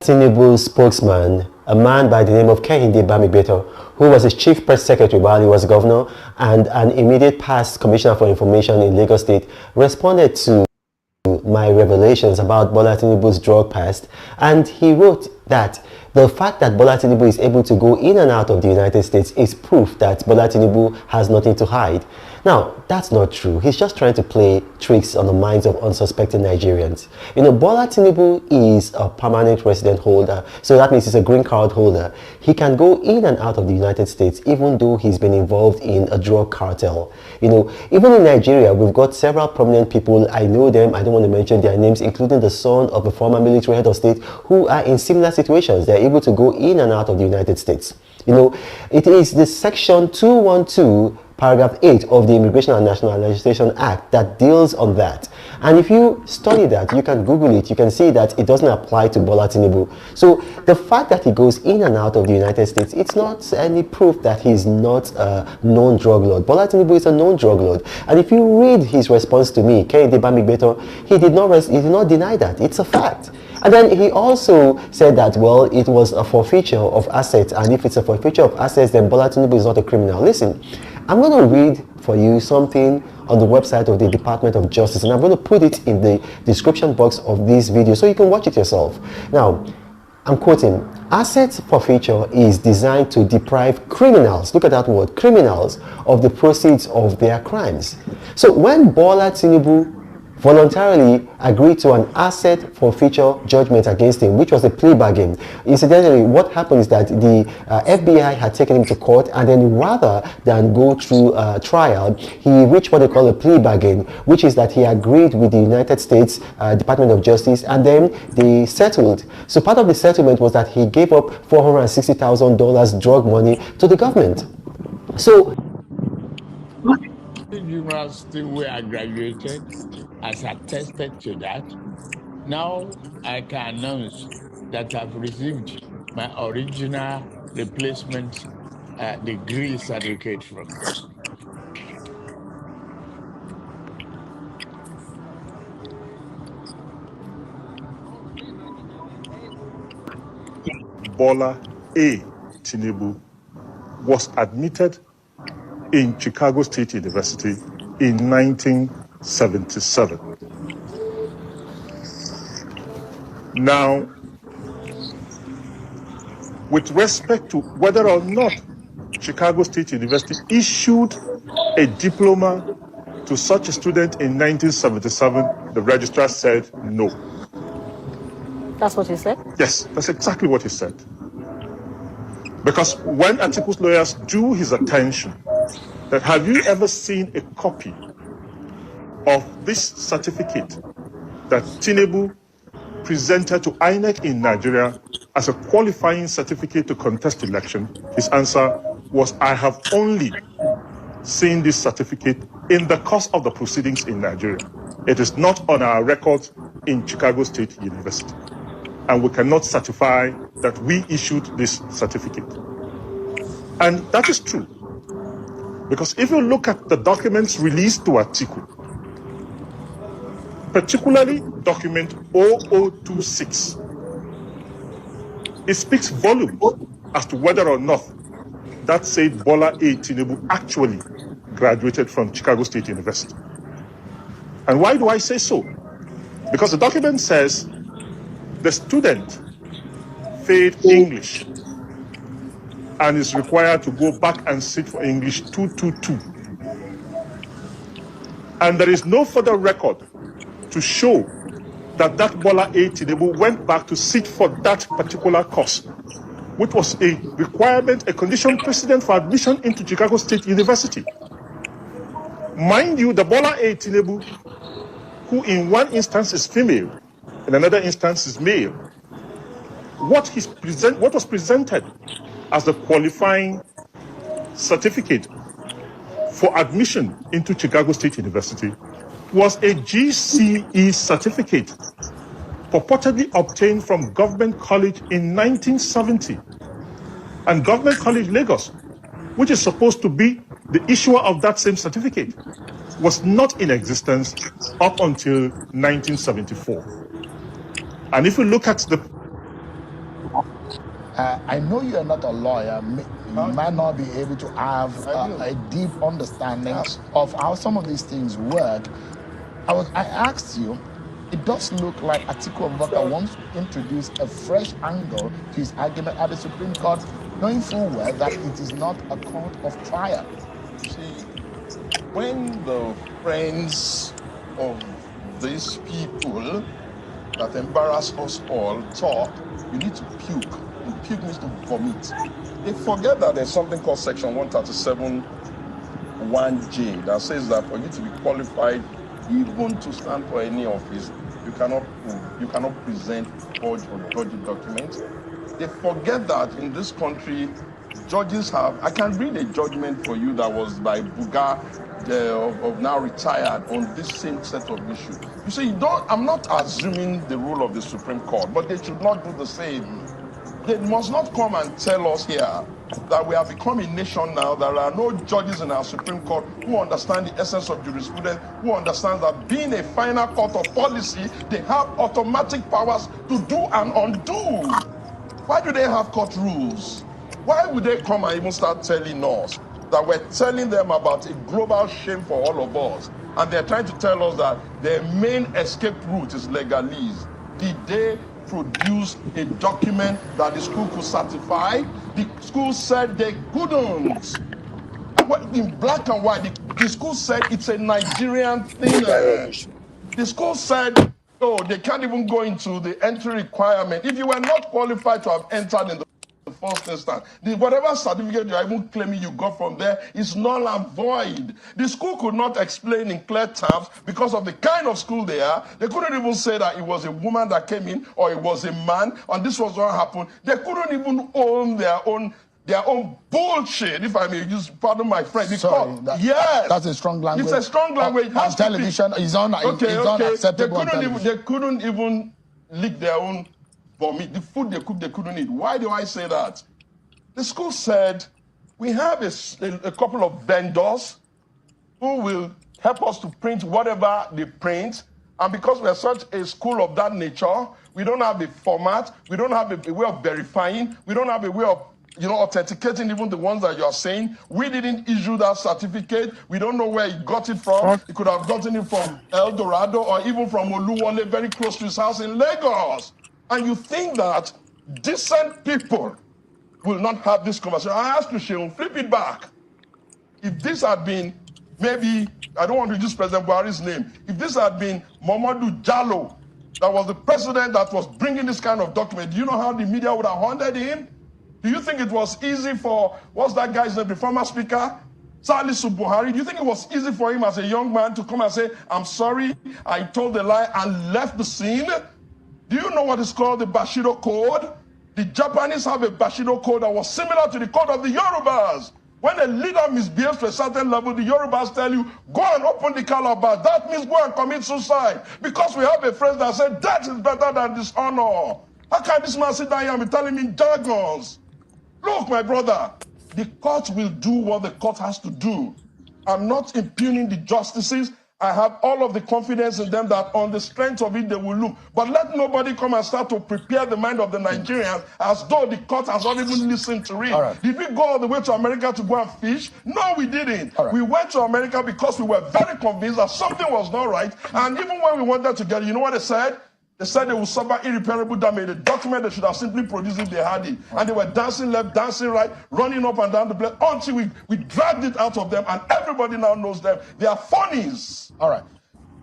Tinubu's spokesman, a man by the name of Kehinde Bamigbeto, who was his chief press secretary while he was governor and an immediate past commissioner for information in Lagos State, responded to my revelations about Bola Tinubu's drug past, and he wrote that the fact that Bola Tinubu is able to go in and out of the United States is proof that Bola Tinubu has nothing to hide. Now, that's not true. He's just trying to play tricks on the minds of unsuspecting Nigerians. You know, Bola Tinubu is a permanent resident holder, so that means he's a green card holder. He can go in and out of the United States even though he's been involved in a drug cartel. You know, even in Nigeria, we've got several prominent people. I know them. I don't want to mention their names, including the son of a former military head of state, who are in similar situations. They're able to go in and out of the United States. You know, it is the section 212 paragraph 8 of the Immigration and Nationalization Act that deals on that. And if you study that, you can Google it, you can see that it doesn't apply to Bola Tinubu. So the fact that he goes in and out of the United States, it's not any proof that he's not a known drug lord. Bola Tinubu is a known drug lord. And if you read his response to me, Kehinde Bamigbeto, he did not deny that. It's a fact. And then he also said that, well, it was a forfeiture of assets, and if it's a forfeiture of assets, then Bola Tinubu is not a criminal. Listen, I'm going to read for you something on the website of the Department of Justice, and I'm going to put it in the description box of this video so you can watch it yourself. Now, I'm quoting, asset forfeiture is designed to deprive criminals, look at that word, criminals, of the proceeds of their crimes. So when Bola Tinubu voluntarily agreed to an asset forfeiture judgment against him, which was a plea bargain. Incidentally, what happened is that the FBI had taken him to court, and then rather than go through a trial, he reached what they call a plea bargain, which is that he agreed with the United States Department of Justice, and then they settled. So part of the settlement was that he gave up $460,000 drug money to the government. So the university where I graduated has attested to that. Now I can announce that I've received my original replacement degree certificate from them. Bola A. Tinubu was admitted in Chicago State University in 1977. Now, with respect to whether or not Chicago State University issued a diploma to such a student in 1977, the registrar said no. That's what he said? Yes, that's exactly what he said. Because when Atiku's lawyers drew his attention that have you ever seen a copy of this certificate that Tinubu presented to INEC in Nigeria as a qualifying certificate to contest election, his answer was, I have only seen this certificate in the course of the proceedings in Nigeria. It is not on our records in Chicago State University. And we cannot certify that we issued this certificate. And that is true. Because if you look at the documents released to Atiku, particularly document 0026, it speaks volumes as to whether or not that said Bola A. Tinubu actually graduated from Chicago State University. And why do I say so? Because the document says the student failed English and is required to go back and sit for English 222. And there is no further record to show that Bola A. Tinubu went back to sit for that particular course, which was a requirement, a condition precedent for admission into Chicago State University. Mind you, the Bola A. Tinubu, who in one instance is female, in another instance is male, what was presented as the qualifying certificate for admission into Chicago State University was a GCE certificate purportedly obtained from Government College in 1970. And Government College Lagos, which is supposed to be the issuer of that same certificate, was not in existence up until 1974. And if you look at the I know you are not a lawyer. You might not be able to have a deep understanding of how some of these things work. I asked you, it does look like Atiku Abubakar wants to introduce a fresh angle to his argument at the Supreme Court, knowing full well that it is not a court of trial. See, when the friends of these people that embarrass us all talk, you need to puke. And puke means to vomit. They forget that there's something called Section 137 1J that says that for you to be qualified even to stand for any office, you cannot present forged or dodgy documents. They forget that in this country, judges have, I can read a judgment for you that was by Buga, of now retired, on this same set of issues. You see, I'm not assuming the rule of the Supreme Court, but they should not do the same. They must not come and tell us here that we have become a nation now. There are no judges in our Supreme Court who understand the essence of jurisprudence, who understand that being a final court of policy, they have automatic powers to do and undo. Why do they have court rules? Why would they come and even start telling us that we're telling them about a global shame for all of us? And they're trying to tell us that their main escape route is legalese. Did they produce a document that the school could certify? The school said they couldn't. In black and white, the school said it's a Nigerian thing. The school said, oh, they can't even go into the entry requirement. If you were not qualified to have entered in the first instance, whatever certificate you're even claiming you got from there is null and void. The school could not explain in clear terms because of the kind of school they are. They couldn't even say that it was a woman that came in or it was a man and this was what happened. They couldn't even own their own bullshit, if I may use, pardon my French. Sorry, yes, that's a strong language. It's a strong language. On television, it's unacceptable. They couldn't even lick their own vomit. The food they cooked, they couldn't eat. Why do I say that? The school said, we have a couple of vendors who will help us to print whatever they print. And because we are such a school of that nature, we don't have a format, we don't have a way of verifying, we don't have a way of authenticating even the ones that you are saying. We didn't issue that certificate. We don't know where he got it from. He could have gotten it from El Dorado or even from Oluwole, very close to his house in Lagos. And you think that decent people will not have this conversation. I ask you, Sheun, flip it back. If this had been, maybe, I don't want to use President Buhari's name, if this had been Mamadou Jallo, that was the president that was bringing this kind of document, do you know how the media would have hounded him? Do you think it was easy for, what's that guy's name, the former speaker, Salisu Buhari? Do you think it was easy for him as a young man to come and say, I'm sorry, I told a lie and left the scene? Do you know what is called the Bushido Code? The Japanese have a Bushido Code that was similar to the code of the Yorubas. When a leader misbehaves to a certain level, the Yorubas tell you, go and open the calabash. That means go and commit suicide. Because we have a phrase that said, death is better than dishonor. How can this man sit down here and be telling me jargons? Look, my brother, the court will do what the court has to do. I'm not impugning the justices. I have all of the confidence in them that on the strength of it, they will look. But let nobody come and start to prepare the mind of the Nigerians as though the court has not even listened to it. Right. Did we go all the way to America to go and fish? No, we didn't. Right. We went to America because we were very convinced that something was not right. And even when we went there together, you know what they said? They said they would suffer irreparable damage. The document they should have simply produced if they had it. And they were dancing left, dancing right, running up and down the place until we dragged it out of them, and everybody now knows them. They are funnies. All right.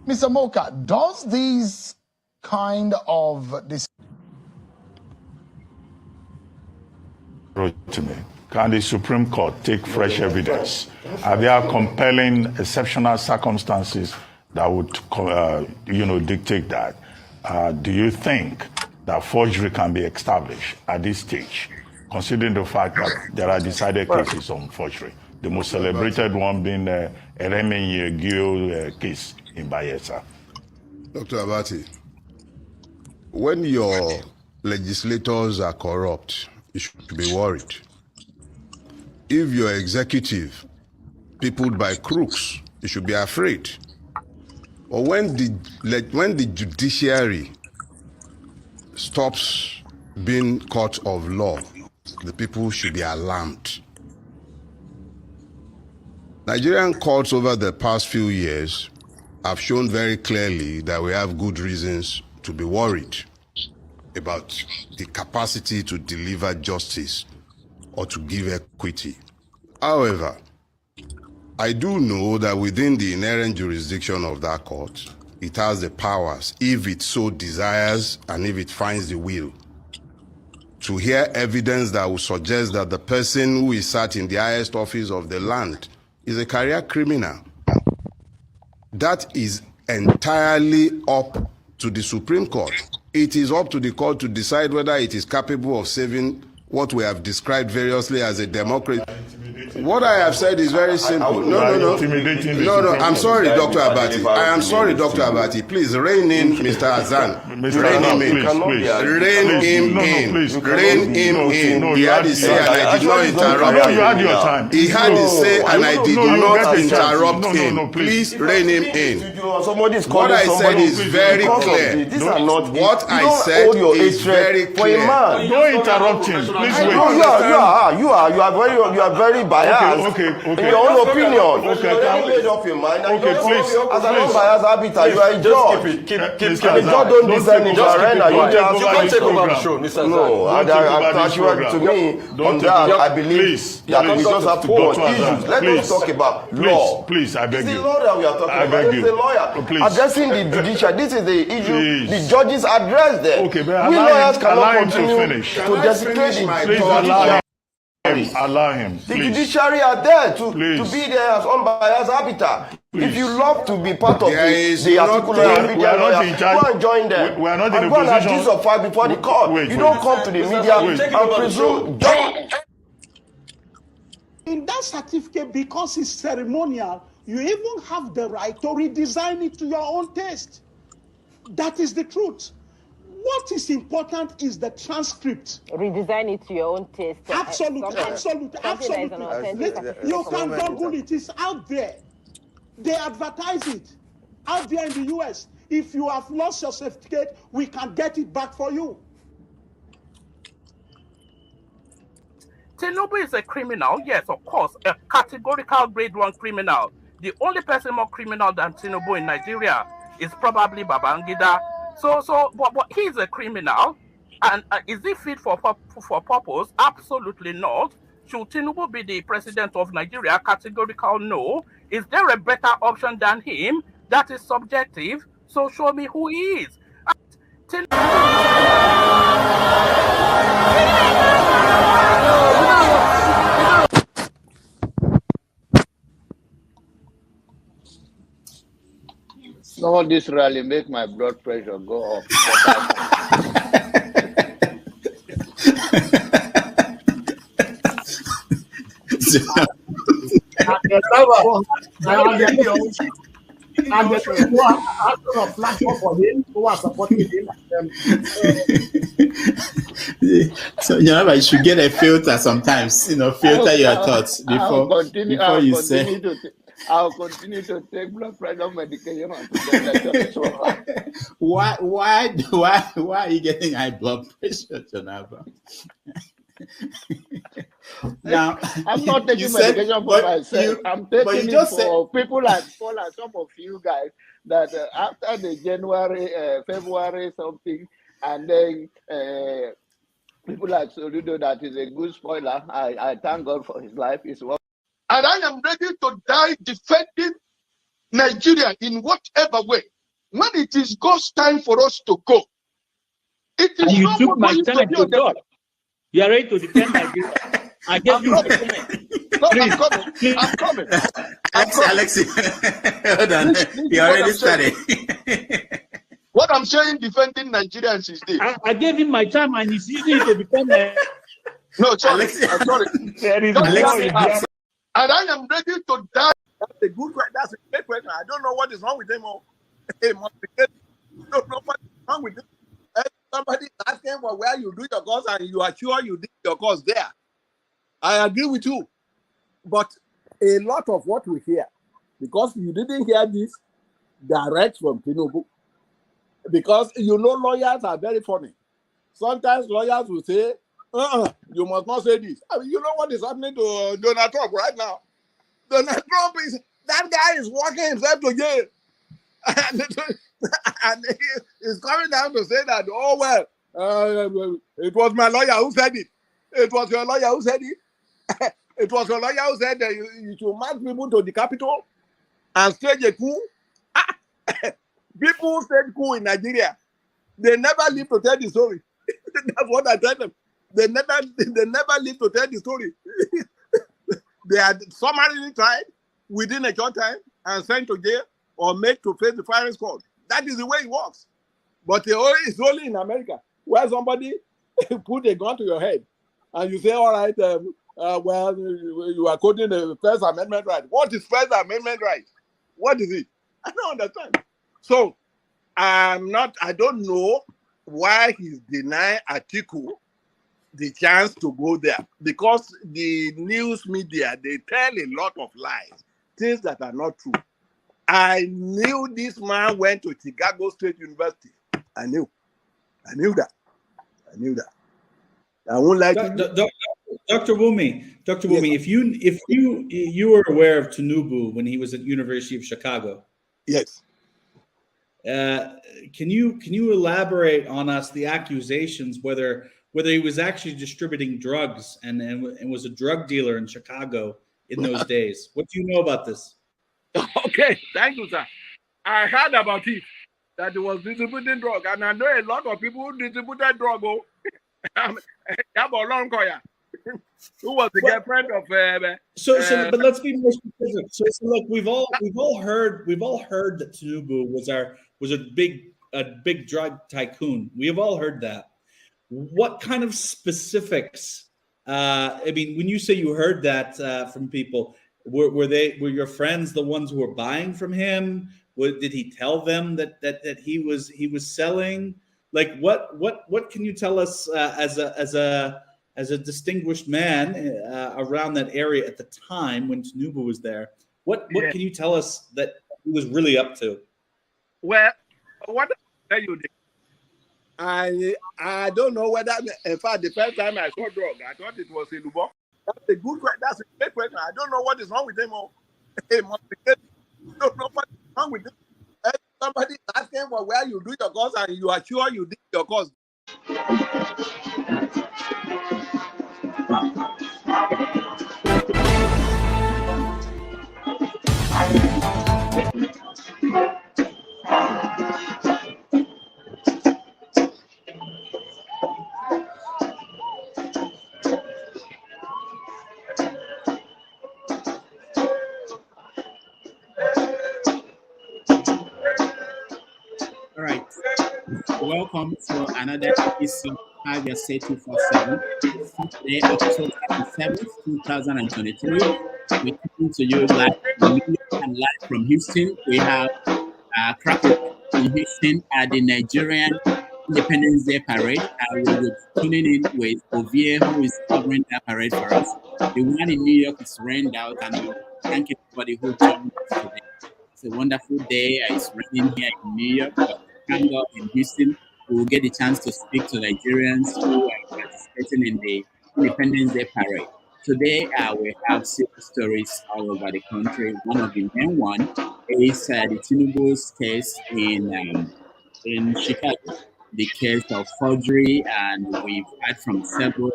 Mr. Moka, does these kind of this to me? Can the Supreme Court take fresh evidence? Are there compelling exceptional circumstances that would, dictate that? Do you think that forgery can be established at this stage, considering the fact that there are decided cases on forgery? The most celebrated one being the Eremenye Gio case in Bayelsa. Dr. Abati, when your legislators are corrupt, you should be worried. If your executive peopled by crooks, you should be afraid. Or when the judiciary stops being court of law, the people should be alarmed. Nigerian courts over the past few years have shown very clearly that we have good reasons to be worried about the capacity to deliver justice or to give equity. However, I do know that within the inherent jurisdiction of that court, it has the powers, if it so desires and if it finds the will, to hear evidence that would suggest that the person who is sat in the highest office of the land is a career criminal. That is entirely up to the Supreme Court. It is up to the court to decide whether it is capable of saving what we have described variously as a democracy. What I have said is very simple. No, I'm sorry, Dr. Abati. I am sorry, Dr. Abati. Please rein in Mr. Azan. Rein him in. Rein him in. Rein him in. He had his say and I did not interrupt him. You had your time. He had his say and I did not interrupt him. Please rein him in. What I said is very clear. What I said is very clear. Don't interrupt him. Please wait. You are very biased. Okay. In your own opinion. Okay. You made up your mind. Okay, please. As an unbiased arbiter, you are a judge. Keep the judge don't design in your arena. You can't take over the show, Mr. No, to me, on that, I believe that we just have poor issues. Let us talk about law. Please, I beg you. It's the law that we are talking about. It's the lawyer. Addressing the judicial. This is the issue. The judges address them. Okay, but we lawyers cannot continue to desecrate the judiciary. Allow him. The judiciary are there to be there as unbiased arbiter. If you love to be part of the Atiku media lawyers, go and join them. We are not in a go and position. accuse of fact before the court. You don't come to the media and presume. In that certificate, because it's ceremonial, you even have the right to redesign it to your own taste. That is the truth. What is important is the transcript. Redesign it to your own taste. Absolutely. You can Google it. It's out there. They advertise it out there in the US. If you have lost your certificate, we can get it back for you. Tinubu is a criminal, yes, of course, a categorical grade 1 criminal. The only person more criminal than Tinubu in Nigeria is probably Babangida. But he's a criminal, and is he fit for purpose? Absolutely not. Should Tinubu be the president of Nigeria? Categorical no. Is there a better option than him? That is subjective. So show me who he is. Some of this rally make my blood pressure go up. So you should get a filter sometimes. Filter your thoughts before you say. I'll continue to take blood pressure medication. Why are you getting high blood pressure, Jonaba? Now, I'm not taking medication for myself. I'm taking it for people like Paul and some of you guys that after the January, February something, and then people like Soludo that is a good spoiler. I thank God for his life. And I am ready to die defending Nigeria in whatever way. When it is God's time for us to go, it is and you not took my going time to to God. You are ready to defend Nigeria. I gave you my time. I'm coming. Alexi, hold on. You already started. What I'm saying, defending Nigerians is this. I gave him my time and he's using it to defend No, sorry. I'm sorry. And I am ready to die. That's a good question. That's a great question. I don't know what is wrong with him. I don't know what is wrong with him. Somebody asking for where you do your course and you are sure you did your course there. I agree with you. But a lot of what we hear, because you didn't hear this direct from Tinubu, because lawyers are very funny. Sometimes lawyers will say, You must not say this. I mean, you know what is happening to Donald Trump right now? Donald Trump that guy is walking himself to jail. And he is coming down to say that, oh, well, it was my lawyer who said it. It was your lawyer who said it. It was your lawyer who said that you should march people to the Capitol and stage a coup. People who stage coup in Nigeria, they never live to tell the story. That's what I tell them. They never live to tell the story. They are summarily tried within a short time and sent to jail or made to face the firing squad. That is the way it works. But it's only in America where somebody put a gun to your head and you say, all right, well, you are quoting the First Amendment right. What is First Amendment right? What is it? I don't understand. So I don't know why he's denying Atiku the chance to go there, because the news media, they tell a lot of lies, things that are not true. I knew this man went to Chicago State University. I knew that. I won't like Dr. Wumi, if you were aware of Tinubu when he was at University of Chicago. Yes. Can you elaborate on us the accusations whether he was actually distributing drugs and was a drug dealer in Chicago in those days? What do you know about this? Okay, thank you, sir. I heard about it, that he was distributing drugs, and I know a lot of people who distributed drugs. Who was the girlfriend of? But let's be more specific. So look, we've all heard that Tinubu was a big drug tycoon. We have all heard that. What kind of specifics? I mean, when you say you heard that from people, were your friends the ones who were buying from him? Did he tell them that he was selling? Like what can you tell us as a distinguished man around that area at the time when Tinubu was there? What can you tell us that he was really up to? Well, what I tell you, I don't know whether, in fact, the first time I saw drug, I thought it was Ilubo. That's a great question. I don't know what is wrong with him. I don't know what is wrong with him. Somebody is asking for where you do your course and you are sure you did your course. Welcome to another episode of Have Your Say 247. Today, October 7th, 2023. We're coming to you live from Houston. We have Cracker in Houston at the Nigerian Independence Day Parade. We will be tuning in with Ovie, who is covering that parade for us. The one in New York is rained out, and thank everybody who joined us today. It's a wonderful day. It's raining here in New York, but thank God in Houston, we will get the chance to speak to Nigerians who are participating in the Independence Day Parade. Today, we have serious stories all over the country. One of the main ones is the Tinubu's case in Chicago, the case of forgery, and we've heard from several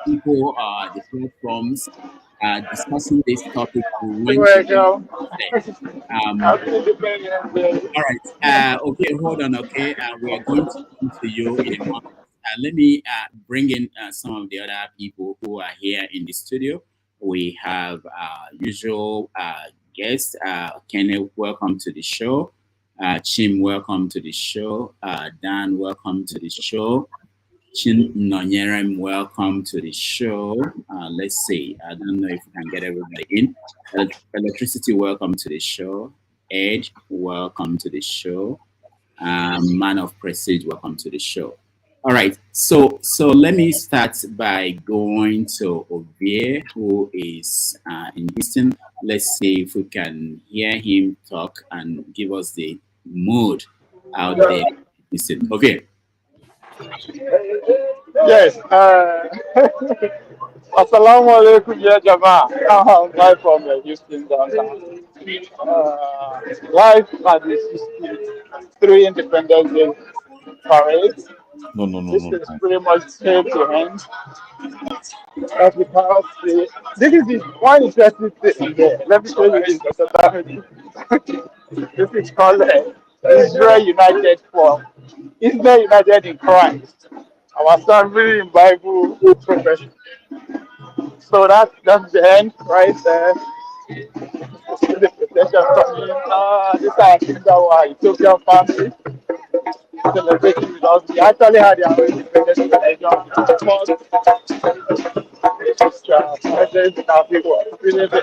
people, the platforms, discussing this topic. All right. Okay, hold on. Okay, we are going to come to you in a moment. Let me bring in some of the other people who are here in the studio. We have usual guests. Kenneth, welcome to the show. Chim, welcome to the show. Dan, welcome to the show. Chin Nonyerem, welcome to the show. Let's see. I don't know if we can get everybody in. Electricity, welcome to the show. Edge, welcome to the show. Man of Prestige, welcome to the show. All right. So let me start by going to Ovie, who is in Houston. Let's see if we can hear him talk and give us the mood out there. Listen, Ovie. Yes. Assalamu alaikum, ya Jama. I'm live from Houston downtown. Live at the 63 Independence Day parade. This is pretty much came to end. That's because this is the one interesting thing there. Let me show you this. This is called Israel United for Israel United in Christ. Our son really in Bible profession. So that's the end right there. The protection coming. This I think our Ethiopian family celebrating with us. We actually had their own independence celebration. President in our people. Really, the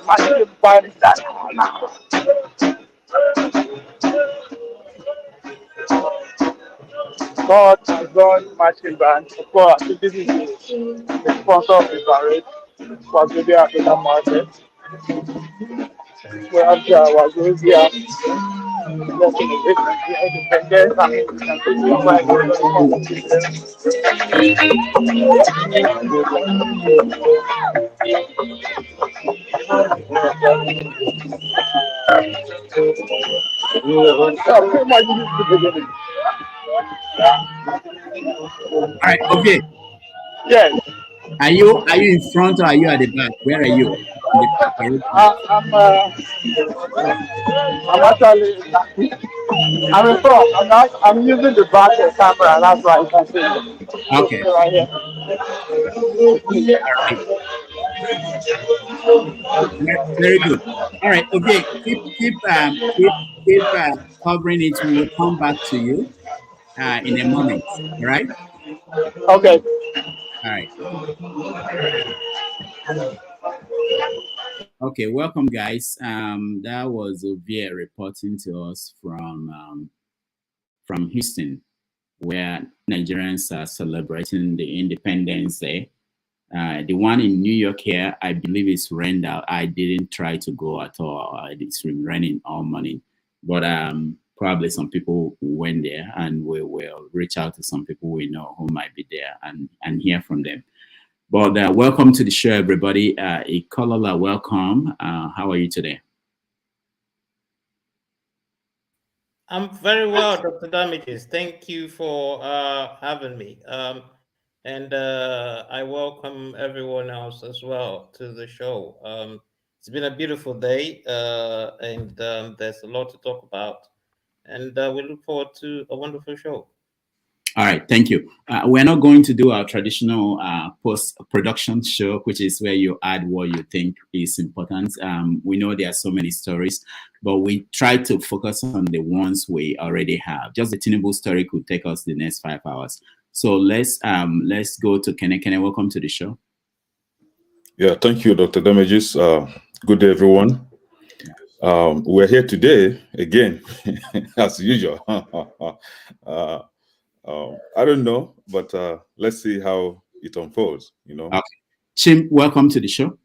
massive band that God has done marching band. Of course, I think this is the sponsor of the parade for the African market. We have our Georgia, All right, okay. Yes. Are you in front or are you at the back? Where are you? I'm actually I'm in front. I'm using the back camera. That's why you can see it. Okay. Right here. Very good. All right. Okay. Keep covering it. We will come back to you in a moment. All right. Okay. All right. Okay. Welcome, guys. That was Ovia reporting to us from Houston, where Nigerians are celebrating the Independence Day. The one in New York here, I believe it's rained out. I didn't try to go at all. It's been raining all morning. But probably some people went there, and we will reach out to some people we know who might be there and hear from them. But welcome to the show, everybody. Ikolola, welcome. How are you today? I'm very well, Dr. Damages. Thank you for having me. And I welcome everyone else as well to the show. It's been a beautiful day, and there's a lot to talk about. And we look forward to a wonderful show. All right, thank you. We're not going to do our traditional post-production show, which is where you add what you think is important. We know there are so many stories, but we try to focus on the ones we already have. Just the Tinubu story could take us the next 5 hours. So let's go to Kene. Kene, welcome to the show. Yeah, thank you, Dr. Damages. Good day, everyone. We're here today again, as usual. I don't know, but let's see how it unfolds, you know. Okay. Chim, welcome to the show.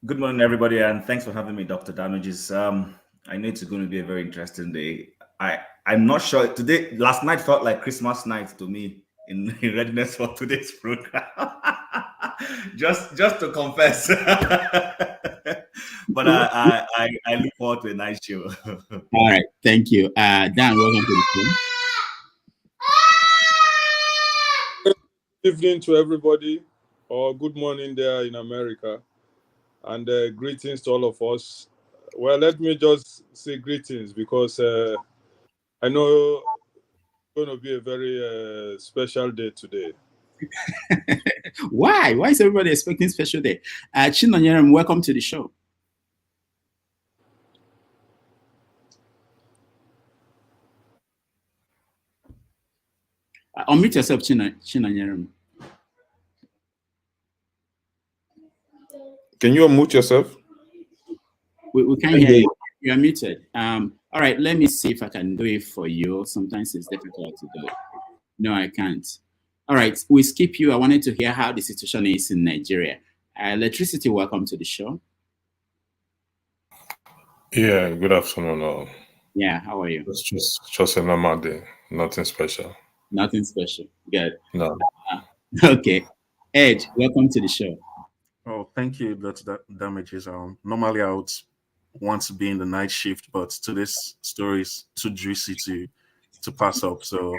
Good morning, everybody, and thanks for having me, Dr. Damages. I know it's going to be a very interesting day. I'm not sure today. Last night felt like Christmas night to me in readiness for today's program. just to confess. But I look forward to a nice show. All right, thank you. Dan, welcome to the show. Good evening to everybody, or good morning there in America, and greetings to all of us. Well, let me just say greetings because I know it's going to be a very special day today. Why? Why is everybody expecting a special day? Chinonyeram, welcome to the show. Unmute yourself, Chinonyeram. Can you unmute yourself? We can't hear you. You are muted. All right, let me see if I can do it for you. Sometimes it's difficult to do it. No, I can't. All right, we skip you. I wanted to hear how the situation is in Nigeria. Electricity, welcome to the show. Yeah, good afternoon. Yeah, how are you? It's just a normal day. Nothing special. Nothing special. Good. No. Okay. Ed, welcome to the show. Oh, thank you, Dr. Damages. Normally I would want to be in the night shift, but today's story is too juicy to pass up. So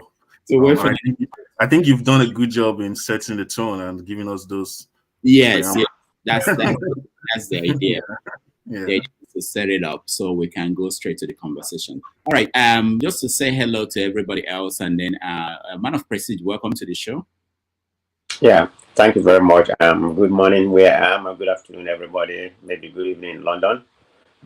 I think you've done a good job in setting the tone and giving us those. Yes, that's the idea. Yeah. The idea is to set it up so we can go straight to the conversation. All right. Just to say hello to everybody else, and then Man of Prestige, welcome to the show. Yeah, thank you very much. Good morning where I am, and good afternoon, everybody. Maybe good evening in London.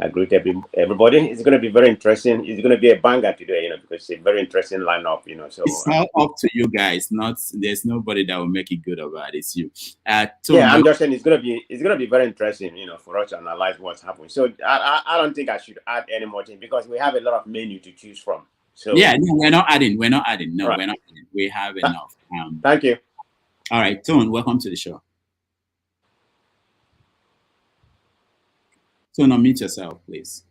I greet everybody. It's going to be very interesting. It's going to be a banger today, because it's a very interesting lineup, So it's all up to you guys. There's nobody that will make it good or bad. It's you. Yeah, I'm just saying it's going to be very interesting, for us to analyze what's happening. So I don't think I should add any more things because we have a lot of menu to choose from. So yeah, no, we're not adding. No, right. we're not adding. We have enough. Thank you. All right, Tone, welcome to the show. Tone, unmute yourself, please.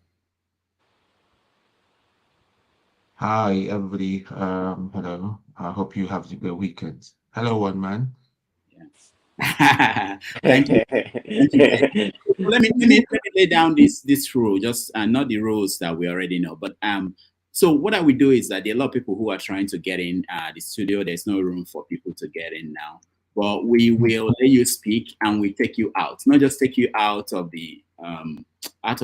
Hi, everybody. Hello. I hope you have a good weekend. Hello, one man. Thank you. Let me lay down this rule, just not the rules that we already know, but so what I will do is that there are a lot of people who are trying to get in the studio. There's no room for people to get in now, but we will let you speak and we take you out. Not just take you out of the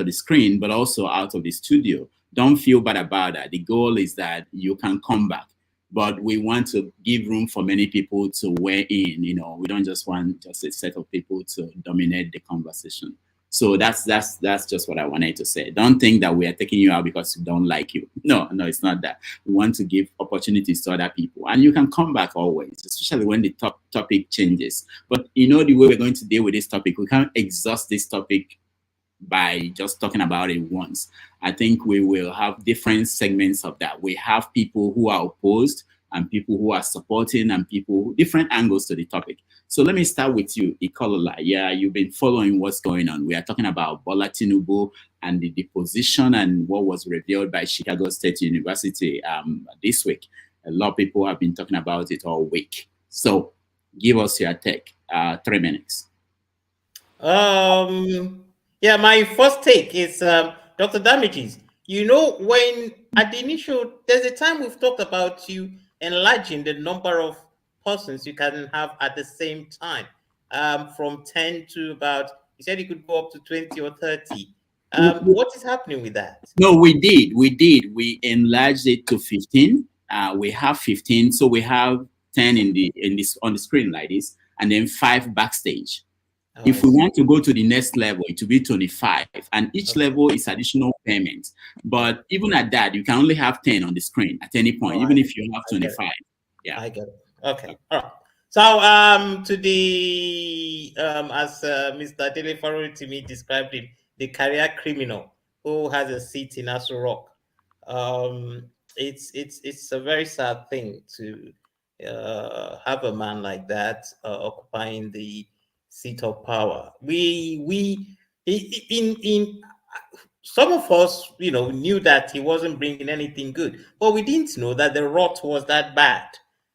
screen, but also out of the studio. Don't feel bad about that. The goal is that you can come back, but we want to give room for many people to weigh in. We don't just want just a set of people to dominate the conversation. So that's just what I wanted to say. Don't think that we are taking you out because we don't like you. No, it's not that. We want to give opportunities to other people, and you can come back always, especially when the topic changes. But the way we're going to deal with this topic, we can't exhaust this topic by just talking about it once. I think we will have different segments of that. We have people who are opposed and people who are supporting and different angles to the topic. So let me start with you, Ikolola. Yeah, you've been following what's going on. We are talking about Bola Tinubu and the deposition and what was revealed by Chicago State University this week. A lot of people have been talking about it all week. So give us your take. 3 minutes. Yeah, my first take is Dr. Damages. When at the initial, there's a time we've talked about you enlarging the number of persons you can have at the same time, from 10 to about, you said you could go up to 20 or 30. What is happening with that? No, we did. We enlarged it to 15. We have 15, so we have 10 on the screen like this, and then 5 backstage. If we want to go to the next level, it will be 25, and each level is additional payment. But even at that, you can only have 10 on the screen at any point, even if you have 25. Yeah, I get it. Okay, all right. So to the as Mr. Dele Farrow to me described him, the career criminal who has a seat in Aso Rock. It's a very sad thing to have a man like that occupying the seat of power. Some of us, knew that he wasn't bringing anything good, but we didn't know that the rot was that bad.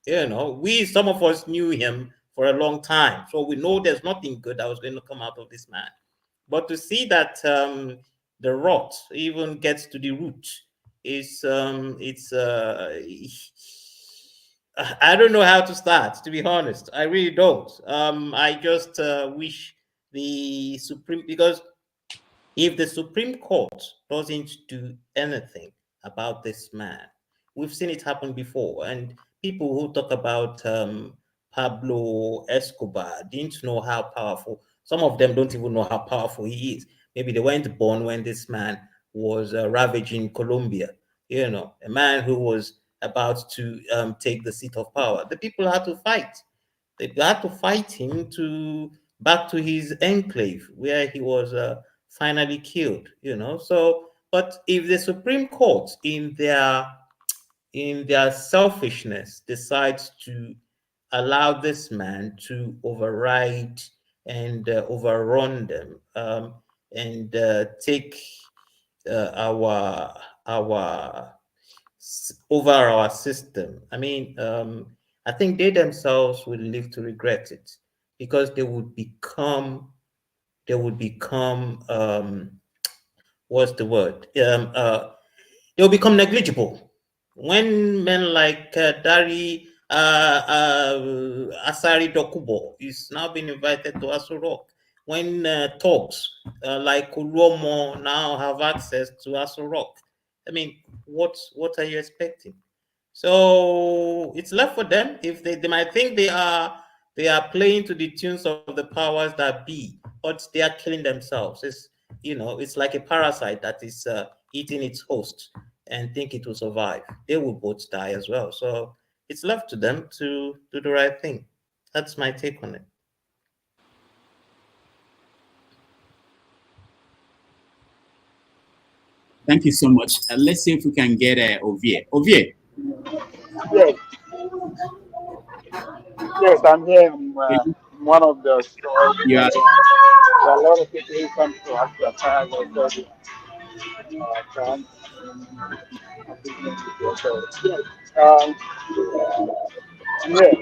Some of us knew him for a long time, so we know there's nothing good that was going to come out of this man. But to see that the rot even gets to the root I don't know how to start, to be honest. I really don't. I just wish the because if the Supreme Court doesn't do anything about this man, we've seen it happen before. And people who talk about Pablo Escobar didn't know how powerful. Some of them don't even know how powerful he is. Maybe they weren't born when this man was ravaging Colombia. A man who was about to take the seat of power. The people had to fight. They had to fight him back to his enclave where he was finally killed. So, but if the Supreme Court in their selfishness decides to allow this man to override and overrun them and take over our system. I mean, I think they themselves will live to regret it, because they would become what's the word? They'll become negligible when men like Dari Asari Dokubo is now being invited to Aso Rock. When talks like Ulomo now have access to Aso Rock. I mean, what are you expecting? So it's left for them. If they might think they are playing to the tunes of the powers that be, but they are killing themselves. It's like a parasite that is eating its host and think it will survive. They will both die as well. So it's left to them to do the right thing. That's my take on it. Thank you so much. Let's see if we can get Ovie. Ovie. Yes. Yes, I'm here. I'm one of the stores. Yeah. There are a lot of people who come to ask their time or study. Yeah.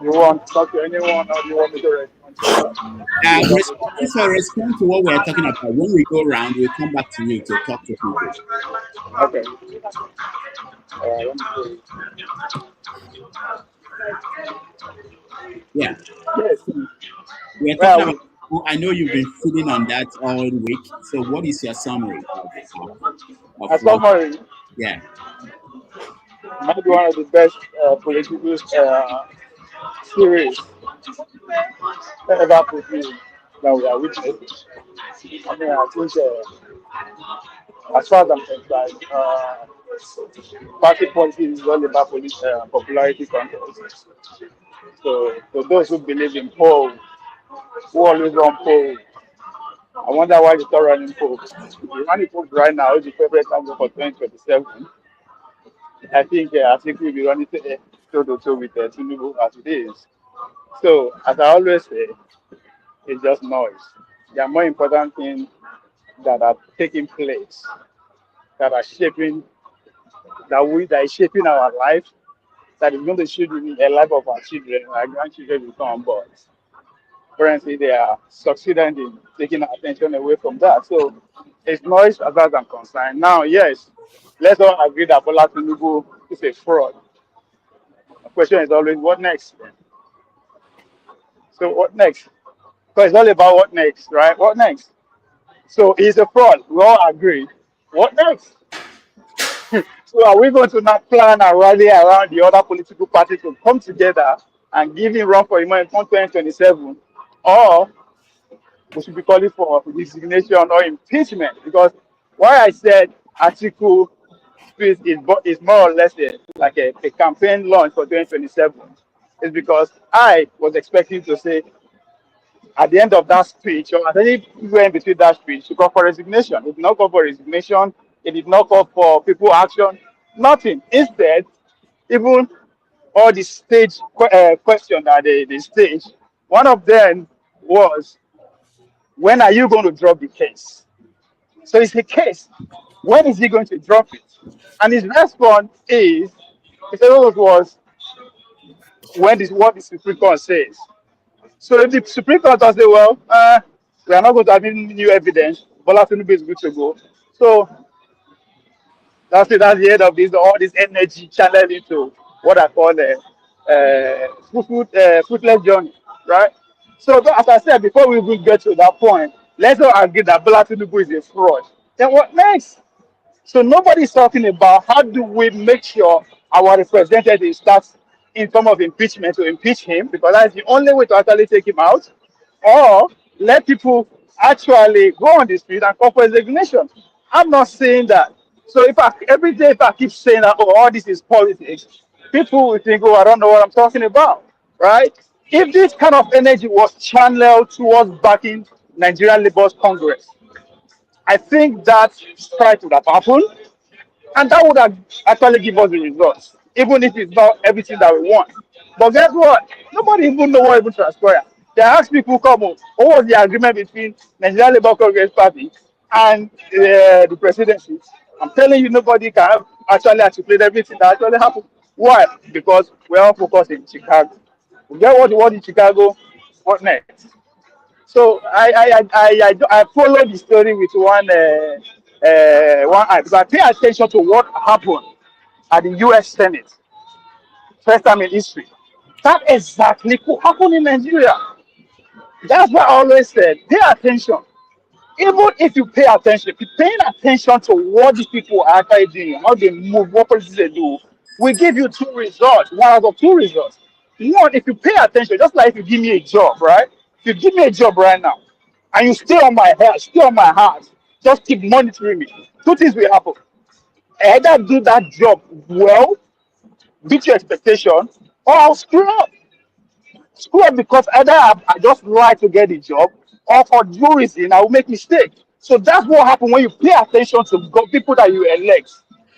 You want to talk to anyone, or do you want me to respond to that? Respond to what we are talking about. When we go around, we'll come back to you to talk to people. Okay. Yeah. Yes. We're talking about. I know you've been feeding on that all week. So, what is your summary of summary? Yeah. Might be one of the best political series ever produced that we are witnessing. I mean, I think as far as I'm concerned, party politics is all about popularity contest. So, for those who believe in polls, who always run polls, I wonder why they start running polls. If you run polls right now, it's the favorite candidate for 2027. I think Atiku will be running toe-to-toe with Tinubu as it is. So, as I always say, it's just noise. There are more important things that are taking place, that are shaping, that is shaping our life, that is going to shape the life of our children, our grandchildren will come on board. Currently, they are succeeding in taking our attention away from that. So, it's noise as far as I'm concerned. Now, yes, let's all agree that Bola Tinubu is a fraud. The question is always, what next? So what next? Because it's all about what next, right? What next? So he's a fraud. We all agree. What next? So are we going to not plan and rally around the other political parties to come together and give him run for him in 2027? Or we should be calling for resignation or impeachment? Because why I said Atiku speech is more or less like a campaign launch for 2027 is because I was expecting to say at the end of that speech or at anywhere in between that speech to call for resignation. It did not call for resignation. It did not call for people action. Nothing. Instead, even all the stage question that they staged, one of them was, when are you going to drop the case? So it's a case. When is he going to drop it? And his response is, he said, oh, it was what the Supreme Court says. So if the Supreme Court does say, well, we are not going to have any new evidence, Bola Tinubu is good to go. So that's it. That's the end of this. All this energy channeled into what I call fruitless journey, right? So as I said, before we even get to that point, let's all agree that Bola Tinubu is a fraud. Then what next? So nobody's talking about how do we make sure our representative starts in form of impeachment to impeach him, because that's the only way to actually take him out, or let people actually go on the street and call for resignation. I'm not saying that. So every day if I keep saying that, oh, all this is politics, people will think, oh, I don't know what I'm talking about, right? If this kind of energy was channeled towards backing Nigerian Labour's Congress, I think that strike would have happened, and that would have actually give us the results, even if it's not everything that we want. But guess what? Nobody even know what even transpired. They ask people, come on, what was the agreement between Nigerian Labour Congress Party and the presidency. I'm telling you, nobody can actually articulate everything that actually happened. Why? Because we're all focused in Chicago. We get what you want in Chicago, what next? So I follow the story with one eye, because I pay attention to what happened at the U.S. Senate, first time in history. That exactly could happen in Nigeria. That's why I always said, pay attention. Even if you pay attention, if you're paying attention to what these people are actually doing, how they move, what policies they do, we give you two results, one out of two results. One, if you pay attention, just like if you give me a job, right? If you give me a job right now, and you stay on my head, stay on my heart, just keep monitoring me, two things will happen. Either do that job well, beat your expectation, or I'll screw up. Screw up because either I just like to get a job, or for no reason I will make mistake. So that's what happens when you pay attention to people that you elect.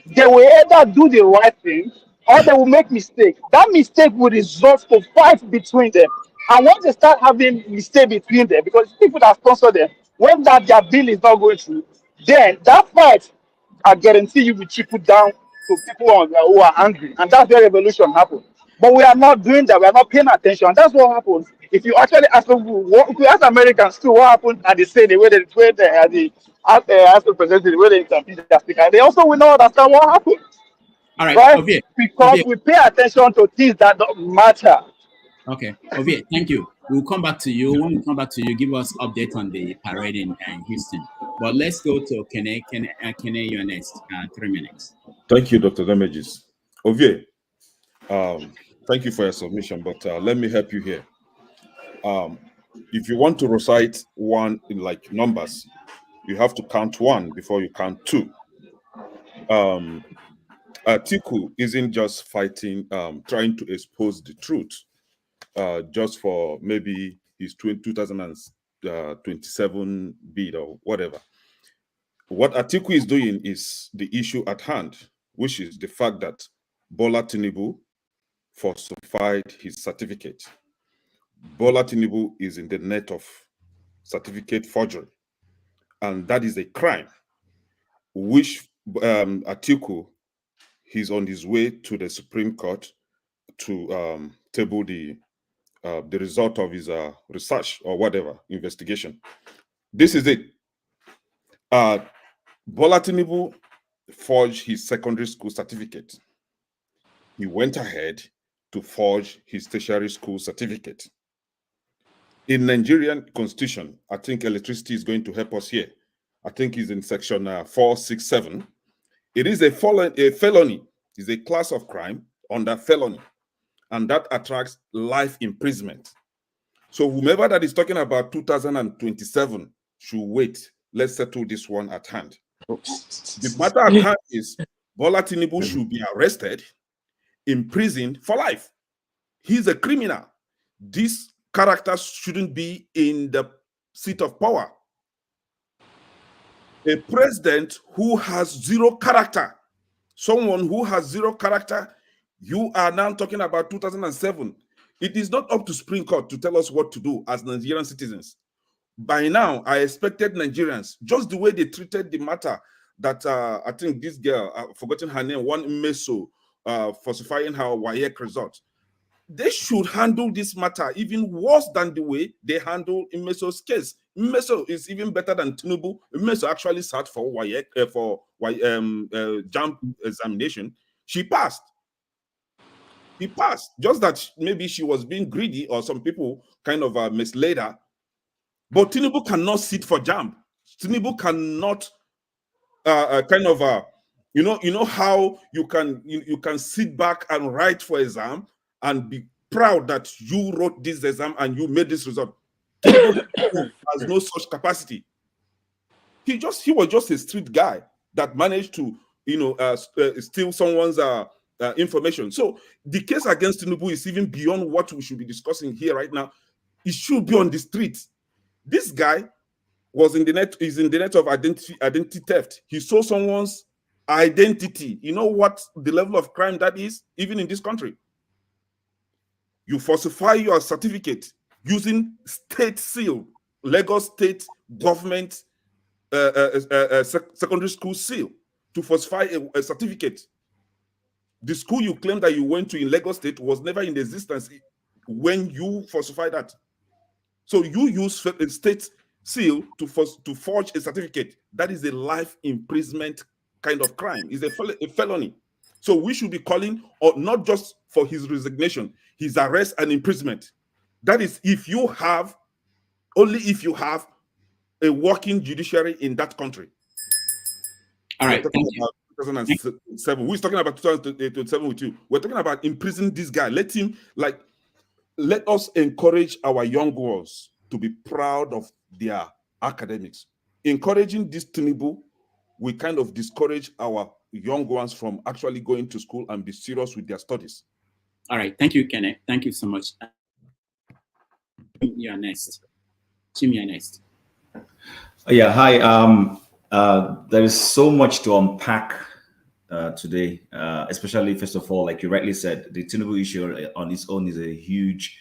They will either do the right thing or they will make mistake. That mistake will result to fight between them. And once they start having mistake between them, because people that sponsor them, when that their bill is not going through, then that fight, I guarantee you, will trickle down to people who are angry, and that's where revolution happens. But we are not doing that. We are not paying attention. And that's what happens. If you actually ask people, if you ask Americans too, what happened at the Senate, where they at the House of Representatives, where they interview the speaker, they also will not understand what happened. All right, right? Ovie, Because Ovie. we pay attention to things that don't matter. Okay, Ovie, thank you. We'll come back to you. When we come back to you, give us update on the parade in Houston. But let's go to Kene. Kene, you're next. 3 minutes. Thank you, Dr. Damages. Ovie, thank you for your submission, but let me help you here. If you want to recite one in like numbers, you have to count one before you count two. Atiku isn't just fighting, trying to expose the truth just for maybe his 2027 bid or whatever. What Atiku is doing is the issue at hand, which is the fact that Bola Tinubu falsified his certificate. Bola Tinubu is in the net of certificate forgery, and that is a crime, which Atiku, he's on his way to the Supreme Court to table the result of his research or whatever investigation. This is it. Bola Tinubu forged his secondary school certificate. He went ahead to forge his tertiary school certificate. In Nigerian constitution, I think electricity is going to help us here. I think it's in section 467. It is a felony. It's a class of crime under felony, and that attracts life imprisonment. So whomever that is talking about 2027 should wait. Let's settle this one at hand. The matter at hand is Bola Tinubu should be arrested, imprisoned for life. He's a criminal. This character shouldn't be in the seat of power. A president who has zero character, someone who has zero character, you are now talking about 2007. It is not up to Supreme Court to tell us what to do as Nigerian citizens. By now, I expected Nigerians, just the way they treated the matter that I think this girl, I've forgotten her name, one Meso, falsifying her WAEC result. They should handle this matter even worse than the way they handle Meso's case. Meso is even better than Tinubu. Meso actually sat for WAEC, JAMB examination. She passed. He passed. Just that maybe she was being greedy or some people kind of misled her. But Tinubu cannot sit for JAMB. Tinubu cannot you know how you can sit back and write for exam and be proud that you wrote this exam and you made this result. Tinubu has no such capacity. He was just a street guy that managed to steal someone's information. So the case against Tinubu is even beyond what we should be discussing here right now. It should be on the street. This guy was in the net, is in the net of identity theft. He stole someone's identity. You know what the level of crime that is, even in this country? You falsify your certificate using state seal, Lagos state government secondary school seal, to falsify a certificate. The school you claim that you went to in Lagos State was never in existence when you falsified that. So you use a state seal to forge a certificate. That is a life imprisonment kind of crime. It's a felony. So we should be calling, or not just for his resignation, his arrest and imprisonment. That is only if you have a working judiciary in that country. All right. Thank you. 2007. Who's talking about 2007 with you? We're talking about imprisoning this guy. Let us encourage our young ones to be proud of their academics. Encouraging this Tinubu, we kind of discourage our young ones from actually going to school and be serious with their studies. All right. Thank you, Kenneth. Thank you so much. You are next. Jim, you are next. Yeah, hi. There is so much to unpack today, especially, first of all, like you rightly said, the Tinubu issue on its own is a huge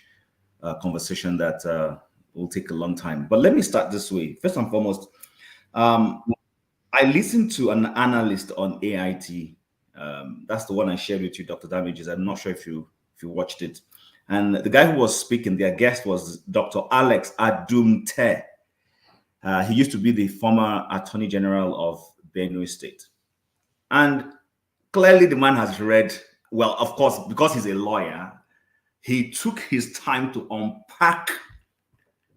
conversation that will take a long time. But let me start this way. First and foremost, I listened to an analyst on AIT. That's the one I shared with you, Dr. Damages. I'm not sure if you watched it. And the guy who was speaking, their guest was Dr. Alex Adumte. He used to be the former Attorney General of Benue State. And clearly the man has read, well, of course, because he's a lawyer, he took his time to unpack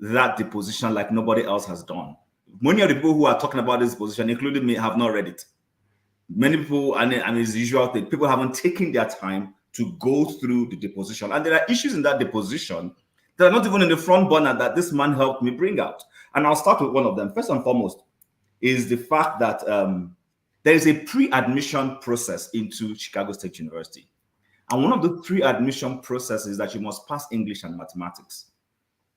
that deposition like nobody else has done. Many of the people who are talking about this position, including me, have not read it. Many people, and it's the usual thing, people haven't taken their time to go through the deposition. And there are issues in that deposition that are not even in the front burner that this man helped me bring out. And I'll start with one of them. First and foremost is the fact that there is a pre-admission process into Chicago State University. And one of the pre-admission processes is that you must pass English and mathematics.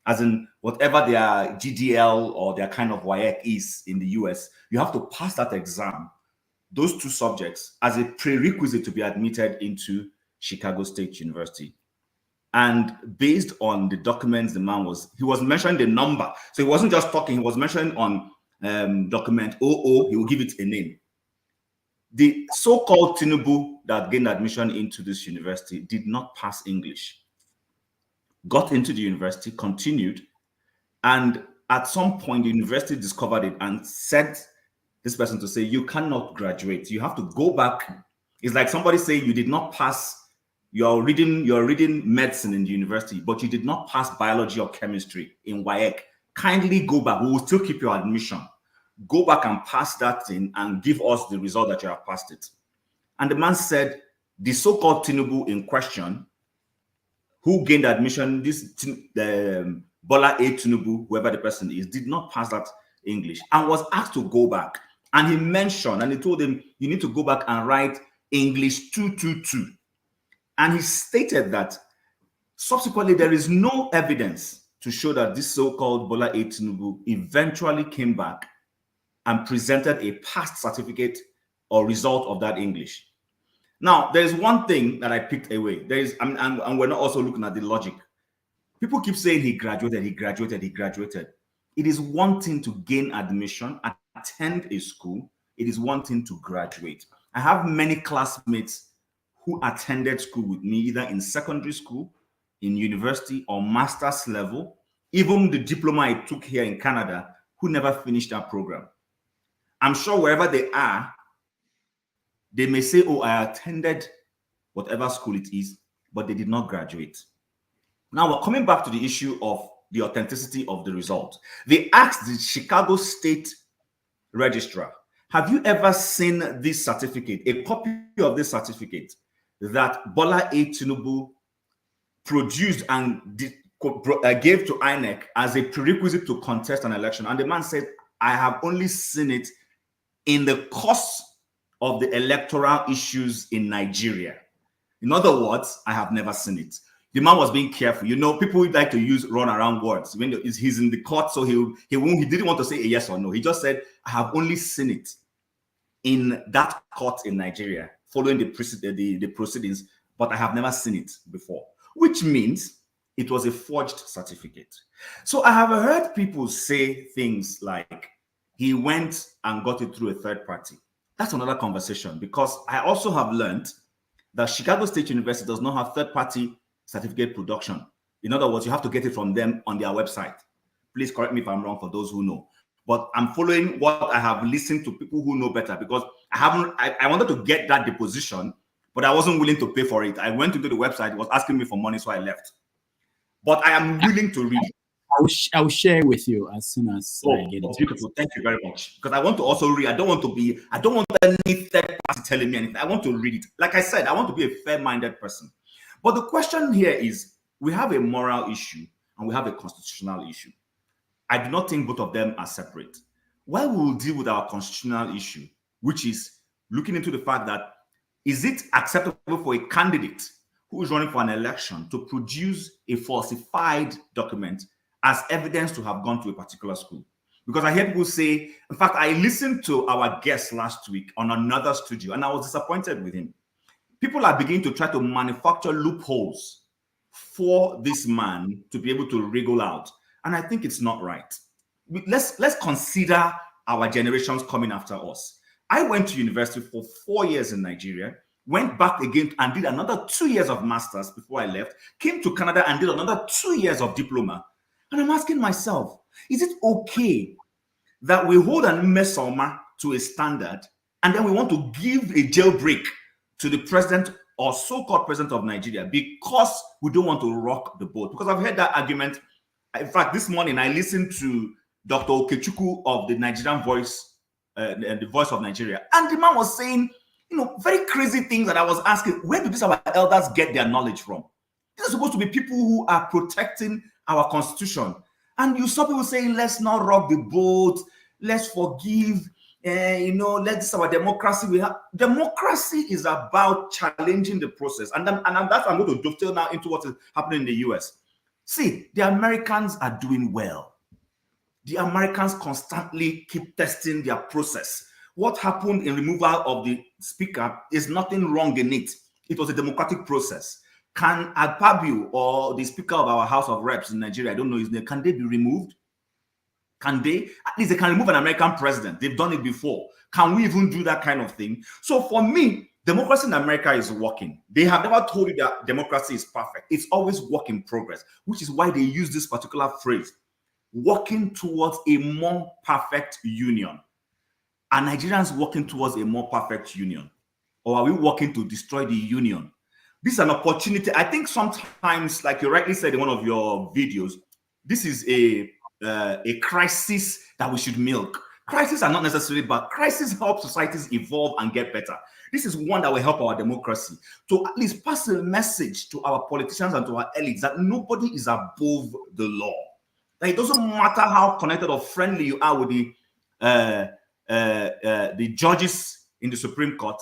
As in, whatever their GDL or their kind of WAEC is in the US, you have to pass that exam, those two subjects, as a prerequisite to be admitted into Chicago State University. And based on the documents, the man was mentioning the number. So he wasn't just talking, he was mentioning on document 00, he will give it a name. The so-called Tinubu that gained admission into this university did not pass English, got into the university, continued, and at some point the university discovered it and sent this person to say, you cannot graduate, you have to go back. It's like somebody saying you did not pass, you're reading medicine in the university, but you did not pass biology or chemistry in WAEC. Kindly go back, we will still keep your admission. Go back and pass that thing and give us the result that you have passed it. And the man said, the so-called Tinubu in question, who gained admission, Bola Tinubu, whoever the person is, did not pass that English and was asked to go back. And he mentioned, and he told him, you need to go back and write English 222. And he stated that subsequently there is no evidence to show that this so-called Bola Tinubu eventually came back and presented a past certificate or result of that English. Now, there's one thing that I picked away. And we're not also looking at the logic. People keep saying he graduated. It is one thing to gain admission, attend a school. It is one thing to graduate. I have many classmates who attended school with me, either in secondary school, in university, or master's level, even the diploma I took here in Canada, who never finished that program. I'm sure wherever they are, they may say, oh, I attended whatever school it is, but they did not graduate. Now we're coming back to the issue of the authenticity of the result. They asked the Chicago State Registrar, have you ever seen this certificate, a copy of this certificate that Bola Tinubu produced and gave to INEC as a prerequisite to contest an election? And the man said, I have only seen it in the course of the electoral issues in Nigeria. In other words, I have never seen it. The man was being careful. You know, people would like to use run around words. When he's in the court, so he didn't want to say a yes or no. He just said, I have only seen it in that court in Nigeria following the proceedings, but I have never seen it before, which means it was a forged certificate. So I have heard people say things like, he went and got it through a third party. That's another conversation, because I also have learned that Chicago State University does not have third-party certificate production. In other words, you have to get it from them on their website. Please correct me if I'm wrong for those who know. But I'm following what I have listened to people who know better, because I wanted to get that deposition, but I wasn't willing to pay for it. I went into the website, it was asking me for money, so I left. But I am willing to read. I will share with you as soon as I get it. Beautiful. Thank you very much. Because I want to also read. I don't want any third party telling me anything. I want to read it. Like I said, I want to be a fair-minded person. But the question here is, we have a moral issue and we have a constitutional issue. I do not think both of them are separate. While we will deal with our constitutional issue, which is looking into the fact that, is it acceptable for a candidate who is running for an election to produce a falsified document as evidence to have gone to a particular school? Because I hear people say, in fact, I listened to our guest last week on another studio and I was disappointed with him. People are beginning to try to manufacture loopholes for this man to be able to wriggle out. And I think it's not right. Let's consider our generations coming after us. I went to university for 4 years in Nigeria, went back again and did another 2 years of master's before I left, came to Canada and did another 2 years of diploma. And I'm asking myself, is it okay that we hold an Mesoma to a standard and then we want to give a jailbreak to the president or so-called president of Nigeria because we don't want to rock the boat? Because I've heard that argument. In fact, this morning I listened to Dr. Okechukwu of the Nigerian Voice, the Voice of Nigeria, and the man was saying, very crazy things that I was asking, where do these our elders get their knowledge from? These are supposed to be people who are protecting our constitution. And you saw people saying, let's not rock the boat, let's forgive, let's our democracy. Democracy is about challenging the process. And that's I'm going to dovetail now into what is happening in the US. See, the Americans are doing well. The Americans constantly keep testing their process. What happened in removal of the speaker is nothing wrong in it. It was a democratic process. Can Akpabio or the Speaker of our House of Reps in Nigeria, I don't know his name, can they be removed? Can they? At least they can remove an American president. They've done it before. Can we even do that kind of thing? So for me, democracy in America is working. They have never told you that democracy is perfect. It's always work in progress, which is why they use this particular phrase, working towards a more perfect union. Are Nigerians working towards a more perfect union? Or are we working to destroy the union? This is an opportunity. I think sometimes, like you rightly said in one of your videos, this is a crisis that we should milk. Crises are not necessarily bad. Crises help societies evolve and get better. This is one that will help our democracy to at least pass a message to our politicians and to our elites that nobody is above the law. Like, it doesn't matter how connected or friendly you are with the judges in the Supreme Court,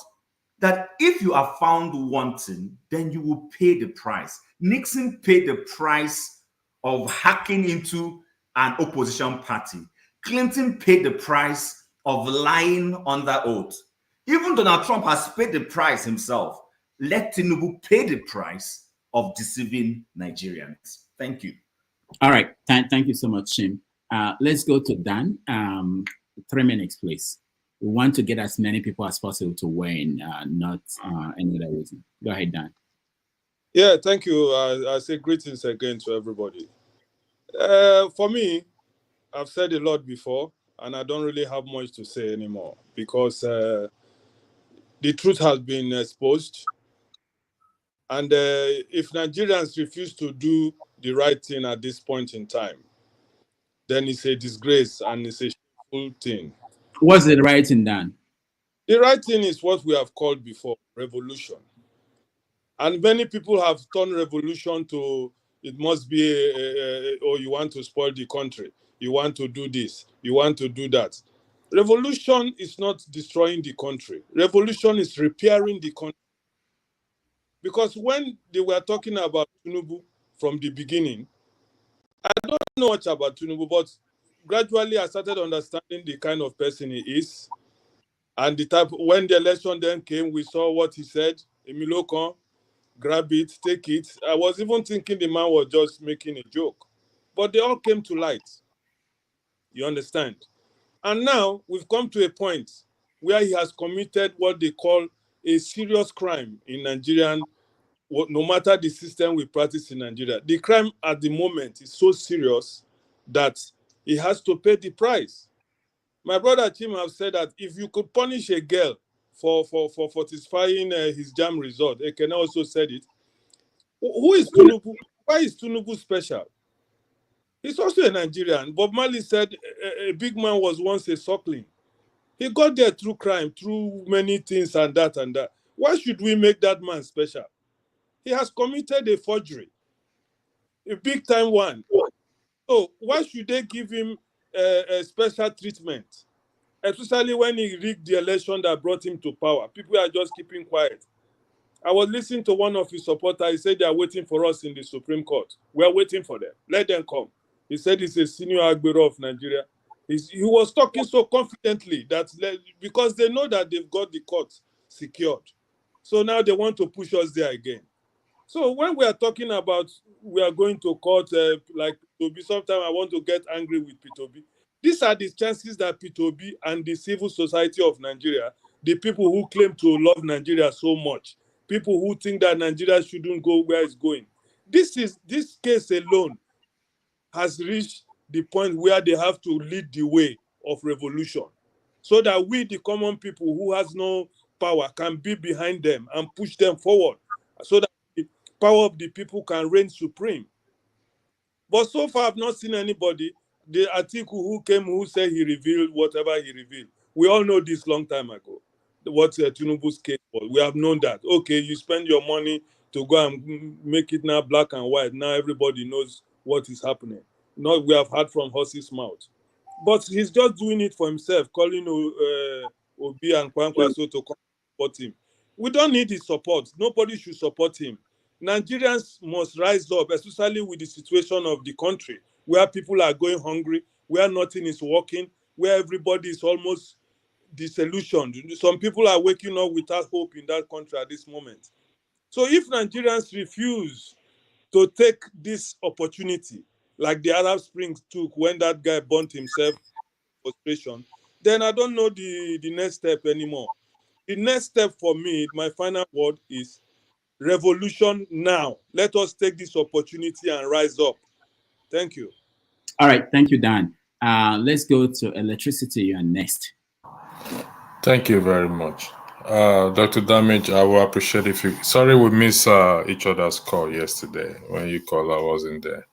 that if you are found wanting, then you will pay the price. Nixon paid the price of hacking into an opposition party. Clinton paid the price of lying under oath. Even Donald Trump has paid the price himself. Let Tinubu pay the price of deceiving Nigerians. Thank you. All right. Thank you so much, Shim. Let's go to Dan. 3 minutes, please. We want to get as many people as possible to weigh in, not any other reason. Go ahead, Dan. Yeah, thank you. I say greetings again to everybody. For me, I've said a lot before, and I don't really have much to say anymore because the truth has been exposed. And if Nigerians refuse to do the right thing at this point in time, then it's a disgrace and it's a shameful thing. What's the right thing, Dan? The right thing is what we have called before, revolution. And many people have turned revolution to, it must be, oh, you want to spoil the country. You want to do this. You want to do that. Revolution is not destroying the country. Revolution is repairing the country. Because when they were talking about Tinubu from the beginning, I don't know much about Tinubu, but gradually I started understanding the kind of person he is. And the type, when the election then came, we saw what he said, Emilokon, grab it, take it. I was even thinking the man was just making a joke. But they all came to light. You understand? And now we've come to a point where he has committed what they call a serious crime in Nigerian, no matter the system we practice in Nigeria. The crime at the moment is so serious that he has to pay the price. My brother Tim have said that if you could punish a girl for satisfying his jam result, Ekene also said it. Who is Tinubu? Why is Tinubu special? He's also a Nigerian. Bob Marley said a big man was once a suckling. He got there through crime, through many things and that and that. Why should we make that man special? He has committed a forgery, a big time one. So why should they give him a special treatment? Especially when he rigged the election that brought him to power. People are just keeping quiet. I was listening to one of his supporters. He said they are waiting for us in the Supreme Court. We are waiting for them. Let them come. He said he's a senior Agbero of Nigeria. He was talking so confidently that because they know that they've got the court secured. So now they want to push us there again. So when we are talking about we are going to court, like P2B, sometimes I want to get angry with P2B. These are the chances that P2B and the civil society of Nigeria, the people who claim to love Nigeria so much, people who think that Nigeria shouldn't go where it's going. This case alone has reached the point where they have to lead the way of revolution so that we, the common people who has no power, can be behind them and push them forward so that the power of the people can reign supreme. But so far, I've not seen anybody. The Atiku who came, who said he revealed whatever he revealed. We all know this long time ago, what Tinubu's case was. We have known that. Okay, you spend your money to go and make it now black and white. Now everybody knows what is happening. Not we have heard from horse's mouth. But he's just doing it for himself, calling Obi and Kwankwaso to come support him. We don't need his support. Nobody should support him. Nigerians must rise up, especially with the situation of the country, where people are going hungry, where nothing is working, where everybody is almost disillusioned. Some people are waking up without hope in that country at this moment. So if Nigerians refuse to take this opportunity, like the Arab Spring took when that guy burnt himself in frustration, then I don't know the next step anymore. The next step for me, my final word is revolution now. Let us take this opportunity and rise up. Thank you. All right, thank you, Dan. Let's go to electricity. You are next. Thank you very much. Dr. Damage, I will appreciate if you... Sorry we missed each other's call yesterday. When you called, I wasn't there.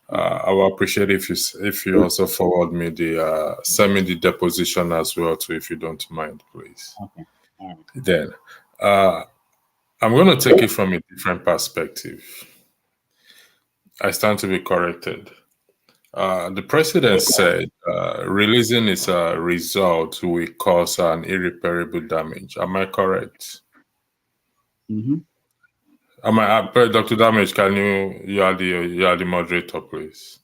I will appreciate if you also forward me send me the deposition as well too, if you don't mind, please. Okay. All right. Then, I'm going to take it from a different perspective. I stand to be corrected. The president said releasing his result will cause an irreparable damage. Am I correct? Mm-hmm. Dr. Damage, you are the moderator, please.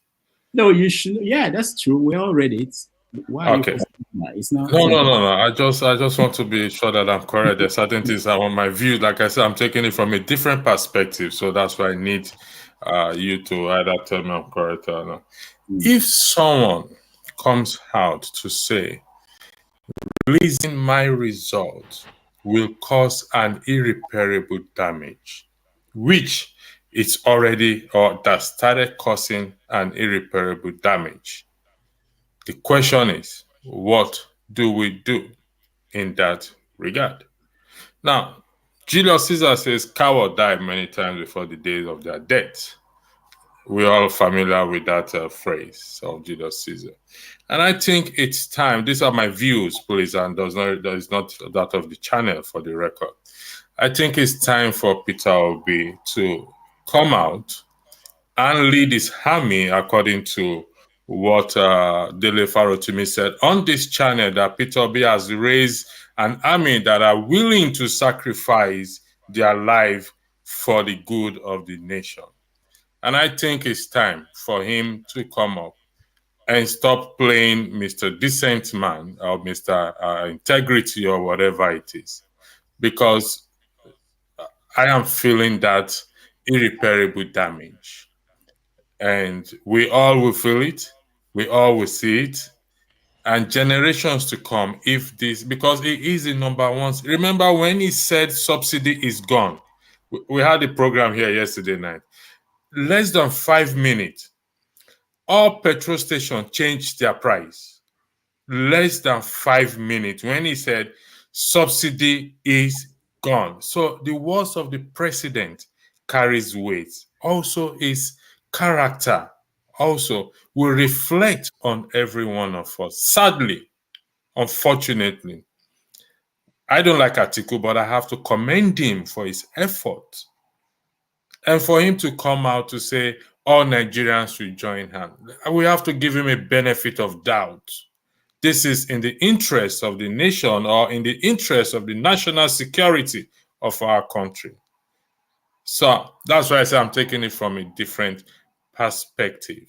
No, you should. Yeah, that's true. We all read it. Why? Okay. It's not. No. I just want to be sure that I'm correct. There's certain things I want my view. Like I said, I'm taking it from a different perspective, so that's why I need you to either tell me I'm correct or not. If someone comes out to say releasing my result will cause an irreparable damage, which it's already or that started causing an irreparable damage, the question is, what do we do in that regard? Now, Julius Caesar says cowards die many times before the days of their death. We're all familiar with that phrase of Julius Caesar. And I think it's time, these are my views, please, and that is not that of the channel for the record. I think it's time for Peter Obi to come out and lead his army according to what Dele Farotimi said on this channel, that Peter Obi has raised an army that are willing to sacrifice their life for the good of the nation. And I think it's time for him to come up and stop playing Mr. Decent Man or Mr. Integrity or whatever it is. Because I am feeling that irreparable damage. And we all will feel it. We all will see it. and generations to come, if this, because it is the number one. Remember when he said subsidy is gone? We had a program here yesterday night. Less than 5 minutes, all petrol stations changed their price. Less than 5 minutes when he said subsidy is gone. So the words of the president carries weight. Also his character also will reflect on every one of us. Sadly, unfortunately, I don't like Atiku, but I have to commend him for his effort. And for him to come out to say all Nigerians should join hands, we have to give him a benefit of doubt. This is in the interest of the nation or in the interest of the national security of our country. So that's why I say I'm taking it from a different perspective.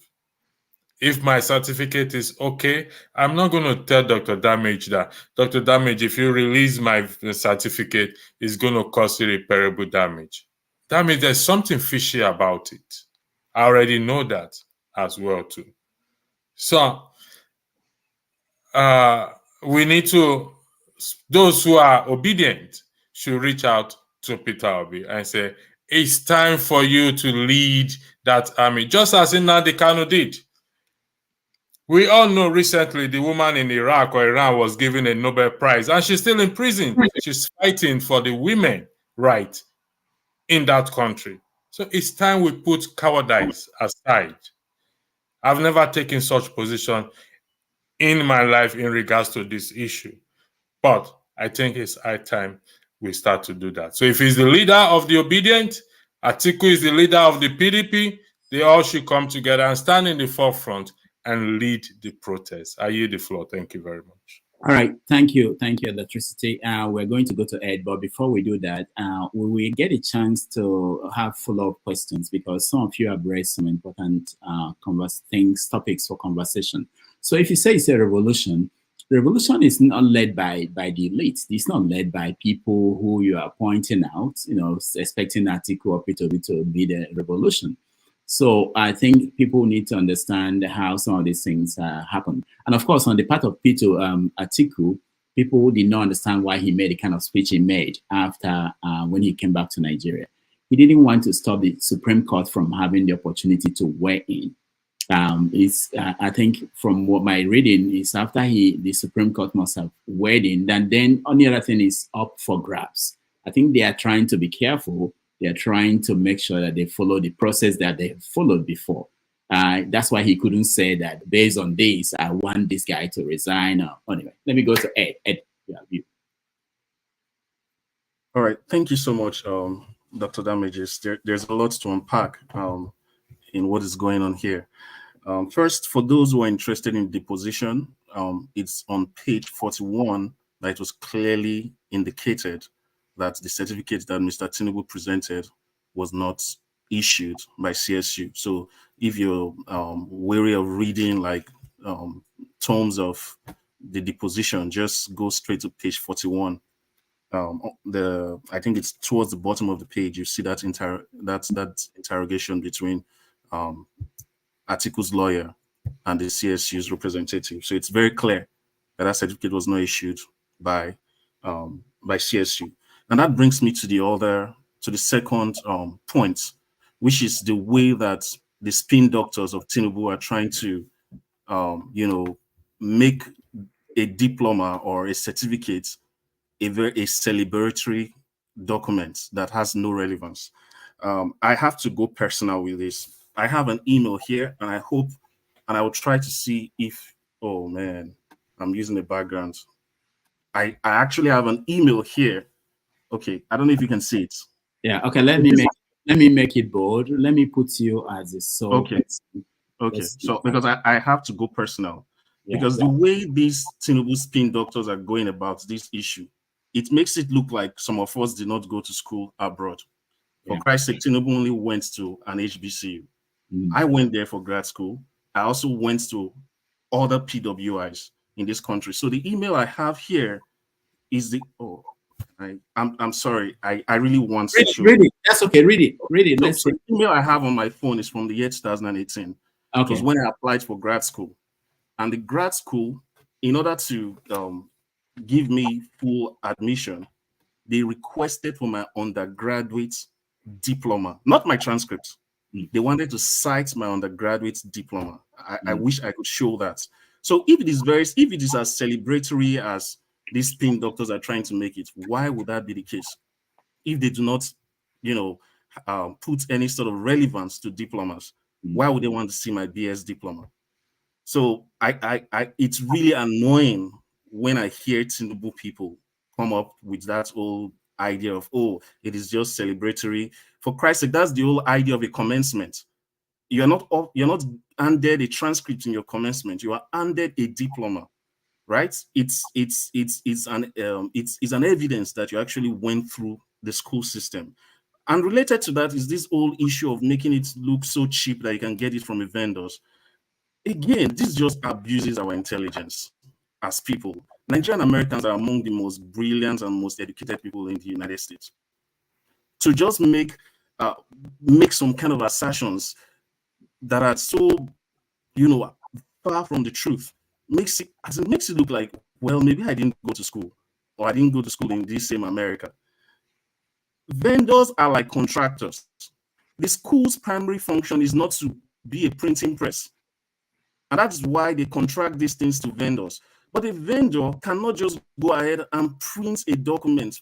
If my certificate is okay, I'm not going to tell Dr. Damage that, Dr. Damage, if you release my certificate, it's going to cause irreparable damage. That means there's something fishy about it. I already know that as well too. So we need to, those who are obedient should reach out to Peter Obi and say, it's time for you to lead that army, just as Nnamdi Kanu did. We all know recently the woman in Iraq or Iran was given a Nobel Prize and she's still in prison. She's fighting for the women right in that country. So it's time we put cowardice aside. I've never taken such position in my life in regards to this issue. But I think it's high time we start to do that. So if he's the leader of the obedient, Atiku is the leader of the PDP, they all should come together and stand in the forefront and lead the protest. I yield the floor. Thank you very much. All right. Thank you. Thank you, Electricity. We're going to go to Ed, but before we do that, we will get a chance to have follow-up questions because some of you have raised some important topics for conversation. So if you say it's a revolution, the revolution is not led by the elites. It's not led by people who you are pointing out, expecting Atiku or Peter to be the revolution. So I think people need to understand how some of these things happen. And of course, on the part of Peter Atiku, people did not understand why he made the kind of speech he made after when he came back to Nigeria. He didn't want to stop the Supreme Court from having the opportunity to weigh in. I think from what my reading is after the Supreme Court must have weighed in, and then on the other thing is up for grabs. I think they are trying to be careful. They are trying to make sure that they follow the process that they have followed before. That's why he couldn't say that based on this, I want this guy to resign. Anyway, let me go to Ed. Ed, you. All right. Thank you so much, Dr. Damages. There's a lot to unpack in what is going on here. First, for those who are interested in deposition, it's on page 41 that it was clearly indicated that the certificate that Mr. Tinubu presented was not issued by CSU. So if you're wary of reading like tomes of the deposition, just go straight to page 41. I think it's towards the bottom of the page. You see that interrogation between Atiku's lawyer and the CSU's representative. So it's very clear that that certificate was not issued by CSU. And that brings me to the second point, which is the way that the spin doctors of Tinubu are trying to, make a diploma or a certificate a celebratory document that has no relevance. I have to go personal with this. I have an email here, and I will try to see if, oh man, I'm using the background. I actually have an email here. Okay, I don't know if you can see it. Yeah. Okay. Let me make it bold. Let me put you as a sole. Okay. Okay. So because I have to go personal, because the way these Tinubu spin doctors are going about this issue, it makes it look like some of us did not go to school abroad. For Christ's sake, Tinubu only went to an HBCU. I went there for grad school. I also went to other PWIs in this country. So the email I have here is I'm sorry. I really want to show. Read it. That's okay. Read it. Read it. So the email I have on my phone is from the year 2018. Okay. It was when I applied for grad school. And the grad school in order to give me full admission, they requested for my undergraduate diploma, not my transcript. They wanted to cite my undergraduate diploma. I wish I could show that. So if it is as celebratory as these spin doctors are trying to make it, why would that be the case? If they do not, put any sort of relevance to diplomas, why would they want to see my BS diploma? So it's really annoying when I hear Tinubu people come up with that whole idea of, oh, it is just celebratory. For Christ's sake, that's the whole idea of a commencement. You're not handed a transcript in your commencement. You are handed a diploma, right? It's an evidence that you actually went through the school system. And related to that is this whole issue of making it look so cheap that you can get it from the vendors. Again, this just abuses our intelligence as people. Nigerian Americans are among the most brilliant and most educated people in the United States. To just make some kind of assertions that are so, far from the truth makes it look like, well, maybe I didn't go to school, or I didn't go to school in this same America. Vendors are like contractors. The school's primary function is not to be a printing press. And that's why they contract these things to vendors. But a vendor cannot just go ahead and print a document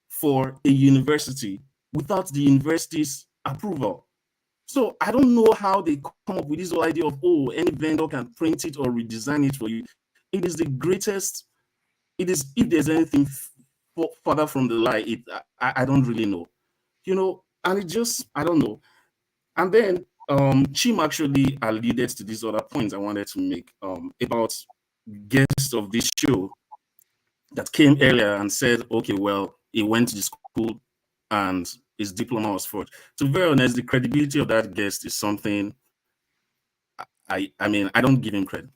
for a university without the university's approval. So I don't know how they come up with this whole idea of, oh, any vendor can print it or redesign it for you. It is the greatest. It is, if there's anything further from the lie, I don't really know. And it just, I don't know. And then Chim actually alluded to these other points I wanted to make about guests of this show that came earlier and said, okay, well, he went to the school and his diploma was forged. To be very honest, the credibility of that guest is something I mean, I don't give him credit.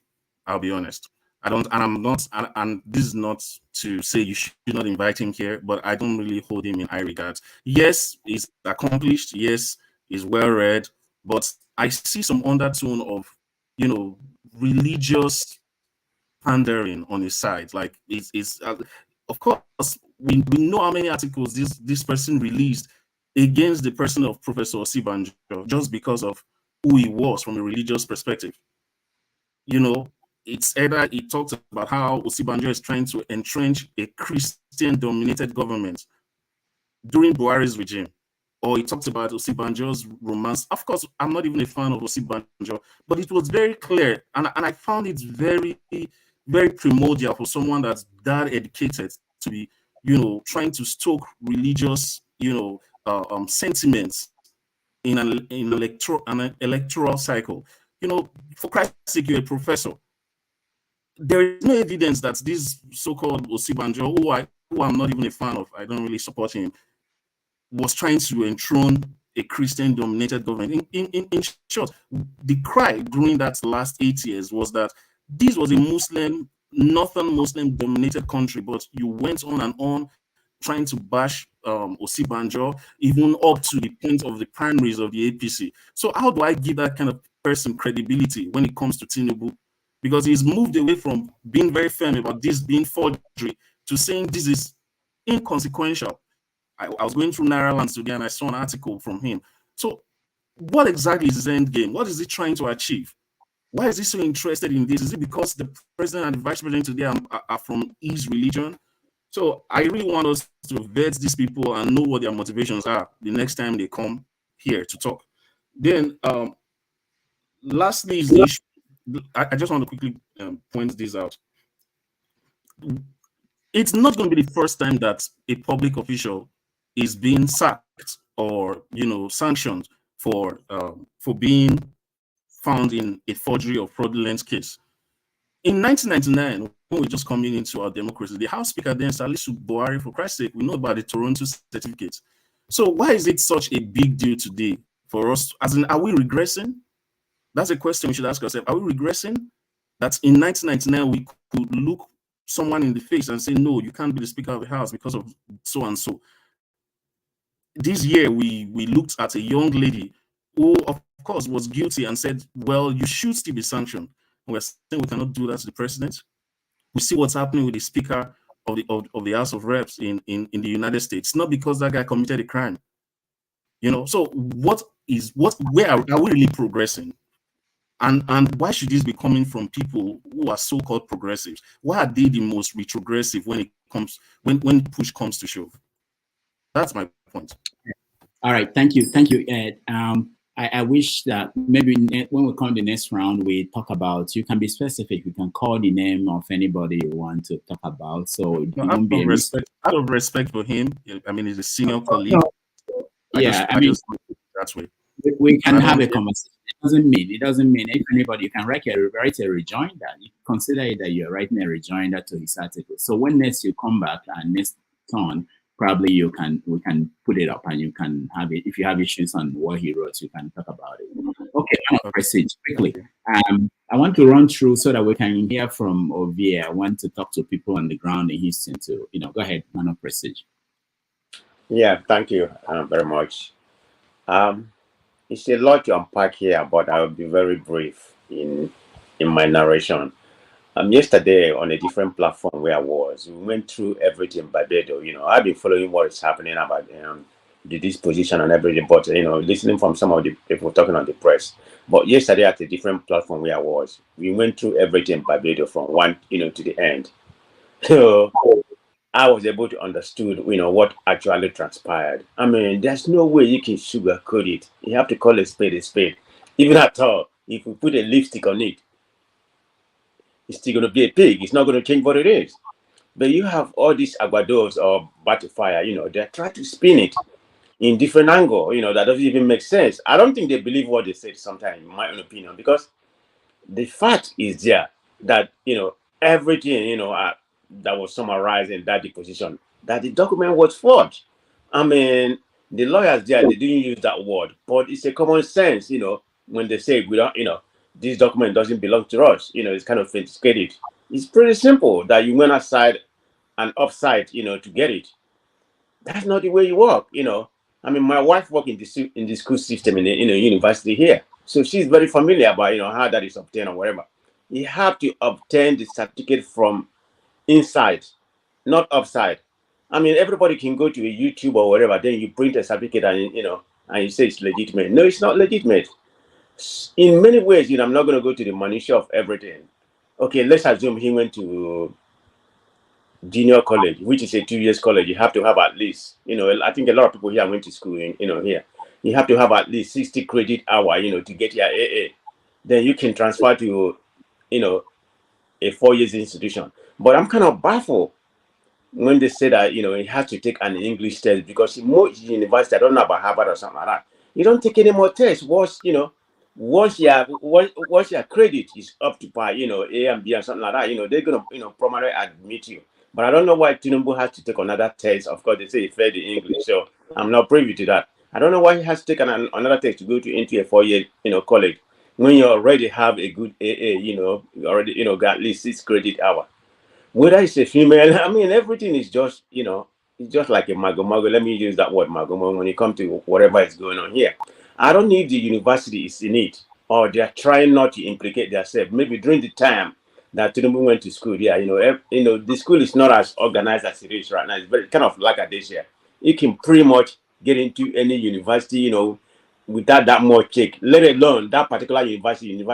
I'll be honest. I don't, and I'm not, and this is not to say you should not invite him here, but I don't really hold him in high regards. Yes, he's accomplished. Yes, he's well read, but I see some undertone of, religious pandering on his side. Like it's of course we know how many articles this person released against the person of Professor Osibanjo just because of who he was from a religious perspective. It's either he talks about how Osibanjo is trying to entrench a Christian-dominated government during Buhari's regime, or he talks about Osibanjo's romance. Of course, I'm not even a fan of Osibanjo, but it was very clear, and I found it very, very primordial for someone that's that educated to be, trying to stoke religious, sentiments in an electoral cycle. For Christ's sake, you're a professor. There is no evidence that this so-called Osibanjo, who I'm not even a fan of, I don't really support him, was trying to enthrone a Christian-dominated government. In short, the cry during that last 8 years was that this was a northern Muslim-dominated country, but you went on and on trying to bash Osibanjo, even up to the point of the primaries of the APC. So how do I give that kind of person credibility when it comes to Tinubu? Because he's moved away from being very firm about this being forgery to saying this is inconsequential. I was going through Nairaland today and I saw an article from him. So what exactly is his end game? What is he trying to achieve? Why is he so interested in this? Is it because the president and the vice president today are from his religion? So I really want us to vet these people and know what their motivations are the next time they come here to talk. Then lastly is the issue. I just want to quickly point this out. It's not going to be the first time that a public official is being sacked or sanctioned for being found in a forgery or fraudulent case. In 1999, when we were just coming into our democracy, the House Speaker then Salisu Buhari, for Christ's sake, we know about the Toronto certificate. So why is it such a big deal today for us? As in, are we regressing? That's a question we should ask ourselves. Are we regressing? That in 1999 we could look someone in the face and say, no, you can't be the Speaker of the House because of so and so. This year we looked at a young lady who, of course, was guilty and said, well, you should still be sanctioned. We're saying we cannot do that to the president. We see what's happening with the Speaker of the House of Reps in the United States. Not because that guy committed a crime. You know, so where are we really progressing? And why should this be coming from people who are so-called progressives? Why are they the most retrogressive when push comes to shove? That's my point. All right, thank you, Ed. I wish that maybe when we come the next round, we talk about, you can be specific, you can call the name of anybody you want to talk about. So it won't be out of respect for him, I mean, he's a senior colleague. I mean, that way. We can have a conversation. It doesn't mean if anybody, you can write a rejoinder. You consider it that you're writing a rejoinder to his article. So when next you come back and next turn, probably we can put it up and you can have it. If you have issues on what he wrote, you can talk about it. Okay, Prestige, quickly. I want to run through so that we can hear from Ovie. I want to talk to people on the ground in Houston too. Go ahead, Man of Prestige. Yeah, thank you very much. It's a lot to unpack here, but I'll be very brief in my narration. Yesterday on a different platform where I was, we went through everything by Beto. I've been following what is happening about the disposition and everything, but listening from some of the people talking on the press. But yesterday at a different platform where I was, we went through everything by Beto from one, to the end. So I was able to understand, what actually transpired. I mean, there's no way you can sugarcoat it. You have to call a spade a spade. Even at all, if we put a lipstick on it, it's still going to be a pig. It's not going to change what it is. But you have all these aguados or butterfire, they're trying to spin it in different angle, that doesn't even make sense. I don't think they believe what they said sometimes, in my own opinion, because the fact is there that, everything, that was summarized in that deposition, that the document was forged. I mean, the lawyers there, they didn't use that word, but it's a common sense, when they say, we don't, this document doesn't belong to us, it's kind of authenticated. It's pretty simple that you went aside and offside, to get it. That's not the way you work, I mean, my wife worked in the school system in the university here. So she's very familiar about, how that is obtained or whatever. You have to obtain the certificate from inside, not upside. I mean, everybody can go to a YouTube or whatever, then you print a certificate and, and you say it's legitimate. No, it's not legitimate. In many ways, I'm not going to go to the minutiae of everything. Okay, let's assume he went to junior college, which is a 2 years college. You have to have at least, I think a lot of people here went to school in, here. You have to have at least 60 credit hour, to get your AA. Then you can transfer to, a 4 years institution. But I'm kind of baffled when they say that, he has to take an English test because most university, I don't know about Harvard or something like that. You don't take any more tests. Once your credit is up to par, A and B and something like that, they're gonna, primarily admit you. But I don't know why Tinubu has to take another test. Of course, they say he failed the English, so I'm not privy to that. I don't know why he has to take another test to go into a 4 year, college when you already have a good AA, you already, got at least 6 credit hour. Whether it's a female, I mean, everything is just, it's just like a mago. Let me use that word mago when it comes to whatever is going on here. I don't need the university is in it, or they're trying not to implicate themselves. Maybe during the time that Tinubu went to school, yeah, the school is not as organized as it is right now. It's very kind of like a this year. You can pretty much get into any university, without that much check. Let alone that particular university of,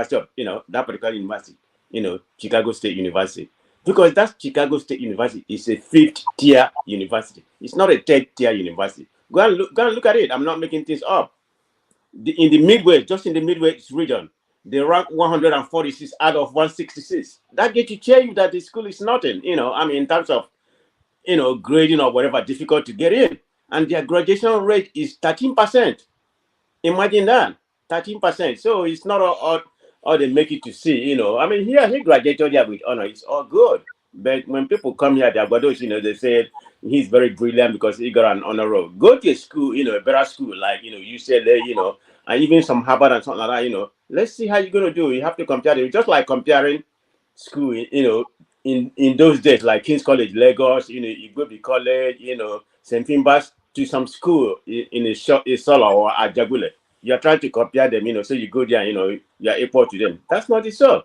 that particular university, Chicago State University. Because that Chicago State University is a 5th tier university. It's not a 3rd tier university. Go and look at it. I'm not making things up. In the Midwest, just in the Midwest region, they rank 146 out of 166. That gets to tell you that the school is nothing, I mean, in terms of, grading or whatever, difficult to get in. And their graduation rate is 13%. Imagine that, 13%. So it's not all they make it to see, I mean, here he graduated here with honor. It's all good. But when people come here, they say he's very brilliant because he got an honor roll. Go to a school, a better school like, UCLA, and even some Harvard and something like that, Let's see how you're going to do. You have to compare it. Just like comparing school, in those days, like King's College, Lagos, Igbobi College, St. Finbar's to some school in a Solo or Ajagule. You're trying to compare them, so you go there, you're equal to them. That's not it. So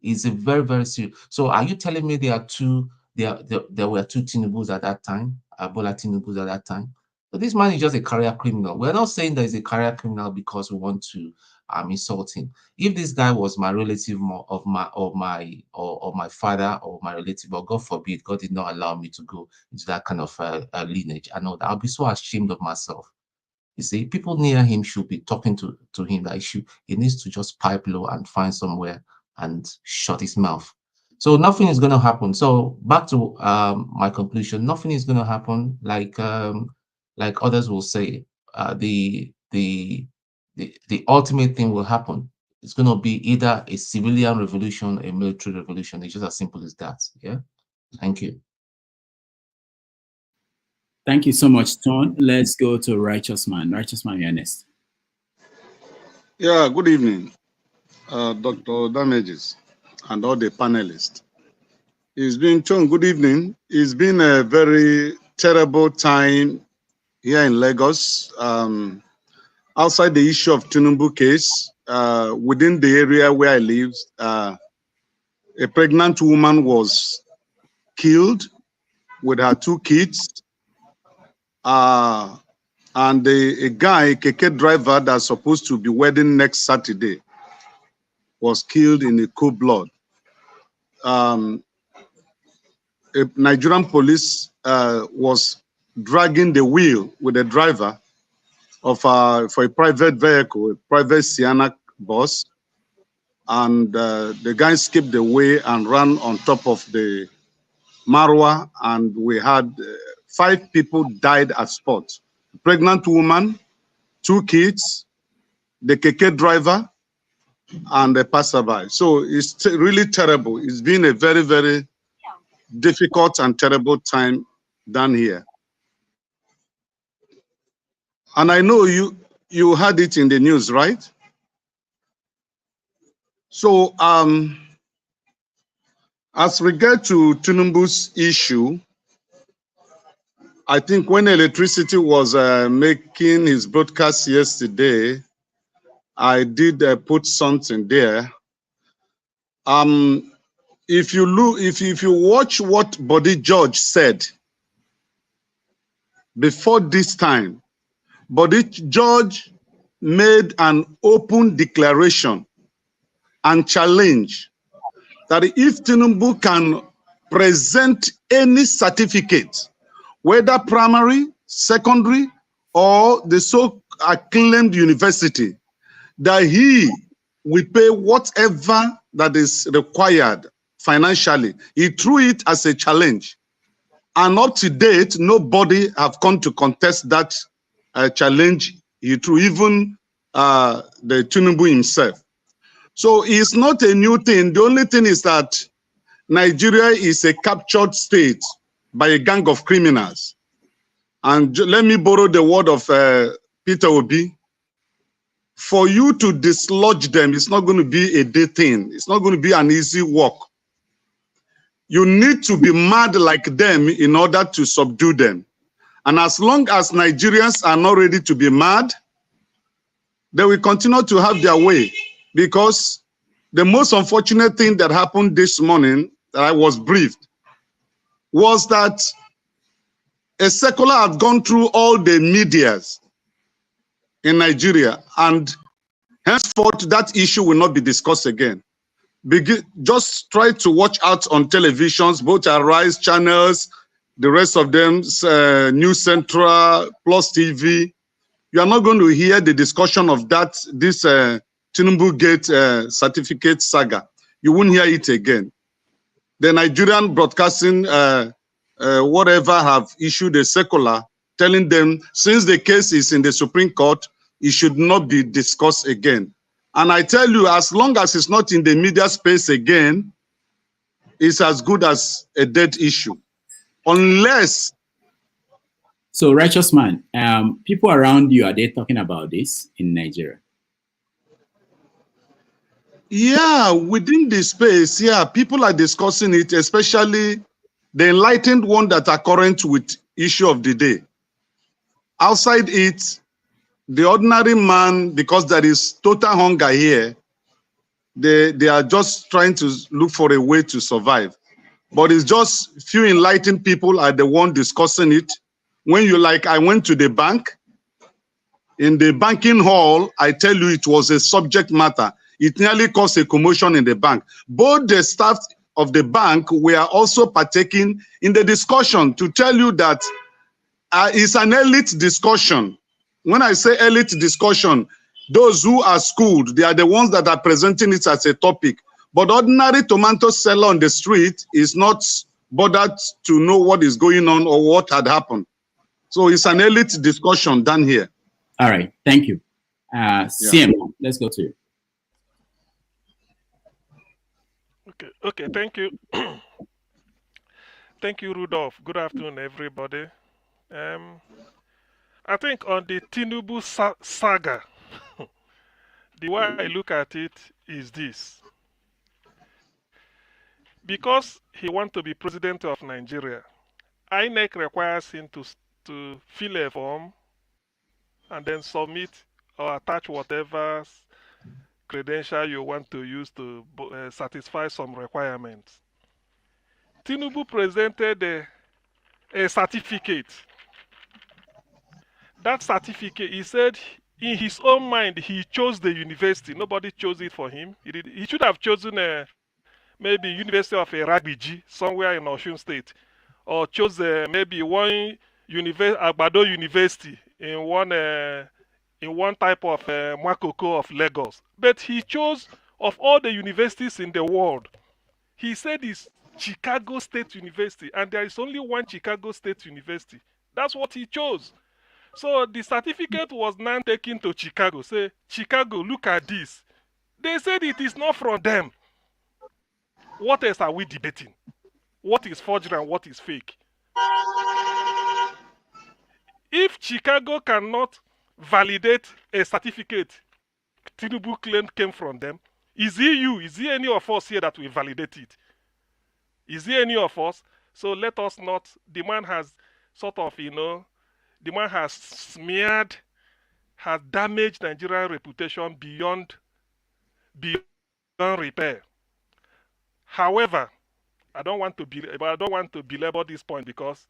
It's a very, very serious. So are you telling me there were two Tinubus at that time, Bola Tinubus at that time? So this man is just a career criminal. We're not saying that he's a career criminal because we want to insult him. If this guy was my relative of my father or my relative, but God forbid, God did not allow me to go into that kind of lineage, I know that I'll be so ashamed of myself. You see, people near him should be talking to him that he needs to just pipe low and find somewhere and shut his mouth. So nothing is going to happen. So back to my conclusion, nothing is going to happen. Like others will say, the ultimate thing will happen. It's going to be either a civilian revolution, a military revolution. It's just as simple as that. Yeah. Thank you. Thank you so much, Ton. Let's go to Righteous Man. Righteous Man, you're next. Yeah, good evening, Dr. Damages and all the panelists. It's been, Ton, good evening. It's been a very terrible time here in Lagos. Outside the issue of Tinubu case, within the area where I live, a pregnant woman was killed with her 2 kids. And a guy, keke driver, that's supposed to be wedding next Saturday, was killed in a cold blood. A Nigerian police was dragging the wheel with the driver of for a private vehicle, a private Sienna bus, and the guy skipped the way and ran on top of the Marwa, and we had 5 people died at spot. A pregnant woman, 2 kids, the keke driver, and the passerby. So it's really terrible. It's been a very, very difficult and terrible time down here. And I know you had it in the news, right? So as regard to Tinubu's issue, I think when electricity was making his broadcast yesterday, I did put something there. If you watch what Body George said before this time, Body George made an open declaration and challenge that if Tinubu can present any certificate, whether primary, secondary, or the so-acclaimed university, that he will pay whatever that is required financially. He threw it as a challenge. And up to date, nobody have come to contest that challenge he threw, even the Tinubu himself. So it's not a new thing. The only thing is that Nigeria is a captured state by a gang of criminals. And let me borrow the word of Peter Obi. For you to dislodge them, it's not going to be a day thing. It's not going to be an easy walk. You need to be mad like them in order to subdue them. And as long as Nigerians are not ready to be mad, they will continue to have their way. Because the most unfortunate thing that happened this morning, that I was briefed, was that a secular had gone through all the medias in Nigeria, and henceforth that issue will not be discussed again. Just try to watch out on televisions, both Arise channels, the rest of them, News Central, Plus TV. You are not going to hear the discussion of this Tinubu Gate certificate saga. You won't hear it again. The Nigerian broadcasting, whatever, have issued a circular telling them, since the case is in the Supreme Court, it should not be discussed again. And I tell you, as long as it's not in the media space again, it's as good as a dead issue. Unless... So, Righteous Man, people around you, are they talking about this in Nigeria? Yeah, within the space, yeah, people are discussing it, especially the enlightened one that are current with issue of the day. Outside it, the ordinary man, because there is total hunger here, They are just trying to look for a way to survive. But it's just few enlightened people are the one discussing it. When you like, I went to the bank. In the banking hall, I tell you, it was a subject matter. It nearly caused a commotion in the bank. Both the staff of the bank were also partaking in the discussion to tell you that it's an elite discussion. When I say elite discussion, those who are schooled, they are the ones that are presenting it as a topic. But ordinary tomato seller on the street is not bothered to know what is going on or what had happened. So it's an elite discussion done here. All right, thank you. CM, let's go to you. Okay, thank you. Thank you, Rudolph. Good afternoon, everybody. I think on the Tinubu saga, the way I look at it is this. Because he wants to be president of Nigeria, INEC requires him to fill a form and then submit or attach whatever credential you want to use to satisfy some requirements. Tinubu presented a certificate. That certificate, he said, in his own mind, he chose the university. Nobody chose it for him. He should have chosen maybe University of Iragbiji, somewhere in Osun State, or chose maybe one Agbado University in one type of Makoko of Lagos. But he chose, of all the universities in the world, he said it's Chicago State University, and there is only one Chicago State University. That's what he chose. So the certificate was now taken to Chicago. Say, Chicago, look at this. They said it is not from them. What else are we debating? What is forgery and what is fake? If Chicago cannot validate a certificate Tinubu claimed came from them, is it any of us here that will validate it? Is it any of us? So let us not, the man has sort of, the man has smeared, has damaged Nigerian reputation beyond repair. However, I don't want to belabor this point because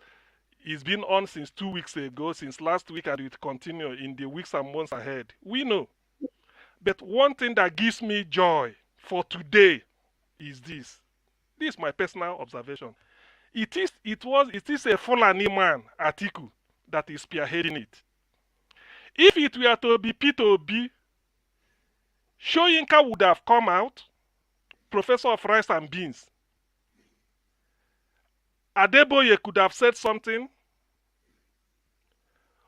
it's been on since 2 weeks ago, since last week, and it will continue in the weeks and months ahead. We know. But one thing that gives me joy for today is this. This is my personal observation. It is a Fulani man, Atiku, that is spearheading it. If it were to be P2B, Shoyinka would have come out, professor of rice and beans. Adeboye could have said something.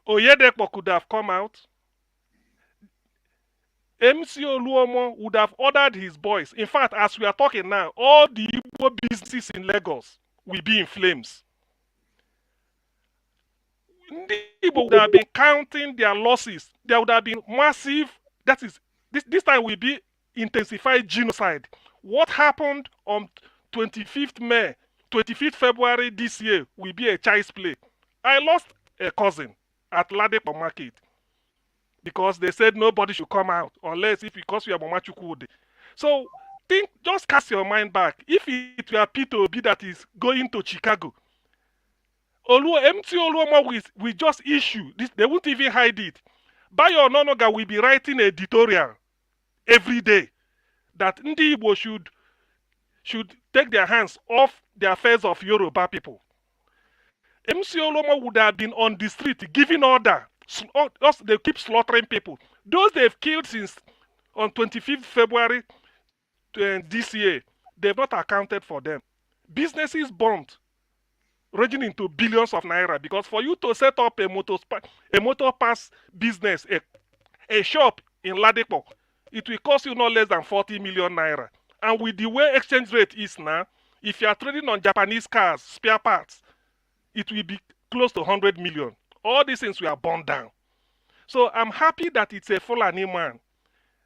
Oyedepo could have come out. MC Oluomo would have ordered his boys. In fact, as we are talking now, all the Igbo businesses in Lagos will be in flames. The Igbo would have been counting their losses. There would have been massive, that is, this time will be intensified genocide. What happened on 25th February this year will be a child's play. I lost a cousin at Ladepo Market because they said nobody should come out unless because we are Mama Chukwude. So just cast your mind back. If it were P2B that is going to Chicago, MT Oluoma will just issue this. They won't even hide it. Bayo Ononoga will be writing an editorial every day that Ndi Igbo should take their hands off the affairs of Yoruba people. MC Oluoma would have been on the street giving order. They keep slaughtering people. Those they've killed since on 25th February this year, they've not accounted for them. Businesses bombed, ranging into billions of naira, because for you to set up a motor pass business, a shop in Ladepo, it will cost you no less than 40 million naira. And with the way exchange rate is now, if you are trading on Japanese cars, spare parts, it will be close to 100 million. All these things were burned down. So I'm happy that it's a Fulani man.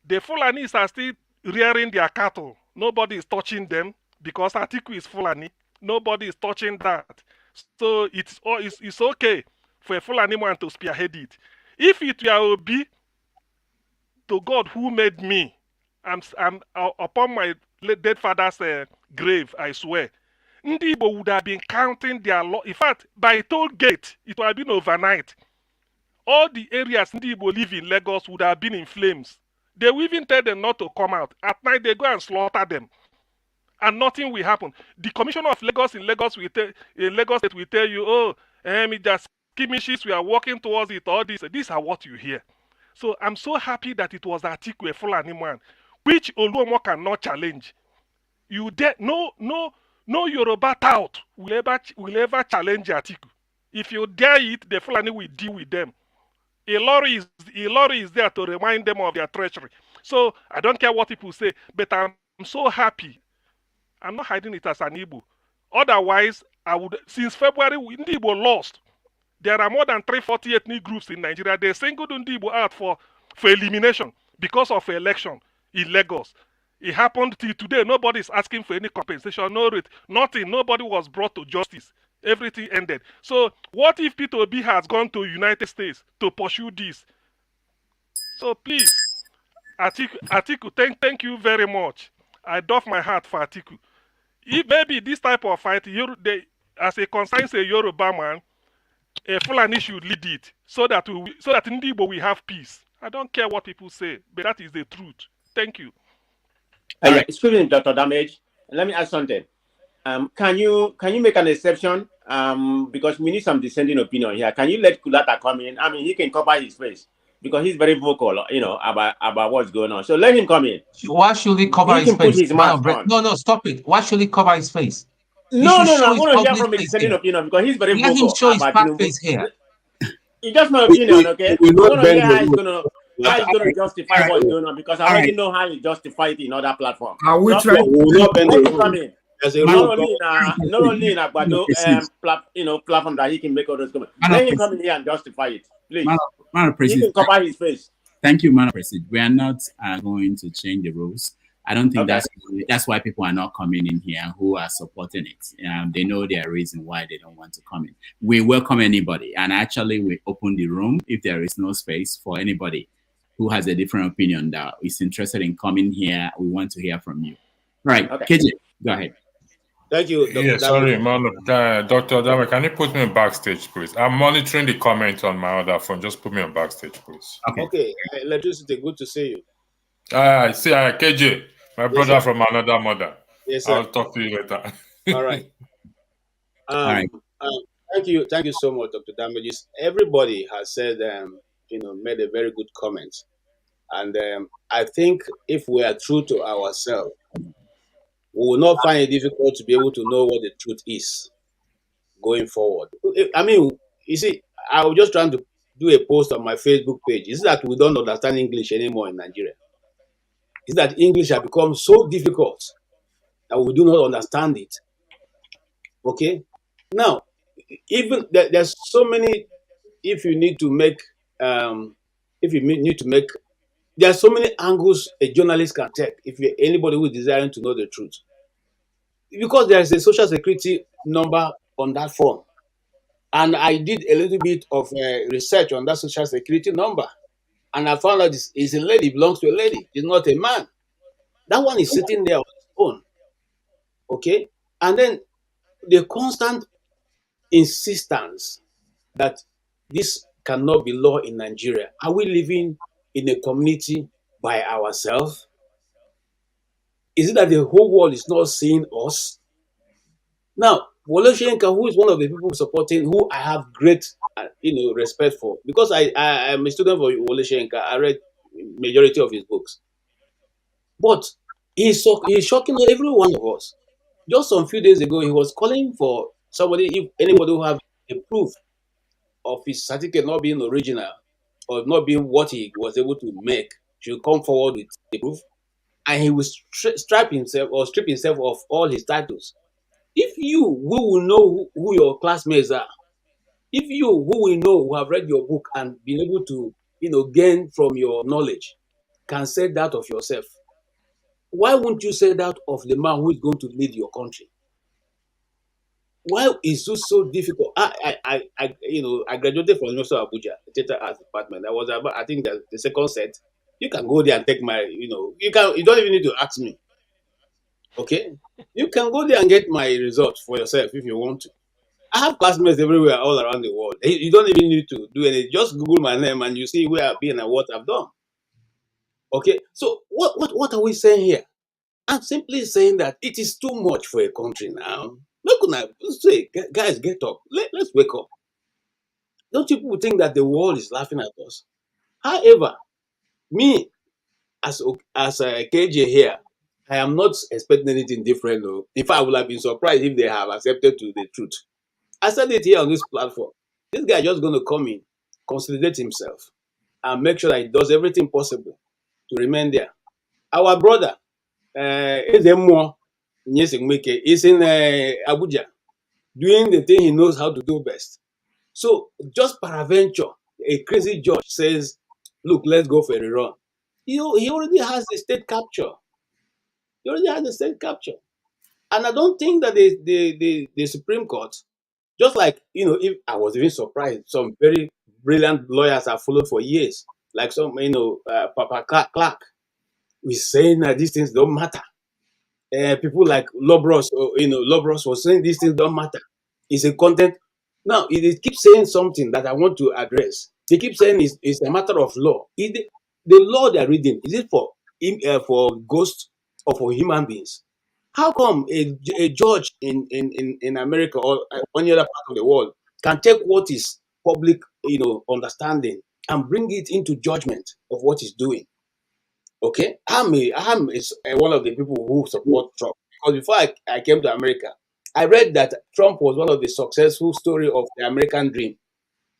The Fulanis are still rearing their cattle. Nobody is touching them because Atiku is Fulani. Nobody is touching that. So it's okay for a Fulani man to spearhead it. If it were Obi, to God who made me, I'm upon my dead father's grave, I swear. Ndị Igbo would have been counting their in fact, by toll gate, it would have been overnight. All the areas Ndị Igbo live in Lagos would have been in flames. They will even tell them not to come out. At night, they go and slaughter them. And nothing will happen. The commissioner of Lagos in Lagos State will tell you, oh, it just skirmishes, we are working towards it, all this. These are what you hear. So I'm so happy that it was Atiku, a Fulani man, which Oluomo cannot challenge. You dare no Yoruba tout will ever challenge Atiku. If you dare it, the Fulani will deal with them. A lorry is there to remind them of their treachery. So I don't care what people say, but I'm so happy. I'm not hiding it as an Igbo. Otherwise, I would, since February, Ndi Igbo lost. There are more than 340 ethnic groups in Nigeria. They singled Ndi Igbo out for elimination because of election in Lagos. It happened till today. Nobody is asking for any compensation, no rate, nothing. Nobody was brought to justice. Everything ended. So what if Peter Obi has gone to United States to pursue this? So please, Atiku, thank you very much. I doff my hat for Atiku. If maybe this type of fight, as a consigns a Yoruba man, a Fulani should lead it so that Ndi Igbo will have peace. I don't care what people say, but that is the truth. Thank you. Excuse me, Dr. Damage. Let me ask something. Can you make an exception? Because we need some dissenting opinion here. Can you let Kulata come in? I mean, he can cover his face because he's very vocal, about what's going on. So let him come in. Why should he cover his face? No, stop it. Why should he cover his face? No. I want to hear from a dissenting opinion because he's very vocal. Let him show his fat face here. It's just my opinion, okay? I want to hear how he's going to justify what's going on because I already know how he justifies it in other platforms. Are we trying to come in? Not only in Agbado platform that he can make all those comments. Let him come in here and justify it, please. He can cover his face. Thank you, Madam President. We are not going to change the rules. I don't think that's why people are not coming in here who are supporting it. They know their reason why they don't want to come in. We welcome anybody, and actually we open the room if there is no space for anybody who has a different opinion that is interested in coming here. We want to hear from you. Right, KJ, go ahead. Thank you, Dr. Yeah, sorry, man. Dr. Dame, can you put me on backstage, please? I'm monitoring the comments on my other phone. Just put me on backstage, please. Okay. Electricity, good to see you. I see KJ, my brother from another mother. Yes, sir. I'll talk to you later. All right. Thank you so much, Dr. Damages. Everybody has said, made a very good comment. And I think if we are true to ourselves, we will not find it difficult to be able to know what the truth is going forward. I mean, you see, I was just trying to do a post on my Facebook page. Is that we don't understand English anymore in Nigeria? Is that English has become so difficult that we do not understand it? Okay? Now, even there's so many, there are so many angles a journalist can take if you're anybody who is desiring to know the truth. Because there's a social security number on that form. And I did a little bit of research on that social security number. And I found out it's a lady, belongs to a lady. It's not a man. That one is sitting there on its own. Okay? And then the constant insistence that this cannot be law in Nigeria. Are we living in a community by ourselves? Is it that the whole world is not seeing us? Now, Wole Soyinka, who is one of the people supporting, who I have great, respect for, because I am a student for Wole Soyinka. I read majority of his books, but he's shocking every one of us. Just some few days ago, he was calling for somebody, if anybody who have a proof of his certificate not being original or not being what he was able to make, should come forward with the proof. And he will strip himself of all his titles. If you who will know who your classmates are, if you who will know who have read your book and been able to gain from your knowledge, can say that of yourself, why won't you say that of the man who is going to lead your country? Why is this so difficult? I graduated from University of Abuja, theater arts department. I was about, I think, the second set You can go there and take my, you don't even need to ask me. Okay? You can go there and get my results for yourself if you want to. I have classmates everywhere, all around the world. You don't even need to do anything. Just Google my name and you see where I've been and what I've done. Okay? So what are we saying here? I'm simply saying that it is too much for a country now. Look, say, guys, get up. Let's wake up. Don't you people think that the world is laughing at us? However, me as a KJ here, I am not expecting anything different. Though. In fact, I would have been surprised if they have accepted to the truth. I said it here on this platform. This guy just going to come in, consolidate himself, and make sure that he does everything possible to remain there. Our brother, Ezemo Nyesimweke, is in Abuja, doing the thing he knows how to do best. So, just peradventure, a crazy judge says, look, let's go for a rerun. He already has the state capture. He already has the state capture. And I don't think that the Supreme Court, just like, if I was even surprised, some very brilliant lawyers I've followed for years, like some, Papa Clark, is saying that these things don't matter. People like Lobros, Lobros was saying these things don't matter. It's a content. Now, they keep saying something that I want to address. They keep saying it's a matter of law. The law they're reading, is it for ghosts or for human beings? How come a judge in America or any other part of the world can take what is public, understanding and bring it into judgment of what he's doing? Okay, I'm one of the people who support Trump because before I came to America, I read that Trump was one of the successful story of the American dream.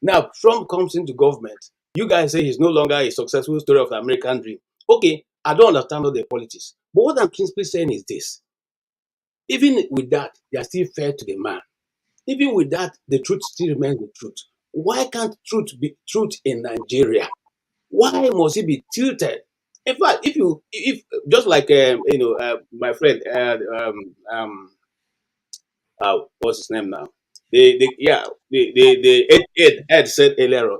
Now Trump comes into government. You guys say he's no longer a successful story of the American dream. Okay, I don't understand all the politics, but what I'm simply saying is this: even with that, they are still fair to the man. Even with that, the truth still remains the truth. Why can't truth be truth in Nigeria? Why must it be tilted? In fact, if just like my friend, what's his name now? The Ed said earlier on.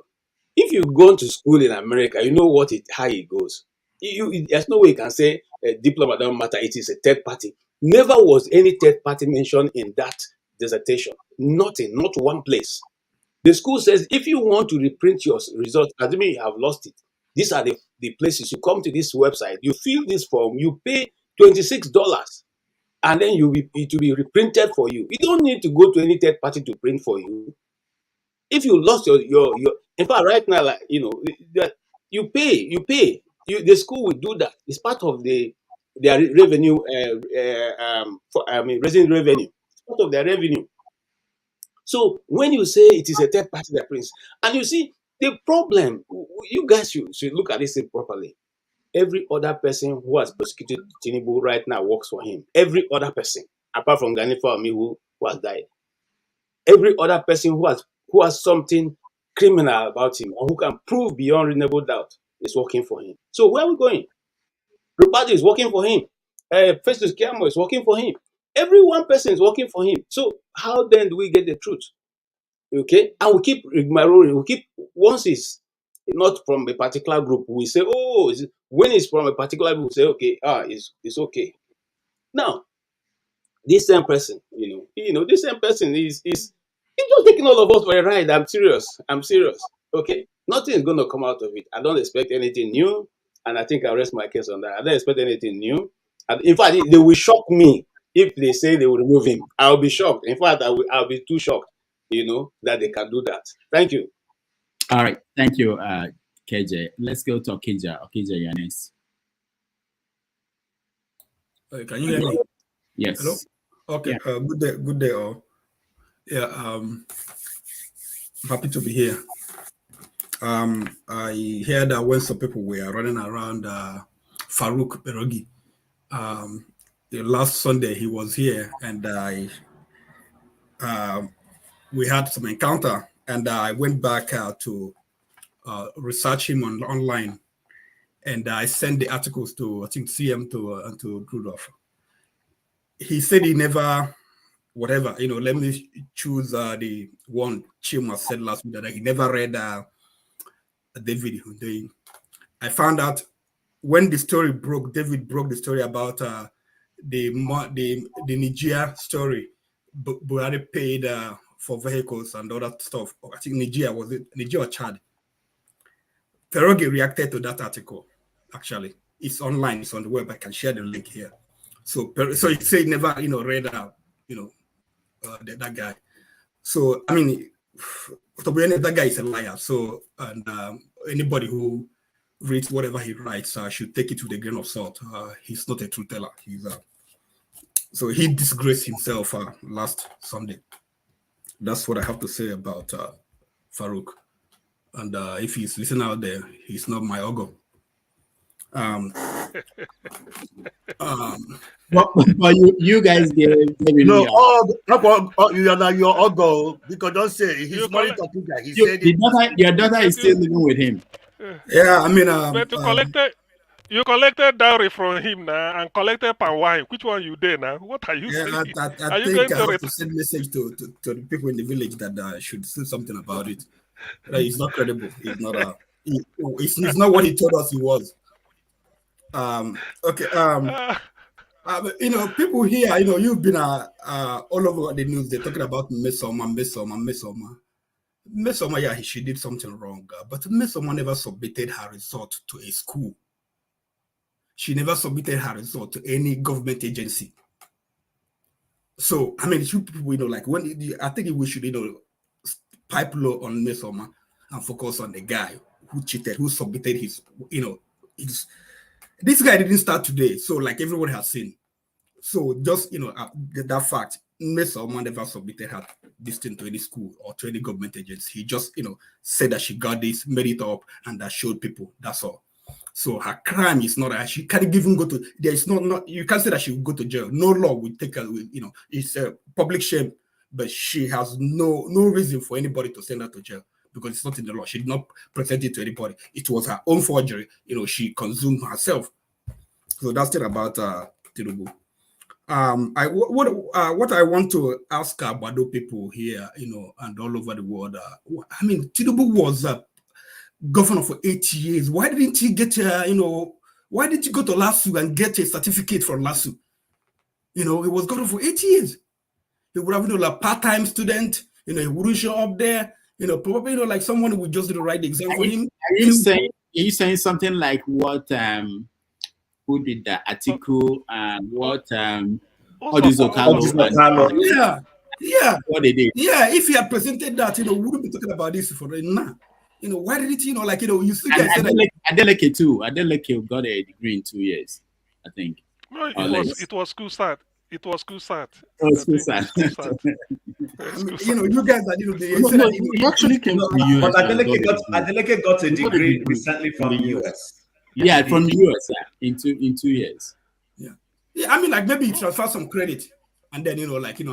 If you've gone to school in America, you know how it goes. There's no way you can say a diploma don't matter. It is a third party. Never was any third party mentioned in that dissertation. Nothing, not one place. The school says if you want to reprint your results, assuming you have lost it, these are the places. You come to this website, you fill this form, you pay $26, and then it will be reprinted for you. You don't need to go to any third party to print for you. If you lost your in fact, right now, like that you pay. The school will do that. It's part of their revenue. Raising revenue. It's part of their revenue. So when you say it is a third party that prints, and you see the problem, you guys should look at this thing properly. Every other person who has prosecuted Tinubu right now works for him. Every other person, apart from Ganifa Omi who has died. Every other person who has something criminal about him or who can prove beyond reasonable doubt is working for him. So where are we going? Rupadi is working for him. Festus Kiamo is working for him. Every one person is working for him. So how then do we get the truth? Okay, and we keep ignoring. Once it's not from a particular group, we say, oh, when it's from a particular group, we say, okay, it's okay. Now, this same person, this same person is just taking all of us for a ride. I'm serious. Okay, nothing is going to come out of it. I don't expect anything new, and I think I'll rest my case on that. I don't expect anything new. And in fact, they will shock me if they say they will remove him. I'll be shocked. In fact, I'll be too shocked. That they can do that. Thank you. All right. Thank you, KJ. Let's go to Okija. Okija, you're next. Can you hear me? Yes. Hello? Okay. Yeah. Good day all. Yeah, happy to be here. I heard that when some people were running around Farouk Berogi, last Sunday he was here and we had some encounter, and I went back to research him online, and I sent the articles to, I think, CM to Rudolph. He said he never, whatever, let me choose the one Chima said last week that he never read the video. I found out when the story broke, David broke the story about the Nigeria story. Buhari paid for vehicles and other stuff. I think Nigeria or Chad. Feroge reacted to that article. Actually, it's online. It's on the web. I can share the link here. So he said never, read that guy. So I mean, to be honest, that guy is a liar. So and anybody who reads whatever he writes should take it with a grain of salt. He's not a truth teller. So he disgraced himself last Sunday. That's what I have to say about Farouk. And if he's listening out there, he's not my ogo. But you guys gave no, you are your ogo because don't say he's not talking that he said your daughter is still living with him. Yeah, I mean, but you collected dowry from him now and collected palm wine. Which one you did now? What are you saying? I think I have to send a message to the people in the village that should say something about it. He's not credible. He's not. He's not what he told us he was. Okay. People here. You've been all over the news. They're talking about Mesoma. Mesoma, yeah, she did something wrong, but Mesoma never submitted her result to a school. She never submitted her result to any government agency. So, I mean, you people, I think we should, pipe low on Mesoma and focus on the guy who cheated, who submitted his. This guy didn't start today, so like everyone has seen. So just that fact, Mesoma never submitted her this thing to any school or to any government agency. He just said that she got this, made it up, and that showed people. That's all. So her crime is not she can't even go to. There is not you can't say that she will go to jail. No law will take her. It's a public shame, but she has no reason for anybody to send her to jail because it's not in the law. She did not present it to anybody. It was her own forgery. She consumed herself. So that's it about Tinubu. What I want to ask Bado people here, and all over the world. I mean, Tinubu was governor for 8 years. Why didn't he get why didn't you go to LASU and get a certificate from LASU? He was governor for 8 years. He would have a part-time student, he wouldn't show up there, probably like someone who would just do the right exam for him. Are you saying something like what who did that? Atiku and what yeah. What they did. Yeah, if he had presented that, we wouldn't be talking about this for now. Why did it, you see guys say that Adeleke too. Adeleke got a degree in 2 years, I think. No, it was school start. It was school start. Oh, school start. you guys are he actually came from the US. But Adeleke got a degree recently from the US. Yeah, from the US, in 2 years. Yeah, I mean, like maybe he transferred some credit and then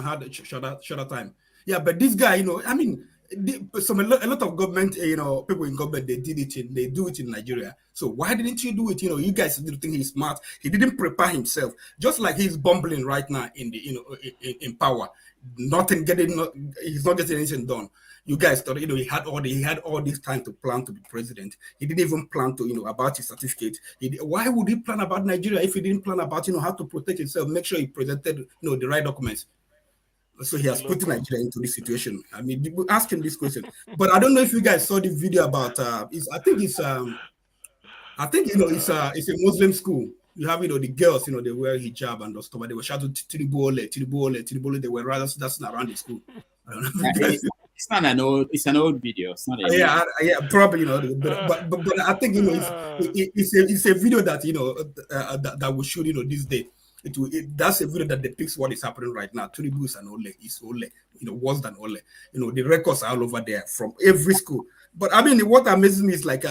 had a shorter time. Yeah, but this guy, I mean, a lot of government, people in government, they do it in Nigeria. So why didn't you do it? You guys didn't think he's smart. He didn't prepare himself, just like he's bumbling right now in the in power. He's not getting anything done. You guys thought he had all this time to plan to be president. He didn't even plan to about his certificate. Why would he plan about Nigeria if he didn't plan about how to protect himself? Make sure he presented the right documents. So he has put Nigeria into this situation. I mean, ask him this question. But I don't know if you guys saw the video about. I think it's a Muslim school. You have the girls, they wear hijab and stuff, but they were shouting Tinubu ole, Tinubu ole, Tinubu ole. They were rather dancing around the school. I don't know. It's not an old. It's an old video. It's not. Yeah, probably but I think it's a video that that will show this day. That's a video that depicts what is happening right now. Tinubu is an Ole, is Ole, worse than Ole. The records are all over there from every school. But I mean, what amazes me is like,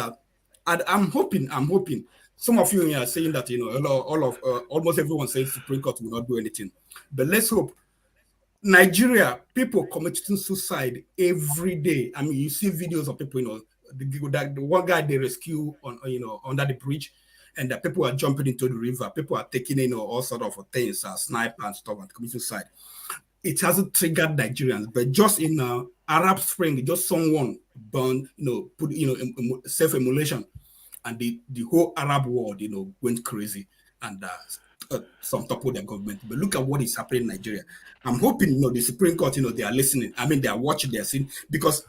I'm hoping. Some of you are saying that almost everyone says Supreme Court will not do anything. But let's hope. Nigeria, people committing suicide every day. I mean, you see videos of people, the one guy they rescue on under the bridge. And the people are jumping into the river. People are taking all sort of things, sniper and stuff, and committing suicide. It hasn't triggered Nigerians, but just in Arab Spring, just someone burned, put self-immolation. and the whole Arab world, went crazy, and some toppled their government. But look at what is happening in Nigeria. I'm hoping, the Supreme Court, they are listening. I mean, they are watching, they are seeing, because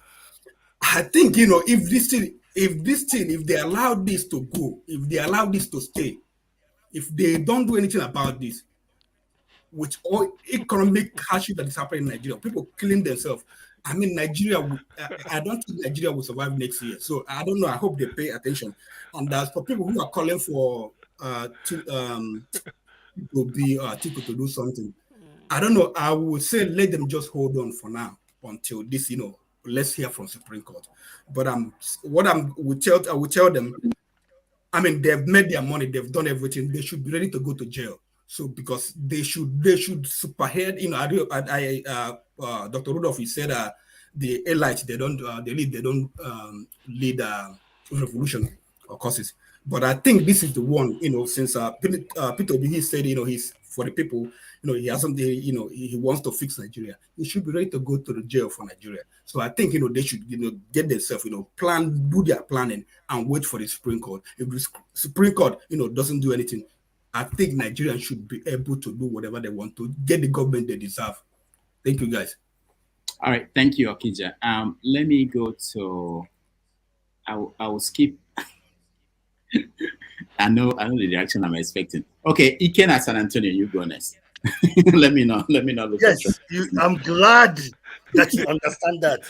I think, if they allow this to go, if they allow this to stay, if they don't do anything about this, with all economic hardship that is happening in Nigeria, people killing themselves. I mean, Nigeria, I don't think Nigeria will survive next year. So I don't know. I hope they pay attention. And as for people who are calling for Atiku to do something, I don't know. I would say let them just hold on for now until this, let's hear from Supreme Court. But I would tell them, I mean, they've made their money, they've done everything. They should be ready to go to jail. So because they should superhead, Dr. Rudolph, he said the elites, they don't lead revolution or causes. But I think this is the one, since Peter Obi said, he's for the people, he hasn't, he wants to fix Nigeria. He should be ready to go to the jail for Nigeria. So I think, they should, get themselves, do their planning and wait for the Supreme Court. If the Supreme Court, doesn't do anything, I think Nigerians should be able to do whatever they want to get the government they deserve. Thank you, guys. All right, thank you, Okija. Let me go to. I will skip. I know the direction I'm expecting. Okay, Iken at San Antonio, you go next. Let me know. Yes, I'm glad that you understand that.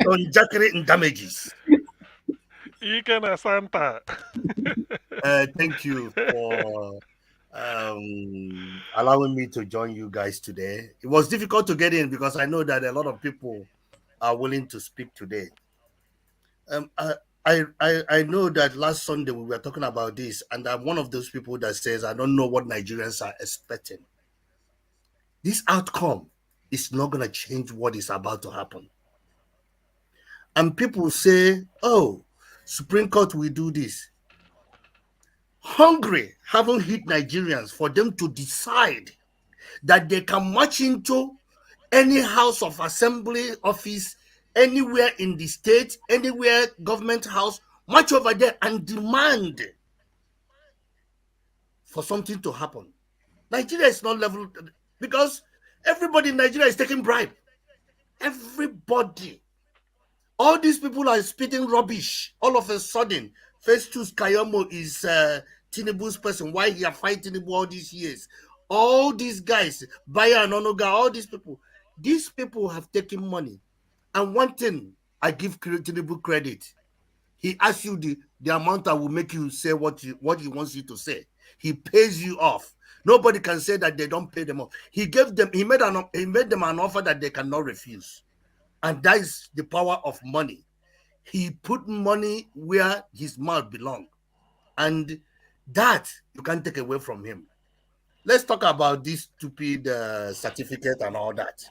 On Jackery and damages. Iken Santa. Thank you for allowing me to join you guys today. It was difficult to get in because I know that a lot of people are willing to speak today. I know that last Sunday we were talking about this, and I'm one of those people that says I don't know what Nigerians are expecting. This outcome is not going to change what is about to happen. And people say, oh, Supreme Court will do this. Hungry haven't hit Nigerians for them to decide that they can march into any house of assembly office, anywhere in the state, anywhere government house, march over there and demand for something to happen. Nigeria is not level because everybody in Nigeria is taking bribe. Everybody. All these people are spitting rubbish. All of a sudden, Festus Kayomo is Tinubu's person. Why he are fighting Tinubu all these years? All these guys, Baya and Onoga, all these people have taken money. And one thing, I give Tinubu credit. He asks you the amount that will make you say what he wants you to say. He pays you off. Nobody can say that they don't pay them off. He made them an offer that they cannot refuse. And that is the power of money. He put money where his mouth belongs. And that you can't take away from him. Let's talk about this stupid certificate and all that.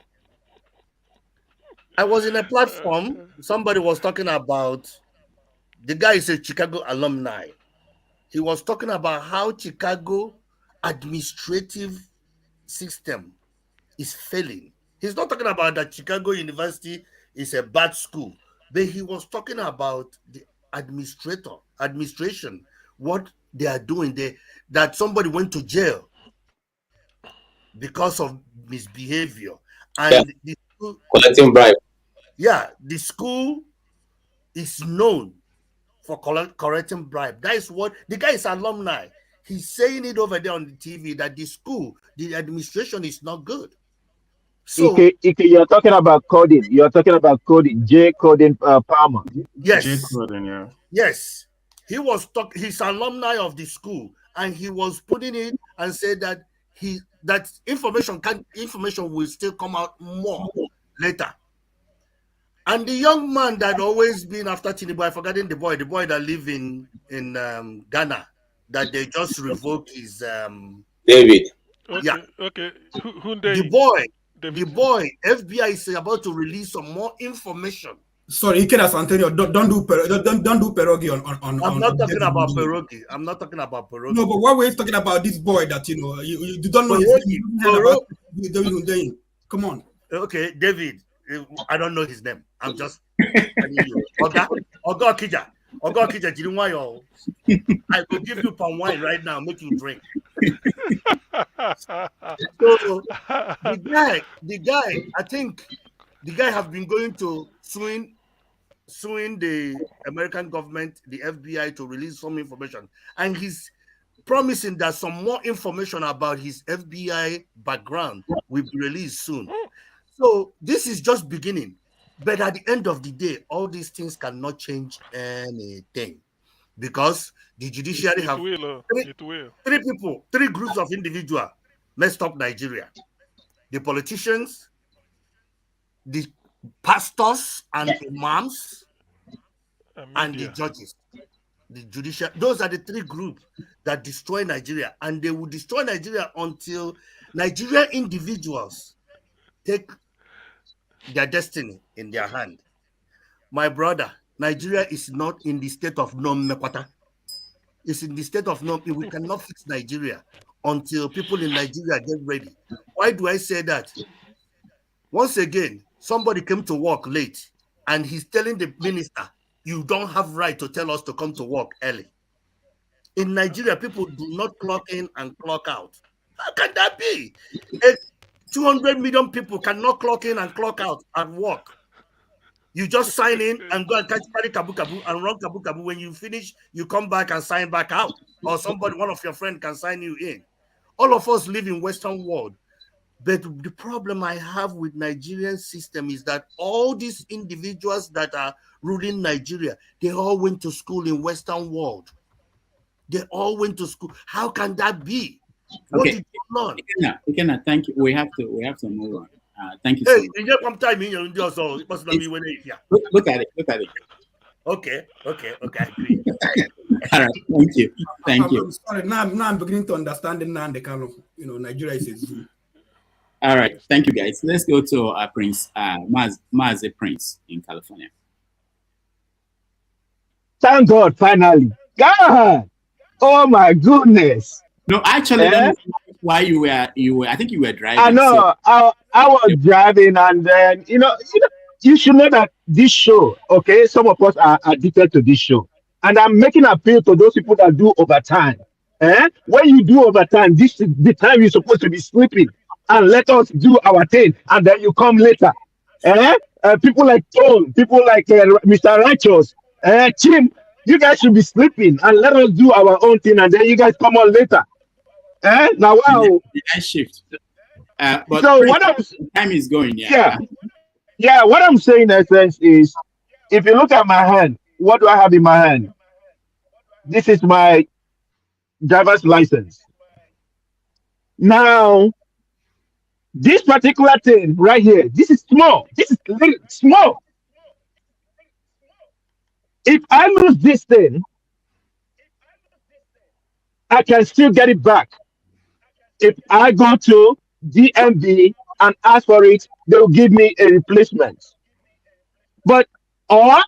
I was in a platform. Somebody was talking about, the guy is a Chicago alumni. He was talking about how Chicago administrative system is failing. He's not talking about that Chicago University is a bad school, but he was talking about the administration, what they are doing there, that somebody went to jail because of misbehavior. And the school, collecting bribe. Yeah, the school is known for collecting bribe. That is what the guy is alumni. He's saying it over there on the TV that the school, the administration is not good. So Ike, you're talking about coding. You're talking about coding. J coding Palmer. Yes. J coding, yeah. Yes. He was he's alumni of the school, and he was putting it and said that information will still come out more later. And the young man that always been after Tinubu, I forgotten the boy that live in Ghana, that they just revoked his David. Okay. The boy, FBI is about to release some more information. Sorry, Iken Antonio, don't do pierogi on. I'm not talking about pierogi. I'm not talking about pierogi. No, but why were you talking about this boy that you don't know his name? Come on. Okay, David. I don't know his name. I'm just telling you. Oga Kija. I will give you palm wine right now, make you drink. So the guy, I think the guy have been going to suing the American government, the FBI, to release some information, and he's promising that some more information about his FBI background will be released soon. So this is just beginning. But at the end of the day, all these things cannot change anything, because the judiciary have three groups of individuals messed up Nigeria: the politicians, the pastors and imams, and the judges. The judicial, those are the three groups that destroy Nigeria, and they will destroy Nigeria until Nigerian individuals take their destiny in their hand. My brother, Nigeria is not in the state of non-mekwata. It's in the state of non. We cannot fix Nigeria until people in Nigeria get ready. Why do I say that? Once again, somebody came to work late, and he's telling the minister, "You don't have right to tell us to come to work early." In Nigeria, people do not clock in and clock out. How can that be? 200 million people cannot clock in and clock out at work. You just sign in and go and catch kabu kabu and run kabu kabu. When you finish, you come back and sign back out. Or somebody, one of your friends, can sign you in. All of us live in Western world. But the problem I have with Nigerian system is that all these individuals that are ruling Nigeria, they all went to school in Western world. They all went to school. How can that be? What did you learn? Ikenna, thank you. We have to move on. Thank you so much. Look at it. Okay, I agree. All right, thank you. I'm sorry, now I'm beginning to understand the kind of, Nigeria is a zoo. All right, thank you guys. Let's go to Prince, Mazi Prince in California. Thank God, finally. God! Oh my goodness. No, actually, don't know why you were. I think you were driving. I know. So. I was driving, and then you should know that this show. Okay, some of us are addicted to this show, and I'm making an appeal to those people that do overtime. When you do overtime, this is the time you're supposed to be sleeping, and let us do our thing, and then you come later. People like Tone, people like Mr. Righteous, Chim. You guys should be sleeping and let us do our own thing, and then you guys come on later. Now, wow. The night shift. But so what time is going, yeah. What I'm saying in essence is, if you look at my hand, what do I have in my hand? This is my driver's license. Now, this particular thing right here, this is small. This is little small. If I lose this thing, I can still get it back. If I go to DMV and ask for it, they'll give me a replacement. But or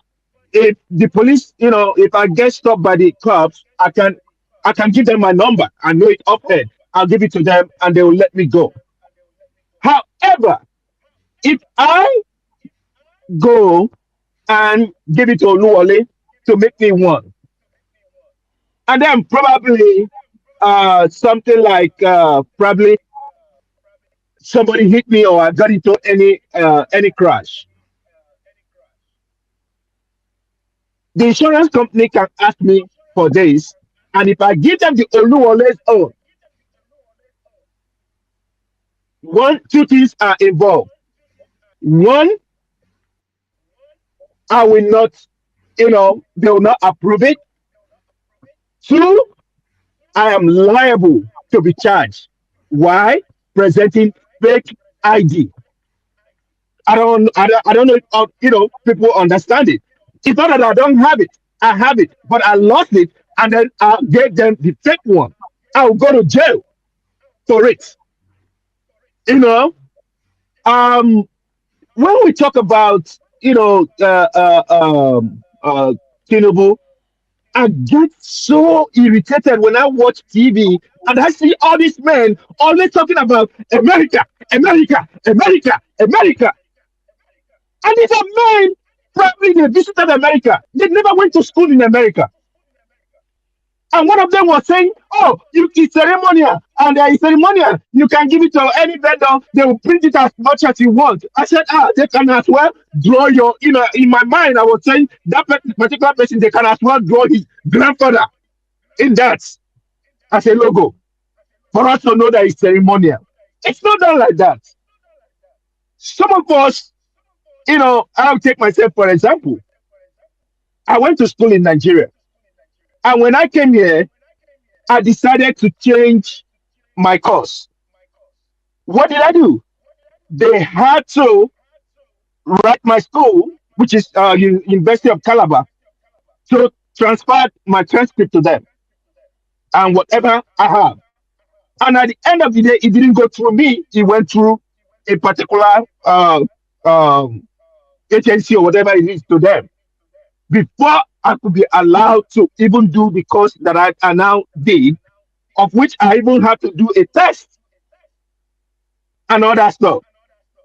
if the police, if I get stopped by the cops, I can give them my number. I know it offhand. I'll give it to them and they will let me go. However, if I go and give it to Oluwole to make me one, and then probably something like probably somebody hit me or I got into any crash. The insurance company can ask me for this, and if I give them the Oluwole's own, two things are involved. One, I will not, they will not approve it. Two, I am liable to be charged. Why? Presenting fake ID. I don't know if people understand it. It's not that I don't have it. I have it, but I lost it, and then I gave them the fake one. I will go to jail for it. When we talk about Tinubu, I get so irritated when I watch TV and I see all these men always talking about America. And these are men Probably they visited America. They never went to school in America. And one of them was saying, "Oh, it's ceremonial, and it's ceremonial. You can give it to any vendor. They will print it as much as you want." I said, they can as well draw your, in my mind, I was saying that particular person, they can as well draw his grandfather in that as a logo for us to know that it's ceremonial. It's not done like that. Some of us, I'll take myself for example. I went to school in Nigeria, and when I came here, I decided to change my course. What did I do? They had to write my school, which is University of Calabar, to transfer my transcript to them and whatever I have. And at the end of the day, it didn't go through me. It went through a particular um, agency or whatever it is to them before I could be allowed to even do the course that I now did, of which I even had to do a test and all that stuff.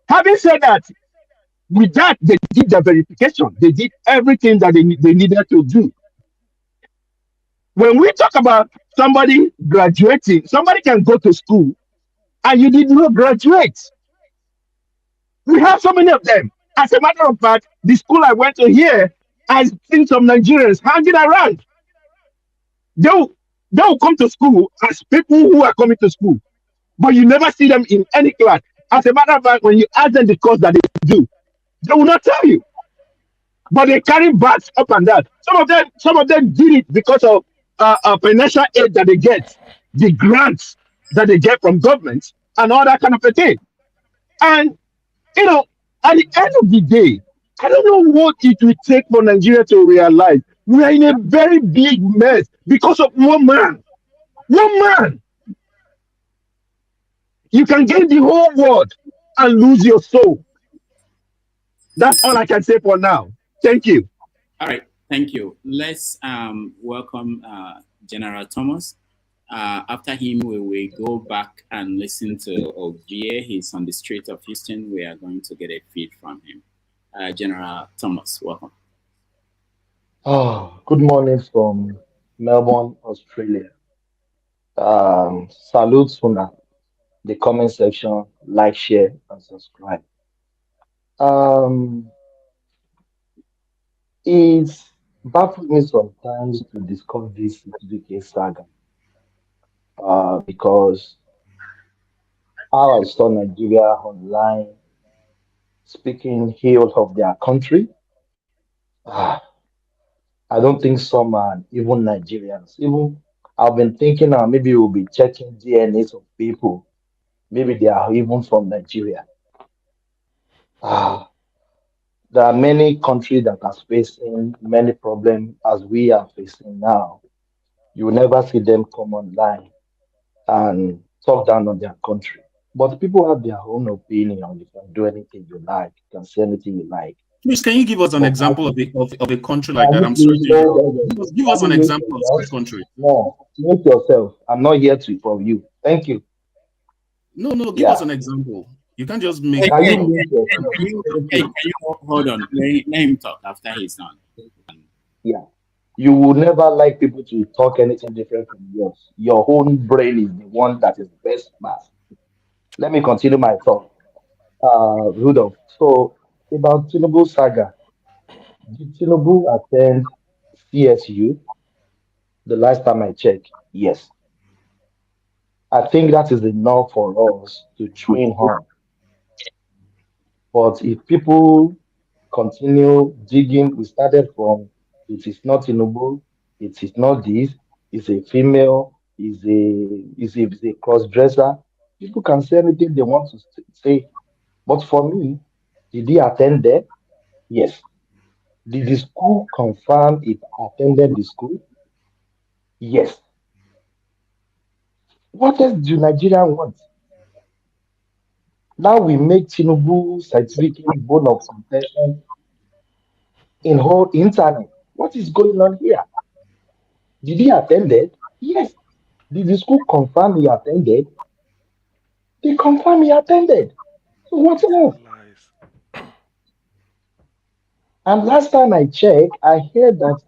Having said that, with that, they did the verification. They did everything that they needed to do. When we talk about somebody graduating, somebody can go to school and you did not graduate. We have so many of them. As a matter of fact, the school I went to here, I've seen some Nigerians hanging around. They'll come to school as people who are coming to school, but you never see them in any class. As a matter of fact, when you ask them the course that they do, they will not tell you. But they carry bags up and down. Some of them did it because of financial aid that they get, the grants that they get from government, and all that kind of a thing. And at the end of the day, I don't know what it will take for Nigeria to realize we are in a very big mess because of one man. One man. You can gain the whole world and lose your soul. That's all I can say for now. Thank you. All right. Thank you. Let's welcome General Thomas. After him, we will go back and listen to Ogie. He's on the street of Houston. We are going to get a feed from him. General Thomas, welcome. Good morning from Melbourne, Australia. Salute Suna, the comment section, like, share, and subscribe. It's baffles me sometimes to discuss this certificate saga because how I saw Nigeria online speaking ill of their country. I don't think some are even Nigerians. Even I've been thinking maybe we'll be checking DNAs of people. Maybe they are even from Nigeria. There are many countries that are facing many problems as we are facing now. You will never see them come online and talk down on their country. But people have their own opinion. You can do anything you like. You can say anything you like. Please, can you give us an example of a country like that? I'm sorry. Give us an example of such country. No, mute yourself. I'm not here to for you. Thank you. No, give us an example. You can't just make. Can you hold on? Let him talk after he's done. Yeah. You will never like people to talk anything different from yours. Your own brain is the one that is best mass. Let me continue my thought. Rudolph. So about Tinubu saga. Did Tinubu attend CSU? The last time I checked, yes. I think that is enough for us to train on. But if people continue digging, we started from it is not Tinubu, it is not this, it's a female, is a cross dresser. People can say anything they want to say. But for me, did he attend there? Yes. Did the school confirm it attended the school? Yes. What else do Nigerians want? Now we make Tinubu certificate bone of contention in whole internet. What is going on here? Did he attend it? Yes. Did the school confirm he attended? They confirm he attended. So what else? And last time I checked, I heard that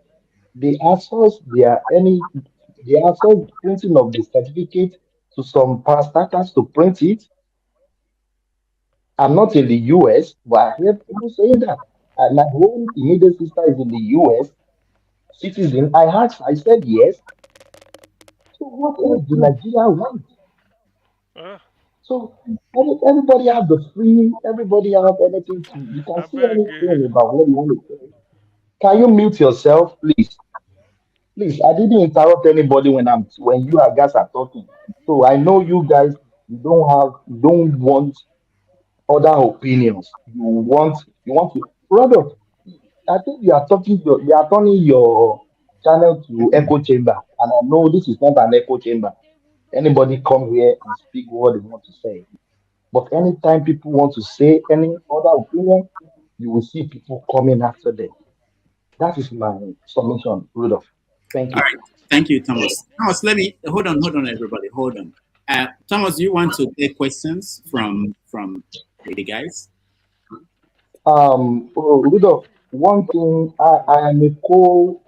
they outsource they outsource printing of the certificate to some parastatals to print it. I'm not in the US, but I hear people saying that. And my own immediate sister is in the US, citizen. I asked, I said yes. So what else do Nigeria want? Uh, So everybody have the free, everybody have anything to, you can I say beg. anything about what you want to say. Can you mute yourself, please? Please, I didn't interrupt anybody when you guys are talking. So I know you guys, you don't want other opinions. You want to, brother. I think you are turning your channel to echo chamber, and I know this is not an echo chamber. Anybody come here and speak what they want to say. But anytime people want to say any other opinion, you will see people coming after them. That is my submission, Rudolph. Thank All you. right. Thank you, Thomas. Thomas, let me hold on, everybody. Hold on. Thomas, you want to take questions from the guys? Rudolph, one thing, I am a co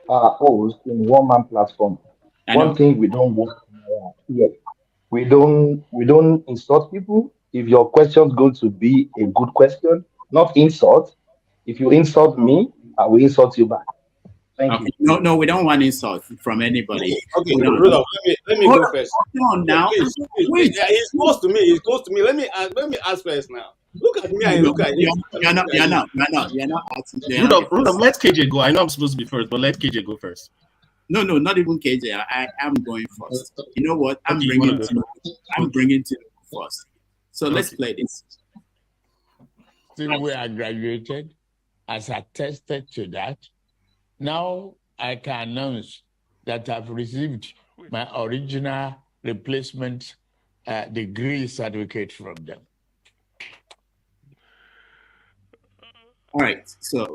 host in one man platform. I One know. thing we don't want here, we don't insult people. If your question is going to be a good question, not insult. If you insult me, I will insult you back. Thank Okay. you. No, we don't want insult from anybody. Okay, Hold on. Rudolph, let me Hold go on. first. Hold on now. Please, please. Wait. Yeah, he's close to me. He's close to me. Let me ask first now. Look at me and No, look at you're, him. you're Look not. at You're you. not. You're not. You're not asking. You're not the Rudolph, first. let KJ go. I know I'm supposed to be first, but let KJ go first. No, not even KJ. I am going first. You know what? Okay, you want to go? I'm bringing to first. So let's Okay. play this. Still, where I graduated, has attested to that. Now I can announce that I've received my original replacement degree certificate from them. All right. So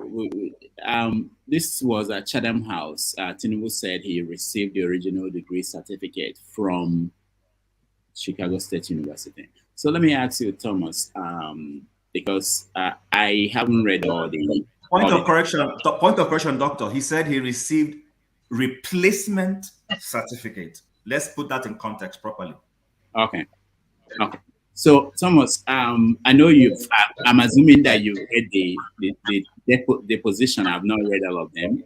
this was at Chatham House. Tinubu said he received the original degree certificate from Chicago State University. So let me ask you, Thomas, because I haven't read all the Point of correction, doctor. He said he received replacement certificate. Let's put that in context properly. Okay. So Thomas, I know I'm assuming that you read the deposition. I've not read all of them.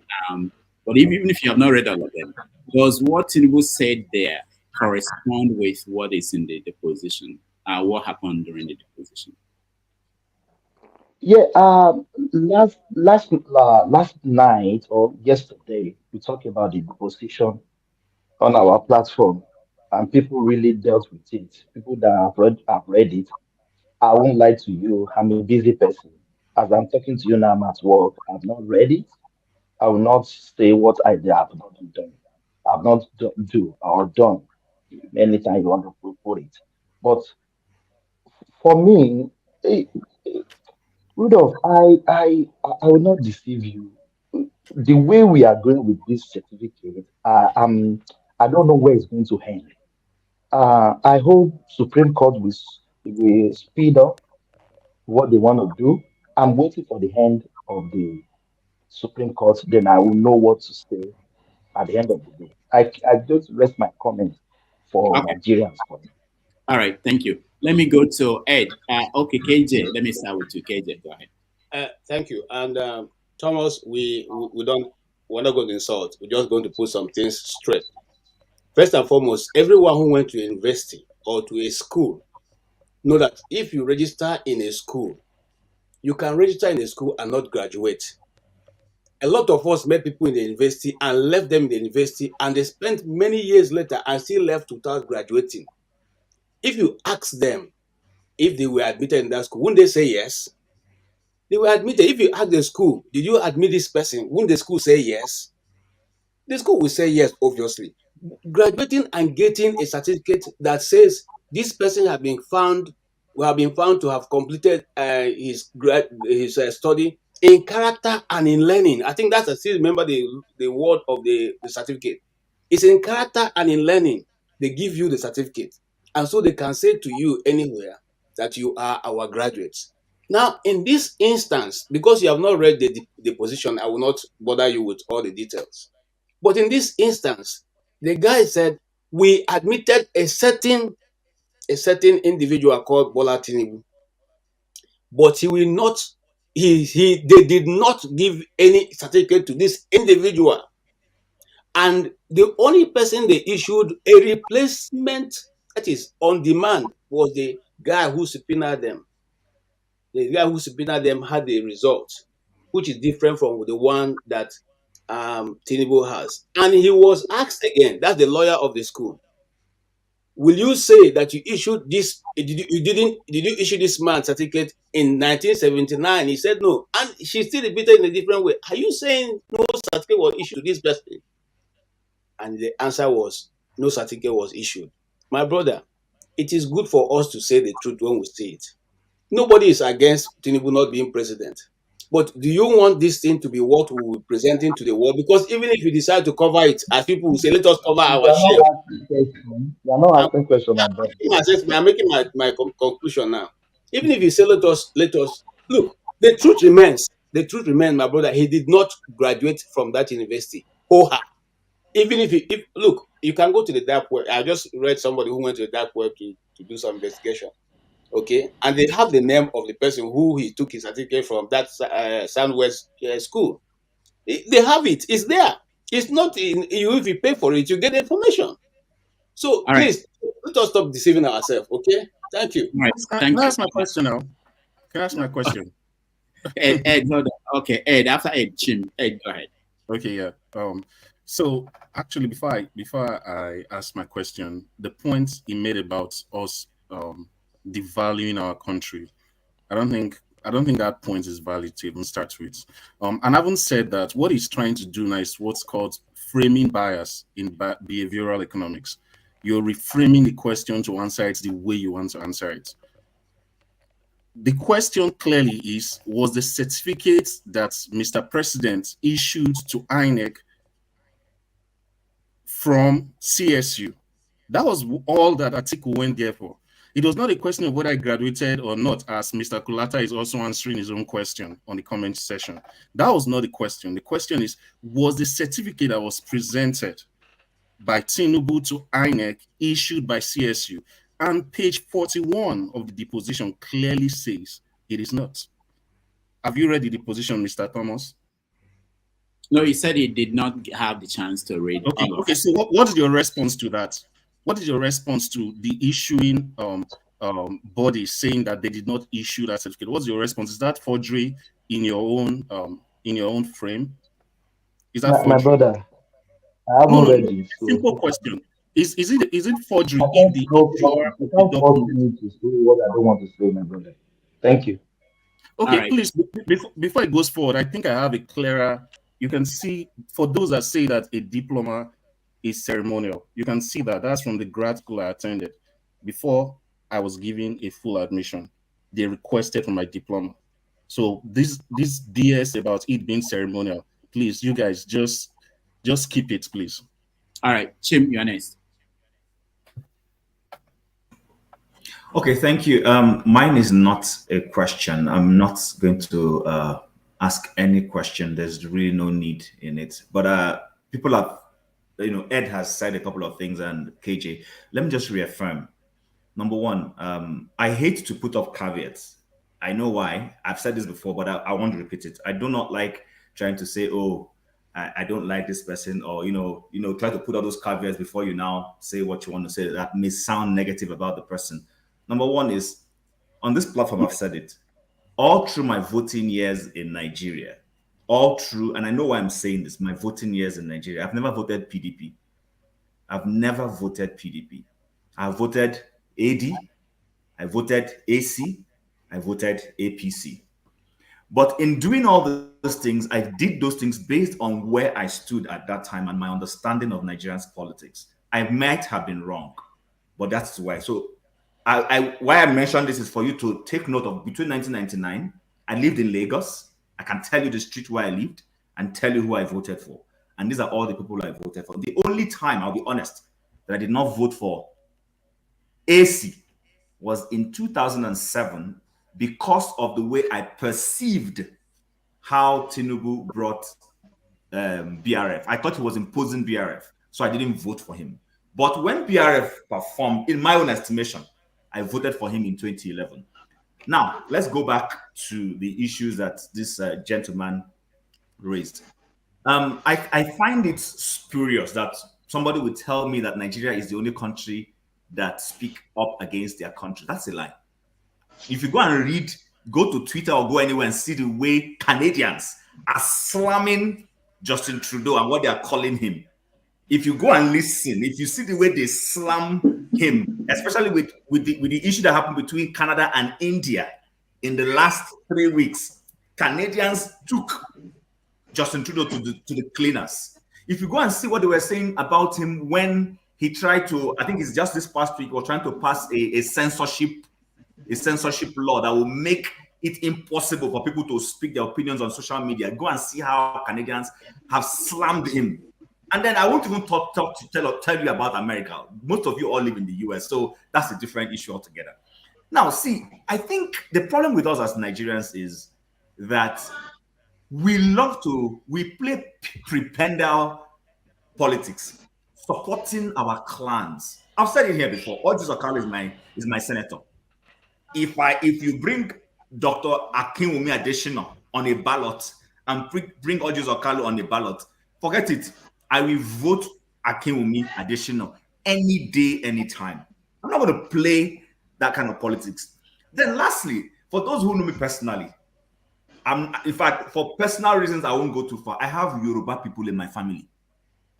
But even if you have not read all of them, does what Tinubu said there correspond with what is in the deposition? What happened during the deposition? Yeah, last night or yesterday, we talked about the position on our platform, and people really dealt with it. People that have read it. I won't lie to you, I'm a busy person. As I'm talking to you now, I'm at work. I've not read it. I will not say what I have not done. I've not do or done anytime you want to put it. But for me, eh, Rudolph, I will not deceive you. The way we are going with this certificate, I don't know where it's going to end. I hope Supreme Court will speed up what they want to do. I'm waiting for the end of the Supreme Court, then I will know what to say at the end of the day. I just rest my comment for Okay. Nigerians for me. All right. Thank you. Let me go to Ed. Okay, KJ. Let me start with you, KJ. Go ahead. Thank you. And Thomas, we're not going to insult. We're just going to put some things straight. First and foremost, everyone who went to a university or to a school know that if you register in a school, you can register in a school and not graduate. A lot of us met people in the university and left them in the university, and they spent many years later and still left without graduating. If you ask them if they were admitted in that school, wouldn't they say yes? They were admitted. If you ask the school, did you admit this person? Wouldn't the school say yes? The school will say yes, obviously. Graduating and getting a certificate that says this person have been found to have completed his study in character and in learning. I think that's, I still remember the word of the certificate. It's in character and in learning. They give you the certificate. And so they can say to you anywhere that you are our graduates. Now, in this instance, because you have not read the position, I will not bother you with all the details. But in this instance, the guy said, we admitted a certain individual called Bola Tinubu, but he will not, they did not give any certificate to this individual. And the only person they issued a replacement, that is on demand, was the guy who subpoenaed them. The guy who subpoenaed them had the result, which is different from the one that Tinubu has. And he was asked again, that's the lawyer of the school, will you say that you issued this, did you issue this man certificate in 1979? He said no. And she still repeated in a different way, are you saying no certificate was issued to this person? And the answer was, no certificate was issued. My brother, it is good for us to say the truth when we say it. Nobody is against Tinubu not being president. But do you want this thing to be what we will be presenting to the world? Because even if you decide to cover it, as people will say, let us cover our share. You are not asking questions, my brother. I'm making my conclusion now. Even if you say, let us look, the truth remains. The truth remains, my brother, he did not graduate from that university. Even if look, you can go to the dark web. I just read somebody who went to the dark web to do some investigation. Okay, and they have the name of the person who he took his certificate from, that Southwest school. They have it. It's there. It's not in you. If you pay for it, you get the information. So All right. please, let us stop deceiving ourselves. Okay, thank you. All right. Can Thank I you. ask my question now? Can I ask my question? Ed, hold on. Okay, Ed. After Ed, Chim. Ed, go ahead. Okay, yeah. So actually, before I ask my question, the point he made about us devaluing our country, I don't think that point is valid to even start with. And I haven't said that what he's trying to do now is what's called framing bias in behavioral economics. You're reframing the question to answer it the way you want to answer it. The question clearly is, was the certificate that Mr. President issued to INEC from CSU? That was all that Atiku went there for. It was not a question of whether I graduated or not, as Mr. Kulata is also answering his own question on the comment section. That was not the question. The question is, was the certificate that was presented by Tinubu to INEC issued by CSU? And page 41 of the deposition clearly says it is not. Have you read the deposition, Mr. Thomas? No, he said he did not have the chance to read. Okay. So what is your response to that? What is your response to the issuing body saying that they did not issue that certificate? What's your response? Is that forgery in your own frame? Is that forgery? My brother, I haven't read it. So simple question. Is it forgery you can't force me to say what I don't want to say, my brother. Thank you. Okay, right. Please, before it goes forward, I think I have a clearer. You can see, for those that say that a diploma is ceremonial, you can see that that's from the grad school I attended. Before I was given a full admission, they requested for my diploma. So this BS about it being ceremonial, please, you guys just keep it, please. All right, Chim, you're next. Okay, thank you. Mine is not a question. I'm not going to ask any question. There's really no need in it. But people have, Ed has said a couple of things, and KJ, let me just reaffirm. Number one, I hate to put up caveats. I know why. I've said this before, but I want to repeat it. I do not like trying to say, oh, I don't like this person, or try to put all those caveats before you now say what you want to say that may sound negative about the person. Number one is, on this platform, I've said it, all through my voting years in Nigeria, all through, and I know why I'm saying this, my voting years in Nigeria, I've never voted PDP. I've never voted PDP. I voted AD, I voted AC, I voted APC. But in doing all those things, I did those things based on where I stood at that time and my understanding of Nigerians politics. I might have been wrong, but that's why. So why I mentioned this is for you to take note of. Between 1999, I lived in Lagos. I can tell you the street where I lived and tell you who I voted for. And these are all the people I voted for. The only time, I'll be honest, that I did not vote for AC was in 2007 because of the way I perceived how Tinubu brought BRF. I thought he was imposing BRF, so I didn't vote for him. But when BRF performed, in my own estimation, I voted for him in 2011. Now, let's go back to the issues that this gentleman raised. I find it spurious that somebody would tell me that Nigeria is the only country that speak up against their country. That's a lie. If you go and read, go to Twitter or go anywhere and see the way Canadians are slamming Justin Trudeau and what they are calling him. If you go and listen, if you see the way they slam him, especially with the issue that happened between Canada and India in the last 3 weeks, Canadians took Justin Trudeau to the cleaners. If you go and see what they were saying about him when he tried to, I think it's just this past week, or trying to pass a censorship law that will make it impossible for people to speak their opinions on social media. Go and see how Canadians have slammed him. And then I won't even tell you about America. Most of you all live in the US, so that's a different issue altogether. Now, see, I think the problem with us as Nigerians is that we play prebendal politics, supporting our clans. I've said it here before. Orjus Okalo is my senator. If you bring Dr. Akinwumi Adesina on a ballot and bring Orjus Okalo on a ballot, forget it. I will vote Akinwumi Adesina any day, anytime. I'm not going to play that kind of politics. Then lastly, for those who know me personally, in fact, for personal reasons, I won't go too far. I have Yoruba people in my family.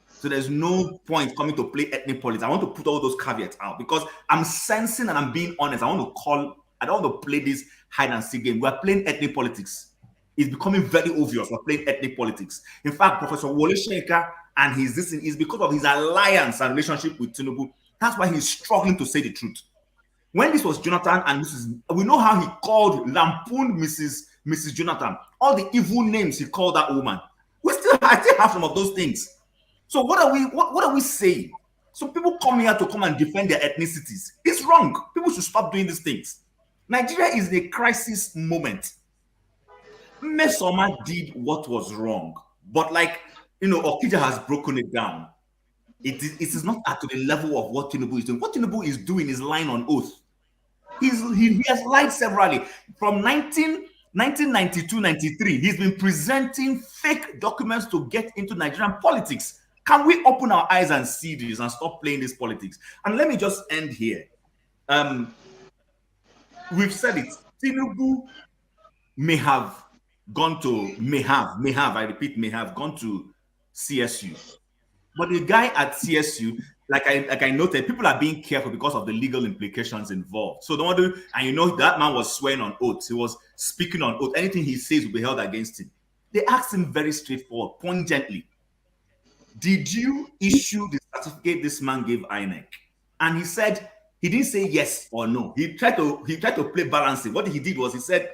So there's no point coming to play ethnic politics. I want to put all those caveats out because I'm sensing and I'm being honest. I don't want to play this hide and seek game. We're playing ethnic politics. It's becoming very obvious we're playing ethnic politics. In fact, Professor Wole Soyinka and this is because of his alliance and relationship with Tinubu. That's why he's struggling to say the truth. When this was Jonathan and we know how he called, lampooned Mrs. Jonathan, all the evil names he called that woman. I still have some of those things. So what are we saying? So people come here to come and defend their ethnicities. It's wrong. People should stop doing these things. Nigeria is in a crisis moment. Mesoma did what was wrong, but Okija has broken it down. It is not at the level of what Tinubu is doing. What Tinubu is doing is lying on oath. He has lied severally. From 1992-93, he's been presenting fake documents to get into Nigerian politics. Can we open our eyes and see this and stop playing this politics? And let me just end here. We've said it. Tinubu may have gone to CSU. But the guy at CSU, like I noted, people are being careful because of the legal implications involved. So don't do, and that man was swearing on oath. He was speaking on oath. Anything he says will be held against him. They asked him very straightforward, poignantly, did you issue the certificate this man gave INEC? And he said, he didn't say yes or no. He tried to play balancing. What he did was he said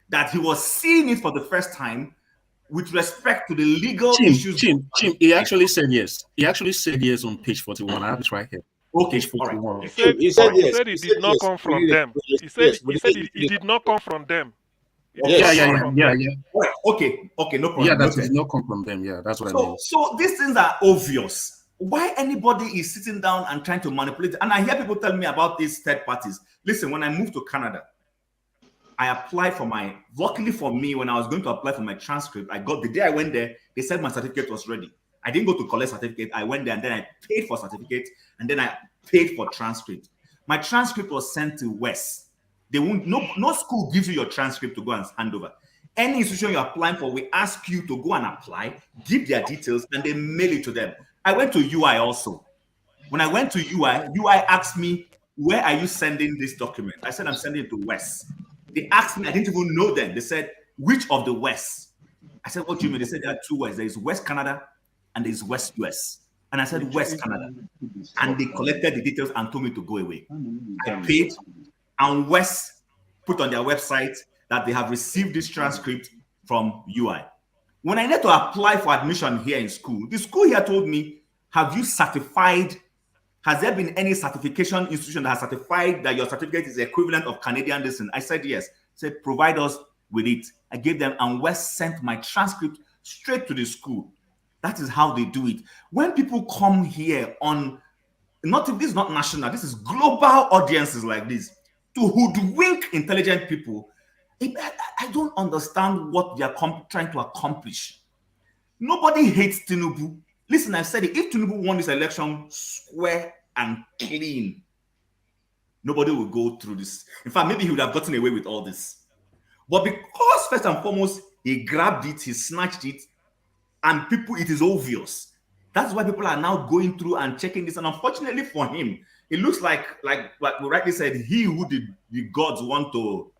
that he was seeing it for the first time with respect to the legal issues. He actually said yes. He actually said yes on page 41. I have it right here. Okay, page 41. He said it did not come from them. He said it did not come from them. Yeah. Okay, no problem. Yeah, that did not come from them. Yeah, that's what I mean. So these things are obvious. Why anybody is sitting down and trying to manipulate? And I hear people tell me about these third parties. Listen, when I moved to Canada, I applied for luckily for me, when I was going to apply for my transcript, the day I went there, they said my certificate was ready. I didn't go to collect certificate. I went there and then I paid for certificate and then I paid for transcript. My transcript was sent to West. No school gives you your transcript to go and hand over. Any institution you're applying for, we ask you to go and apply, give their details, and they mail it to them. I went to UI also. When I went to UI asked me, where are you sending this document? I said, I'm sending it to West. They asked me, I didn't even know them. They said, which of the West? I said, what do you mean? They said there are two West. There is West Canada and there is West US. And I said, West Canada. And they collected the details and told me to go away. I paid, and West put on their website that they have received this transcript from UI. When I need to apply for admission here in school, the school here told me, have you certified? Has there been any certification institution that has certified that your certificate is the equivalent of Canadian listen? I said yes. said, provide us with it. I gave them, and West sent my transcript straight to the school. That is how they do it. When people come here on, this is not national, this is global audiences like this, to hoodwink intelligent people, I don't understand what they are trying to accomplish. Nobody hates Tinubu. Listen, I've said it. If Tinubu won this election square and clean, nobody will go through this. In fact, maybe he would have gotten away with all this. But because, first and foremost, he grabbed it, he snatched it, and it is obvious. That's why people are now going through and checking this. And unfortunately for him, it looks like we rightly said, he who the gods want to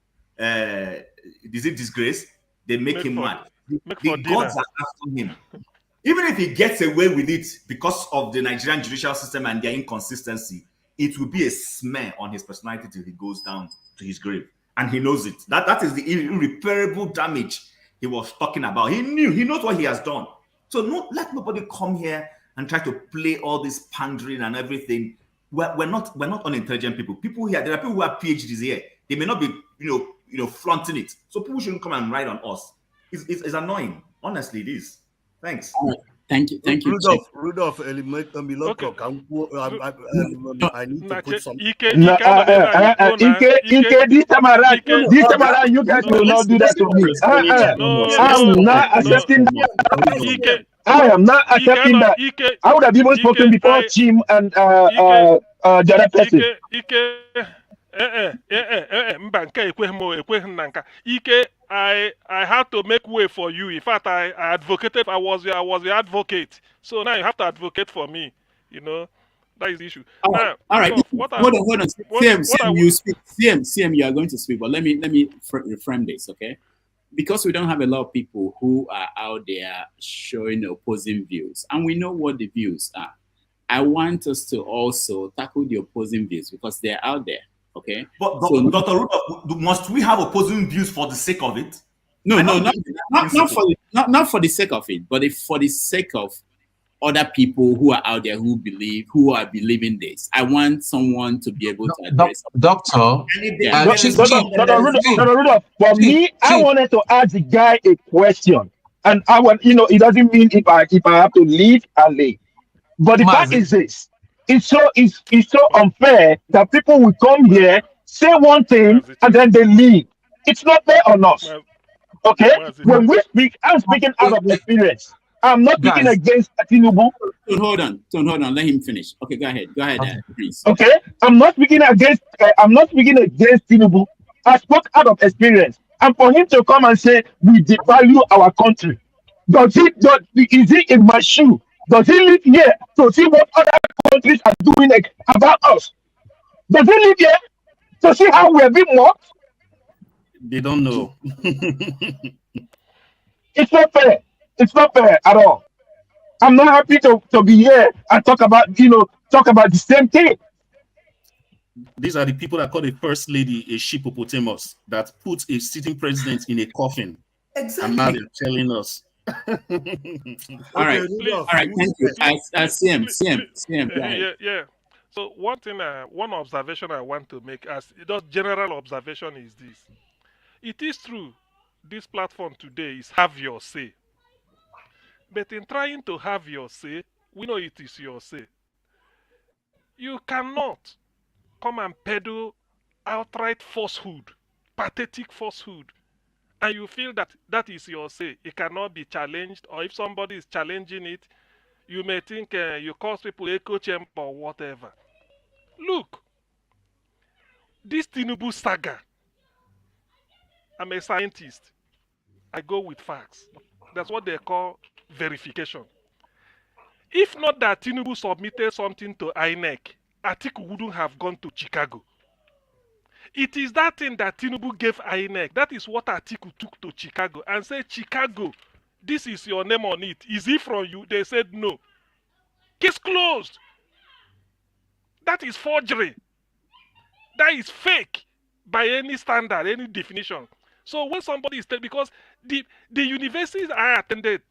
disgrace, they make him mad. The gods are after him. Even if he gets away with it because of the Nigerian judicial system and their inconsistency, it will be a smear on his personality till he goes down to his grave. And he knows it. That is the irreparable damage he was talking about. He knows what he has done. So let nobody come here and try to play all this pandering and everything. We're not unintelligent people. People here, there are people who have PhDs here. They may not be, flaunting it. So people shouldn't come and write on us. It's annoying. Honestly, it is. Thanks. Thank you. Rudolph, I need to put some. Ike, this time around, you guys will not do that to me. I'm not accepting that. I am not accepting that. I would have even spoken before Chim and the other person. Ike, I had to make way for you. In fact, I advocated. I was the advocate. So now you have to advocate for me. That is the issue. All right. Hold on. CM, you speak. CM, you are going to speak. But let me reframe this, okay? Because we don't have a lot of people who are out there showing opposing views, and we know what the views are. I want us to also tackle the opposing views because they're out there. Okay, but Dr. Rudolph, must we have opposing views for the sake of it? No, not for the sake of it, but for the sake of other people who are out there who are believing this. I want someone to be able to address. Doctor Rudolph, for me, I wanted to ask the guy a question, and I want, it doesn't mean if I have to leave, I'll leave. But the fact is this. It's so unfair that people will come here, say one thing, and then they leave. It's not fair on us. Okay? When we speak, I'm speaking out of experience. I'm not speaking against Tinubu. Hold on. Let him finish. Okay, go ahead, please. Okay? I'm not speaking against Tinubu. I spoke out of experience. And for him to come and say we devalue our country, is he in my shoe? Does he live here to see what other countries are doing about us? Does he live here to see how we're being mocked? They don't know. It's not fair. It's not fair at all. I'm not happy to be here and talk about the same thing. These are the people that call the first lady a sheepopotamus that puts a sitting president in a coffin. Exactly. And now they're telling us. All right, thank you. CM. Yeah. So one observation I want to make, as just general observation, is this: it is true, this platform today is have your say, but in trying to have your say, we know it is your say. You cannot come and peddle outright falsehood, pathetic falsehood, and you feel that is your say. It cannot be challenged, or if somebody is challenging it, you may think you cause people echo chamber or whatever. Look, this Tinubu saga, I'm a scientist. I go with facts. That's what they call verification. If not that Tinubu submitted something to INEC, Atiku wouldn't have gone to Chicago. It is that thing that Tinubu gave INEC. That is what Atiku took to Chicago and said, Chicago, this is your name on it. Is it from you? They said no. Case closed. That is forgery. That is fake by any standard, any definition. So when somebody is because the universities I attended,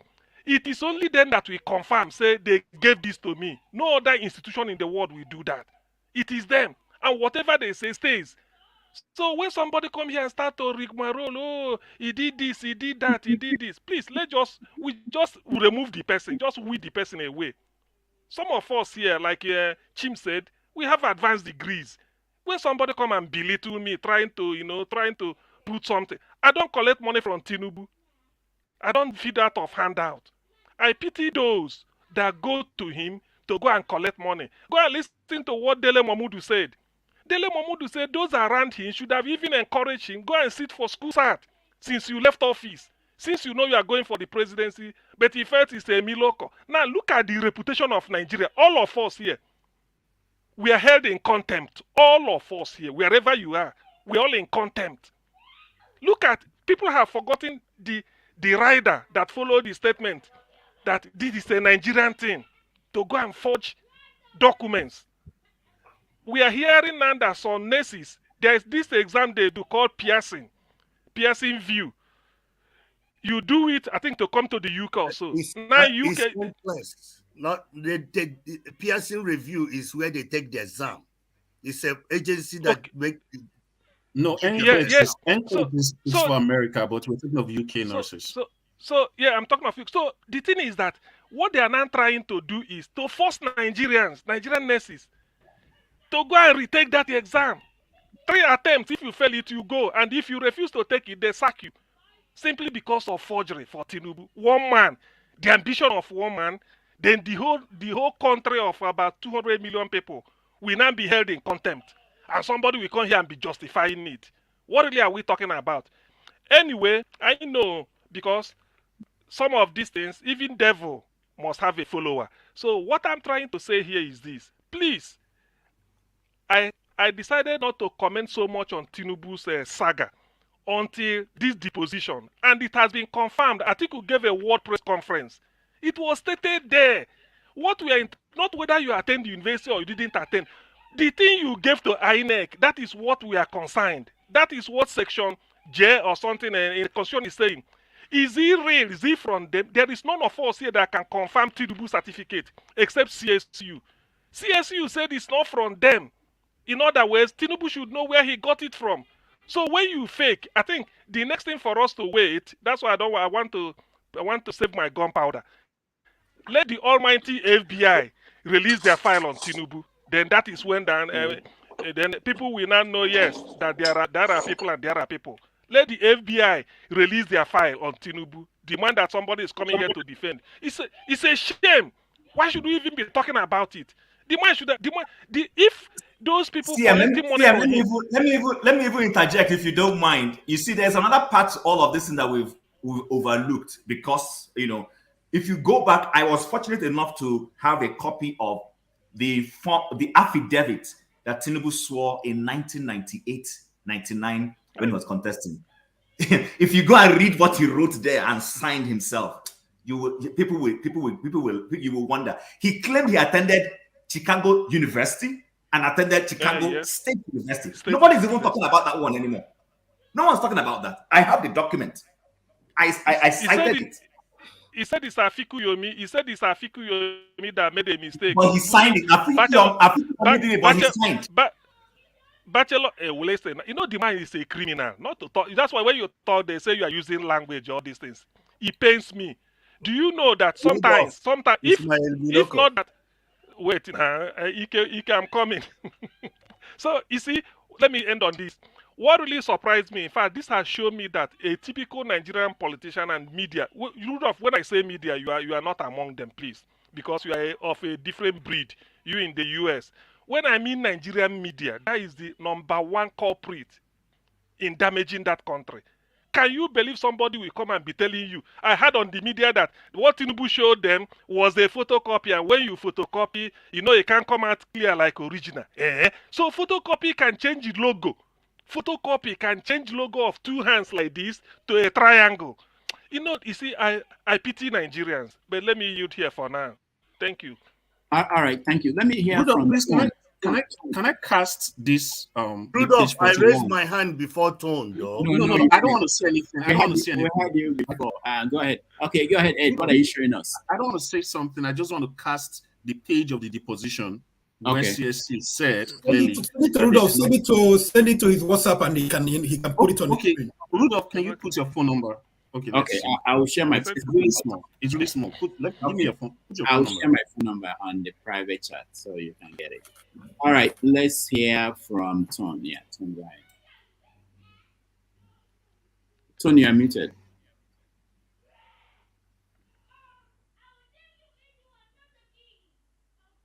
it is only then that we confirm, say they gave this to me. No other institution in the world will do that. It is them. And whatever they say stays. So when somebody come here and start to rigmarole, oh, he did this, he did that, he did this. Please, we just remove the person, just weed the person away. Some of us here, like Chim said, we have advanced degrees. When somebody come and belittle me, trying to put something, I don't collect money from Tinubu. I don't feed out of handout. I pity those that go to him to go and collect money. Go and listen to what Dele Momodu said. Dele Momodu said those around him should have even encouraged him, go and sit for school start since you left office. Since you know you are going for the presidency, but he felt it's a miloko. Now look at the reputation of Nigeria. All of us here, we are held in contempt. All of us here, wherever you are, we're all in contempt. Look at, people have forgotten the rider that followed the statement that this is a Nigerian thing to go and forge documents. We are hearing now that some nurses, there's this exam they do called piercing view. You do it, I think, to come to the UK also. Now UK. It's not the piercing review is where they take the exam. It's an agency that make. No, NCLEX is for America, but we're talking of UK nurses. So yeah, I'm talking of you. So the thing is that what they are now trying to do is to force Nigerian nurses, to go and retake that exam. 3 attempts. If you fail it, you go, and if you refuse to take it, they sack you. Simply because of forgery for Tinubu. One man, the ambition of one man, then the whole country of about 200 million people will now be held in contempt. And somebody will come here and be justifying it. What really are we talking about? Anyway, I know, because some of these things, even devil must have a follower. So what I'm trying to say here is this. Please, I decided not to comment so much on Tinubu's saga until this deposition, and it has been confirmed. Atiku gave a word press conference. It was stated there. What we are not whether you attend the university or you didn't attend. The thing you gave to INEC, that is what we are concerned. That is what section J or something in the constitution is saying. Is it real? Is it from them? There is none of us here that can confirm Tinubu certificate except CSU. CSU said it's not from them. In other words, Tinubu should know where he got it from. So when you fake, I think the next thing for us to wait, that's why I want to save my gunpowder. Let the almighty FBI release their file on Tinubu. Then that is when then people will now know, yes, that there are people and there are people. Let the FBI release their file on Tinubu. Demand that somebody is coming here to defend. It's a shame. Why should we even be talking about it? The man should if those people collecting money. Let me even interject if you don't mind. You see, there's another part to all of this thing that we've overlooked, because if you go back, I was fortunate enough to have a copy of the affidavit that Tinubu swore in 1998-99 when he was contesting. If you go and read what he wrote there and signed himself, you will wonder. He claimed he attended Chicago University and attended Chicago State University. Nobody's even talking about that one anymore. No one's talking about that. I have the document. I cited it. He said it's Atiku Yomi. He said it's Atiku Yomi that made a mistake. But he signed it. Atiku did it, but he signed. Bachelor, the man is a criminal. Not to talk. That's why when you talk, they say you are using language, all these things. It pains me. Do you know that sometimes, if not that, wait, Ike, I'm coming. So you see, let me end on this. What really surprised me, in fact, this has shown me that a typical Nigerian politician and media, Rudolph, when I say media, you are not among them, please, because you are of a different breed, you in the US. When I mean Nigerian media, that is the #1 culprit in damaging that country. Can you believe somebody will come and be telling you, I heard on the media that what Tinubu showed them was a photocopy, and when you photocopy, it can't come out clear like original. So photocopy can change the logo. Photocopy can change logo of 2 hands like this to a triangle. You see, I pity Nigerians, but let me yield here for now. Thank you. All right, thank you. Let me hear from. Can I cast this? Rudolph, I raised my hand before Tone, though. No, I don't want to say anything. I don't want to say anything. We heard you before. Go ahead. Okay, go ahead, Ed. What are you showing us? I don't want to say something. I just want to cast the page of the deposition when Okay. CSC said Send clearly it to that Rudolph. this is Send it to his WhatsApp, and he can put it on the okay. screen. Rudolph, can you put your phone number? Okay, let's Okay, see. I will share my It's phone really number. small. It's really small. Give me Okay, your phone. Put your I phone will number. share my phone number on the private chat so you can get it. All right, let's hear from Tony. Yeah, Tony, right. Tony, you're muted.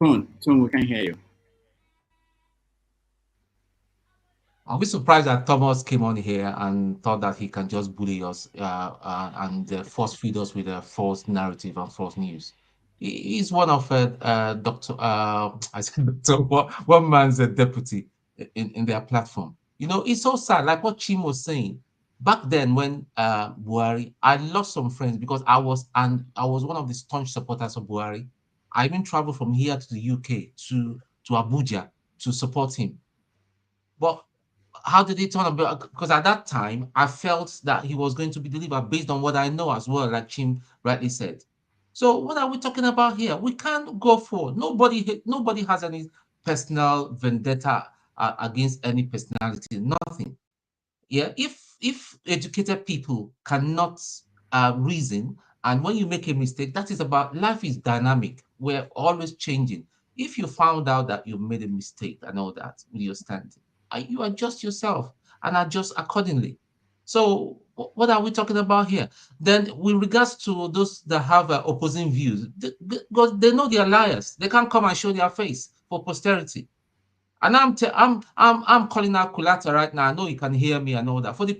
Tone, we can hear you. Are we surprised that Thomas came on here and thought that he can just bully us and force feed us with a false narrative and false news? He's one of Dr. I said Dr. One man's deputy in their platform. You know, it's so sad, like what Chim was saying. Back then, when Buhari, I lost some friends because I was one of the staunch supporters of Buhari. I even traveled from here to the UK to Abuja to support him. But how did it turn out? Because at that time, I felt that he was going to be delivered based on what I know as well, like Chim rightly said. So what are we talking about here? We can't go for nobody has any personal vendetta against any personality, nothing. Yeah, if educated people cannot reason, and when you make a mistake, that is about life is dynamic. We're always changing. If you found out that you made a mistake and all that with your stand, you adjust yourself and adjust accordingly. So what are we talking about here? Then with regards to those that have opposing views, because they know they are liars, they can't come and show their face for posterity. And I'm calling out Kulata right now. I know you can hear me and all that. For the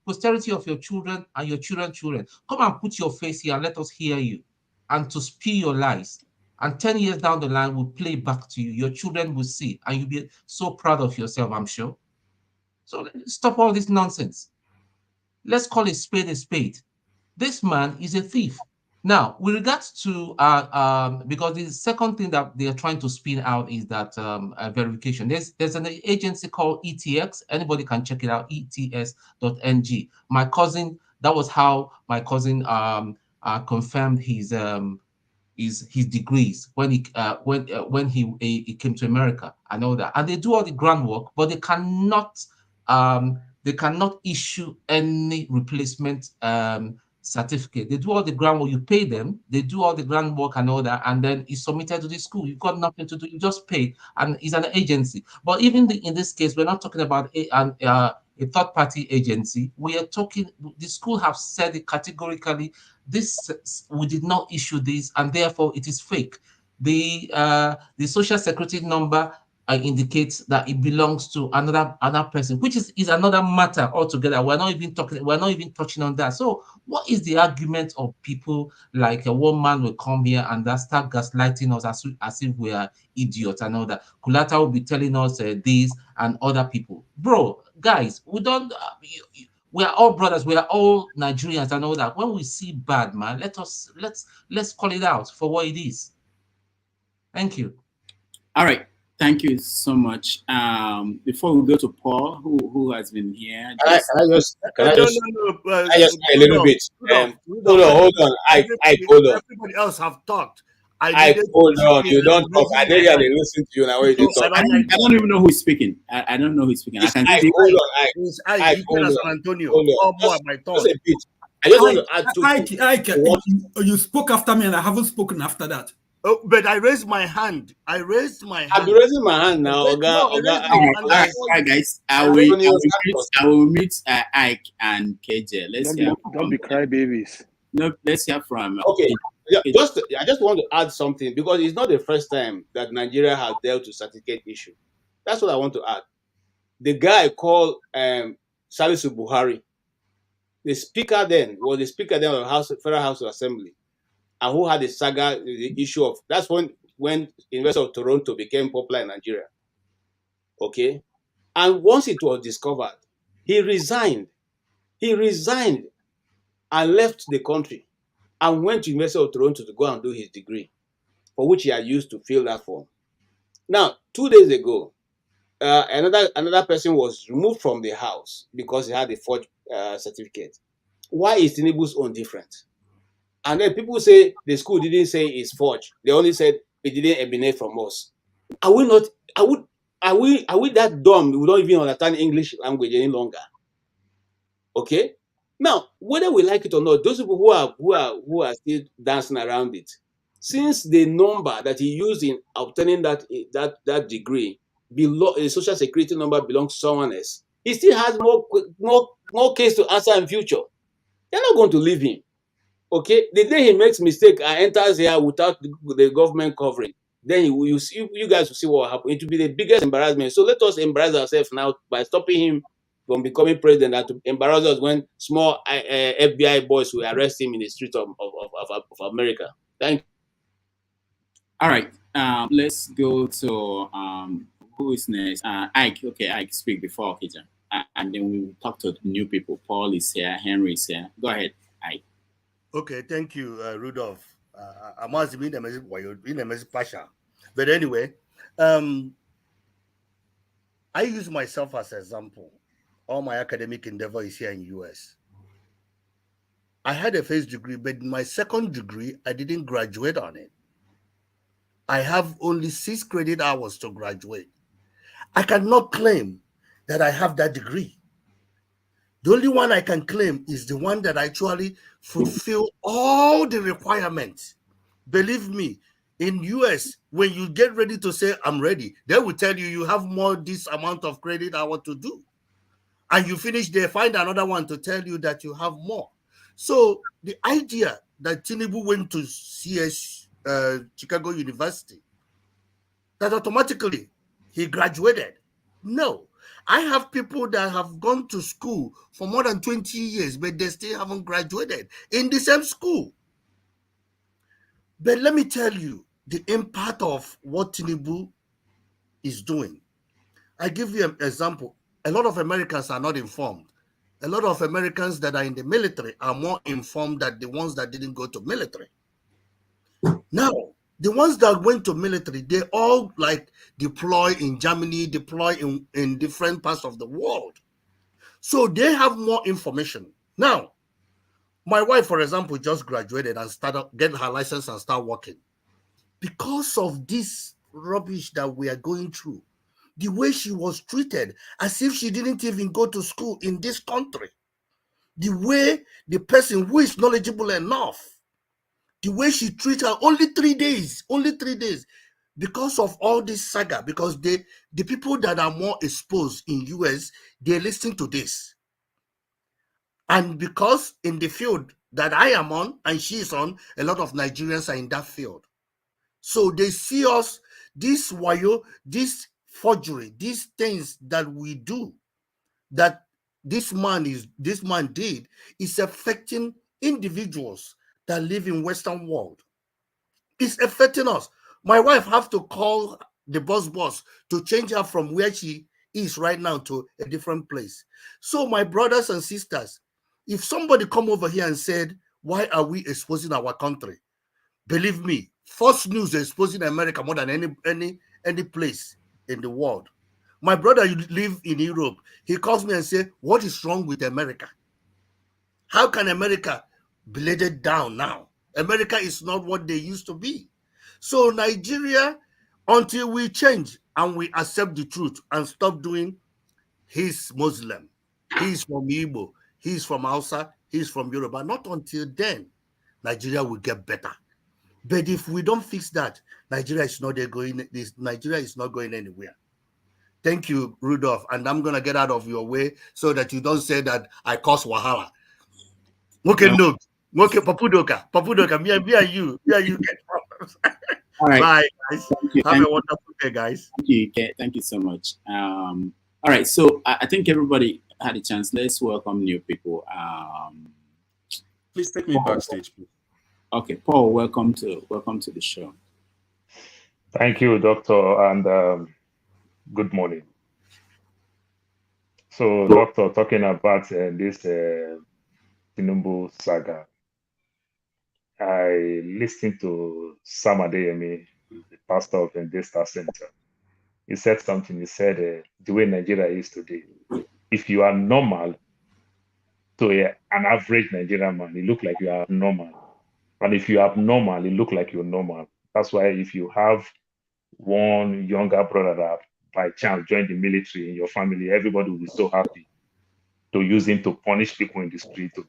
posterity of your children and your children's children, come and put your face here and let us hear you, and to spew your lies. And 10 years down the line, we'll play back to you. Your children will see, and you'll be so proud of yourself, I'm sure. So stop all this nonsense. Let's call a spade a spade. This man is a thief. Now, with regards to, because the second thing that they are trying to spin out is that verification. There's an agency called ETX. Anybody can check it out, ets.ng. My cousin, that was how my cousin confirmed his degrees when he came to America and all that. And they do all the groundwork, but they cannot issue any replacement certificate. They do all the groundwork. You pay them. They do all the groundwork and all that, and then it's submitted to the school. You've got nothing to do. You just pay, and it's an agency. But even in this case, we're not talking about a third-party agency. We are talking. The school have said it categorically. We did not issue this, and therefore it is fake. The social security number indicates that it belongs to another person, which is another matter altogether. We're not even touching on that. So what is the argument of people like one man will come here and start gaslighting us as if we are idiots and all that? Kulata will be telling us this and other people. Bro, guys, we don't we are all brothers, we are all Nigerians and all that. When we see bad, man, let's call it out for what it is. Thank you. All right. Thank you so much. Before we go to Paul, who has been here, No, I just a little bit. Hold on. I hold on. Everybody else have talked. Hold on. You don't talk. I didn't really listen to you now. You talk. I don't even know who is speaking. I don't know who is speaking. I can see. Hold on. Hold on. Just a bit. I just want to add to you spoke after me, and I haven't spoken after that. Oh, but I raised my hand. I've been raising my hand now. All right, guys. I will meet Ike and KJ. Don't be crybabies. No, let's hear from. Okay. I just want to add something because it's not the first time that Nigeria has dealt with certificate issue. That's what I want to add. The guy called Salisu Buhari, the speaker then of the Federal House of Assembly, and who had the saga, the issue of that's when University of Toronto became popular in Nigeria. Okay, and once it was discovered, he resigned. He resigned and left the country and went to University of Toronto to go and do his degree, for which he had used to fill that form. Now, 2 days ago, another person was removed from the house because he had a forged certificate. Why is Tinubu's own different? And then people say the school didn't say it's forged. They only said it didn't emanate from us. Are we not? Are we that dumb? We don't even understand English language any longer. Okay. Now, whether we like it or not, those people who are still dancing around it, since the number that he used in obtaining that degree below a social security number belongs to someone else, he still has more case to answer in future. They're not going to leave him. Okay, the day he makes mistake and enters here without the government covering, then you guys will see what will happen. It will be the biggest embarrassment. So let us embarrass ourselves now by stopping him from becoming president, and to embarrass us when small FBI boys will arrest him in the streets of America. Thank you. All right. Let's go to who is next? Ike. Okay, Ike, speak before Okija. And then we will talk to new people. Paul is here. Henry is here. Go ahead, Ike. Okay, thank you, Rudolph. I must be in a message, Pasha. But anyway, I use myself as an example. All my academic endeavor is here in US. I had a first degree, but my second degree, I didn't graduate on it. I have only 6 credit hours to graduate. I cannot claim that I have that degree. The only one I can claim is the one that actually fulfill all the requirements. Believe me, in US, when you get ready to say, I'm ready, they will tell you, you have more this amount of credit hour to do. And you finish, they find another one to tell you that you have more. So the idea that Tinubu went to CS, Chicago University, that automatically he graduated. No. I have people that have gone to school for more than 20 years, but they still haven't graduated in the same school. But let me tell you the impact of what Tinubu is doing. I give you an example. A lot of Americans are not informed. A lot of Americans that are in the military are more informed than the ones that didn't go to military. Now, the ones that went to military, they all like deploy in Germany, deploy in different parts of the world. So they have more information. Now, my wife, for example, just graduated and started getting her license and start working. Because of this rubbish that we are going through, the way she was treated as if she didn't even go to school in this country, the way the person who is knowledgeable enough, the way she treats her, only 3 days, because of all this saga, because the people that are more exposed in US, they listen to this. And because in the field that I am on and she is on, a lot of Nigerians are in that field. So they see us, this wayo, this forgery, these things that we do, that this man did, is affecting individuals that live in Western world. It's affecting us. My wife have to call the boss to change her from where she is right now to a different place. So my brothers and sisters, if somebody come over here and said, why are we exposing our country? Believe me, Fox News is exposing America more than any place in the world. My brother live in Europe. He calls me and say, what is wrong with America? How can America be laid down now? America is not what they used to be. So Nigeria, until we change and we accept the truth and stop doing, he's Muslim, he's from Igbo, he's from Hausa, he's from Yoruba, not until then, Nigeria will get better. But if we don't fix that, Nigeria is not going anywhere. Thank you, Rudolph. And I'm going to get out of your way so that you don't say that I cause wahala. Okay, no. Okay, Papudoka, me and you get problems. All right. Bye, guys. Have a wonderful day, guys. Thank you so much. All right, so I think everybody had a chance. Let's welcome new people. Please take me backstage, please. Okay, Paul, welcome to the show. Thank you, Doctor, and good morning. So, Doctor, talking about this Tinubu saga, I listened to Sam Adeyemi, the pastor of the Star Center. He said something. He said, the way Nigeria is today, if you are normal to an average Nigerian man, you look like you are normal. And if you are abnormal, you look like you're normal. That's why if you have one younger brother that by chance joined the military in your family, everybody will be so happy to use him to punish people in the street, to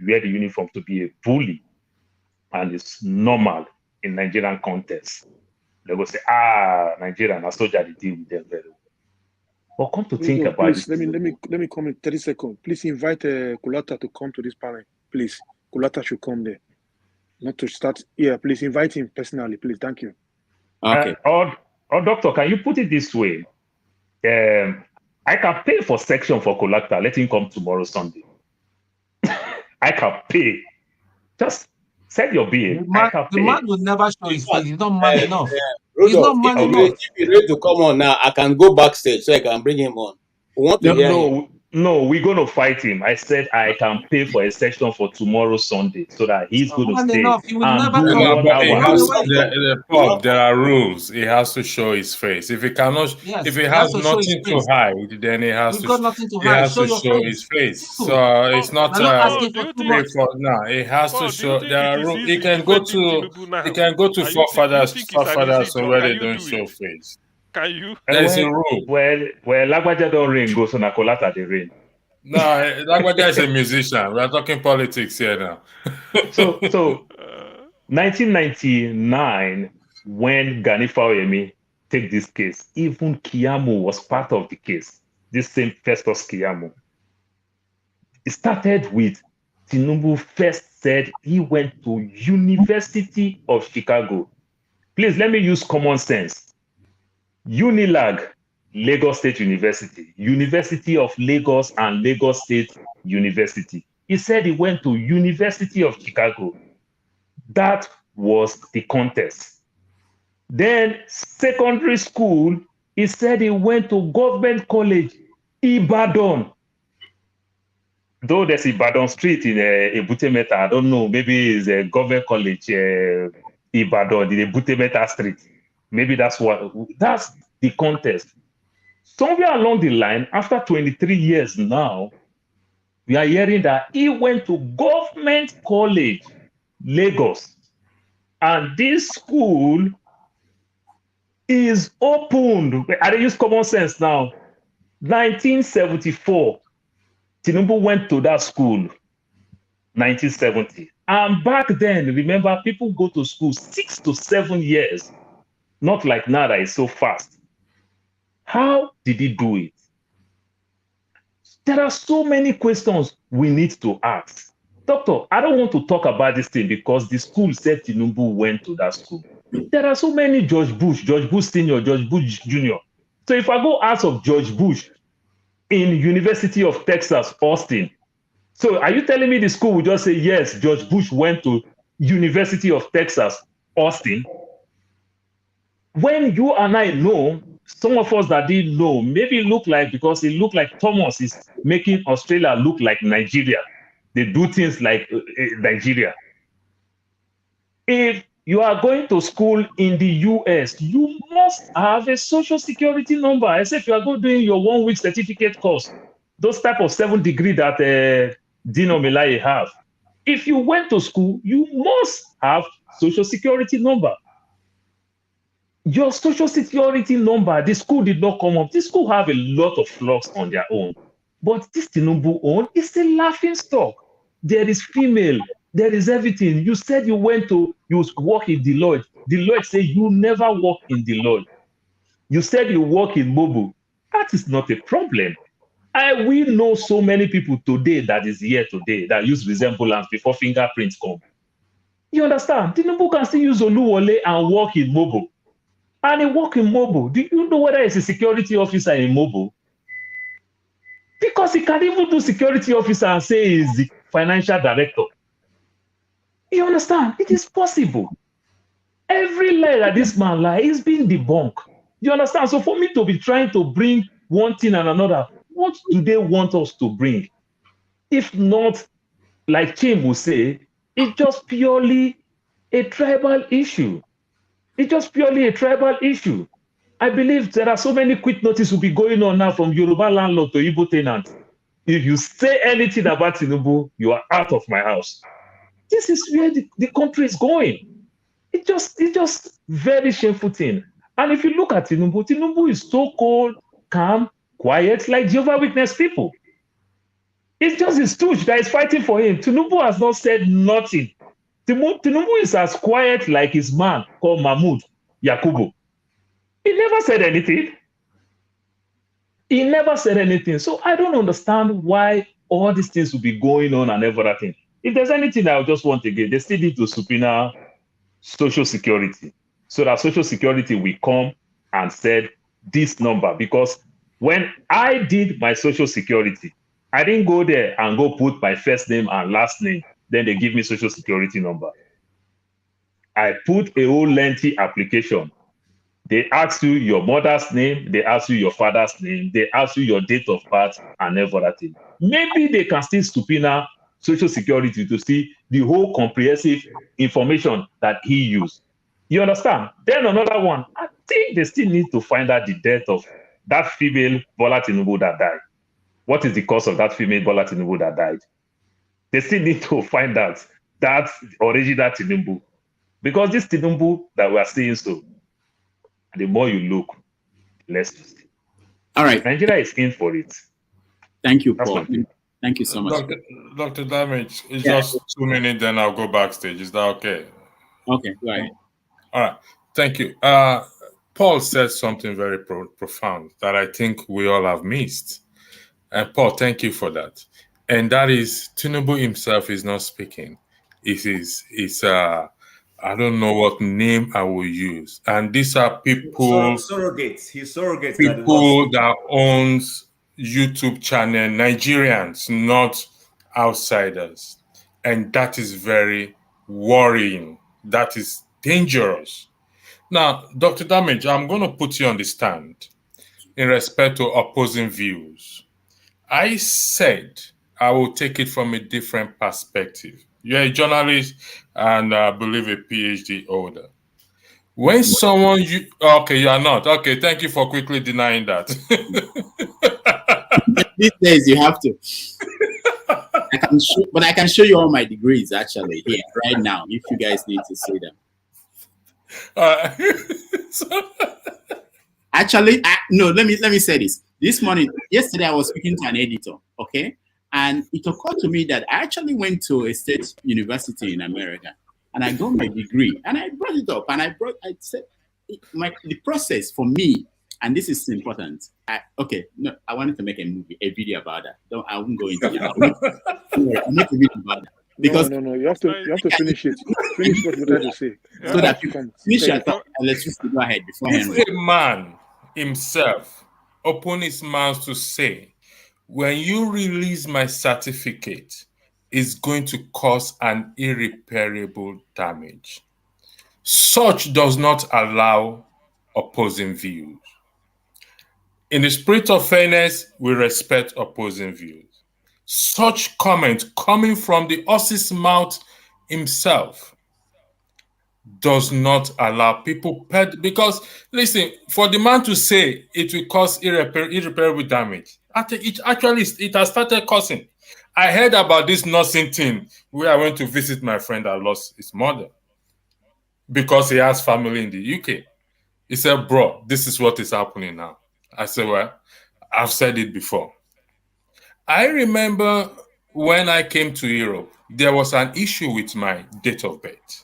wear the uniform, to be a bully. And it's normal in Nigerian context. They will say, Nigerian, a soldier, they deal with them very well. But come to think about please, this. let me come in 30 seconds. Please invite Kulata to come to this panel. Please, Kulata should come there. Not to start. Yeah, please invite him personally, please. Thank you. Okay. Or doctor, can you put it this way? I can pay for section for Kolakta. Let him come tomorrow, Sunday. I can pay. Just set your bill. The man will never show his face. He's not man enough. Rudolph, He's not man enough. If you're ready to come on now, I can go backstage so I can bring him on. We want to hear him. No, we're going to fight him. I said I can pay for a section for tomorrow, Sunday, so that he's going to stay and do 1 hour. There are rules. He has to show his face. If he cannot, if he has nothing to hide, then he has to show his face. So it's not pay for. No, he has to show. There are rules. He can go to forefathers where they don't show face. Can you? There's a rule. Well, Lagwaja don't ring, go so na Kolata they ring. No, Lagwaja is a musician. We are talking politics here now. So 1999, when Gani Fauyemi take this case, even Kiamu was part of the case. This same Festus Kiamu. It started with Tinubu first said he went to University of Chicago. Please let me use common sense. UNILAG, Lagos State University, University of Lagos and Lagos State University. He said he went to University of Chicago. That was the contest. Then secondary school, he said he went to Government College, Ibadan. Though there's Ibadan Street in Ebute Metta, I don't know, maybe it's a Government College, Ibadan, the Ebute Metta Street. Maybe that's the contest. Somewhere along the line, after 23 years now, we are hearing that he went to Government College, Lagos. And this school is opened. I use common sense now. 1974, Tinubu went to that school, 1970. And back then, remember, people go to school 6 to 7 years. Not like now that it's so fast. How did he do it? There are so many questions we need to ask. Doctor, I don't want to talk about this thing because the school said Tinubu went to that school. There are so many George Bush Senior, George Bush Jr. So if I go ask of George Bush in University of Texas, Austin, so are you telling me the school will just say, yes, George Bush went to University of Texas, Austin? When you and I know, some of us that didn't know, maybe it looked like, because it looked like Thomas is making Australia look like Nigeria. They do things like Nigeria. If you are going to school in the US, you must have a social security number, except you are going doing your 1 week certificate course. Those type of 7 degree that Dino Melaye have. If you went to school, you must have social security number. Your social security number, the school did not come up. This school have a lot of flaws on their own. But this Tinubu own is a laughing stock. There is female, there is everything. You said you work in Deloitte. Deloitte say you never work in Deloitte. You said you work in Mobu. That is not a problem. We know so many people today that is here today that use resemblance before fingerprints come. You understand? Tinubu can still use Oluwole and work in Mobu. And he work in Mobu. Do you know whether he's a security officer in Mobu? Because he can even do security officer and say he's the financial director. You understand? It is possible. Every lie that this man lie is being debunked. You understand? So for me to be trying to bring one thing and another, what do they want us to bring? If not, like Chim will say, it's just purely a tribal issue. It's just purely a tribal issue. I believe there are so many quit notice will be going on now from Yoruba landlord to Igbo tenant. If you say anything about Tinubu, you are out of my house. This is where the country is going. It's just very shameful thing. And if you look at Tinubu, Tinubu is so cold, calm, quiet, like Jehovah's Witness people. It's just his stooge that is fighting for him. Tinubu has not said nothing. Tinubu is as quiet like his man called Mahmoud Yakubu. He never said anything. He never said anything. So I don't understand why all these things will be going on and everything. If there's anything I just want to give, they still need to subpoena Social Security so that Social Security will come and said this number. Because when I did my Social Security, I didn't go there and go put my first name and last name. Then they give me Social Security number. I put a whole lengthy application. They ask you your mother's name, they ask you your father's name, they ask you your date of birth and everything. Maybe they can still subpoena Social Security to see the whole comprehensive information that he used. You understand? Then another one, I think they still need to find out the death of that female Bola Tinubu that died. What is the cause of that female Bola Tinubu that died? They still need to find out that original Tinubu. Because this Tinubu that we are seeing, so the more you look, less you see. All right. Nigeria is in for it. Thank you, Paul. Thank you so much. Dr. Damage, it's just 2 minutes, then I'll go backstage. Is that okay? Okay, go ahead. All right. Thank you. Paul said something very profound that I think we all have missed. And Paul, thank you for that. And that is, Tinubu himself is not speaking. I don't know what name I will use. And these are people... Surrogates. He's surrogates. People that owns YouTube channel, Nigerians, not outsiders. And that is very worrying. That is dangerous. Now, Dr. Damage, I'm going to put you on the stand in respect to opposing views. I said I will take it from a different perspective. You're a journalist and I believe a PhD holder. When someone okay, you are not. Okay, thank you for quickly denying that. These days you have to. But I can show you all my degrees actually here right now if you guys need to see them. Actually, no. Let me say this. Yesterday, I was speaking to an editor. Okay. And it occurred to me that I actually went to a state university in America and I got my degree and I brought it up and I said the process for me, and this is important. I wanted to make a video about that. I won't go into it. I'll make a video about that. Because no, you have to finish it. Finish what you wanted to say. So that you can finish your thought. Let's just go ahead before Henry. If a man himself open his mouth to say, when you release my certificate, it's going to cause an irreparable damage. Such does not allow opposing views. In the spirit of fairness, we respect opposing views. Such comment coming from the horse's mouth himself does not allow people, because listen, for the man to say it will cause irreparable damage, it has started causing. I heard about this nursing thing where I went to visit my friend that lost his mother because he has family in the UK. He said, bro, this is what is happening now. I said, well, I've said it before. I remember when I came to Europe, there was an issue with my date of birth.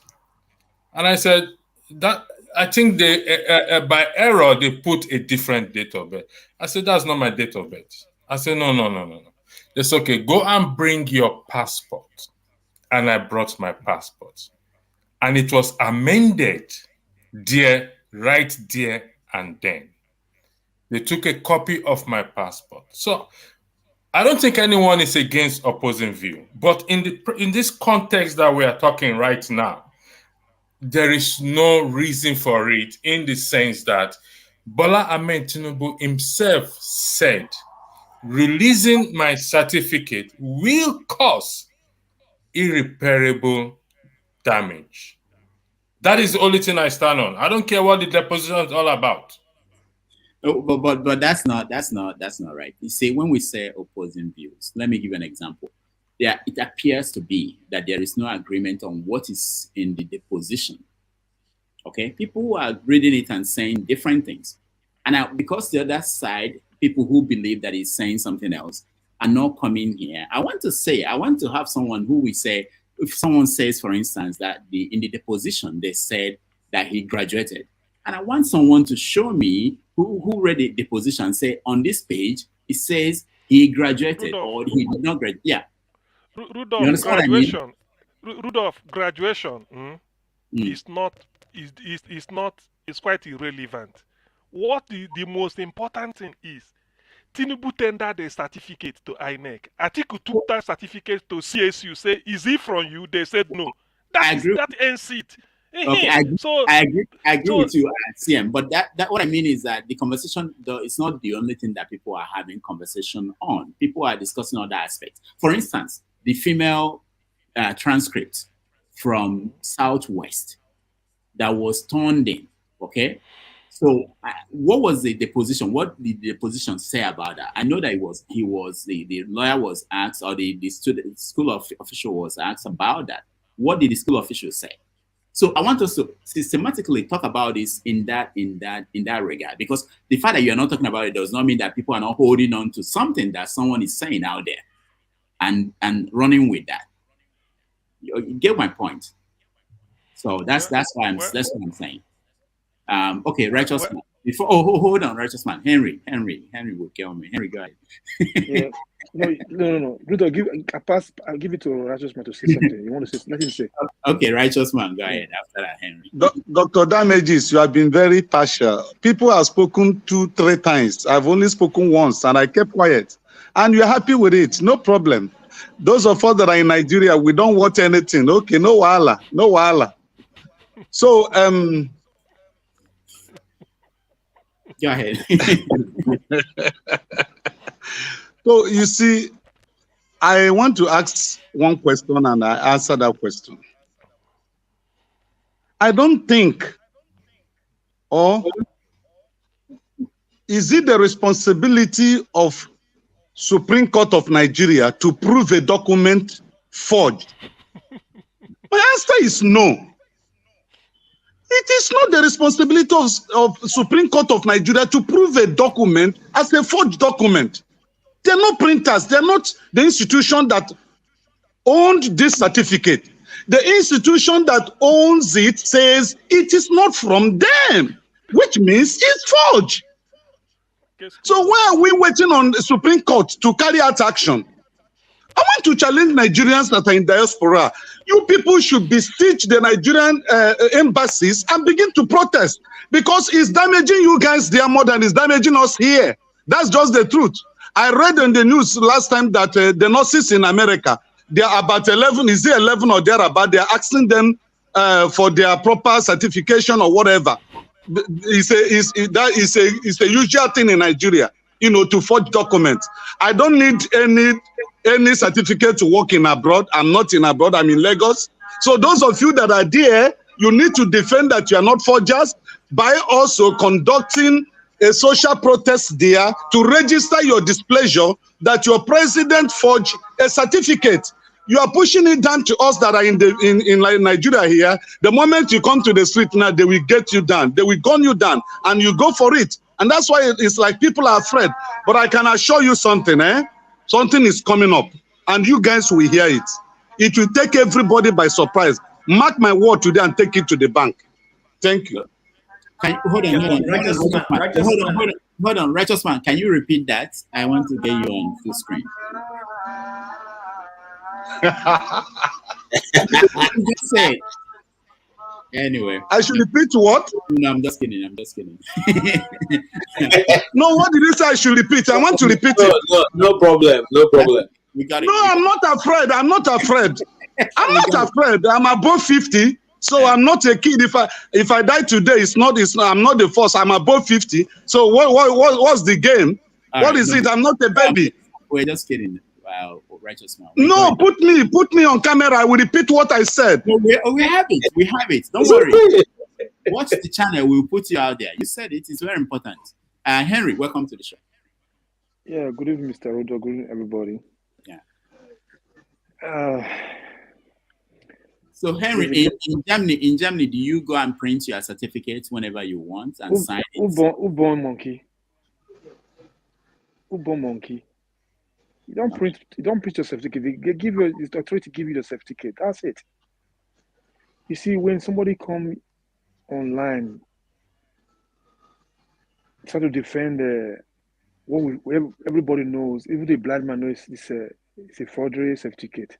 And I said, that I think they by error, they put a different date of birth. I said, that's not my date of birth. I said, no. It's okay. Go and bring your passport. And I brought my passport. And it was amended there, right there and then. They took a copy of my passport. So I don't think anyone is against opposing view. But in this context that we are talking right now, there is no reason for it, in the sense that Bola Ahmed Tinubu himself said, releasing my certificate will cause irreparable damage. That is the only thing I stand on. I don't care what the deposition is all about. Oh, but that's not right. You see, when we say opposing views, let me give you an example. It appears to be that there is no agreement on what is in the deposition. Okay, people who are reading it and saying different things. And because the other side, people who believe that he's saying something else, are not coming here. I want to have someone who will say, if someone says, for instance, that in the deposition, they said that he graduated. And I want someone to show me who read the deposition and say, on this page, it says he graduated or he did not graduate. Yeah. Rudolph, You understand graduation. what I mean? Rudolph, graduation is not is quite irrelevant. What the most important thing is, Tinubu tendered a certificate to INEC. Atiku took that certificate to CSU. Say, is it from you? They said no. That ends it. Okay, I agree with you, CM. But that what I mean is that the conversation, it's not the only thing that people are having conversation on. People are discussing other aspects. For instance, the female transcript from Southwest that was turned in. Okay, so what was the deposition? What did the deposition say about that? I know that the lawyer was asked, or the school official was asked about that. What did the school official say? So I want us to systematically talk about this in that regard, because the fact that you are not talking about it does not mean that people are not holding on to something that someone is saying out there and running with that. You get my point. So that's what I'm saying. Okay, righteous man. Before hold on, righteous man. Henry will kill me. Henry, go ahead. Yeah. No. Rudolph, I'll give it to righteous man to say something. You want to say? Let him say. Okay, righteous man, go ahead after that, Henry. Dr. Damages, you have been very partial. People have spoken 2-3 times. I've only spoken once, and I kept quiet. And you're happy with it, no problem. Those of us that are in Nigeria, we don't want anything. Okay, no wahala, no wahala. So, go ahead. So, you see, I want to ask one question and I answer that question. I don't think, or is it the responsibility of Supreme Court of Nigeria to prove a document forged? My answer is no. It is not the responsibility of Supreme Court of Nigeria to prove a document as a forged document. They're not printers. They're not the institution that owned this certificate. The institution that owns it says it is not from them, which means it's forged. So why are we waiting on the Supreme Court to carry out action? I want to challenge Nigerians that are in diaspora. You people should beseech the Nigerian embassies and begin to protest, because it's damaging you guys there more than it's damaging us here. That's just the truth. I read in the news last time that the nurses in America, they are about 11, is it 11 or thereabout? They are asking them for their proper certification or whatever. It's a usual thing in Nigeria, to forge documents. I don't need any certificate to work in abroad. I'm not in abroad, I'm in Lagos. So those of you that are there, you need to defend that you are not forgers by also conducting a social protest there to register your displeasure that your president forged a certificate. You are pushing it down to us that are in Nigeria here. The moment you come to the street now, they will get you down. They will gun you down, and you go for it. And that's why it's like people are afraid. But I can assure you something, Something is coming up, and you guys will hear it. It will take everybody by surprise. Mark my word today and take it to the bank. Thank you. Hold on, righteous man. Can you repeat that? I want to get you on full screen. Just say it. Anyway. I should repeat what? No, I'm just kidding. No, what did you say I should repeat? I want to repeat it. No problem. We got it. No, I'm not afraid. I'm not afraid. I'm above 50. So I'm not a kid. If I die today, I'm not the first. I'm above 50. So what's the game? What is it? I'm not a baby. We're just kidding. Wow, righteous man. No, put me on camera. I will repeat what I said. No, we have it. We have it. Don't worry. Watch the channel. We'll put you out there. You said it. It's very important. Henry, welcome to the show. Yeah, good evening, Mr. Rodo. Good evening, everybody. Yeah. So Henry, in Germany, do you go and print your certificate whenever you want and sign it? Who born monkey? Who born monkey? You don't print your certificate. They give you the authority to give you the certificate. That's it. You see, when somebody come online try to defend what everybody knows, even the blind man knows it's a forgery certificate.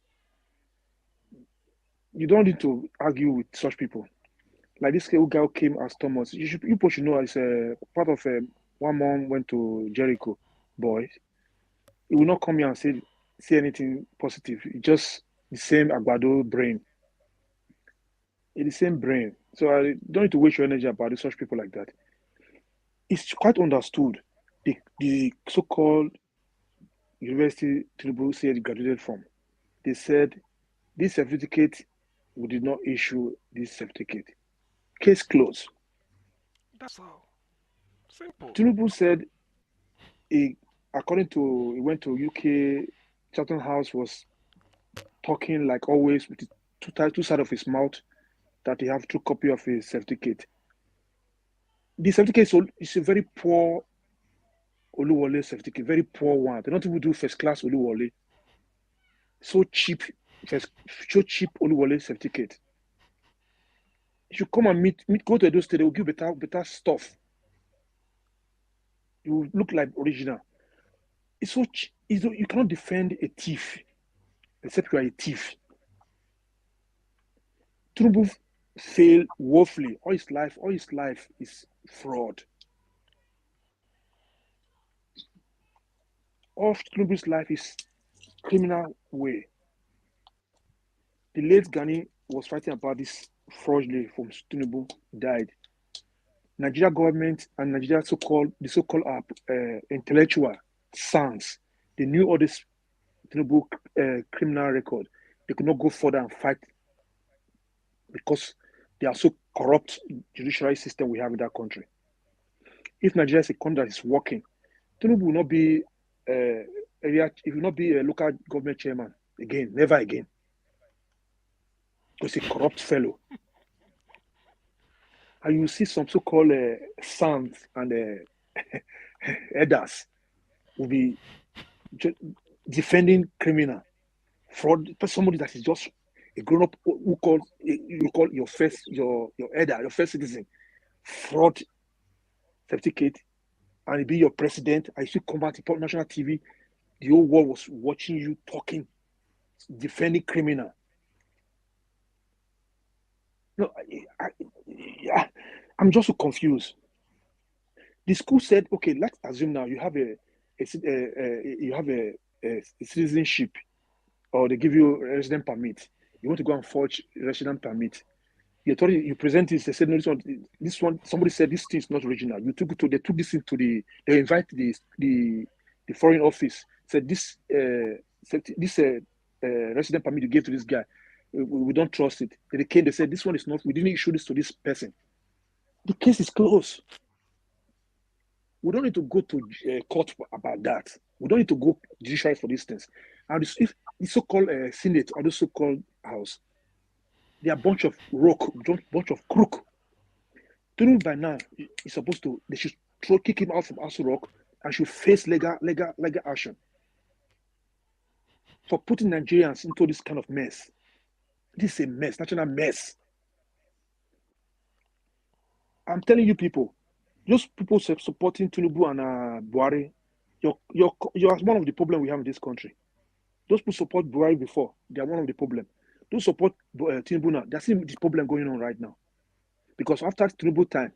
You don't need to argue with such people. Like this guy who came as Thomas. You should know as a part of one mom went to Jericho, boys. He will not come here and say anything positive. It's just the same Agbado brain. It's the same brain. So I don't need to waste your energy about such people like that. It's quite understood. The so-called University Tinubu said graduated from. They said this certificate, we did not issue this certificate. Case closed. That's all. Simple. Tinubu said he went to UK, Chatham House was talking like always with two sides of his mouth that he have true copy of his certificate. The certificate is a very poor Oluwole certificate, very poor one. They don't even do first class Oluwole. So cheap Oluwole certificate. You should come and go to Edo State, they will give better stuff. You will look like original. It's so you cannot defend a thief except you are a thief. Tinubu failed woefully. All his life is fraud. All Tinubu's life is criminal way. The late Gani was fighting about this fraudulently from Tinubu, died. Nigeria government and Nigeria so-called intellectual sons, they knew all this Tinubu criminal record. They could not go further and fight because they are so corrupt judiciary system we have in that country. If Nigeria is a country that is working, Tinubu will not be he will not be a local government chairman again, never again. Because a corrupt fellow. And you see some so-called sons and elders will be defending criminal fraud. Somebody that is just a grown-up who you call your elder, your first citizen, fraud certificate, and be your president. I should come out to national TV. The whole world was watching you talking, defending criminal. No, I'm just so confused. The school said, "Okay, let's assume now you have a citizenship, or they give you a resident permit. You want to go and forge resident permit. You present this. They said, no, this one. Somebody said this thing is not original. They took this into they invite the foreign office. Said this resident permit you gave to this guy. We don't trust it. They came. They said this one is not. We didn't issue this to this person. The case is closed. We don't need to go to court about that. We don't need to go judicial for these things. And if the so-called Senate or the so-called House, they are a bunch of bunch of crook. Tinubu by now is supposed to. They should kick him out from Aso Rock and should face legal action for putting Nigerians into this kind of mess. This is a mess, national mess. I'm telling you, people, those people supporting Tinubu and Buhari, you're one of the problems we have in this country. Those people support Buhari before, they are one of the problem. Those support Tinubu now, that's the problem going on right now. Because after Tinubu time,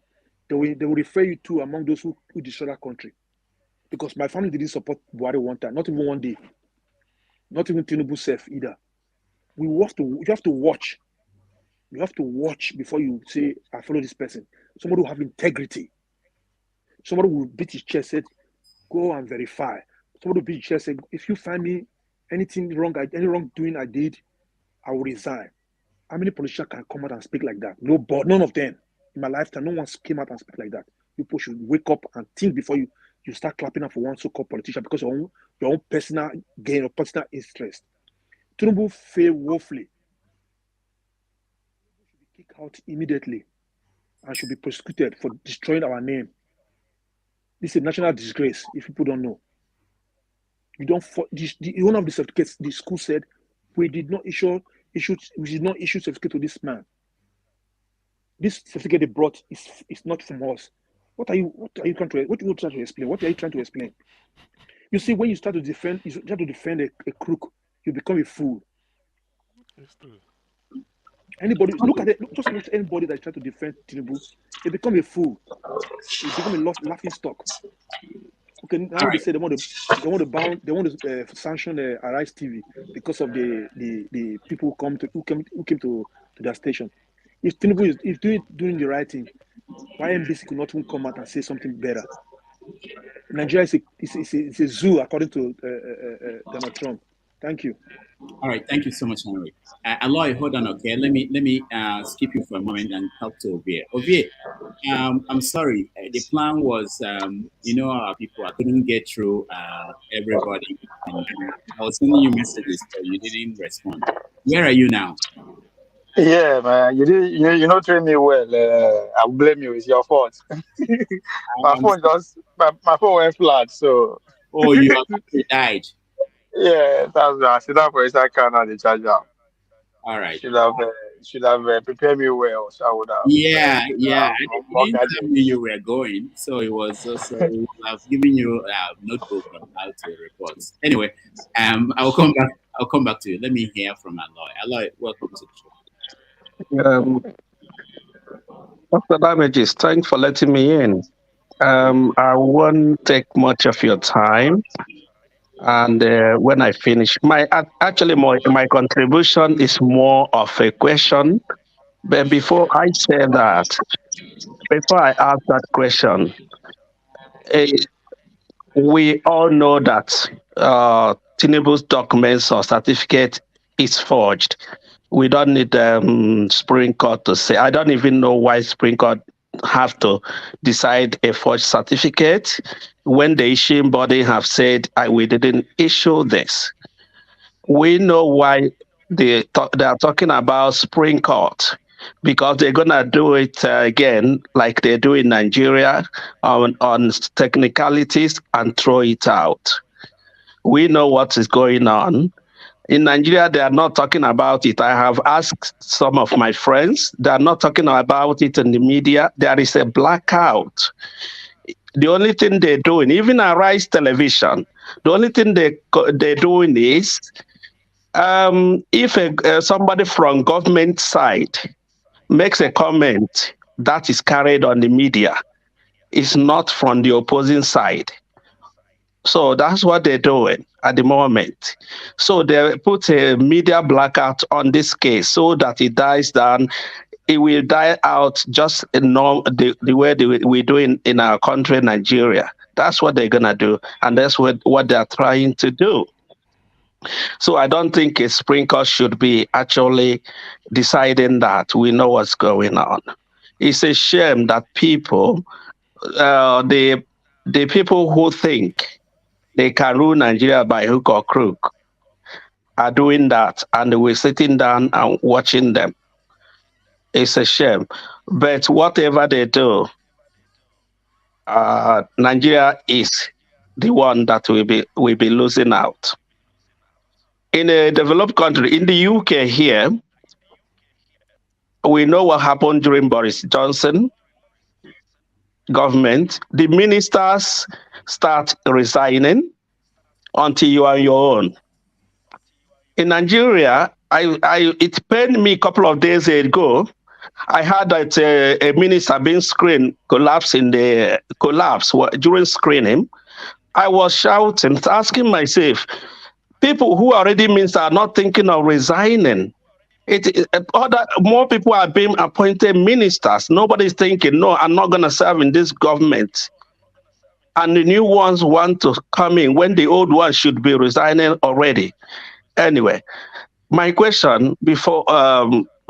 they will refer you to among those who destroy that country. Because my family didn't support Buhari one time, not even one day. Not even Tinubu self either. You have to watch. You have to watch before you say, I follow this person. Somebody who have integrity. Somebody who will beat his chest, said, go and verify. Somebody who beat his chest, said, if you find me anything wrong, any wrongdoing I did, I will resign. How many politicians can come out and speak like that? No, but none of them. In my lifetime, no one came out and speak like that. People should wake up and think before you start clapping up for one so-called politician because of your own personal gain or personal interest. Tinubu failed woefully. out immediately and should be prosecuted for destroying our name. This is a national disgrace if people don't know. You don't. One of the certificates, the school said, we did not issue certificate to this man. This certificate they brought is not from us. What are you trying to explain? What are you trying to explain? You see, when you start to defend, a crook, you become a fool. It's true. Anybody look at it. Just look at anybody that try to defend Tinubu, they become a fool. They become a laughing stock. Okay, now they say they want to sanction Arise TV because of the people who came to their station. If Tinubu is doing the right thing, why NBC could not even come out and say something better? Nigeria is a zoo, according to Donald Trump. Thank you. All right, thank you so much, Henry. Aloy, hold on, okay? Let me skip you for a moment and talk to Ovie. Ovie, I'm sorry. The plan was, our people, I couldn't get through everybody. And I was sending you messages, but you didn't respond. Where are you now? Yeah, man, you not train me well. I'll blame you. It's your fault. my phone went flat. So. Oh, your battery died. Yeah, that's right. I should have for that kind of the charger. All right. Should have prepared me well. So I would have. Yeah. I didn't tell me you were going, so it was also I've given you a notebook on how to report. Anyway, I'll come back to you. Let me hear from Aloy. Aloy, welcome to the show. Dr. Damages, thanks for letting me in. I won't take much of your time. And when I finish, my contribution is more of a question. But before I say that, before I ask that question, we all know that Tinubu's documents or certificate is forged. We don't need Supreme Court to say. I don't even know why Supreme Court have to decide a forged certificate when the issuing body have said we didn't issue this. We know why they are talking about Supreme Court, because they're gonna do it again like they do in Nigeria on technicalities and throw it out. We know what is going on. In Nigeria, they are not talking about it. I have asked some of my friends. They are not talking about it in the media. There is a blackout. The only thing they're doing, even Arise Television, the only thing they're doing is, if somebody from government side makes a comment that is carried on the media, it's not from the opposing side. So that's what they're doing at the moment. So they put a media blackout on this case so that it dies down. It will die out just the way we do in our country, Nigeria. That's what they're going to do. And that's what they're trying to do. So I don't think a Supreme Court should be actually deciding that. We know what's going on. It's a shame that people, the people who think they can rule Nigeria by hook or crook are doing that, and we're sitting down and watching them. It's a shame. But whatever they do, Nigeria is the one that will be losing out. In a developed country, in the UK here, we know what happened during Boris Johnson government. The ministers start resigning until you are on your own. In Nigeria, it pained me a couple of days ago. I heard that a minister being screened collapse during screening. I was shouting, asking myself, people who already minister are not thinking of resigning. More people are being appointed ministers. Nobody's thinking, no, I'm not going to serve in this government. And the new ones want to come in when the old ones should be resigning already. Anyway, my question before,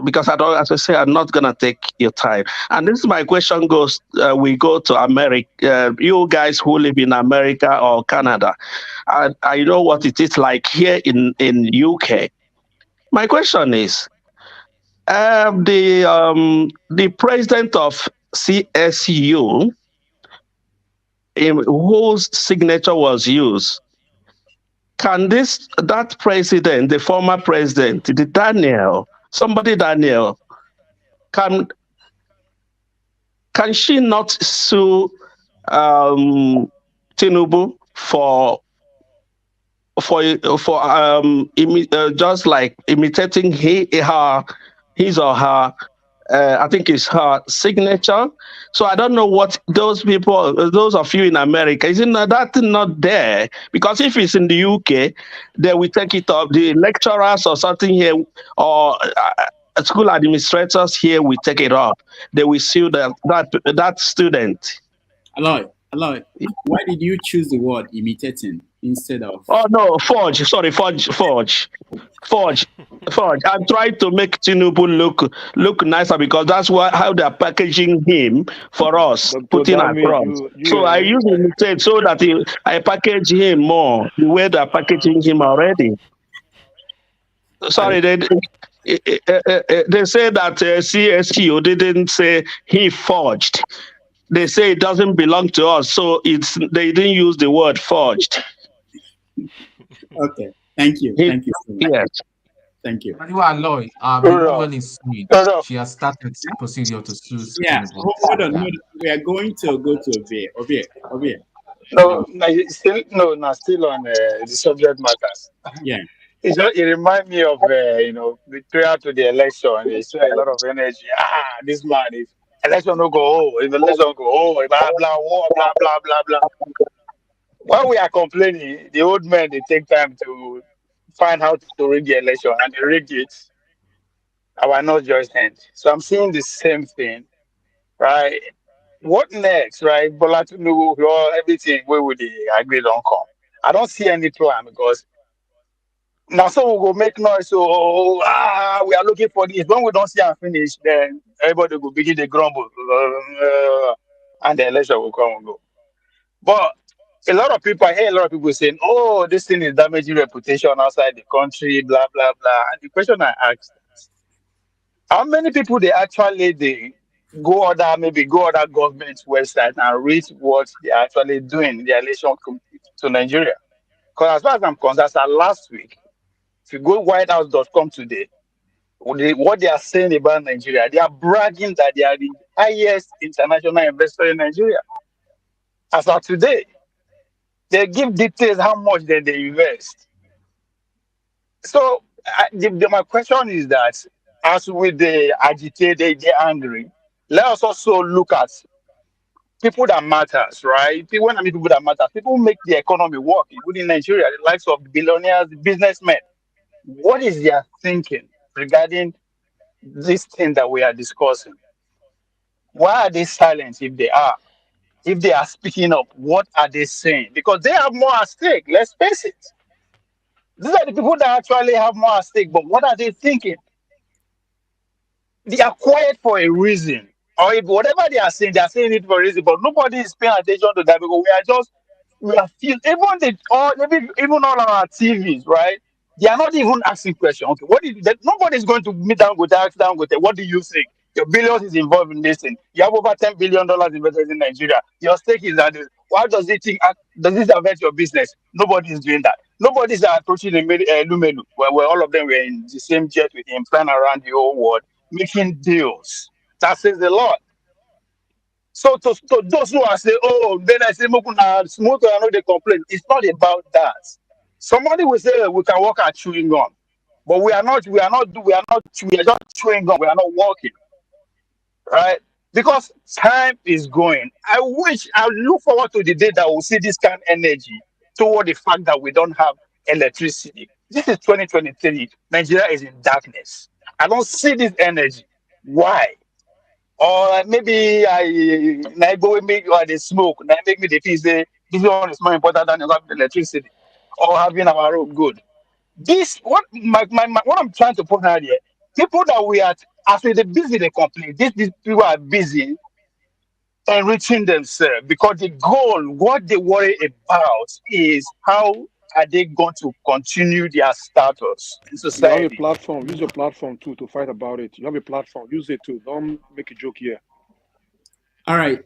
because as I say, I'm not going to take your time. And this is my question goes, we go to America, you guys who live in America or Canada. I know what it is like here in UK. My question is, The president of CSU, whose signature was used, can that president, the former president, the Daniel, can she not sue Tinubu for just like imitating his or her, I think it's her signature. So I don't know what those people, those of you in America, isn't that not there? Because if it's in the UK, they will take it up. The lecturers or something here, or school administrators here will take it up. They will sue that student. Aloy, why did you choose the word imitating instead of? Oh no, forge. Sorry, forge. I'm trying to make Tinubu look nicer because that's how they're packaging him for us, putting across. So I use imitate so that I package him more the way they're packaging him already. Sorry, they say that CSQ didn't say he forged. They say it doesn't belong to us, so they didn't use the word forged. Okay, thank you so much. Yes. Thank you. Aloy, the woman is sued. She has started procedure to sue. Yeah, hold on. We are going to go to Ovie. No, still on the subject matters. Yeah. It reminds me of prior to the election, they share a lot of energy. This man, if election no go, if election go, blah blah blah blah blah blah. While we are complaining, the old men they take time to find how to rig the election, and they rigged it. Our not just end. So I'm seeing the same thing, right? What next, right? Bola Tinubu, everything we would agree don't come. I don't see any plan because now so we go make noise. So we are looking for this. When we don't see and finish, then everybody will begin to grumble, and the election will come and go. But I hear a lot of people saying, "Oh, this thing is damaging reputation outside the country, blah blah blah." And the question I asked: how many people they go other government website and read what they're actually doing in their relation to Nigeria? Because as far as I'm concerned, last week, if you go whitehouse.com today, what they are saying about Nigeria, they are bragging that they are the highest international investor in Nigeria. As of today, they give details how much they invest. So my question is that as with the agitated, they're angry, let us also look at people that matters, right? When I mean people that matter, people who make the economy work, including Nigeria, the likes of the billionaires, the businessmen. What is their thinking regarding this thing that we are discussing? Why are they silent if they are? If they are speaking up, what are they saying? Because they have more at stake, let's face it. These are the people that actually have more at stake, but what are they thinking? They are quiet for a reason. Or if whatever they are saying it for a reason, but nobody is paying attention to that because even all our TVs, right? They are not even asking questions. Okay, what is that? Nobody is going to meet down with what do you think? Your billions is involved in this thing. You have over $10 billion invested in Nigeria. Your stake is that. Why does it does this affect your business? Nobody is doing that. Nobody is approaching Lumenu, where all of them were in the same jet with him, flying around the whole world, making deals. That says a lot. So to those who are saying, "Oh, then I say smooth," I know they complain. It's not about that. Somebody will say we can work at chewing gum, but we are just chewing gum. We are not working, right? Because time is going. I look forward to the day that we'll see this kind of energy toward the fact that we don't have electricity. This is 2023. Nigeria is in darkness. I don't see this energy. Why? Or maybe I go with me or the smoke. That make me the feel say this one is more important than having electricity or having our own good. What I'm trying to put out here, people that we are as they busy they complain. These people are busy enriching themselves because the goal, what they worry about is how are they going to continue their status in You have a society? platform. Use your platform too to fight about it. You have a platform. Use it too. Don't make a joke here. All right.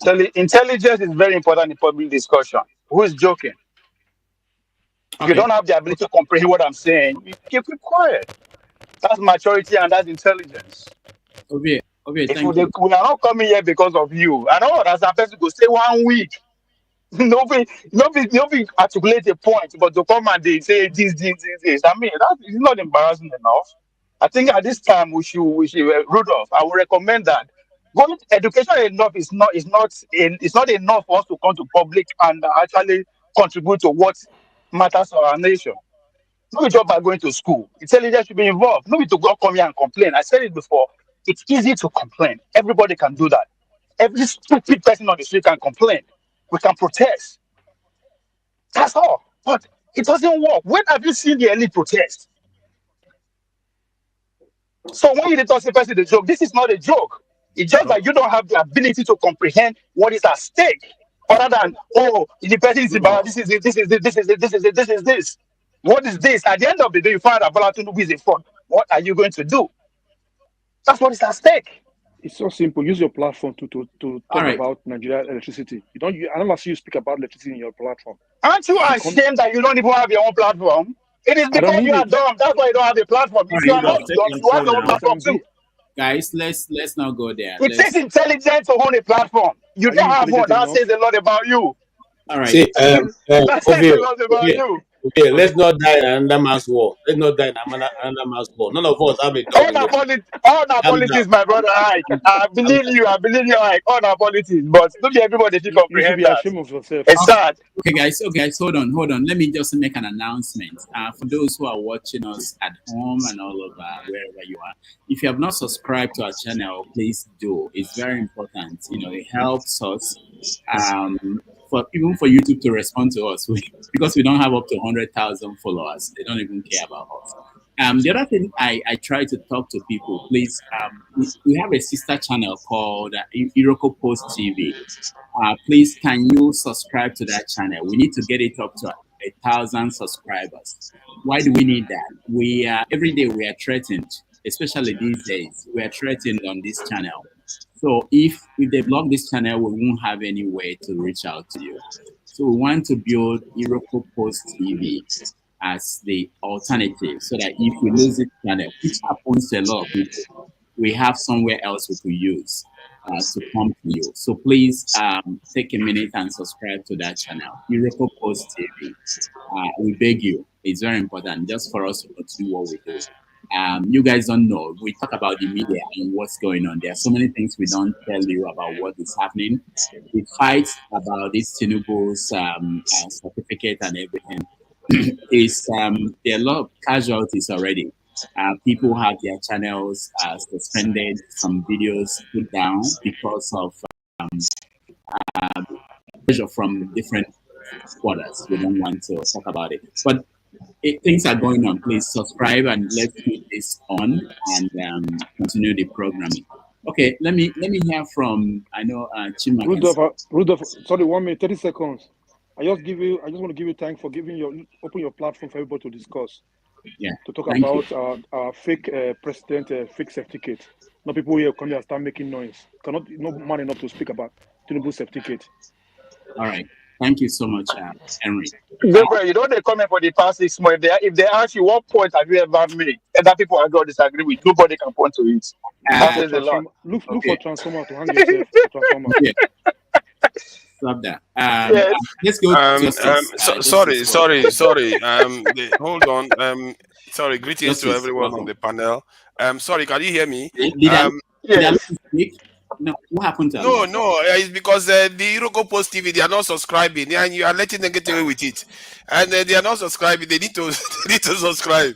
So intelligence is very important in public discussion. Who is joking? If you don't have the ability to comprehend what I'm saying, you keep it quiet. That's maturity and that's intelligence. Okay, If thank we you. are not coming here because of you, I know as a person to stay 1 week. nobody articulate a point, but to come and they say this. I mean, that is not embarrassing enough. I think at this time we should Rudolph, I would recommend that. Going education enough is not enough for us to come to public and actually contribute to what matters for our nation. No job by going to school. Intelligence should be involved. No need to go come here and complain. I said it before. It's easy to complain. Everybody can do that. Every stupid person on the street can complain. We can protest. That's all. But it doesn't work. When have you seen the elite protest? So when you talk about the joke, this is not a joke. It's just that you don't have the ability to comprehend what is at stake. Other than, the person is about this is this. What is this? At the end of the day, you find that Bola Tinubu is a fraud. What are you going to do? That's what is at stake. It's so simple. Use your platform to talk about Nigerian electricity. I never see you speak about electricity in your platform. Aren't you ashamed that you don't even have your own platform? It is because you are dumb. That's why you don't have a platform. If you are not dumb, you have your own platform too. Guys, let's not go there. It takes intelligence to own a platform. You don't have one. That says a lot about you. All right. See, that says a lot about you. Okay, let's not die in another man's war. Let's not die in another man's war. None of us have a dog. All our politics, my brother Ike. I believe you, Ike. All our politics, but don't everybody should comprehend that. Ashamed of yourself. It's sad. Okay, guys. Hold on. Let me just make an announcement. For those who are watching us at home and all over, wherever you are, if you have not subscribed to our channel, please do. It's very important. It helps us. Even for YouTube to respond to us, because we don't have up to 100,000 followers, they don't even care about us. The other thing I try to talk to people, please, we have a sister channel called Ideological TV. Please, can you subscribe to that channel? We need to get it up to 1,000 subscribers. Why do we need that? Every day we are threatened, especially these days, we are threatened on this channel. So if they block this channel, we won't have any way to reach out to you. So we want to build Ideological TV as the alternative, so that if we lose this channel, which happens to a lot of people, we have somewhere else we could use to come to you. So please take a minute and subscribe to that channel, Ideological TV. We beg you. It's very important just for us to continue what we do. You guys don't know. We talk about the media and what's going on. There are so many things we don't tell you about what is happening. We fight about this Tinubu's certificate and everything. There are a lot of casualties already. People have their channels suspended, some videos put down because of pressure from different quarters. We don't want to talk about it, but things are going on. Please subscribe and let's keep this on and continue the programming. Okay, let me hear from Chima. Rudolph, sorry, 1 minute, 30 seconds. I just want to give you thanks for open your platform for everybody to discuss. Yeah. To talk about our fake president, fake certificate. No people here come here and start making noise. No man enough to speak about Tinubu certificate. All right. Thank you so much, Henry. You know they comment for the past 6 months. If they ask you what point have you ever made, and that people are going to disagree with, nobody can point to it. That is a lot. Look for transformer to hang yourself. Transformer. Yeah. Stop that. Let's go. Sorry. Hold on. Sorry. Greetings to everyone on the panel. Sorry, can you hear me? Did I speak? No, what happened to No, it's because the Ideological TV, they are not subscribing, and you are letting them get away with it. And they are not subscribing, they need to subscribe.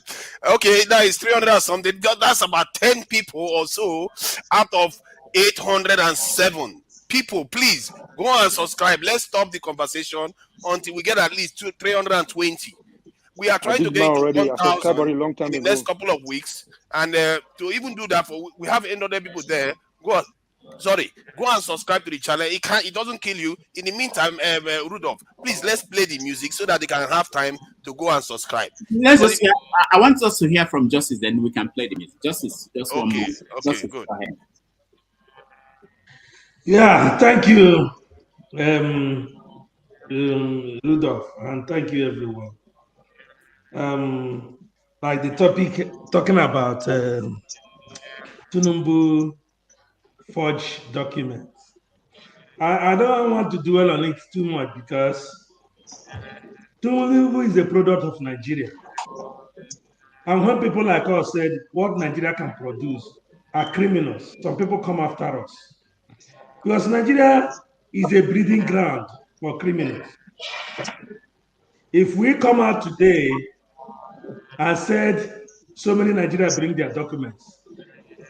Okay, that is 300 or something. That's about 10 people or so out of 807 people. Please go and subscribe. Let's stop the conversation until we get at least 320. We are trying to get into 1,000 in the next couple of weeks, and to even do that, we have 800 people there. Go on. Sorry, go and subscribe to the channel. It doesn't kill you. In the meantime, Rudolph, please let's play the music so that they can have time to go and subscribe. Let's just hear, I want us to hear from Justice, then we can play the music. Justice, just one more. Okay, Justice, good. go ahead. Yeah, thank you, Rudolph, and thank you, everyone. Like the topic talking about Tinubu forged documents. I don't want to dwell on it too much because Tinubu is a product of Nigeria. And when people like us said what Nigeria can produce are criminals, some people come after us. Because Nigeria is a breeding ground for criminals. If we come out today and said so many Nigerians bring their documents,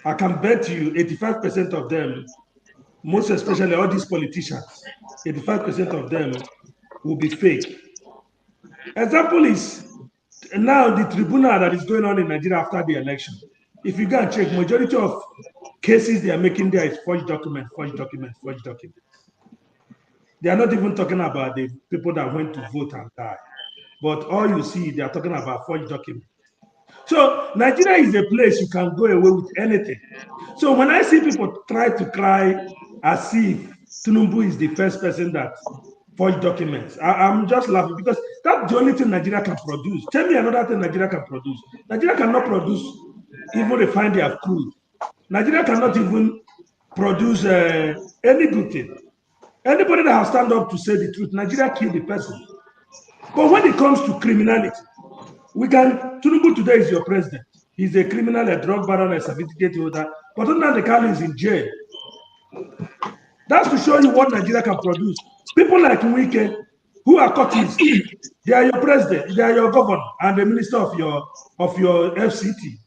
I can bet you 85% of them, most especially all these politicians, 85% of them will be fake. Example is now the tribunal that is going on in Nigeria after the election. If you go and check, majority of cases they are making there is forged documents, forged documents, forged documents. They are not even talking about the people that went to vote and die. But all you see, they are talking about forged documents. So Nigeria is a place you can go away with anything. So when I see people try to cry as if Tinubu is the first person that forged documents, I'm just laughing because that's the only thing Nigeria can produce. Tell me another thing Nigeria can produce. Nigeria cannot produce even refine their crude. Nigeria cannot even produce any good thing. Anybody that has stand up to say the truth, Nigeria killed the person. But when it comes to criminality, Tinubu today is your president. He's a criminal, a drug baron, a certificate holder. But Nnamdi Kanu is in jail. That's to show you what Nigeria can produce. People like Wike, who are cultists, they are your president, they are your governor, and the minister of your FCT.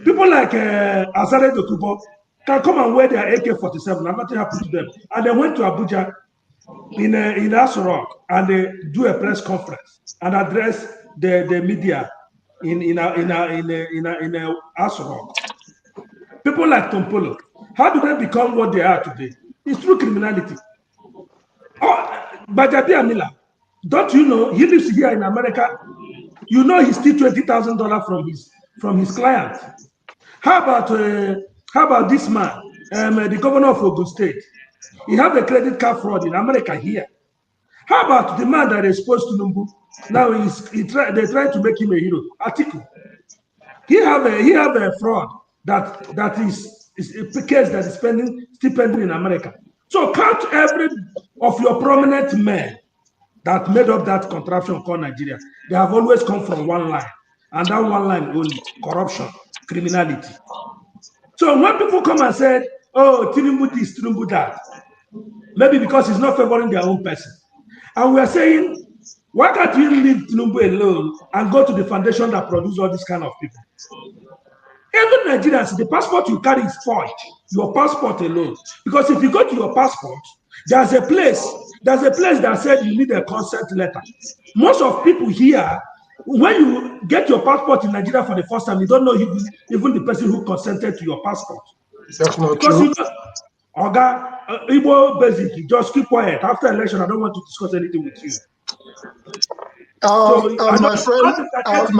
People like Asare Dokubo can come and wear their AK-47, and nothing happened to them. And they went to Abuja in Aso Rock, and they do a press conference and address the media in Aso Rock. People like Tompolo, how do they become what they are today? It's through criminality. Oh, Bajabi Amila, don't you know he lives here in America? You know he steals $20,000 from his client. How about this man, the governor of Ogun State? He have a credit card fraud in America here. How about the man that exposed Tinubu? Now they try to make him a hero. Atiku. He have a fraud that is a case that is still pending in America. So count every of your prominent men that made up that contraption called Nigeria. They have always come from one line, and that one line only: corruption, criminality. So when people come and say, "Oh, Tinubu this, Tinubu that," maybe because it's not favoring their own person, and we are saying, why can't you leave Tinubu alone and go to the foundation that produce all these kind of people? Even Nigerians, the passport you carry is forged. Your passport alone, because if you go to your passport, there's a place that said you need a consent letter. Most of people here, when you get your passport in Nigeria for the first time, you don't know even the person who consented to your passport. That's not because true. You know, Oga, Igbo basic, just keep quiet. After election, I don't want to discuss anything with you. My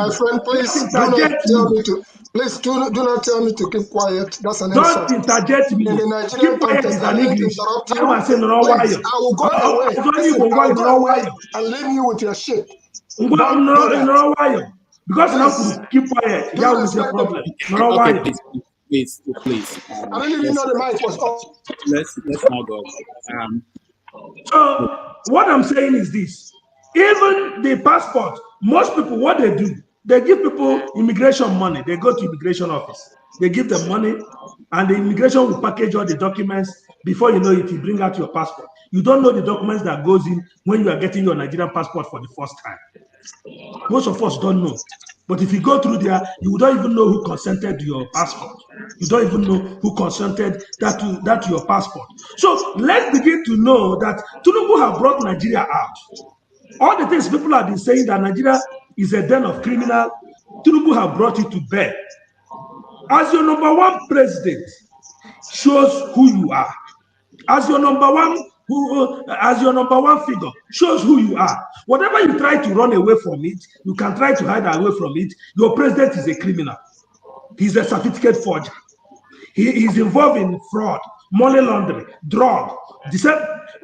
friend, please do not tell me to. Please do not tell me to keep quiet. That's an insult. Don't interject me. In the Nigerian context, I didn't interrupt you. Please, I will go away. Listen, I'll go away and leave you with your shit. Because now keep quiet. Yeah, with your problem. Okay, please. I didn't even know the mic was off. Let's now go. So what I'm saying is this: even the passport, most people, what they do, they give people immigration money. They go to immigration office. They give them money, and the immigration will package all the documents. Before you know it, you bring out your passport. You don't know the documents that goes in when you are getting your Nigerian passport for the first time. Most of us don't know. But if you go through there, you don't even know who consented to your passport. You don't even know who consented that to your passport. So let's begin to know that Tinubu have brought Nigeria out. All the things people have been saying that Nigeria is a den of criminals, Tinubu have brought it to bear. As your #1 president, shows who you are. As your number one, as your number one figure, shows who you are. Whatever you try to run away from it, you can try to hide away from it. Your president is a criminal. He's a certificate forger. He is involved in fraud, money laundering, drug.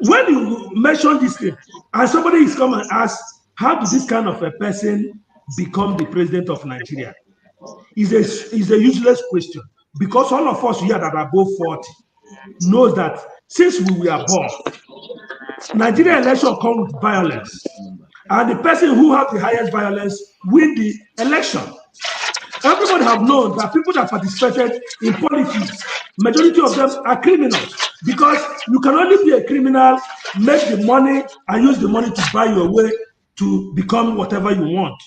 When you mention this thing, and somebody is come and ask, how did this kind of a person become the president of Nigeria? Is a useless question, because all of us here that are above 40 knows that since we were born, Nigerian election comes with violence, and the person who has the highest violence win the election. Everybody have known that people that participated in politics, majority of them are criminals, because you can only be a criminal, make the money, and use the money to buy your way to become whatever you want.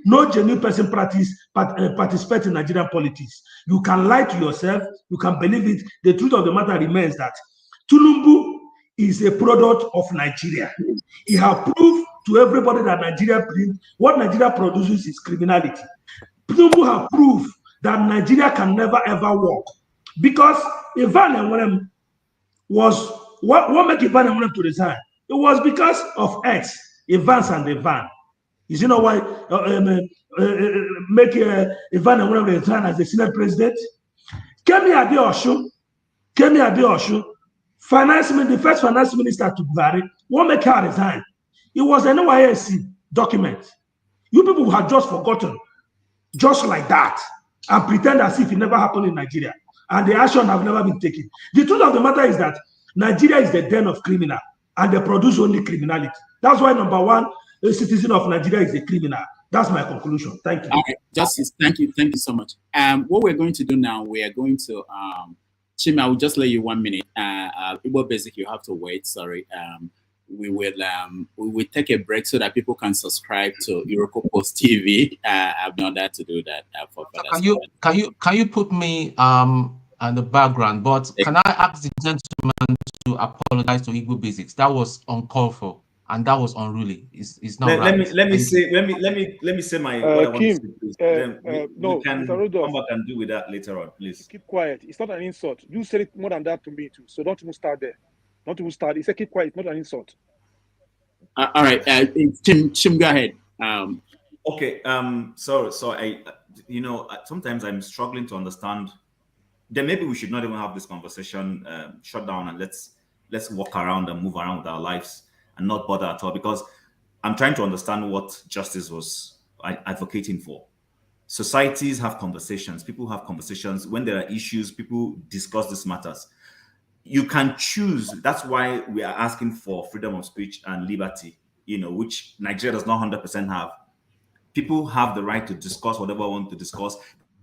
No genuine person participate in Nigerian politics. You can lie to yourself, you can believe it. The truth of the matter remains that Tinubu is a product of Nigeria. He has proved to everybody that what Nigeria produces is criminality. Tinubu have proved that Nigeria can never ever work, because Ivan Enwere was what made Ivan Enwere to resign. It was because of X, Evans and Ivan. Is you know why make Ivan Enwere resign as the Senate president? Kemi Adeosun, the first finance minister to Buhari, what make her resign? It was an NYSC document. You people had just forgotten, just like that, and pretend as if it never happened in Nigeria, and the action have never been taken. The truth of the matter is that Nigeria is the den of criminal, and they produce only criminality. That's why number one, a citizen of Nigeria is a criminal. That's my conclusion. Thank you. All right, Justice, thank you so much. What we're going to do now, we are going to Chima, I will just let you 1 minute. Igbo Basic, you have to wait. Sorry. We will take a break so that people can subscribe to Iroko Post TV. I've not had to do that for Can you put me on the background? But can I ask the gentleman to apologize to Igbo Basics? That was uncalled for, and that was unruly. It's not right. Let me say my what I want to say, please. Then no, we can Mr. Rudolph, come back and do with that later on, please. keep quiet. It's not an insult. You said it more than that to me too. So don't even start there. Don't even start. He said keep quiet. It's not an insult. All right, Chim, go ahead. Okay. So I, sometimes I'm struggling to understand. Then maybe we should not even have this conversation. Shut down and let's walk around and move around with our lives and not bother at all, because I'm trying to understand what justice was advocating for. Societies have conversations. People have conversations. When there are issues, people discuss these matters. You can choose. That's why we are asking for freedom of speech and liberty, which Nigeria does not 100% have. People have the right to discuss whatever they want to discuss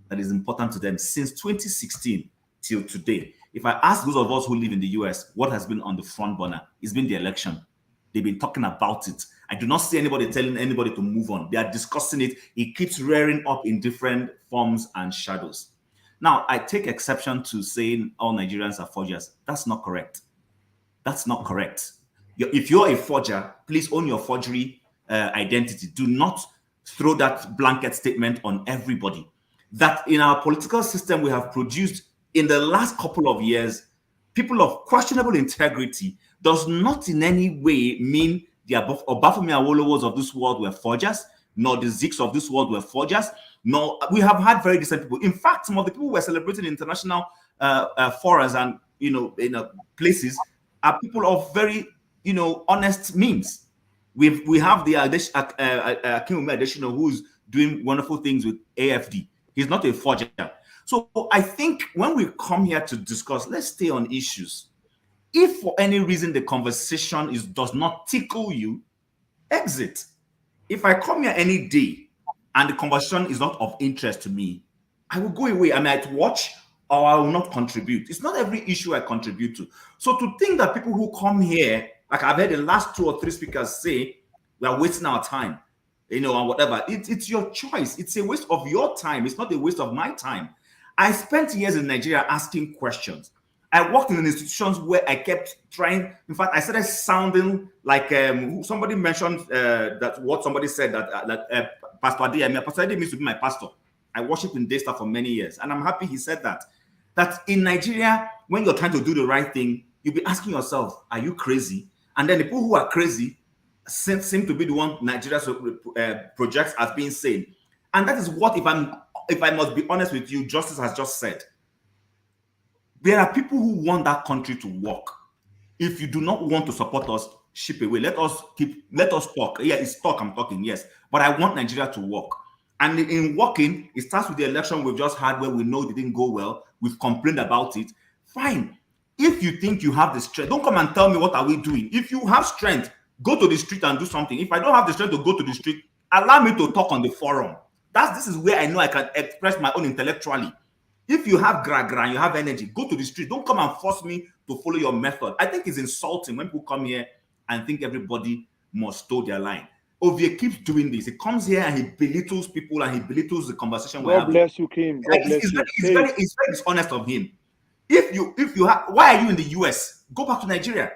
that is important to them since 2016 till today. If I ask those of us who live in the US, what has been on the front burner? It's been the election. They've been talking about it. I do not see anybody telling anybody to move on. They are discussing it. It keeps rearing up in different forms and shadows. Now, I take exception to saying all Nigerians are forgers. That's not correct. That's not correct. If you're a forger, please own your forgery identity. Do not throw that blanket statement on everybody. That in our political system we have produced in the last couple of years, people of questionable integrity does not in any way mean the Obafemi Awolowos of this world were forgers, nor the Ziks of this world were forgers. No, we have had very decent people. In fact, some of the people we're celebrating in international forums and places are people of very honest means. We have the Atiku Abubakar who's doing wonderful things with AFD. He's not a forger. So I think when we come here to discuss, let's stay on issues. If for any reason the conversation does not tickle you, exit. If I come here any day and the conversation is not of interest to me, I will go away. I might watch or I will not contribute. It's not every issue I contribute to. So to think that people who come here, like I've heard the last 2 or 3 speakers say, we are wasting our time, and whatever. It's your choice. It's a waste of your time. It's not a waste of my time. I spent years in Nigeria asking questions. I worked in institutions where I kept trying. In fact, I started sounding like somebody mentioned that what somebody said that Pastor Adi, Pastor Adi means to be my pastor. I worshiped in Daystar for many years, and I'm happy he said that that in Nigeria, when you're trying to do the right thing, you'll be asking yourself, are you crazy? And then the people who are crazy seem to be the one Nigeria projects as being sane. And that is what, if I must be honest with you, Justice has just said. There are people who want that country to work. If you do not want to support us, ship away. Let us talk. Yeah, it's talk, I'm talking, yes. But I want Nigeria to work. And in working, it starts with the election we've just had where we know it didn't go well. We've complained about it. Fine. If you think you have the strength, don't come and tell me what are we doing. If you have strength, go to the street and do something. If I don't have the strength to go to the street, allow me to talk on the forum. This is where I know I can express my own intellectually. If you have gra-gra and you have energy, go to the street. Don't come and force me to follow your method. I think it's insulting when people come here and think everybody must toe their line. Ovie keeps doing this. He comes here and he belittles people and he belittles the conversation we're having. God bless you, Kim. God bless you. It's very dishonest of him. Why are you in the US? Go back to Nigeria.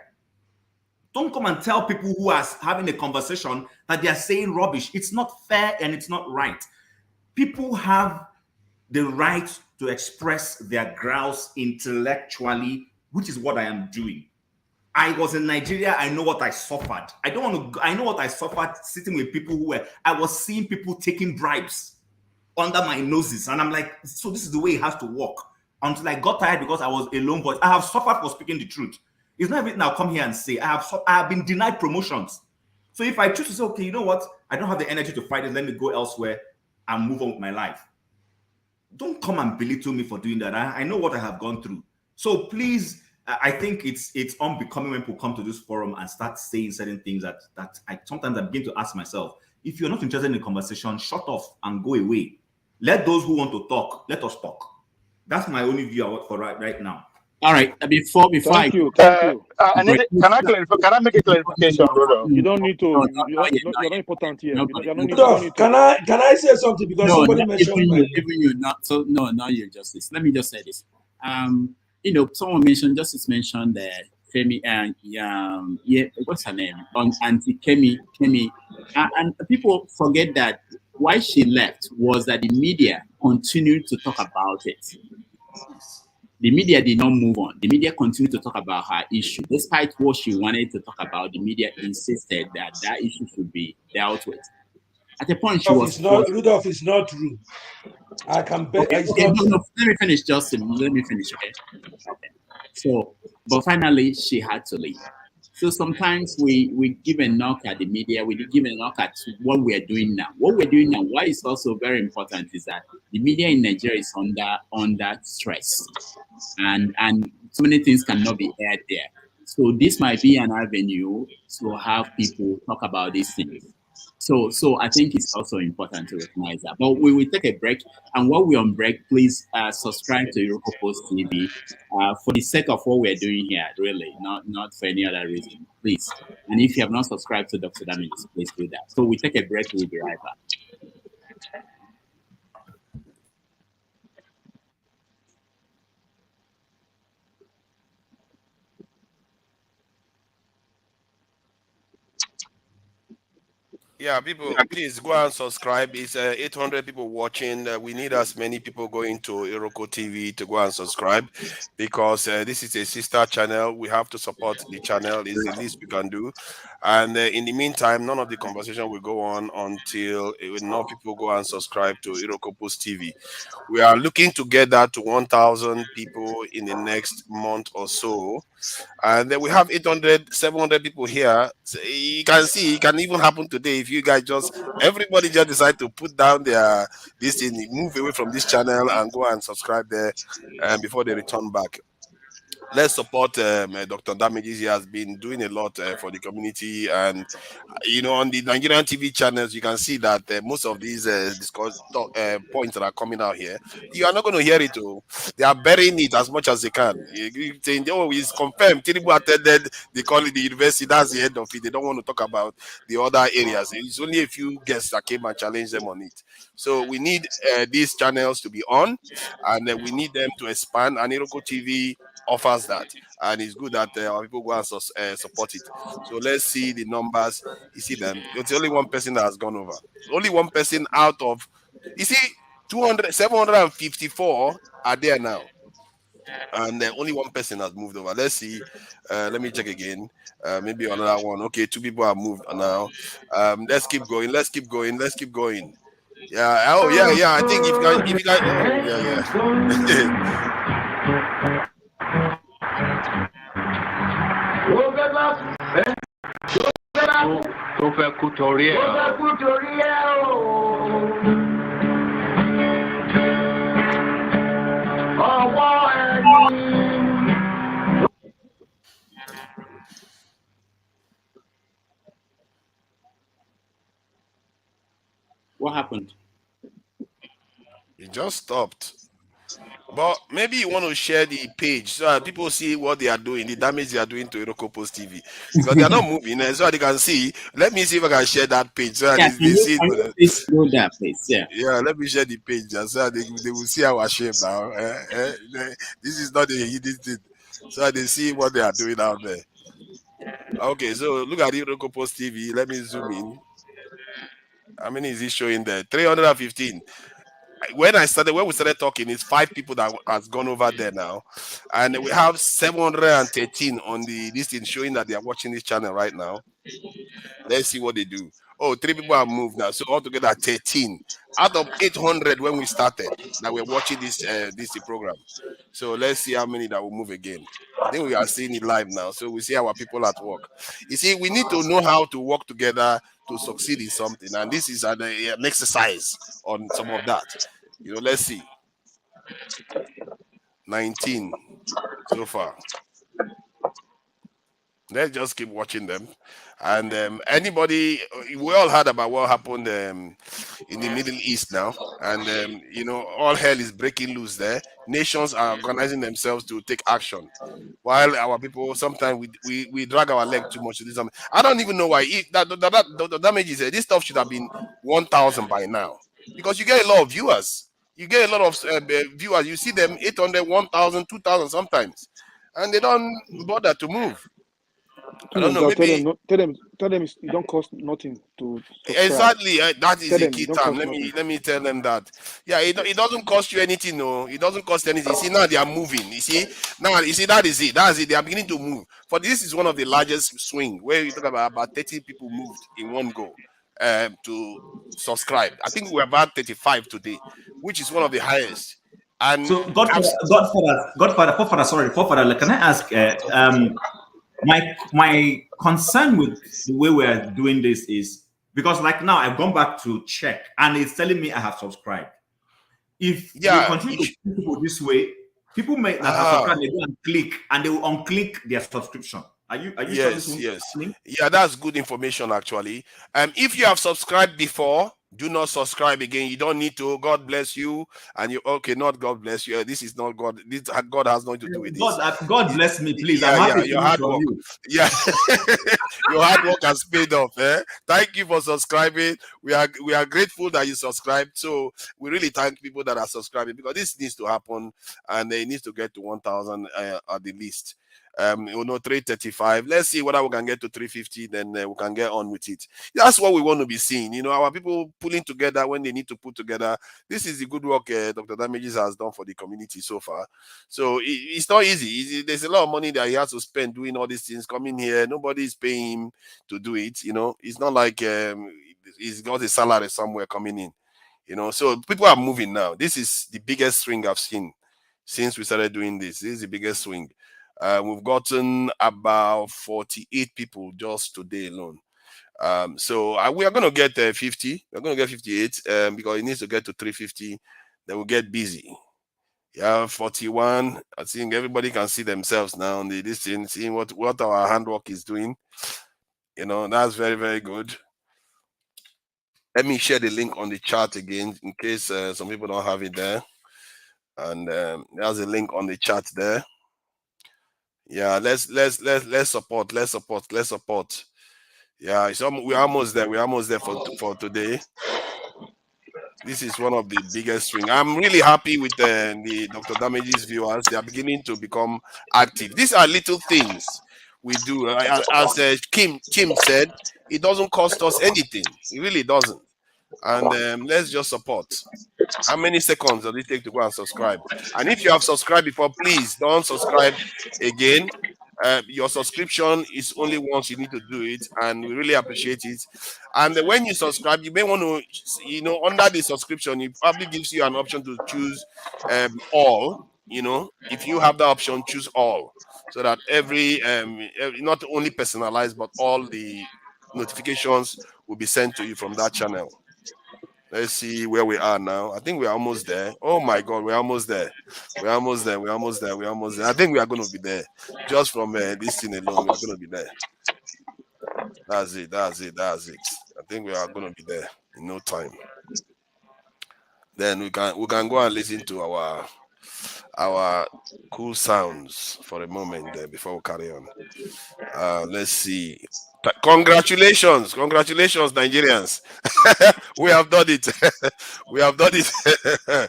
Don't come and tell people who are having a conversation that they are saying rubbish. It's not fair and it's not right. People have the right to express their grouse intellectually, which is what I am doing. I was in Nigeria. I know what I suffered. I know what I suffered sitting with people I was seeing people taking bribes under my noses. And I'm like, so this is the way it has to work. Until I got tired because I was a lone voice. I have suffered for speaking the truth. It's not everything I'll come here and say. I have been denied promotions. So if I choose to say, okay, you know what? I don't have the energy to fight it. Let me go elsewhere and move on with my life. Don't come and belittle me for doing that. I know what I have gone through. So please, I think it's unbecoming when people come to this forum and start saying certain things that I sometimes I begin to ask myself, if you're not interested in the conversation, shut off and go away. Let those who want to talk, let us talk. That's my only view for right now. All right. Before thank you. Can I make a clarification, Rudolph? You don't need to. You're not important here. Rudolph, can I say something because somebody mentioned my name? Even you not so no, not you, Justice. Let me just say this. Someone mentioned, Justice mentioned Femi and what's her name? On Auntie Kemi. And people forget that why she left was that the media continued to talk about it. The media did not move on. The media continued to talk about her issue. Despite what she wanted to talk about, the media insisted that issue should be dealt with. At a point, Rudolph is not true. I can bet. Okay, let me finish, Justin. Let me finish, okay? So, but finally, she had to leave. So sometimes we give a knock at the media. We give a knock at what we are doing now. What we're doing now, why is also very important, is that the media in Nigeria is under stress, and so many things cannot be aired there. So this might be an avenue to have people talk about these things. So I think it's also important to recognize that. But we will take a break, and while we're on break, please subscribe to Iroko Post TV for the sake of what we're doing here, really, not for any other reason, please. And if you have not subscribed to Dr. Damages, please do that. So we take a break, we'll be right back. Yeah, people, please go and subscribe. It's 800 people watching. We need as many people going to Iroko TV to go and subscribe, because this is a sister channel. We have to support the channel. It's the least we can do. And in the meantime, none of the conversation will go on until enough people go and subscribe to Iroko Post TV. We are looking to get that to 1,000 people in the next month or so. And then we have 800, 700 people here. So you can see it can even happen today if you guys everybody just decide to put down this thing, move away from this channel and go and subscribe there before they return back. Let's support Dr. Damages. He has been doing a lot for the community, and on the Nigerian TV channels, you can see that most of these discourse points that are coming out here, you are not going to hear it. They are burying it as much as they can. You think, it's confirmed. Tinubu attended, they call it the university. That's the end of it. They don't want to talk about the other areas. It's only a few guests that came and challenged them on it. So we need these channels to be on, and we need them to expand. And Iroko TV offers that, and it's good that our people go and support it. So let's see the numbers. You see them. It's only one person that has gone over. Only one person out of, 754 are there now. and only one person has moved over. Let's see. Let me check again. Maybe another one. Okay, 2 people have moved now. Let's keep going. Let's keep going. Let's keep going. Yeah. Oh, yeah, yeah. I think if you guys. Oh, yeah, yeah. What happened? It just stopped. But maybe you want to share the page so that people see what they are doing, the damage they are doing to Iroko Post TV. Because they are not moving, so they can see. Let me see if I can share that page so that Yeah, they see can you please do that, please? Yeah. Yeah, let me share the page so that they will see our shame now. This is not a hidden thing. So that they see what they are doing out there. Okay, so look at Iroko Post TV. Let me zoom in. How many is it showing there? 315. When we started talking, it's 5 people that has gone over there now, and we have 713 on the listing showing that they are watching this channel right now. Let's see what they do. Oh, 3 people have moved now, so altogether 13 out of 800 when we started that we're watching this program. So let's see how many that will move again. I think we are seeing it live now, so we see our people at work. You see, we need to know how to work together to succeed in something, and this is an exercise on some of that. Let's see. 19 so far. Let's just keep watching them. And anybody, we all heard about what happened in the Middle East now. And, all hell is breaking loose there. Nations are organizing themselves to take action. While our people, sometimes we drag our leg too much to this. I don't even know why. The damage is this stuff should have been 1,000 by now. Because you get a lot of viewers. You get a lot of viewers. You see them 800, 1,000, 2,000 sometimes. And they don't bother to move. I don't know. Maybe tell them it don't cost nothing to subscribe. Exactly. That is the key term. Let me tell them that. Yeah, it doesn't cost you anything. No, it doesn't cost anything. You see, now they are moving. You see, that is it. That's it. They are beginning to move. For this is one of the largest swing where you talk about 30 people moved in one go to subscribe. I think we're about 35 today, which is one of the highest. And so Godfather, can I ask? My concern with the way we are doing this is because, like, now I've gone back to check and it's telling me I have subscribed. If we continue to do people this way, people may not have subscribed, they go and click and they will unclick their subscription. Are you yes, sure yes. Yeah, that's good information actually. If you have subscribed before, do not subscribe again. You don't need to. God bless you. And you not God bless you. This is not God. God has nothing to do with this. God bless me, please. Yeah, I'm happy your hard work. Yeah, your hard work has paid off. Thank you for subscribing. We are grateful that you subscribed. So we really thank people that are subscribing because this needs to happen and it needs to get to 1,000 at the least. 335. Let's see whether we can get to 350, then we can get on with it. That's what we want to be seeing. Our people pulling together when they need to put together. This is the good work Dr. Damages has done for the community so far. So it's not easy. There's a lot of money that he has to spend doing all these things. Coming here, nobody is paying him to do it. It's not like he's got a salary somewhere coming in. So people are moving now. This is the biggest swing I've seen since we started doing this. This is the biggest swing. We've gotten about 48 people just today alone. So we are going to get 50. We're going to get 58 because it needs to get to 350. Then we'll get busy. Yeah, 41. I think everybody can see themselves now on this thing, seeing what our handwork is doing. That's very, very good. Let me share the link on the chat again in case some people don't have it there. And there's a link on the chat there. Yeah, let's support. Yeah, we're almost there. We're almost there for today. This is one of the biggest swing. I'm really happy with the Dr. Damages viewers. They are beginning to become active. These are little things we do. As Kim said, it doesn't cost us anything. It really doesn't. And let's just support. How many seconds does it take to go and subscribe? And if you have subscribed before, please don't subscribe again. Your subscription is only once. You need to do it, and we really appreciate it. And when you subscribe, you may want to, under the subscription, it probably gives you an option to choose all. If you have the option, choose all, so that every not only personalized, but all the notifications will be sent to you from that channel. Let's see where we are now. I think we're almost there. Oh my God, we're almost there. We're almost there. We're almost there. We're almost there. I think we are going to be there. Just from this thing alone, we're going to be there. That's it. That's it. That's it. I think we are going to be there in no time. Then we can go and listen to our cool sounds for a moment there before we carry on. Let's see. Congratulations, Nigerians. We have done it. We have done it.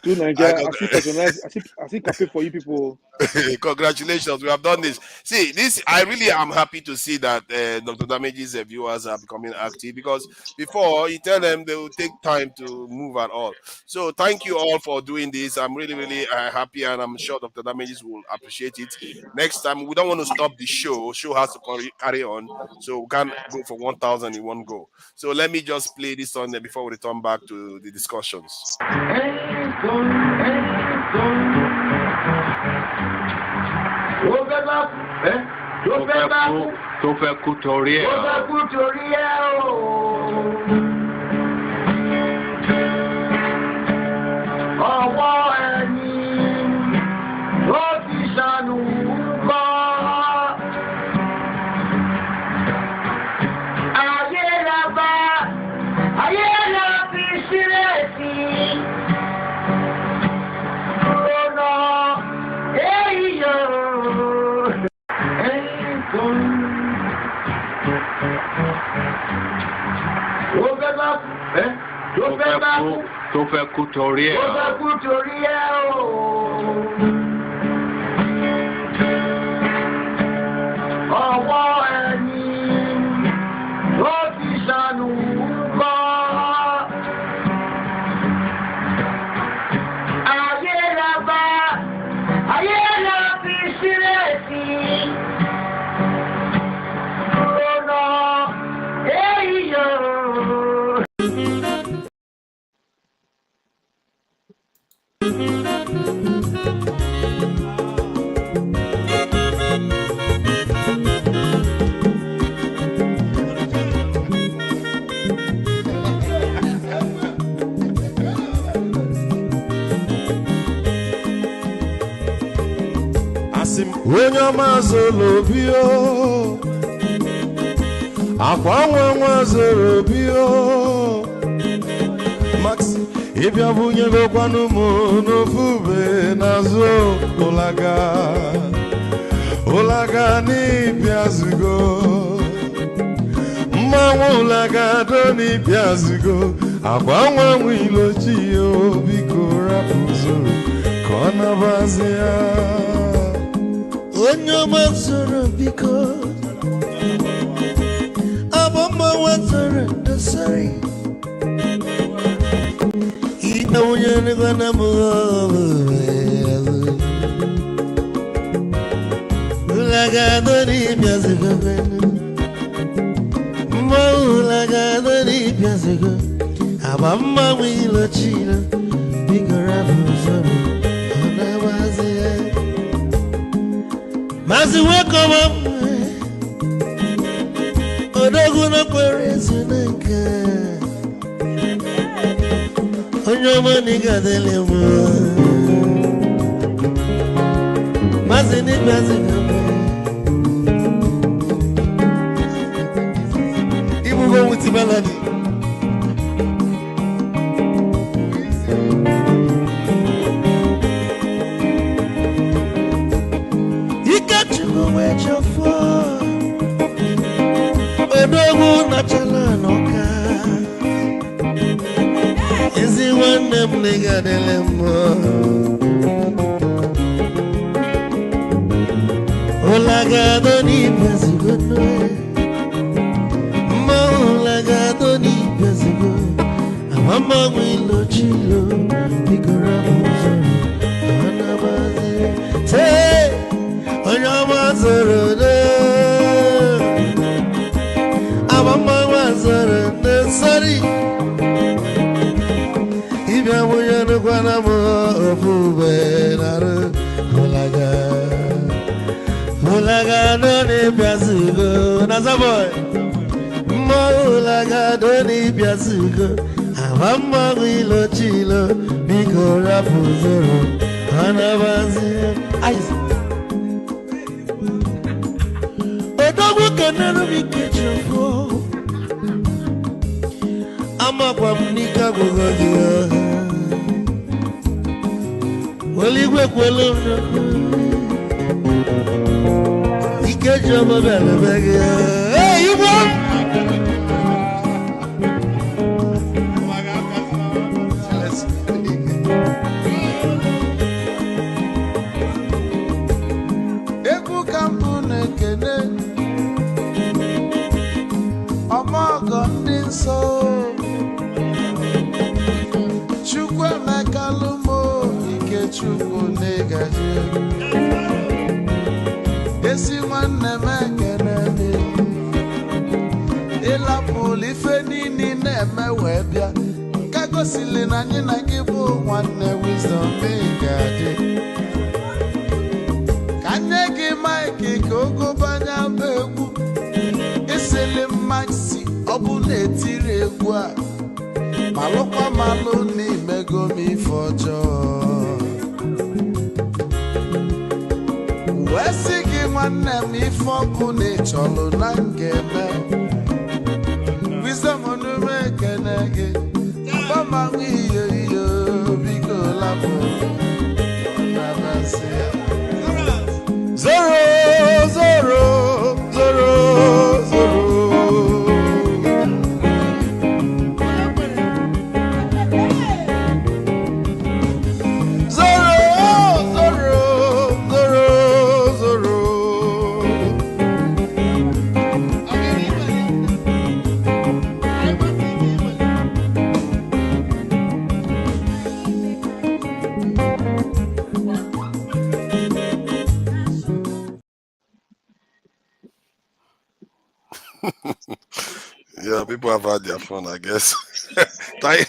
To Nigeria, I think I pay for you people. Congratulations, we have done this. See, I really am happy to see that Dr. Damage's viewers are becoming active, because before you tell them, they will take time to move at all. So thank you all for doing this. I'm really, really happy, and I'm sure Dr. Damages will appreciate it. Next time, we don't want to stop the show. Show has to carry on, so we can't go for 1,000 in one go. So let me just play this song before we return back to the discussions. Onye mazolo bio akwa nwa zoro bio Max ibia bunye go kwanu mo no fube nazo olaga ni biazugo mmanwu olaga do ni biazugo akwa nwa ilochi o biko rapuzo kona bazia Onyo mazoro biko abamba wazoro dasari ina unyane gana Ulaga ni biazigo Ulaga ni biazigo abamba wilo chino bigora fuzoro ona wazia Mazi weko mamwe Odogu na kwerezu nanka Onyoma nigadele mwa Mazi ni bazi kama Ibu go wuti baladi Odogu na chala noka Ezi wane mliga delemo Olaga ni bezigo noe Ma olaga ni bezigo Mama Willow Chilo, Nicaragua, Anabazi, say, Anyamazarana, Amamazarana, sorry. If I were to go on a move, Mulaga doni piazugo, nasa boy. Mulaga doni piazugo, amama wilo chilo, biko rapuzoro, anabazi. Ayes. Odogu kenano bikechofo, ama kwa mnika gogogia. Waligwe kwelona. Get your mobile back. Hey, you want? Eku kampune kene, Omogo ndinso, Chukwe mekalumo, Ike chukwu negaje. Esi nwanne m ekene dị ịlapụ ife niile na-eme wee bịa nke gosili na anyị na gị bụ nwanne wisdom ga-adị ka nye gị maịkị ka ogobanya bụ egwu isili maxi ọ bụ na-etiri egwu a malụkwa malụ n'imego m ife ọjọọ wee sị gị nwanne m ife ọkụ na-echọlụ na ngeme wisdom onume ekene gị gbamanwe iyo iyo biko lapụ nabasị ya zoro zoro zoro zoro Yeah, people have had their fun, I guess. That's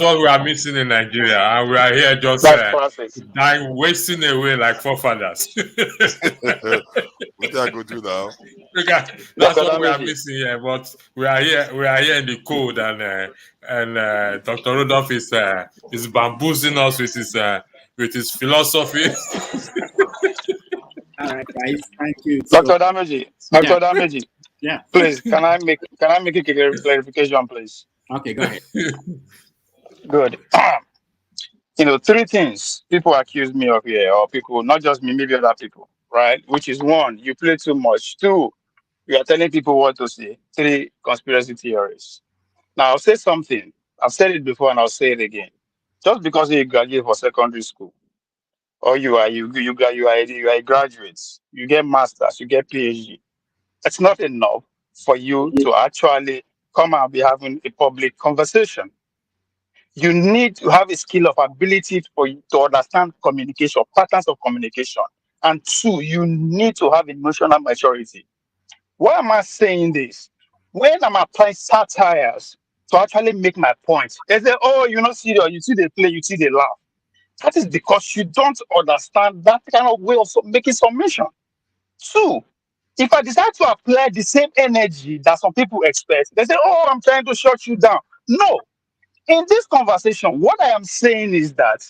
what we are missing in Nigeria, and we are here just dying, wasting away like forefathers. What did I go do now? That's what we are missing here, but we are here in the cold, and Dr. Rudolph is bamboozling us with his philosophy. All right, guys, thank you. Dr. Dameji, Dr. Dameji. Yeah. Please, can I make a clarification, please? Okay, go ahead. Good. Three things people accuse me of here, or people, not just me, maybe other people, right? Which is one, you play too much. Two, you are telling people what to say. Three, conspiracy theories. Now, I'll say something. I've said it before and I'll say it again. Just because you graduate for secondary school, or you are a graduate, you get masters, you get PhD. It's not enough for you to actually come and be having a public conversation. You need to have a skill of ability for you to understand communication, patterns of communication. And two, you need to have emotional maturity. Why am I saying this? When I'm applying satires to actually make my point, they say, oh, you're not serious, you see they play, you see they laugh. That is because you don't understand that kind of way of making submission. Two, if I decide to apply the same energy that some people expect, they say, oh, I'm trying to shut you down. No. In this conversation, what I am saying is that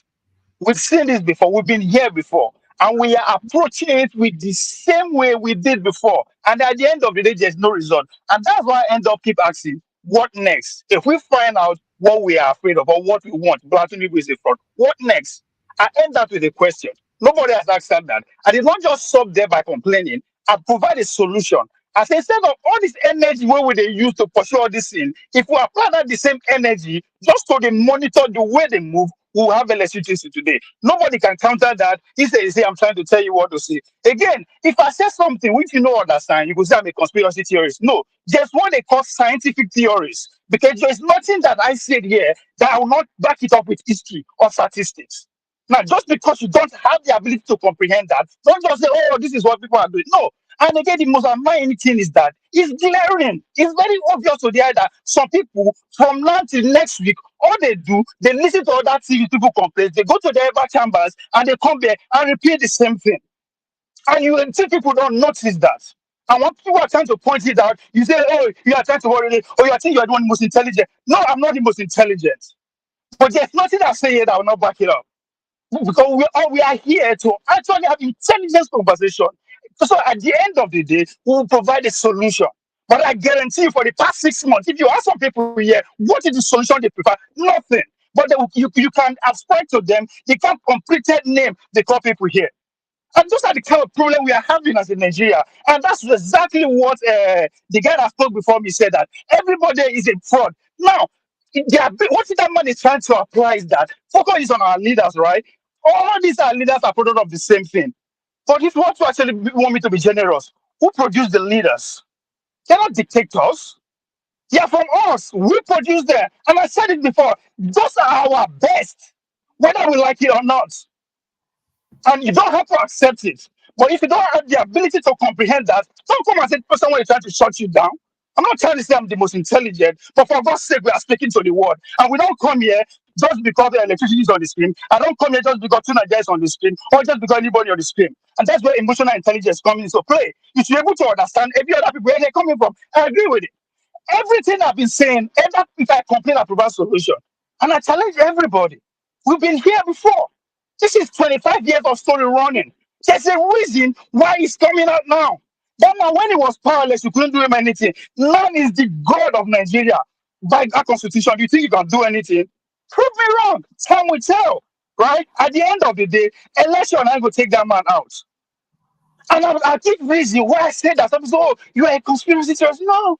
we've seen this before, we've been here before, and we are approaching it with the same way we did before. And at the end of the day, there's no result. And that's why I end up keep asking, what next? If we find out what we are afraid of or what we want, Bola Tinubu is a fraud, what next? I end up with a question. Nobody has asked that. I did not just stop there by complaining. I provide a solution. I say, instead of all this energy where would they use to pursue all this thing, if we apply that the same energy just to monitor the way they move, we'll have electricity today. Nobody can counter that. He says, I'm trying to tell you what to say. Again, if I say something which you don't understand, you could say I'm a conspiracy theorist. No, just what they call scientific theories. Because there's nothing that I said here that I will not back it up with history or statistics. Now, just because you don't have the ability to comprehend that, don't just say, oh, this is what people are doing. No. And again, the most annoying thing is that it's glaring. It's very obvious to the eye that some people, from now till next week, all they do, they listen to other TV people complain. They go to their echo chambers and they come there and repeat the same thing. And you think people don't notice that. And when people are trying to point it out, you say, oh, you are trying to worry, or you are think you are the one most intelligent. No, I'm not the most intelligent. But there's nothing I say here that will not back it up. Because we are here to actually have intelligent conversation. So at the end of the day, we will provide a solution. But I guarantee you, for the past 6 months, if you ask some people here, what is the solution they prefer? Nothing. But you can ascribe to them the kind of completed name they call people here. And those are the kind of problem we are having as in Nigeria. And that's exactly what the guy that spoke before me said, that everybody is a fraud. Now, what that man is trying to apply is that focus is on our leaders, right? All these are leaders are product of the same thing. But if you want to actually want me to be generous, who produced the leaders? They're not dictators. They are from us. We produce them. And I said it before, those are our best, whether we like it or not. And you don't have to accept it. But if you don't have the ability to comprehend that, don't come and say someone is trying to shut you down. I'm not trying to say I'm the most intelligent, but for God's sake, we are speaking to the world. And we don't come here just because the electricity is on the screen. I don't come here just because two Nigerians on the screen, or just because anybody on the screen. And that's where emotional intelligence comes into play. If you're able to understand every other people where they're coming from, I agree with it. Everything I've been saying, if I complain, I provide solution. And I challenge everybody. We've been here before. This is 25 years of story running. There's a reason why it's coming out now. That man, when he was powerless, you couldn't do him anything. Man is the God of Nigeria. By that constitution, do you think you can do anything? Prove me wrong. Time will tell. Right? At the end of the day, election, I'm going to take that man out. And I keep reason why I said that. Some say, oh, you are a conspiracy theorist. No.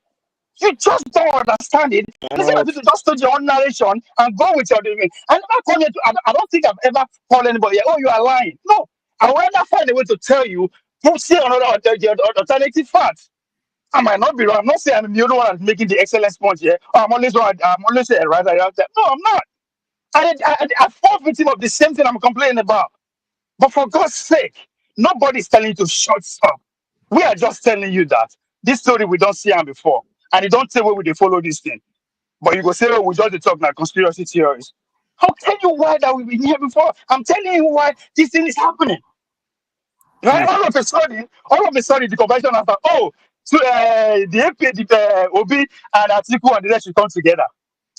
You just don't understand it. Instead of you to just study your own narration and go with your doing. I never come here to, I don't think I've ever called anybody, oh, you are lying. No. I will rather find a way to tell you, say another alternative fact. I might not be wrong. I'm not saying I'm the only one that's making the excellence point here. I'm always right. I'm always saying right. No, I'm not. I fall victim of the same thing I'm complaining about. But for God's sake, nobody's telling you to shut up. We are just telling you that this story we don't see him before. And you don't say where we follow this thing. But you go say, oh, we just talk like conspiracy theories. I'll tell you why that we've been here before. I'm telling you why this thing is happening. Right? All of a sudden, the convention after, oh, so the AP, the Obi and Atiku and the rest should come together.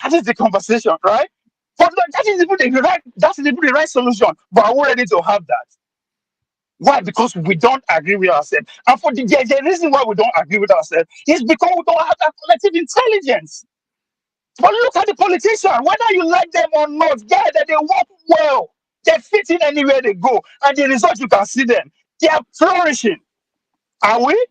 That is the conversation, right? But that is even the right solution. But we're ready to have that. Why? Because we don't agree with ourselves. And for the reason why we don't agree with ourselves is because we don't have that collective intelligence. But look at the politicians, whether you like them or not, that they work well. They fit in anywhere they go. And the result, you can see them. They are flourishing. Are we?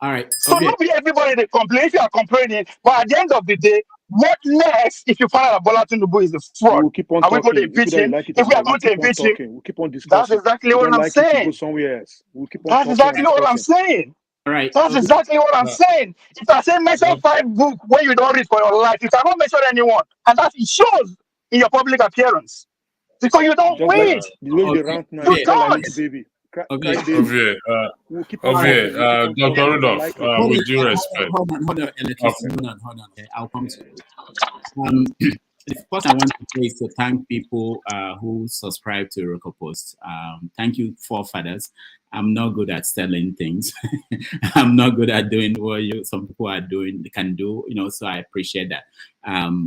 All right. So not be everybody they complain if you are complaining. But at the end of the day, what next if you find out that Bola Tinubu is a fraud? We'll keep on are we talking. going to impeach him? If we are going to impeach him, we'll keep on discussing. That's exactly what I'm saying. Go somewhere else. We'll keep on That's exactly what I'm saying. All right. That's exactly what I'm saying. If I say mention 5 books where you don't read for your life, you cannot mention anyone. And that it shows in your public appearance. Because you don't read. You don't. Dr. Rudolph, with due respect. Hold on. I'll come to you. First, I want to say is to thank people who subscribe to Irreparable Post. Thank you, forefathers. I'm not good at selling things. I'm not good at doing what some people are doing. They can do, so I appreciate that.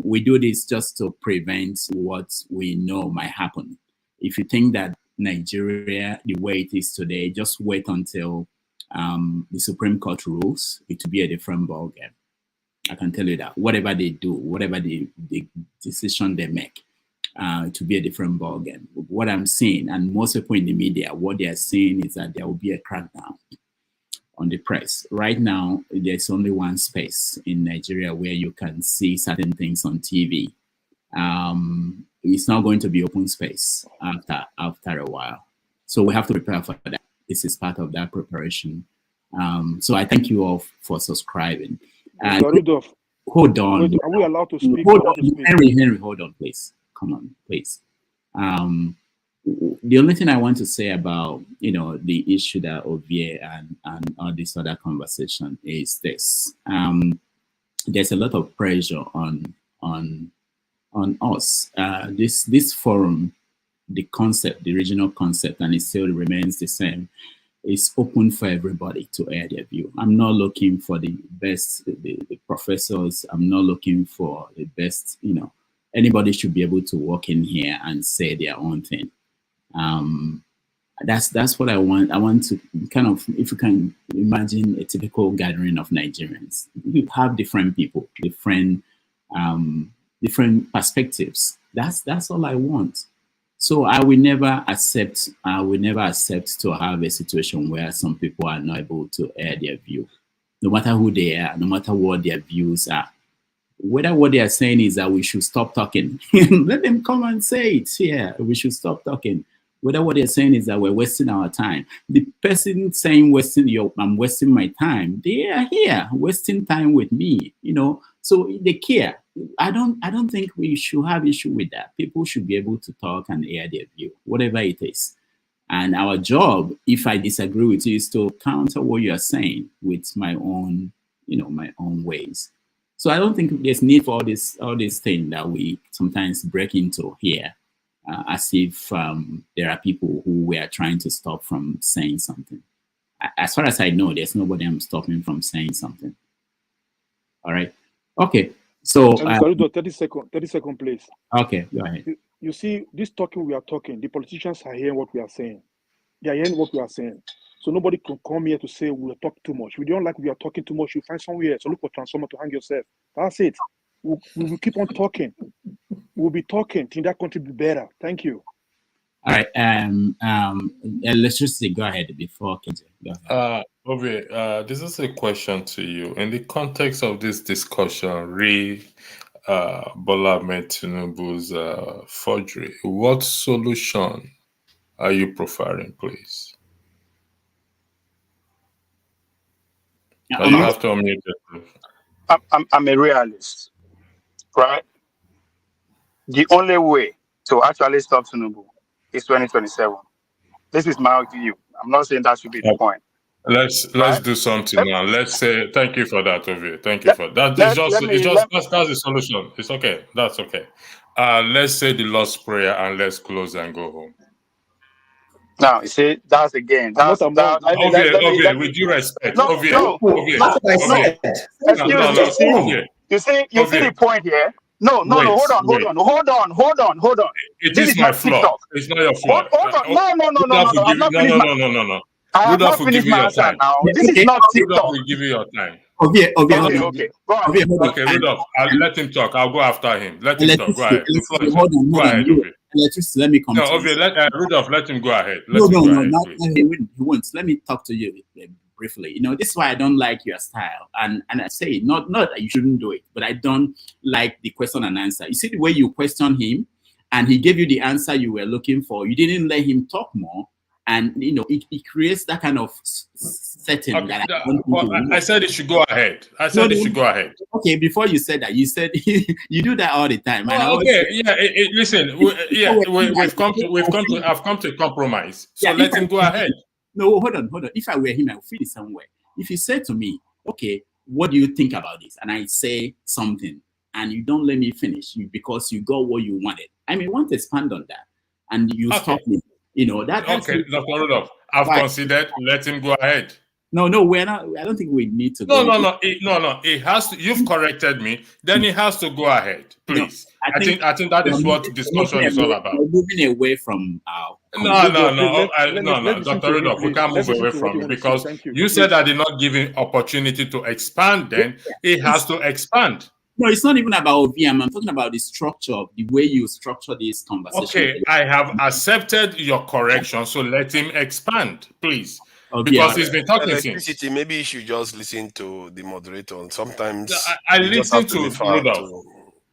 We do this just to prevent what we know might happen. If you think that Nigeria, the way it is today, just wait until the Supreme Court rules, it will be a different ballgame. I can tell you that. Whatever they do, whatever the decision they make, to be a different ballgame. What I'm seeing, and most people in the media, what they are saying is that there will be a crackdown on the press. Right now, there's only one space in Nigeria where you can see certain things on TV. it's not going to be open space after a while. So we have to prepare for that. This is part of that preparation. So I thank you all for subscribing. And Rudolph, hold on. wait, are we allowed to speak? Hold on, Henry, hold on, please. Come on, please. The only thing I want to say about the issue that Ovie and all this other conversation is this: there's a lot of pressure on us. This forum, the concept, the original concept, and it still remains the same. It's open for everybody to air their view. I'm not looking for the best, the professors. I'm not looking for the best. Anybody should be able to walk in here and say their own thing. That's what I want. I want to kind of, if you can imagine a typical gathering of Nigerians, you have different people, different perspectives. That's all I want. So I will never accept to have a situation where some people are not able to air their view, no matter who they are, no matter what their views are. Whether what they are saying is that we should stop talking, let them come and say it here. We should stop talking. Whether what they're saying is that we're wasting our time. The person saying I'm wasting my time, they are here wasting time with me, so they care. I don't think we should have issue with that. People should be able to talk and air their view, whatever it is. And our job, if I disagree with you, is to counter what you are saying with my own, my own ways. So I don't think there's need for all this thing that we sometimes break into here, as if there are people who we are trying to stop from saying something. As far as I know, there's nobody I'm stopping from saying something. All right. Okay. So 30 second, please. Okay, go ahead. You see, this talking we are talking, the politicians are hearing what we are saying. They are hearing what we are saying. So nobody can come here to say we talk too much. We don't like we are talking too much. You find somewhere. So look for transformer to hang yourself. That's it. We will keep on talking. We'll be talking till that country be better. Thank you. All right. Let's just say go ahead before KJ. Go ahead. Ovie, this is a question to you. In the context of this discussion, Bola Tinubu's forgery, what solution are you preferring, please? You have to unmute yourself. I'm a realist, right? The only way to actually stop Tinubu is 2027. This is my view. I'm not saying that should be the point. Let's do something now. Let's say thank you for that, Ovie. Thank you for that. That's the solution. It's okay. That's okay. Let's say the Lord's Prayer and let's close and go home. Now you see, that's again. With due respect. Ovie. You see the point here. No, hold on. It is my flaw. It's not your flaw. No. I have not finished my answer now. This is not TikTok. Rudolph will give you your time. Okay. Okay, Rudolph, I'll let him talk. I'll go after him. Let him talk. Go ahead. Go ahead, let me come. No, Ovie, Rudolph, let him go ahead. No, he won't. Let me talk to you briefly. This is why I don't like your style. And I say, not that you shouldn't do it, but I don't like the question and answer. You see the way you question him, and he gave you the answer you were looking for. You didn't let him talk more. And it creates that kind of setting I said it should go ahead. Okay, before you said that, you said you do that all the time. Listen, I've come to a compromise. So let him go ahead. No, hold on. If I were him, I would feel it somewhere. If he said to me, okay, what do you think about this? And I say something, and you don't let me finish because you got what you wanted. I may want to expand on that, and you stop me. That's okay, Dr. Rudolph, I've considered. Let him go ahead. No, we're not. I don't think we need to. No. It has to. You've corrected me. Then it has to go ahead, please. I think that is what discussion is all about. We're moving away from our. No, Dr. Rudolph, we can't move away from it because you said I did not give him opportunity to expand. Then it has to expand. No, it's not even about VM. I'm talking about the structure, the way you structure this conversation. Okay, I have accepted your correction, so let him expand, please. Because he's been talking since. Maybe you should just listen to the moderator. Sometimes I listen to Rudolph.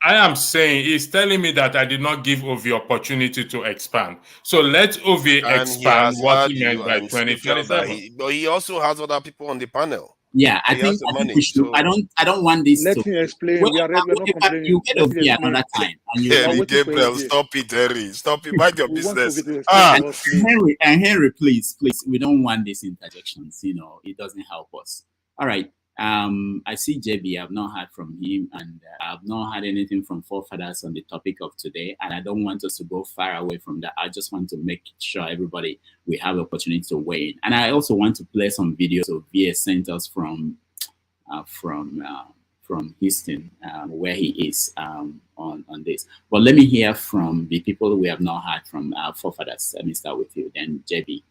I am saying he's telling me that I did not give Ovi opportunity to expand. So let Ovi And he expand has what heard he meant you by and still felt that 2027. but he also has other people on the panel. Yeah, I He has think the I think money. we should. So I don't want this Let to. him explain. Well, We are not complaining. you get Let over him here explain. another time, and you We are Henry waiting for him Gabriel, there. stop it, Henry. Stop it. Mind your We want business. Ovi to explain to us, please. Henry, please, we don't want these interjections. You know, it doesn't help us. All right. I see JB. I've not heard from him, and I've not heard anything from forefathers on the topic of today. And I don't want us to go far away from that. I just want to make sure everybody we have the opportunity to weigh in. And I also want to play some videos of VA sent us from Houston, where he is on this. But let me hear from the people we have not heard from our forefathers. Let me start with you, then JB.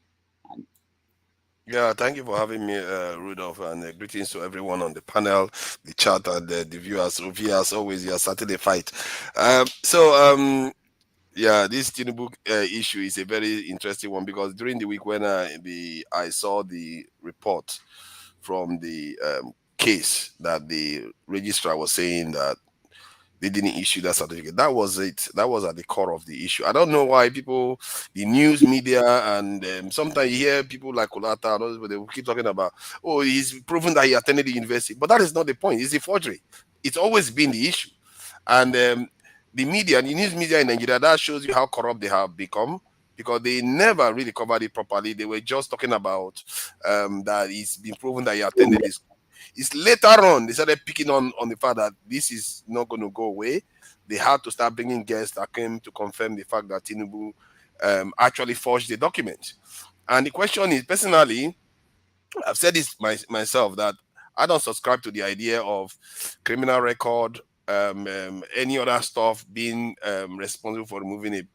Yeah, thank you for having me, Rudolph, and greetings to everyone on the panel, the chat, and the viewers. As always, you are starting a fight. Yeah, this Tinubu issue is a very interesting one because during the week when I saw the report from the case that the registrar was saying that they didn't issue that certificate. That was it. That was at the core of the issue. I don't know why people, the news media, and sometimes you hear people like Kulata and others, they will keep talking about, oh, he's proven that he attended the university. But that is not the point. It's a forgery. It's always been the issue. And the media, the news media in Nigeria, that shows you how corrupt they have become because they never really covered it properly. They were just talking about that it's been proven that he attended this. It's later on they started picking on the fact that this is not going to go away. They had to start bringing guests that came to confirm the fact that Tinubu actually forged the document. And the question is, personally, I've said this myself, that I don't subscribe to the idea of criminal record, any other stuff being responsible for removing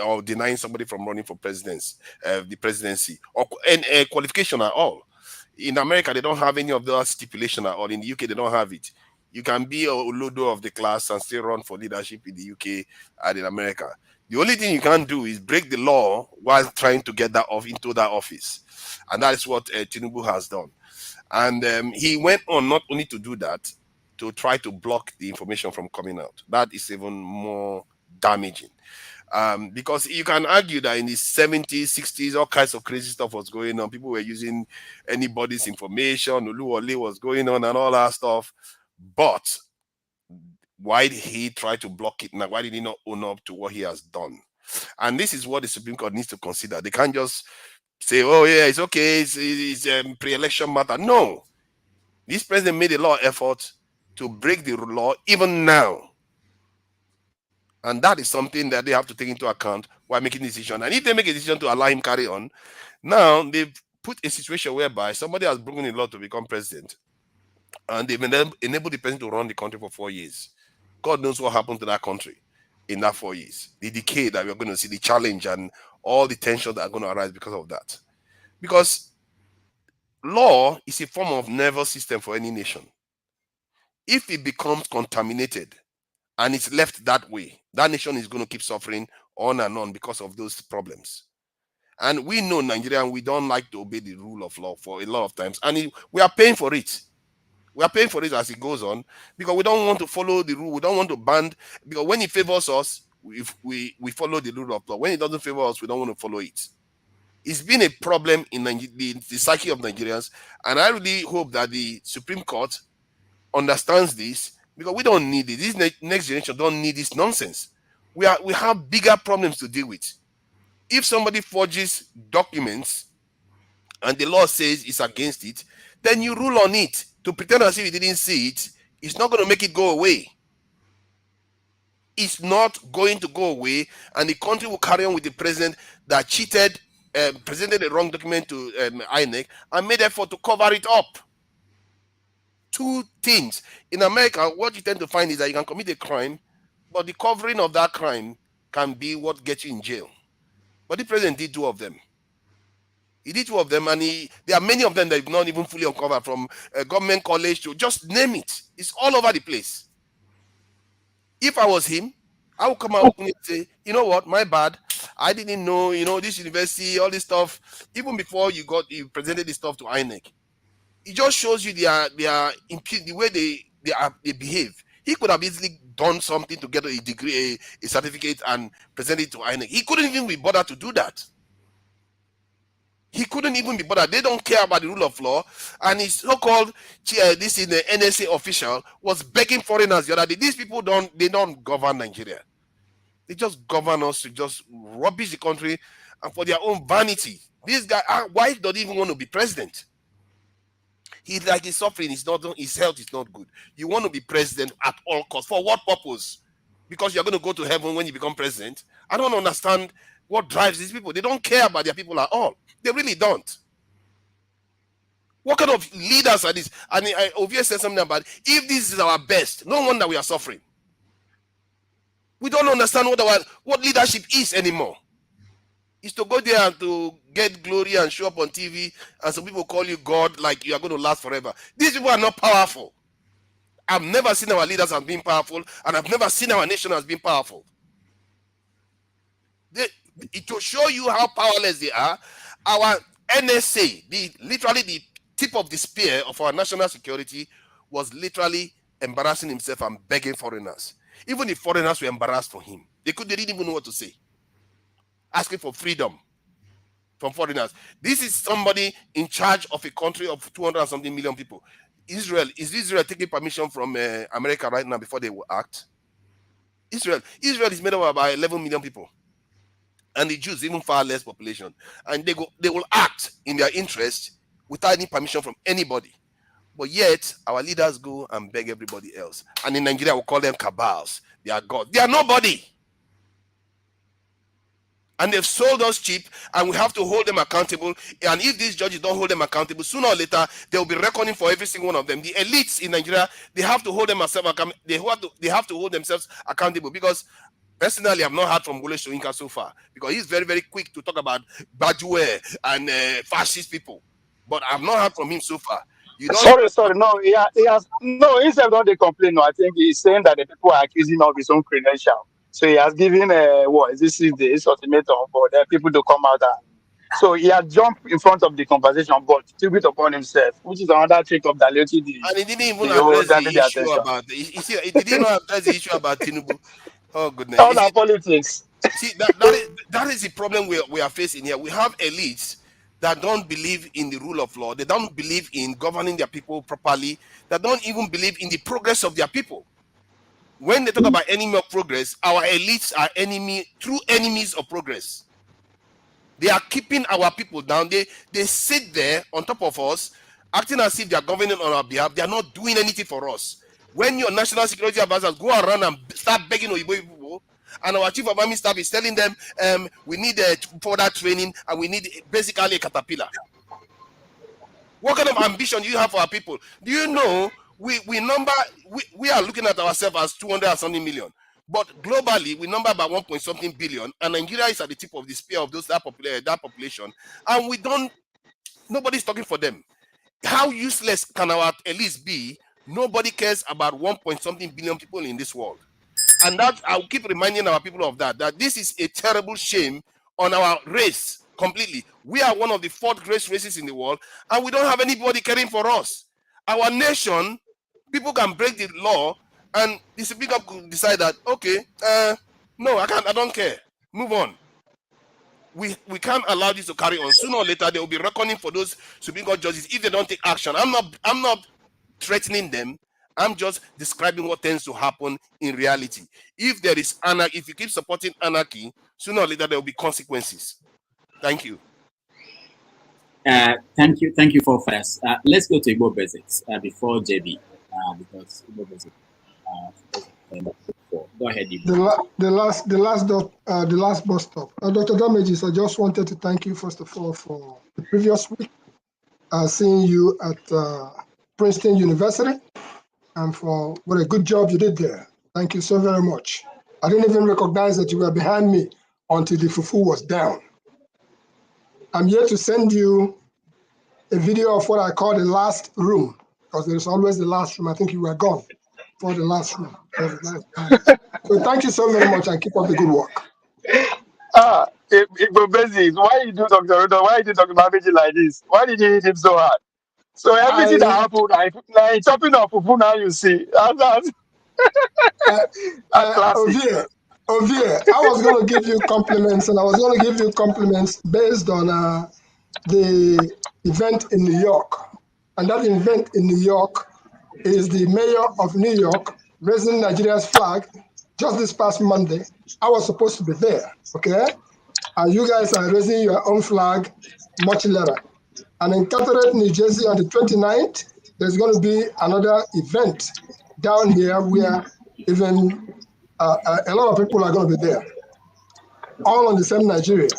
or denying somebody from running for the presidency, or any qualification at all. In America, they don't have any of those stipulation at all. In the UK, they don't have it. You can be a Olodo of the class and still run for leadership in the UK and in America. The only thing you can't do is break the law while trying to get that into that office. And that is what Tinubu has done. And he went on not only to do that, to try to block the information from coming out. That is even more damaging. Because you can argue that in the 70s, 60s, all kinds of crazy stuff was going on. People were using anybody's information, Oluwole was going on and all that stuff. But why did he try to block it now? Why did he not own up to what he has done? And this is what the Supreme Court needs to consider. They can't just say, oh yeah, it's okay, it's pre-election matter. No. This president made a lot of effort to break the law even now. And that is something that they have to take into account while making a decision. And if they make a decision to allow him carry on, now they've put a situation whereby somebody has broken the law to become president. And they've enabled the president to run the country for 4 years. God knows what happened to that country in that 4 years. The decay that we're going to see, the challenge and all the tensions that are going to arise because of that. Because law is a form of nervous system for any nation. If it becomes contaminated, and it's left that way, that nation is going to keep suffering on and on because of those problems. And we know Nigerian, we don't like to obey the rule of law for a lot of times. And we are paying for it. We are paying for it as it goes on because we don't want to follow the rule. We don't want to ban, because when it favors us, we follow the rule of law. When it doesn't favor us, we don't want to follow it. It's been a problem in the psyche of Nigerians. And I really hope that the Supreme Court understands this, because we don't need it. This next generation don't need this nonsense. We have bigger problems to deal with. If somebody forges documents and the law says it's against it, then you rule on it. To pretend as if you didn't see it, it's not going to make it go away. It's not going to go away, and the country will carry on with the president that cheated, presented a wrong document to INEC and made effort to cover it up. Two things. In America, what you tend to find is that you can commit a crime, but the covering of that crime can be what gets you in jail. But the president did two of them. He did two of them, and there are many of them that have not even fully uncovered, from a government college to just name it. It's all over the place. If I was him, I would come out and say, you know what, my bad. I didn't know, this university, all this stuff, even before you presented this stuff to INEC. It just shows you the way they behave. He could have easily done something to get a degree, a certificate, and present it to INEC. He couldn't even be bothered to do that. He couldn't even be bothered. They don't care about the rule of law. And his so-called this in the NSA official was begging foreigners the other day. These people don't govern Nigeria. They just govern us to just rubbish the country and for their own vanity. This guy, why does he even want to be president? He's suffering. His health is not good. You want to be president at all costs. For what purpose? Because you're going to go to heaven when you become president? I don't understand what drives these people. They don't care about their people at all. They really don't. What kind of leaders are these? And I obviously said something about, if this is our best, no wonder we are suffering. We don't understand what leadership is anymore. It's to go there and to get glory and show up on TV, and some people call you God, like you are going to last forever. These people are not powerful. I've never seen our leaders as being powerful, and I've never seen our nation as being powerful. To show you how powerless they are, our NSA, literally the tip of the spear of our national security, was literally embarrassing himself and begging foreigners. Even the foreigners were embarrassed for him. They didn't even know what to say. Asking for freedom from foreigners. This is somebody in charge of a country of 200 and something million people. Israel, is Israel taking permission from America right now before they will act? Israel is made up of about 11 million people. And the Jews, even far less population. And they will act in their interest without any permission from anybody. But yet, our leaders go and beg everybody else. And in Nigeria, we call them cabals. They are God. They are nobody. And they've sold us cheap, and we have to hold them accountable. And if these judges don't hold them accountable, sooner or later, they will be reckoning for every single one of them. The elites in Nigeria, they have to hold themselves accountable. They have to hold themselves accountable, because personally, I've not heard from Wole Soyinka so far, because he's very, very quick to talk about Bajue and fascist people. But I've not heard from him so far. Sorry. No, he has no. Instead of they complain, no, I think he's saying that the people are accusing him of his own credential. So he has given this ultimatum for the people to come out. So he has jumped in front of the conversation, but tribute upon himself, which is another trick of diluting the. And he didn't even address the issue about. He didn't even address the issue about Tinubu. Oh goodness! All that politics. See, that is the problem we are facing here. We have elites that don't believe in the rule of law. They don't believe in governing their people properly. They don't even believe in the progress of their people. When they talk about enemy of progress, our elites are true enemies of progress. They are keeping our people down. They sit there on top of us, acting as if they are governing on our behalf. They are not doing anything for us. When your national security advisors go around and start begging Oyibo people, and our chief of army staff is telling them, we need further training, and we need basically a caterpillar. What kind of ambition do you have for our people? Do you know we are looking at ourselves as 200 and something million, but globally we number about 1 point something billion, and Nigeria is at the tip of the spear of that population, and nobody's talking for them. How useless can our elites be? Nobody cares about 1 point something billion people in this world. And that I'll keep reminding our people of that this is a terrible shame on our race completely. We are one of the 4th greatest races in the world, and we don't have anybody caring for us. Our nation, people can break the law, and the Supreme Court could decide that, okay, no, I don't care. Move on. We can't allow this to carry on. Sooner or later, they will be reckoning for those Supreme Court judges if they don't take action. I'm not threatening them. I'm just describing what tends to happen in reality. If there is anarchy, if you keep supporting anarchy, sooner or later there will be consequences. Thank you. Thank you for first. Let's go to Igbo Basics before JB, because Igbo Basics. Go ahead, Igbo. The last bus stop. Dr. Damages, I just wanted to thank you first of all for the previous week, seeing you at Princeton University, and for what a good job you did there. Thank you so very much. I didn't even recognize that you were behind me until the fufu was down. I'm here to send you a video of what I call the last room, because there's always the last room. I think you were gone for the last room. So thank you so very much, and keep up the good work. Igbo Basics, why you do Dr. Rodo? Why you do Dr. Babaji like this? Why did you hit him so hard? So everything that happened, like chopping up fufu now, you see. Ovie, I was going to give you compliments, and I was going to give you compliments based on the event in New York. And that event in New York is the mayor of New York raising Nigeria's flag just this past Monday. I was supposed to be there, okay? And you guys are raising your own flag much later. And in Catherine, New Jersey on the 29th, there's going to be another event down here where even a lot of people are going to be there, all on the same Nigeria.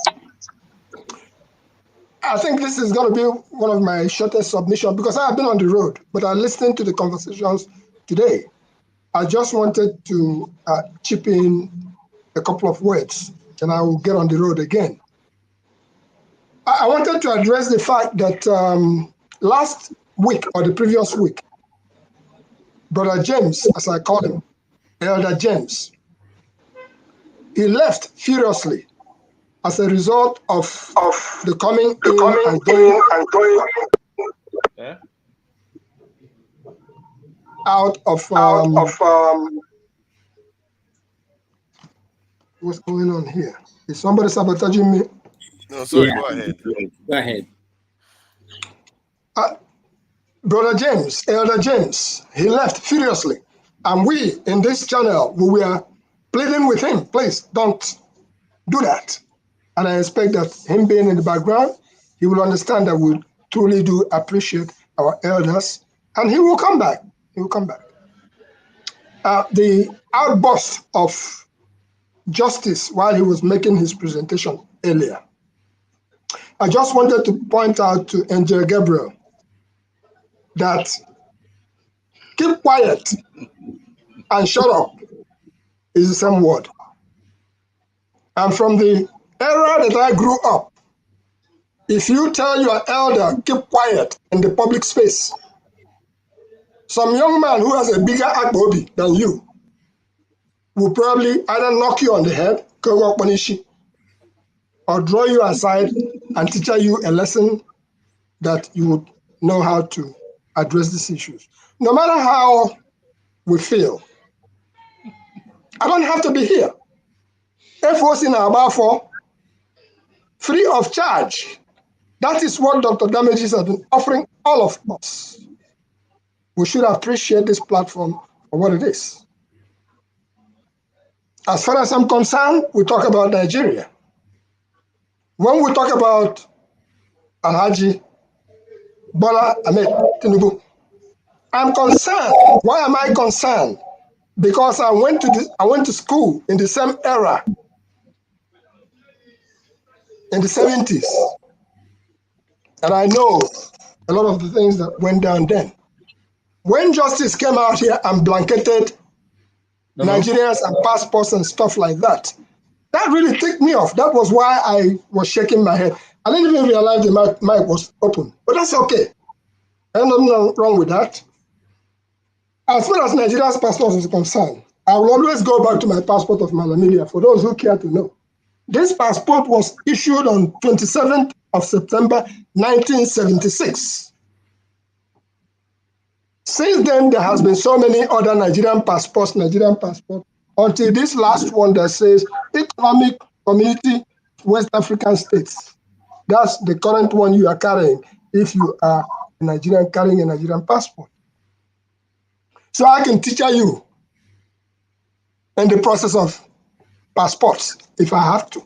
I think this is going to be one of my shortest submissions because I have been on the road, but I listened to the conversations today. I just wanted to chip in a couple of words, and I will get on the road again. I wanted to address the fact that last week or the previous week, Brother James, as I call him, Elder James, he left furiously as a result of the coming in and going out of what's going on here? Is somebody sabotaging me? No, sorry, go ahead. Go ahead. Brother James, Elder James, he left furiously. And we in this channel, we were pleading with him, please don't do that. And I expect that him being in the background, he will understand that we truly do appreciate our elders, and he will come back. He will come back. The outburst of justice while he was making his presentation earlier, I just wanted to point out to Angel Gabriel that keep quiet and shut up is the same word. And from the era that I grew up, if you tell your elder, keep quiet in the public space, some young man who has a bigger akbobi than you will probably either knock you on the head, or draw you aside and teach you a lesson that you would know how to address these issues. No matter how we feel, I don't have to be here. FOC in Abafo, free of charge. That is what Dr. Damages has been offering all of us. We should appreciate this platform for what it is. As far as I'm concerned, we talk about Nigeria. When we talk about Alhaji Bola Tinubu, I'm concerned. Why am I concerned? Because I went to school in the same era, in the 70s. And I know a lot of the things that went down then. When justice came out here and blanketed Nigerians and passports and stuff like that, that really ticked me off. That was why I was shaking my head. I didn't even realize the mic was open, but that's okay. There's nothing wrong with that. As far as Nigeria's passport is concerned, I will always go back to my passport of Malamilia for those who care to know. This passport was issued on 27th of September, 1976. Since then, there has been so many other Nigerian passports, until this last one that says Economic Community West African States. That's the current one you are carrying if you are a Nigerian carrying a Nigerian passport. So I can teach you in the process of passports if I have to.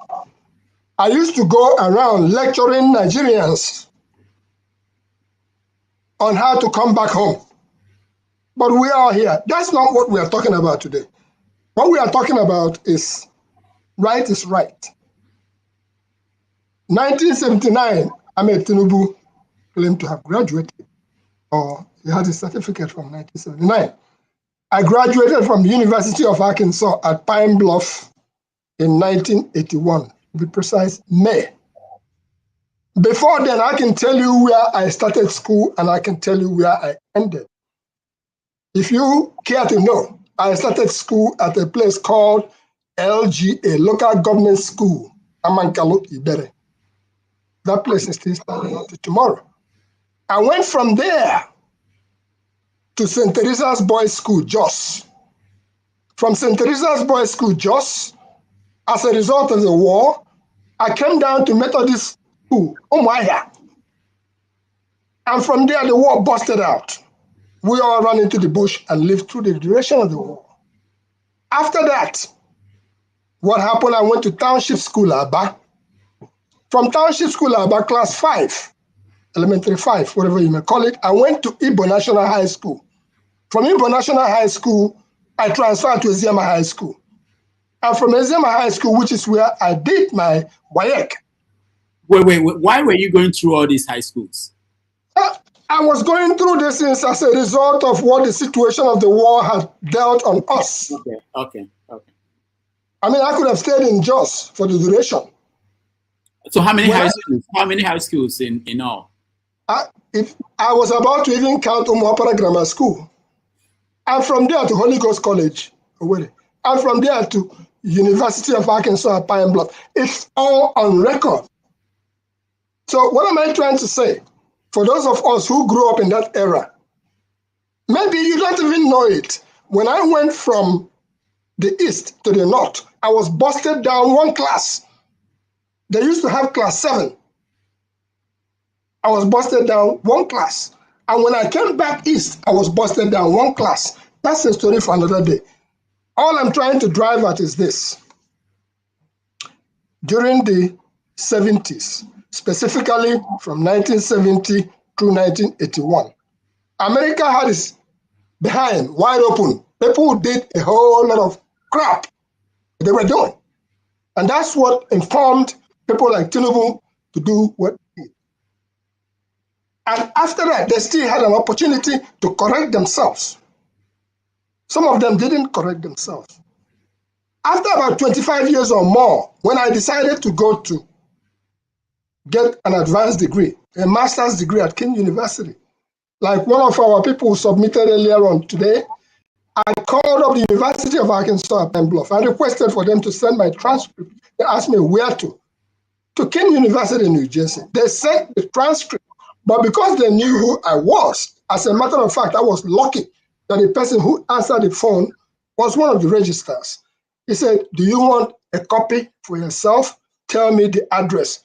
I used to go around lecturing Nigerians on how to come back home. But we are here. That's not what we are talking about today. What we are talking about is right is right. 1979, Ahmed Tinubu claimed to have graduated, or he had a certificate from 1979. I graduated from the University of Arkansas at Pine Bluff in 1981, to be precise, May. Before then, I can tell you where I started school and I can tell you where I ended. If you care to know, I started school at a place called LGA, Local Government School, Amankalo Ibere. That place is still standing until tomorrow. I went from there to St. Teresa's Boys School, Jos. from St. Teresa's Boys School, Jos. As a result of the war, I came down to Methodist School, Umuahia. And from there, the war busted out. We all ran into the bush and lived through the duration of the war. After that, what happened, I went to Township School, Aba. From Township School, Aba, class 5, elementary 5, whatever you may call it, I went to Igbo National High School. From Igbo National High School, I transferred to Eziama High School. And from Eziama High School, which is where I did my WAEC. Wait. Why were you going through all these high schools? I was going through these things as a result of what the situation of the war had dealt on us. Okay. I mean, I could have stayed in Jos for the duration. So how many high schools? How many high schools in all? If I was about to even count Umuapara Grammar School, and from there to Holy Ghost College, and from there to University of Arkansas at Pine Bluff. It's all on record. So what am I trying to say? For those of us who grew up in that era, maybe you don't even know it. When I went from the east to the north, I was busted down one class. They used to have class 7. I was busted down one class. And when I came back east, I was busted down one class. That's a story for another day. All I'm trying to drive at is this. During the 70s, specifically from 1970 through 1981, America had its behind wide open. People did a whole lot of crap they were doing. And that's what informed people like Tinubu to do what they did. And after that, they still had an opportunity to correct themselves. Some of them didn't correct themselves. After about 25 years or more, when I decided to go to get an advanced degree, a master's degree at King University, like one of our people who submitted earlier on today, I called up the University of Arkansas at Pine Bluff. I requested for them to send my transcript. They asked me where to King University in New Jersey. They sent the transcript, but because they knew who I was, as a matter of fact, I was lucky that the person who answered the phone was one of the registrars. He said, "Do you want a copy for yourself? Tell me the address."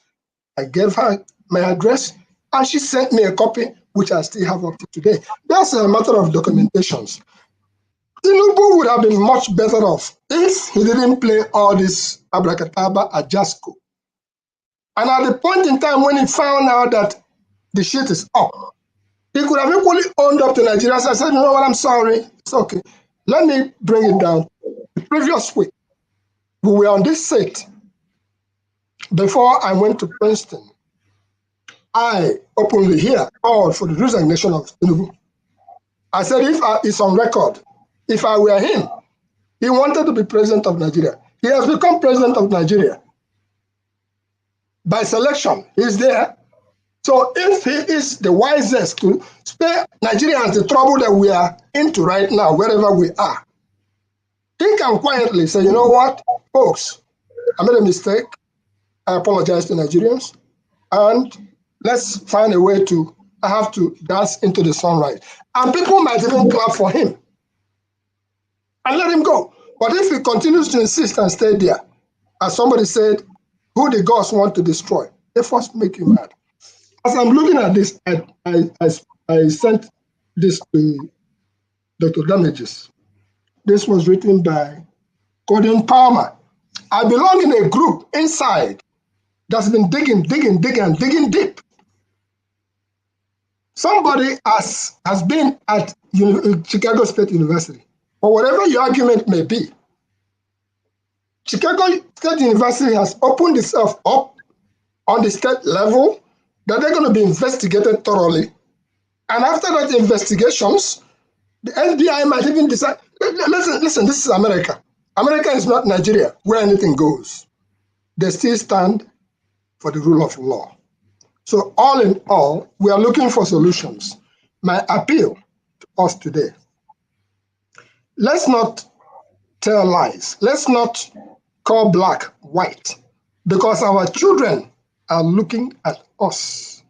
I gave her my address, and she sent me a copy, which I still have up to today. That's a matter of documentations. Tinubu would have been much better off if he didn't play all this abracadabra at Jasco. And at the point in time when he found out that the shit is up, he could have equally owned up to Nigerians and said, "You know what, I'm sorry, it's okay. Let me bring it down." The previous week, we were on this seat. Before I went to Princeton, I openly here called for the resignation of Tinubu. I said, if it's on record, if I were him, he wanted to be president of Nigeria. He has become president of Nigeria. By selection, he's there. So if he is the wisest to spare Nigerians the trouble that we are into right now, wherever we are, he can quietly say, "You know what, folks, I made a mistake. I apologize to Nigerians. And let's find a way to, I have to dance into the sunrise." And people might even clap for him and let him go. But if he continues to insist and stay there, as somebody said, who the gods want to destroy, they first make you mad. As I'm looking at this, I sent this to Dr. Damages. This was written by Gordon Palmer. I belong in a group inside that's been digging deep. Somebody has been at Chicago State University, or whatever your argument may be. Chicago State University has opened itself up on the state level that they're going to be investigated thoroughly. And after that investigations, the FBI might even decide, listen, this is America. America is not Nigeria, where anything goes. They still stand for the rule of law. So all in all, we are looking for solutions. My appeal to us today, let's not tell lies. Let's not call black white, because our children are looking at us.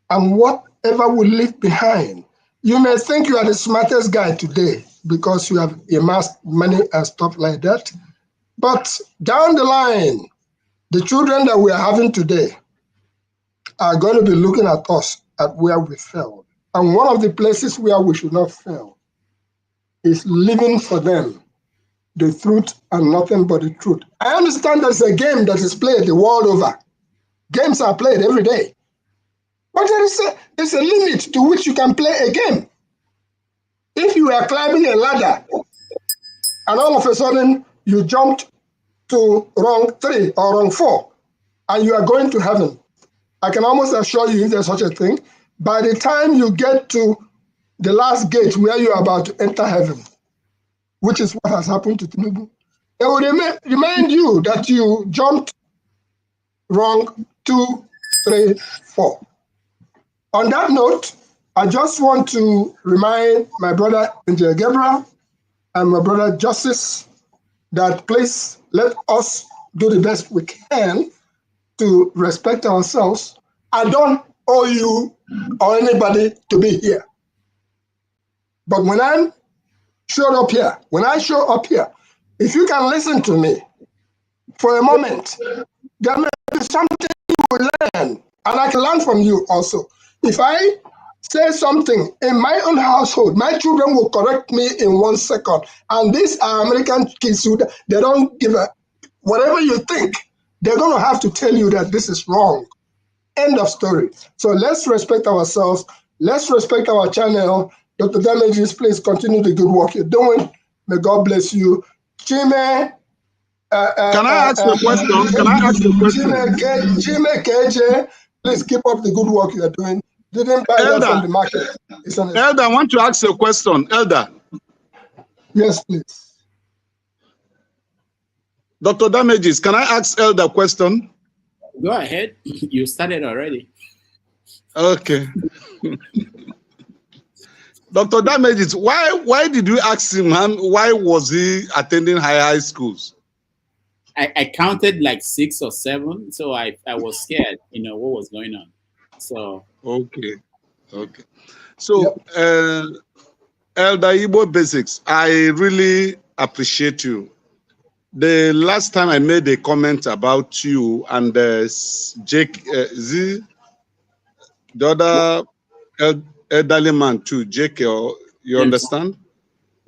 And whatever we leave behind, you may think you are the smartest guy today. because you have amassed money and stuff like that. But down the line, the children that we are having today are going to be looking at us at where we failed. And one of the places where we should not fail is living for them the truth and nothing but the truth. I understand there's a game that is played the world over. Games are played every day. But there's a limit to which you can play a game. If you are climbing a ladder and all of a sudden you jumped to rung 3 or rung 4 and you are going to heaven, I can almost assure you, if there's such a thing, by the time you get to the last gate where you are about to enter heaven, which is what has happened to Tinubu, they will remind you that you jumped rung 2, 3, 4. On that note, I just want to remind my brother Engineer Gabriel and my brother Justice that please let us do the best we can to respect ourselves. I don't owe you or anybody to be here. But when I show up here, if you can listen to me for a moment, there may be something you will learn, and I can learn from you also. If I say something in my own household, my children will correct me in 1 second. And these are American kids who they don't give a, whatever you think, they're going to have to tell you that this is wrong. End of story. So let's respect ourselves. Let's respect our channel. Dr. Damages, please continue the good work you're doing. May God bless you. Chime. Can I ask a question? Can I ask a question? Chime KJ, please keep up the good work you're doing. Didn't buy that from the market. Elder, I want to ask a question. Elder. Yes, please. Dr. Damages, can I ask Elder a question? Go ahead. You started already. Okay. Dr. Damages, why did you ask him why was he attending high schools? I counted like 6 or 7, so I was scared, what was going on. So okay. So Elder Igbo Basics, I really appreciate you. The last time I made a comment about you and Jake the other elderly man too, Jake, you James. Understand?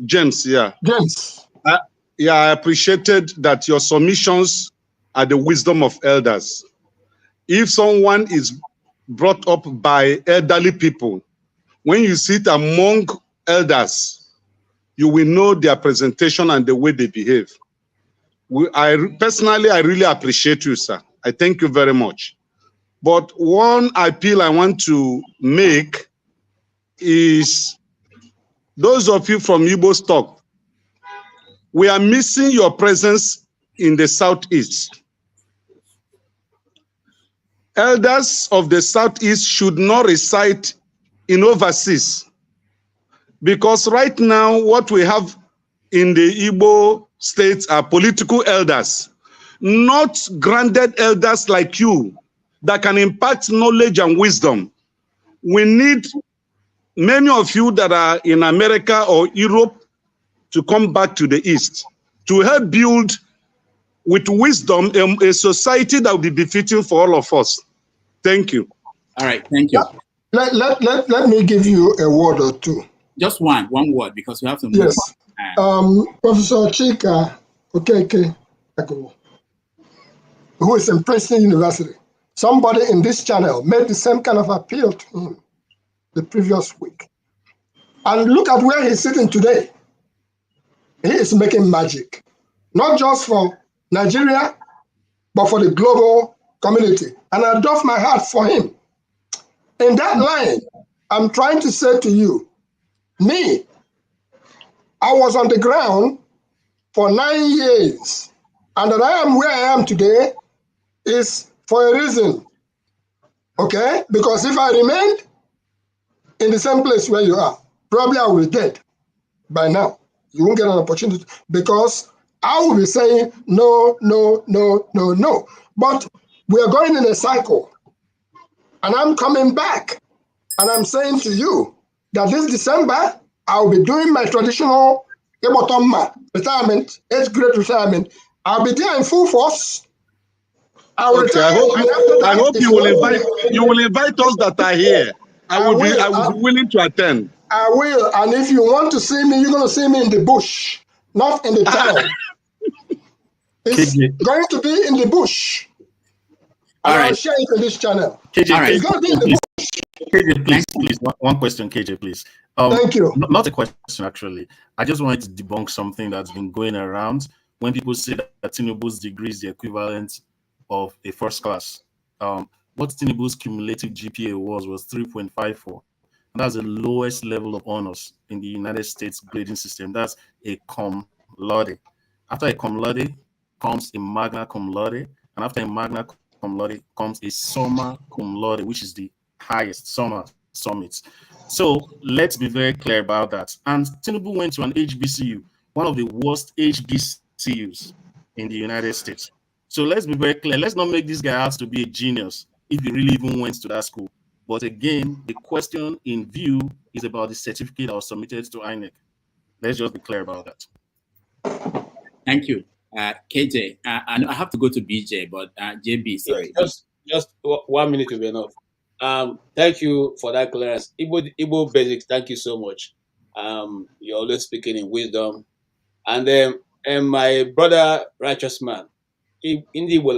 James, yeah. James. I appreciated that your submissions are the wisdom of elders. If someone is brought up by elderly people, when you sit among elders, you will know their presentation and the way they behave. Personally, I really appreciate you, sir. I thank you very much. But one appeal I want to make is those of you from Igbo stock, we are missing your presence in the Southeast. Elders of the Southeast should not reside in overseas, because right now what we have in the Igbo states are political elders, not grounded elders like you that can impart knowledge and wisdom. We need many of you that are in America or Europe to come back to the East to help build with wisdom a society that will be befitting for all of us. Thank you. All right, thank you. Let me give you a word or two. Just one word, because we have to move. Yes. Professor Chika Okeke, who is in Princeton University, somebody in this channel made the same kind of appeal to him the previous week. And look at where he's sitting today. He is making magic, not just for Nigeria, but for the global community. And I doff my heart for him. In that line, I'm trying to say to you, me, I was on the ground for 9 years, and that I am where I am today is for a reason, okay? Because if I remained in the same place where you are, probably I will be dead by now. You won't get an opportunity, because I will be saying no, no, no, no, no. But we are going in a cycle, and I'm coming back, and I'm saying to you that this December, I'll be doing my traditional retirement, 8th grade retirement. I'll be there in full force. I will Okay, retire, I hope you will invite us that are here. I will be willing to attend. I will, and if you want to see me, you're going to see me in the bush, not in the town. It's going to be in the bush. And I'll share it on this channel. KJ, It's going to be in the bush. KJ, please, one question, KJ, please. Thank you. Not a question, actually. I just wanted to debunk something that's been going around when people say that Tinubu's degree is the equivalent of a first class. What Tinubu's cumulative GPA was 3.54. That's the lowest level of honors in the United States grading system. That's a cum laude. After a cum laude comes a magna cum laude, and after a magna cum laude comes a summa cum laude, which is the highest summit. So let's be very clear about that. And Tinubu went to an HBCU, one of the worst HBCUs in the United States. So let's be very clear. Let's not make this guy out to be a genius if he really even went to that school. But again, the question in view is about the certificate that was submitted to INEC. Let's just be clear about that. Thank you, KJ. I have to go to BJ, but JB, sorry. Just 1 minute will be enough. Thank you for that clearance. Igbo basics, thank you so much. You're always speaking in wisdom. And my brother, righteous man, in the Igbo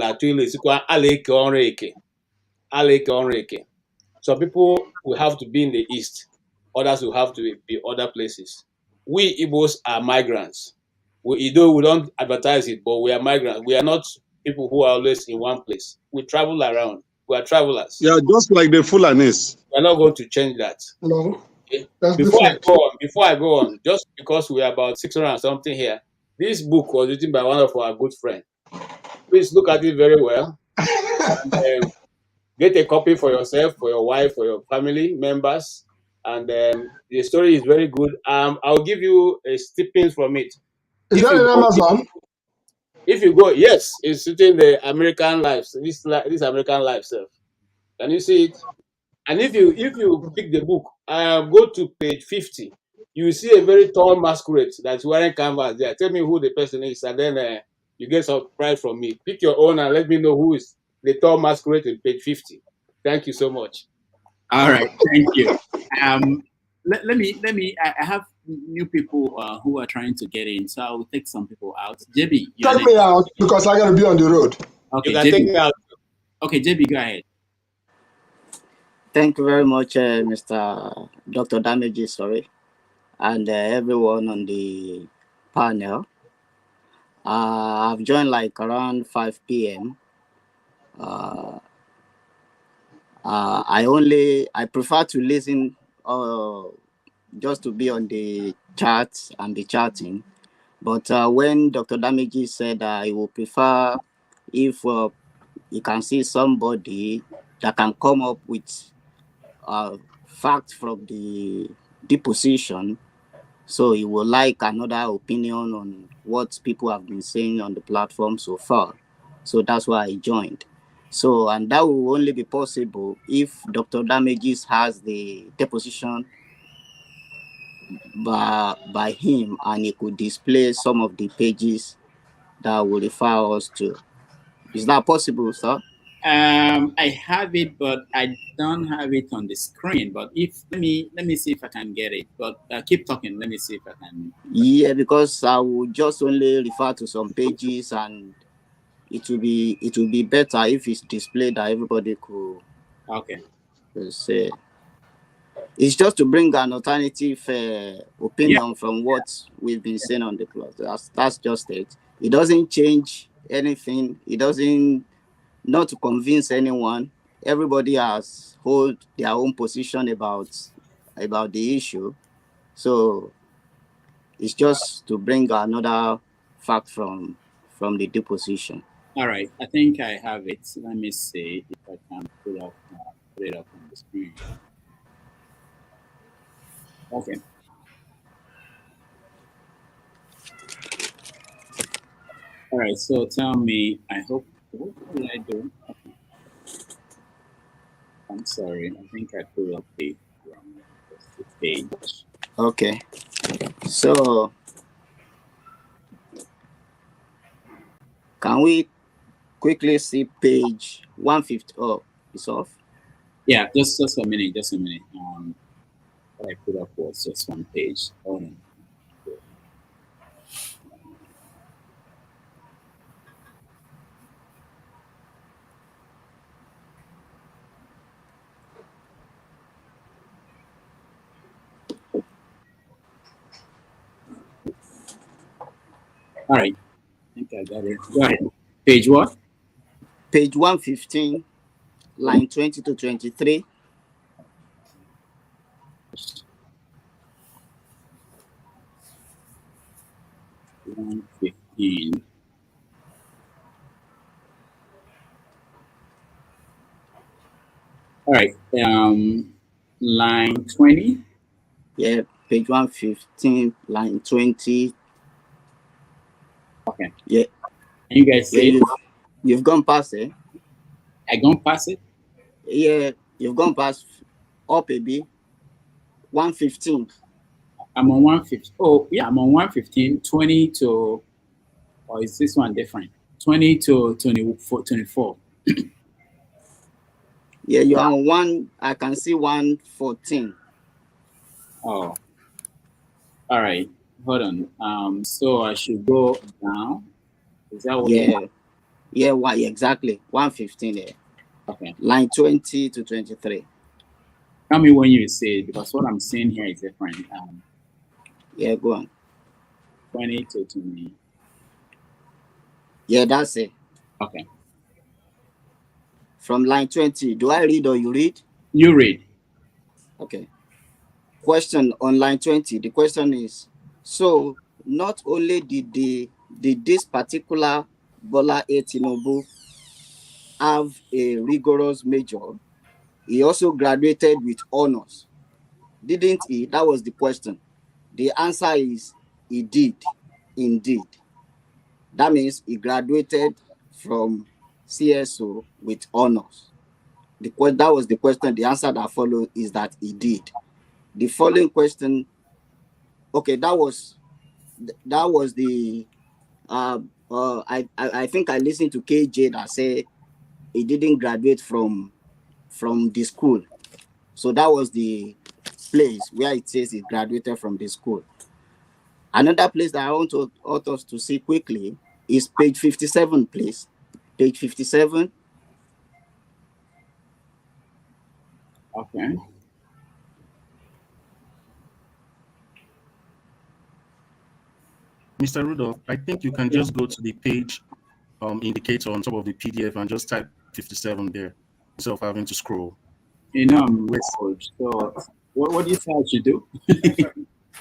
Aleke. Some people will have to be in the east, others will have to be other places. We Igbos are migrants. We don't advertise it, but we are migrants. We are not people who are always in one place. We travel around. We are travelers. Yeah, just like the Fulanis. We are not going to change that. No. Okay? That's Before different. I go on, just because we are about 600 and something here, this book was written by one of our good friends. Please look at it very well. And, get a copy for yourself, for your wife, for your family members. And the story is very good. I'll give you a snippet from it. Is that in Amazon? If you go, yes, it's written the American life. This American life self. Can you see it? And if you pick the book, go to page 50. You see a very tall masquerade that's wearing canvas there. Tell me who the person is, and then you get surprise from me. Pick your own and let me know who is the tall masquerade in page 50. Thank you so much. All right, thank you. Let me. I have new people who are trying to get in, so I will take some people out. JB, take me out because I gotta be on the road. Okay, you can take me out. Okay, JB, go ahead. Thank you very much, Mr. Dr. Damages, sorry, and everyone on the panel. I've joined like around 5 p.m. I prefer to listen just to be on the chat and be chatting. But when Dr. Damages said he would prefer if you can see somebody that can come up with facts from the deposition, so he would like another opinion on what people have been saying on the platform so far. So that's why I joined. So, and that will only be possible if Dr. Damages has the deposition by him, and he could display some of the pages that will refer us to. Is that possible, sir? I have it, but I don't have it on the screen. But let me see if I can get it. But keep talking. Let me see if I can. Yeah, because I will just only refer to some pages, and it will be better if it's displayed that everybody could. Okay. Say. It's just to bring an alternative opinion from what we've been saying on the plot. That's just it. It doesn't change anything. It doesn't, not to convince anyone. Everybody has hold their own position about the issue. So it's just to bring another fact from the deposition. All right. I think I have it. Let me see if I can put it up on the screen. Okay. All right. So tell me, I hope, what did I do? Okay. I'm sorry. I think I put up the wrong page. Okay. So can we quickly see page 150? Oh, it's off. Yeah, just a minute, just a minute. What I put up was just one page. Hold on. All right, I think I got it. Go ahead. Page what? Page 115, line 20 to 23. Line 15. All right. Line 20. Yeah, page 115, line 20. Okay. Yeah. You guys see it? You've gone past it. I gone past it? Yeah, you've gone past up a bit. 115. I'm on 115. Oh, yeah, I'm on 115, 20 to, or is this one different? 20 to 24. Yeah, you're on one. I can see 114. Oh, all right. Hold on. So I should go down. Is that what? Yeah. Yeah, why exactly? 115 there. Okay. Line 20 to 23. Tell me when you say it, because what I'm seeing here is different. Yeah, go on. 20 to 20. Yeah, that's it. Okay. From line 20, do I read or you read? You read. Okay. Question on line 20. The question is, so not only did this particular Bola Tinubu have a rigorous major, he also graduated with honors, didn't he? That was the question. The answer is he did, indeed. That means he graduated from CSO with honors. That was the question. The answer that followed is that he did. The following question, okay, that was the I think I listened to KJ that said he didn't graduate from the school. So that was the place where it says he graduated from the school. Another place that I want us to see quickly is page 57, please. Page 57. Okay. Mr. Rudolph, I think you can just go to the page indicator on top of the PDF and just type 57 there instead of having to scroll. You know, I'm bored. So what do you say I should do?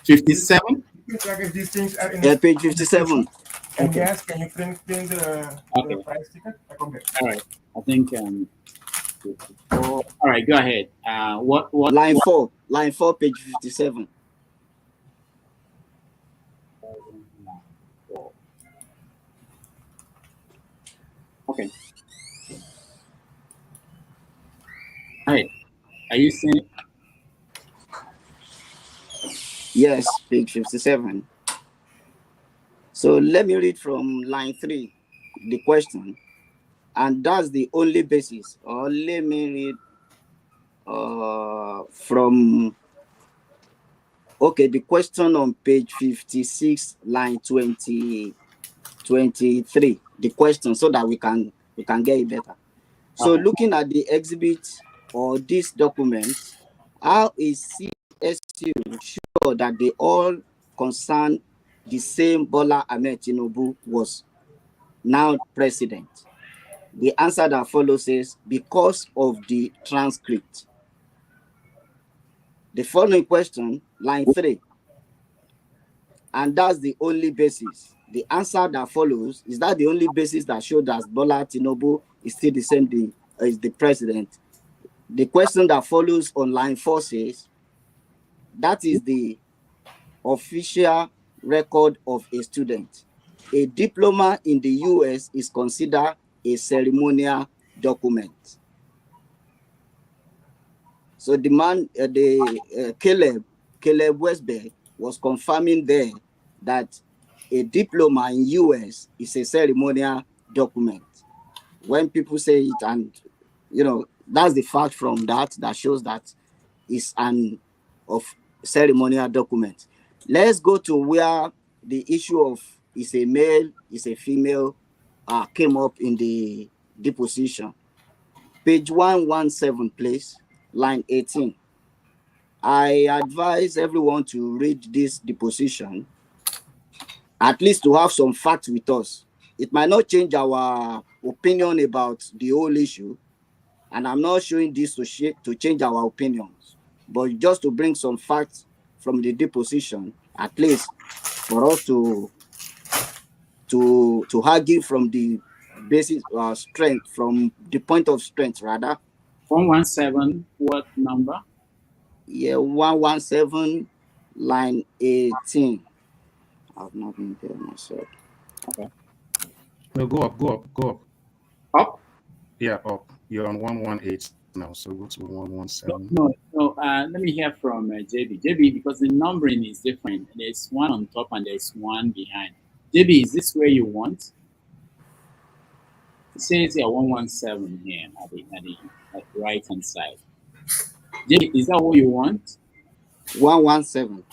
57? These things are in Yeah, page 57. And Okay. yes, can you print the price ticket? Okay. All right. I think 54. All right, go ahead. What line 4, page 57. Okay. All right. Are you seeing it? Yes, page 57. So let me read from line 3, the question. And that's the only basis. Or let me read from, okay, the question on page 56, line 23. The question, so that we can get it better. So looking at the exhibit or this document, how is CSU sure that they all concern the same Bola Ahmed Tinubu was now president? The answer that follows is because of the transcript. The following question, line 3, and that's the only basis. The answer that follows, is that the only basis that shows that Bola Tinubu is still the same as the president? The question that follows on line 4 says, that is the official record of a student. A diploma in the US is considered a ceremonial document. So the man, Caleb Caleb Westberg was confirming there that a diploma in US is a ceremonial document. When people say it, and that's the fact from that shows that it's an of ceremonial document. Let's go to where the issue of is a male, is a female came up in the deposition. Page 117, please, line 18. I advise everyone to read this deposition, at least to have some facts with us. It might not change our opinion about the whole issue, and I'm not showing this to change our opinions, but just to bring some facts from the deposition, at least for us to argue from the basis strength, from the point of strength, rather. 117, what number? Yeah, 117, line 18. I've not been there myself. Okay. No, go up. Up? Yeah, up. You're on 118 now, so go to 117. No. Let me hear from JB. JB, because the numbering is different. There's one on top and there's one behind. JB, is this where you want? It says here 117 here at the right hand side. JB, is that what you want? 117.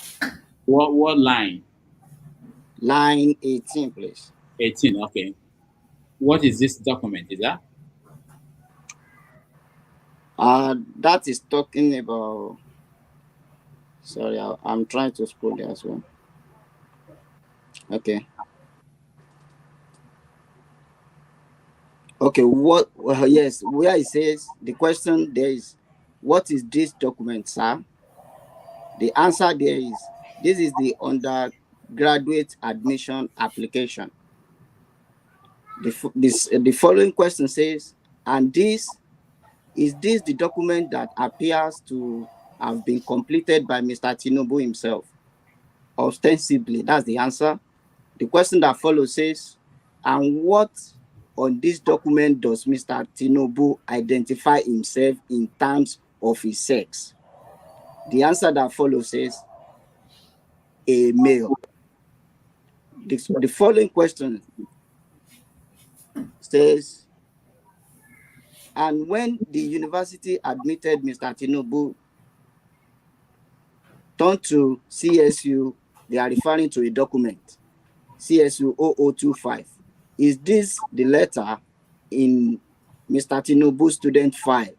What line? Line 18, please. 18, okay. What is this document? Is that? That is talking about. Sorry, I'm trying to scroll there as well. Okay. Okay, yes, where it says, the question there is, what is this document, sir? The answer there is, this is the undergraduate admission application. The following question says, and is this the document that appears to have been completed by Mr. Tinubu himself? Ostensibly, that's the answer. The question that follows says, and what on this document does Mr. Tinubu identify himself in terms of his sex? The answer that follows says, a male. The following question says, and when the university admitted Mr. Tinubu turned to CSU, they are referring to a document, CSU 0025. Is this the letter in Mr. Tinubu's student file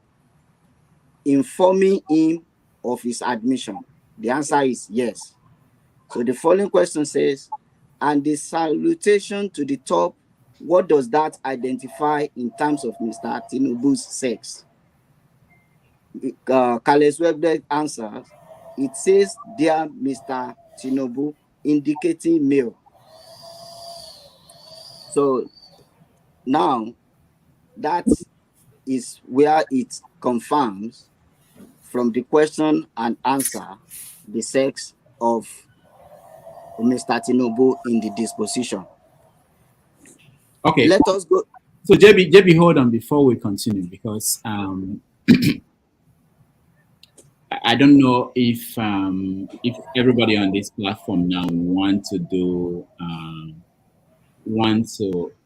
informing him of his admission? The answer is yes. So the following question says, and the salutation to the top, what does that identify in terms of Mr. Tinubu's sex? Carlos Webber answers, it says, dear Mr. Tinubu, indicating male. So now that is where it confirms from the question and answer the sex of Mr. Tinubu in the disposition. Okay. Let us go. So JB, hold on before we continue, because I don't know if everybody on this platform now want to do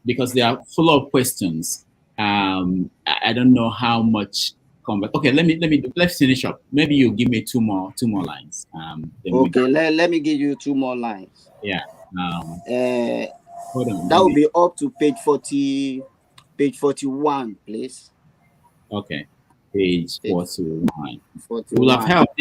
because they are full of questions. I don't know how much. Okay, let's finish up. Maybe you give me two more lines. Okay, let me give you two more lines. Yeah. Hold on. That will be up to page 41, please. Okay, page 41. It will have helped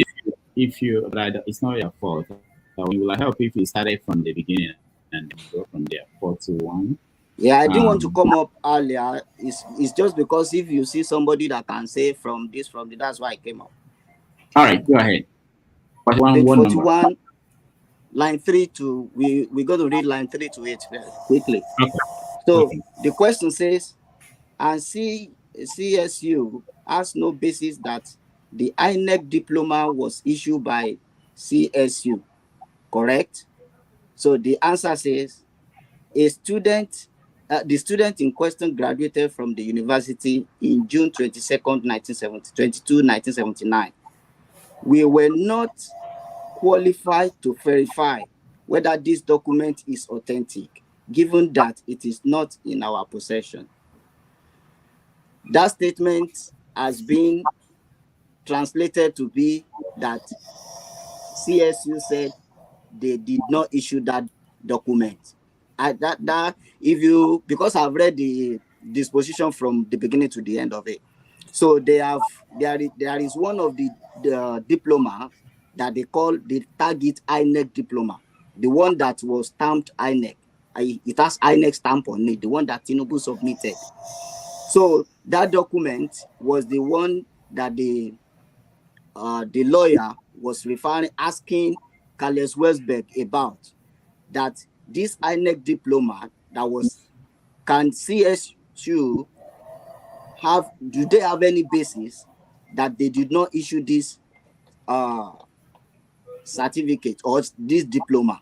if you, but it's not your fault. It will have helped if you started from the beginning and go from there. 41. Yeah, I didn't want to come up earlier. It's just because if you see somebody that can say from this, that's why I came up. All right, go ahead. Page 41, number? Line 3 to, we're going to read line 3 to 8 quickly. Okay. So the question says, and CSU has no basis that the INEC diploma was issued by CSU, correct? So the answer says, the student in question graduated from the university in June 22nd, 1979. We were not qualified to verify whether this document is authentic, given that it is not in our possession. That statement has been translated to be that CSU said they did not issue that document. Because I've read the disposition from the beginning to the end of it. So there is one of the diploma that they call the target INEC diploma, the one that was stamped INEC. It has INEC stamp on it, the one that Tinubu submitted. So that document was the one that the lawyer was asking Carlos Westberg about, that this INEC diploma can CSU do they have any basis that they did not issue this certificate or this diploma?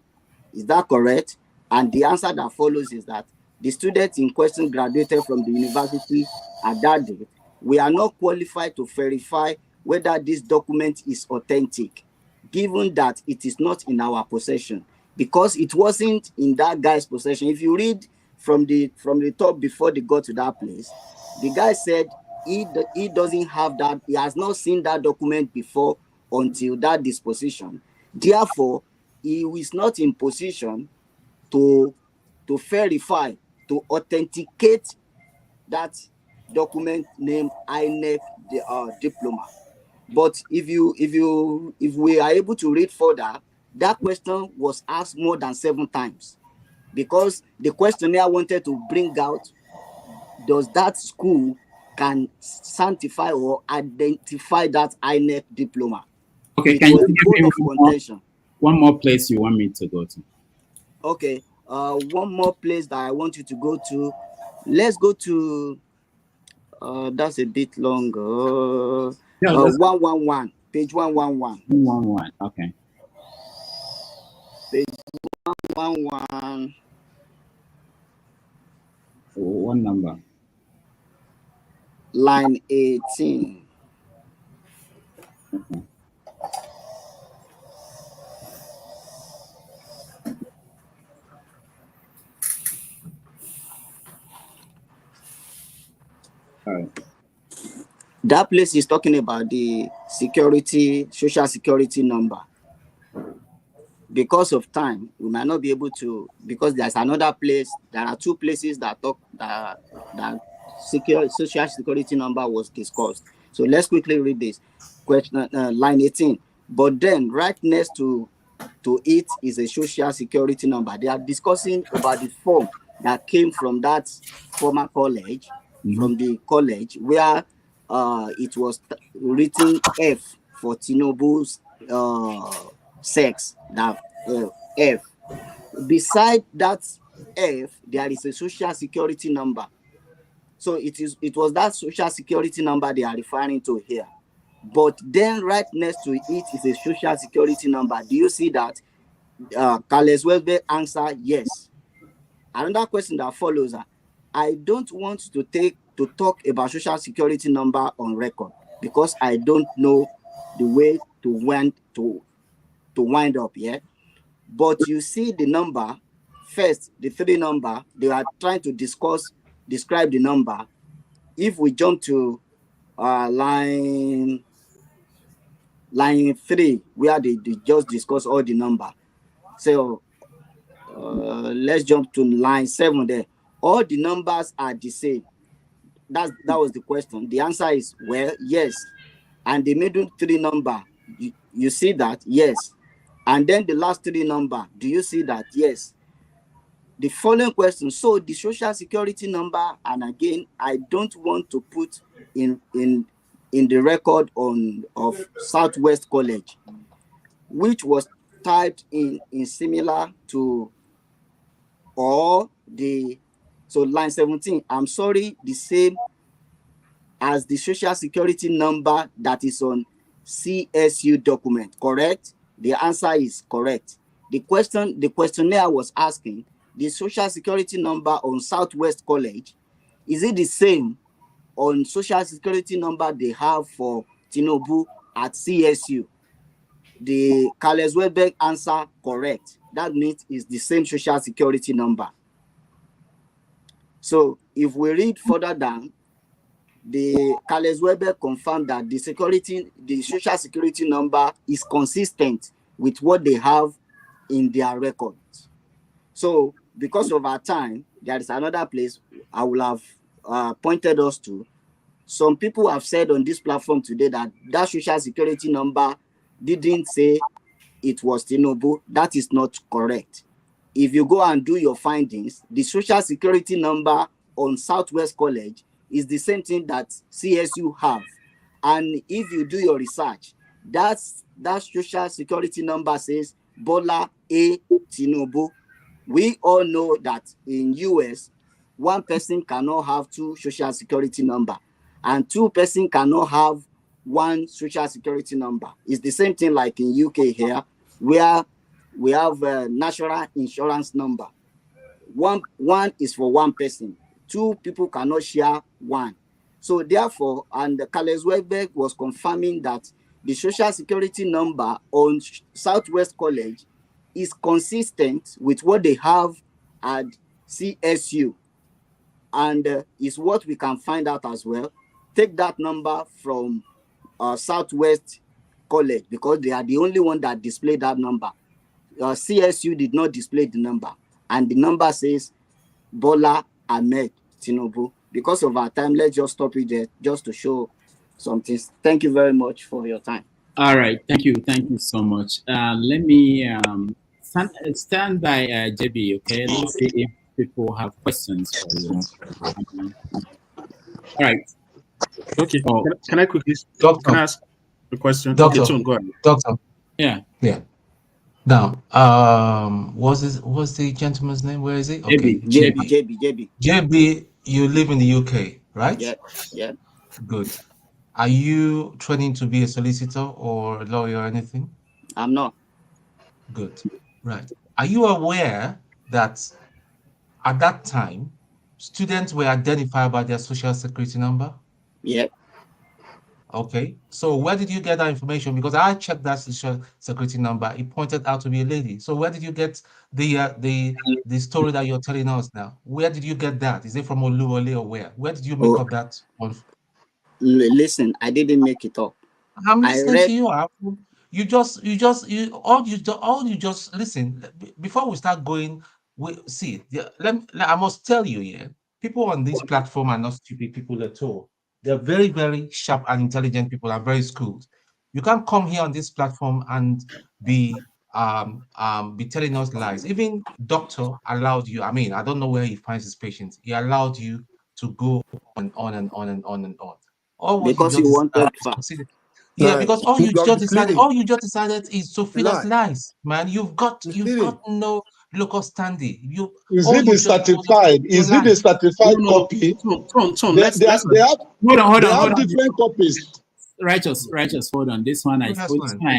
Is that correct? And the answer that follows is that the students in question graduated from the university at that date. We are not qualified to verify whether this document is authentic, given that it is not in our possession, because it wasn't in that guy's possession. If you read from the top before they got to that place, the guy said he doesn't have that, he has not seen that document before until that disposition. Therefore, he is not in position to verify, to authenticate that document named INEC diploma. But if we are able to read further, that question was asked more than 7 times, because the questionnaire wanted to bring out, does that school can sanctify or identify that INEC diploma? Okay, it can was you the give me bone of contention. one more place you want me to go to? Okay, one more place that I want you to go to. Let's go to. That's a bit longer. 111, page 111. 111. Okay. Page 111. One number. Line 18. Okay. All right. That place is talking about the social security number. Because of time, we might not be able to, because there's another place. There are 2 places that social security number was discussed. So let's quickly read this question, line 18. But then right next to it is a social security number. They are discussing about the form that came from that former college, from the college, where it was written F for Tinubu's sex. That F. Beside that F, there is a social security number. So it was that social security number they are referring to here. But then right next to it is a social security number. Do you see that? Carlos Westberg answer yes. Another question that follows, I don't want to talk about social security number on record, because I don't know the way to wind up, yeah. But you see the number first, the 3 number, they are trying to describe the number. If we jump to line 3, where they just discuss all the number. So let's jump to line 7 there. All the numbers are the same. That was the question. The answer is, well, yes. And the middle 3 number, you see that? Yes. And then the last 3 number, do you see that? Yes. The following question, so the social security number, and again, I don't want to put in the record of Southwest College, which was typed in similar to, or so line 17, I'm sorry, the same as the social security number that is on CSU document, correct? The answer is correct. The questionnaire was asking, the social security number on Southwest College, is it the same on social security number they have for Tinubu at CSU? the Carles Weber answer correct. That means it's the same social security number. So if we read further down, the Carles Weber confirmed that the social security number is consistent with what they have in their records. So because of our time, there is another place I will have pointed us to. Some people have said on this platform today that that social security number didn't say it was Tinubu. That is not correct. If you go and do your findings, the social security number on Southwest College is the same thing that CSU have. And if you do your research, that social security number says Bola A. Tinubu. We all know that in US, one person cannot have two social security number, and two person cannot have one social security number. It's the same thing like in UK here, where we have a national insurance number. One is for one person. Two people cannot share one. So therefore, and Carles Weber was confirming that the social security number on Southwest College is consistent with what they have at CSU, and is what we can find out as well. Take that number from Southwest College, because they are the only one that displayed that number. CSU did not display the number, and the number says Bola Ahmed Tinubu. Because of our time, let's just stop it there, just to show something. Thank you very much for your time. All right, thank you so much. Let me stand by JB. Okay, let's see if people have questions for you. All right. Okay. Can I quickly ask a question? Doctor, okay, go ahead. Doctor. Yeah. Now, what's the gentleman's name? Where is he? Okay, JB. You live in the UK, right? Yeah. Good. Are you training to be a solicitor or a lawyer or anything? I'm not. Good. Right. Are you aware that at that time, students were identified by their social security number? Yeah. Okay. So where did you get that information? Because I checked that social security number. It pointed out to be a lady. So where did you get the story that you're telling us now? Where did you get that? Is it from Oluwole or where? Where did you make up that one? Listen, I didn't make it up. I'm listening to you. Listen. Before we start going, I must tell you, yeah, people on this platform are not stupid people at all. They're very, very sharp and intelligent people and very schooled. You can't come here on this platform and be telling us lies. Even doctor allowed you. I mean, I don't know where he finds his patients. He allowed you to go on and on and on and on. Because you wanted facts. Yeah, because all you just decided is to feed us lies, man. You've got no local standing. Is it the certified copy? Hold They on. have different copies. Righteous. Hold on. This one I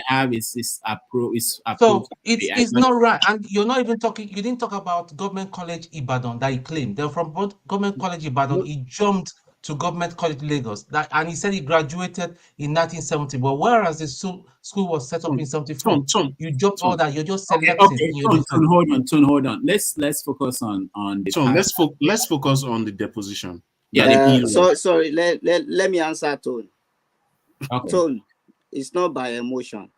have is approved. So it's not right, and you're not even talking. You didn't talk about Government College Ibadan that he claimed. Then from Government College Ibadan, he jumped to Government College Lagos. And he said he graduated in 1970. But whereas the school was set up in 74, you jumped all that. You're just selecting. Hold on. Let's focus on the. Let's focus on the deposition. Sorry. Let me answer, Tone. Okay. Tone, it's not by emotion.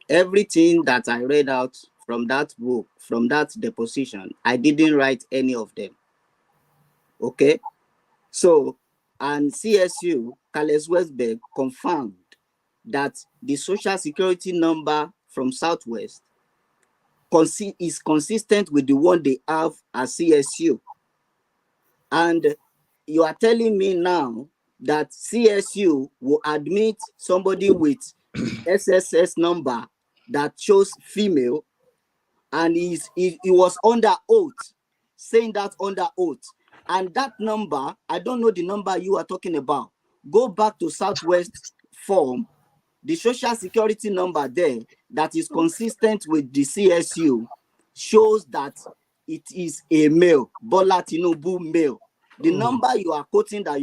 Everything that I read out from that book, from that deposition, I didn't write any of them. Okay? So, and CSU, Carles Weber, confirmed that the social security number from Southwest is consistent with the one they have at CSU. And you are telling me now that CSU will admit somebody with SSS number that shows female, and he was under oath, saying that under oath. And that number, I don't know the number you are talking about. Go back to Southwest form, the social security number there that is consistent with the CSU shows that it is a male, Bola Tinubu male. The number you are quoting that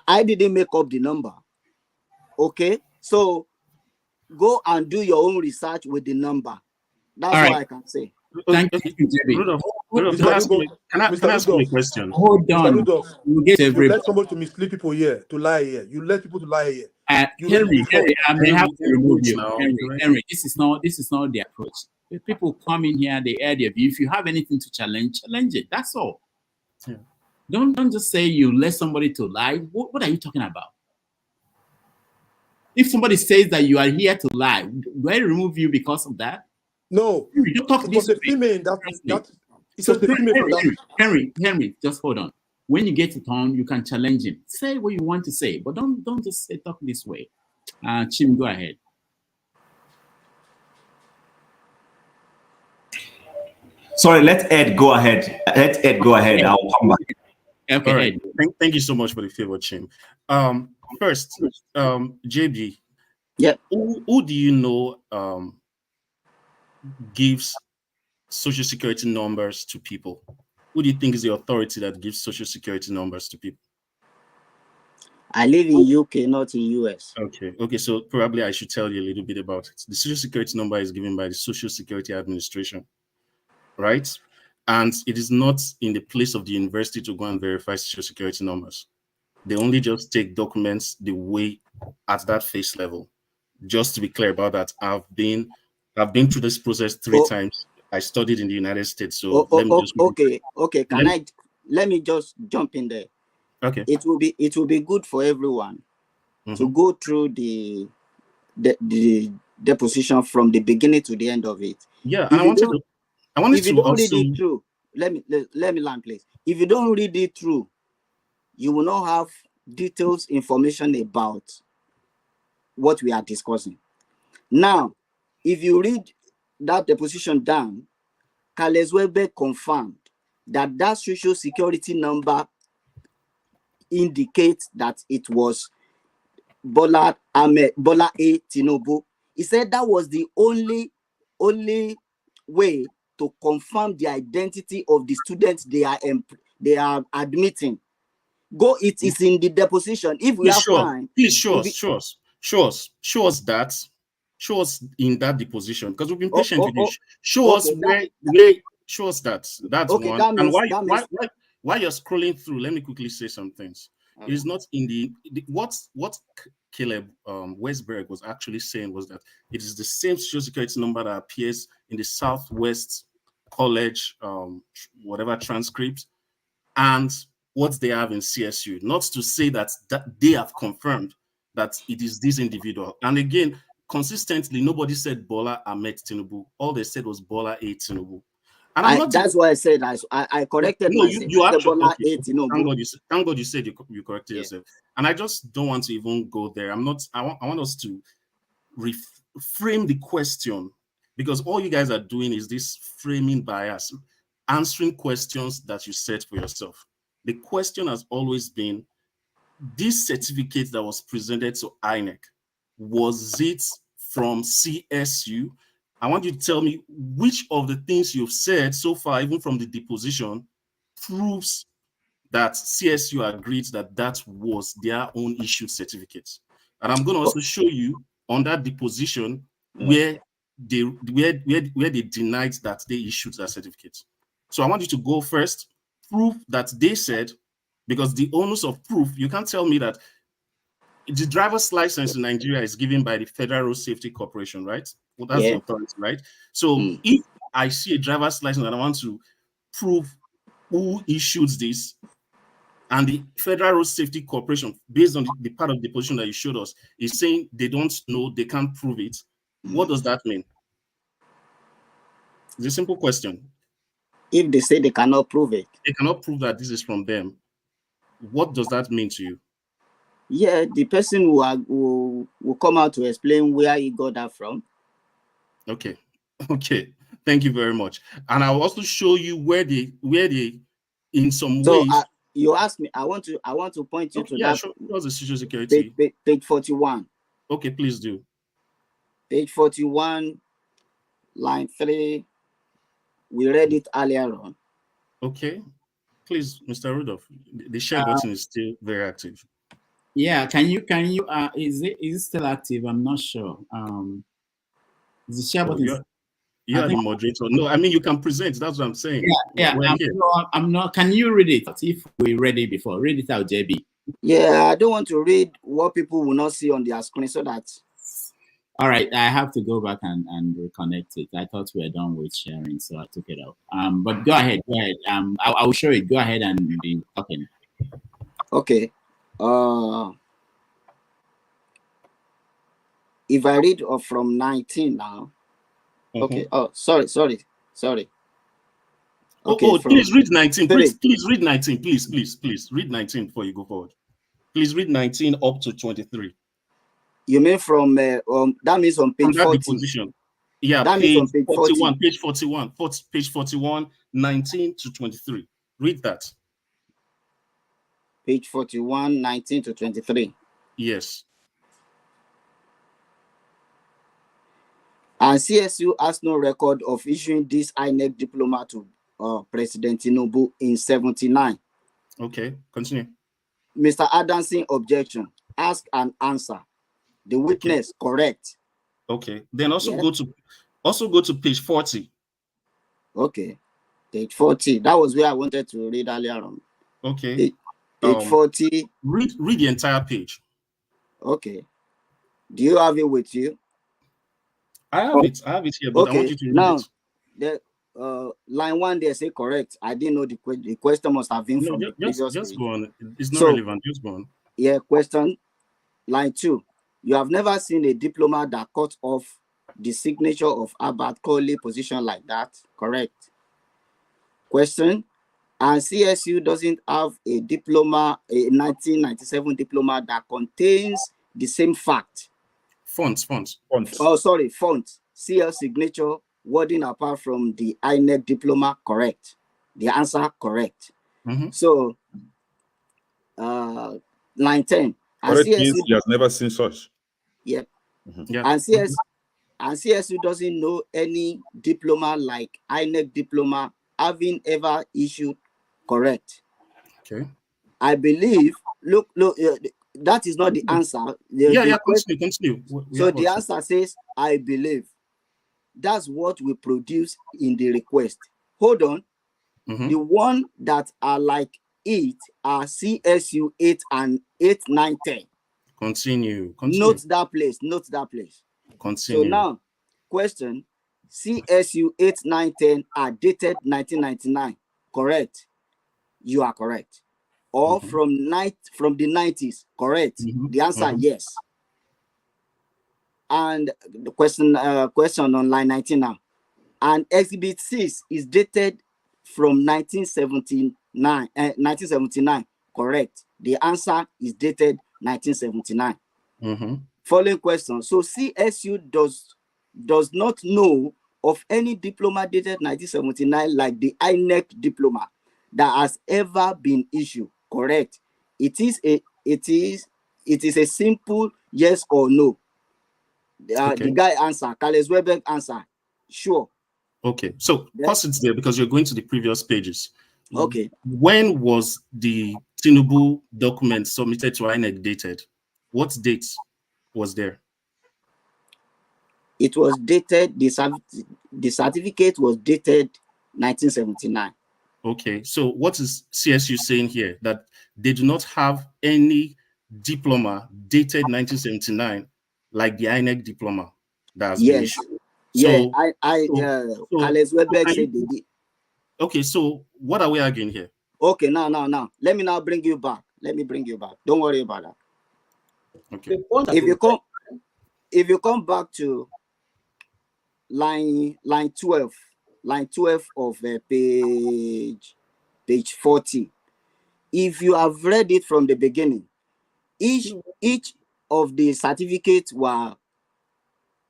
I didn't make up the number. Okay, so go and do your own research with the number. That's what I can say. Thank you, JB. Rudolph, can I ask you a question? Hold Mr. on. Rudolph, We'll get you everybody. let somebody to mislead people here, to lie here. You let people to lie here. Henry, I may have to remove you. now. Henry, this is not the approach. If people come in here, they air their view. If you have anything to challenge it. That's all. Yeah. Don't just say you let somebody to lie. What are you talking about? If somebody says that you are here to lie, do I remove you because of that? No. You don't talk It this was a way. female that it was the female from that. Henry, just hold on. When you get to town, you can challenge him. Say what you want to say, but don't just say talk this way. Chim, go ahead. Sorry, let Ed go ahead. Let Ed go ahead. I'll come back. Okay, all right. Thank you so much for the favor, Chim. First, JB. Yeah. Who do you know gives social security numbers to people? Who do you think is the authority that gives social security numbers to people? I live in UK, not in US. Okay. So probably I should tell you a little bit about it. The social security number is given by the Social Security Administration, right? And it is not in the place of the university to go and verify social security numbers. They only just take documents the way at that face level. Just to be clear about that, I've been through this process 3 times. I studied in the United States, so let me just okay. Let me just jump in there. Okay. It will be good for everyone to go through the deposition from the beginning to the end of it. Yeah, and I wanted if you to don't also read it through, let me land, please. If you don't read it through, you will not have details, information about what we are discussing. Now, if you read that deposition down, Carles Weber confirmed that social security number indicates that it was Bola A. Tinubu. He said that was the only way to confirm the identity of the students they are admitting. It is in the deposition. If we have time, please show us in that deposition, because we've been patient with you. Show us where show us that. That's okay, one. That means, and why you're scrolling through, let me quickly say some things. It is not in the what Caleb Westberg was actually saying was that it is the same social security number that appears in the Southwest College whatever transcript and what they have in CSU. Not to say that they have confirmed that it is this individual. And again, consistently, nobody said Bola Ahmed Tinubu. All they said was Bola A. Tinubu. And that's why I said I corrected myself. You actually, Bola A. Tinubu. Thank God you said you corrected yourself. And I just don't want to even go there. I want us to reframe the question, because all you guys are doing is this framing bias, answering questions that you set for yourself. The question has always been, this certificate that was presented to INEC, was it from CSU? I want you to tell me which of the things you've said so far, even from the deposition, proves that CSU agreed that that was their own issued certificate. And I'm going to also show you on that deposition where they denied that they issued that certificate. So I want you to go first, prove that they said, because the onus of proof, you can't tell me that the driver's license in Nigeria is given by the Federal Road Safety Corporation, right? Well, that's the authority, right? So if I see a driver's license and I want to prove who issued this, and the Federal Road Safety Corporation, based on the part of the position that you showed us, is saying they don't know, they can't prove it, what does that mean? It's a simple question. If they say they cannot prove it, they cannot prove that this is from them, what does that mean to you? Yeah, the person will come out to explain where he got that from. Okay. Thank you very much. And I'll also show you where they in some ways. You asked me. I want to point you to that. Sure. What's the social security? Page 41. Okay, please do. Page 41, line 3. We read it earlier on. Okay. Please, Mr. Rudolph, the share button is still very active. Yeah, can you is it still active? I'm not sure. The share button is, You I are the think, moderator. No, I mean you can present. That's what I'm saying. yeah. We're here. No, I'm not. Can you read it? If we read it before, read it out, JB. Yeah, I don't want to read what people will not see on their screen, so that. All right, I have to go back and reconnect it. I thought we were done with sharing, so I took it out. But go ahead, go ahead. I will show it. Go ahead and be talking. Okay. If I read from 19 now. Okay. Oh, sorry. Okay, please read 19. Please read 19. Please read 19 before you go forward. Please read 19 up to 23. You mean from that means on page 40? Deposition. Yeah, that page means on page 41. Page 41. Page 41, 19 to 23. Read that. Page 41, 19 to 23. Yes. And CSU has no record of issuing this INEC diploma to President Tinubu in 79. Okay, continue. Mr. Adamson, objection. Ask and answer. The witness, correct. Okay. Then also go to page 40. Okay. Page 40. That was where I wanted to read earlier on. Okay. Page 40. Read the entire page. Okay. Do you have it with you? I have it here, but I want you to read now, it. The line 1 there say correct. I didn't know the question must have been from the previous just page. go on. It's not relevant. Just go on. Yeah, question. Line 2. You have never seen a diploma that cut off the signature of Albert Coley position like that. Correct. Question. And CSU doesn't have a diploma, a 1997 diploma that contains the same fact. Fonts. Oh, sorry, font. CL signature, wording apart from the INEC diploma, correct. The answer, correct. So, line 10. Correct means he has never seen such. Yep. And CSU doesn't know any diploma like INEC diploma having ever issued, correct. Okay. I believe, look, that is not the answer. Continue. So the answer says, I believe. That's what we produce in the request. Hold on. The one that are like it are CSU 8 and 8, 9, 10. Continue. Note that place. Continue. So now, question. CSU 8, 9, 10 are dated 1999. Correct. You are correct. Or from the 90s. Correct. The answer, yes. And the question on line 19 now. And Exhibit 6 is dated from 1979. Correct. The answer is dated 1979. Following question. So CSU does not know of any diploma dated 1979 like the INEC diploma that has ever been issued. Correct. It is a simple yes or no. The guy answer, Carles Weber answer, sure. Okay, so pause it there because you're going to the previous pages. Okay. When was the Tinubu document submitted to INEC dated? What date was there? It was dated, the certificate was dated 1979. Okay, so what is CSU saying here? That they do not have any diploma dated 1979 like the INEC diploma that has been issued. So, Carles Weber said they did. Okay, so what are we arguing here? Okay, now. Let me now bring you back. Don't worry about that. Okay. If you come back to line 12 of page 40, if you have read it from the beginning, each of the certificates were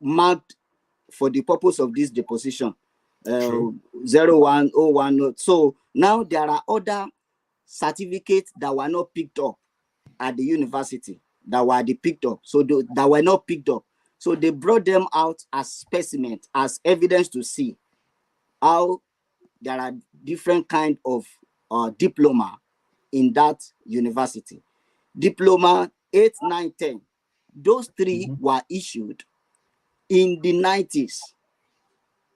marked for the purpose of this deposition. 0101. So now there are other certificates that were not picked up at the university that were picked up. So that were not picked up. So they brought them out as specimen, as evidence to see how there are different kind of diploma in that university. Diploma 8, 9, 10. Those three were issued in the 90s.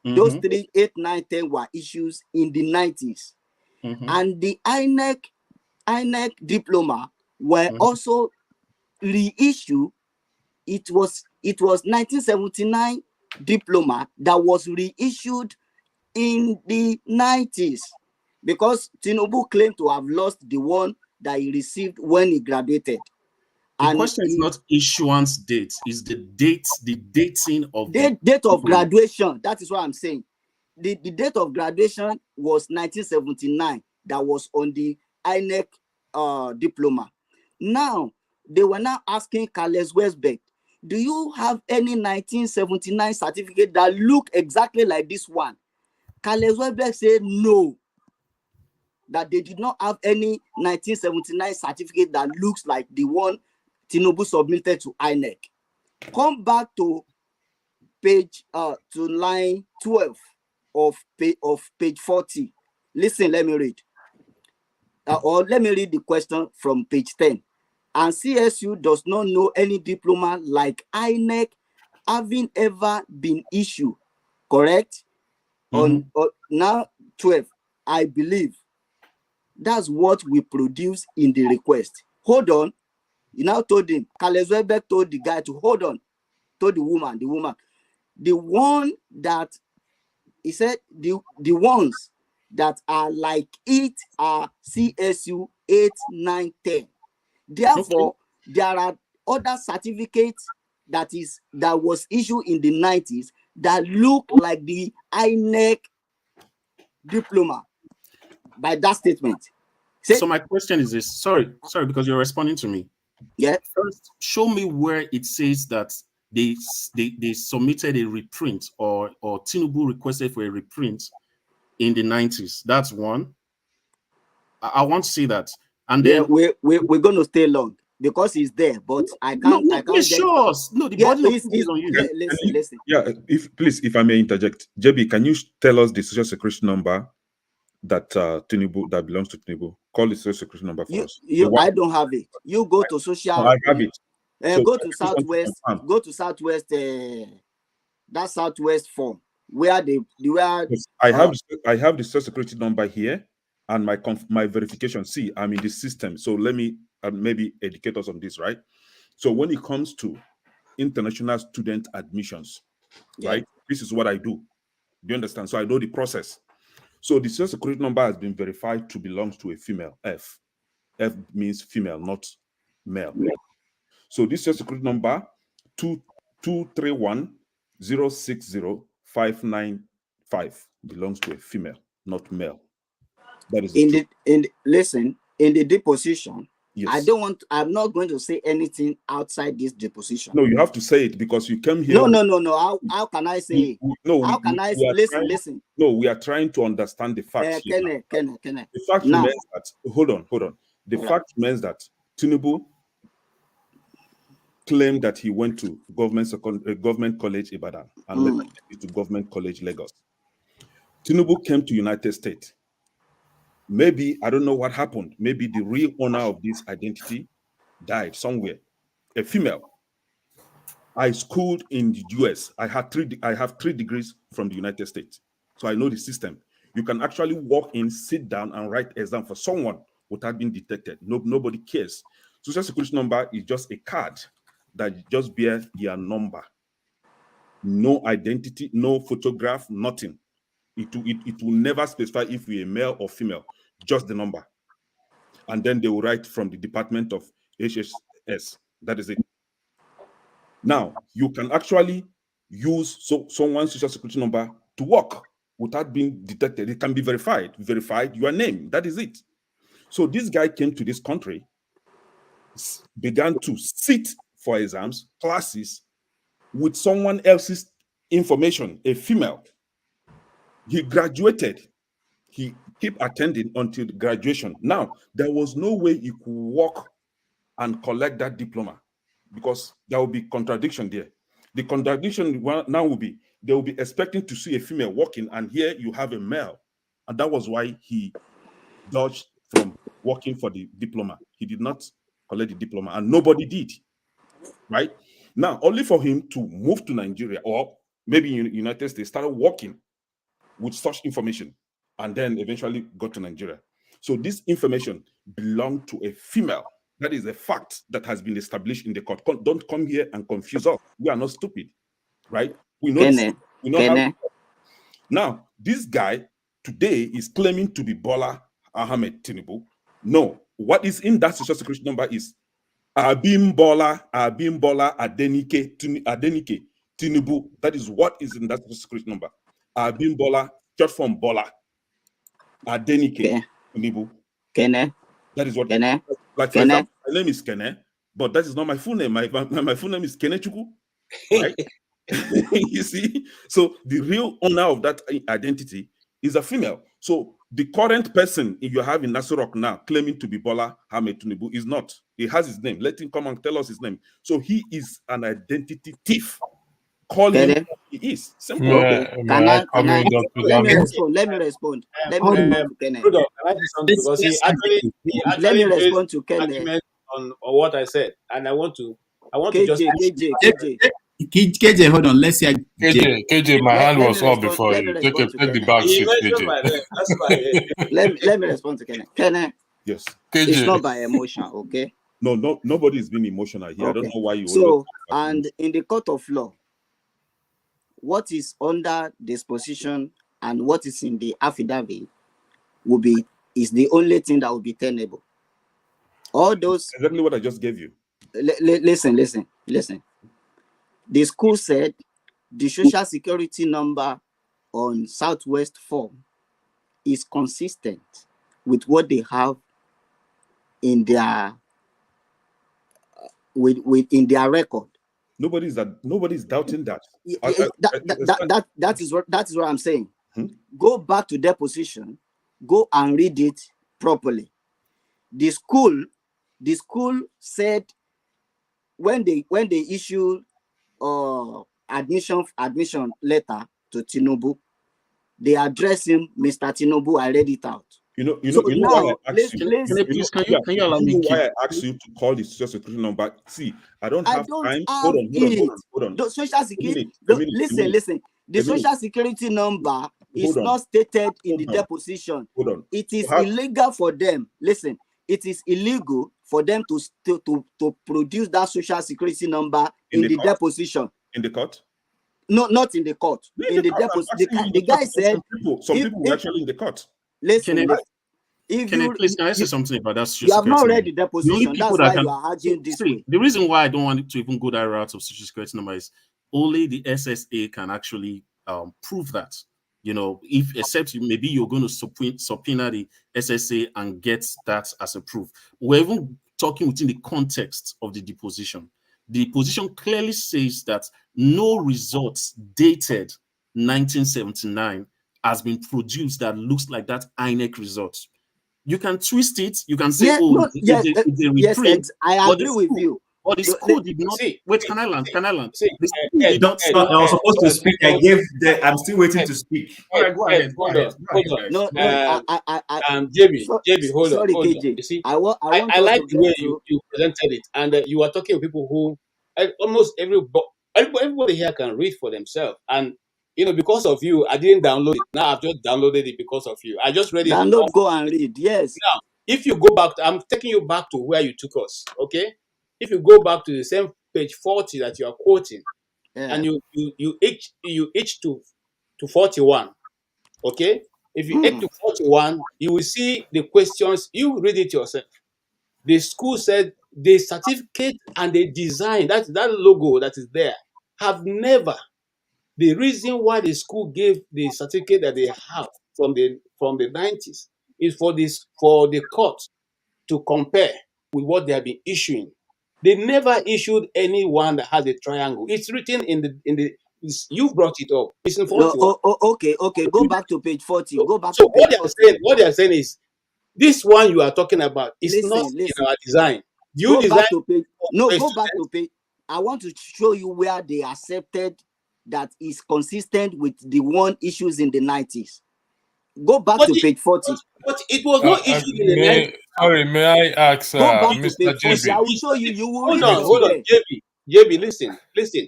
Those 3, 8, 9, 10 were issues in the 90s. And the INEC diploma were also reissued. It was 1979 diploma that was reissued in the 90s, because Tinubu claimed to have lost the one that he received when he graduated. The question is not issuance date, is the dating of date of graduation. That is what I'm saying. The date of graduation was 1979. That was on the INEC diploma. Now, they were now asking Carles Westbeck, do you have any 1979 certificate that look exactly like this one? Carles Westbeck said no, that they did not have any 1979 certificate that looks like the one Tinubu submitted to INEC. Come back to page to line 12 of page 40. Listen, let me read. Or let me read the question from page 10. And CSU does not know any diploma like INEC having ever been issued. Correct? On now 12, I believe that's what we produce in the request. Hold on. You now told him, Carles Westbeck told the guy to hold on, told the woman, the one that he said, the ones that are like it are CSU 8, 9, 10. Therefore, there are other certificates that was issued in the 90s that look like the INEC diploma by that statement. So my question is this. Sorry, because you're responding to me. Yeah. First, show me where it says that they submitted a reprint or Tinubu requested for a reprint in the 90s. That's one. I want to see that. And then we're going to stay long because it's there, but I can't. No, the body is on you. Listen. Yeah, if I may interject, JB, can you tell us the social security number that Tinubu that belongs to Tinubu? Call the social security number for us. I don't have it. You go to social. No, I have it. So go to Southwest. Go to Southwest. That Southwest form where I have the social security number here, and my verification. See, I'm in the system. So let me maybe educate us on this, right? So when it comes to international student admissions, right? This is what I do. Do you understand? So I know the process. So the social security number has been verified to belong to a female. F means female, not male. So this social security number 231060595 belongs to a female, not male. That is listen, in the deposition. Yes. I'm not going to say anything outside this deposition. No, you have to say it because you came here. No. How can I say it? How can I say? Listen. No, we are trying to understand the facts. Kenneth. The fact remains that hold on. The fact remains that Tinubu claimed that he went to government college Ibadan and later to government college Lagos. Tinubu came to United States. Maybe, I don't know what happened. Maybe the real owner of this identity died somewhere. A female. I schooled in the US. I have 3 degrees from the United States. So I know the system. You can actually walk in, sit down, and write exam for someone without being detected. Nobody cares. Social security number is just a card that just bears your number. No identity, no photograph, nothing. It will never specify if you're a male or female, just the number. And then they will write from the Department of HSS. That is it. Now, you can actually use someone's social security number to work without being detected. It can be verified your name. That is it. So this guy came to this country, began to sit for exams, classes, with someone else's information, a female. He graduated. He kept attending until graduation. Now, there was no way he could walk and collect that diploma because there will be contradiction there. The contradiction now will be, they will be expecting to see a female walking, and here you have a male. And that was why he dodged from working for the diploma. He did not collect the diploma, and nobody did. Right now, only for him to move to Nigeria or maybe in the United States, started working with such information, and then eventually got to Nigeria. So this information belonged to a female. That is a fact that has been established in the court. Don't come here and confuse us. We are not stupid, right? We know. We know how. Now, this guy today is claiming to be Bola Ahmed Tinubu. No, what is in that social security number is Abimbola Adenike Tinubu. That is what is in that social security number. Abimbola, short form Bola Adenike Tinubu. Kene. That is what. Kene. Like for example, my name is Kene, but that is not my full name. My full name is Kene Chuku, right? You see, so the real owner of that identity is a female. So the current person you have in Nasirok now claiming to be Bola Ahmed Tinubu is not. He has his name. Let him come and tell us his name. So he is an identity thief. Call him what he is. Simple. Okay. Let me respond. Let me respond to Kenneth. Let me respond to Kenneth on what I said, and I want to just KJ, hold on. Let's see. KJ, my hand was up before you. Take the back seat, KJ. Let me respond to Kenneth. Kenneth. Yes. KJ. It's not by emotion, okay? No, nobody is being emotional here. Okay. I don't know why you. So, and in the court of law, what is under disposition and what is in the affidavit is the only thing that will be tenable. All those. Exactly what I just gave you. Listen. The school said the social security number on Southwest form is consistent with what they have in their in their record. Nobody's doubting that. That is what I'm saying. Go back to deposition, go and read it properly. The school said when they issued admission letter to Tinubu, they address him Mr. Tinubu. I read it out. You know why I asked you. Why I asked you to call the social security number? See, I don't have time. Hold on. The social security. Listen. The social security number is not stated in the deposition. It is illegal for them. Listen, it is illegal for them to produce that social security number in the deposition. In the court? No, not in the court. In the deposition. The guy said some people were actually in the court. Listen, please, can I say something about that? You have not read the deposition. That's why you are arguing this way. The reason why I don't want to even go that route of social security number is only the SSA can actually prove that. You know, except maybe you're going to subpoena the SSA and get that as a proof. We're even talking within the context of the deposition. The deposition clearly says that no results dated 1979 has been produced that looks like that INEC result. You can twist it. You can say, it's a reprint. I agree with you. But the school did not. Wait, can I land? I was supposed to speak. I'm still waiting to speak. All right, go ahead. No, JB, hold on. KJ. You see, I like the way you presented it, and you are talking with people who almost everybody here can read for themselves. And because of you, I didn't download it. Now I've just downloaded it because of you. I just read it. Download, go and read. Yes. Now, if you go back, I'm taking you back to where you took us. Okay. If you go back to the same page 40 that you are quoting, and you itch to 41, okay? If you itch to 41, you will see the questions. You read it yourself. The school said the certificate and the design, that logo that is there, have never. The reason why the school gave the certificate that they have from the 90s is for the court to compare with what they have been issuing. They never issued any one that has a triangle. It's written in the. You brought it up. It's in 41. Okay. Go back to page 40. Go back. So what they are saying is, this one you are talking about is not in our design. Go back to page. I want to show you where they accepted that is consistent with the one issues in the 90s. Go back to page 40. But it was not issued in the 90s. Sorry, may I ask Go back to Mr. page 40. I JB? will show you. You will read Hold on, from there. JB, listen.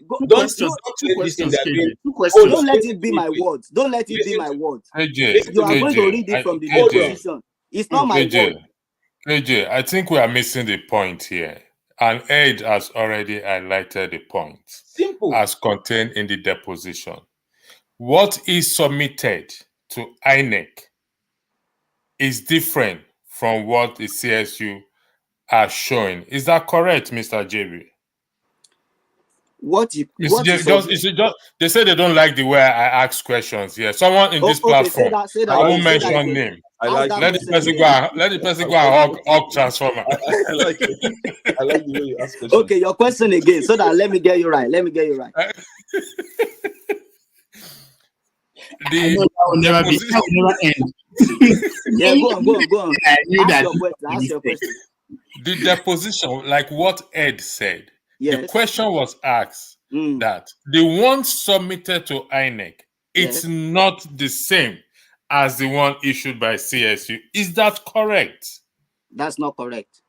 Go, Two don't questions. Two say this thing questions, that KJ. being. Two Hold questions. on, let listen it to be me, my please. words. Don't let it be Listen my to words. KJ, You are going to KJ, read it from the hold on. deposition. It's not my word. KJ, KJ, I think we are missing the point here. And Ed has already highlighted the point Simple. as contained in the deposition. What is submitted to INEC is different from what the CSU are showing. Is that correct, Mr. JB? What Mr. JB, they say they don't like the way I ask questions here. Someone in this okay, say platform, that I won't again, say that mention again. name. Ask that Let the question person again. go. Let the person go and hug transformer. I like it. I like the way you ask questions. Okay, your question again, so that let me get you right. Let me get you right. I know that will never be. That will never end. Yeah, go on. I knew Ask that. your question. Ask your question. The deposition, like what Ed said, Yes. the question was asked that the one submitted to INEC, it's not the same as the one issued by CSU. Is that correct? That's not correct.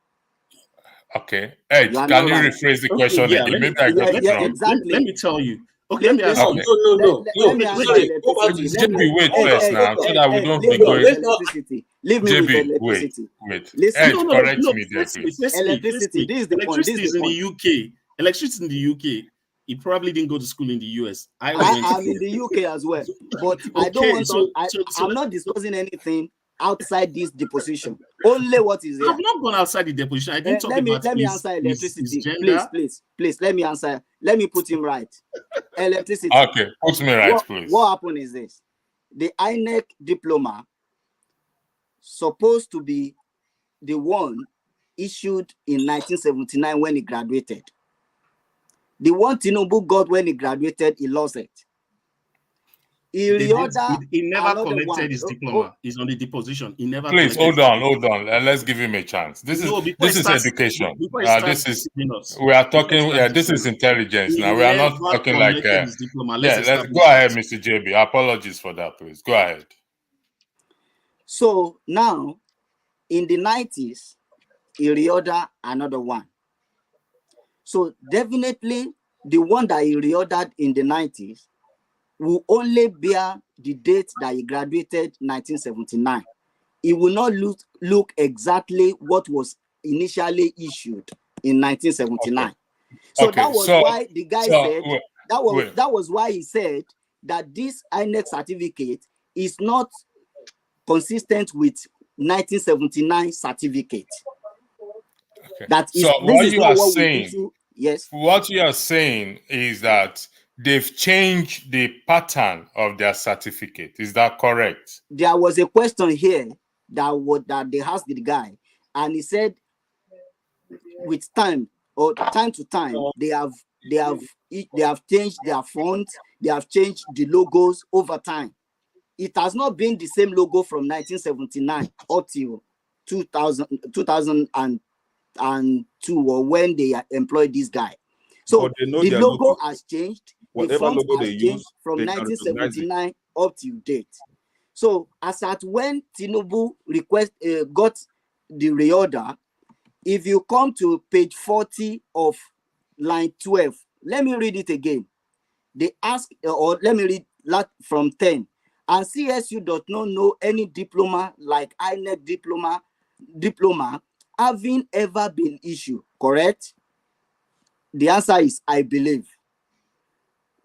Okay. Ed, can you rephrase the question again? Maybe I got it wrong. Exactly. Let me tell you. Okay, let me ask you. No. Let me answer electricity. JB, wait first now, so that we don't be going. Electricity. Leave me with JB, electricity. wait. Listen. Ed, correct me there, please. Electricity. This is the point. Electricity is in the UK. Electricity in the UK. He probably didn't go to school in the US. I'm in the UK as well, but I don't want I'm not discussing anything outside this deposition. Only what is there. I've not gone outside the deposition. I didn't talk about let me answer electricity. his gender. Please. Let me answer. Let me put him right. Electricity. Okay, put me right, please. What happened is this: the INEC diploma supposed to be the one issued in 1979 when he graduated. The one Tinubu got when he graduated, he lost it. He never collected his diploma. He's on the deposition. He never. Please hold on. Let's give him a chance. This is education. We are talking. This is intelligence now. We are not talking like. Let's go ahead, Mr. JB. Apologies for that, please. Go ahead. So now, in the 90s, he reordered another one. So definitely, the one that he reordered in the 90s will only bear the date that he graduated 1979. It will not look exactly what was initially issued in 1979. Okay. So that was why the guy said that was why he said that this INEC certificate is not consistent with 1979 certificate. Okay. That is, so this what is you not are what saying, we issue. Yes. What you are saying is that they've changed the pattern of their certificate. Is that correct? There was a question here that they asked the guy, and he said, with time to time, they have changed their font, they have changed the logos over time. It has not been the same logo from 1979 up till 2002, or when they employed this guy. So the logo has changed. Whatever logo they use from 1979 up to date. So as at when Tinubu got the reorder, if you come to page 40 of line 12, let me read it again. They ask, or let me read from 10. And CSU does not know any diploma like INEC diploma having ever been issued, correct? The answer is, I believe.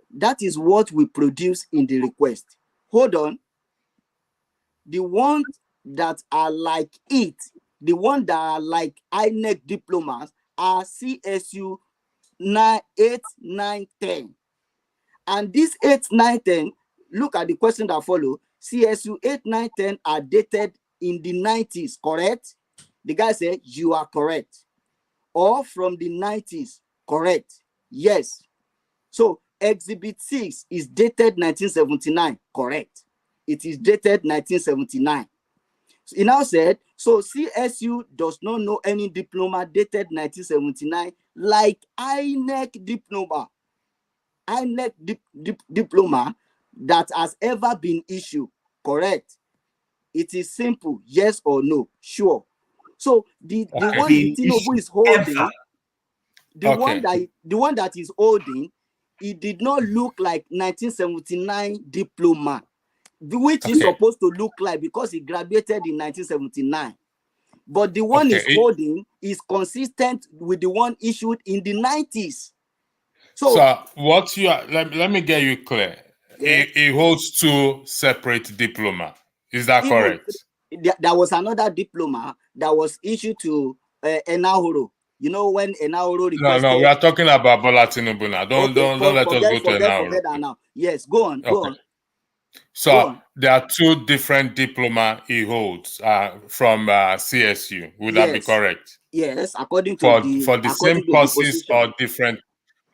That is what we produce in the request. Hold on. The ones that are like it, the ones that are like INEC diplomas are CSU 8, 9, 10. And these 8, 9, 10, look at the question that follow. CSU 8, 9, 10 are dated in the 90s, correct? The guy said, you are correct. Or from the 90s, correct? Yes. So Exhibit 6 is dated 1979, correct? It is dated 1979. So he now said, so CSU does not know any diploma dated 1979 like INEC diploma. INEC diploma that has ever been issued, correct? It is simple, yes or no, sure. So the one Tinubu is holding, the one that is holding, it did not look like 1979 diploma, which is supposed to look like, because he graduated in 1979. But the one is holding is consistent with the one issued in the 90s. So what you are, let me get you clear. He holds 2 separate diploma. Is that correct? There was another diploma that was issued to Enahoro. You know, when Enahoro requested... No, we are talking about Bola Tinubu now. Don't let us go to Enahoro. Forget that now. Yes, go on. So there are 2 different diploma he holds from CSU. Would that be correct? Yes, according to for the same courses or different,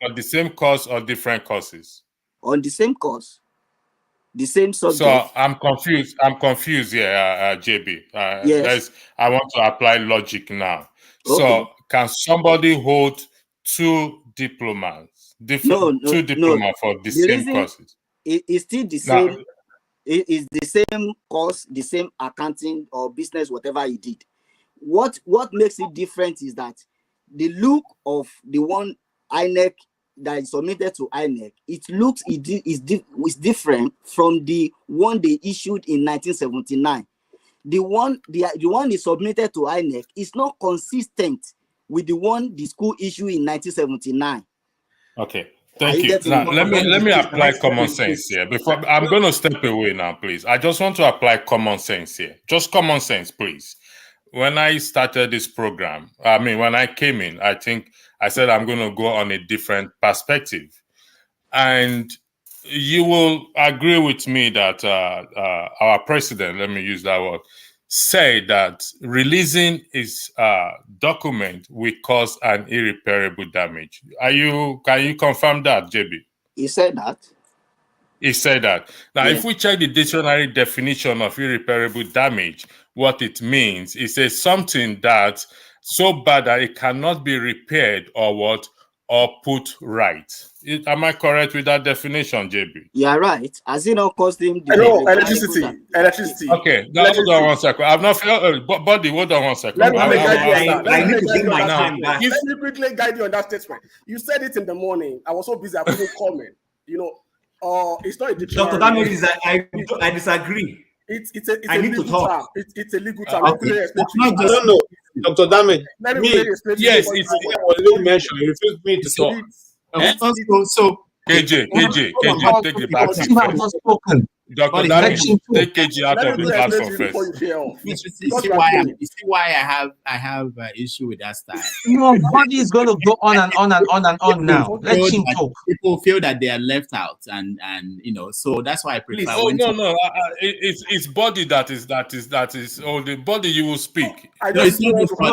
on the same course or different courses? On the same course, the same subject. So I'm confused. here, JB. Yes. I want to apply logic now. So can somebody hold 2 diplomas, two diplomas for the same courses? It's still the same. It is the same course, the same accounting or business, whatever he did. What makes it different is that the look of the one INEC that is submitted to INEC, is different from the one they issued in 1979. The one is submitted to INEC is not consistent with the one the school issued in 1979. Okay. Thank you. Now, let me apply common sense here. Before I'm going to step away now, please. I just want to apply common sense here. Just common sense, please. When I started this program, when I came in, I think I said I'm going to go on a different perspective. And you will agree with me that our president, let me use that word, said that releasing his document will cause an irreparable damage. Can you confirm that, JB? He said that. He said that. Now, if we check the dictionary definition of irreparable damage, what it means, it says something that's so bad that it cannot be repaired or put right. Am I correct with that definition, JB? Yeah, right. Has it not cost him electricity? Okay, hold on 1 second. I've not Buddy, hold on 1 second. I need to give my time back. Let me quickly guide you on that statement. You said it in the morning. I was so busy I couldn't comment. It's not a dictionary. Dr. Damages, I disagree. It's a legal term. It's a legal term. No, Dr. Damage. Yes, it's mentioned. You refused me to talk. So KJ, take the back seat first. Dr. Damage, take KJ out of the platform first. You see why I have an issue with that style. Your body is going to go on and on and on and on now. Let him talk. People feel that they are left out, and so that's why I prefer. No. It's body that is the body you will speak. Before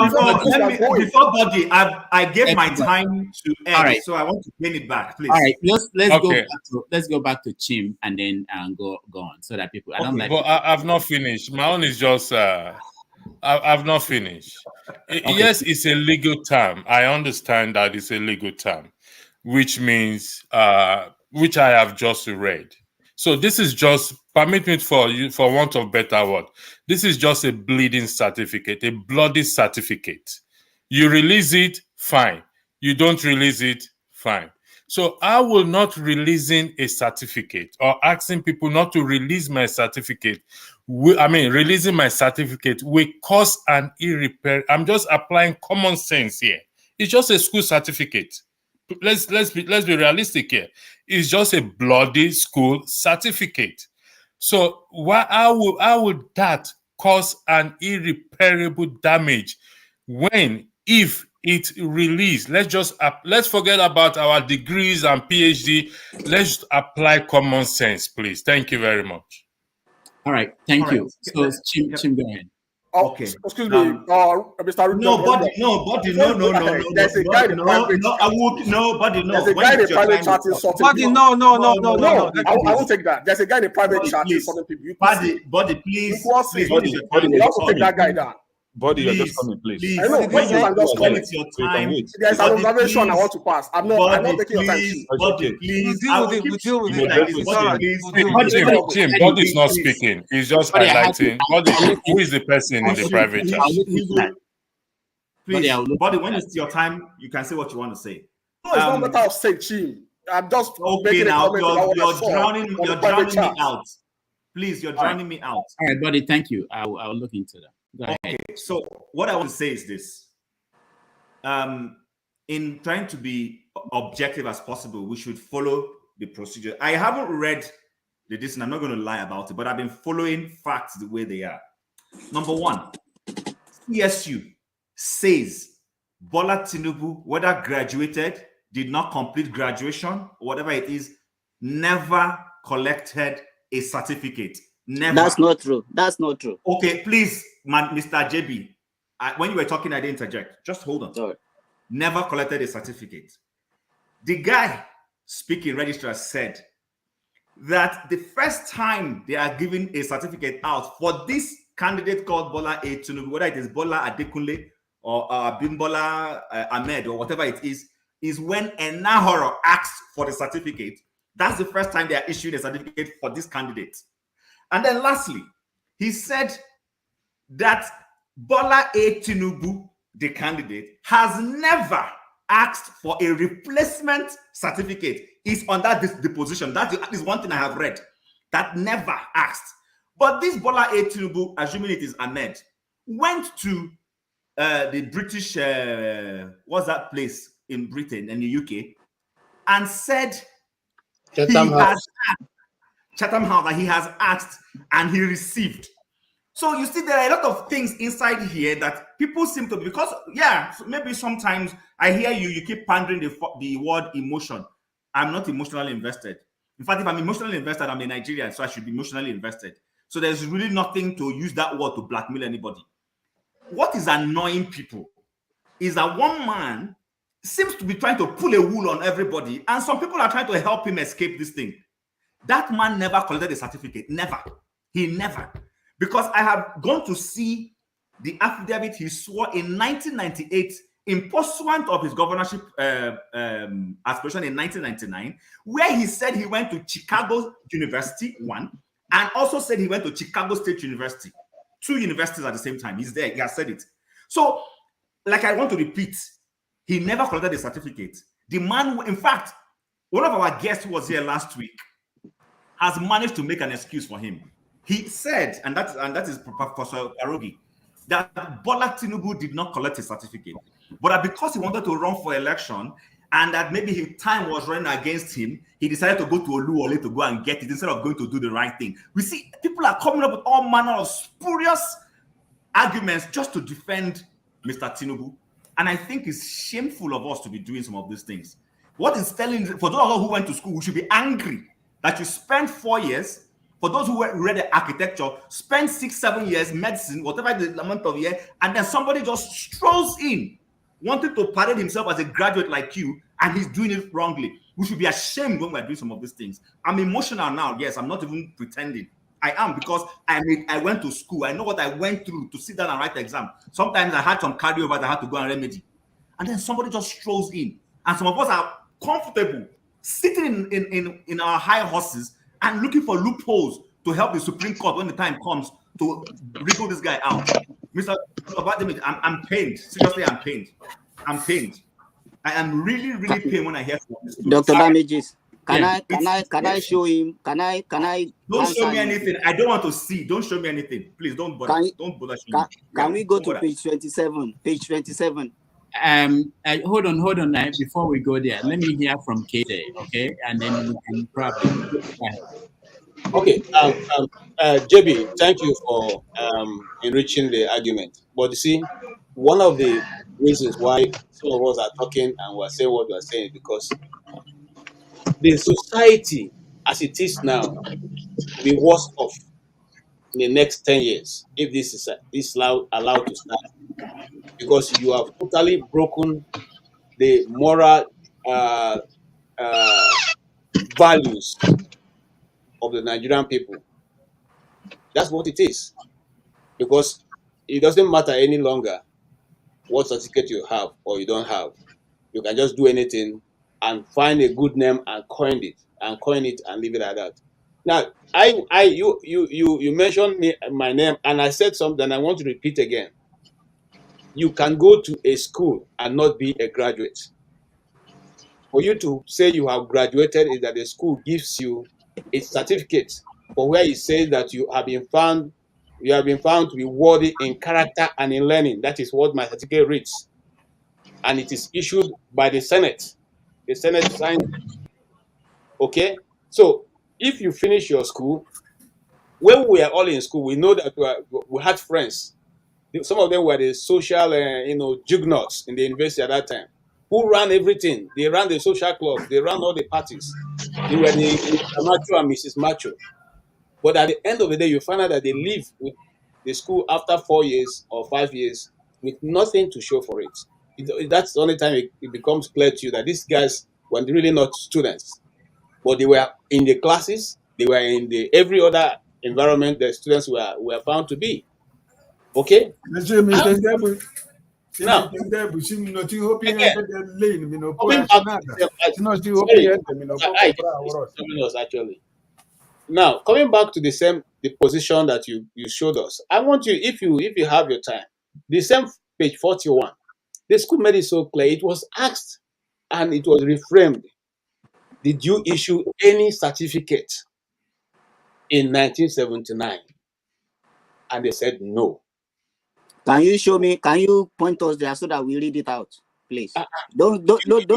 body, I gave my time to Ed, so I want to gain it back, please. All right, let's go back to Chim and then go on, so that people. I don't like. But I've not finished. My own is just. I've not finished. Yes, it's a legal term. I understand that it's a legal term, which means which I have just read. So this is just, permit me for want of better word, this is just a bleeding certificate, a bloody certificate. You release it, fine. You don't release it, fine. So I will not releasing a certificate or asking people not to release my certificate. Releasing my certificate will cause an irreparable. I'm just applying common sense here. It's just a school certificate. Let's be realistic here. It's just a bloody school certificate. So how would that cause an irreparable damage if it released? Let's forget about our degrees and PhD. Let's apply common sense, please. Thank you very much. All right, thank you. So Chim, go ahead. Okay. Excuse me, Mr. Nobody. There's a guy in the private. There's a guy in the private chat is sorting people. No. I won't take that. There's a guy in the private chat is sorting people. Body, please. You also take that guy down. Body, you're just coming, please. I know. I'm just coming. Your time. There's an observation I want to pass. I'm not taking your time. Body, please. We deal with it. Tim, Body is not speaking. He's just highlighting. Body, who is the person in the private chat? Please, buddy, when it's your time, you can say what you want to say. No, it's not a matter of saying, Chim. I'm just okay. Now you're drowning me chat. out. Please, you're drowning me out. All right, buddy. Thank you. I'll look into that. Go ahead. Okay. So what I want to say is this: in trying to be objective as possible, we should follow the procedure. I haven't read the this, and I'm not going to lie about it, but I've been following facts the way they are. Number one, CSU says Bola Tinubu, whether graduated, did not complete graduation, whatever it is, never collected a certificate. Never. That's not true. That's not true. Okay, please, Mr. JB, when you were talking, I didn't interject. Just hold on. Sorry. Never collected a certificate. The guy speaking registrar said that the first time they are giving a certificate out for this candidate called Bola A. Tinubu, whether it is Bola Adekunle or Bimbola Ahmed or whatever it is when Enahoro asked for the certificate. That's the first time they are issuing a certificate for this candidate. And then lastly, he said that Bola A. Tinubu, the candidate, has never asked for a replacement certificate. Is under this deposition. That is one thing I have read. That never asked. But this Bola A. Tinubu, assuming it is Ahmed, went to the British, what's that place in Britain and the UK, and said Chatham House that he has asked and he received. So you see, there are a lot of things inside here that people seem to, because maybe sometimes I hear you keep pandering the word emotion. I'm not emotionally invested. In fact, if I'm emotionally invested, I'm a Nigerian, so I should be emotionally invested. So there's really nothing to use that word to blackmail anybody. What is annoying people is that one man seems to be trying to pull a wool on everybody, and some people are trying to help him escape this thing. That man never collected a certificate. Never. He never. Because I have gone to see the affidavit he swore in 1998 in pursuant of his governorship aspiration in 1999, where he said he went to Chicago University, one, and also said he went to Chicago State University. Two universities at the same time. He's there. He has said it. So, like I want to repeat, he never collected a certificate. The man, in fact, one of our guests who was here last week has managed to make an excuse for him. He said, and that is Professor Arogi, that Bola Tinubu did not collect a certificate, but that because he wanted to run for election and that maybe his time was running against him, he decided to go to Oluwole to go and get it instead of going to do the right thing. We see people are coming up with all manner of spurious arguments just to defend Mr. Tinubu, and I think it's shameful of us to be doing some of these things. What is telling, for those of us who went to school, we should be angry that you spent 4 years. For those who read the architecture, spend 6-7 years, medicine, whatever the amount of year, and then somebody just strolls in, wanting to parade himself as a graduate like you, and he's doing it wrongly. We should be ashamed when we're doing some of these things. I'm emotional now. Yes, I'm not even pretending. I am, because I went to school. I know what I went through to sit down and write the exam. Sometimes I had some cardiovascular I had to go and remedy. And then somebody just strolls in. And some of us are comfortable sitting in our high horses and looking for loopholes to help the Supreme Court when the time comes to wriggle this guy out. Mr. Abademi, I'm pained. Seriously, I'm pained. I'm pained. I am really, really pained when I hear from this. Dr. Damages, can I show him? Can I? Don't show me anything. I don't want to see. Don't show me anything. Please don't bother. Don't bother showing me. Can we go to page 27? Page 27. Hold on. Before we go there, let me hear from Kate, okay? And then we can probably. Okay, JB, thank you for enriching the argument. But you see, one of the reasons why some of us are talking and we're saying what we're saying is because the society as it is now will be worse off in the next 10 years if this is allowed to start. Because you have totally broken the moral values of the Nigerian people. That's what it is. Because it doesn't matter any longer what certificate you have or you don't have. You can just do anything and find a good name and coin it and leave it like that. Now, you mentioned my name and I said something I want to repeat again. you can go to a school and not be a graduate. For you to say you have graduated is that the school gives you a certificate for where it says that you have been found to be worthy in character and in learning. That is what my certificate reads. And it is issued by the Senate. The Senate signs it. Okay? So if you finish your school, when we were all in school, we know that we had friends. Some of them were the social, juggernauts in the university at that time, who ran everything. They ran the social clubs. They ran all the parties. They were the Mr. Macho and Mrs. Macho. But at the end of the day, you find out that they leave with the school after 4 years or 5 years with nothing to show for it. That's the only time it becomes clear to you that these guys were really not students, but they were in the classes. They were in the every other environment that students were found to be. Okay? Now, coming back to actually. Now, coming back to the position that you showed us, I want you, if you have your time, the same page 41, the school made it so clear. It was asked and it was reframed. Did you issue any certificate in 1979? And they said no. Can you show me? Can you point us there so that we read it out, please? Don't let you it be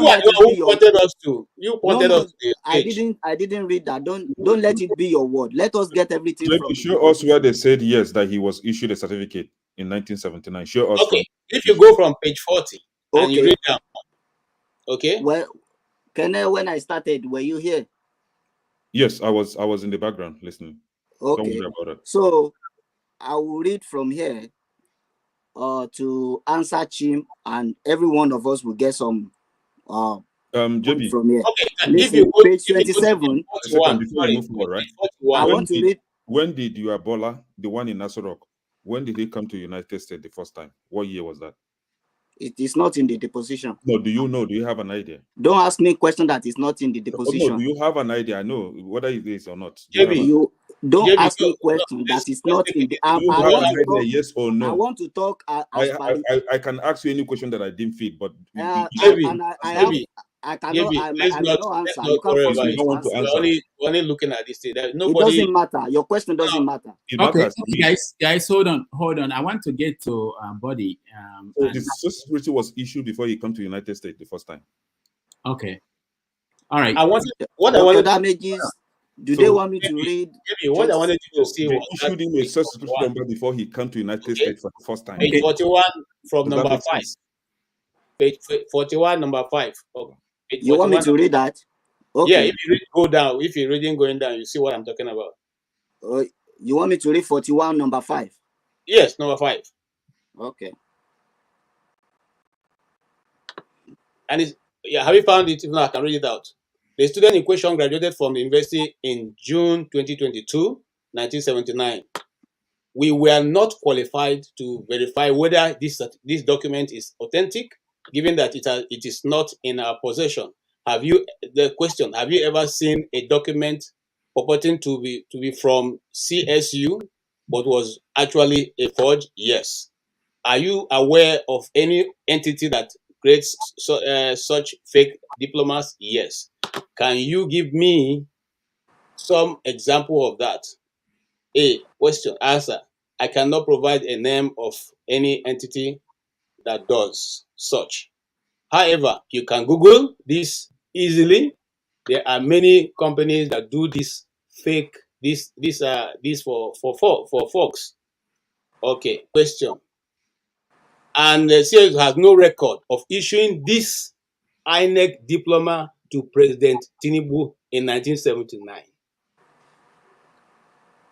your. Pointed us to. You pointed us to the page. I didn't read that. Don't let it be your word. Let us get everything Let from. me show us where they said yes that he was issued a certificate in 1979. Show us. Okay, if you go from page 40 and you read down. Okay. Well, when I started, were you here? Yes, I was in the background listening. Okay. Don't worry about it. So I will read from here to answer Chim, and every one of us will get some JB. from here. Okay, listen, page 27. Before you move forward, right? I want to read. When did you Bola, the one in Nasarok, when did he come to United States the first time? What year was that? It is not in the deposition. No, do you know? Do you have an idea? Don't ask me a question that is not in the deposition. No, do you have an idea? I know whether it is or not. You don't ask me a question that is not in the. I want to talk, yes or no? I want to talk. I can ask you any question that I didn't feed, but I cannot answer. You can't force me to answer. We're only looking at this thing. It doesn't matter. Your question doesn't matter. Okay, guys, hold on. I want to get to Body. So the Social Security was issued before he came to United States the first time. Okay. All right. I wanted damages. They want me to read? What I wanted you to see was issued him a Social Security number before he came to United States for the first time. Page 41 from number 5. Page 41, number 5. Okay. You want me to read that? Okay. Yeah, if you go down, if you're reading going down, you see what I'm talking about. You want me to read 41, number 5? Yes, number 5. Okay. And have you found it? If not, I can read it out. The student in question graduated from the university in June 2022, 1979. We were not qualified to verify whether this document is authentic, given that it is not in our possession. Have you ever seen a document purporting to be from CSU, but was actually a forge? Yes. Are you aware of any entity that creates such fake diplomas? Yes. Can you give me some example of that? A question. Answer. I cannot provide a name of any entity that does such. However, you can Google this easily. There are many companies that do this fake, this for folks. Okay, question. And the CSU has no record of issuing this INEC diploma to President Tinubu in 1979.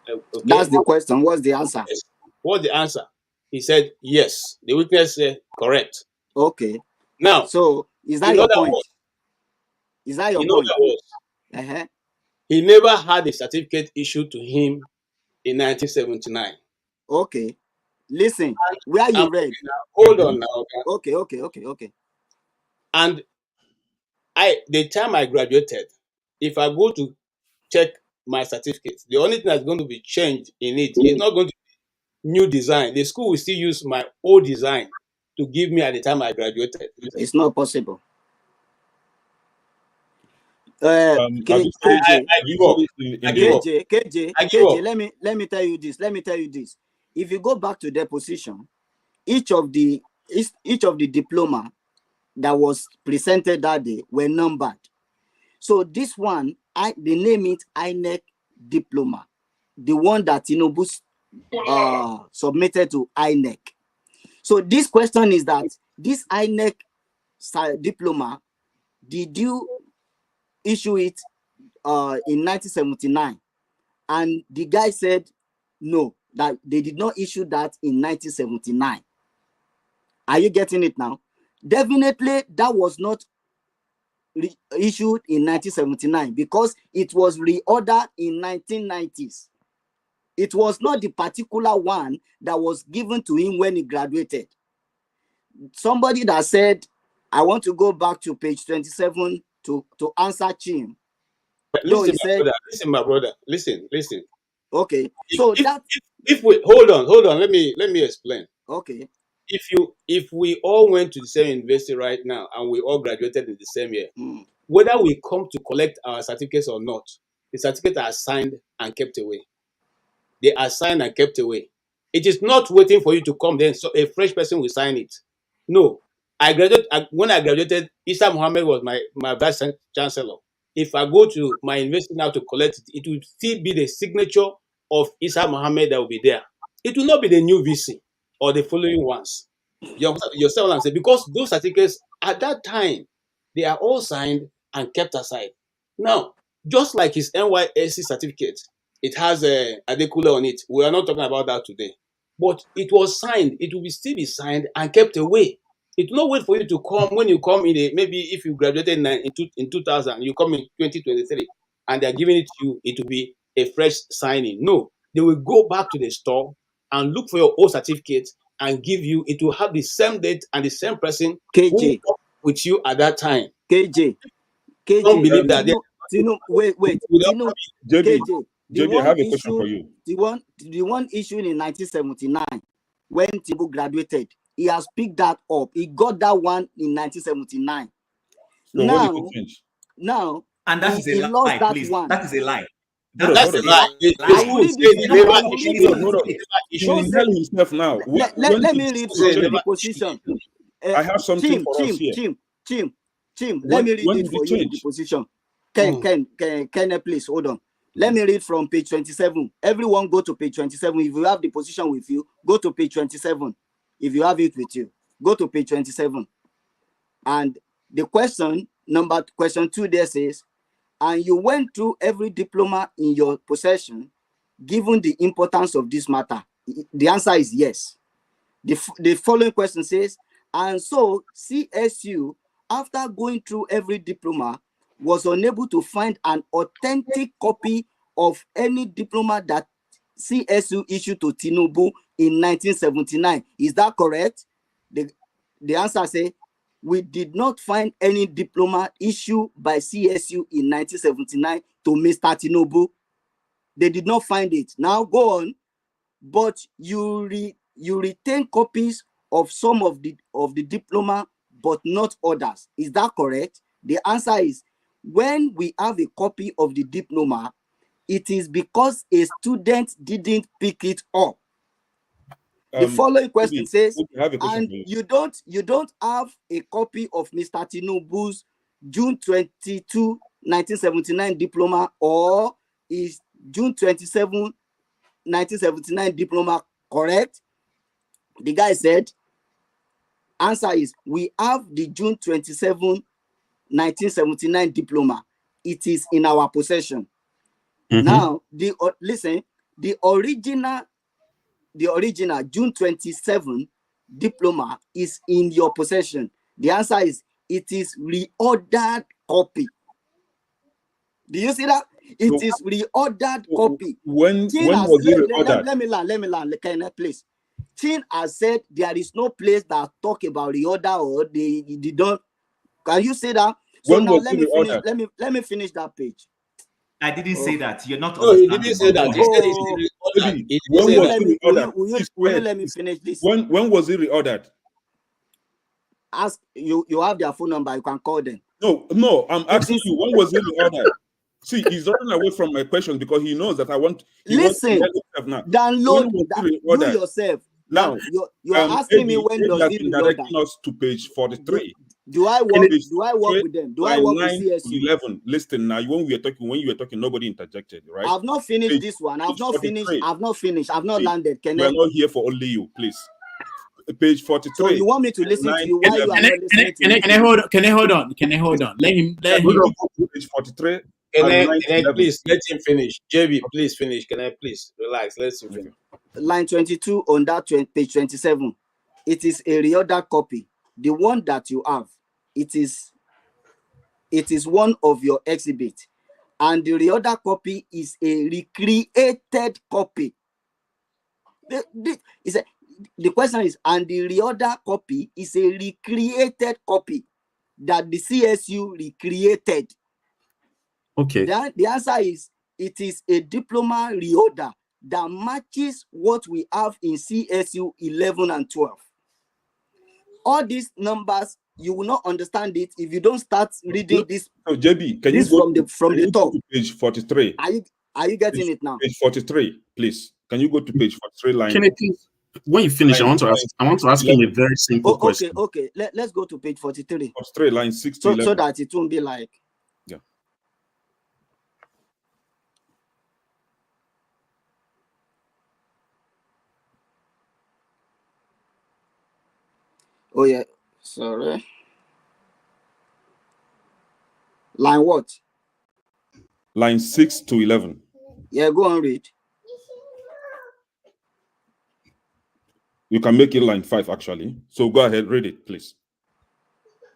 Okay. That's the question. What's the answer? Yes. What's the answer? He said yes. The witness said correct. Okay. Now, so is that your point? Is that your point? Uh-huh. He never had a certificate issued to him in 1979. Okay. Listen, where you read? Hold on now. Okay. And the time I graduated, if I go to check my certificates, the only thing that's going to be changed in it is not going to be new design. The school will still use my old design to give me at the time I graduated. It's not possible. KJ, let me tell you this. If you go back to deposition, each of the diploma that was presented that day were numbered. So this one, they name it INEC diploma, the one that Tinubu submitted to INEC. So this question is that this INEC diploma, did you issue it in 1979? And the guy said no, that they did not issue that in 1979. Are you getting it now? Definitely that was not issued in 1979 because it was reordered in 1990s. It was not the particular one that was given to him when he graduated. Somebody that said, I want to go back to page 27 to answer Chim. Listen, my brother. Listen. Okay. If we hold on, let me explain. Okay. If we all went to the same university right now and we all graduated in the same year, whether we come to collect our certificates or not, the certificates are signed and kept away. They are signed and kept away. It is not waiting for you to come then, so a fresh person will sign it. No. When I graduated, Isa Muhammad was my vice chancellor. If I go to my university now to collect it, it will still be the signature of Isa Muhammad that will be there. It will not be the new VC or the following ones. You understand what I'm saying? Because those certificates at that time, they are all signed and kept aside. Now, just like his NYSC certificate, it has a Adekula on it. We are not talking about that today. But it was signed. It will still be signed and kept away. It will not wait for you to come. When you come maybe if you graduated in 2000, you come in 2023, and they're giving it to you, it will be a fresh signing. No, they will go back to the store and look for your old certificate and give you. It will have the same date and the same person who worked with you at that time. KJ, don't believe that. Wait. JB, I have a question for you. The one issued in 1979 when Tinubu graduated, he has picked that up. He got that one in 1979. So what did he change? Now, and that is a lie, please. That is a lie. That's a lie. He's telling himself now. Let me read from the deposition. I have something for us here. Tim, let me read it for you in the position. Can please hold on. Let me read from page 27. Everyone go to page 27. If you have the position with you, go to page 27. If you have it with you, go to page 27. And the question 2 there says, and you went through every diploma in your possession, given the importance of this matter. The answer is yes. The following question says, and so CSU, after going through every diploma, was unable to find an authentic copy of any diploma that CSU issued to Tinubu in 1979. Is that correct? The answer says, we did not find any diploma issued by CSU in 1979 to Mr. Tinubu. They did not find it. Now go on. But you retain copies of some of the diploma, but not others. Is that correct? The answer is, when we have a copy of the diploma, it is because a student didn't pick it up. The following question says, and you don't have a copy of Mr. Tinubu's June 22, 1979 diploma, or is June 27, 1979 diploma correct? The guy said, answer is, we have the June 27, 1979 diploma. It is in our possession. Now, the original June 27 diploma is in your possession. The answer is, it is reordered copy. Do you see that? It is reordered copy. When was it reordered? Let me land. Can I please? Chin has said there is no place that talk about reorder or they don't. Can you say that? So when now was let me finish that page. I didn't say that. You're not. No, he didn't say that. He said when was it reordered? Will you let me finish this? When was it reordered? ask you. You have their phone number. You can call them. No. I'm asking you, when was it ordered? See, he's running away from my question because he knows that I want. Listen, download you yourself. Now, you're asking me when does it directing us to page 43. Do I work with them? Do I work with CSU? 11. Listen now. When you were talking, nobody interjected, right? I've not finished this one. I've not finished. I've not landed. We're not here for only you, please. Page 43. So you want me to listen to you? Why you are not listening to me? Can I hold on? Can I hold on? Let him. Page 43. Can I please let him finish? JB, please finish. Can I please relax? Let him finish. Line 22 on that page 27. It is a reorder copy. The one that you have, it is one of your exhibits, and the reorder copy is a recreated copy. The question is, and the reorder copy is a recreated copy that the CSU recreated. Okay. The answer is, it is a diploma reorder that matches what we have in CSU 11 and 12. All these numbers, you will not understand it if you don't start reading this. So JB, can you go from the top? To page 43. Are you getting it now? Page 43, please. Can you go to page 43 line? Can I please? When you finish, I want to ask him a very simple question. Okay. Let's go to page 43. 43 line 6 to 11. So that it won't be like. Yeah. Oh yeah, sorry. Line what? Line 6 to 11. Yeah, go on, read. You can make it line 5 actually. So go ahead, read it, please.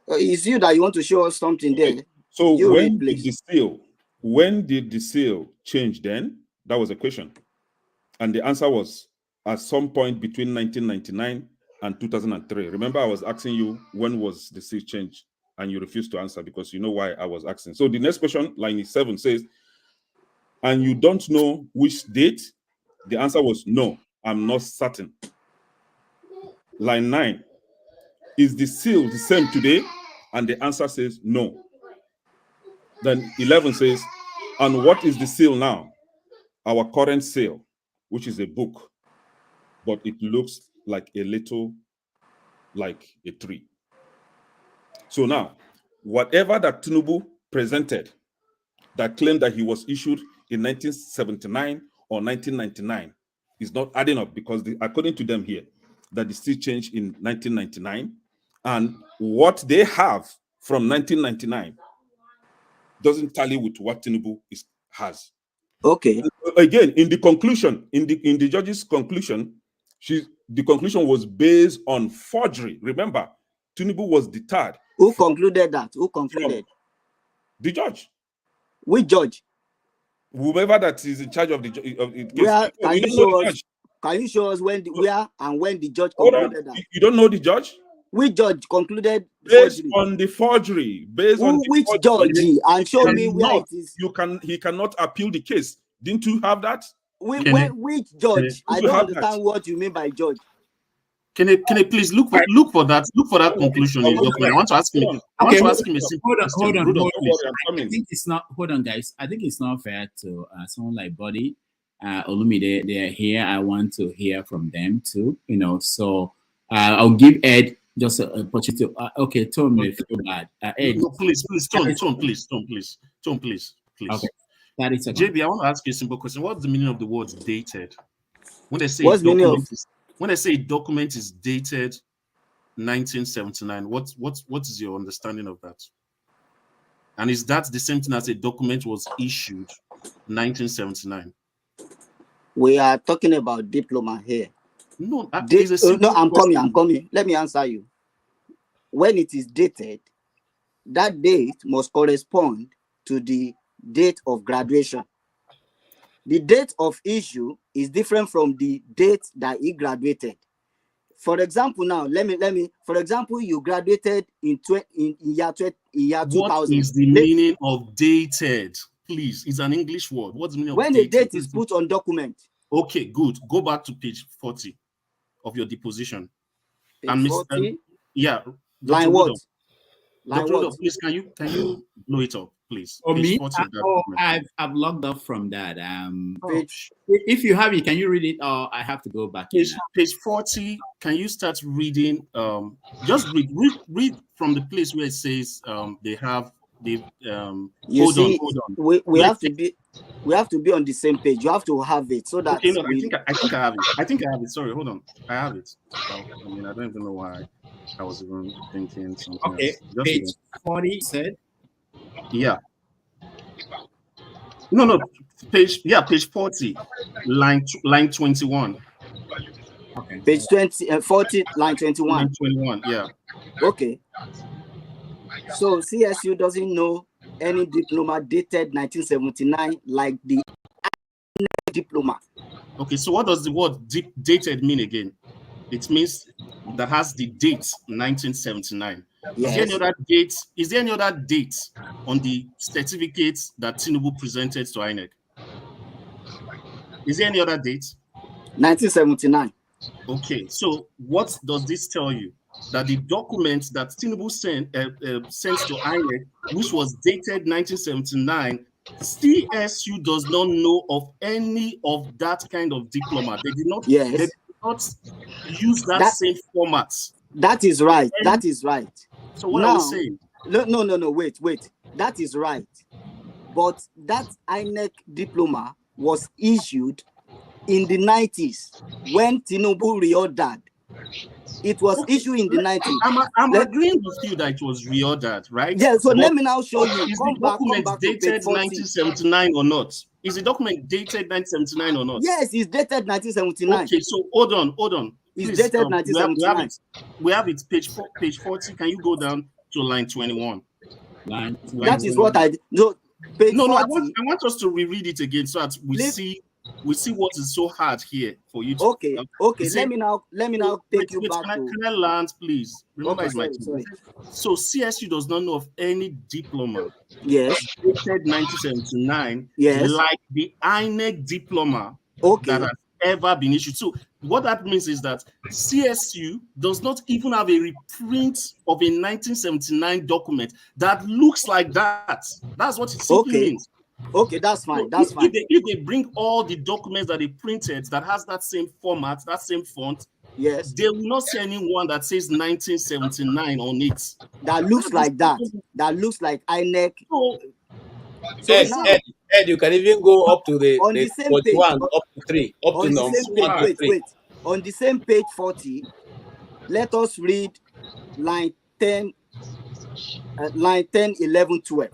It's you that you want to show us something there. So when did the seal change then? That was the question. And the answer was at some point between 1999 and 2003. Remember, I was asking you when was the seal change, and you refused to answer because you know why I was asking. So the next question, line 7, says, and you don't know which date? The answer was no, I'm not certain. Line 9, is the seal the same today? And the answer says no. Then 11 says, and what is the seal now? Our current seal, which is a book, but it looks like a little, like a tree. So now, whatever that Tinubu presented that claimed that he was issued in 1979 or 1999 is not adding up, because according to them here, that the seal changed in 1999, and what they have from 1999 doesn't tally with what Tinubu has. Okay. Again, in the conclusion, in the judge's conclusion, the conclusion was based on forgery. Remember, Tinubu was deterred. Who concluded that? Who concluded? The judge. Which judge? Whoever that is in charge of the case. Can you show us where and when the judge concluded that? You don't know the judge? Which judge concluded based on the forgery? Which judge? And show me where it is. He cannot appeal the case. Didn't you have that? Which judge? I don't understand what you mean by judge. Can I please look for that conclusion in document? I want to ask him. A simple question. Hold on. I think it's not. Hold on, guys. I think it's not fair to someone like Buddy, Olumide. They are here. I want to hear from them too. So I'll give Ed just an opportunity. Okay, Tom, if you're bad. Ed, no, please, Tom, please. Okay. JB, I want to ask you a simple question. What's the meaning of the words dated? When they say when I say a document is dated 1979, what is your understanding of that? And is that the same thing as a document was issued 1979? We are talking about diploma here. No, I'm coming. Let me answer you. When it is dated, that date must correspond to the date of graduation. The date of issue is different from the date that he graduated. For example, now let me. For example, you graduated in year 2000. What is the meaning of dated? Please, it's an English word. What's the meaning of when dated? the date is put on document? Okay, good. Go back to page 40 of your deposition. Page 40? Line what? Line Dr. what? Udo, please, can you blow it up, please? Oh, Page me? 40 of that document. I've logged off from that. If you have it, can you read it, or I have to go back? Page 40. Can you start reading? Just read from the place where it says they have the hold on. We have to be on the same page. You have to have it so that. Okay, no, I think I have it. I think I have it. Sorry, hold on. I have it. I mean, I don't even know why I was even thinking something. Okay, else. page 40 said. Yeah. No, page 40, line 21. Okay. Page 40, line 21. Line 21, yeah. Okay. So CSU doesn't know any diploma dated 1979 like the diploma. Okay, so what does the word dated mean again? It means that has the date 1979. Yes. Is there any other date on the certificates that Tinubu presented to INEC? Is there any other date? 1979. Okay, so what does this tell you? That the document that Tinubu sent to INEC, which was dated 1979, CSU does not know of any of that kind of diploma. They did not. Yes. They did not use that same format. That is right. That is right. So what are we saying? No. Wait. That is right. But that INEC diploma was issued in the 90s when Tinubu reordered. It was issued in the 90s. I'm agreeing with you that it was reordered, right? Yeah, so let me now show you. Is the document dated 1979 or not? Is the document dated 1979 or not? Yes, it's dated 1979. Okay, so hold on. It's Please, dated 1979. We have it, page 40. Can you go down to line 21? That is what I no. Page 40. I want us to reread it again so that we see what is so hard here for you to. Okay. Let me now take you back. Can I land, please? Remember, it's my team. So CSU does not know of any diploma. Yes. Dated 1979. Yes. Like the INEC diploma. Okay. That has ever been issued. So what that means is that CSU does not even have a reprint of a 1979 document that looks like that. That's what it simply means. Okay, that's fine. That's fine. If they bring all the documents that they printed that has that same format, that same font, yes, they will not see anyone that says 1979 on it. That looks like that. That looks like INEC. Ed, you can even go up to the same page, 41, up to 3, up to number. Wait. On the same page 40, let us read line 10, 11, 12.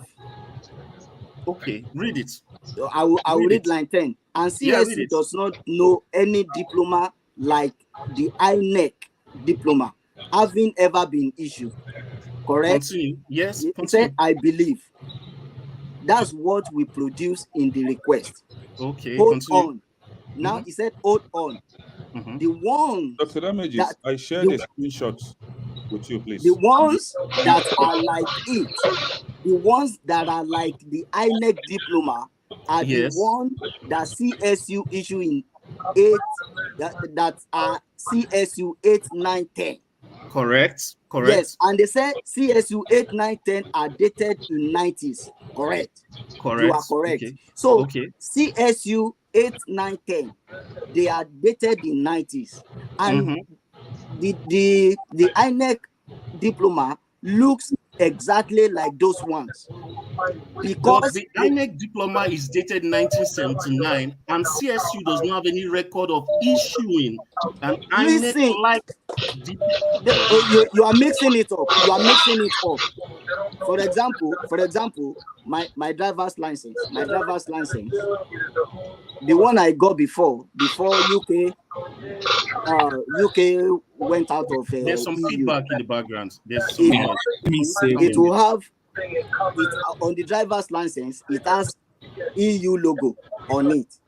Okay, read it. I will read line 10. And CSU does not know any diploma like the INEC diploma having ever been issued. Correct? Continue. Yes. He said, I believe. That's what we produce in the request. Okay. Hold on. Now he said, hold on. The ones Dr. Damages, I shared a screenshot with you, please. The ones that are like it, the ones that are like the INEC diploma are the ones that CSU issue in 8 that are CSU 8, 9, 10. Correct. Yes, and they said CSU 8, 9, 10 are dated in 90s. Correct. You are correct. Okay. So CSU 8, 9, 10, they are dated in 90s. And the INEC diploma looks exactly like those ones. Because the INEC diploma is dated 1979 and CSU does not have any record of issuing an INEC like you are mixing it up. You are mixing it up. For example, my driver's license, the one I got before UK went out of there's some EU. feedback in the background. It will have on the driver's license, it has EU logo on it.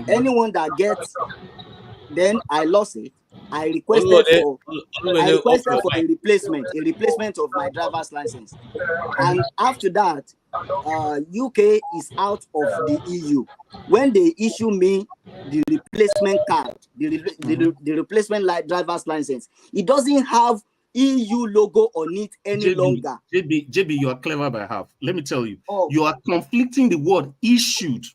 Anyone that gets, then I lost it. I requested for a replacement of my driver's license. And after that, UK is out of the EU. When they issue me the replacement card, the replacement driver's license, it doesn't have EU logo on it any longer. JB, you are clever by half. Let me tell you, Oh. you are conflicting the word issued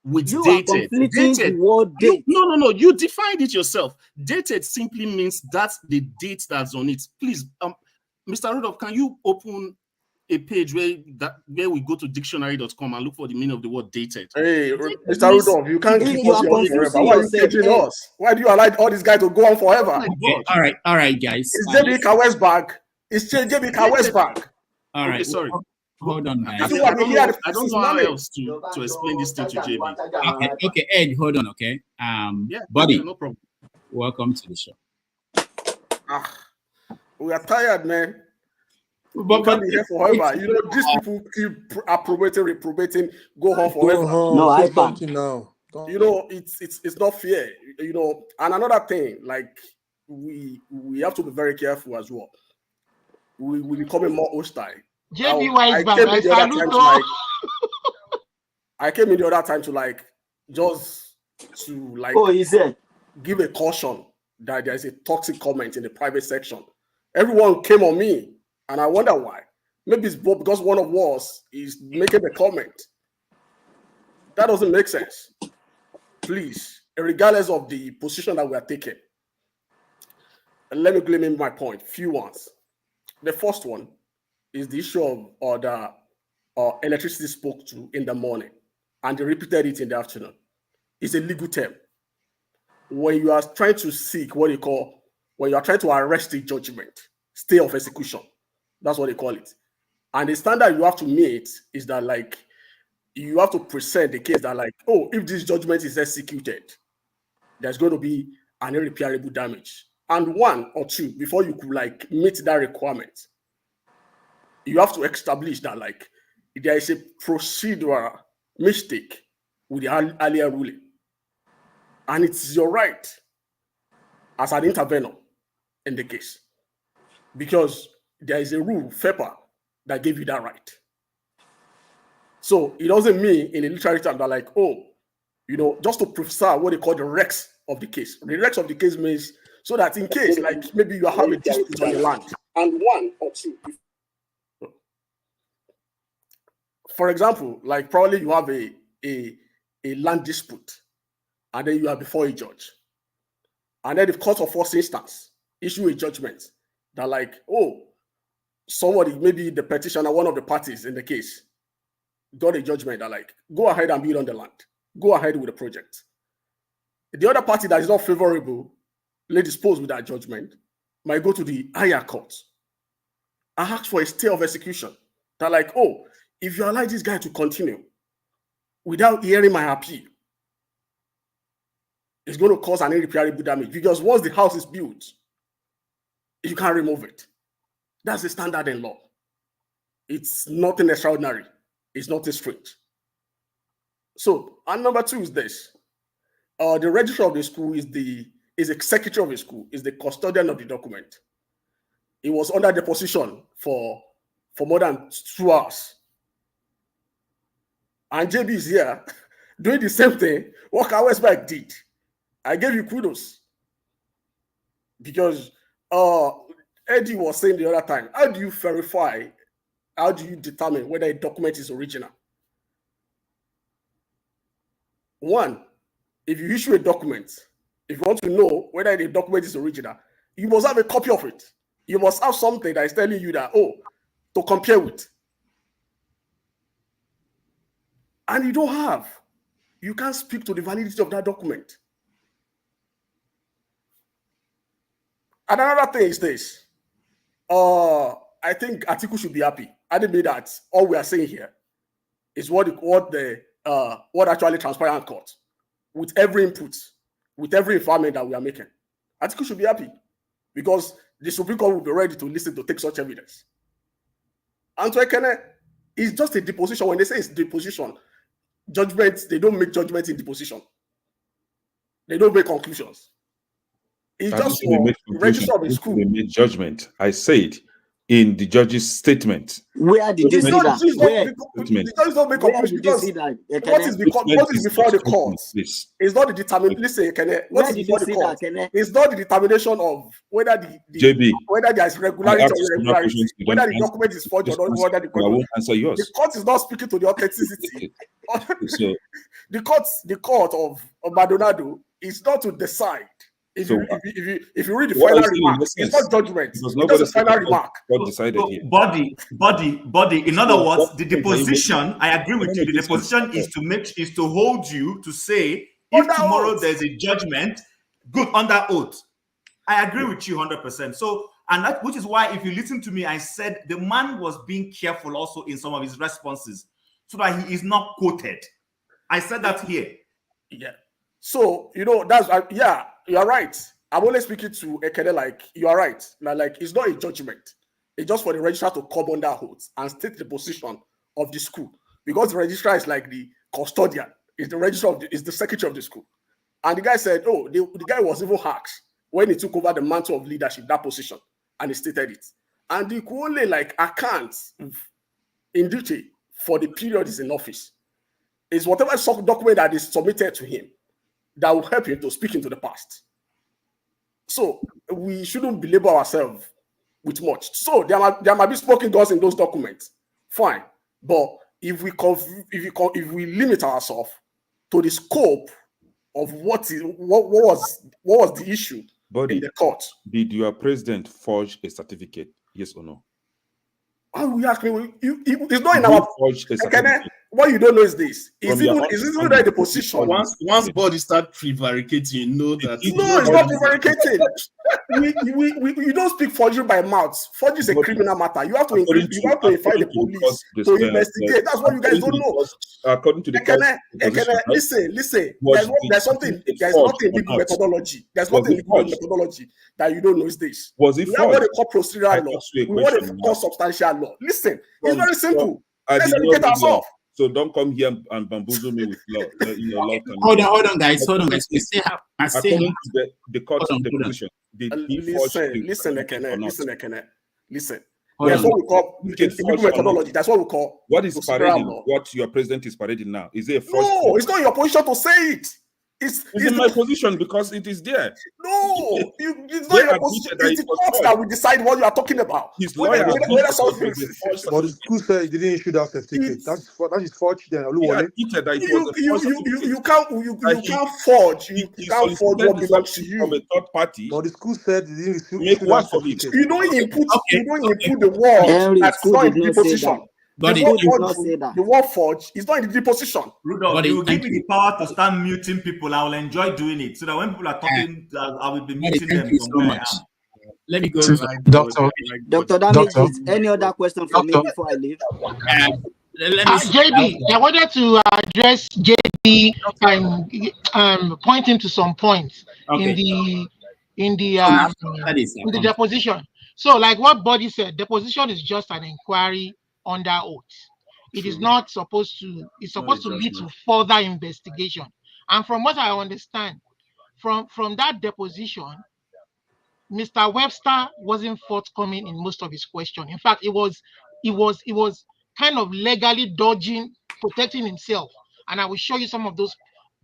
with You dated. are conflicting the word date. No. You defined it yourself. Dated simply means that's the date that's on it. Please, Mr. Rudolph, can you open a page where we go to dictionary.com and look for the meaning of the word dated? Hey, Mr. Rudolph, you can't keep us on forever. Why are you catching us? Why do you allow all these guys to go on forever? Okay. All right, guys. It's JB Kawe's bag. It's JB Kawe's bag. All right. Okay, sorry. Hold on, guys. I don't know how else to explain this thing to JB. Okay, Ed, hold on, okay? Buddy, no problem. Welcome to the show. We are tired, man. We can't be here forever. You know, these people keep reprobating, go on forever. No, I can't. Now. You know, it's not fair. You know, and another thing, like we have to be very careful as well. We becoming more hostile. JB I came in the other time to just to give a caution that there is a toxic comment in the private section. Everyone came on me, and I wonder why. Maybe it's because one of us is making the comment. That doesn't make sense. Please, regardless of the position that we are taking, and let me claim my point. Few ones. The first one is the issue of the electricity spoke to in the morning, and they repeated it in the afternoon. It's a legal term. When you are trying to seek when you are trying to arrest a judgment, stay of execution, that's what they call it. And the standard you have to meet is that you have to present the case that if this judgment is executed, there's going to be an irreparable damage. And one or two, before you could meet that requirement, you have to establish that there is a procedural mistake with the earlier ruling. And it's your right as an intervener in the case. Because there is a rule, FEPA, that gave you that right. So it doesn't mean in a literary term that just to preserve what they call the rex of the case. The rex of the case means so that in case maybe you have a dispute on the land and one or two. For example, probably you have a land dispute and then you are before a judge. And then the court of first instance issue a judgment that somebody, maybe the petitioner, one of the parties in the case, got a judgment that go ahead and build on the land. Go ahead with the project. The other party that is not favorable, disposed with that judgment, might go to the higher court and ask for a stay of execution. That if you allow this guy to continue without hearing my appeal, it's going to cause an irreparable damage, because once the house is built, you can't remove it. That's the standard in law. It's nothing extraordinary. It's nothing strange. So, and number two is this. The registrar of the school is the secretary of the school, is the custodian of the document. It was under deposition for more than 2 hours. And JB is here doing the same thing what Kawesback did. I gave you kudos. Because Eddie was saying the other time, how do you verify, how do you determine whether a document is original? One, if you issue a document, if you want to know whether the document is original, you must have a copy of it. You must have something that is telling you that, to compare with. And you don't have. You can't speak to the validity of that document. And another thing is this. I think Atiku should be happy. I didn't mean that all we are saying here is what actually transpired in court, with every input, with every information that we are making. Atiku should be happy, because the Supreme Court will be ready to listen to take such evidence. And so it's just a deposition. When they say it's deposition, judgments, they don't make judgments in deposition. They don't make conclusions. It's just for the registrar of the school. They make judgment. I said in the judge's statement. Where did you see that? The judges don't make conclusion because what is before the court is not the determination. Listen, what is before the court is not the determination of whether whether there is regularity or irregularity, whether the document is forged or not, whether the court is not speaking to the authenticity. The court of Maldonado is not to decide. If you read the final remark, it's not judgment. It's just a final remark. What decided here? Body. In other words, the deposition. I agree with you. The deposition is to hold you to say if tomorrow there's a judgment, good under oath. I agree with you 100%. So, and that which is why, if you listen to me, I said the man was being careful also in some of his responses so that he is not quoted. I said that here. Yeah. So that's you're right. I'm only speaking to Ekene like you are right. Now, like it's not a judgment. It's just for the registrar to come under oath and state the position of the school, because the registrar is like the custodian. Is the registrar is the secretary of the school. And the guy said, "Oh, the guy was even hacked when he took over the mantle of leadership, that position, and he stated it. And he could only account in duty for the period he's in office. It's whatever document that is submitted to him that will help him to speak into the past. So we shouldn't belabor ourselves with much. So there might be spoken gods in those documents, fine. But if we limit ourselves to the scope of what was the issue in the court. Did your president forge a certificate? Yes or no? Why will you ask me? It's not in our. What you don't know is this. Is it really the position? Once body start prevaricating, you know that. No, it's not prevaricating. You don't speak forgery by mouth. Forgery is a criminal matter. You have to invite the police to investigate. That's what you guys don't know. According to the listen. There's nothing legal methodology. There's nothing legal methodology that you don't know is this. Was it we have what they call procedural law. We want to call substantial law. Listen, it's very simple. Let's educate ourselves. So don't come here and bamboozle me with law. Hold on, guys. We still have. According to the court deposition, listen, Ekene. Listen. That's what we call methodology. That's what we call. What is parading? What your president is parading now? Is it a fraud? No, it's not your position to say it. It's in my position because it is there. No, it's not your position. It's the court that will decide what you are talking about. His lawyer. But the school said he didn't issue that certificate. That is forged. Then you can't forge. You can't forge what belongs to you. From a third party. But the school said he didn't issue that certificate. You don't input the word that's not in the position. But the word forge is not in the position. Rudolph, you will give me the power to start muting people. I will enjoy doing it. So that when people are talking, I will be muting them. Thank you so much. Let me go. Dr. Damage, any other question for me before I leave? JB, I wanted to address JB and point him to some points in the deposition. So, like what Body said, deposition is just an inquiry under oath. It is not supposed to. It's supposed to lead to further investigation. And from what I understand, from that deposition, Mr. Webster wasn't forthcoming in most of his questions. In fact, it was kind of legally dodging, protecting himself. And I will show you some of those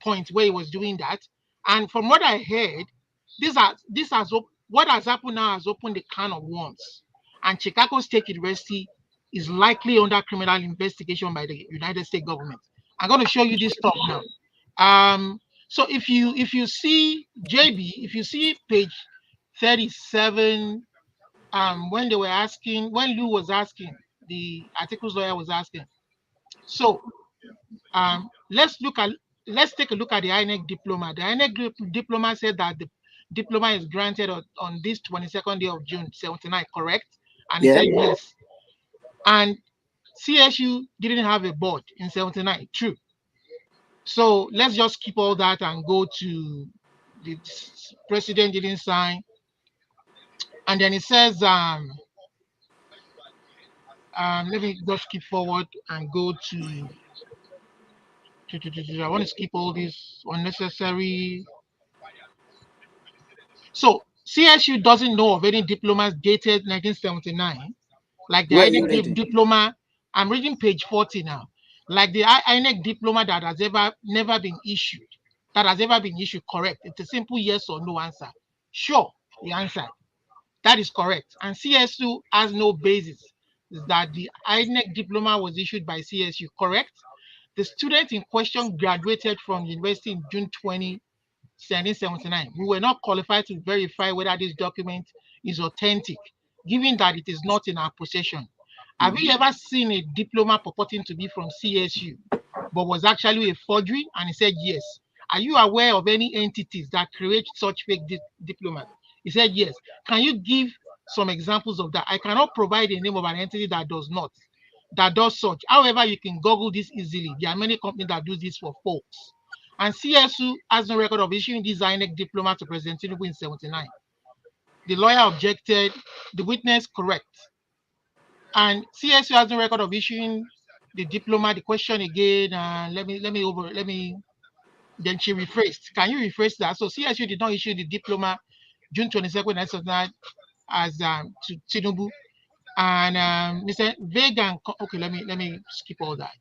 points where he was doing that. And from what I heard, what has happened now has opened a can of worms. And Chicago State University is likely under criminal investigation by the United States government. I'm going to show you this stuff now. So if you see JB, if you see page 37, when Lou was asking, the Atiku's lawyer was asking. So let's take a look at the INEC diploma. The INEC diploma said that the diploma is granted on this 22nd day of June 79, correct? And he said yes. And CSU didn't have a board in 79, true. So let's just keep all that and go to the president didn't sign. And then it says, let me just skip forward and go to I want to skip all this unnecessary. So CSU doesn't know of any diplomas dated 1979 Like the Where are you INEC reading? diploma, I'm reading page 40 now. Like the INEC diploma that has never been issued, correct. It's a simple yes or no answer. Sure, the answer. That is correct. And CSU has no basis that the INEC diploma was issued by CSU, correct? The student in question graduated from the university in June 1979. We were not qualified to verify whether this document is authentic, given that it is not in our possession. Have you ever seen a diploma purporting to be from CSU, but was actually a forgery? And he said yes. Are you aware of any entities that create such fake diplomas? He said yes. Can you give some examples of that? I cannot provide the name of an entity that does such. However, you can Google this easily. There are many companies that do this for folks. And CSU has no record of issuing this INEC diploma to President Tinubu in 79. The lawyer objected, the witness correct. And CSU has no record of issuing the diploma. The question again, then she rephrased. Can you rephrase that? So CSU did not issue the diploma June 22nd, 1979 as to Tinubu. And Mr. Vegan, okay, let me skip all that.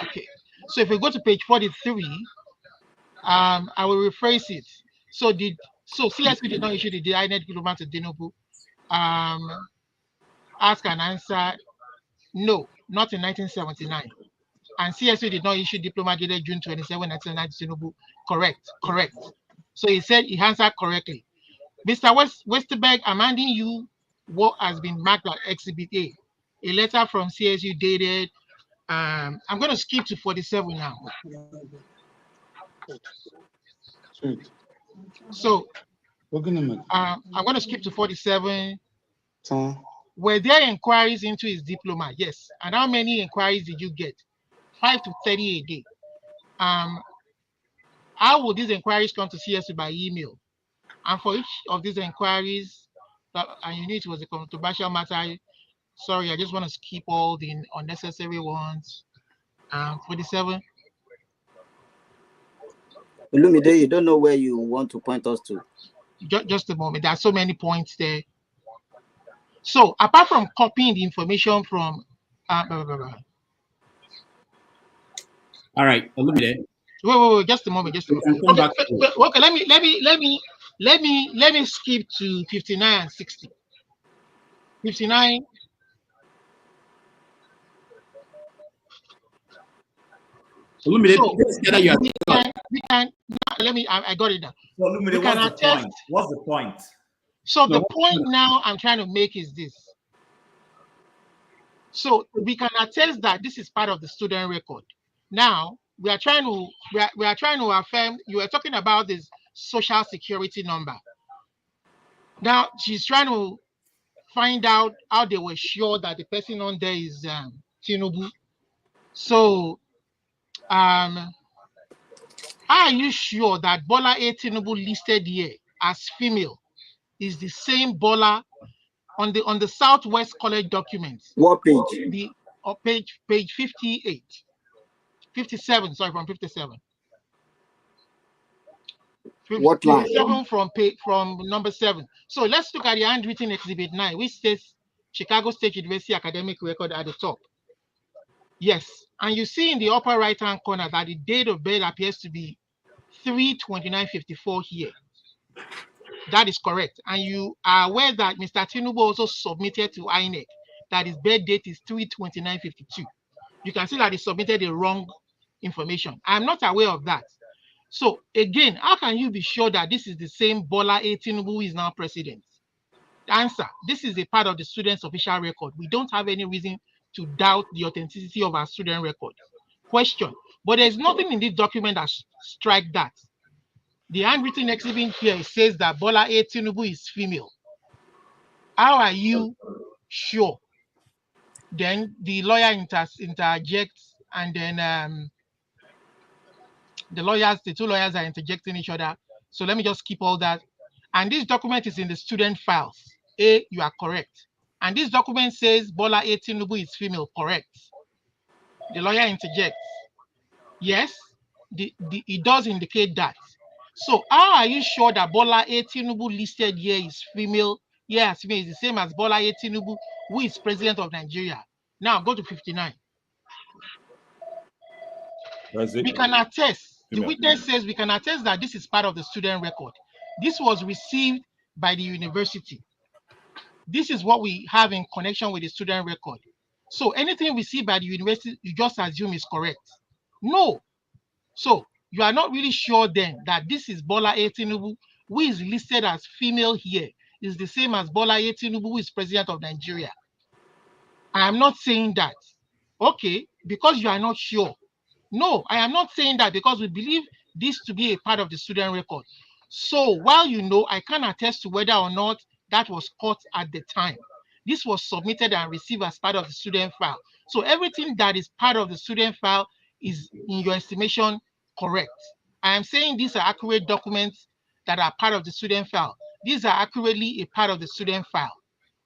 Okay, so if we go to page 43, I will rephrase it. So CSP did not issue the INET diploma to Tinubu. Ask and answer, no, not in 1979. And CSP did not issue diploma dated June 27, 1990 Tinubu. Correct. So he said he answered correctly. Mr. Westerberg, I'm handing you what has been marked as Exhibit A letter from CSU dated. I'm going to skip to 47 now. So I'm going to skip to 47. Were there inquiries into his diploma? Yes. And how many inquiries did you get? 5 to 30 a day. How would these inquiries come to CSU by email? And for each of these inquiries, and you knew it was a controversial matter. Sorry, I just want to skip all the unnecessary ones. 47. Olumide, you don't know where you want to point us to. Just a moment. There are so many points there. So, apart from copying the information from, all right, Olumide. Wait, just a moment. Okay, let me skip to 59 and 60. 59. Olumide, I got it now. So, Olumide, what's the point? What's the point? So the point now I'm trying to make is this. So we can attest that this is part of the student record. Now we are trying to affirm. You are talking about this social security number. Now she's trying to find out how they were sure that the person on there is Tinubu. So how are you sure that Bola Tinubu listed here as female is the same Bola on the Southwest College documents? What page? Page 58. 57, sorry, from 57. What line? 57 from number 7. So let's look at the handwritten exhibit 9, which says Chicago State University academic record at the top. Yes, and you see in the upper right-hand corner that the date of birth appears to be 3/29/54 here. That is correct. And you are aware that Mr. Tinubu also submitted to INEC that his birth date is 3/29/52. You can see that he submitted the wrong information. I'm not aware of that. So again, how can you be sure that this is the same Bola Tinubu who is now president? Answer, this is a part of the student's official record. We don't have any reason to doubt the authenticity of our student record. Question, but there's nothing in this document that strikes that. The handwritten exhibit here says that Bola Tinubu is female. How are you sure? Then the lawyer interjects, and then the two lawyers are interjecting each other. So let me just skip all that. And this document is in the student files. A, you are correct. And this document says Bola Tinubu is female, correct. The lawyer interjects. Yes, it does indicate that. So how are you sure that Bola Tinubu listed here is female here as female is the same as Bola Tinubu, who is president of Nigeria. Now go to 59. We can attest, the witness says we can attest that this is part of the student record. This was received by the university. This is what we have in connection with the student record. So anything we see by the university, you just assume is correct. No. So you are not really sure then that this is Bola Tinubu, who is listed as female here, is the same as Bola Tinubu, who is president of Nigeria. I am not saying that. Okay, because you are not sure. No, I am not saying that because we believe this to be a part of the student record. So while you know, I can attest to whether or not that was caught at the time. This was submitted and received as part of the student file. So everything that is part of the student file is, in your estimation, correct. I am saying these are accurate documents that are part of the student file. These are accurately a part of the student file.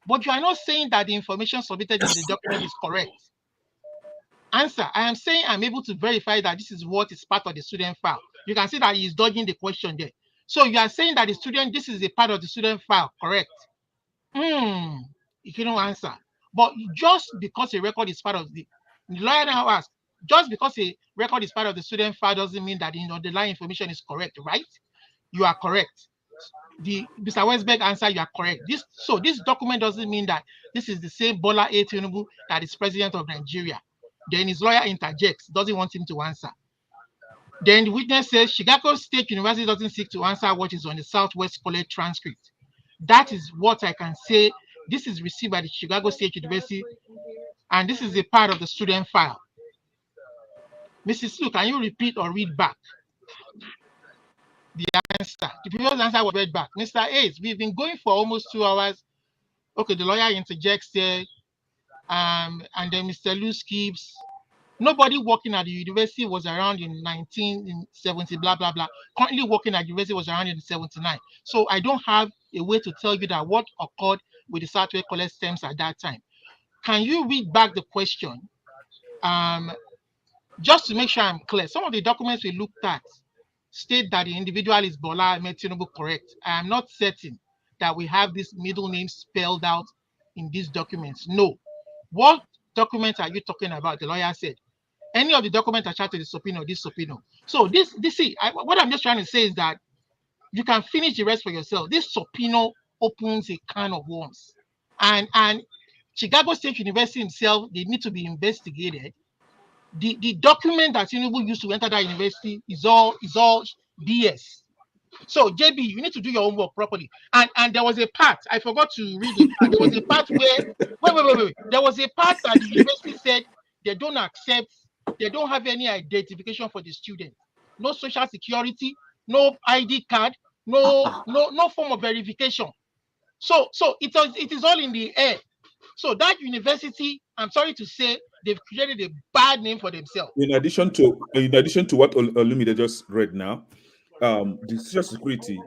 But you are not saying that the information submitted in the document is correct. Answer, I am saying I'm able to verify that this is what is part of the student file. You can see that he is dodging the question there. So you are saying that the student, this is a part of the student file, correct? You cannot answer. But just because a record is part of the lawyer now asks, just because a record is part of the student file doesn't mean that the underlying information is correct, right? You are correct. The Mr. Westberg answer, you are correct. This document doesn't mean that this is the same Bola Tinubu that is president of Nigeria. Then his lawyer interjects, doesn't want him to answer. Then the witness says Chicago State University doesn't seek to answer what is on the Southwest College transcript. That is what I can say. This is received by the Chicago State University, and this is a part of the student file. Mrs. Lu, can you repeat or read back the answer? The previous answer was read back. Mr. Ace, we've been going for almost 2 hours. Okay, the lawyer interjects there. And then Mr. Lu skips. Nobody working at the university was around in 1970, blah, blah, blah. Currently working at the university was around in 79. So I don't have a way to tell you that what occurred with the Southwest College stems at that time. Can you read back the question? Just to make sure I'm clear, some of the documents we looked at state that the individual is Bola Tinubu, correct? I am not certain that we have this middle name spelled out in these documents. No. What document are you talking about? The lawyer said, any of the documents attached to the subpoena, this subpoena. So what I'm just trying to say is that you can finish the rest for yourself. This subpoena opens a can of worms. And Chicago State University himself, they need to be investigated. The document that Tinubu used to enter that university is all BS. So JB, you need to do your homework properly. And there was a part, I forgot to read it. There was a part where wait. There was a part that the university said they don't have any identification for the student. No social security, no ID card, no form of verification. So it is all in the air. So that university, I'm sorry to say, they've created a bad name for themselves. In addition to what Olumide just read now, the social security,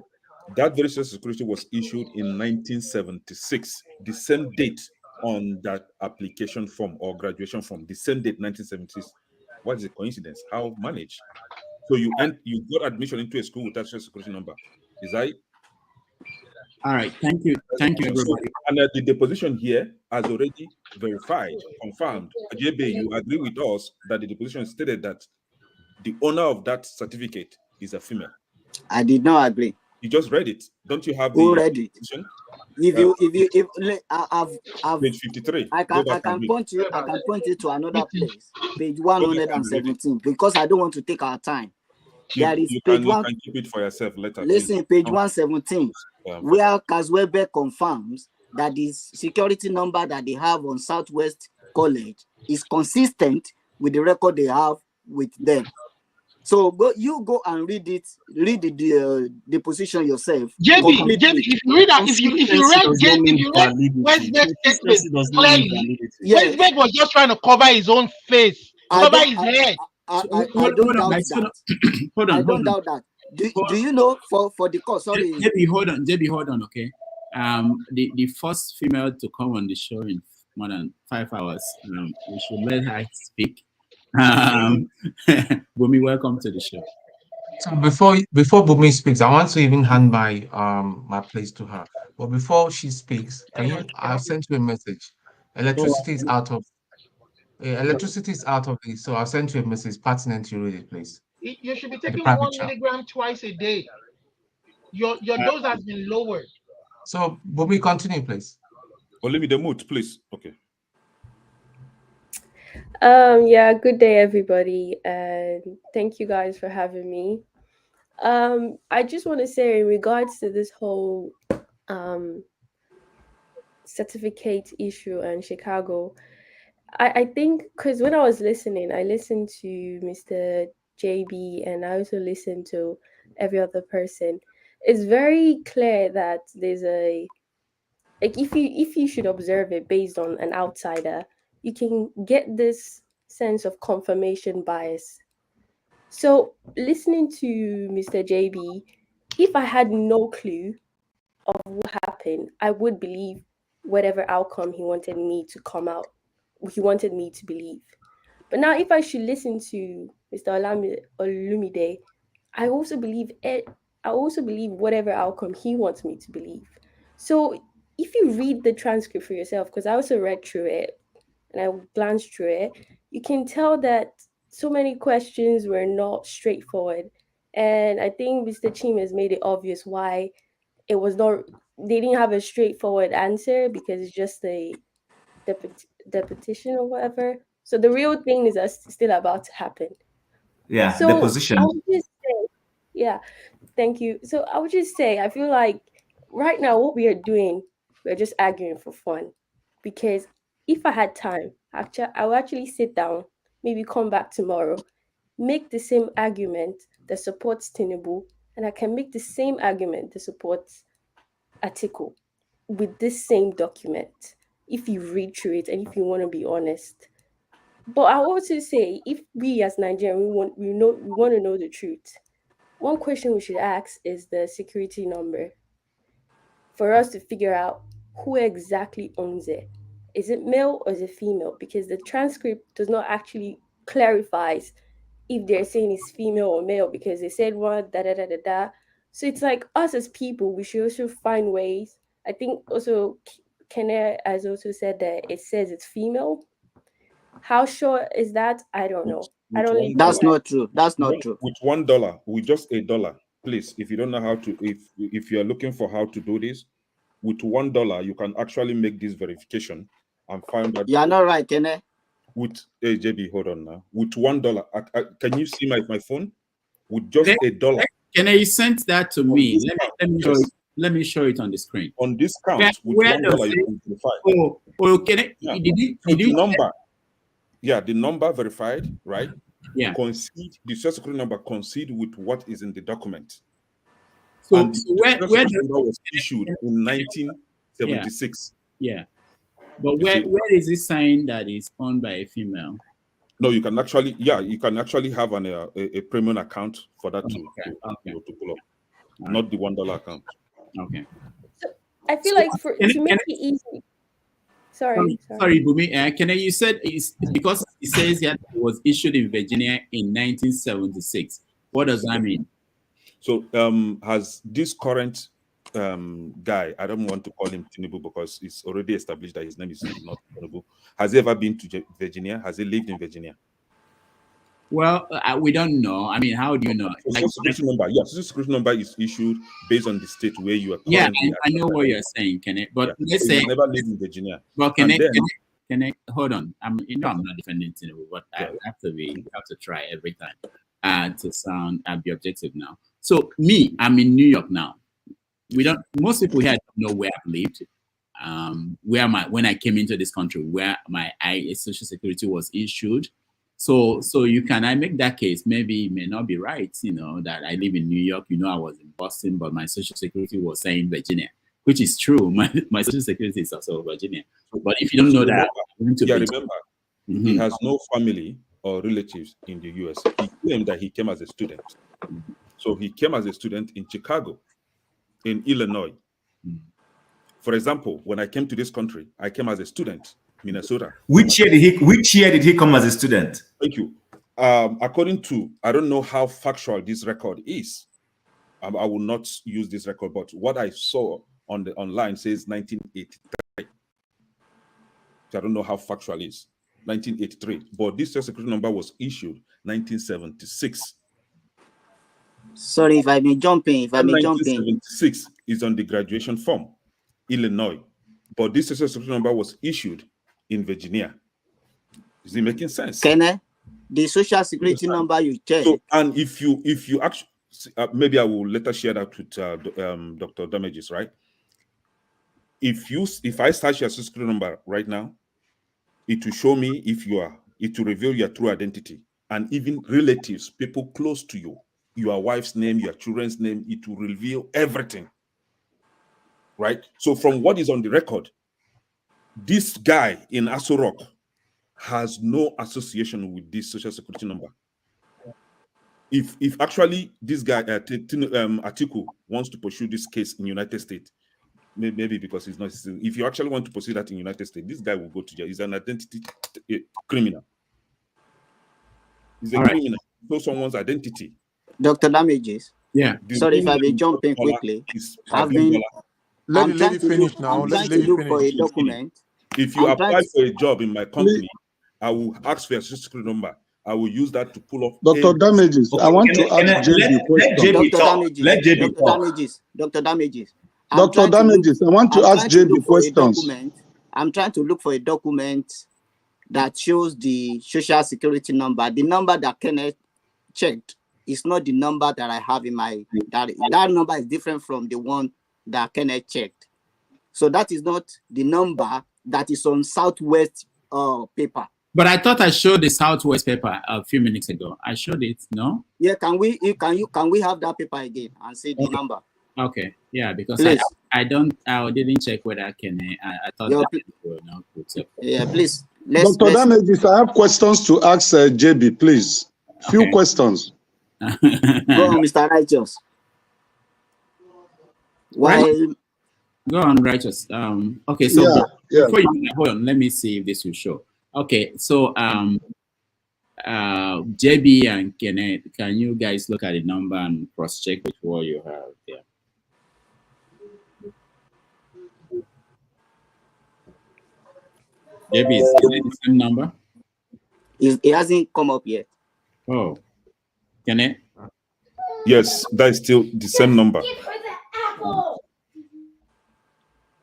that very social security was issued in 1976, the same date on that application form or graduation form, the same date, 1976. What is the coincidence? How managed? So you got admission into a school with that social security number. Is that it? All right, thank you, everybody. And the deposition here has already verified, confirmed. JB, you agree with us that the deposition stated that the owner of that certificate is a female. I did not agree. You just read it. Don't you have Who read it? I've page 53. I can point you to another place, page 117, because I don't want to take our time. There is page 1. You can keep it for yourself later. Listen, page 117, where Caswebe confirms that the security number that they have on Southwest College is consistent with the record they have with them. So go and read it. Read the deposition yourself. JB, if you read Westberg's statement clearly, Westberg was just trying to cover his own face, cover his head. I don't doubt that. Do you know for the course? Sorry, JB, hold on. Okay, the first female to come on the show in more than 5 hours. We should let her speak. Bumi, welcome to the show. So before Bumi speaks, I want to even hand my place to her. But before she speaks, I've sent you a message. Electricity is out of this, so I'll send you a message pertinent to read it, please. You should be In the taking private 1 chat. milligram twice a day. Your dose has been lowered. So Bumi, continue, please. Olivia, mute, please. Okay. Yeah, good day everybody, and thank you guys for having me. I just want to say in regards to this whole certificate issue in Chicago, I think because when I was listening, I listened to Mr. JB and I also listened to every other person. It's very clear that there's like if you should observe it based on an outsider, you can get this sense of confirmation bias. So listening to Mr. JB, if I had no clue of what happened, I would believe whatever outcome he wanted me to come out, he wanted me to believe. But now, if I should listen to Mr. Olumide, I also believe whatever outcome he wants me to believe. So if you read the transcript for yourself, because I also read through it and I glanced through it, you can tell that so many questions were not straightforward. And I think Mr. Chim has made it obvious why it was not, they didn't have a straightforward answer because it's just a deposition or whatever. So the real thing is still about to happen. Yeah, so deposition. I would just say, yeah, thank you. So I would just say, I feel like right now what we are doing, we're just arguing for fun. Because if I had time, I would actually sit down, maybe come back tomorrow, make the same argument that supports Tinubu, and I can make the same argument that supports Atiku with this same document if you read through it and if you want to be honest. But I also say, if we as Nigerians we want to know the truth, one question we should ask is the security number for us to figure out who exactly owns it. Is it male or is it female? Because the transcript does not actually clarifies if they're saying it's female or male because they said one da da da da da. So it's like us as people, we should also find ways. I think also Kenne has also said that it says it's female. How sure is that? I don't know. I don't really. That's not true. That's not true. With $1, with just $1, please. If you don't know how to, if you are looking for how to do this, with $1 you can actually make this verification and find out. You are not right, Kenne. With JB, hold on now. With $1, can you see my phone? With just $1. Kenne, you sent that to me. Let me show it on the screen. On this count, with $1 you can verify. Kenne, did you number? Yeah, the number verified, right? Yeah. Concede the social security number concede with what is in the document. So, and where the number was issued in 1976. Yeah. But where is it saying that it's owned by a female? No, you can actually, you can actually have a premium account for that to pull up, not the $1 account. Okay. So I feel like to make it easy. Sorry, Bumi. Kenne, you said it's because it says that it was issued in Virginia in 1976. What does that mean? So, has this current guy, I don't want to call him Tinubu because it's already established that his name is not Tinubu. Has he ever been to Virginia? Has he lived in Virginia? Well, we don't know. I mean, how do you know? Social security number is issued based on the state where you are. Yeah, I know what you're saying, Kenne. But let's say never lived in Virginia. Well, Kenne, hold on. I'm not defending Tinubu, but I have to try every time to sound and be objective now. So I'm in New York now. Most people here don't know where I've lived. When I came into this country, where my social security was issued. So I make that case. Maybe it may not be right, that I live in New York. I was in Boston, but my social security was saying Virginia, which is true. My social security is also Virginia. But if you don't know that, remember, he has no family or relatives in the US. He claimed that he came as a student. So he came as a student in Chicago, in Illinois. For example, when I came to this country, I came as a student, Minnesota. Which year did he come as a student? Thank you. according to, I don't know how factual this record is. I will not use this record, but what I saw on the online says 1983. So I don't know how factual it is. 1983, but this social security number was issued 1976. Sorry if I may jump in. If I may jump in. 1976 is on the graduation form, Illinois, but this social security number was issued in Virginia. Is it making sense? Kenneth, the social security number you check. So, and if you actually, maybe I will later share that with Dr. Damages, right? If I search your social security number right now, it will show me it will reveal your true identity, and even relatives, people close to you, your wife's name, your children's name, it will reveal everything, right? So from what is on the record, this guy in Aso Rock has no association with this social security number. If actually this guy, Atiku, wants to pursue this case in United States, maybe because he's not, if you actually want to pursue that in United States, this guy will go to jail. He's an identity criminal. He's a criminal. Know someone's identity. Dr. Damages. Yeah. Sorry if I may jump in quickly. Let me finish now. I'm trying to look for a document. If you apply for a job in my company, I will ask for your social security number. I will use that to pull off. Dr. Damages, I want to ask JB questions. Let JB talk. Dr. Damages. Dr. Damages, I want to ask JB questions. I'm trying to look for a document that shows the social security number. The number that Kenneth checked is not the number that I have in my, that number is different from the one that Kenneth checked. So that is not the number that is on Southwest paper. But I thought I showed the Southwest paper a few minutes ago. I showed it, no? Yeah, can we have that paper again and see the number? Okay, yeah, because please. I didn't check whether I can. I thought that would not put up. Yeah, please. Dr. Damages, I have questions to ask JB, please. Few questions. Go on, Mr. Righteous. Go on, Righteous. Okay, so before you hold on, let me see if this will show. Okay, so JB and Kenneth, can you guys look at the number and cross-check with what you have there? JB, is it the same number? It hasn't come up yet. Oh, Kenneth? Yes, that is still the same number.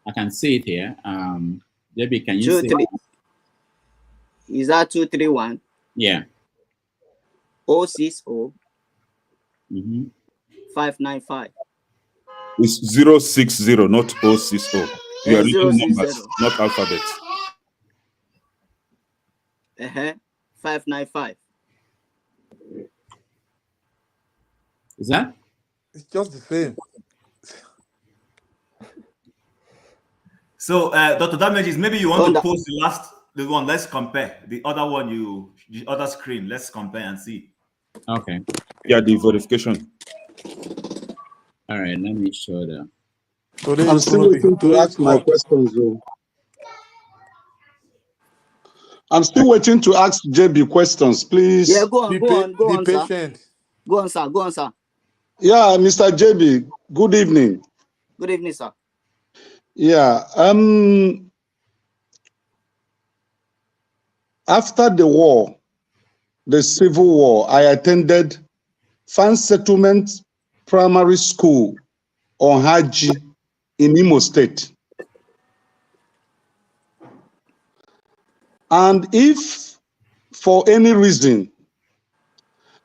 I can see it here. JB, can you see it? Is that 231? Yeah. 060 595. It's 060, not 060. You are reading numbers, not alphabets. 595. Is that? It's just the same. So, Dr. Damages, maybe you want to post the one. Let's compare the other one. The other screen. Let's compare and see. Okay. Yeah, the verification. All right, let me show that. So I'm still waiting to ask my questions, though. I'm still waiting to ask JB questions, please. Yeah, go on, patient. sir. Go on, sir. Yeah, Mr. JB, good evening. Good evening, sir. Yeah, after the war, the Civil War, I attended Fan Settlement Primary School on Haji in Imo State. And if for any reason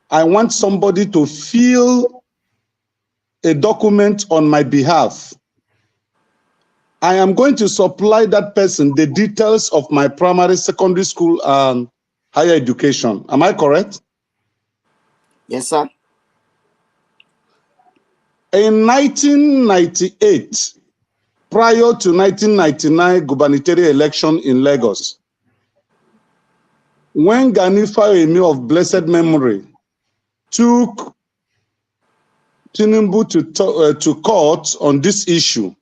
I want somebody to fill a document on my behalf, I am going to supply that person the details of my primary, secondary school, and higher education. Am I correct? Yes, sir. In 1998, prior to 1999 gubernatorial election in Lagos, when Gani Fayemi of blessed memory took Tinubu to court on this issue,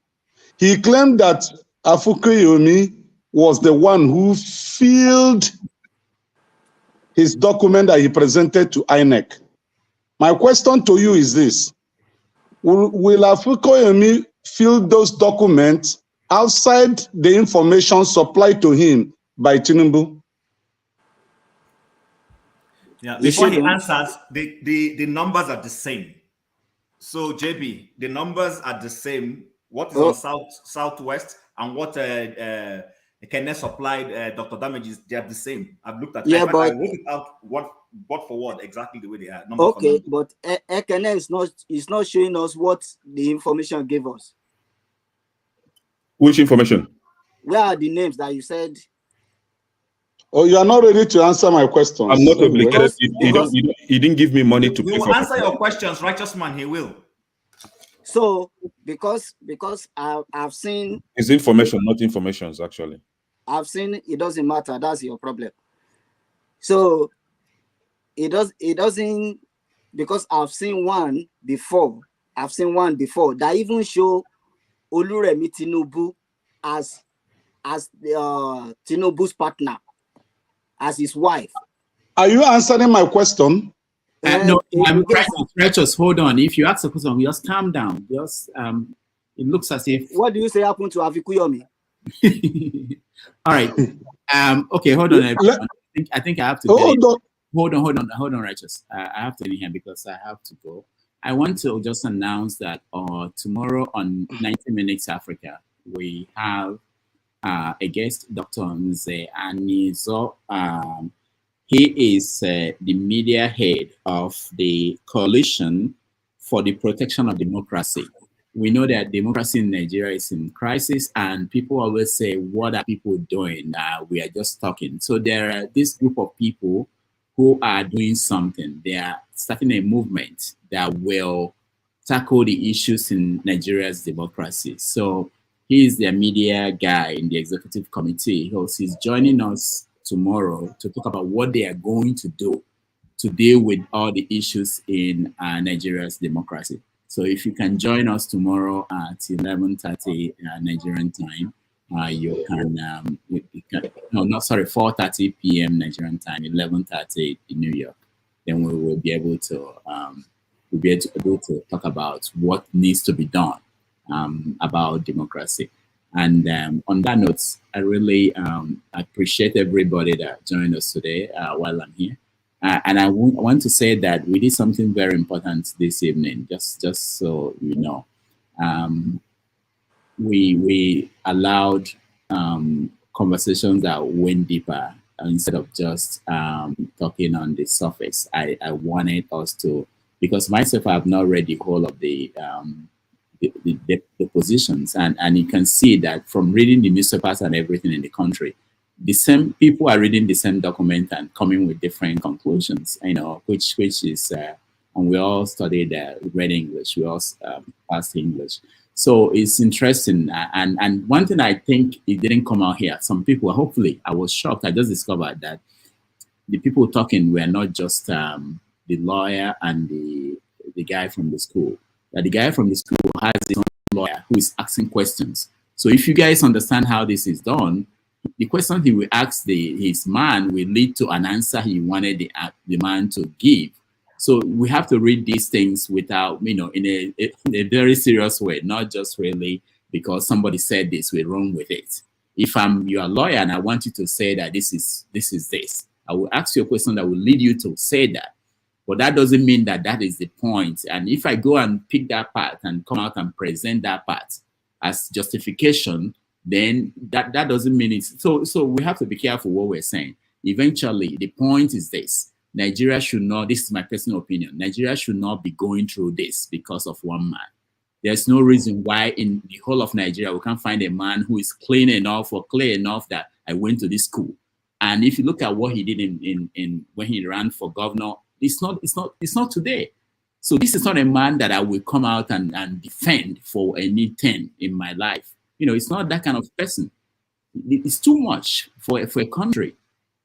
he claimed that Afukuyomi was the one who filled his document that he presented to INEC. My question to you is this. Will Afukoyemi fill those documents outside the information supplied to him by Tinubu? Yeah, before he answers, the numbers are the same. So JB, the numbers are the same. What is on Southwest and what Kenneth supplied Dr. Damages, they are the same. I've looked at it. Yeah, but I wrote it out word for word exactly the way they are. Okay, but Kenneth is not showing us what the information gave us. Which information? Where are the names that you said? Oh, you are not ready to answer my questions. I'm not obligated. He didn't give me money to He pay will for answer your questions, righteous man. He will. So because I've seen it's information, not informations, actually. I've seen it doesn't matter. That's your problem. So it doesn't, because I've seen one before. I've seen one before that even show Oluremi Tinubu as the Tinubu's partner, as his wife. Are you answering my question? No, Righteous, hold on. If you ask a question, just calm down. Just it looks as if. What do you say happened to Avikuyomi? All right. Okay, hold on. Everyone. I think I have to. Hold on, Righteous. I have to end here because I have to go. I want to just announce that tomorrow on 90 Minutes Africa, we have a guest, Dr. Nze Anizo. He is the media head of the Coalition for the Protection of Democracy. We know that democracy in Nigeria is in crisis, and people always say, what are people doing? We are just talking. So there are this group of people who are doing something. They are starting a movement that will tackle the issues in Nigeria's democracy. So he is their media guy in the executive committee. He's joining us tomorrow to talk about what they are going to do to deal with all the issues in Nigeria's democracy. So if you can join us tomorrow at 11:30 Nigerian time, you can, 4:30 p.m. Nigerian time, 11:30 in New York. Then we will be able to talk about what needs to be done about democracy. And on that note, I really appreciate everybody that joined us today while I'm here. And I want to say that we did something very important this evening, just so you know. We allowed conversations that went deeper instead of just talking on the surface. I wanted us to, because myself, I have not read the whole of the positions, and you can see that from reading the newspapers and everything in the country, the same people are reading the same document and coming with different conclusions, which is, and we all studied, read English, we all passed English. So it's interesting. And one thing I think it didn't come out here, some people, hopefully, I was shocked, I just discovered that the people talking were not just the lawyer and the guy from the school, that the guy from the school has his own lawyer who is asking questions. So if you guys understand how this is done, the question he will ask his man will lead to an answer he wanted the man to give. So we have to read these things without, in a very serious way, not just really because somebody said this, we're wrong with it. If you're a lawyer and I want you to say that this is this, I will ask you a question that will lead you to say that. But that doesn't mean that that is the point. And if I go and pick that part and come out and present that part as justification, then that doesn't mean it. So we have to be careful what we're saying. Eventually, the point is this. Nigeria should not, this is my personal opinion, Nigeria should not be going through this because of one man. There's no reason why in the whole of Nigeria we can't find a man who is clean enough or clear enough that I went to this school. And if you look at what he did in when he ran for governor, it's not today. So this is not a man that I will come out and defend for anything in my life. It's not that kind of person. It's too much for a country.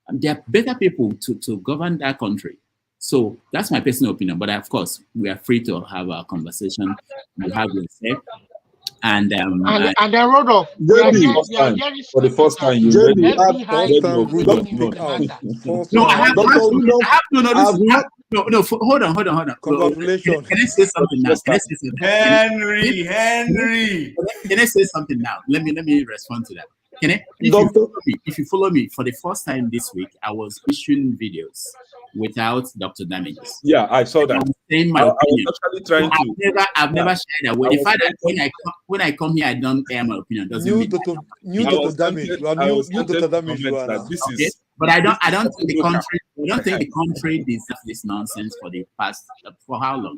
And there are better people to govern that country. So that's my personal opinion. But of course, we are free to have our conversation. You have your say. and then rolled off. We are hearing For the first time, you No, I have no. Hold on. Congratulations. Can I say something now? Henry. Can I say something now? Let me respond to that. Can I? If you follow me, for the first time this week, I was issuing videos without Dr. Damages. Yeah, I saw that. I'm saying my opinion. I was actually trying to. I've never shared that. The fact that when I come here, I don't air my opinion doesn't mean Dr. Damage. New Dr. Damage. Okay. But I don't think the country. I don't think the country deserves this nonsense for the past. For how long?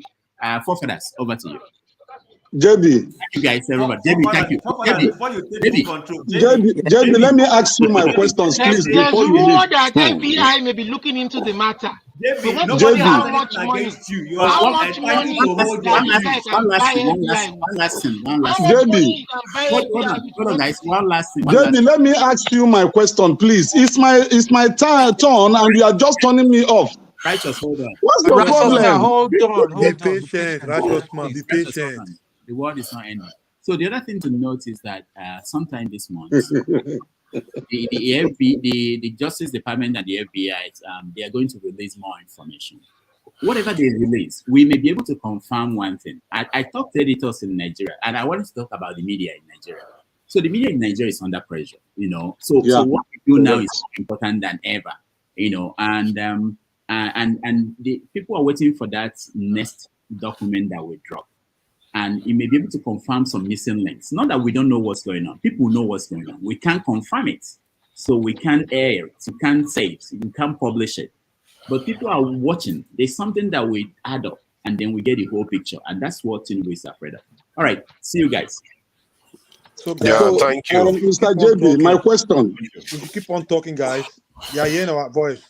Forefathers, over to you. JB. Thank you guys, everybody. JB, thank you. JB, let me ask you my questions, please. There's rumor that FBI may be looking into the matter. JB, nobody how much money? You. How much money? One last thing. JB, hold on, guys. One last thing. JB, let me ask you my question, please. It's my turn, and you are just turning me off. Righteous, hold on. What's the problem? Hold on. Be patient, righteous man. Be patient. The world is not ending. So the other thing to note is that sometime this month, the Justice Department and the FBI, they are going to release more information. Whatever they release, we may be able to confirm one thing. I talked to editors in Nigeria, and I want to talk about the media in Nigeria. So the media in Nigeria is under pressure, So what we do now is more important than ever, and the people are waiting for that next document that we drop. And you may be able to confirm some missing links. Not that we don't know what's going on. People know what's going on. We can't confirm it. So we can't air it. We can't say it. We can't publish it. But people are watching. There's something that we add up, and then we get the whole picture. And that's what Tinubu is afraid of. All right. See you guys. Thank you. Mr. JB, my question. We keep on talking, guys. Yeah, hearing our voice.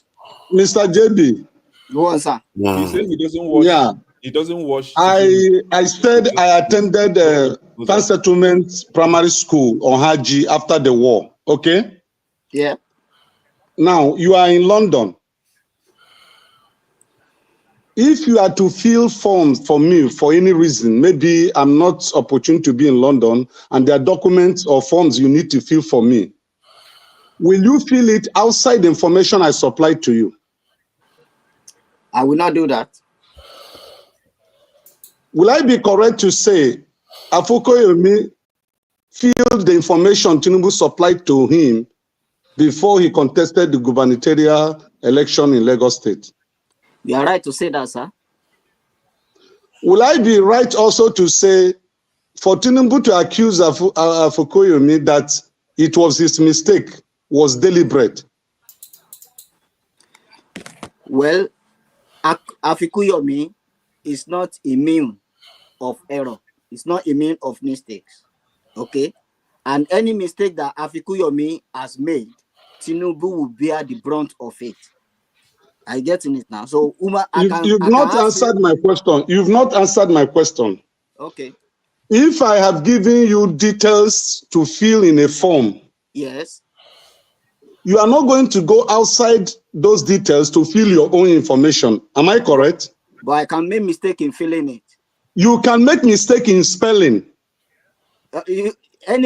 Mr. JB. Go on, sir. He said he doesn't watch. Yeah. He doesn't watch. I said I attended Pan Settlement Primary School on Haji after the war. Okay? Yeah. Now, you are in London. If you are to fill forms for me for any reason, maybe I'm not opportune to be in London and there are documents or forms you need to fill for me, will you fill it outside the information I supplied to you? I will not do that. Will I be correct to say Afukoyomi filled the information Tinubu supplied to him before he contested the gubernatorial election in Lagos State? You are right to say that, sir. Will I be right also to say for Tinubu to accuse Afukoyomi that it was his mistake, was deliberate? Well, Afukoyomi is not immune of error. It's not immune of mistakes. Okay? And any mistake that Afukoyomi has made, Tinubu will bear the brunt of it. I get in it now. So, you've not answered my question. You've not answered my question. Okay. If I have given you details to fill in a form, yes, you are not going to go outside those details to fill your own information. Am I correct? But I can make mistake in filling it. You can make mistake in spelling. You can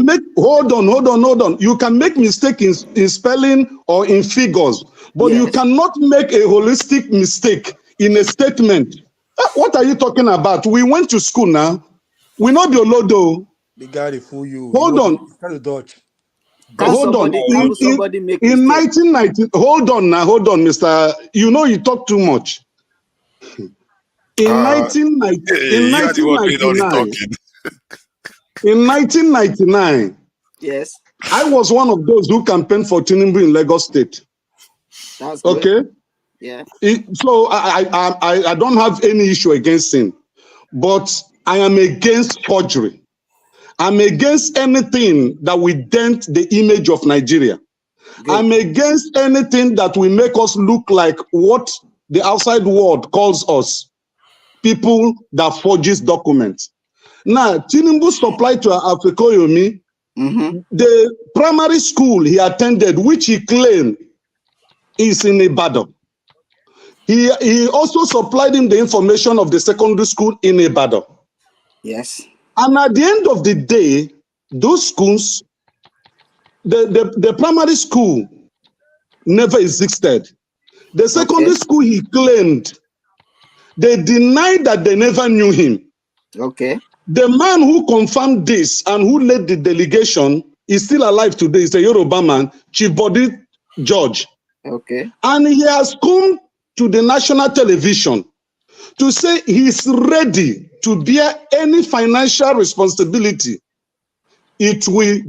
make, hold on. You can make mistake in spelling or in figures, but you cannot make a holistic mistake in a statement. What are you talking about? We went to school now. We know the Olodo. The guy they fool you. Hold on. Hold on. In 1990, hold on, Mr. You know you talk too much. In 1999, yes, I was one of those who campaigned for Tinubu in Lagos State. That's okay. Good. Yeah. So I don't have any issue against him, but I am against forgery. I'm against anything that will dent the image of Nigeria. Good. I'm against anything that will make us look like what the outside world calls us, people that forges documents. Now, Tinubu supplied to Afukoyomi the primary school he attended, which he claimed is in Ibadan. He also supplied him the information of the secondary school in Ibadan. Yes. And at the end of the day, those schools, the primary school never existed. The secondary school he claimed, they denied that they never knew him. Okay. The man who confirmed this and who led the delegation is still alive today. He's a Yoruba man, Chief Body George. Okay. And he has come to the national television to say he's ready to bear any financial responsibility it will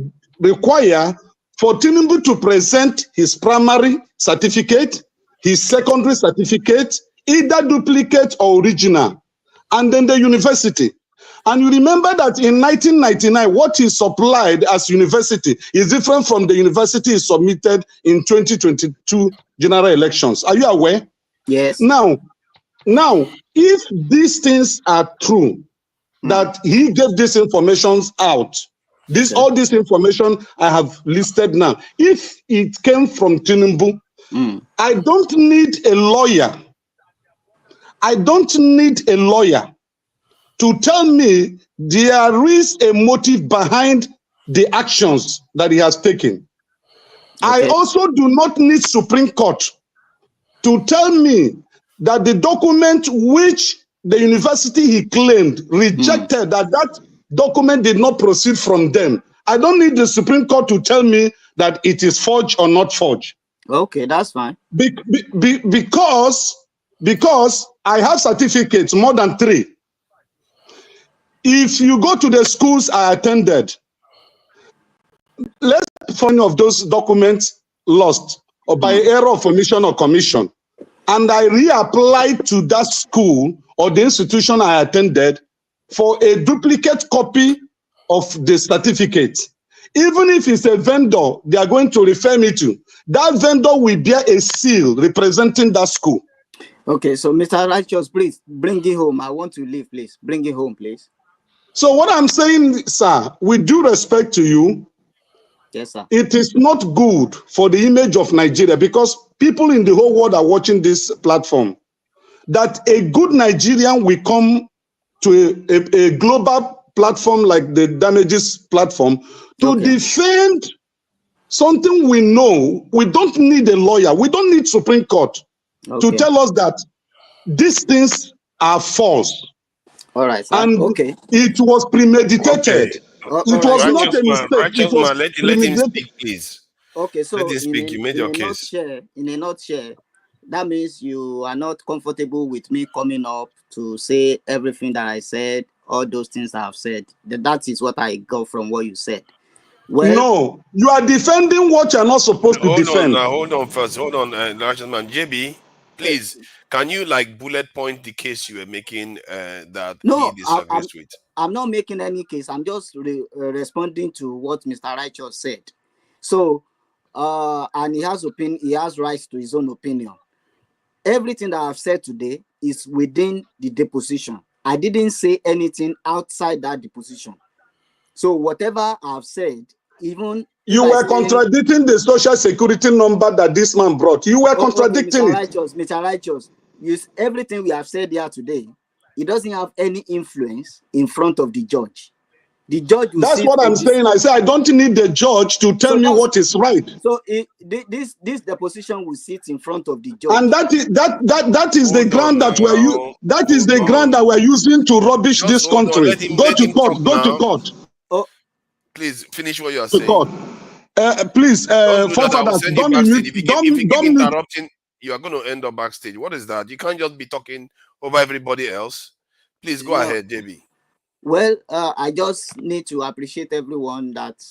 require for Tinubu to present his primary certificate, his secondary certificate, either duplicate or original, and then the university. And you remember that in 1999, what he supplied as university is different from the university he submitted in 2022 general elections. Are you aware? Yes. Now, if these things are true, that he gave this information out, all this information I have listed now, if it came from Tinubu, I don't need a lawyer. I don't need a lawyer to tell me there is a motive behind the actions that he has taken. I also do not need Supreme Court to tell me that the document which the university he claimed rejected, that document did not proceed from them. I don't need the Supreme Court to tell me that it is forged or not forged. Okay, that's fine. Because I have certificates, more than 3. If you go to the schools I attended, let's find of those documents lost or by error of omission or commission, and I reapplied to that school or the institution I attended for a duplicate copy of the certificate. Even if it's a vendor they are going to refer me to, that vendor will bear a seal representing that school. Okay, so Mr. Righteous, please bring it home. I want to leave, please. Bring it home, please. So what I'm saying, sir, with due respect to you, yes, sir, it is not good for the image of Nigeria, because people in the whole world are watching this platform, that a good Nigerian will come to a global platform like the Damages platform to defend something we know. We don't need a lawyer. We don't need Supreme Court to tell us that these things are false. All right, sir. And it was premeditated. It was not a mistake. It was let him speak, please. Okay, so let him speak. You made your case. In a nutshell, that means you are not comfortable with me coming up to say everything that I said, all those things I have said. That is what I got from what you said. Well, no, you are defending what you are not supposed to defend. Hold on first. Hold on, man. JB, please, can you bullet point the case you were making that he disagrees with? I'm not making any case. I'm just responding to what Mr. Righteous said. So, and he has rights to his own opinion. Everything that I've said today is within the deposition. I didn't say anything outside that deposition. So whatever I've said, even you were contradicting the social security number that this man brought. You were contradicting it. Mr. Righteous, everything we have said here today, it doesn't have any influence in front of the judge. The judge will That's what I'm saying. I say I don't need the judge to tell me what is right. So this deposition will sit in front of the judge, and that is the ground that we're using to rubbish this country. Go to court. Go to court. Oh, please finish what you are saying. Please, interrupting, you are going to end up backstage. What is that? You can't just be talking over everybody else. Please go ahead, JB. Well, I just need to appreciate everyone that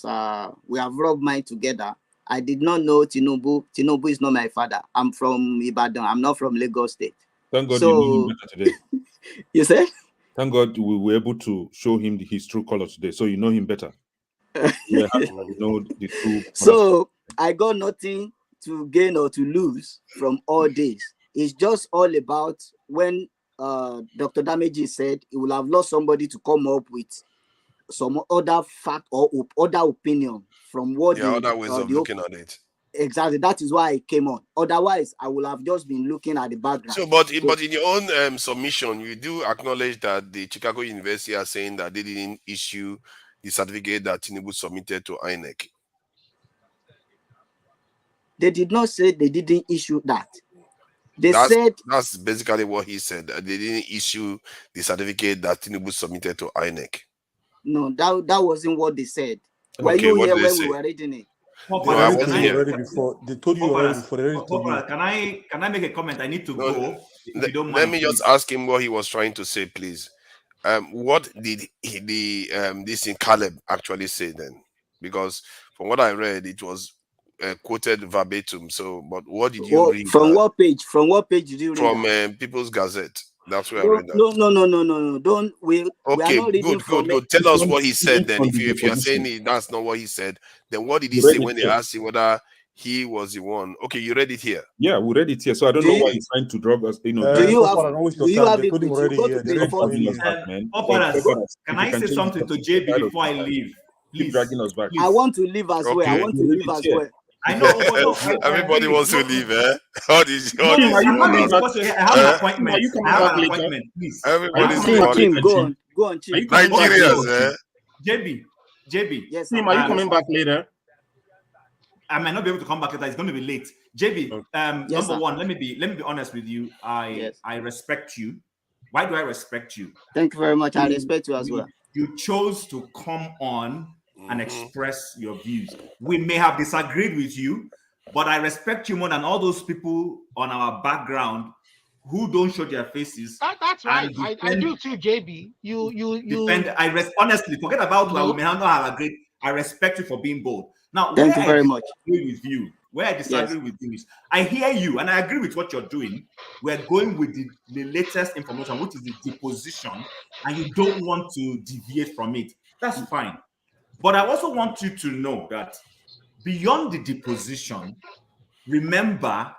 we have rubbed mind together. I did not know Tinubu. Tinubu is not my father. I'm from Ibadan. I'm not from Lagos State. Thank God you know him better today. You say? Thank God we were able to show him his true color today, so you know him better. You know the true. So I got nothing to gain or to lose from all this. It's just all about when Dr. Damages said he will have lost somebody to come up with some other fact or other opinion from what other ways of looking at it. Exactly. That is why I came on. Otherwise, I would have just been looking at the background. So, but in your own submission, you do acknowledge that the Chicago University are saying that they didn't issue the certificate that Tinubu submitted to INEC. They did not say they didn't issue that. They said that's basically what he said. That they didn't issue the certificate that Tinubu submitted to INEC. No, that wasn't what they said. Were Okay, you what here did when they say? we were reading it? They already before. They told you already before. They already told you. Can I make a comment? I need to go. If you don't mind, let me just ask him what he was trying to say, please. What did this in Caleb actually say then? Because from what I read, it was quoted verbatim. So, but what did you read? From what page? From what page did you read? From People's Gazette. That's where I read that. No. Don't we? Okay, we are not reading good. Tell us what he said then. If you are saying that's not what he said, then what did he say when they asked him whether he was the one? Okay, you read it here. Yeah, we read it here. So I don't know why he's trying to drop us. Do you have it with you? Can I say something to JB before I leave? Please. Dragging us back. I want to leave as well. I want to leave as well. I know. Everybody wants to leave, eh? I have an appointment. Please. Everybody's Team, go on, Chief. Nigerians, JB. Yes. Team, are you coming back later? I might not be able to come back later. It's going to be late. JB, yes, number one, let me be honest with you. I respect you. Why do I respect you? Thank you very much. I respect you as well. You chose to come on and express your views. We may have disagreed with you, but I respect you more than all those people on our background who don't show their faces. That's right. I do too, JB. You defend. Honestly, forget about we may not have agreed. I respect you for being bold. Now, thank you very much. With you, where I disagree with you is, I hear you and I agree with what you're doing. We're going with the latest information, which is the deposition, and you don't want to deviate from it. That's fine. But I also want you to know that beyond the deposition, remember,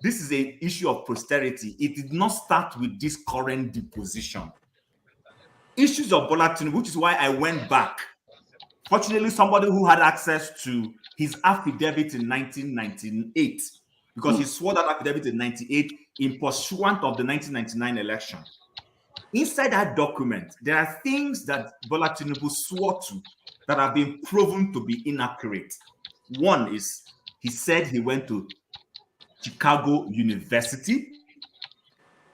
this is an issue of posterity. It did not start with this current deposition. Issues of Bola Tinubu, which is why I went back. Fortunately, somebody who had access to his affidavit in 1998, because he swore that affidavit in 98 in pursuant of the 1999 election. Inside that document, there are things that Bola Tinubu swore to that have been proven to be inaccurate. One is he said he went to Chicago University.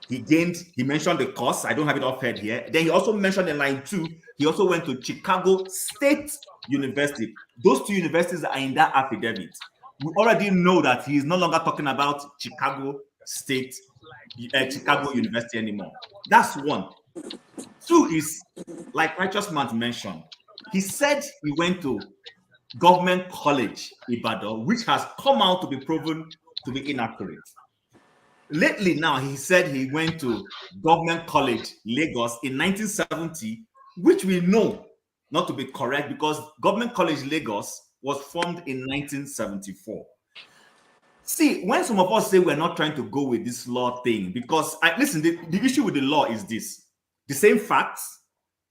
He mentioned the course. I don't have it offhand here. Then he also mentioned in line 2, he also went to Chicago State University. Those two universities are in that affidavit. We already know that he is no longer talking about Chicago University anymore. That's one. 2 is, like Righteous Man mentioned, he said he went to Government College Ibadan, which has come out to be proven to be inaccurate. Lately now, he said he went to Government College Lagos in 1970, which we know not to be correct because Government College Lagos was formed in 1974. See, when some of us say we're not trying to go with this law thing, because listen, the issue with the law is this: the same facts,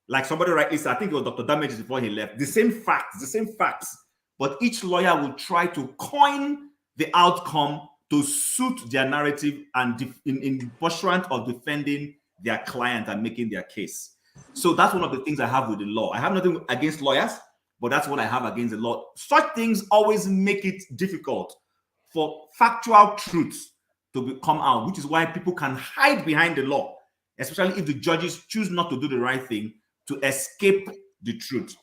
like somebody rightly said, I think it was Dr. Damages before he left, the same facts, but each lawyer will try to coin the outcome to suit their narrative and in pursuant of defending their client and making their case. So that's one of the things I have with the law. I have nothing against lawyers, but that's what I have against the law. Such things always make it difficult for factual truths to come out, which is why people can hide behind the law, especially if the judges choose not to do the right thing to escape the truth.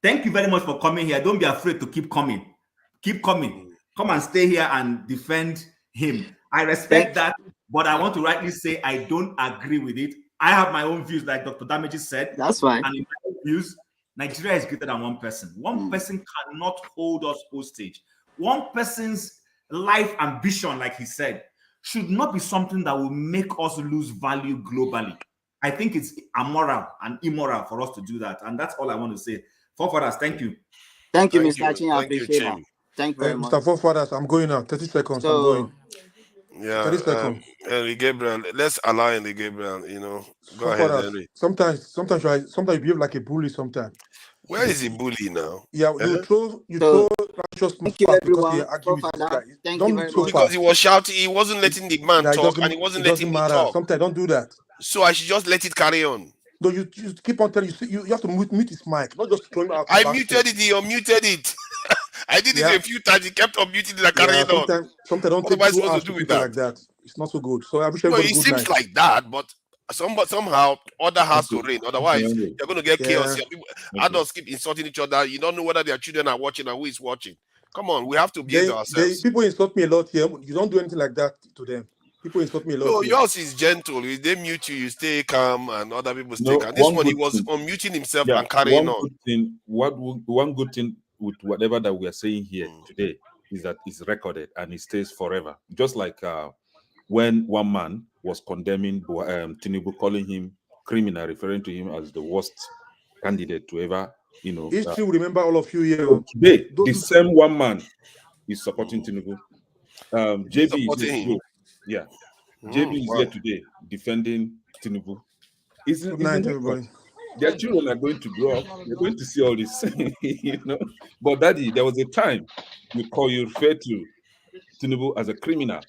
Thank you very much for coming here. Don't be afraid to keep coming. Keep coming. Come and stay here and defend him. I respect that, but I want to rightly say I don't agree with it. I have my own views, like Dr. Damages said. That's fine. And in my own views, Nigeria is greater than one person. One person cannot hold us hostage. One person's life ambition, like he said, should not be something that will make us lose value globally. I think it's amoral and immoral for us to do that. And that's all I want to say. Forefathers, thank you. Thank you, Mr. Chin. I appreciate that. Thank you very much. Mr. Forefathers, I'm going now. 30 seconds. I'm going. Yeah, 30 seconds. Henry Gabriel. Let's allow Henry Gabriel, Go ahead, Henry. Sometimes you behave like a bully sometimes. Where is he bully now? Yeah, you throw just Thank you, because everyone. you argue with this guy. Thank you Don't very so much. Because he was shouting, he wasn't letting the man talk, and he it wasn't doesn't letting me matter. talk. Sometimes don't do that. So I should just let it carry on. No, you keep on telling you have to mute his mic, not just throw him out. I muted it, he unmuted it. I did it a few times, he kept unmuting it and carrying on. Sometimes don't What am take I too supposed harsh to do to with people that? like that. It's not so good. So I wish No, everybody it good seems night. like that, but somehow order has to reign. Otherwise, you're going to get chaos here. People, adults keep insulting each other. You don't know whether their children are watching and who is watching. Come on, we have to behave ourselves. People insult me a lot here. You don't do anything like that to them. People insult me a lot. No, here. yours is gentle. If they mute you, you stay calm, and other people stay calm. This one, he was unmuting himself and carrying on. One good thing with whatever that we are saying here today is that it's recorded and it stays forever. Just like when one man was condemning Tinubu, calling him criminal, referring to him as the worst candidate to ever, History will remember all of you here. Today, the same one man is supporting Tinubu. JB is here. Yeah. JB is here today defending Tinubu. Good night, everybody. Their children are going to grow up. They're going to see all this, But Daddy, there was a time you refer to Tinubu as a criminal.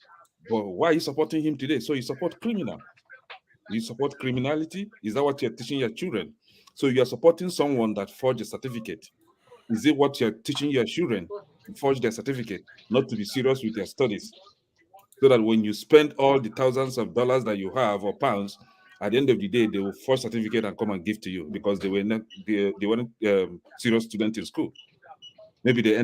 But why are you supporting him today? So you support criminal. You support criminality? Is that what you're teaching your children? So you're supporting someone that forged a certificate. Is it what you're teaching your children? To forge their certificate, not to be serious with their studies? So that when you spend all the thousands of dollars that you have or pounds, at the end of the day, they will forge certificate and come and give to you because they weren't serious students in school. Maybe they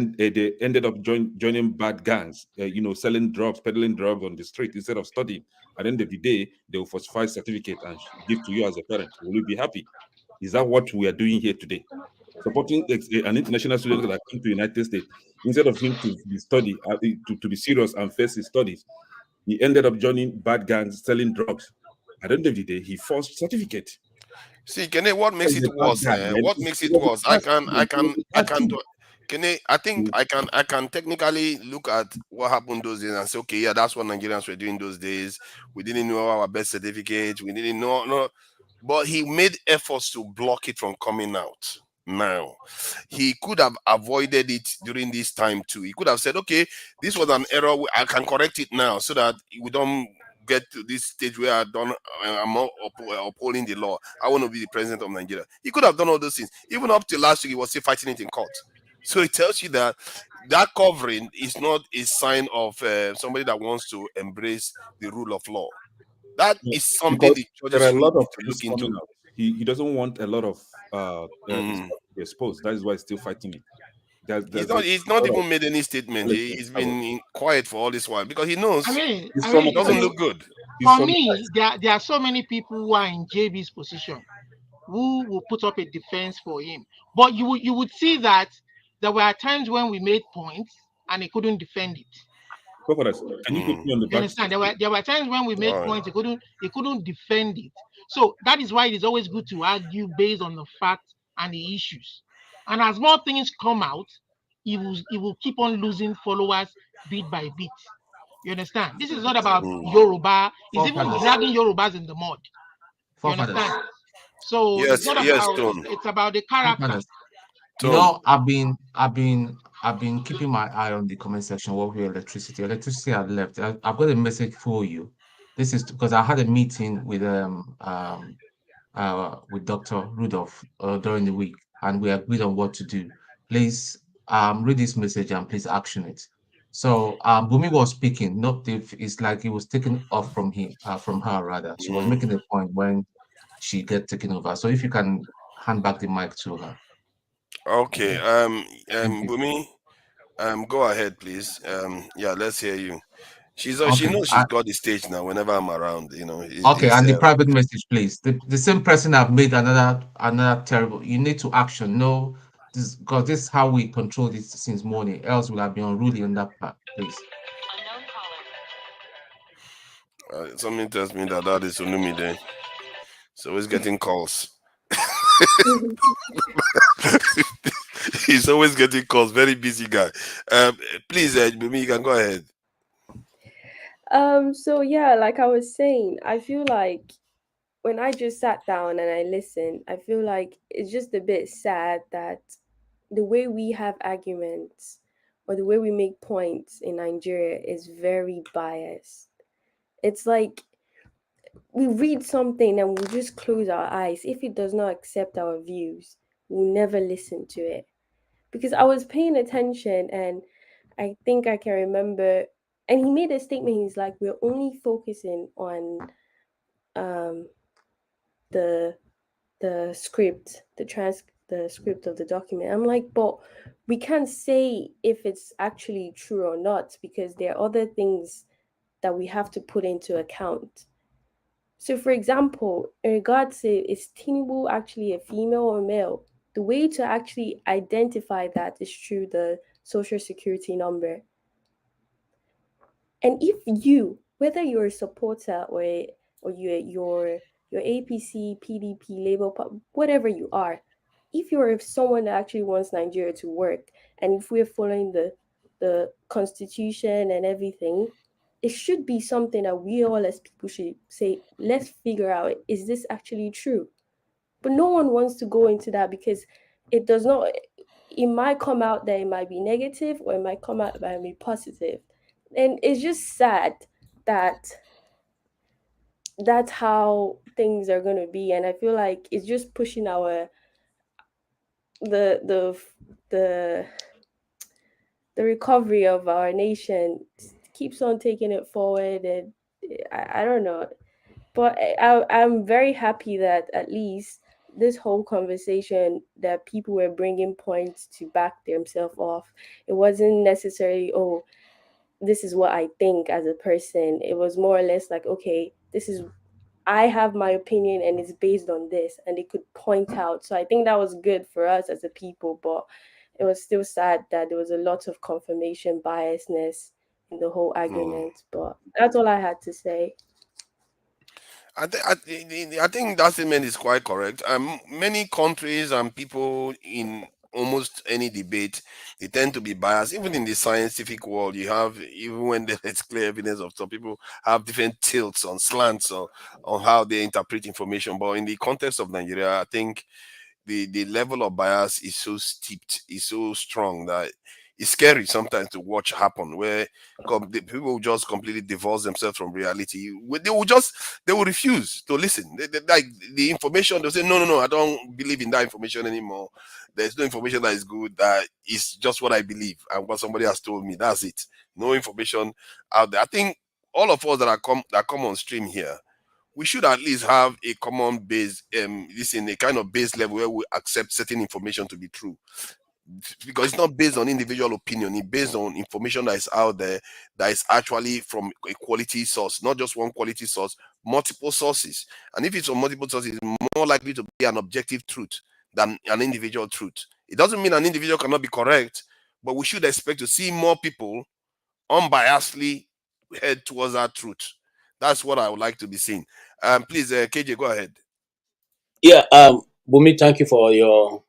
ended up joining bad gangs, selling drugs, peddling drugs on the street instead of studying. At the end of the day, they will falsify certificate and give to you as a parent. Will you be happy? Is that what we are doing here today? Supporting an international student that come to the United States, instead of him to be serious and face his studies, he ended up joining bad gangs, selling drugs. At the end of the day, he forged certificate. See, Kene, what makes it worse? What makes it worse? I think I can technically look at what happened those days and say, okay, yeah, that's what Nigerians were doing those days. We didn't know our birth certificate. We didn't know. But he made efforts to block it from coming out. Now, he could have avoided it during this time too. He could have said, okay, this was an error. I can correct it now so that we don't get to this stage where I'm upholding the law. I want to be the president of Nigeria. He could have done all those things. Even up to last week, he was still fighting it in court. So it tells you that covering is not a sign of somebody that wants to embrace the rule of law. That is something the judges there are a lot of to look into. He doesn't want a lot of exposed. That is why he's still fighting it. He's not even made any statement. He's been quiet for all this while because he knows it doesn't look good. For me, there are so many people who are in JB's position who will put up a defense for him. But you would see that there were times when we made points and he couldn't defend it. Can you put me on the back? Understand? There were times when we made points, he couldn't defend it. So that is why it is always good to argue based on the facts and the issues. And as more things come out, he will keep on losing followers bit by bit. You understand? This is not about Yoruba. It's even dragging Yorubas in the mud. You understand? So it's not about it's about the character. You know, I've been keeping my eye on the comment section over electricity. Electricity had left. I've got a message for you. This is because I had a meeting with Dr. Rudolph during the week, and we agreed on what to do. Please read this message and please action it. So Bumi was speaking. It's like it was taken off from her rather. She was making a point when she get taken over. So if you can hand back the mic to her. Okay. Bumi, go ahead, please. Yeah, let's hear you. She knows she's got the stage now. Whenever I'm around, Okay, and the private message, please. The same person have made another terrible. You need to action. No, because this is how we control this since morning. Else we'll have been unruly on that part, please. Something tells me that is Olumide. So he's getting calls. He's always getting calls. Very busy guy. Please, Bumi, you can go ahead. So yeah, like I was saying, I feel like when I just sat down and I listened, I feel like it's just a bit sad that the way we have arguments or the way we make points in Nigeria is very biased. It's like we read something and we just close our eyes. If it does not accept our views, we'll never listen to it. Because I was paying attention and I think I can remember, and he made a statement. He's like, we're only focusing on the script, the script of the document. I'm like, but we can't say if it's actually true or not, because there are other things that we have to put into account. So, for example, in regards to is Tinubu actually a female or male, the way to actually identify that is through the social security number. And if you, whether you're a supporter or you're APC, PDP, Labour, whatever you are, if you're someone that actually wants Nigeria to work, and if we're following the constitution and everything, it should be something that we all as people should say, let's figure out, is this actually true? But no one wants to go into that because it does not, it might come out that it might be negative or it might come out that it might be positive. And it's just sad that that's how things are going to be. And I feel like it's just pushing our the recovery of our nation keeps on taking it forward. And I don't know, but I'm very happy that at least this whole conversation that people were bringing points to back themselves off. It wasn't necessarily, oh, this is what I think as a person. It was more or less like, okay, this is, I have my opinion and it's based on this, and they could point out. So I think that was good for us as a people, but it was still sad that there was a lot of confirmation biasness in the whole argument. But that's all I had to say. I think that statement is quite correct. Many countries and people in almost any debate, they tend to be biased. Even in the scientific world, you have, even when there's clear evidence of some people have different tilts on slants or on how they interpret information. But in the context of Nigeria, I think the level of bias is so steeped, is so strong that it's scary sometimes to watch happen, where the people will just completely divorce themselves from reality. They will refuse to listen. Like the information, they'll say, no, I don't believe in that information anymore. There's no information that is good. That is just what I believe and what somebody has told me. That's it. No information out there. I think all of us that come on stream here, we should at least have a common base, this in a kind of base level where we accept certain information to be true, because it's not based on individual opinion. It's based on information that is out there, that is actually from a quality source, not just one quality source, multiple sources. And if it's from multiple sources, it's more likely to be an objective truth than an individual truth. It doesn't mean an individual cannot be correct, but we should expect to see more people unbiasedly head towards that truth. That's what I would like to be seeing. Please, KJ, go ahead. Yeah, Bumi, thank you for your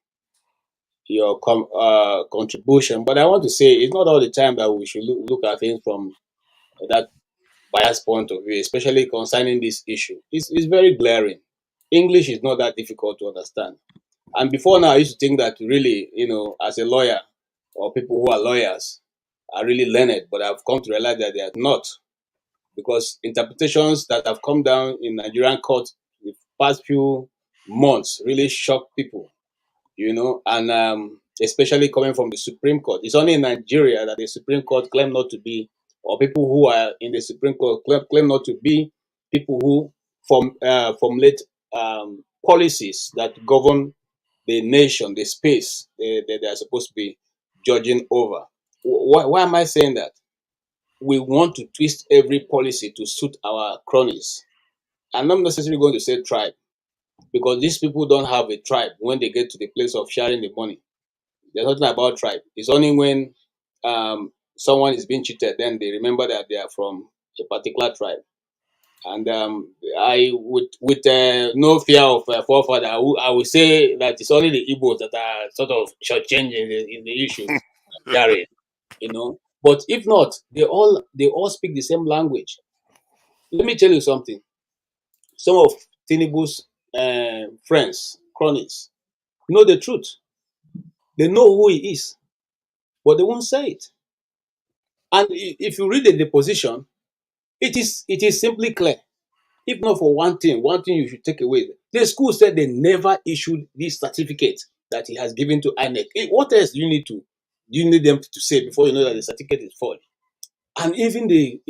contribution. But I want to say it's not all the time that we should look at things from that biased point of view, especially concerning this issue. It's very glaring. English is not that difficult to understand. And before now, I used to think that really, as a lawyer or people who are lawyers are really learned, but I've come to realize that they are not, because interpretations that have come down in Nigerian court the past few months really shock people, and especially coming from the Supreme Court. It's only in Nigeria that the Supreme Court claim not to be, or people who are in the Supreme Court claim not to be people who formulate policies that govern the nation, the space they are supposed to be judging over. Why am I saying that? We want to twist every policy to suit our cronies. I'm not necessarily going to say tribe, because these people don't have a tribe when they get to the place of sharing the money. There's nothing about tribe. It's only when someone is being cheated, then they remember that they are from a particular tribe. And I would, with no fear of forefather, I would say that it's only the Igbos that are sort of shortchanging in the issue, Gary. But if not, they all speak the same language. Let me tell you something. Some of Tinubu's friends, cronies, know the truth. They know who he is, but they won't say it. And if you read the deposition, it is simply clear. If not for one thing you should take away. The school said they never issued this certificate that he has given to INEC. What else do you need them to say before you know that the certificate is forged? And even the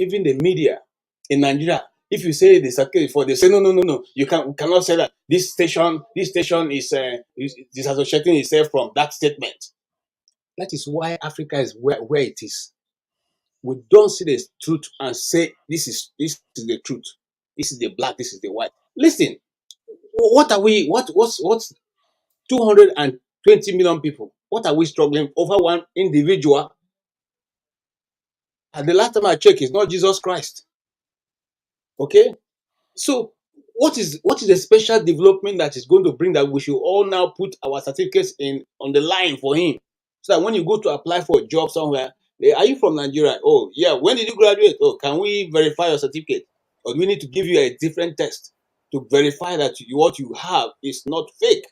media in Nigeria, if you say the certificate is forged, they say no, you cannot say that this station is disassociating itself from that statement. That is why Africa is where it is. We don't see the truth and say this is the truth. This is the black, this is the white. Listen, what's 220 million people? What are we struggling over one individual? And the last time I checked, it's not Jesus Christ. Okay? So what is the special development that is going to bring that we should all now put our certificates on the line for him? So that when you go to apply for a job somewhere, are you from Nigeria? Oh, yeah. When did you graduate? Oh, can we verify your certificate? Or do we need to give you a different test to verify that what you have is not fake?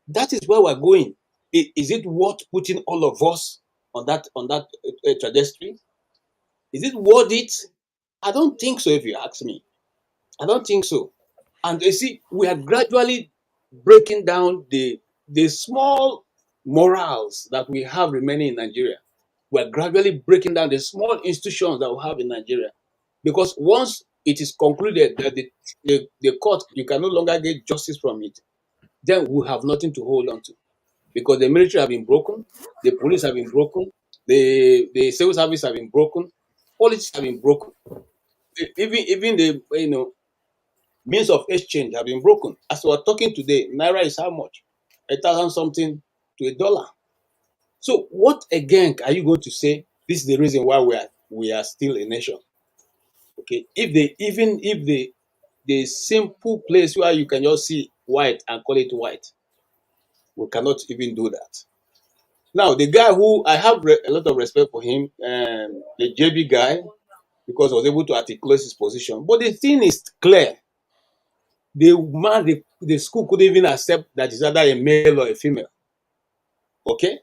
That is where we're going. Is it worth putting all of us on that trajectory? Is it worth it? I don't think so, if you ask me. I don't think so. And you see, we are gradually breaking down the small morals that we have remaining in Nigeria. We are gradually breaking down the small institutions that we have in Nigeria. Because once it is concluded that the court, you can no longer get justice from it, then we have nothing to hold on to. Because the military have been broken, the police have been broken, the civil service have been broken, politics have been broken. Even the means of exchange have been broken. As we're talking today, naira is how much? 1,000 something to $1. So what again are you going to say? This is the reason why we are still a nation. Okay, if the simple place where you can just see white and call it white, we cannot even do that. Now the guy who I have a lot of respect for him, the JB guy, because he was able to articulate his position. But the thing is clear. The school couldn't even accept that it's either a male or a female. Okay?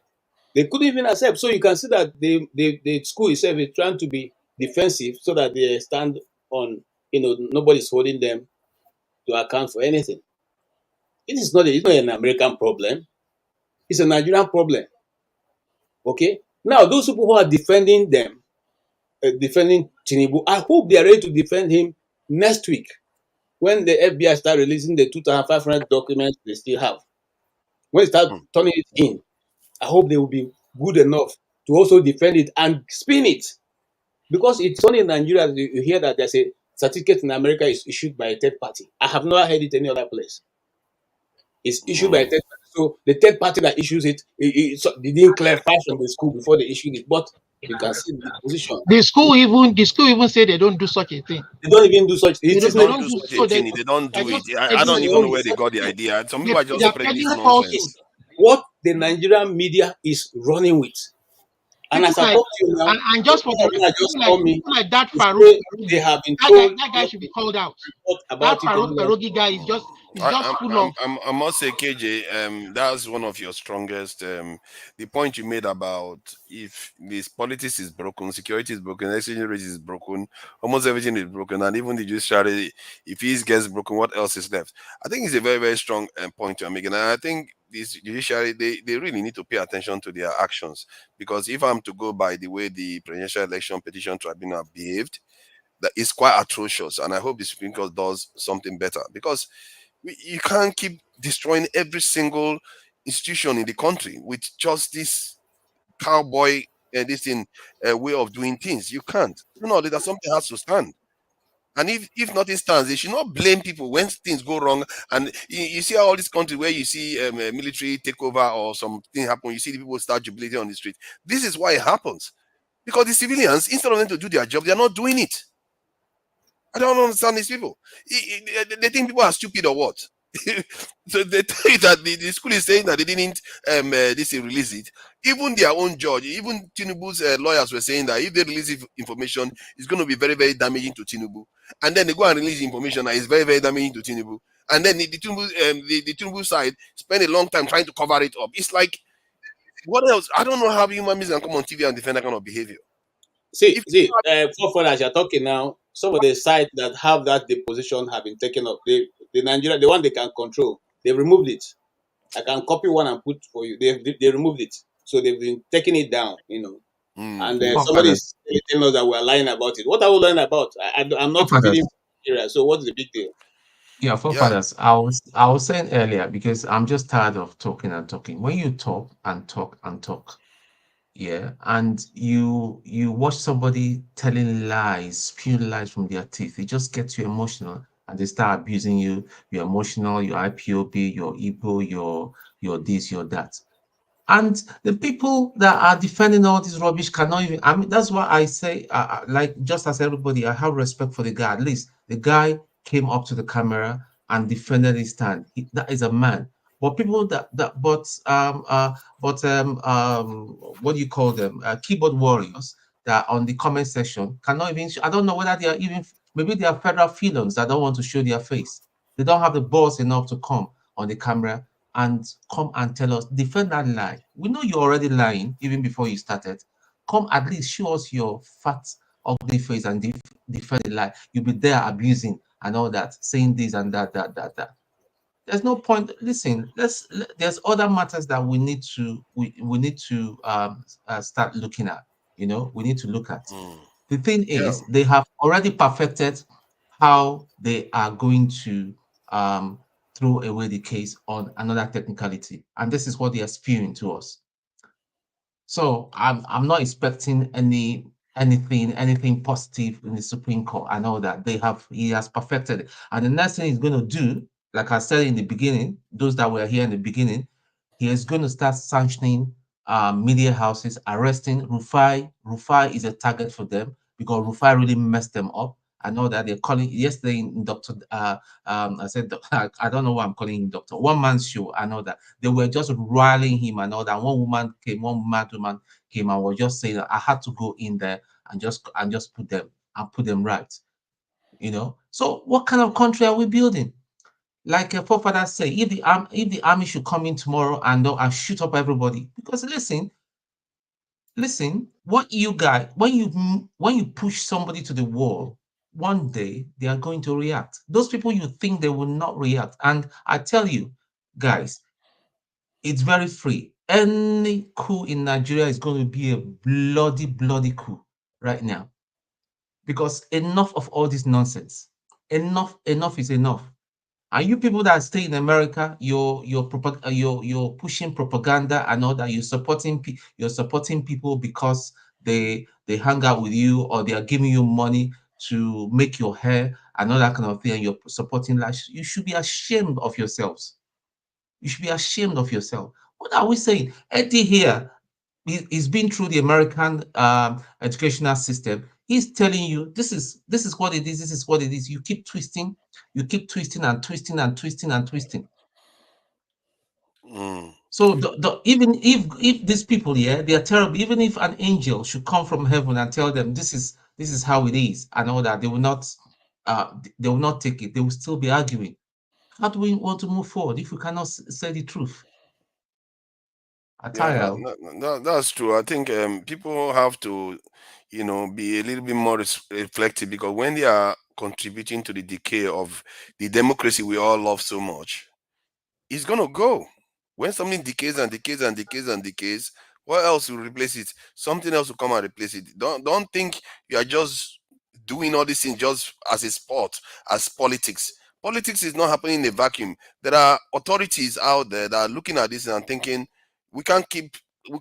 They couldn't even accept. So you can see that the school itself is trying to be defensive so that they stand on, nobody's holding them to account for anything. It's not an American problem. It's a Nigerian problem. Okay? Now, those people who are defending them, defending Tinubu, I hope they are ready to defend him next week when the FBI start releasing the 2,500 documents they still have. When they start turning it in, I hope they will be good enough to also defend it and spin it. Because it's only in Nigeria that you hear that there's a certificate in America is issued by a third party. I have never heard it any other place. It's issued by a third party. So the third party that issues it, they didn't clarify from the school before they issued it. But you can see the position. The school even say they don't do such a thing. They don't even do such. They don't do such a thing. They don't do it. I don't even know where they got the idea. Some people are just spreading this nonsense. What the Nigerian media is running with. And as I told you now, and just for the just told me like that Farouk, they have been told that guy should be called out. About that Farouk guy is just full of. I must say, KJ, that's one of your strongest. The point you made about if this politics is broken, security is broken, exchange rate is broken, almost everything is broken, and even the judiciary, if it gets broken, what else is left? I think it's a very, very strong point you're making, and I think this judiciary they really need to pay attention to their actions, because if I'm to go by the way the Presidential Election Petition Tribunal behaved, that is quite atrocious, and I hope the Supreme Court does something better, because you can't keep destroying every single institution in the country with just this cowboy this thing way of doing things. You can't. That something has to stand. And if nothing stands, they should not blame people when things go wrong. And you see all these countries where you see a military takeover or something happen, you see the people start jubilating on the street. This is why it happens. Because the civilians, instead of them to do their job, they are not doing it. I don't understand these people. They think people are stupid or what? So they tell you that the school is saying that they didn't release it. Even their own judge, even Tinubu's lawyers were saying that if they release information, it's going to be very, very damaging to Tinubu. And then they go and release information that is very, very damaging to Tinubu. And then the Tinubu side spend a long time trying to cover it up. It's like, what else? I don't know how human beings can come on TV and defend that kind of behavior. See, forefathers, you're talking now. Some of the sites that have that deposition have been taken up. The Nigeria, the one they can control, they removed it. I can copy one and put for you. They removed it, so they've been taking it down. And somebody is telling us that we're lying about it. What are we lying about? I'm not feeding Nigeria. So what's the big deal? Yeah, forefathers. I was saying earlier because I'm just tired of talking and talking. When you talk and talk and talk, yeah, and you watch somebody telling lies, spewing lies from their teeth, it just gets you emotional, and they start abusing you. You're emotional. You're IPOB. You're Igbo. You're this. You're that. And the people that are defending all this rubbish cannot even. I mean, that's why I say, like, just as everybody, I have respect for the guy. At least the guy came up to the camera and defended his stand. That is a man. But people what do you call them? Keyboard warriors that are on the comment section cannot even. I don't know whether they are even. Maybe they are federal felons that don't want to show their face. They don't have the balls enough to come on the camera and come and tell us, defend that lie. We know you're already lying even before you started. Come at least show us your fat, ugly face and defend the lie. You'll be there abusing and all that, saying this and that. There's no point. Listen, there's other matters that we need to start looking at. We need to look at. The thing is, they have already perfected how they are going to throw away the case on another technicality, and this is what they are spewing to us. So I'm not expecting anything positive in the Supreme Court. I know that he has perfected it, and the next thing he's going to do, like I said in the beginning, those that were here in the beginning, he is going to start sanctioning media houses, arresting Rufai. Rufai is a target for them because Rufai really messed them up. I know that they're calling yesterday in Dr. I said, I don't know why I'm calling him Doctor. One man's show. I know that they were just riling him and all that. One mad woman came and was just saying that I had to go in there and just put them right. So what kind of country are we building? Like a forefather say, if the army should come in tomorrow and shoot up everybody, because listen, what you guys, when you push somebody to the wall, one day they are going to react. Those people you think they will not react, and I tell you, guys, it's very free. Any coup in Nigeria is going to be a bloody coup right now, because enough of all this nonsense. Enough is enough. And you people that stay in America, you're pushing propaganda and all that. You're supporting people because they hang out with you or they are giving you money to make your hair and all that kind of thing. And you're supporting life. You should be ashamed of yourselves. You should be ashamed of yourself. What are we saying? Eddie here, he's been through the American educational system. He's telling you this is what it is. This is what it is. You keep twisting and twisting and twisting and twisting. So even if these people here, they are terrible. Even if an angel should come from heaven and tell them this is how it is and all that, they will not take it. They will still be arguing. How do we want to move forward if we cannot say the truth? That's true. I think people have to, be a little bit more reflective, because when they are contributing to the decay of the democracy we all love so much, it's gonna go. When something decays and decays and decays and decays, what else will replace it? Something else will come and replace it. Don't think you are just doing all these things just as a sport, as politics. Politics is not happening in a vacuum. There are authorities out there that are looking at this and thinking, we can't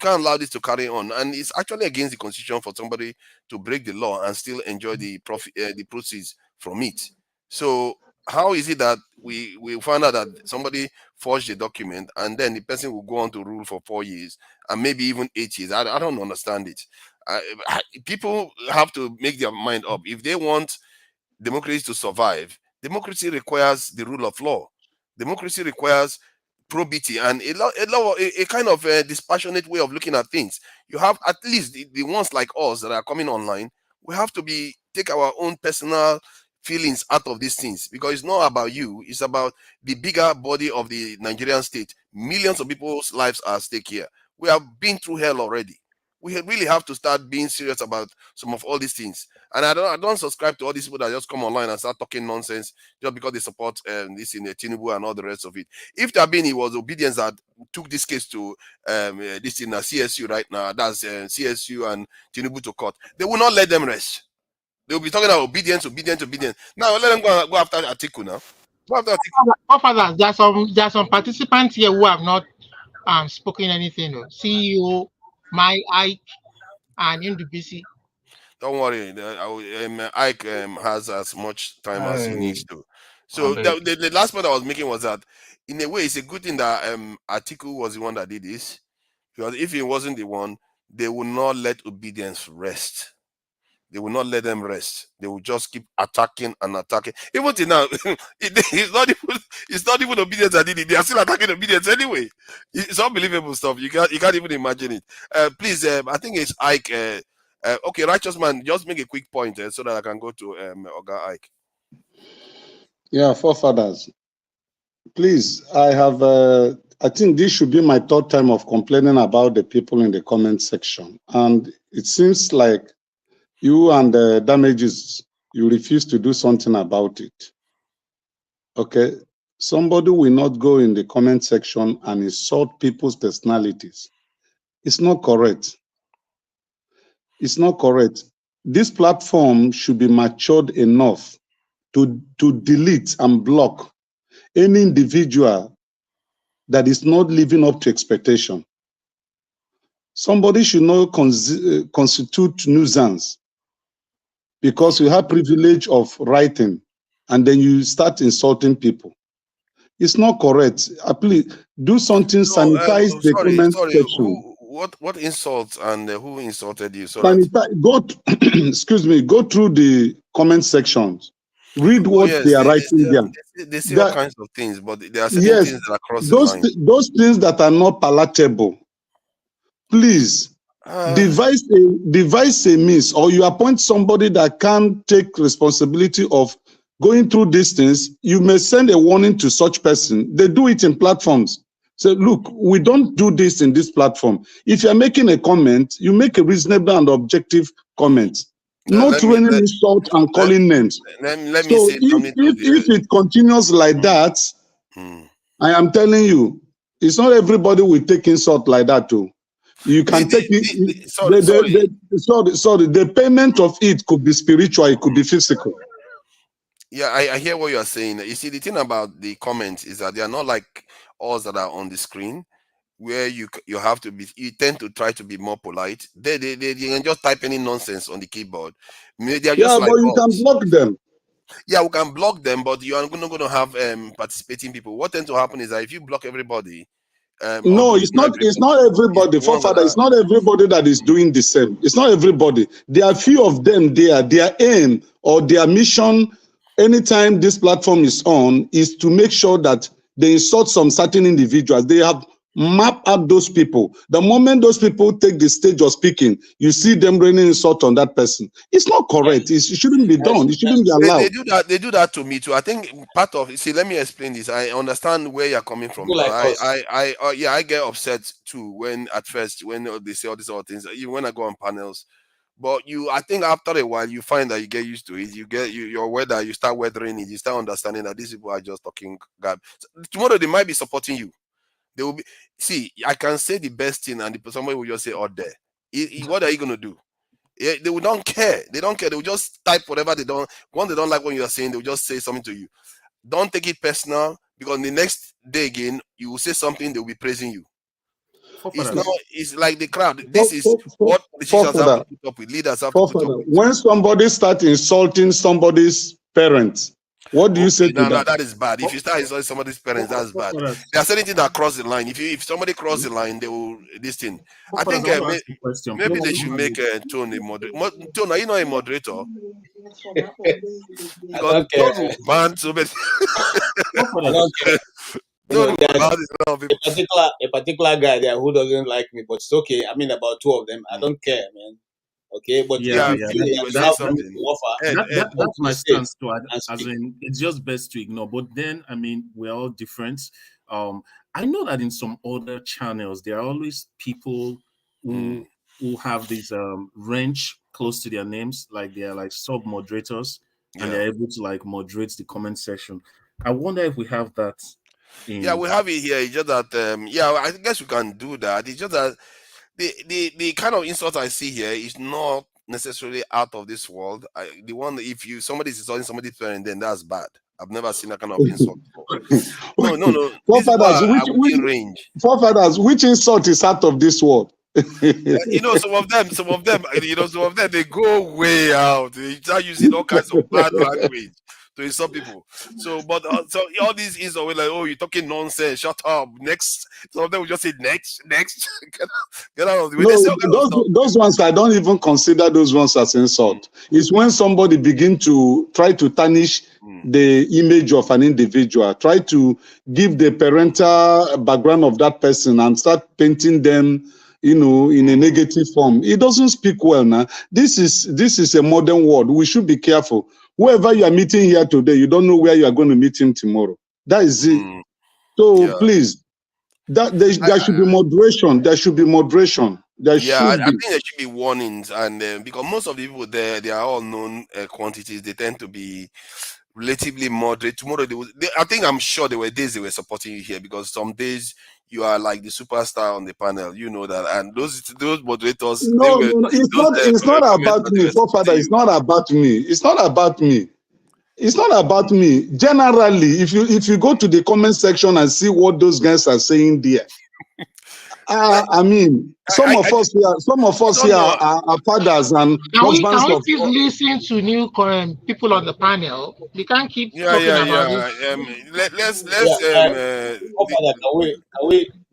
allow this to carry on, and it's actually against the constitution for somebody to break the law and still enjoy the profit, the proceeds from it. So how is it that we find out that somebody forged a document and then the person will go on to rule for 4 years and maybe even 8 years? I don't understand it. People have to make their mind up. If they want democracy to survive, democracy requires the rule of law. Democracy requires probity and a kind of dispassionate way of looking at things. You have at least the ones like us that are coming online. We have to take our own personal feelings out of these things, because it's not about you. It's about the bigger body of the Nigerian state. Millions of people's lives are at stake here. We have been through hell already. we really have to start being serious about some of all these things. And I don't subscribe to all these people that just come online and start talking nonsense just because they support this in Tinubu and all the rest of it. If there been, it was obedience that took this case to this in CSU right now. That's CSU and Tinubu to court. They will not let them rest. They will be talking about obedience. Now let them go after Atiku now. Fathers, there are some participants here who have not spoken anything. CEO, Ike, and NDBC. Don't worry, Ike has as much time as he needs to. So the last point I was making was that, in a way, it's a good thing that Atiku was the one that did this, because if he wasn't the one, they would not let obedience rest. They will not let them rest. They will just keep attacking and attacking. Even till now, it's not even obedience that did it. They are still attacking obedience anyway. It's unbelievable stuff. You can't even imagine it. Please, I think it's Ike. Okay, righteous man, just make a quick point so that I can go to Oga Ike. Yeah, forefathers. Please, I think this should be my third time of complaining about the people in the comment section. And it seems like you and the damages, you refuse to do something about it. Okay? Somebody will not go in the comment section and insult people's personalities. It's not correct. It's not correct. This platform should be matured enough to delete and block any individual that is not living up to expectation. Somebody should not constitute nuisance because you have privilege of writing and then you start insulting people. It's not correct. Please do something, sanitize the comment section. What insults and who insulted you? So excuse me, go through the comment sections. Read what they are writing there. They say all kinds of things, but there are certain things that are crossing the line. Those things that are not palatable, please devise a means, or you appoint somebody that can take responsibility of going through these things. You may send a warning to such person. They do it in platforms. So look, we don't do this in this platform. If you're making a comment, you make a reasonable and objective comment. Not raining insult and calling names. Let me say something. If it continues like that, I am telling you, it's not everybody will take insult like that too. You can take it. Sorry, the payment of it could be spiritual, it could be physical. Yeah, I hear what you are saying. You see, the thing about the comments is that they are not like us that are on the screen, where you have to be, you tend to try to be more polite. They can just type any nonsense on the keyboard. They are just but you can block them. Yeah, we can block them, but you are not going to have participating people. What tends to happen is that if you block everybody, no, it's not everybody. Forefather, it's not everybody that is doing the same. It's not everybody. There are few of them there. Their aim or their mission, anytime this platform is on, is to make sure that they insult some certain individuals. They have mapped out those people. The moment those people take the stage of speaking, you see them raining insult on that person. It's not correct. It shouldn't be done. It shouldn't be allowed. They do that to me too. I think part of, see, let me explain this. I understand where you're coming from. I get upset too when they say all these other things. Even when I go on panels. But I think after a while, you find that you get used to it. You start weathering it. You start understanding that these people are just talking garbage. So tomorrow they might be supporting you. They will be. See, I can say the best thing, and somebody will just say, "Oh, there." What are you gonna do? They don't care. They don't care. They will just type whatever they don't. Once they don't like what you are saying, they will just say something to you. Don't take it personal, because the next day again, you will say something. They will be praising you. It's like the crowd. This is what politicians have to put up with. Leaders have to put up with. When somebody starts insulting somebody's parents, what do you say to that? That is bad. If you start insulting somebody's parents, that's bad. There are certain things that cross the line. If somebody crosses the line, they will this thing. I think maybe they should make Tone a moderator. Tone, are you not a moderator? Because Tone will ban so many. A particular guy there who doesn't like me, but it's okay. I mean, about two of them, I don't care, man. Okay, but that's my stance too. As in, it's just best to ignore. But then, I mean, we're all different. I know that in some other channels, there are always people who who have this range close to their names, like they are like sub moderators, and they're able to like moderate the comment section. I wonder if we have that. Yeah, we have it here. It's just that I guess we can do that. It's just that the kind of insult I see here is not necessarily out of this world. The one, if somebody's insulting somebody's parent, then that's bad. I've never seen that kind of insult before. No. Forefathers, which insult is out of this world? Some of them, they go way out. They start using all kinds of bad language to insult people. So all these insults were like, oh, you're talking nonsense. Shut up. Next. Some of them will just say next. Get out of the way. No, those ones, I don't even consider those ones as insult. It's when somebody begin to try to tarnish the image of an individual, try to give the parental background of that person and start painting them, in a negative form. It doesn't speak well now. This is a modern world. We should be careful. Whoever you are meeting here today, you don't know where you are going to meet him tomorrow. That is it. So please, there should be moderation. There should be moderation. I think there should be warnings, and because most of the people there, they are all known quantities. They tend to be relatively moderate. Tomorrow, I'm sure there were days they were supporting you here, because some days you are like the superstar on the panel, you know that, and those moderators. No, it's not about me, Forefather. It's not about me. It's not about me. It's not about me. Generally, if you go to the comment section and see what those guys are saying there, I mean, some of us here are fathers and husbands. Can we please listen to new people on the panel? We can't keep talking about this.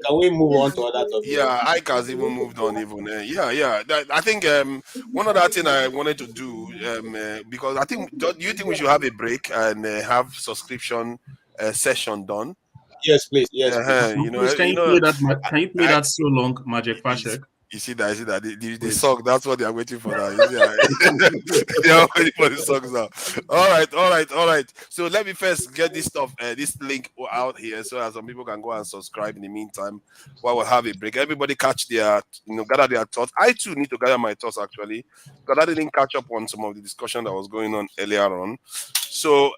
Can we move on to other topics? Yeah, I has even moved on. I think one other thing I wanted to do, because do you think we should have a break and have subscription session done? Yes, please. Yes, please. Can you play that so long, Magic Pashek? You see that? The song, that's what they are waiting for now. They are waiting for the songs now. All right. So let me first get this stuff, this link out here, so that some people can go and subscribe in the meantime while we have a break. Everybody catch gather their thoughts. I too need to gather my thoughts, actually, because I didn't catch up on some of the discussion that was going on earlier on. So,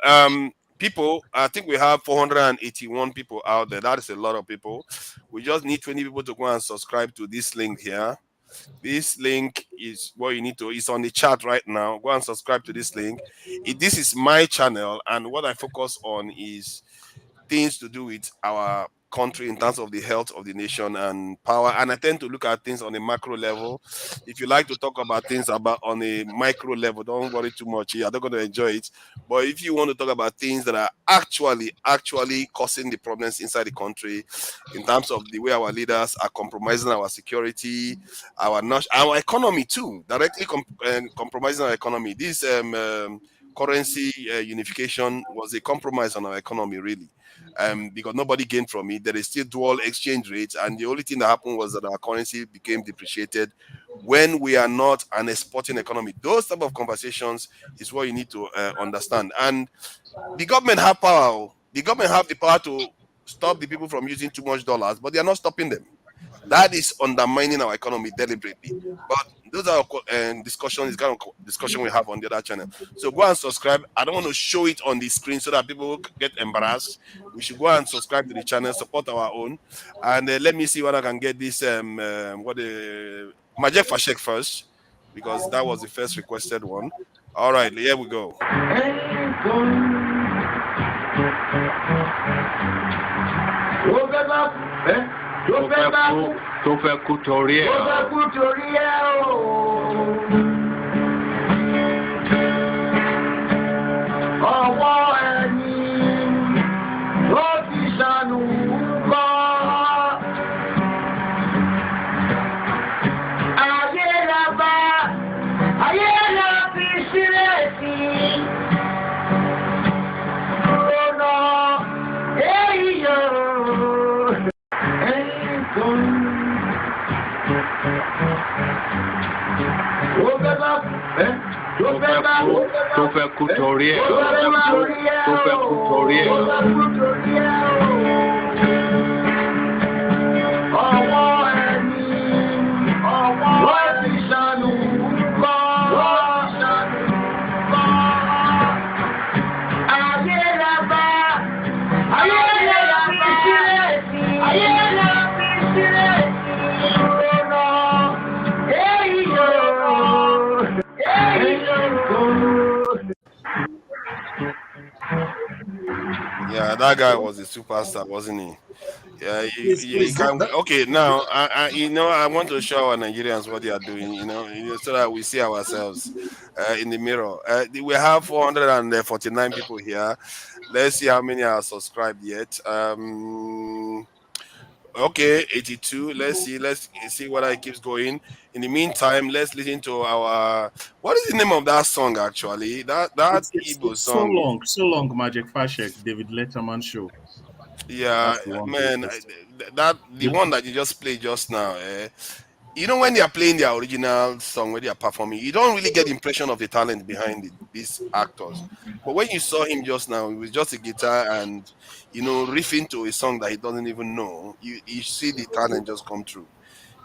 people, I think we have 481 people out there. That is a lot of people. We just need 20 people to go and subscribe to this link here. This link is what you need to. It's on the chat right now. Go and subscribe to this link. This is my channel, and what I focus on is things to do with our country in terms of the health of the nation and power. And I tend to look at things on a macro level. If you like to talk about things on a micro level, don't worry too much. You're not going to enjoy it. But if you want to talk about things that are actually causing the problems inside the country, in terms of the way our leaders are compromising our security, our economy too, directly compromising our economy. This currency unification was a compromise on our economy, really. Because nobody gained from it. There is still dual exchange rates, and the only thing that happened was that our currency became depreciated when we are not an exporting economy. Those type of conversations is what you need to understand. And the government have power. The government have the power to stop the people from using too much dollars, but they are not stopping them. That is undermining our economy deliberately. But those are discussions, kind of discussion we have on the other channel. So go and subscribe. I don't want to show it on the screen so that people get embarrassed. We should go and subscribe to the channel, support our own. And let me see what I can get this Majek Fashek first, because that was the first requested one. All right, here we go. Tó fẹ́ kú torí ẹ̀. Ọwọ́ ẹni ló ti ṣàánú kọ́. Ayé la fi sílẹ̀ sí. Ọ̀nà èyí yóò. Tó fẹ́ kú torí ẹ̀. Ọwọ́ ẹni wọ́n ti That guy was a superstar, wasn't he? Yeah, you can. Okay, now I want to show our Nigerians what they are doing. So that we see ourselves in the mirror. We have 449 people here. Let's see how many are subscribed yet. Okay, 82. Let's see whether it keeps going. In the meantime, let's listen to our. What is the name of that song actually? That Igbo song. So long, Magic Fashek, David Letterman show. Yeah, man, the one that you just played just now. When they are playing their original song, when they are performing, you don't really get the impression of the talent behind these actors. But when you saw him just now, it was just a guitar and riffing to a song that he doesn't even know. You see the talent just come through.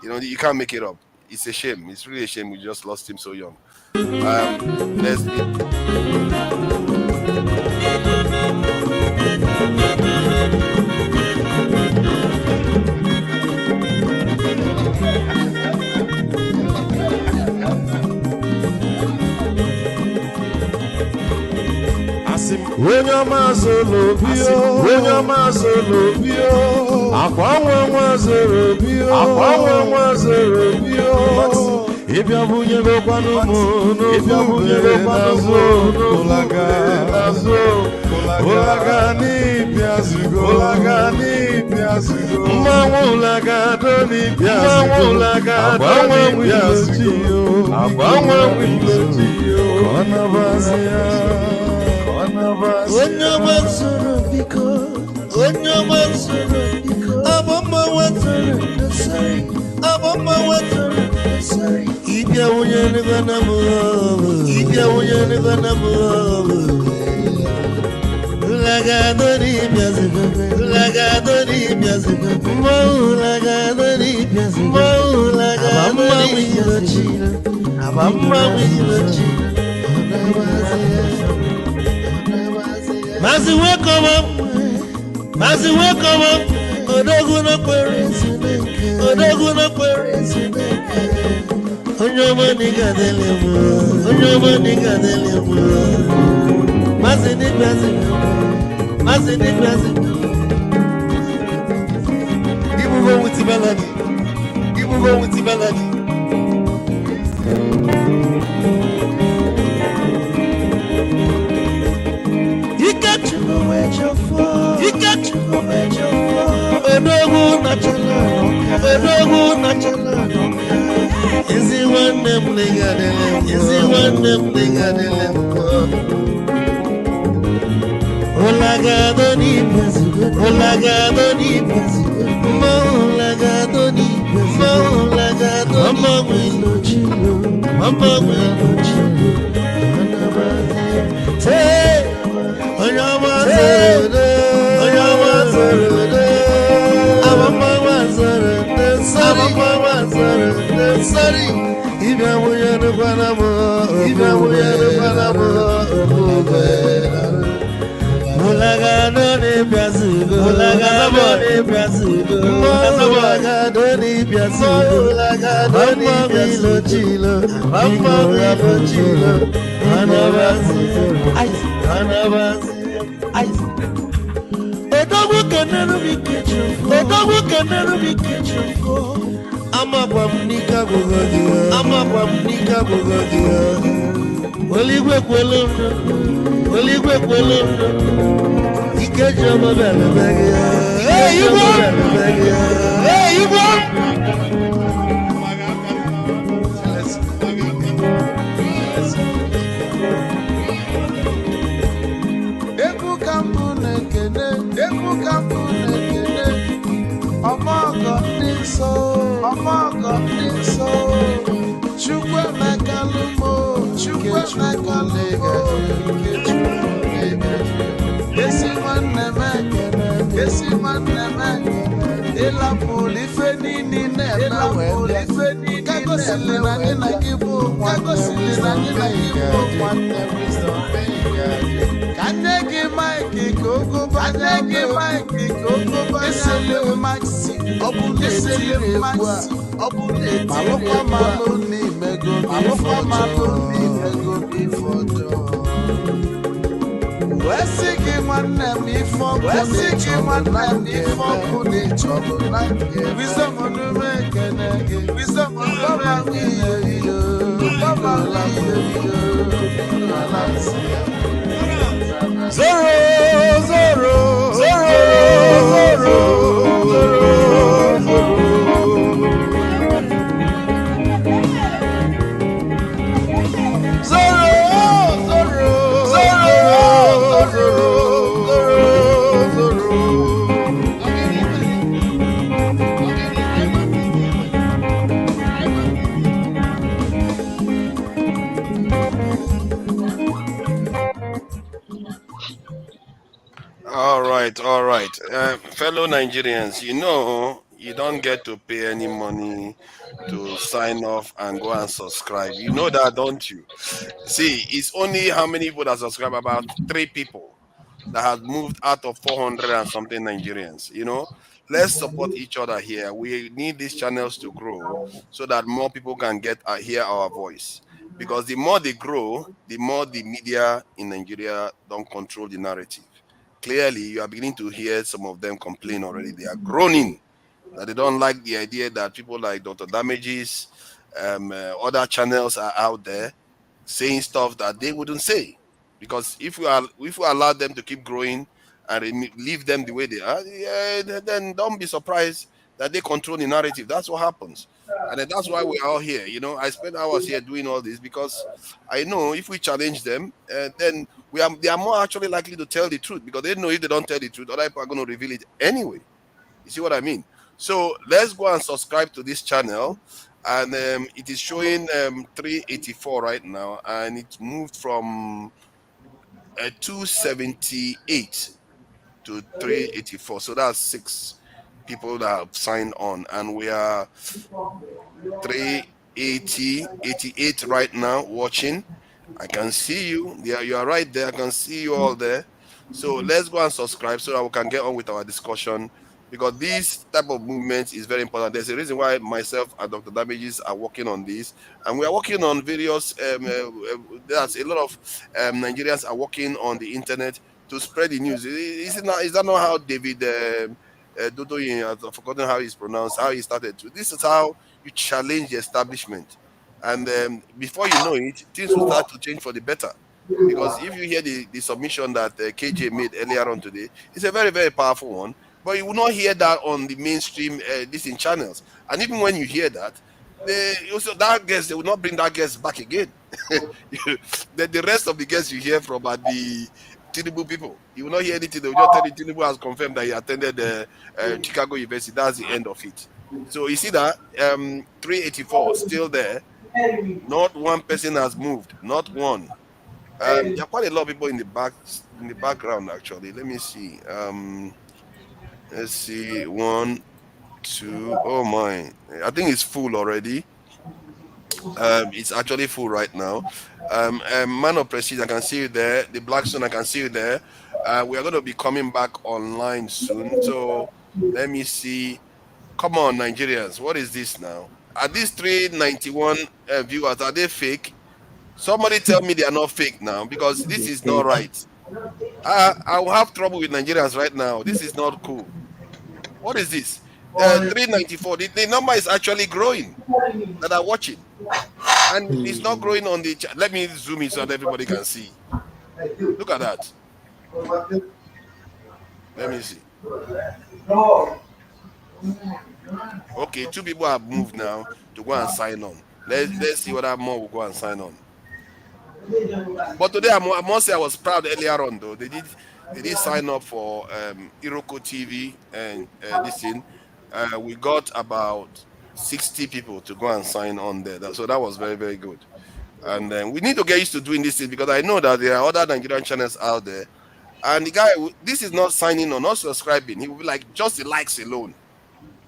You can't make it up. It's a shame. It's really a shame we just lost him so young. Let's. Onye ọma zoro bio, akwa nwa zoro bio, ịbịa bunyegokwanụ m n'ofe ụlaga n'ịbịazigo, mmanwụ ụlaga do n'ịbịazigo, agbanwe wilojiyo, ka ọ nabazi ya. Onye ọma zoro biko, abụmma wetara ịbịa wunye n'ịgana m ụlagado n'ịbịazigo, mmanwụ ụlagado n'ịbịazigo, abamma wilochi, Mazi wekomo, odogwu no kwere Chineke, onye ọma n'ịgadele m, Mazi n'ịbịazi, Ibugo with the melody. Odogwu nachala, ezi nwanne m n'ịgadele m, ụlagado n'ịbịazigo, mmanwụ ilochilo, onye ọma zoro Sorry, ịbịa nwunye n'ụkwana m ụlagado n'ịbịazigo, mmanwụ ilochilo, anabazi. Odogwu kenere m ikechi, amakwa m n'ike abụghị gị, oligwe kwelu ndụ, ike ji ọma bịalebe gị, Igbo. Egwu ka mbụ na-ekene, ọmọgọ ndị nsọ, Chukwuemeka Lumo, esi nwanne m ịlapụrụ ife niile na-emewe ka gosili na anyị na gị bụ nwanne ka nne gị maịkị ka ogobanya esele maxi ọ bụ na-etiri egwu a malụkwa malụ n'imego ife ọjọọ Wesigi nwanne m ife ọkụ n'ịchọrọ na nke wisdom onume ekene gị wisdom onume ihe iyo ala iyo ala nsị ya zoro zoro zoro zoro zoro All right. Fellow Nigerians, you know, you don't get to pay any money to sign off and go and subscribe. You know that, don't you? See, it's only how many people that subscribe? About 3 people that have moved out of 400 and something Nigerians. You know, let's support each other here. We need these channels to grow so that more people can hear our voice. Because the more they grow, the more the media in Nigeria don't control the narrative. Clearly, you are beginning to hear some of them complain already. They are groaning that they don't like the idea that people like Dr. Damages, other channels are out there saying stuff that they wouldn't say. Because if we allow them to keep growing and leave them the way they are, then don't be surprised that they control the narrative. That's what happens. And that's why we're all here. You know, I spend hours here doing all this because I know if we challenge them, then they are more actually likely to tell the truth, because they know if they don't tell the truth, other people are going to reveal it anyway. You see what I mean? So let's go and subscribe to this channel. And it is showing 384 right now, and it moved from 278 to 384. So that's 6 people that have signed on, and we are 88 right now watching. I can see you. Yeah, you are right there. I can see you all there. So let's go and subscribe so that we can get on with our discussion, because this type of movement is very important. There's a reason why myself and Dr. Damages are working on this, and we are working on various. There's a lot of Nigerians are working on the internet to spread the news. Is that not how David Dodo, I've forgotten how he's pronounced, how he started to? This is how you challenge the establishment, and before you know it, things will start to change for the better. Because if you hear the submission that KJ made earlier on today, it's a very, very powerful one. But you will not hear that on the mainstream listening channels. And even when you hear that, they will not bring that guest back again. The rest of the guests you hear from are the Tinubu people. You will not hear anything. They will just tell you Tinubu has confirmed that he attended Chicago University. That's the end of it. So you see that 384 still there. Not one person has moved. Not one. There are quite a lot of people in the background actually. Let me see. Let's see. 1, 2. Oh my! I think it's full already. It's actually full right now. Man of Prestige, I can see you there. The Blackstone, I can see you there. We are going to be coming back online soon. So let me see. Come on, Nigerians. What is this now? Are these 391 viewers? Are they fake? Somebody tell me they are not fake now, because this is not right. I will have trouble with Nigerians right now. This is not cool. What is this? 394. The number is actually growing that are watching, and it's not growing on the chat. Let me zoom in so that everybody can see. Look at that. Let me see. Okay, 2 people have moved now to go and sign on. Let's see whether more will go and sign on. But today I must say I was proud earlier on though. They did sign up for Iroko TV and this thing. We got about 60 people to go and sign on there. So that was very, very good. And we need to get used to doing this thing, because I know that there are other Nigerian channels out there. And the guy, this is not signing on, not subscribing. He will be like, just the likes alone.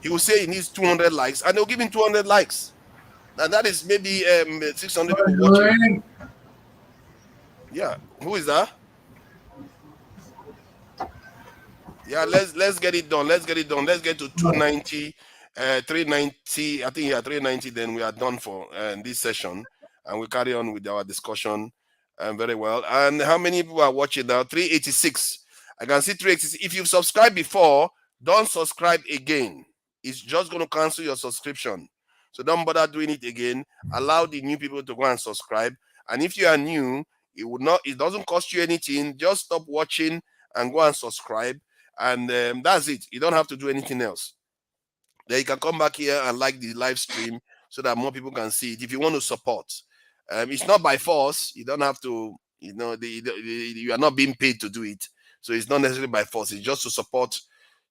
He will say he needs 200 likes, and they'll give him 200 likes. And that is maybe 600 people watching. Yeah, who is that? Yeah, let's get it done. Let's get it done. Let's get to 290, 390. I think 390. Then we are done for this session, and we carry on with our discussion. Very well. And how many people are watching now? 386. I can see 386. If you've subscribed before, don't subscribe again. It's just going to cancel your subscription. So don't bother doing it again. Allow the new people to go and subscribe. And if you are new, it doesn't cost you anything. Just stop watching and go and subscribe. And that's it. You don't have to do anything else. Then you can come back here and like the live stream so that more people can see it. If you want to support, it's not by force. You don't have to, you are not being paid to do it. So it's not necessarily by force. It's just to support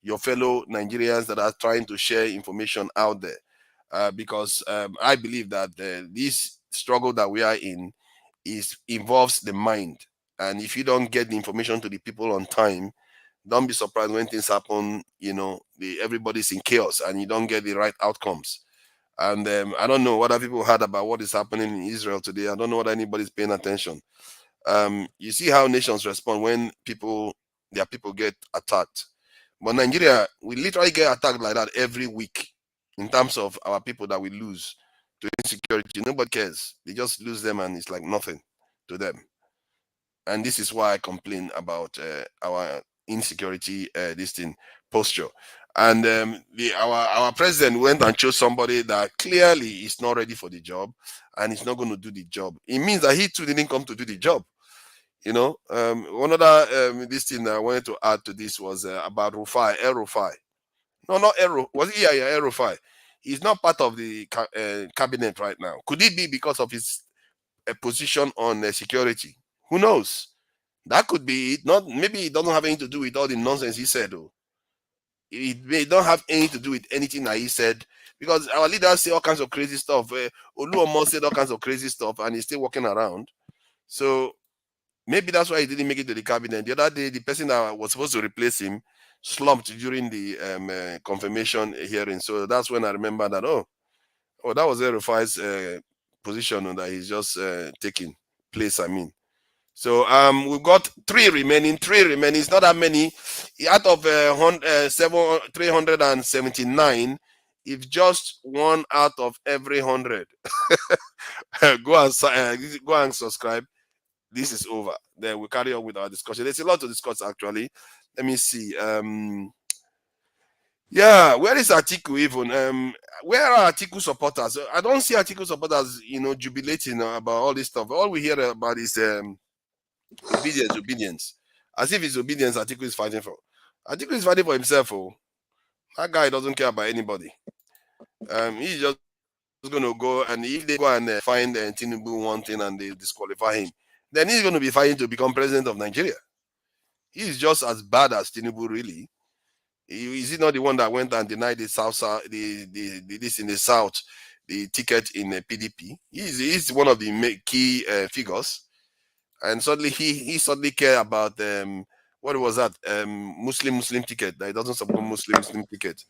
your fellow Nigerians that are trying to share information out there. Because I believe that this struggle that we are in involves the mind. And if you don't get the information to the people on time, don't be surprised when things happen, everybody's in chaos and you don't get the right outcomes. And I don't know what other people heard about what is happening in Israel today. I don't know whether anybody's paying attention. You see how nations respond when their people get attacked. But Nigeria, we literally get attacked like that every week in terms of our people that we lose to insecurity. Nobody cares. They just lose them and it's like nothing to them. And this is why I complain about our insecurity posture. And our president went and chose somebody that clearly is not ready for the job and is not going to do the job. It means that he too didn't come to do the job. One other this thing I wanted to add to this was about Rufai, El-Rufai. No, not El. Was he? Yeah, El-Rufai. He's not part of the cabinet right now. Could it be because of his position on security? Who knows? That could be it. Not maybe it doesn't have anything to do with all the nonsense he said, though. It don't have anything to do with anything that he said, because our leaders say all kinds of crazy stuff. Oluomo said all kinds of crazy stuff, and he's still walking around. So maybe that's why he didn't make it to the cabinet. The other day, the person that was supposed to replace him slumped during the confirmation hearing. So that's when I remember that. Oh, that was El-Rufai's position that he's just taking place. I mean. So we've got three remaining. It's not that many. Out of 379, if just one out of every 100 go and subscribe, this is over. Then we'll carry on with our discussion. There's a lot to discuss actually. Let me see. Yeah, where is Atiku even? Where are Atiku supporters? I don't see Atiku supporters, jubilating about all this stuff. All we hear about is obedience. As if it's obedience Atiku is fighting for. Atiku is fighting for himself. Oh. That guy doesn't care about anybody. He's just going to go, and if they go and find Tinubu one thing and they disqualify him, then he's going to be fighting to become president of Nigeria. He's just as bad as Tinubu, really. Is he not the one that went and denied the South, this in the South, the ticket in the PDP? He's one of the key figures. And suddenly he suddenly care about what was that Muslim ticket that he doesn't support Muslim ticket.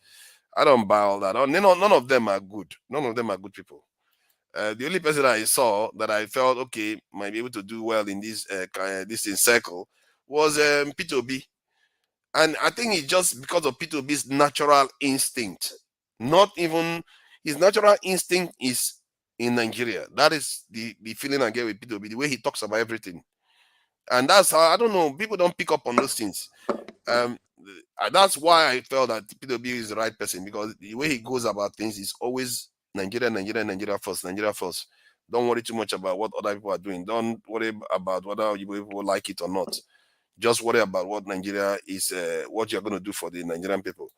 I don't buy all that. None of them are good. None of them are good people. The only person I saw that I felt okay might be able to do well in this circle was Peter Obi, and I think it's just because of Peter Obi's natural instinct. Not even his natural instinct is in Nigeria. That is the feeling I get with Peter Obi, the way he talks about everything. And that's how, I don't know, people don't pick up on those things. That's why I felt that Peter Obi is the right person, because the way he goes about things is always Nigeria first. Don't worry too much about what other people are doing. Don't worry about whether you people like it or not. Just worry about what Nigeria is, what you're going to do for the Nigerian people.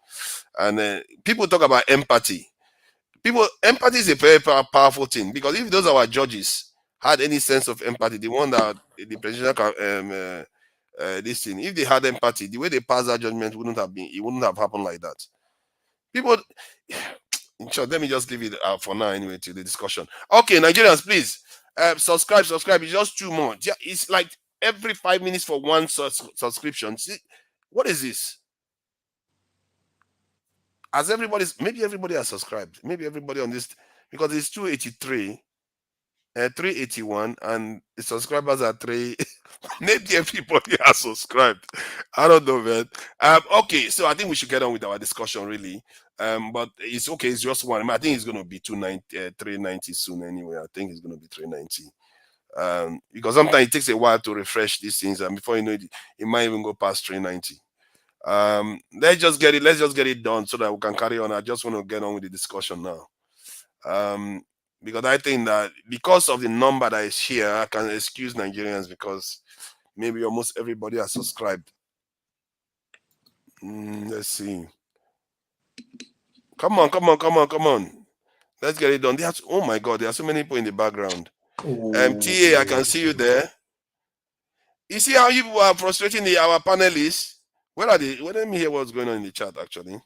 And people talk about empathy. Empathy is a very powerful thing, because if those are our judges had any sense of empathy, the one that the presidential this thing, if they had empathy, the way they passed that judgment wouldn't have happened like that. People, in short, let me just leave it for now anyway to the discussion. Okay, Nigerians, please subscribe. It's just 2 more. Yeah, it's like every 5 minutes for one subscription. See, what is this? Maybe everybody has subscribed. Maybe everybody on this, because it's 283, 381, and the subscribers are 3. Maybe everybody has subscribed. I don't know, man. Okay, so I think we should get on with our discussion, really. But it's okay. It's just one. I think it's going to be 390 soon anyway. I think it's going to be 390. Because sometimes it takes a while to refresh these things, and before you know it, it might even go past 390. Let's just get it done so that we can carry on. I just want to get on with the discussion now. Because I think that because of the number that is here, I can excuse Nigerians because maybe almost everybody has subscribed. Let's see. Come on. Let's get it done. Oh my God, there are so many people in the background. TA, I can see you there. You see how you people are frustrating our panelists? Where are they? Well, let me hear what's going on in the chat, actually.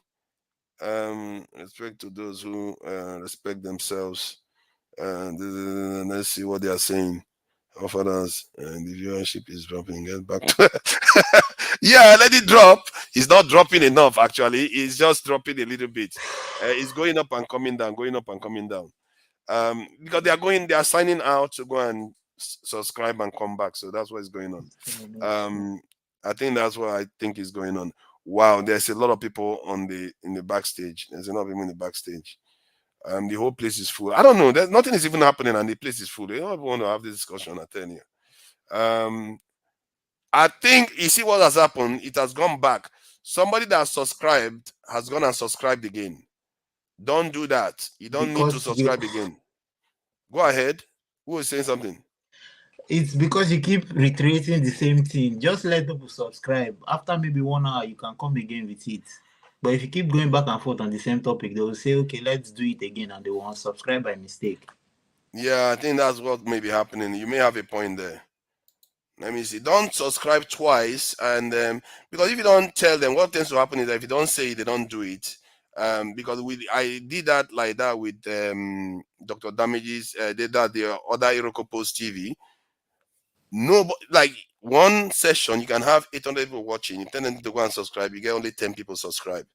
Respect to those who respect themselves. Let's see what they are saying. Offer us, and the viewership is dropping. Get back to yeah, let it drop. It's not dropping enough, actually. It's just dropping a little bit. It's going up and coming down, because they are signing out to go and subscribe and come back. So that's what's going on. I think that's what I think is going on. Wow, there's a lot of people in the backstage. There's a lot of people in the backstage. The whole place is full. I don't know. There's nothing is even happening, and the place is full. They don't want to have this discussion. I tell you. I think you see what has happened. It has gone back. Somebody that subscribed has gone and subscribed again. Don't do that. You don't need to subscribe again. Go ahead. Who is saying something? It's because you keep reiterating the same thing. Just let people subscribe. After maybe 1 hour, you can come again with it. But if you keep going back and forth on the same topic, they will say, okay, let's do it again, and they won't subscribe by mistake. Yeah, I think that's what may be happening. You may have a point there. Let me see. Don't subscribe twice, and because if you don't tell them, what tends to happen is that if you don't say it, they don't do it. Because I did that like that with Dr. Damages, did that the other Iroko Post TV. No, like one session, you can have 800 people watching. You tell them to go and subscribe, you get only 10 people subscribe.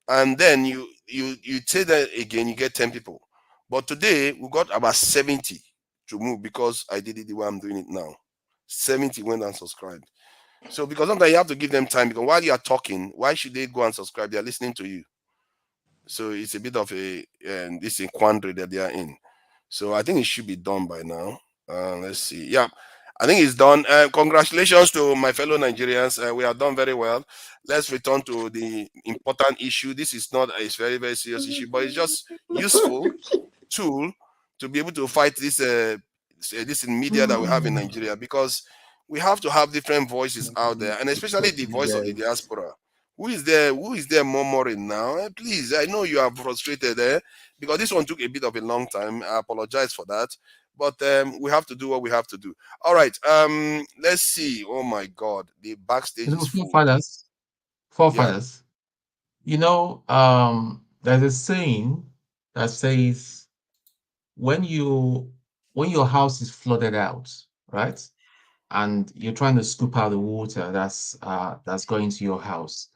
And then you say that again, you get 10 people. But today, we got about 70 to move because I did it the way I'm doing it now. 70 went and subscribed. So because sometimes you have to give them time, because while you are talking, why should they go and subscribe? They are listening to you. So it's a bit of this quandary that they are in. So I think it should be done by now. Let's see. Yeah, I think it's done. Congratulations to my fellow Nigerians. We have done very well. Let's return to the important issue. This is not a very, very serious issue, but it's just useful tool to be able to fight this this in media that we have in Nigeria, because we have to have different voices out there, and especially the voice of the diaspora. Who is there murmuring now? Please, I know you are frustrated there because this one took a bit of a long time. I apologize for that. But we have to do what we have to do. All right. Let's see. Oh my God, the backstage is full. Forefathers. You know, there's a saying that says when your house is flooded out, right, and you're trying to scoop out the water that's going to your house,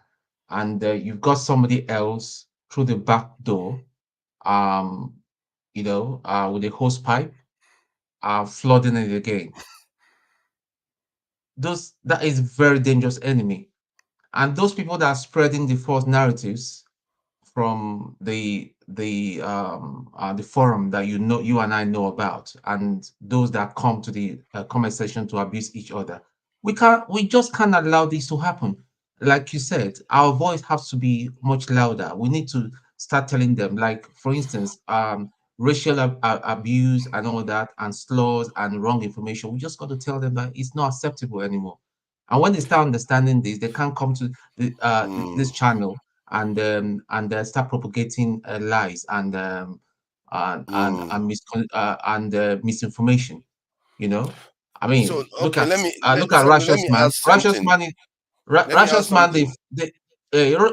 and you've got somebody else through the back door, with a hose pipe, flooding it again. That is very dangerous enemy, and those people that are spreading the false narratives from the forum that you and I know about, and those that come to the comment section to abuse each other. We just can't allow this to happen. Like you said, our voice has to be much louder. We need to start telling them, like, for instance, racial abuse and all that, and slurs and wrong information. We just got to tell them that it's not acceptable anymore. And when they start understanding this, they can't come to this channel and start propagating lies and misinformation. I mean, So, look okay, at Righteous Man.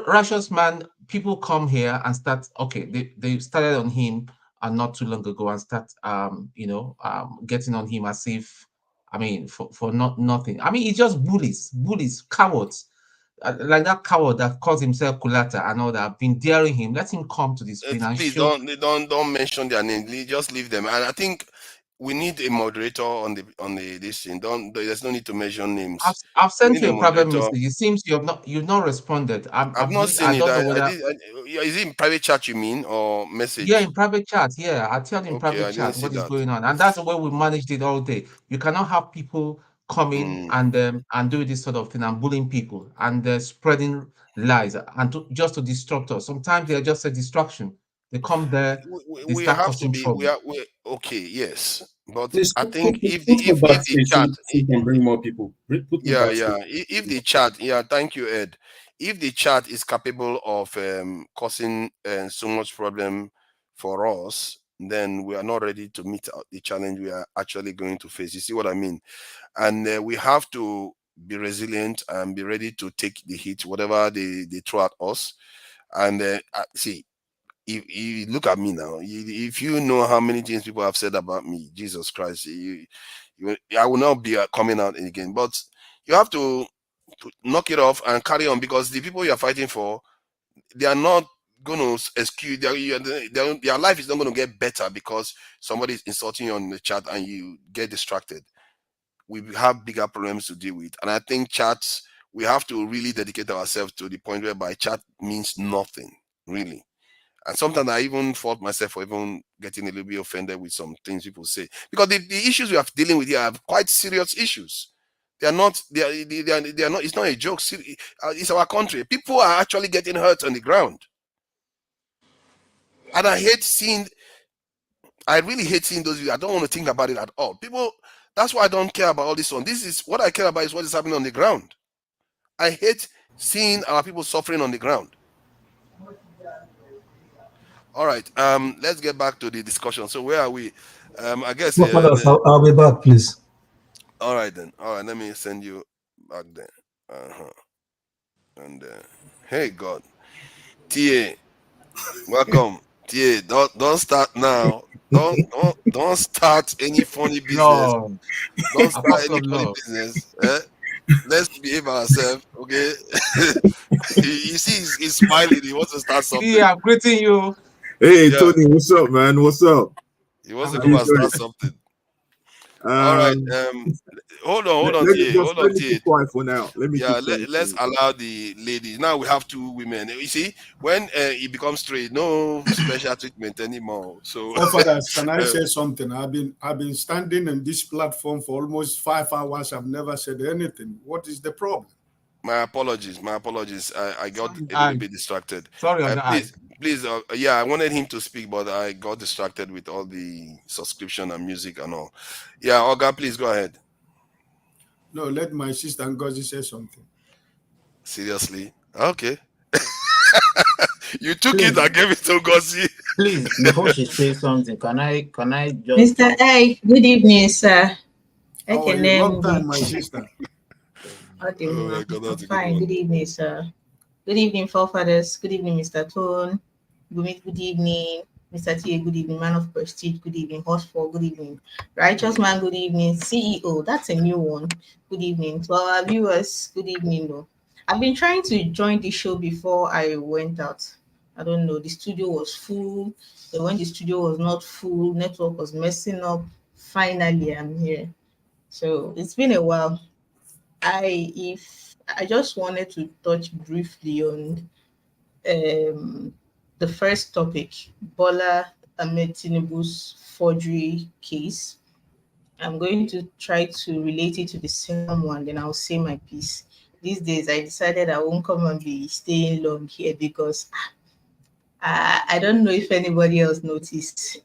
Righteous Man. People come here and start. Okay, they started on him not too long ago and start getting on him as if, I mean, for nothing. I mean, it's just bullies, cowards. Like that coward that calls himself Kulata and all that. I've been daring him. Let him come to the screen and please show. don't mention their name. Just leave them. And I think we need a moderator on the this thing. There's no need to mention names. I've We sent need you a a private moderator. message. It seems you've not responded. I've not seen I it. don't know whether. Is it in private chat you mean, or message? Yeah, in private chat. Yeah, I tell you in Okay, private I didn't chat see what is that. going on, and that's the way we managed it all day. You cannot have people coming and do this sort of thing and bullying people and spreading lies and just to distract us. Sometimes they are just a distraction. They come there, they We start have to causing be. trouble. We okay. Yes, but Please I put think if me back the chat, so you can bring more people. Put me yeah, backstage. if the chat, yeah, thank you, Ed. If the chat is capable of causing so much problem for us, then we are not ready to meet the challenge we are actually going to face. You see what I mean? And we have to be resilient and be ready to take the hit, whatever they throw at us. And see, if you look at me now, if you know how many things people have said about me, Jesus Christ, I will not be coming out again. But you have to knock it off and carry on, because the people you are fighting for, they are not going to excuse their life is not going to get better because somebody is insulting you on the chat and you get distracted. We have bigger problems to deal with, and I think chats, we have to really dedicate ourselves to the point whereby chat means nothing really. And sometimes I even fault myself for even getting a little bit offended with some things people say, because the issues we are dealing with here are quite serious issues. They are not. They are not. It's not a joke. It's our country. People are actually getting hurt on the ground, and I hate seeing. I really hate seeing those videos. I don't want to think about it at all. People. That's why I don't care about all this one. This is what I care about, is what is happening on the ground. I hate seeing our people suffering on the ground. All right. Let's get back to the discussion. So where are we? I guess. I'll be back, please. All right then. All right. Let me send you back there. And hey God, TA, welcome. TA, don't start now. Don't start any funny business. No. Don't start Apostle any of funny love. business. Let's behave ourselves, okay? you see, he's smiling. He wants to start something. Yeah, I'm greeting you. Hey, Tony, what's up, man? What's up? He wants How to come you and start doing? something. All right. Hold on, Let me TA. keep quiet for now. Let's allow the ladies. Now we have two women. You see, when it becomes straight, no special treatment anymore. So, Forefathers, can I say something? I've been standing in this platform for almost 5 hours. I've never said anything. What is the problem? My apologies. I got a little bit distracted. Sorry on the Please. I wanted him to speak, but I got distracted with all the subscription and music and all. Yeah, Olga, please go ahead. No, let my sister Ngozi say something. Seriously? Okay. You took it and gave it to Ngozi. Please, before she says something, can I just Mr. A, good evening, sir. How are you? Long time, my sister. Okay, Oh my God, I'm that's a good fine. one. Good evening, sir. Good evening, forefathers. Good evening, Mr. Tone. Good evening, Mr. T. Good evening, man of prestige. Good evening, Hotspot. Good evening, righteous man. Good evening, CEO. That's a new one. Good evening to our viewers. Good evening. No, I've been trying to join the show before I went out. I don't know. The studio was full. Then when the studio was not full, network was messing up. Finally, I'm here. So it's been a while. I just wanted to touch briefly on the first topic, Bola Tinubu's forgery case. I'm going to try to relate it to the second one, then I'll say my piece. These days, I decided I won't come and be staying long here because I don't know if anybody else noticed.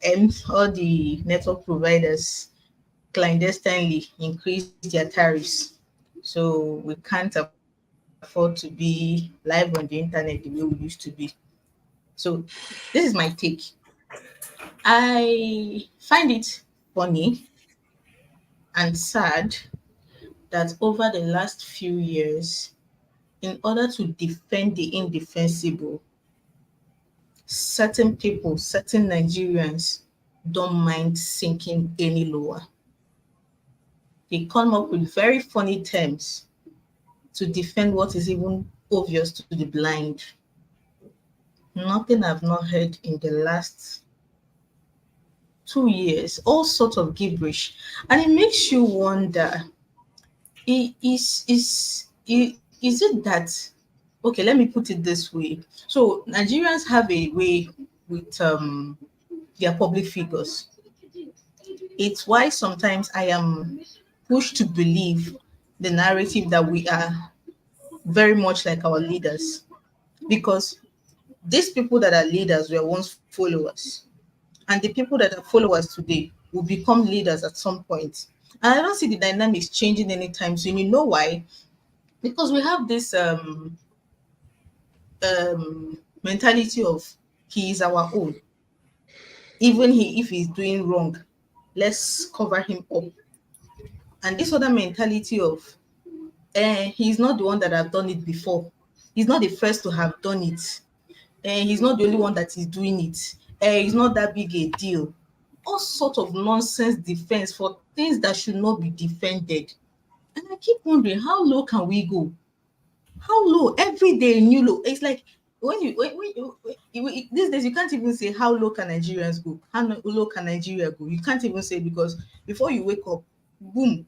All the network providers clandestinely increased their tariffs. So we can't afford to be live on the internet the way we used to be. So this is my take. I find it funny and sad that over the last few years, in order to defend the indefensible, certain people, certain Nigerians don't mind sinking any lower. They come up with very funny terms to defend what is even obvious to the blind. Nothing I've not heard in the last 2 years, all sorts of gibberish, and it makes you wonder: is it that? Okay, let me put it this way. So Nigerians have a way with their public figures. It's why sometimes I am pushed to believe the narrative that we are very much like our leaders, because these people that are leaders were once followers, and the people that are followers today will become leaders at some point. And I don't see the dynamics changing anytime soon. You know why? Because we have this mentality of he is our own. Even if he's doing wrong, let's cover him up. And this other mentality of he's not the one that have done it before. He's not the first to have done it. He's not the only one that is doing it. It's not that big a deal. All sort of nonsense defense for things that should not be defended. And I keep wondering, how low can we go? How low? Every day new low. It's like when these days you can't even say how low can Nigerians go. How low can Nigeria go? You can't even say, because before you wake up, boom,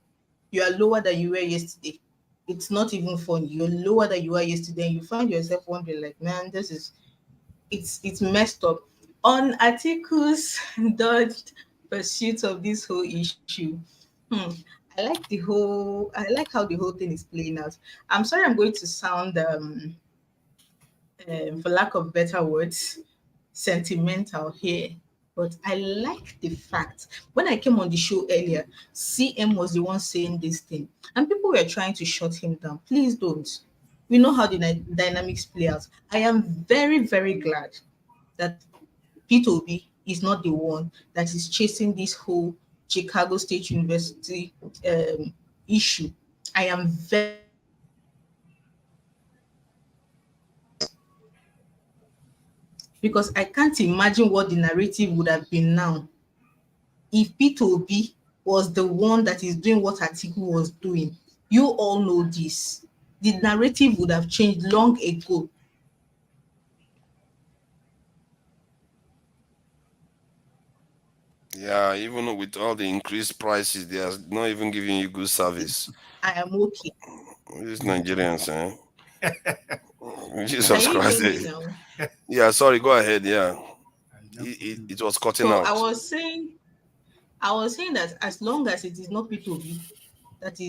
you are lower than you were yesterday. It's not even funny. You're lower than you were yesterday, and you find yourself wondering, like, man, it's messed up. On Atiku's dodged pursuit of this whole issue, I like how the whole thing is playing out. I'm sorry, I'm going to sound for lack of better words, sentimental here. But I like the fact when I came on the show earlier, CM was the one saying this thing, and people were trying to shut him down. Please don't. We know how the dynamics play out. I am very, very glad that P2B is not the one that is chasing this whole Chicago State University issue. I am very, because I can't imagine what the narrative would have been now if P2B was the one that is doing what Atiku was doing. You all know this. The narrative would have changed long ago. Yeah, even with all the increased prices, they are not even giving you good service. I am okay. These Nigerians, Jesus Can you Christ. hear me now? Yeah, sorry, go ahead. Yeah. It was cutting So out. I was saying that as long as it is not P2B that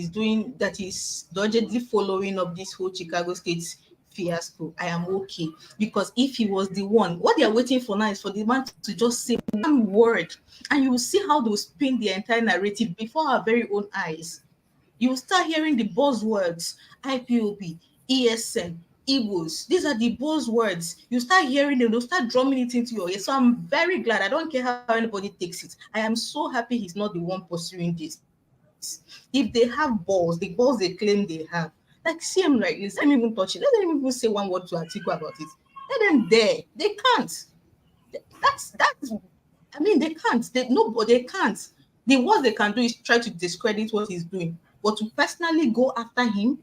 is doggedly following up this whole Chicago State fiasco, I am okay. Because if he was the one, what they are waiting for now is for the man to just say one word, and you will see how they will spin the entire narrative before our very own eyes. You will start hearing the buzzwords: IPOB, ESN, Igbos. These are the buzzwords. You start hearing them, they'll start drumming it into your ear. So I'm very glad. I don't care how anybody takes it. I am so happy he's not the one pursuing this. If they have balls, the balls they claim they have, like CM, like this, let them even touch it. Let them even say one word to Atiku about it. Let them dare. They can't. That's. I mean, they can't. They can't. The worst they can do is try to discredit what he's doing, but to personally go after him.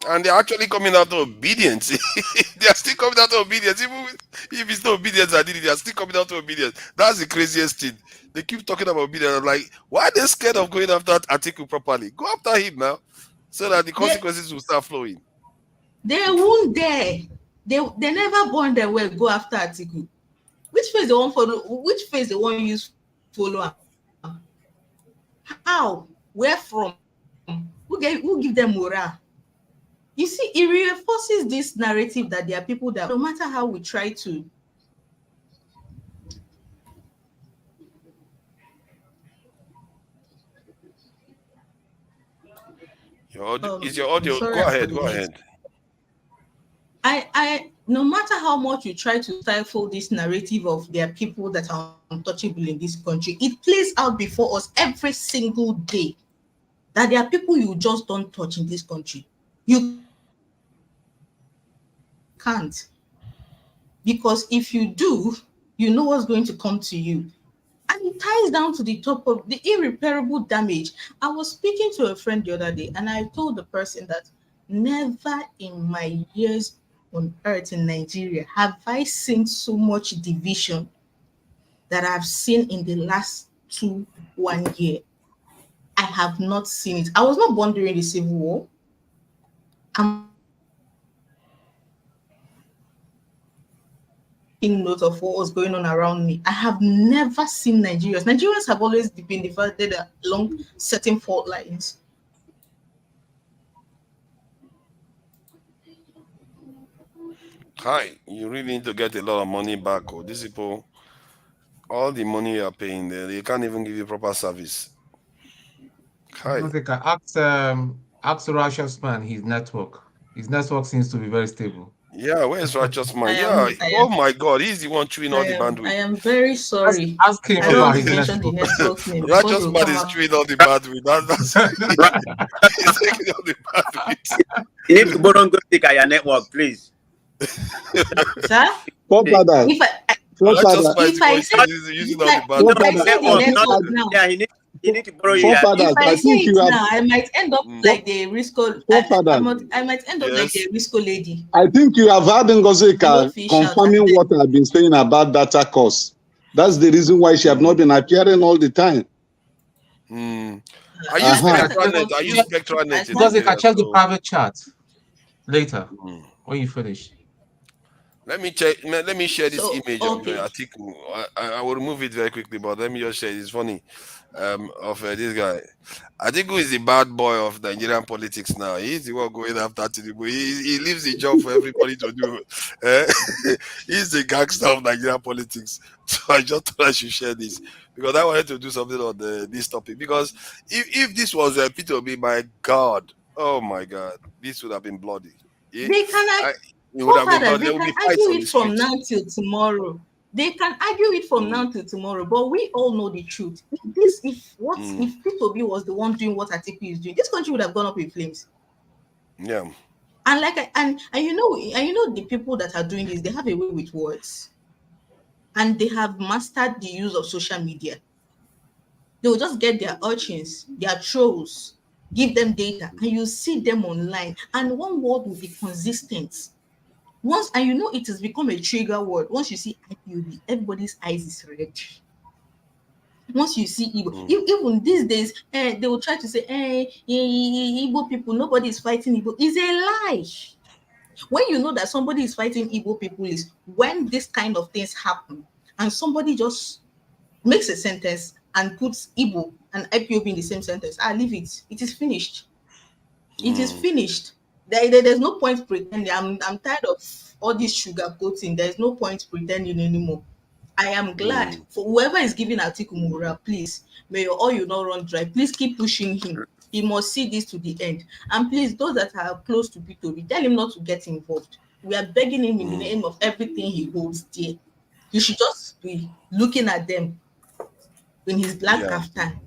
And they're actually coming out of obedience. They are still coming out of obedience. Even if it's not obedience I did it, they are still coming out of obedience. That's the craziest thing. They keep talking about obedience. I'm like, why are they scared of going after Atiku properly? Go after him now, so that the consequences will start flowing. They won't dare. They never born their way go after Atiku. Which face they want follow? Which face they want use follow? How? Where from? Who give them morale? You see, it reinforces this narrative that there are people that no matter how we try to. Is your audio? Go ahead. Go ahead. I no matter how much you try to stifle this narrative of there are people that are untouchable in this country, it plays out before us every single day that there are people you just don't touch in this country. You can't. Because if you do, you know what's going to come to you. And it ties down to the top of the irreparable damage. I was speaking to a friend the other day, and I told the person that never in my years on earth in Nigeria have I seen so much division that I've seen in the last 1 year. I have not seen it. I was not born during the Civil War. I'm taking note of what was going on around me. I have never seen Nigerians. Nigerians have always been divided along certain fault lines. Hi, you really need to get a lot of money back. Oh, these people, all the money you are paying, they can't even give you proper service. Hi. Ask the righteous man his network. His network seems to be very stable. Yeah, where's righteous man? Oh my God, he's the one chewing all the bandwidth. I am very sorry. Ask him I don't want about to his mention the network name. Righteous man is chewing all the bandwidth. That's he's taking all the bandwidth. You need to borrow go take your network, please. Sir? Forefathers. If I say the network now, you need to borrow your. Forefathers, if I say think it you have. now, I might end up like the Risco. I might end up like the Risco lady. I think you have had Ngozika confirming what I've been saying about data costs. That's the reason why she have not been appearing all the time. I use SpectraNet. I use SpectraNet. Because they can check the private chat later when you finish. Let me check. Let me share this image of Atiku. I will remove it very quickly, but let me just share. It's funny. Of this guy. Atiku is the bad boy of Nigerian politics now. He's the one going after Tinubu. He leaves the job for everybody to do. He's the gangster of Nigerian politics. So I just thought I should share this because I wanted to do something on this topic. Because if this was P2B, my God, oh my God, this would have been bloody. They can argue it from now till tomorrow. They can argue it from now till tomorrow, but we all know the truth. If P2B was the one doing what Atiku is doing, this country would have gone up in flames. Yeah. And you know the people that are doing this, they have a way with words, and they have mastered the use of social media. They will just get their urchins, their trolls, give them data, and you see them online, and one word will be consistent. Once, and you know it has become a trigger word. Once you see IPOB, everybody's eyes is red. Once you see Igbo, even these days, they will try to say, Igbo people, nobody is fighting Igbo. It's a lie. When you know that somebody is fighting Igbo people is when this kind of things happen, and somebody just makes a sentence and puts Igbo and IPOB in the same sentence. Leave it. It is finished. It is finished. There's no point pretending. I'm tired of all this sugar coating. There's no point pretending anymore. I am glad for whoever is giving Atiku morale, please, may your oil not run dry. Please keep pushing him. He must see this to the end. And please, those that are close to P2B, tell him not to get involved. We are begging him in the name of everything he holds dear. You should just be looking at them in his black kaftan.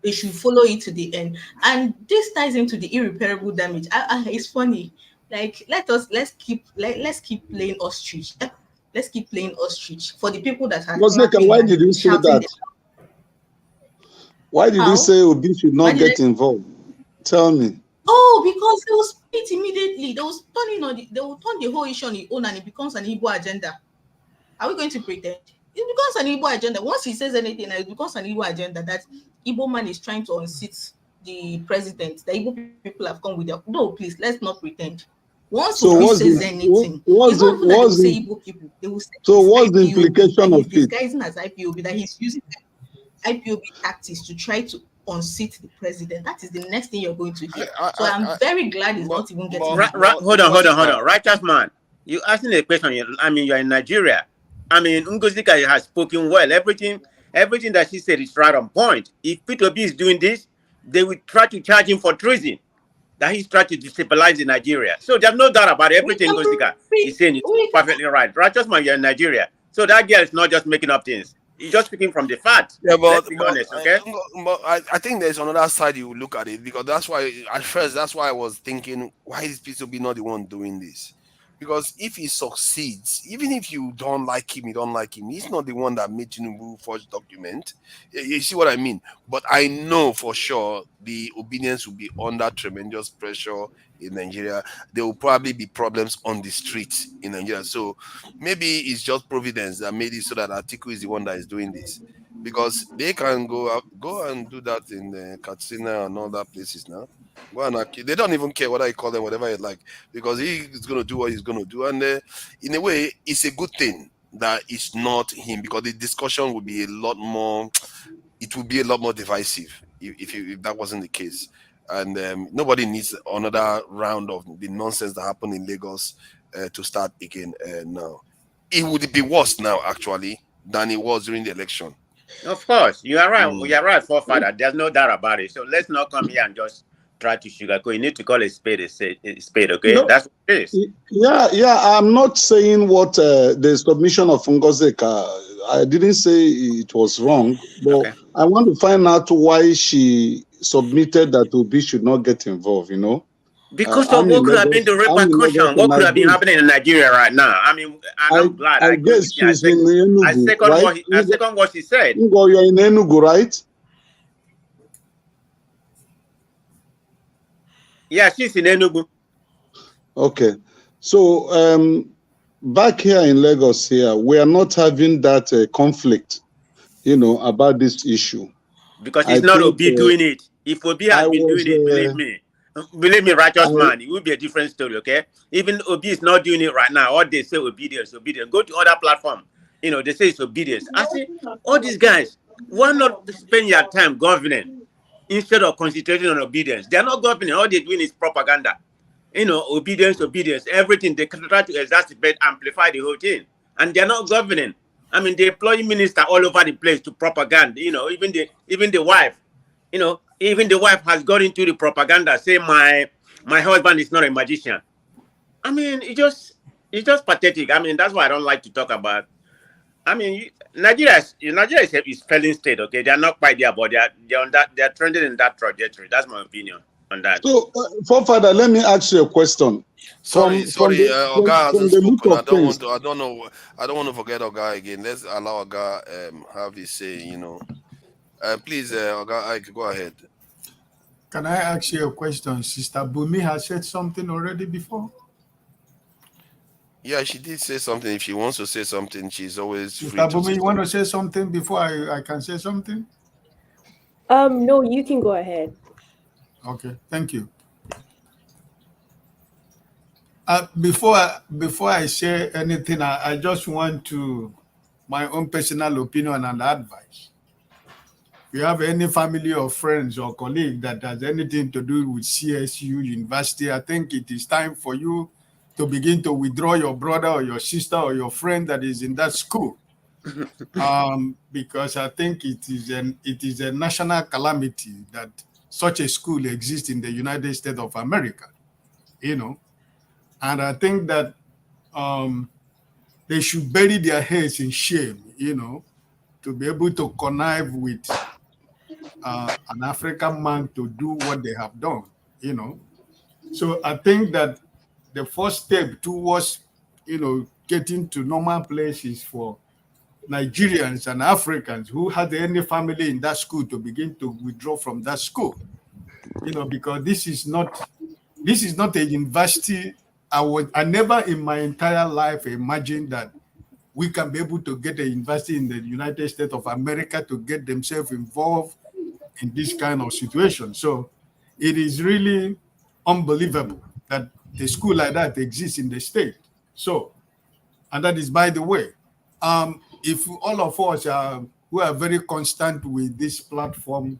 They should follow it to the end. And this ties into the irreparable damage. It's funny. Like let's keep playing ostrich. Let's keep playing ostrich for the people that are. Why did you say that? Why did you say Obi should not get involved? Tell me. Oh, because they will split immediately. They will turn the whole issue on its own, and it becomes an Igbo agenda. Are we going to pretend? It becomes an Igbo agenda. Once he says anything, it becomes an Igbo agenda that Igbo man is trying to unseat the president. The Igbo people have come with their. No, please, let's not pretend. Once he says anything, it's not even that they will say Igbo people. They will say. So what's the implication of it? Disguising as IPOB, that he's using IPOB tactics to try to unseat the president. That is the next thing you're going to hear. So I'm very glad he's not even getting. Hold on. Righteous man, you asking a question. I mean, you're in Nigeria. I mean, Ngozika has spoken well. Everything that she said is right on point. If P2B is doing this, they will try to charge him for treason. That he's trying to destabilize Nigeria. So there's no doubt about everything Ngozika is saying. It's perfectly right. Righteous man, you're in Nigeria. So that girl is not just making up things. He's just speaking from the fact. Yeah, but, let's be honest, okay? I think there's another side you look at it, because that's why at first I was thinking, why is P2B not the one doing this? Because if he succeeds, even if you don't like him, he's not the one that made Tinubu forge document. You see what I mean? But I know for sure the obedience will be under tremendous pressure in Nigeria. There will probably be problems on the streets in Nigeria. So maybe it's just providence that made it so that Atiku is the one that is doing this. Because they can go and do that in Katsina and other places now. They don't even care whether you call them whatever you like, because he's going to do what he's going to do. And in a way, it's a good thing that it's not him, because the discussion would be a lot more divisive if that wasn't the case. And nobody needs another round of the nonsense that happened in Lagos to start again now. It would be worse now, actually, than it was during the election. Of course, you are right. You are right, forefather. There's no doubt about it. So let's not come here and just try to sugarcoat. You need to call a spade a spade, okay? No, that's what it is. Yeah. I'm not saying what the submission of Ngozeka. I didn't say it was wrong, but okay. I want to find out why she submitted that Obi should not get involved. Because of what could have been the repercussion, what could have been happening in Nigeria right now. I mean, and I'm glad. I guess she's in Enugu, I second what she said. You're in Enugu, right? Yeah, she's in Enugu. Okay. So back here in Lagos we are not having that conflict, about this issue. Because it's not Obi doing it. If Obi had been doing it, believe me, righteous man, it would be a different story, okay? Even Obi is not doing it right now. All they say obedience. Go to other platform. They say it's obedience. I say, all these guys, why not spend your time governing instead of concentrating on obedience? They're not governing. All they're doing is propaganda. Obedience. Everything. They try to exacerbate, amplify the whole thing. And they're not governing. I mean, they employ minister all over the place to propaganda. Even the wife, even the wife has got into the propaganda, say my husband is not a magician. I mean, it's just pathetic. I mean, that's why I don't like to talk about. I mean, Nigeria is failing state. Okay, they are not quite there, but they're trending in that trajectory. That's my opinion on that. So, forefather, let me ask you a question. Sorry, Oga hasn't spoken. I don't want to forget Oga again. Let's allow Oga have his say. Please, Oga, Ike, go ahead. Can I ask you a question? Sister Bumi has said something already before. Yeah, she did say something. If she wants to say something, she's always free. Sister Bumi, you want to say something before I can say something? No, you can go ahead. Okay, thank you. Before I say anything, I just want to my own personal opinion and advice. If you have any family or friends or colleague that has anything to do with CSU University, I think it is time for you to begin to withdraw your brother or your sister or your friend that is in that school. Because I think it is a national calamity that such a school exists in the United States of America, And I think that they should bury their heads in shame, to be able to connive with an African man to do what they have done, So I think that the first step towards, getting to normal places for Nigerians and Africans who had any family in that school to begin to withdraw from that school, because this is not a university. I never in my entire life imagined that we can be able to get a university in the United States of America to get themselves involved in this kind of situation. So it is really unbelievable that a school like that exists in the state. So, and that is by the way, if all of us who are very constant with this platform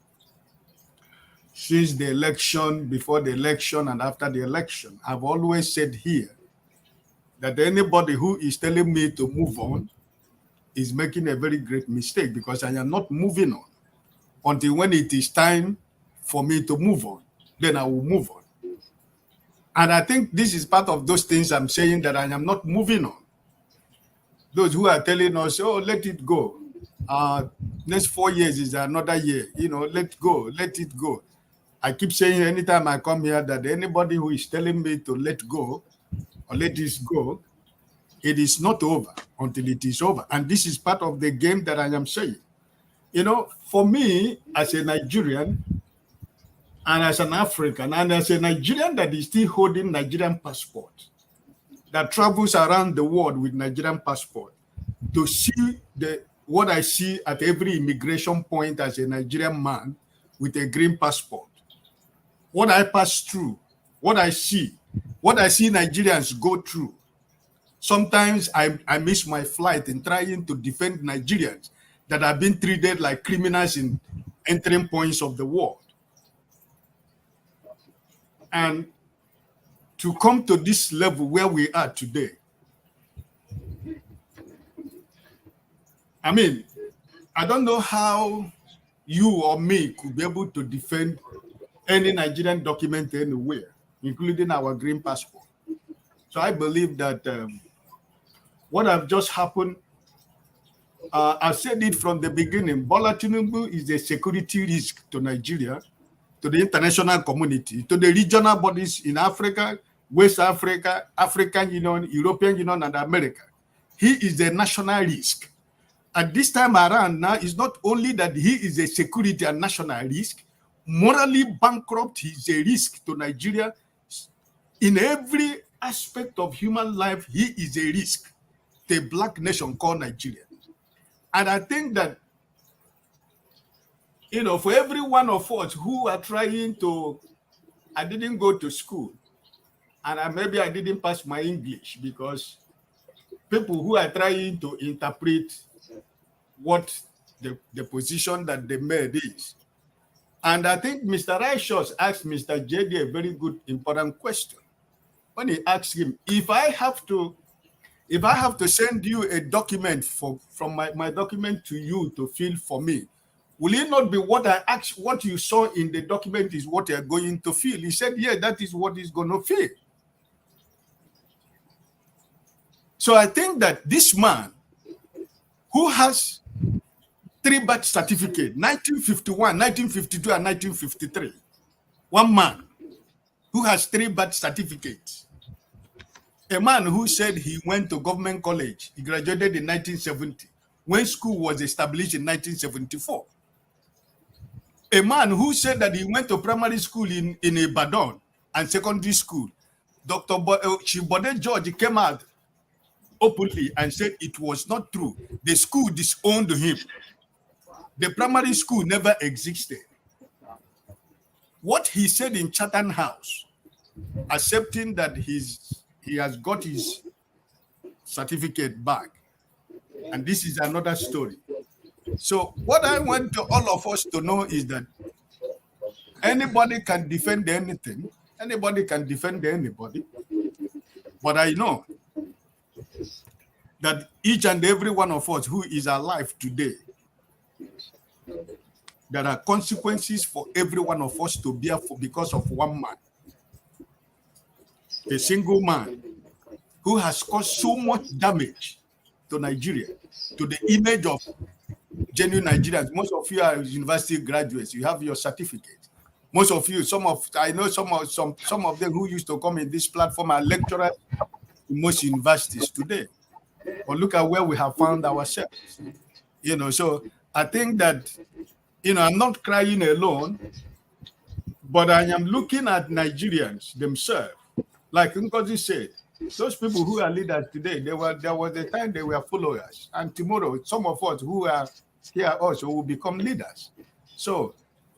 since the election, before the election, and after the election, I've always said here that anybody who is telling me to move on is making a very great mistake, because I am not moving on until when it is time for me to move on, then I will move on. And I think this is part of those things I'm saying, that I am not moving on. Those who are telling us, oh, let it go. Next 4 years is another year. Let go, let it go. I keep saying anytime I come here that anybody who is telling me to let go or let this go, it is not over until it is over. And this is part of the game that I am saying. You know, for me, as a Nigerian, and as an African, and as a Nigerian that is still holding Nigerian passport, that travels around the world with Nigerian passport, to see what I see at every immigration point as a Nigerian man with a green passport, what I pass through, what I see Nigerians go through. Sometimes I miss my flight in trying to defend Nigerians that have been treated like criminals in entering points of the world. And to come to this level where we are today, I mean, I don't know how you or me could be able to defend any Nigerian document anywhere, including our green passport. So I believe that what have just happened, I said it from the beginning, Bola Tinubu is a security risk to Nigeria, to the international community, to the regional bodies in Africa, West Africa, African Union, European Union, and America. He is a national risk. At this time around now, it's not only that he is a security and national risk, morally bankrupt, he's a risk to Nigeria. In every aspect of human life, he is a risk to a black nation called Nigeria. And I think that, you know, for every one of us who are trying to, I didn't go to school, and maybe I didn't pass my English, because people who are trying to interpret what the position that they made is. And I think Mr. Righteous asked Mr. JD a very good, important question. When he asked him, if I have to send you a document from my document to you to fill for me, will it not be what I asked, what you saw in the document is what you're going to fill? He said, yeah, that is what he's going to fill. So I think that this man who has 3 birth certificates, 1951, 1952, and 1953, one man who has 3 birth certificates, a man who said he went to government college, he graduated in 1970, when school was established in 1974. A man who said that he went to primary school in Ibadan and secondary school. Dr. Shibode George came out openly and said it was not true. The school disowned him. The primary school never existed. What he said in Chatham House, accepting that he has got his certificate back, and this is another story. So what I want to all of us to know is that anybody can defend anything, anybody can defend anybody, but I know that each and every one of us who is alive today, there are consequences for every one of us to bear because of one man. A single man who has caused so much damage to Nigeria, to the image of genuine Nigerians. Most of you are university graduates, you have your certificate. Most of you, I know some of them who used to come in this platform are lecturers in most universities today. But look at where we have found ourselves. You know, so I think that, you know, I'm not crying alone, but I am looking at Nigerians themselves. Like Nkosi said, those people who are leaders today, there was a time they were followers. And tomorrow, some of us who are here also will become leaders. So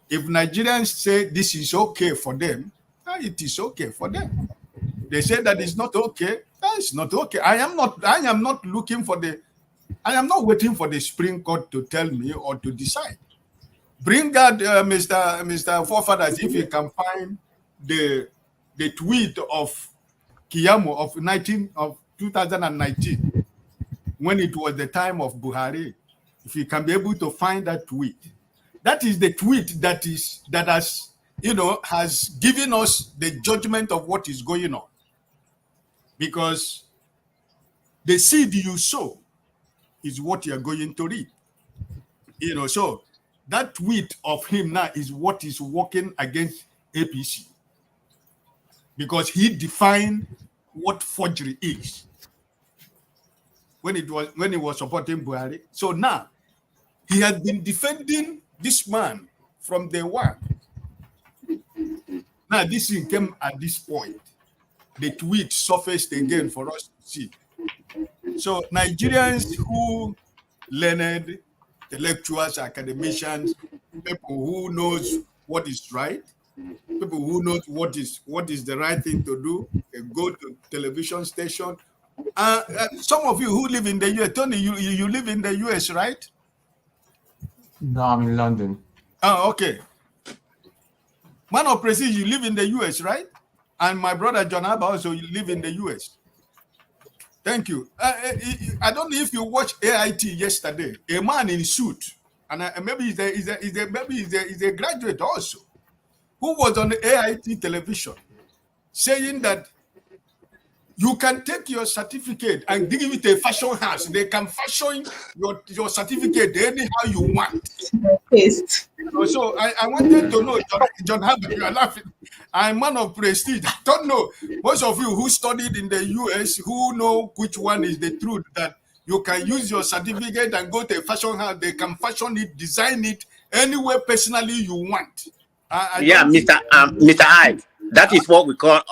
if Nigerians say this is okay for them, it is okay for them. They say that it's not okay, that is not okay. I am not waiting for the Supreme Court to tell me or to decide. Bring out Mr. Forefathers, if you can find the tweet of Kiyamo of 2019, when it was the time of Buhari. If you can be able to find that tweet, that is the tweet that has, you know, has given us the judgment of what is going on. Because the seed you sow is what you are going to reap. You know, so that tweet of him now is what is working against APC. Because he defined what forgery is when he was supporting Buhari. So now he has been defending this man from day one. Now this thing came at this point. The tweet surfaced again for us to see. So Nigerians who learned, intellectuals, academicians, people who knows what is right, people who knows what is the right thing to do, they go to television station. Some of you who live in the US, Tony, you live in the US, right? No, I'm in London. Oh, okay. Man of Prestige, you live in the US, right? And my brother John Abba also live in the US. Thank you. I don't know if you watched AIT yesterday. A man in suit, and maybe he's a graduate also, who was on the AIT television, saying that you can take your certificate and give it a fashion house. They can fashion your certificate anyhow you want. So I wanted to know, John Harvey, you are laughing. I'm man of prestige. I don't know. Most of you who studied in the US, who know which one is the truth, that you can use your certificate and go to a fashion house. They can fashion it, design it anywhere personally you want. Yeah, Mr. I, that is what we call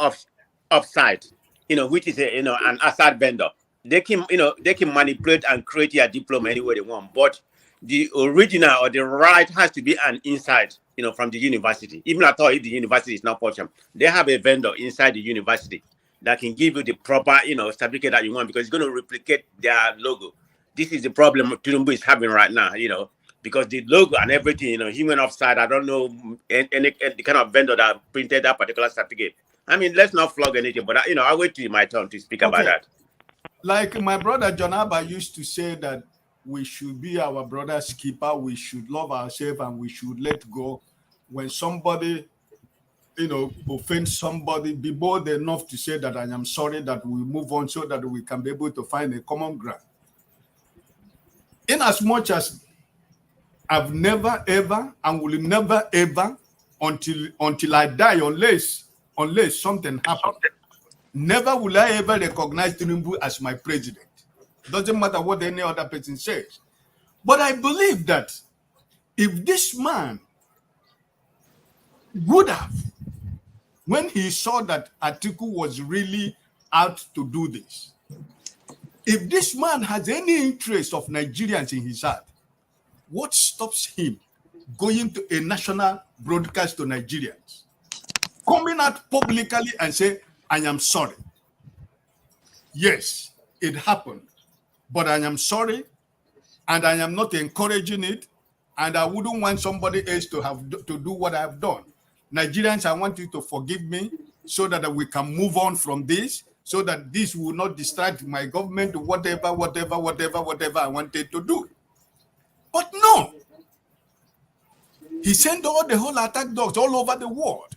offside. Which is an outside vendor. They can manipulate and create a diploma anywhere they want, but the original or the right has to be an inside, from the university. Even at all, if the university is not portion, they have a vendor inside the university that can give you the proper, certificate that you want, because it's going to replicate their logo. This is the problem Tinubu is having right now, because the logo and everything, he went offside. I don't know any kind of vendor that printed that particular certificate. I mean, let's not flog anything, but I'll wait till my turn to speak about that. Like my brother John Abba used to say that we should be our brother's keeper, we should love ourselves, and we should let go. When somebody, offends somebody, be bold enough to say that I am sorry, that we move on so that we can be able to find a common ground. In as much as I've never, ever, and will never, ever, until I die, unless something happens, never will I ever recognize Tinubu as my president. Doesn't matter what any other person says. But I believe that if this man would have, when he saw that Atiku was really out to do this, if this man has any interest of Nigerians in his heart, what stops him going to a national broadcast to Nigerians, coming out publicly and say, I am sorry. Yes, it happened, but I am sorry, and I am not encouraging it, and I wouldn't want somebody else to do what I have done. Nigerians, I want you to forgive me so that we can move on from this, so that this will not distract my government, whatever I wanted to do. But no, he sent all the whole attack dogs all over the world.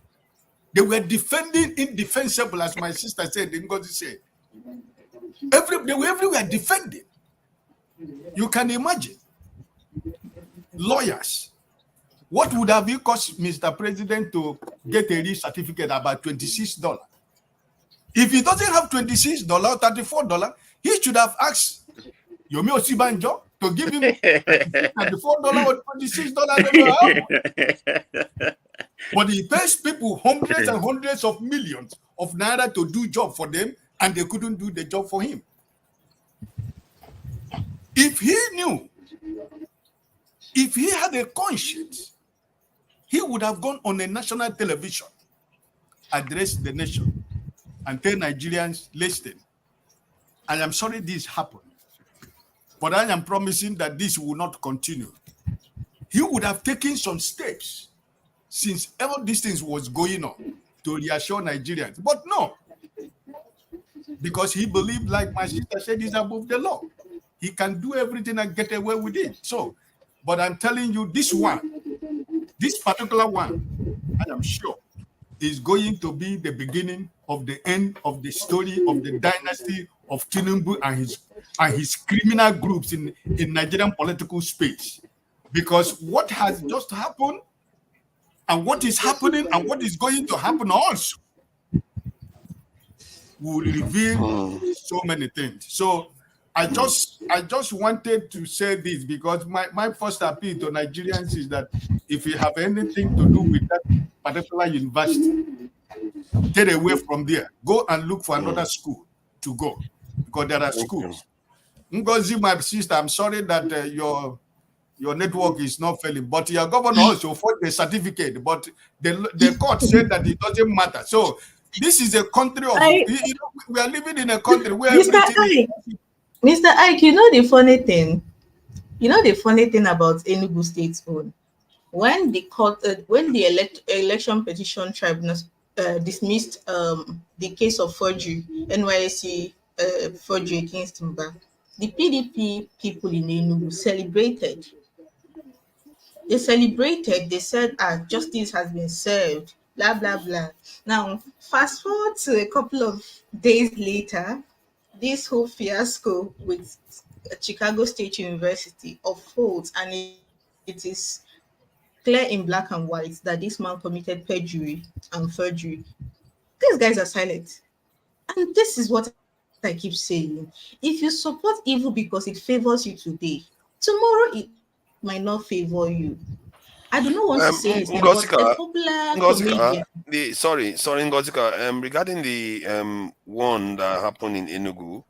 They were defending indefensible, as my sister said, Ngozi said. They were everywhere defending. You can imagine. Lawyers. What would have it cost Mr. President to get a real certificate? About $26. If he doesn't have $26, $34, he should have asked Yomi Osibanjo to give him $34 or $26. I don't know how. But he pays people hundreds and hundreds of millions of naira to do job for them, and they couldn't do the job for him. If he knew, if he had a conscience, he would have gone on a national television, address the nation, and tell Nigerians, listen, I am sorry this happened, but I am promising that this will not continue. He would have taken some steps since all these things was going on to reassure Nigerians. But no, because he believed, like my sister said, he's above the law. He can do everything and get away with it. So, but I'm telling you, this particular one, I am sure, is going to be the beginning of the end of the story of the dynasty of Tinubu and his criminal groups in Nigerian political space. Because what has just happened, and what is happening, and what is going to happen also, will reveal so many things. So I just wanted to say this because my first appeal to Nigerians is that if you have anything to do with that particular university, get away from there. Go and look for another school to go because there are schools. Ngozi, my sister, I'm sorry that your network is not failing, but your governor also forged the certificate, but the court said that it doesn't matter. So this is a country of, we are living in a country where Mr. Ike, you know the funny thing? You know the funny thing about Enugu State's own? When the court, when the election petition tribunal dismissed the case of forgery, NYSC forgery against Mba, the PDP people in Enugu celebrated. They celebrated, they said, justice has been served, blah, blah, blah. Now, fast forward to a couple of days later, this whole fiasco with Chicago State University unfolds, and it is clear in black and white that this man committed perjury and forgery. These guys are silent. And this is what I keep saying. If you support evil because it favors you today, tomorrow it might not favor you. I do not want to say his name, but a popular comedian. Sorry, Ngozika. Regarding the one that happened in Enugu,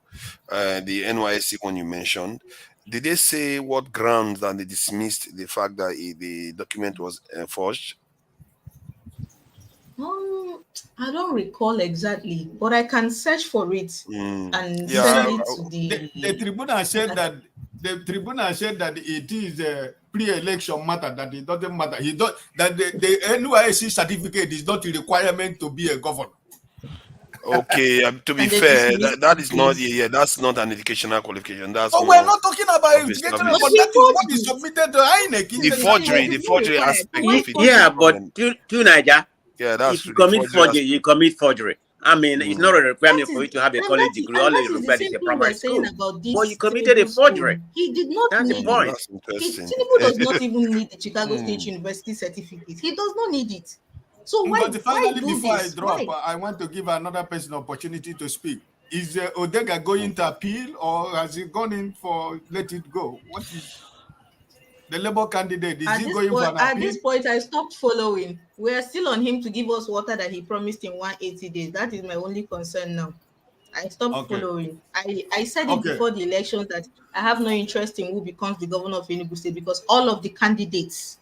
the NYSC one you mentioned, did they say what grounds that they dismissed the fact that the document was forged? I don't recall exactly, but I can search for it and send it to the tribunal said that it is a pre-election matter, that it doesn't matter. That the NYSC certificate is not a requirement to be a governor. Okay, to be fair, that is not that's not an educational qualification. That's we're not talking about educational, but that is what is submitted to INEC. The forgery aspect of it. Yeah, but to Niger, yeah, that's if you commit forgery, you commit forgery. I mean, it's not a requirement for you to have a college degree. All you require is a primary school. But you committed a forgery. He did not That's need the point. it. Tinubu does not even need the Chicago State University certificate. He does not need it. So why do before this? I drop, I want to give another person opportunity to speak. Is Odega going to appeal, or has he gone in for let it go? What is the Labour candidate? Is he going for an appeal? At this point, I stopped following. We are still on him to give us water that he promised in 180 days. That is my only concern now. I stopped following. I said it before the election that I have no interest in who becomes the governor of Enugu State because all of the candidates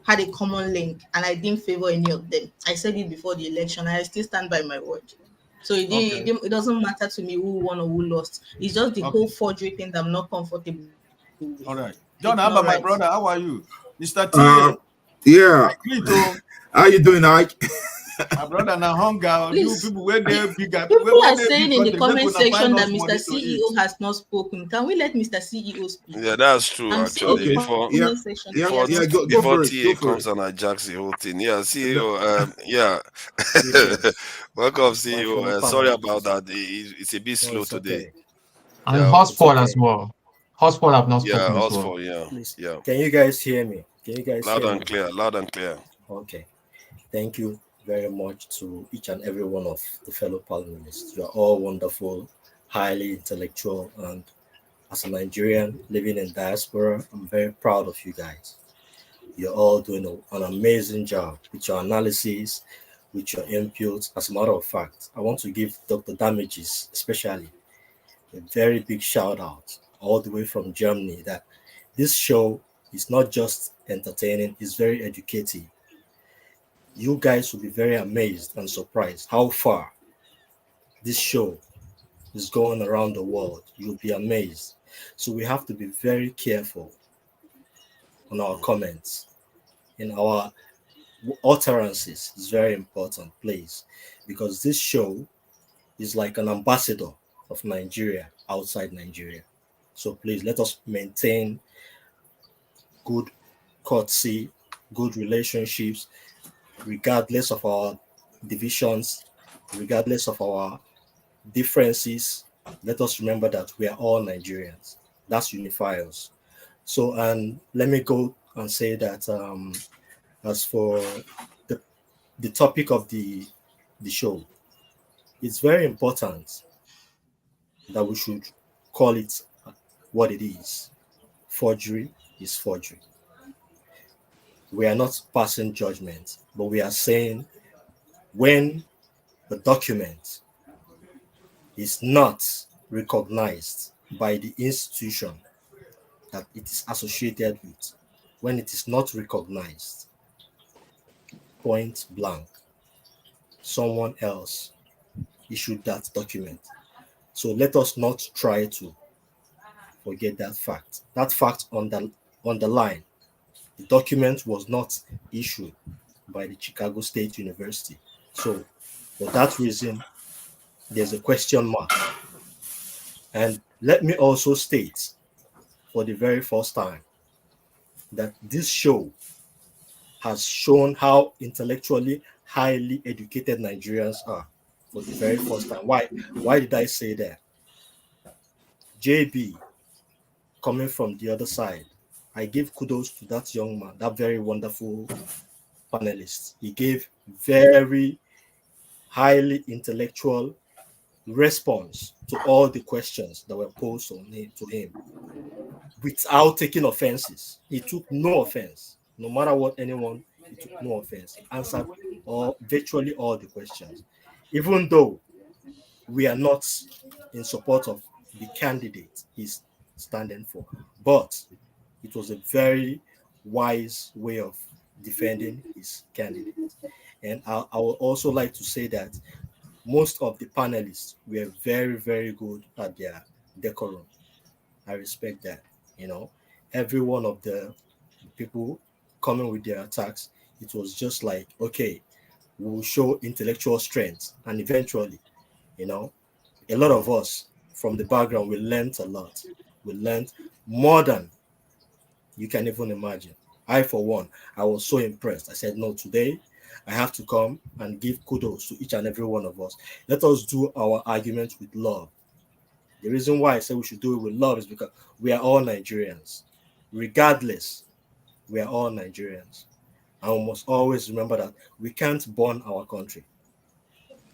had a common link and I didn't favor any of them. I said it before the election. I still stand by my word. So it doesn't matter to me who won or who lost. It's just the whole forgery thing that I'm not comfortable with. All right. John Abba, my brother, how are you? Mr. T. Yeah. How you doing, Ike? My brother, now hunger. You people where they bigger. People are saying in the comment section that Mr. CEO has not spoken. Can we let Mr. CEO speak? Yeah, that's true. Actually, before TA comes and hijacks the whole thing. Yeah, CEO. Welcome, CEO. Sorry about that. It's a bit slow today. And Hotspot as well. Hotspot have not spoken as well. Please, can you guys hear me? Can you guys loud hear and me? clear? Loud and clear. Okay. Thank you very much to each and every one of the fellow panelists. You are all wonderful, highly intellectual, and as a Nigerian living in diaspora, I'm very proud of you guys. You're all doing an amazing job with your analysis, with your inputs. As a matter of fact, I want to give Dr. Damages especially a very big shout out all the way from Germany that this show is not just entertaining, it's very educative. You guys will be very amazed and surprised how far this show is going around the world. You'll be amazed. So we have to be very careful on our comments, in our utterances. It's very important, please, because this show is like an ambassador of Nigeria outside Nigeria. So please let us maintain good courtesy, good relationships, regardless of our divisions, regardless of our differences. Let us remember that we are all Nigerians. That's unifiers. So, and let me go and say that as for the topic of the show, it's very important that we should call it what it is. Forgery is forgery. We are not passing judgment, but we are saying when the document is not recognized by the institution that it is associated with, when it is not recognized, point blank, someone else issued that document. So let us not try to forget that fact. That fact underline, the document was not issued by the Chicago State University. So for that reason, there's a question mark. And let me also state for the very first time that this show has shown how intellectually highly educated Nigerians are for the very first time. Why did I say that? JB, coming from the other side, I give kudos to that young man, that very wonderful panelist. He gave very highly intellectual response to all the questions that were posed to him without taking offenses. He took no offense. No matter what anyone, he took no offense. He answered virtually all the questions. Even though we are not in support of the candidate he's standing for, but it was a very wise way of defending his candidate. And I would also like to say that most of the panelists were very, very good at their decorum. I respect that. Every one of the people coming with their attacks, it was just like, okay, we'll show intellectual strength. And eventually, a lot of us from the background, we learned a lot. We learned more than you can even imagine. I, for one, I was so impressed. I said, no, today I have to come and give kudos to each and every one of us. Let us do our arguments with love. The reason why I say we should do it with love is because we are all Nigerians. Regardless, we are all Nigerians. And we must always remember that we can't burn our country,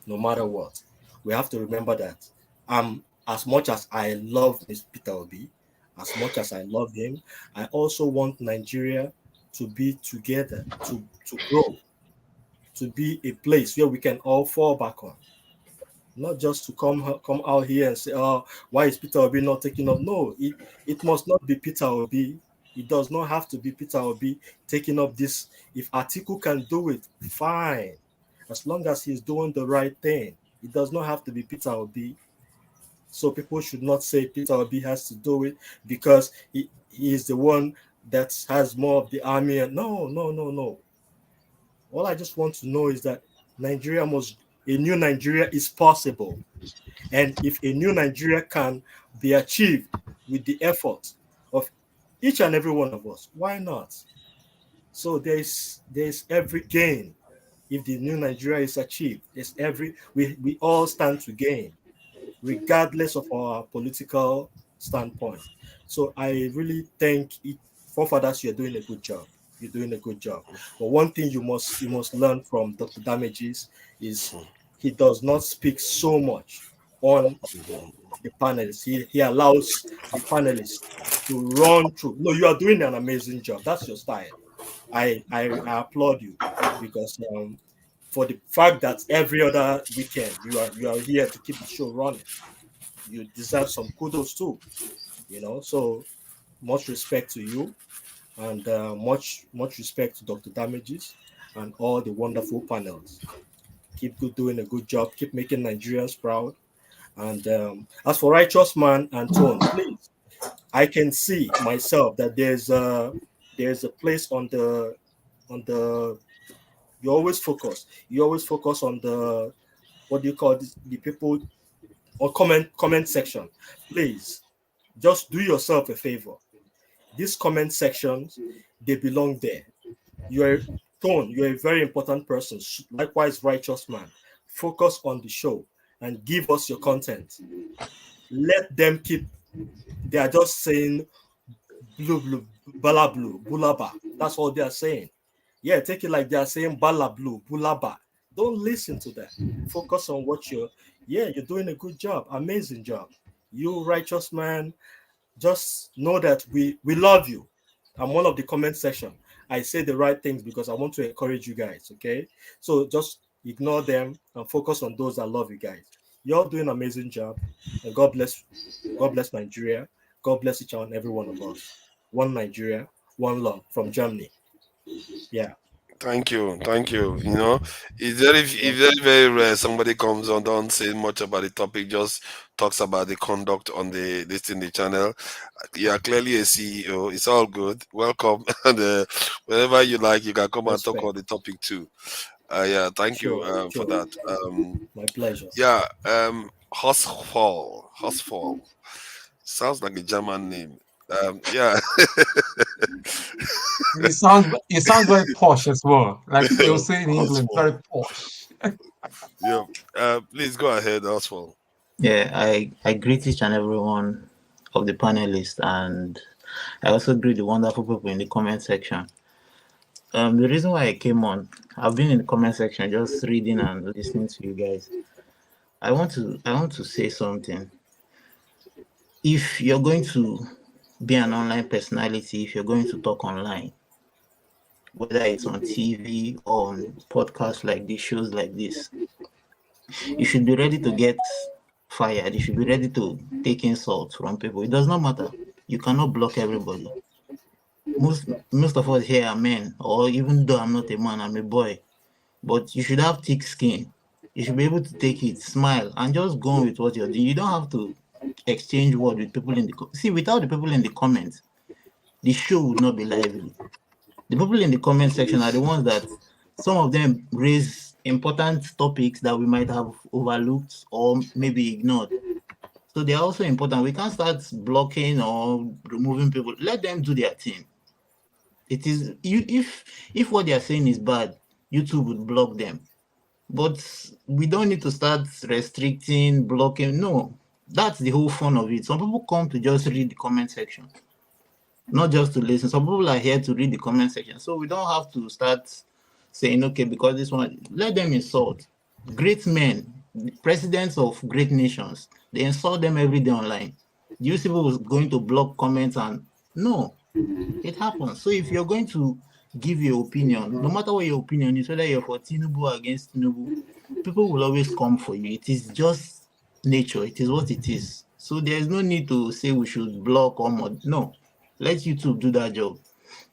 no matter what. We have to remember that as much as I love Mr. Peter Obi, as much as I love him, I also want Nigeria to be together, to grow, to be a place where we can all fall back on. Not just to come out here and say, oh, why is Peter Obi not taking up? No, it must not be Peter Obi. It does not have to be Peter Obi taking up this. If Atiku can do it, fine. As long as he's doing the right thing. It does not have to be Peter Obi. So people should not say Peter Obi has to do it because he is the one that has more of the army. No. All I just want to know is that a new Nigeria is possible. And if a new Nigeria can be achieved with the effort of each and every one of us, why not? So there's every gain if the new Nigeria is achieved. We all stand to gain, regardless of our political standpoint. So I really think forefathers, you're doing a good job. You're doing a good job. But one thing you must learn from Dr. Damages is he does not speak so much on the panelists. He allows the panelists to run through. No, you are doing an amazing job. That's your style. I applaud you because for the fact that every other weekend you are here to keep the show running, you deserve some kudos too. So much respect to you, and much respect to Dr. Damages and all the wonderful panels. Keep doing a good job. Keep making Nigerians proud. And as for Righteous Man and Tone, please, I can see myself that there's a place on the you always focus on the, what do you call this, the people or comment section. Please just do yourself a favor. These comment sections, they belong there. You're a very important person. Likewise, Righteous Man. Focus on the show and give us your content. Let them they are just saying blue, bala blue, bulaba. That's all they are saying. Yeah, take it like they are saying bala blue, bulaba. Don't listen to that. Focus on what you're doing a good job, amazing job. You righteous man, just know that we love you. I'm one of the comment section. I say the right things because I want to encourage you guys. Okay, so just ignore them and focus on those that love you guys. You're doing an amazing job, and God bless Nigeria. God bless each and every one of us. One Nigeria, one love from Germany. Yeah. Thank you. You know, it's very rare somebody comes on, don't say much about the topic, just talks about the conduct on the channel. You are clearly a CEO. It's all good. Welcome, and whenever you like, you can come and talk on the topic too. Yeah, thank you for that. My pleasure. Yeah, Hosfall. Sounds like a German name. Yeah. It sounds very posh as well. Like they will say in England, very posh. Yeah. Please go ahead, Oswald. Yeah, I greet each and every one of the panelists, and I also greet the wonderful people in the comment section. The reason why I came on, I've been in the comment section just reading and listening to you guys. I want to say something. If you're going to be an online personality, if you're going to talk online, whether it's on TV or on podcasts like this, shows like this, you should be ready to get fired. You should be ready to take insults from people. It does not matter. You cannot block everybody. Most of us here are men, or even though I'm not a man, I'm a boy. But you should have thick skin. You should be able to take it, smile, and just go on with what you're doing. You don't have to exchange words with people in the without the people in the comments, the show would not be lively. The people in the comment section are the ones that some of them raise important topics that we might have overlooked or maybe ignored. So they are also important. We can't start blocking or removing people. Let them do their thing. It is if what they are saying is bad, YouTube would block them. But we don't need to start restricting, blocking. No, that's the whole fun of it. Some people come to just read the comment section, not just to listen. Some people are here to read the comment section. So we don't have to start saying, okay, because this one, let them insult. Great men, presidents of great nations, they insult them every day online. Do you see people going to block comments? And no, it happens. So if you're going to give your opinion, no matter what your opinion is, whether you're for Tinubu or against Tinubu, people will always come for you. It is just nature. It is what it is. So there's no need to say we should block or mod. No, let YouTube do that job.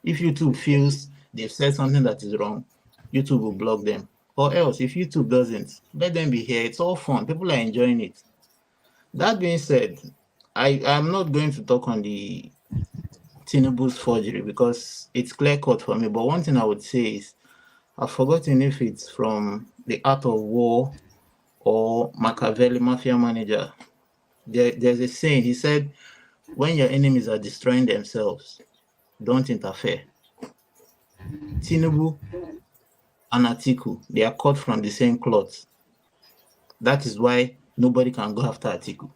If YouTube feels they've said something that is wrong, YouTube will block them. Or else, if YouTube doesn't, let them be here. It's all fun. People are enjoying it. That being said, I'm not going to talk on the Tinubu's forgery because it's clear cut for me. But one thing I would say is I've forgotten if it's from The Art of War or Machiavelli, Mafia Manager. There's a saying. He said, when your enemies are destroying themselves, don't interfere. Tinubu and Atiku, they are cut from the same cloth. That is why nobody can go after Atiku.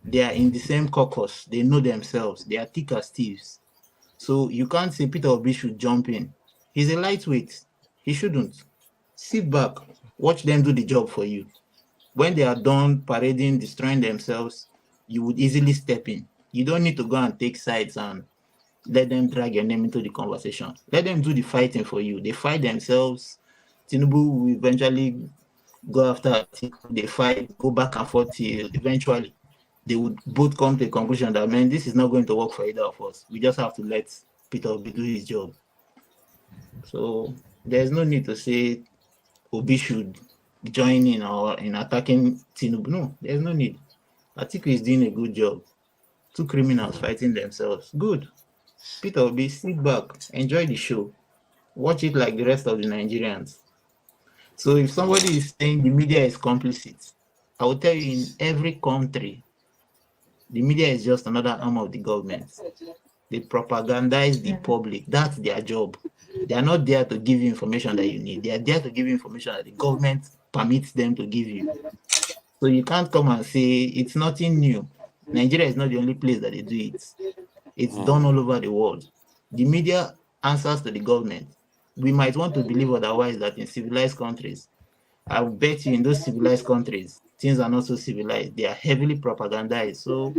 They are in the same caucus. They know themselves. They are thick as thieves. So you can't say Peter Obi should jump in. He's a lightweight. He shouldn't. Sit back. Watch them do the job for you. When they are done parading, destroying themselves, you would easily step in. You don't need to go and take sides and let them drag your name into the conversation. Let them do the fighting for you. They fight themselves. Tinubu will eventually go after Atiku. They fight, go back and forth till eventually they would both come to a conclusion that, man, this is not going to work for either of us. We just have to let Peter Obi do his job. So there's no need to say Obi should join in or in attacking Tinubu. No, there's no need. Atiku is doing a good job. Two criminals fighting themselves. Good. Peter Obi, sit back, enjoy the show. Watch it like the rest of the Nigerians. So if somebody is saying the media is complicit, I will tell you, in every country, the media is just another arm of the government. They propagandize the public. That's their job. They are not there to give you information that you need. They are there to give you information that the government permits them to give you. So you can't come and say it's nothing new. Nigeria is not the only place that they do it. It's done all over the world. The media answers to the government. we might want to believe otherwise, that in civilized countries, I will bet you in those civilized countries, things are not so civilized. They are heavily propagandized. So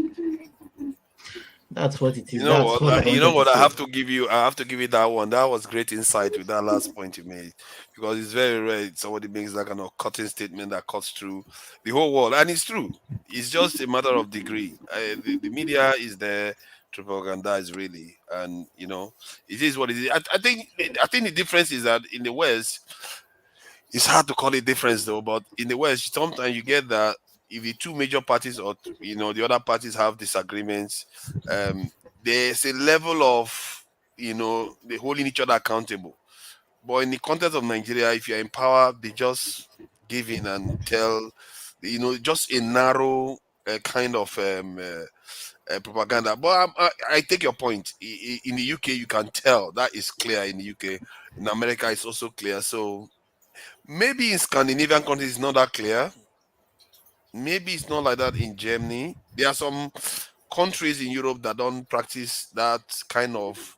that's what it is. You know That's what? what I You know wanted what? to I say. have to give you. I have to give you that one. That was great insight with that last point you made, because it's very rare somebody makes that kind of cutting statement that cuts through the whole world, and it's true. It's just a matter of degree. The media is there to propagandize, really, and you know, it is what it is. I think. I think the difference is that in the West, it's hard to call it difference though, but in the West, sometimes you get that if the two major parties or the other parties have disagreements, um, there's a level of they holding each other accountable. But in the context of Nigeria, if you're in power, they just give in and tell, just a narrow kind of propaganda. But I take your point. In the UK, you can tell that is clear. In the UK, in America, it's also clear. So maybe in Scandinavian countries it's not that clear. Maybe it's not like that in Germany. There are some countries in Europe that don't practice that kind of,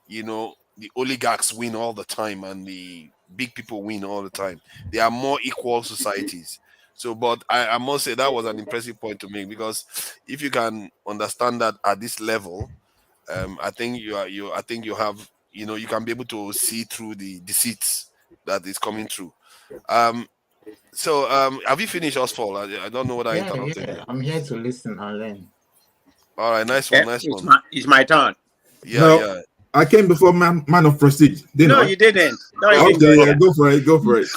the oligarchs win all the time and the big people win all the time. They are more equal societies. So, but I must say that was an impressive point to make, because if you can understand that at this level, I think I think you have, you can be able to see through the deceits that is coming through. So, have you finished, Oswald? I don't know what I interrupted you. I'm here to listen and learn. All right, nice one, nice one. It's my turn. Yeah, No, yeah. I came before man of prestige. No, you didn't. Okay, yeah, go for it. Go for it.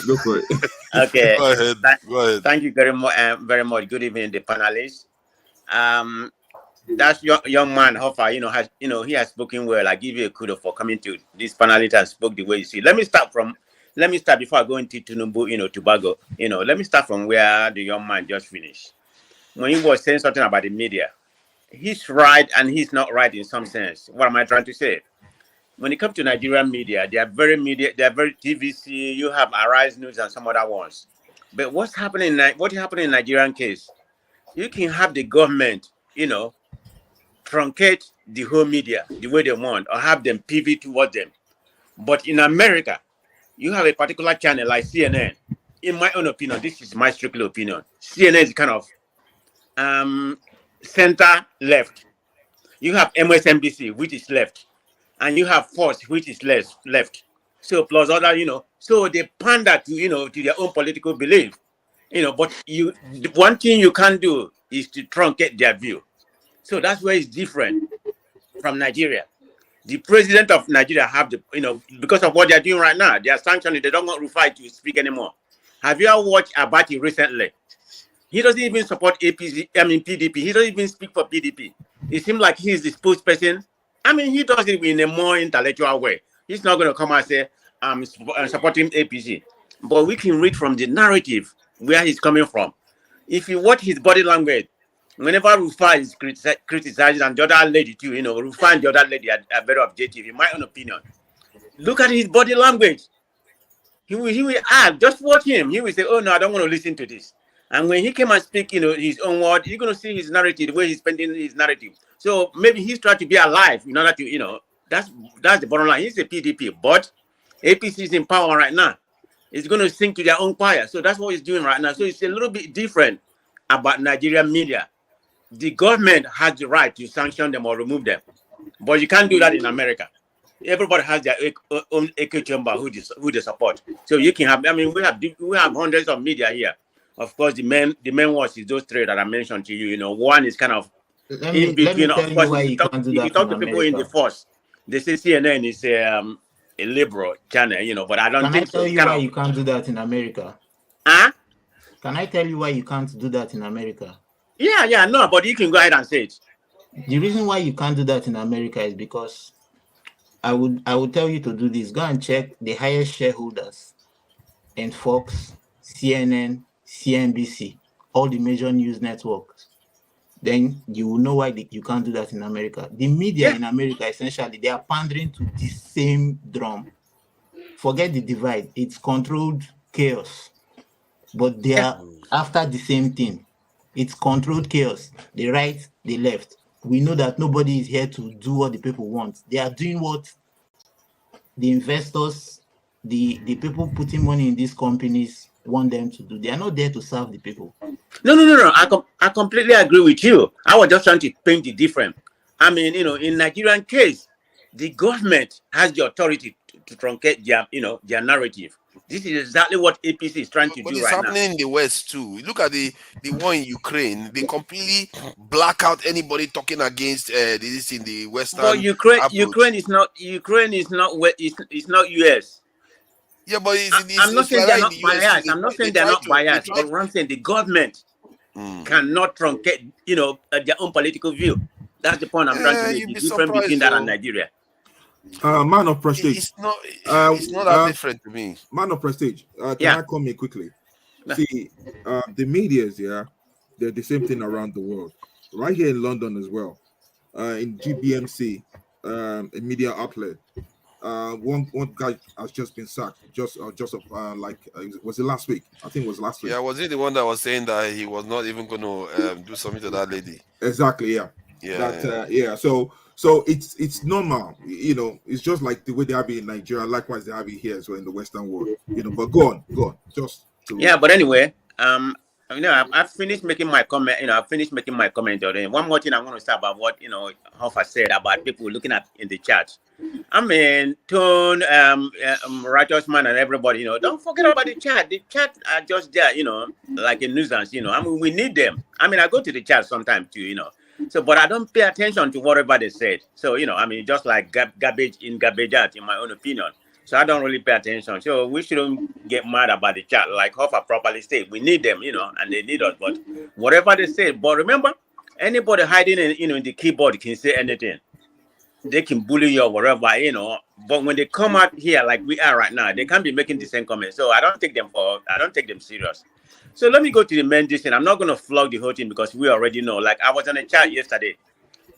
Okay. Go ahead. Go ahead. Thank you very much. Very much. Good evening, the panelists. That young man, Hoffa, he has spoken well. I give you a kudos for coming to this panelist and spoke the way you see. Let me start before I go into Tinubu, Tobago. Let me start from where the young man just finished. When he was saying something about the media, he's right and he's not right in some sense. What am I trying to say? When it comes to Nigerian media, they are very TVC. You have Arise News and some other ones. But what happened in Nigerian case? You can have the government, truncate the whole media the way they want, or have them pivot towards them. But in America, you have a particular channel like CNN. In my own opinion, this is my strictly opinion. CNN is kind of center left. You have MSNBC, which is left, and you have Fox, which is left. So plus other, so they pander to to their own political belief. But the one thing you can't do is to truncate their view. So that's where it's different from Nigeria. The president of Nigeria have because of what they're doing right now, they are sanctioning. They don't want Rufai to speak anymore. Have you ever watched Abati recently? He doesn't even support PDP. He doesn't even speak for PDP. It seems like he's the spokesperson. He does it in a more intellectual way. He's not going to come and say, I'm supporting APC. But we can read from the narrative where he's coming from. If you watch his body language, whenever Rufai is criticizing, and the other lady too, Rufai and the other lady are very objective, in my own opinion. Look at his body language. He will just watch him. He will say, oh no, I don't want to listen to this. And when he came and speak, his own word, you're going to see his narrative, the way he's spending his narrative. So maybe he's trying to be alive in order to, that's the bottom line. He's a PDP, but APC is in power right now. It's going to sink to their own fire. So that's what he's doing right now. So it's a little bit different about Nigerian media. The government has the right to sanction them or remove them, but you can't do that in America. Everybody has their own echo chamber who they support. So you can have. We have hundreds of media here. Of course, the main ones is those three that I mentioned to you. One is kind of in between. Of course, if you talk to people in the force, they say CNN is a liberal channel. But I don't think so. Can I tell you why you can't do that in America? Huh? Can I tell you why you can't do that in America? Yeah, no, but you can go ahead and say it. The reason why you can't do that in America is because I would tell you to do this. Go and check the highest shareholders in Fox, CNN, CNBC, all the major news networks. Then you will know why you can't do that in America. The media in America, essentially, they are pandering to the same drum. Forget the divide. It's controlled chaos. But they are after the same thing. It's controlled chaos. The right, the left. We know that nobody is here to do what the people want. They are doing what the investors the people putting money in these companies want them to do. They are not there to serve the people. No. I completely agree with you. I was just trying to paint the difference. I mean, in Nigerian case, the government has the authority to truncate their narrative. This is exactly what APC is trying to But do it's right now. happening in the West too. Look at the war in Ukraine. They completely black out anybody talking against this in the Western. But Ukraine is not it's not US. Yeah, but I'm not saying like they're in not the US biased. I'm not saying they're not biased. But what I'm saying, the government cannot truncate their own political view. That's the point I'm trying to make. The difference between that and Nigeria. Man of prestige. It's not that different to me. Man of prestige. Can I come in quickly? See, the medias, they're the same thing around the world. Right here in London as well. In GBMC, a media outlet. One guy has just been sacked. Was it last week? I think it was last week. Yeah, was he the one that was saying that he was not even going to do something to that lady? Exactly. Yeah. So it's normal, it's just like the way they have it in Nigeria. Likewise, they have it here as well in the Western world, But go on. But anyway, I've finished making my comment. I've finished making my comment already. One more thing I want to say about what Hoffa said about people looking at in the chat. I mean, Tone, Righteous Man, and everybody. Don't forget about the chat. The chat are just there, like a nuisance. I mean, we need them. I mean, I go to the chat sometimes too, So, but I don't pay attention to whatever they said. So, I mean, just like garbage in, garbage out, in my own opinion. So I don't really pay attention. So we shouldn't get mad about the chat. Like Hoffa properly said, we need them, and they need us. But whatever they say, but remember, anybody hiding in the keyboard can say anything. They can bully you or whatever, But when they come out here like we are right now, they can't be making the same comments. So I don't take them serious. So let me go to the main decision. I'm not going to flog the whole thing because we already know. Like I was on a chat yesterday.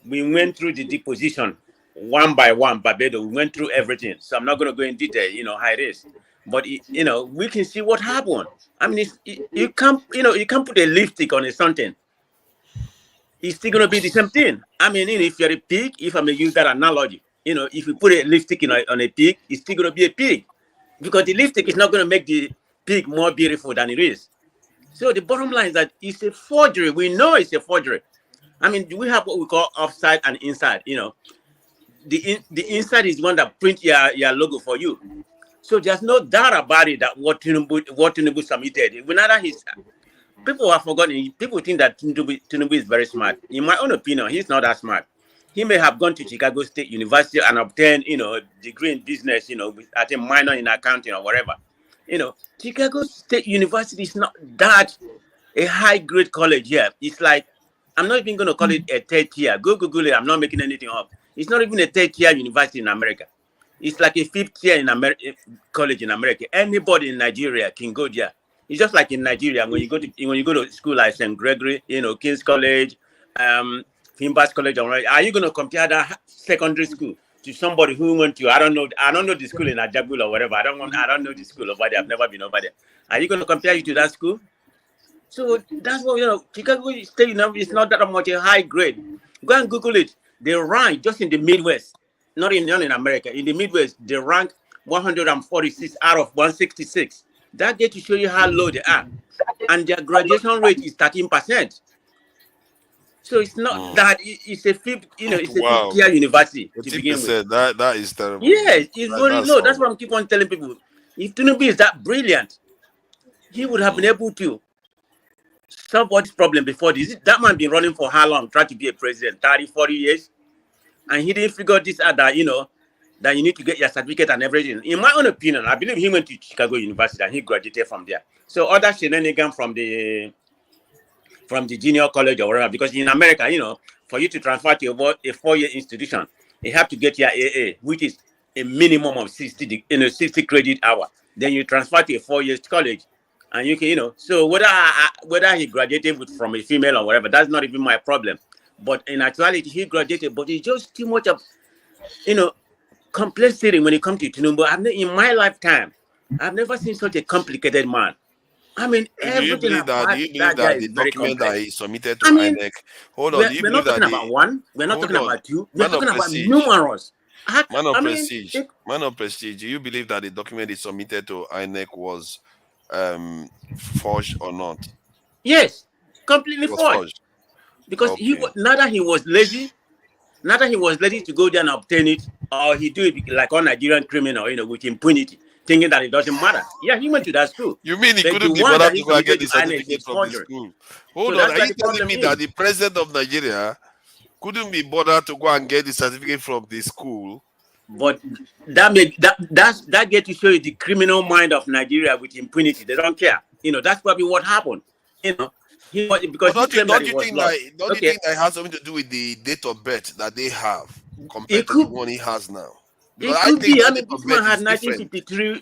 We went through the deposition one by one, Barbados. We went through everything. So I'm not going to go in detail, how it is. But, we can see what happened. I mean, you can't put a lipstick on something. It's still going to be the same thing. I mean, if you're a pig, if I may use that analogy, if you put a lipstick on a pig, it's still going to be a pig. Because the lipstick is not going to make the pig more beautiful than it is. So the bottom line is that it's a forgery. We know it's a forgery. I mean, we have what we call offside and inside. The inside is one that prints your logo for you. So there's no doubt about it that what Tinubu submitted. People have forgotten. People think that Tinubu is very smart. In my own opinion, he's not that smart. He may have gone to Chicago State University and obtained, a degree in business, at a minor in accounting or whatever. Chicago State University is not that a high-grade college here. It's like, I'm not even going to call it a third tier. Go Google it. I'm not making anything up. It's not even a third tier university in America. It's like a fifth tier college in America. Anybody in Nigeria can go there. It's just like in Nigeria when you go to school like St. Gregory, King's College, Fimbas College. Are you going to compare that secondary school to somebody who went to I don't know the school in Ajagul or whatever. I don't know the school over there. I've never been over there. Are you going to compare it to that school? So that's what Chicago State University is not that much a high grade. Go and Google it. They rank just in the Midwest, not in America. In the Midwest, they rank 146 out of 166. That get to show you how low they are, and their graduation rate is 13%. So it's not that it's a fifth, it's a fifth-tier university to begin with. That is terrible. Yes, it's very low. That's what I keep on telling people. If Tinubu is that brilliant, he would have been able to solve all this problem before this. That man been running for how long? Trying to be a president, 30, 40 years, and he didn't figure this out that that you need to get your certificate and everything. In my own opinion, I believe he went to Chicago University and he graduated from there. So other shenanigans from the junior college or whatever, because in America, for you to transfer to a 4-year institution, you have to get your AA, which is a minimum of 60 credit hour. Then you transfer to a 4-year college, and you can, So whether he graduated from a female or whatever, that's not even my problem. But in actuality, he graduated, but it's just too much of, complexity when it comes to Tinubu. In my lifetime, I've never seen such a complicated man. I mean, everything do you believe that the document that he submitted to INEC? Hold on, we're not talking about one. We're not talking about two. We're talking about numerous. Man of prestige. Man of prestige. Do you believe that the document is submitted to INEC was forged or not? Yes, completely It was forged. forged. Because Okay. neither he was lazy to go there and obtain it, or he do it like all Nigerian criminal, with impunity, thinking that it doesn't matter. Yeah, he went to that school. You mean he but couldn't the be one bothered that he to go and get submitted the to INEC certificate is from the forgery. school? So Hold on, that's are where you the telling problem me is. that the president of Nigeria couldn't be bothered to go and get the certificate from the school? But that get to show you the criminal mind of Nigeria with impunity. They don't care. That's probably what happened. Because he claimed that it was lost. Don't you think that has something to do with the date of birth that they have compared It to the could, one he has now? Because it I could think be. that I mean, date of this man birth had is different.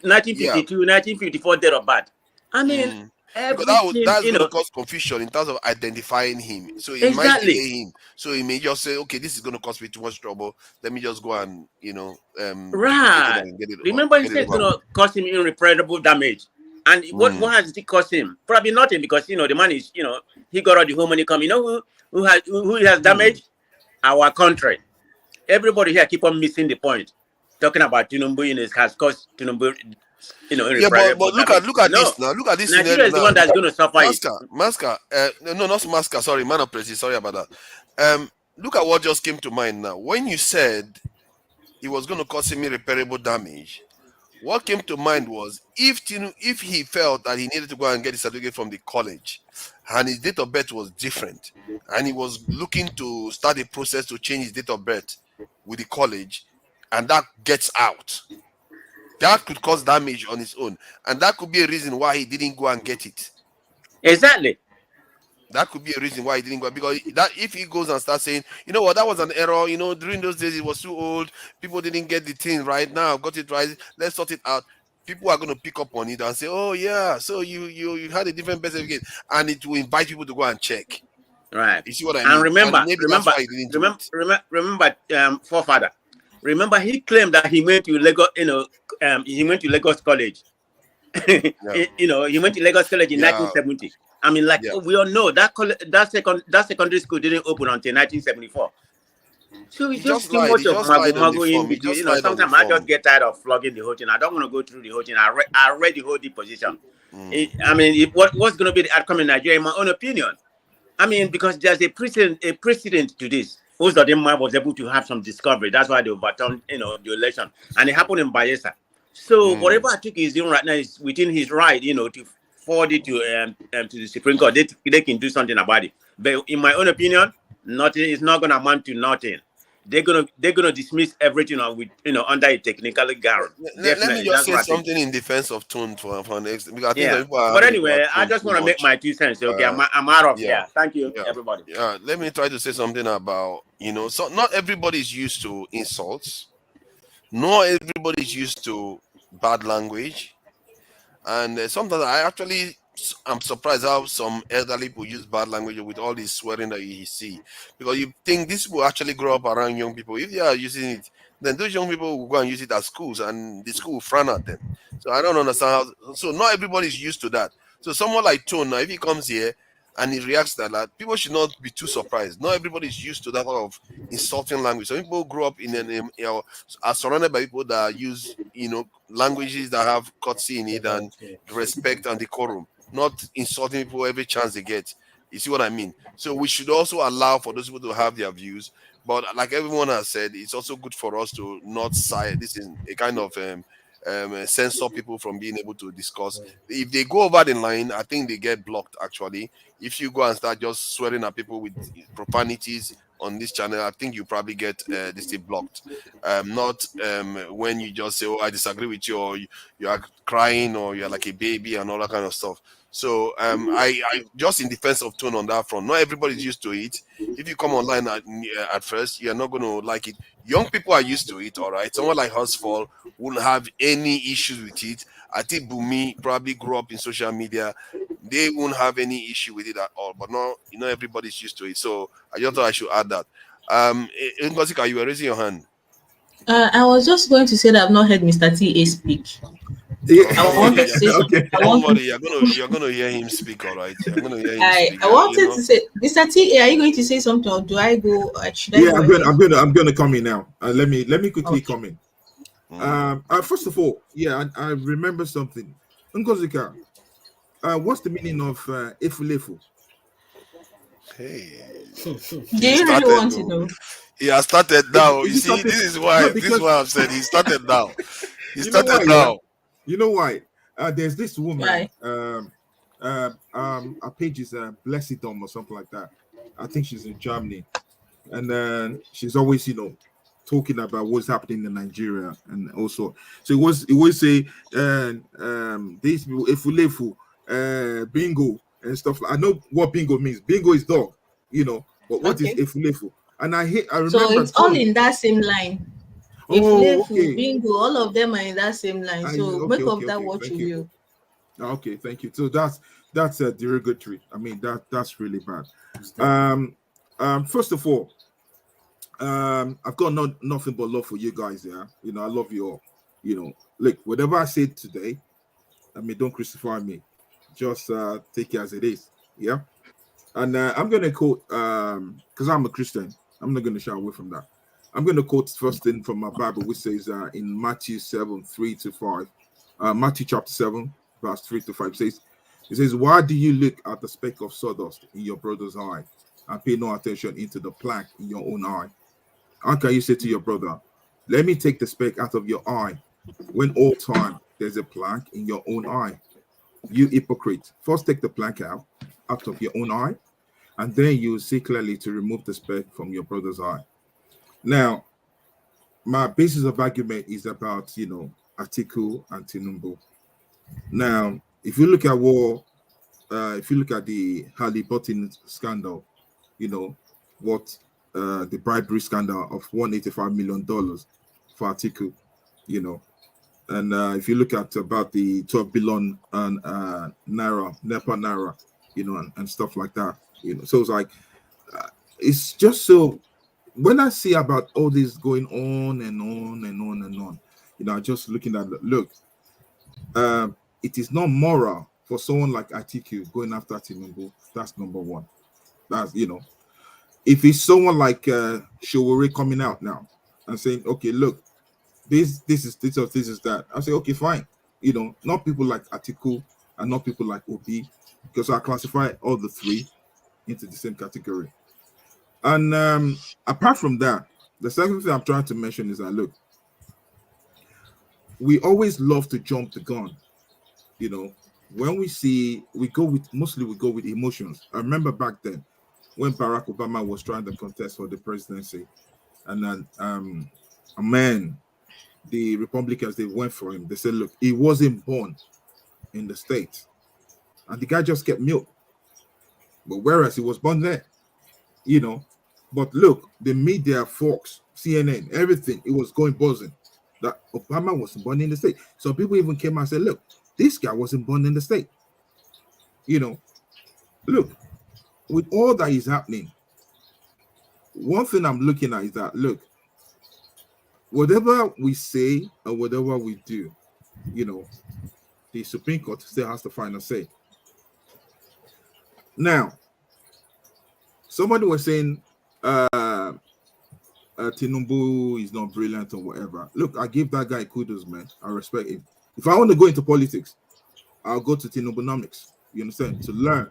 1952, 1954 date of birth. I mean, Because everything, that's going to cause confusion in terms of identifying him. So it might Exactly. delay him. So he may just say, okay, this is going to cause me too much trouble. Let me just go and, Right. and get it. Remember, he said it's going to cause him irreparable damage. And what has it cost him? Probably nothing, because the man is, he got all the whole money coming. Who has damaged? Our country. Everybody here keep on missing the point. Talking about Tinubu, has caused Tinubu, irreparable but damage. look at this now. Look at this Nigeria scenario is the now. one that's going to suffer it. Masker. No, not Masker. Sorry, man of prestige. Sorry about that. Look at what just came to mind now. When you said it was going to cause him irreparable damage, what came to mind was if he felt that he needed to go and get his certificate from the college, and his date of birth was different, and he was looking to start a process to change his date of birth with the college, and that gets out, that could cause damage on his own, and that could be a reason why he didn't go and get it. Exactly. That could be a reason why he didn't go, because that if he goes and starts saying, you know what, that was an error, during those days it was too old, people didn't get the thing right, now I've got it right, let's sort it out. People are going to pick up on it and say, oh yeah, so you had a different birth certificate, and it will invite people to go and check. Right. You see what I mean? And remember, that's why he didn't do it. Remember, forefather. Remember, he claimed that he went to Lagos. He went to Lagos College. He went to Lagos College in 1970. I mean, we all know that secondary school didn't open until 1974. So it's just too much of mago in between. Sometimes I just get tired of flogging the whole thing. I don't want to go through the whole thing. I read the whole deposition. What's going to be the outcome in Nigeria, in my own opinion? I mean, because there's a precedent to this. Uzodinma was able to have some discovery. That's why they overturned, the election, and it happened in Bayelsa. So whatever Atiku is doing right now is within his right, to forward it to the Supreme Court. They can do something about it. But in my own opinion, nothing is not going to amount to nothing. They're gonna dismiss everything with under a technical ground. Let me just say something in defense of Tone for next, because I think but anyway, I just want to make my 2 cents. Okay, I'm out of here. Thank you, everybody. Let me try to say something about so not everybody is used to insults. Not everybody is used to bad language, and sometimes I'm surprised how some elderly people use bad language with all this swearing that you see, because you think this will actually grow up around young people. If they are using it, then those young people will go and use it at schools, and the school will frown at them. So I don't understand how. So not everybody is used to that. So someone like Tone now, if he comes here and he reacts to that, people should not be too surprised. Not everybody is used to that kind of insulting language. Some people grow up are surrounded by people that use languages that have courtesy in it and respect and decorum, not insulting people every chance they get. You see what I mean? So we should also allow for those people to have their views. But like everyone has said, it's also good for us to not side. This is a kind of censor people from being able to discuss. If they go over the line, I think they get blocked actually. If you go and start just swearing at people with profanities on this channel, I think you probably get this thing blocked. Not when you just say, oh, I disagree with you, or you are crying, or you're like a baby and all that kind of stuff. So I just in defense of Tone on that front, not everybody's used to it. If you come online at first, you're not going to like it. Young people are used to it, all right. Someone like Husfall wouldn't have any issues with it. I think Bumi probably grew up in social media. They won't have any issue with it at all. But no, everybody's used to it. So I just thought I should add that. You were raising your hand. I was just going to say that I've not heard Mr. T.A. speak. I wanted to say something. Don't worry, you're gonna hear him speak, all right? You're gonna hear him speak. I wanted to say, Mr. T, are you going to say something, or do I go? Should I Yeah, go ahead? I'm gonna come in now. Let me quickly come in. First of all, yeah, I remember something. Ngozika, what's the meaning of efulefu? Hey, do you really want to know? He has started now. You see, this is why I've said he started now. He started now. You know why? There's this woman. Right. Her page is Blessidom or something like that. I think she's in Germany, and she's always, talking about what's happening in Nigeria, and also, so it was say, these people, efulefu, bingo and stuff. I know what bingo means. Bingo is dog, but what is efulefu? And I remember. So it's all in that same line. Okay. Bingo, all of them are in that same line. So make of that what you will. Okay, thank you. So that's a derogatory. I mean, that's really bad. First of all, I've got nothing but love for you guys. Yeah, I love you all. Like whatever I said today, I mean, don't crucify me. Just take it as it is. Yeah. And I'm gonna quote because I'm a Christian. I'm not gonna shy away from that. I'm gonna quote first thing from my Bible, which says in Matthew 7:3-5. Matthew chapter 7, verse 3-5 it says, why do you look at the speck of sawdust in your brother's eye and pay no attention into the plank in your own eye? How can you say to your brother, let me take the speck out of your eye, when all time there's a plank in your own eye? You hypocrite, first take the plank out of your own eye, and then you will see clearly to remove the speck from your brother's eye. Now, my basis of argument is about, Atiku and Tinubu. Now, if you look at the Halliburton scandal, what the bribery scandal of $185 million for Atiku, and if you look at about the 12 billion naira, NEPA naira, and stuff like that, so it's like, it's just so, when I see about all this going on and on and on and on, just looking at look, it is not moral for someone like Atiku going after Tinubu. That's number one. That's, if it's someone like Showore coming out now and saying, okay, look, this is that, I say, okay, fine. Not people like Atiku and not people like Obi, because I classify all the three into the same category. And apart from that, the second thing I'm trying to mention is that, look, we always love to jump the gun. When we go with emotions. I remember back then when Barack Obama was trying to contest for the presidency, and then the Republicans, they went for him. They said, look, he wasn't born in the States, and the guy just kept milk. But whereas he was born there, but look, the media, Fox, CNN, everything, it was going buzzing that Obama wasn't born in the state. So people even came out and said, look, this guy wasn't born in the state. Look, with all that is happening, one thing I'm looking at is that, look, whatever we say or whatever we do, the Supreme Court still has the final say. Now, somebody was saying Tinubu is not brilliant or whatever. Look, I give that guy kudos, man. I respect him. If I want to go into politics, I'll go to Tinubunomics. You understand? To learn.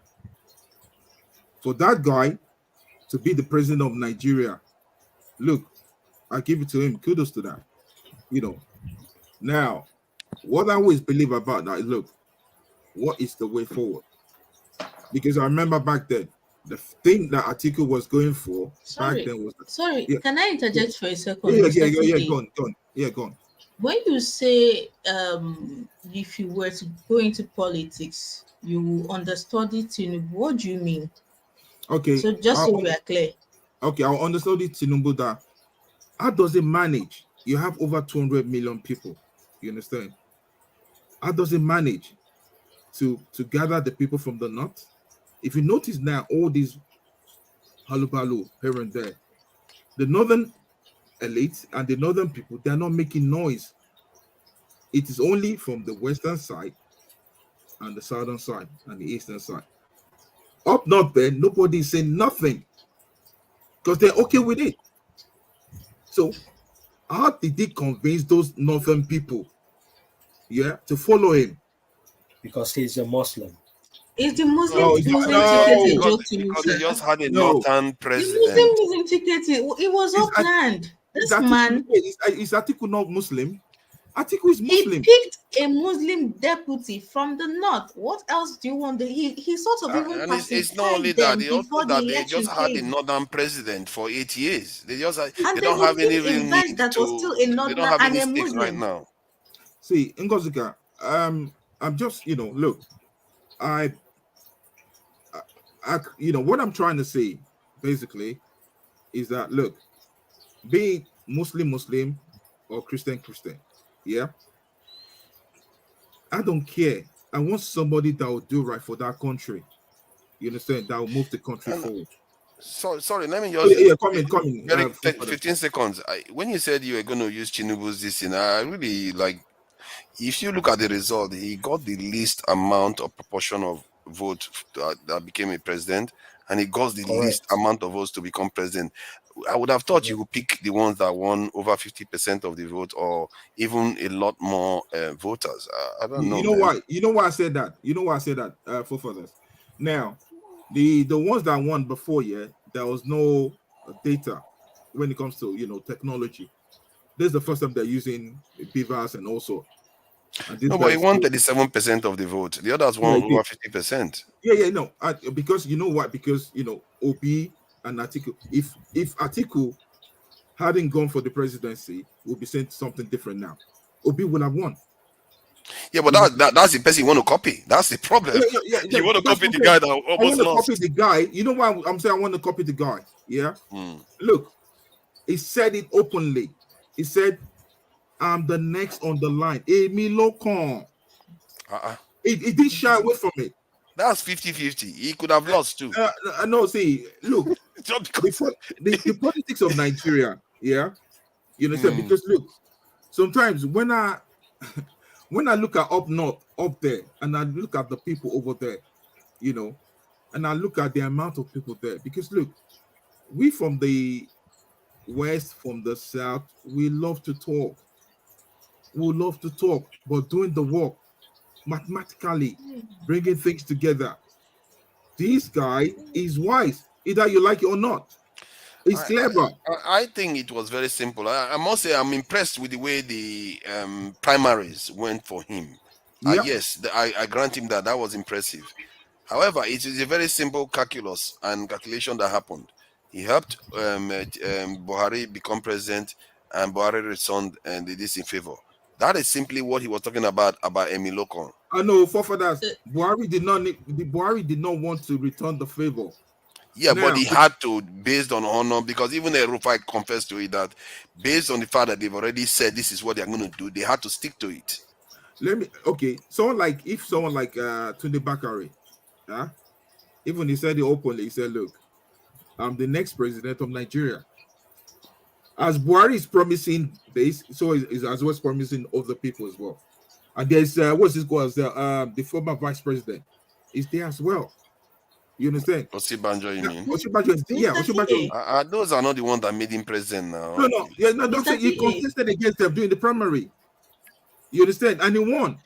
For that guy to be the president of Nigeria, look, I give it to him. Kudos to that. Now, what I always believe about that is, look, what is the way forward? Because I remember back then, the thing that Atiku was going for back then was... Can I interject for a second? Go on. When you say if you were to go into politics, you understudy Tinubu, what do you mean? Okay. So just so we are clear. Okay, I'll understudy Tinubu that how does it manage? You have over 200 million people. You understand? How does it manage to gather the people from the north? If you notice now, all these halubalu here and there, the northern elites and the northern people, they're not making noise. It is only from the western side and the southern side and the eastern side. Up north there, nobody is saying nothing because they're okay with it. So how did he convince those northern people, to follow him? Because he's a Muslim. Is the Muslim ticket a joke to you, because sir? he just had a northern president. The Muslim ticket, it was all planned. This man is Atiku not Muslim? Atiku is Muslim. He picked a Muslim deputy from the north. What else do you want? He sort of even and it's not only pacified that, them before the they election just had a came. northern president for 8 years. They just And they they don't would have any give a real vice need that was still a they northern don't have and any a stake right Muslim. now. See, Ngozika, I'm just, look, I what I'm trying to say basically is that, look, be it Muslim or Christian, yeah, I don't care. I want somebody that will do right for that country. You understand? That will move the country forward. Sorry, let me just come in. Very 15 seconds. When you said you were going to use Tinubu's this thing, I really like. If you look at the result, he got the least amount of proportion of vote that became a president, and he got the least amount of votes to become president. I would have thought you would pick the ones that won over 50% of the vote, or even a lot more voters. I don't know. You know why? You know why I said that? You know why I said that? For others. Now, the ones that won before, there was no data when it comes to technology. This is the first time they're using BVAS and also. No, but he won 37% of the vote. The others won over 50%. No. Because you know what? Because Obi and Atiku. If Atiku hadn't gone for the presidency, we'll be saying something different now. Obi would have won. Yeah, but that's the person you want to copy. That's the problem. You want to copy the guy that almost lost. I want to copy the guy. You know why I'm saying I want to copy the guy? Yeah. Look, he said it openly. He said, "I'm the next on the line." Emi Lokon. He didn't shy away from it. That's 50-50. He could have lost too. No, see, look, the politics of Nigeria, you understand? Because look, sometimes when I look at up north, up there, and I look at the people over there, and I look at the amount of people there, because look, we from the west, from the south, we love to talk. We love to talk, but doing the work mathematically, bringing things together. This guy is wise, either you like it or not. He's clever. I think it was very simple. I must say I'm impressed with the way the primaries went for him. Yes, I grant him that was impressive. However, it is a very simple calculus and calculation that happened. He helped Buhari become president, and Buhari returned and did this in favor. That is simply what he was talking about Emi Lokon. I know, forefathers. Buhari did not want to return the favor. Yeah, but he had to, based on honor, because even Rufai confessed to it that based on the fact that they've already said this is what they're going to do, they had to stick to it. Someone like Tunde Bakare, even he said it openly. He said, "Look, I'm the next president of Nigeria." As Buhari is promising this, so is as well as promising other people as well. And there's what's this called? The former vice president is there as well. You understand? Osibanjo, you mean? Osibanjo. Those are not the ones that made him president now. No. Don't say he contested against them during the primary. You understand? And he won.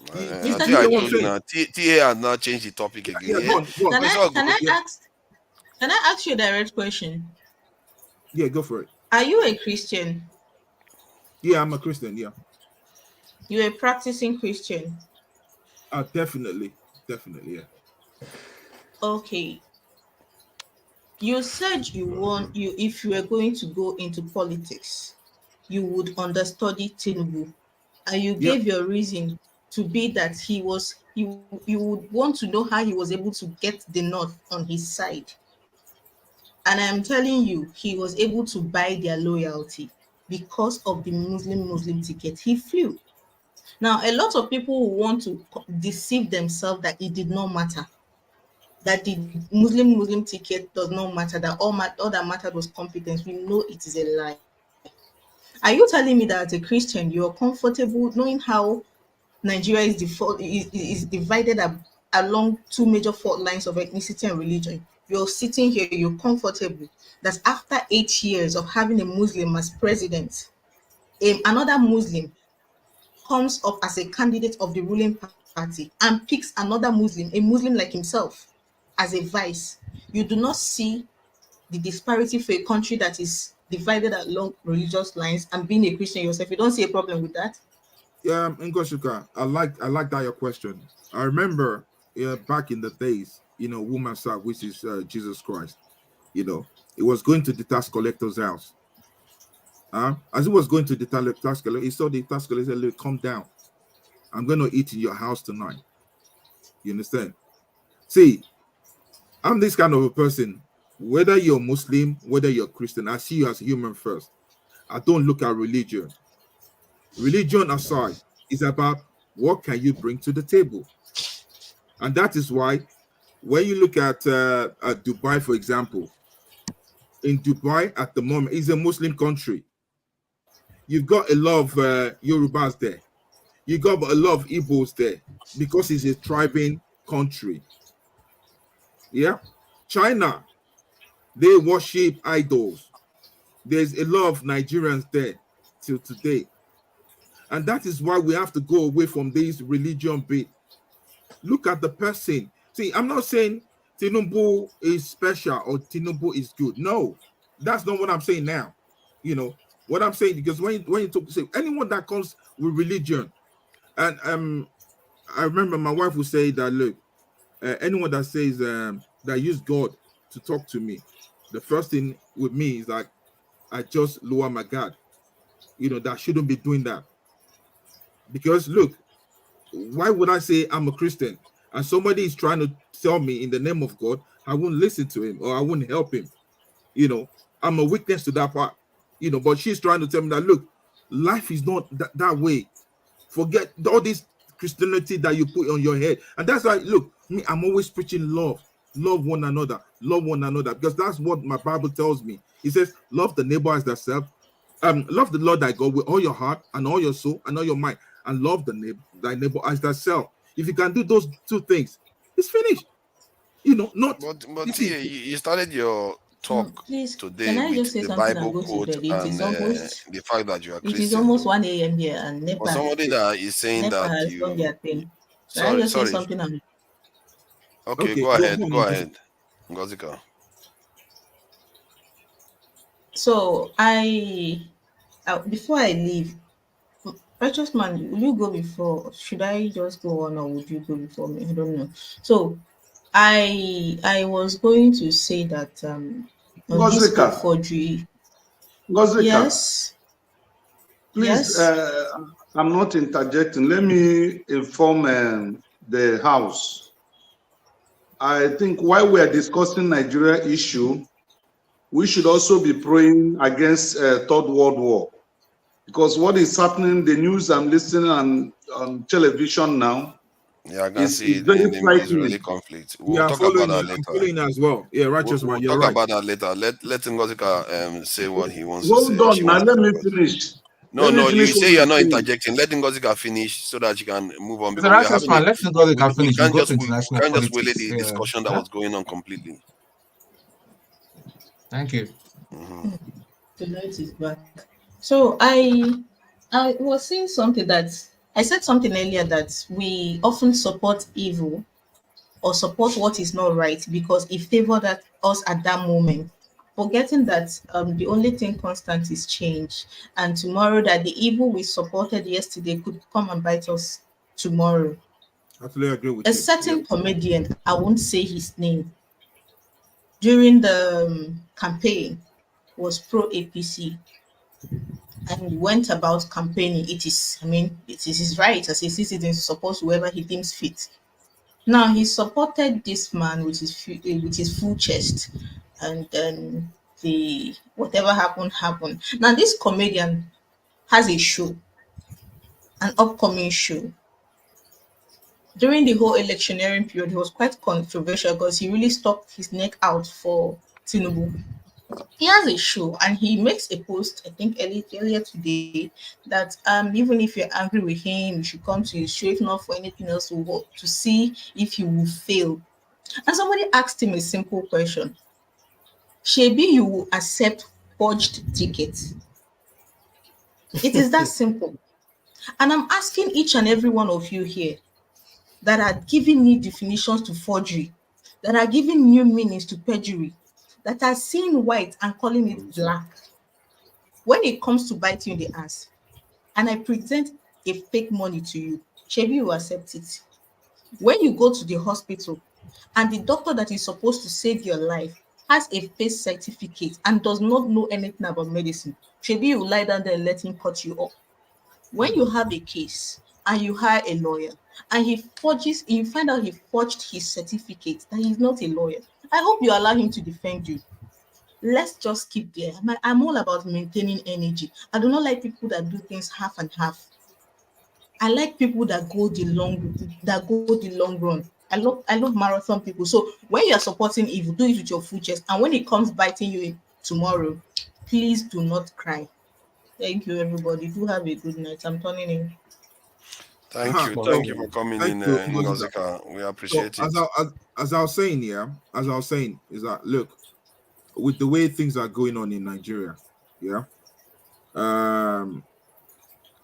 TA has now changed the topic again. Can I ask you a direct question? Yeah, go for it. Are you a Christian? Yeah, I'm a Christian, yeah. You're a practicing Christian? Definitely, yeah. Okay. You said if you were going to go into politics, you would understudy Tinubu, and you gave your reason to be that you would want to know how he was able to get the North on his side. And I'm telling you, he was able to buy their loyalty because of the Muslim ticket. He flew. Now, a lot of people who want to deceive themselves that it did not matter, that the Muslim ticket does not matter, that all that mattered was competence. We know it is a lie. Are you telling me that as a Christian, you're comfortable knowing how Nigeria is divided along two major fault lines of ethnicity and religion? You're sitting here, you're comfortable that after 8 years of having a Muslim as president, another Muslim comes up as a candidate of the ruling party and picks another Muslim, a Muslim like himself, as a vice. You do not see the disparity for a country that is divided along religious lines, and being a Christian yourself. You don't see a problem with that? Yeah, Ngosuka, I like that your question. I remember back in the days, woman side, which is Jesus Christ, it was going to the tax collector's house. As it was going to the tax collector, he saw the tax collector said, "Look, come down. I'm going to eat in your house tonight." You understand? See, I'm this kind of a person. Whether you're Muslim, whether you're Christian, I see you as a human first. I don't look at religion. Religion aside, it's about what can you bring to the table. And that is why when you look at Dubai, for example, in Dubai at the moment, it's a Muslim country. You've got a lot of Yorubas there. You got a lot of Igbos there because it's a tribal country. Yeah. China, they worship idols. There's a lot of Nigerians there till today. And that is why we have to go away from this religion bit. Look at the person. See, I'm not saying Tinubu is special or Tinubu is good. No, that's not what I'm saying now. What I'm saying, because when you talk, say anyone that comes with religion, and I remember my wife would say that, look, anyone that says that use God to talk to me, the first thing with me is like I just lower my guard. That shouldn't be doing that. Because look, why would I say I'm a Christian and somebody is trying to tell me in the name of God, I won't listen to him or I won't help him? I'm a witness to that part. But she's trying to tell me that, look, life is not that way. Forget all this Christianity that you put on your head. And that's why, look, me, I'm always preaching love. Love one another. Love one another. Because that's what my Bible tells me. It says, love the neighbor as thyself. Love the Lord thy God with all your heart and all your soul and all your mind. And love thy neighbor as thyself. If you can do those two things, it's finished. Not. But you started your talk Please, today can I with just say the something Bible and go to quote bed? and the fact that you are It Christian. is almost 1 a.m. here, and For somebody that is saying NEPA that has you. done their thing. Can I just say something? Okay, go ahead. Go ahead, Ngozika. So before I leave, Righteous Man, will you go before? Should I just go on, or would you go before me? I don't know. So I was going to say that on this Ngozika. forgery. Ngozika. Yes. Please, yes. I'm not interjecting. Let me inform the House. I think while we are discussing Nigeria issue, we should also be praying against Third World War. Because what is happening, the news I'm listening on television now, yeah, I can see it very in the frightening. Israeli conflict. We'll Yeah, talk about that I'm later. following as well. Yeah, Righteous Man, you're talk right. about that later. Let Ngozika say what he wants Hold to say. on, now let me finish. No, you say you're not interjecting. Let Ngozika finish so that you can move on. Mr. Righteous Man, let Ngozika finish. We can't We'll just wheel the politics. discussion that was going on completely. Thank you. The note is back. So I was saying something that I said something earlier, that we often support evil or support what is not right because it favored us at that moment, forgetting that the only thing constant is change, and tomorrow that the evil we supported yesterday could come and bite us tomorrow. I totally agree with you. A certain comedian, I won't say his name, during the campaign was pro APC and went about campaigning. It is his right as a citizen to support whoever he deems fit. Now he supported this man with his full chest, and then the whatever happened. Now this comedian has a show, an upcoming show. During the whole electioneering period, he was quite controversial because he really stuck his neck out for Tinubu. He has a show and he makes a post, I think earlier today, that even if you're angry with him, you should come to his show, if not for anything else, to see if he will fail. And somebody asked him a simple question: Shebi, you will accept forged tickets? It is that simple. And I'm asking each and every one of you here that are giving new definitions to forgery, that are giving new meanings to perjury, that are seeing white and calling it black. When it comes to biting you in the ass, and I present a fake money to you, Shebi, you accept it. When you go to the hospital and the doctor that is supposed to save your life has a fake certificate and does not know anything about medicine, Shebi, you lie down there and let him cut you up. When you have a case and you hire a lawyer and you find out he forged his certificate, that he's not a lawyer, I hope you allow him to defend you. Let's just keep there. I'm all about maintaining energy. I do not like people that do things half and half. I like people that go the long run. I love marathon people. So when you are supporting evil, do it with your full chest. And when it comes biting you tomorrow, please do not cry. Thank you, everybody. Do have a good night. I'm turning in. Thank you for coming in, Ngozika. We appreciate it. As I was saying, is that look, with the way things are going on in Nigeria, when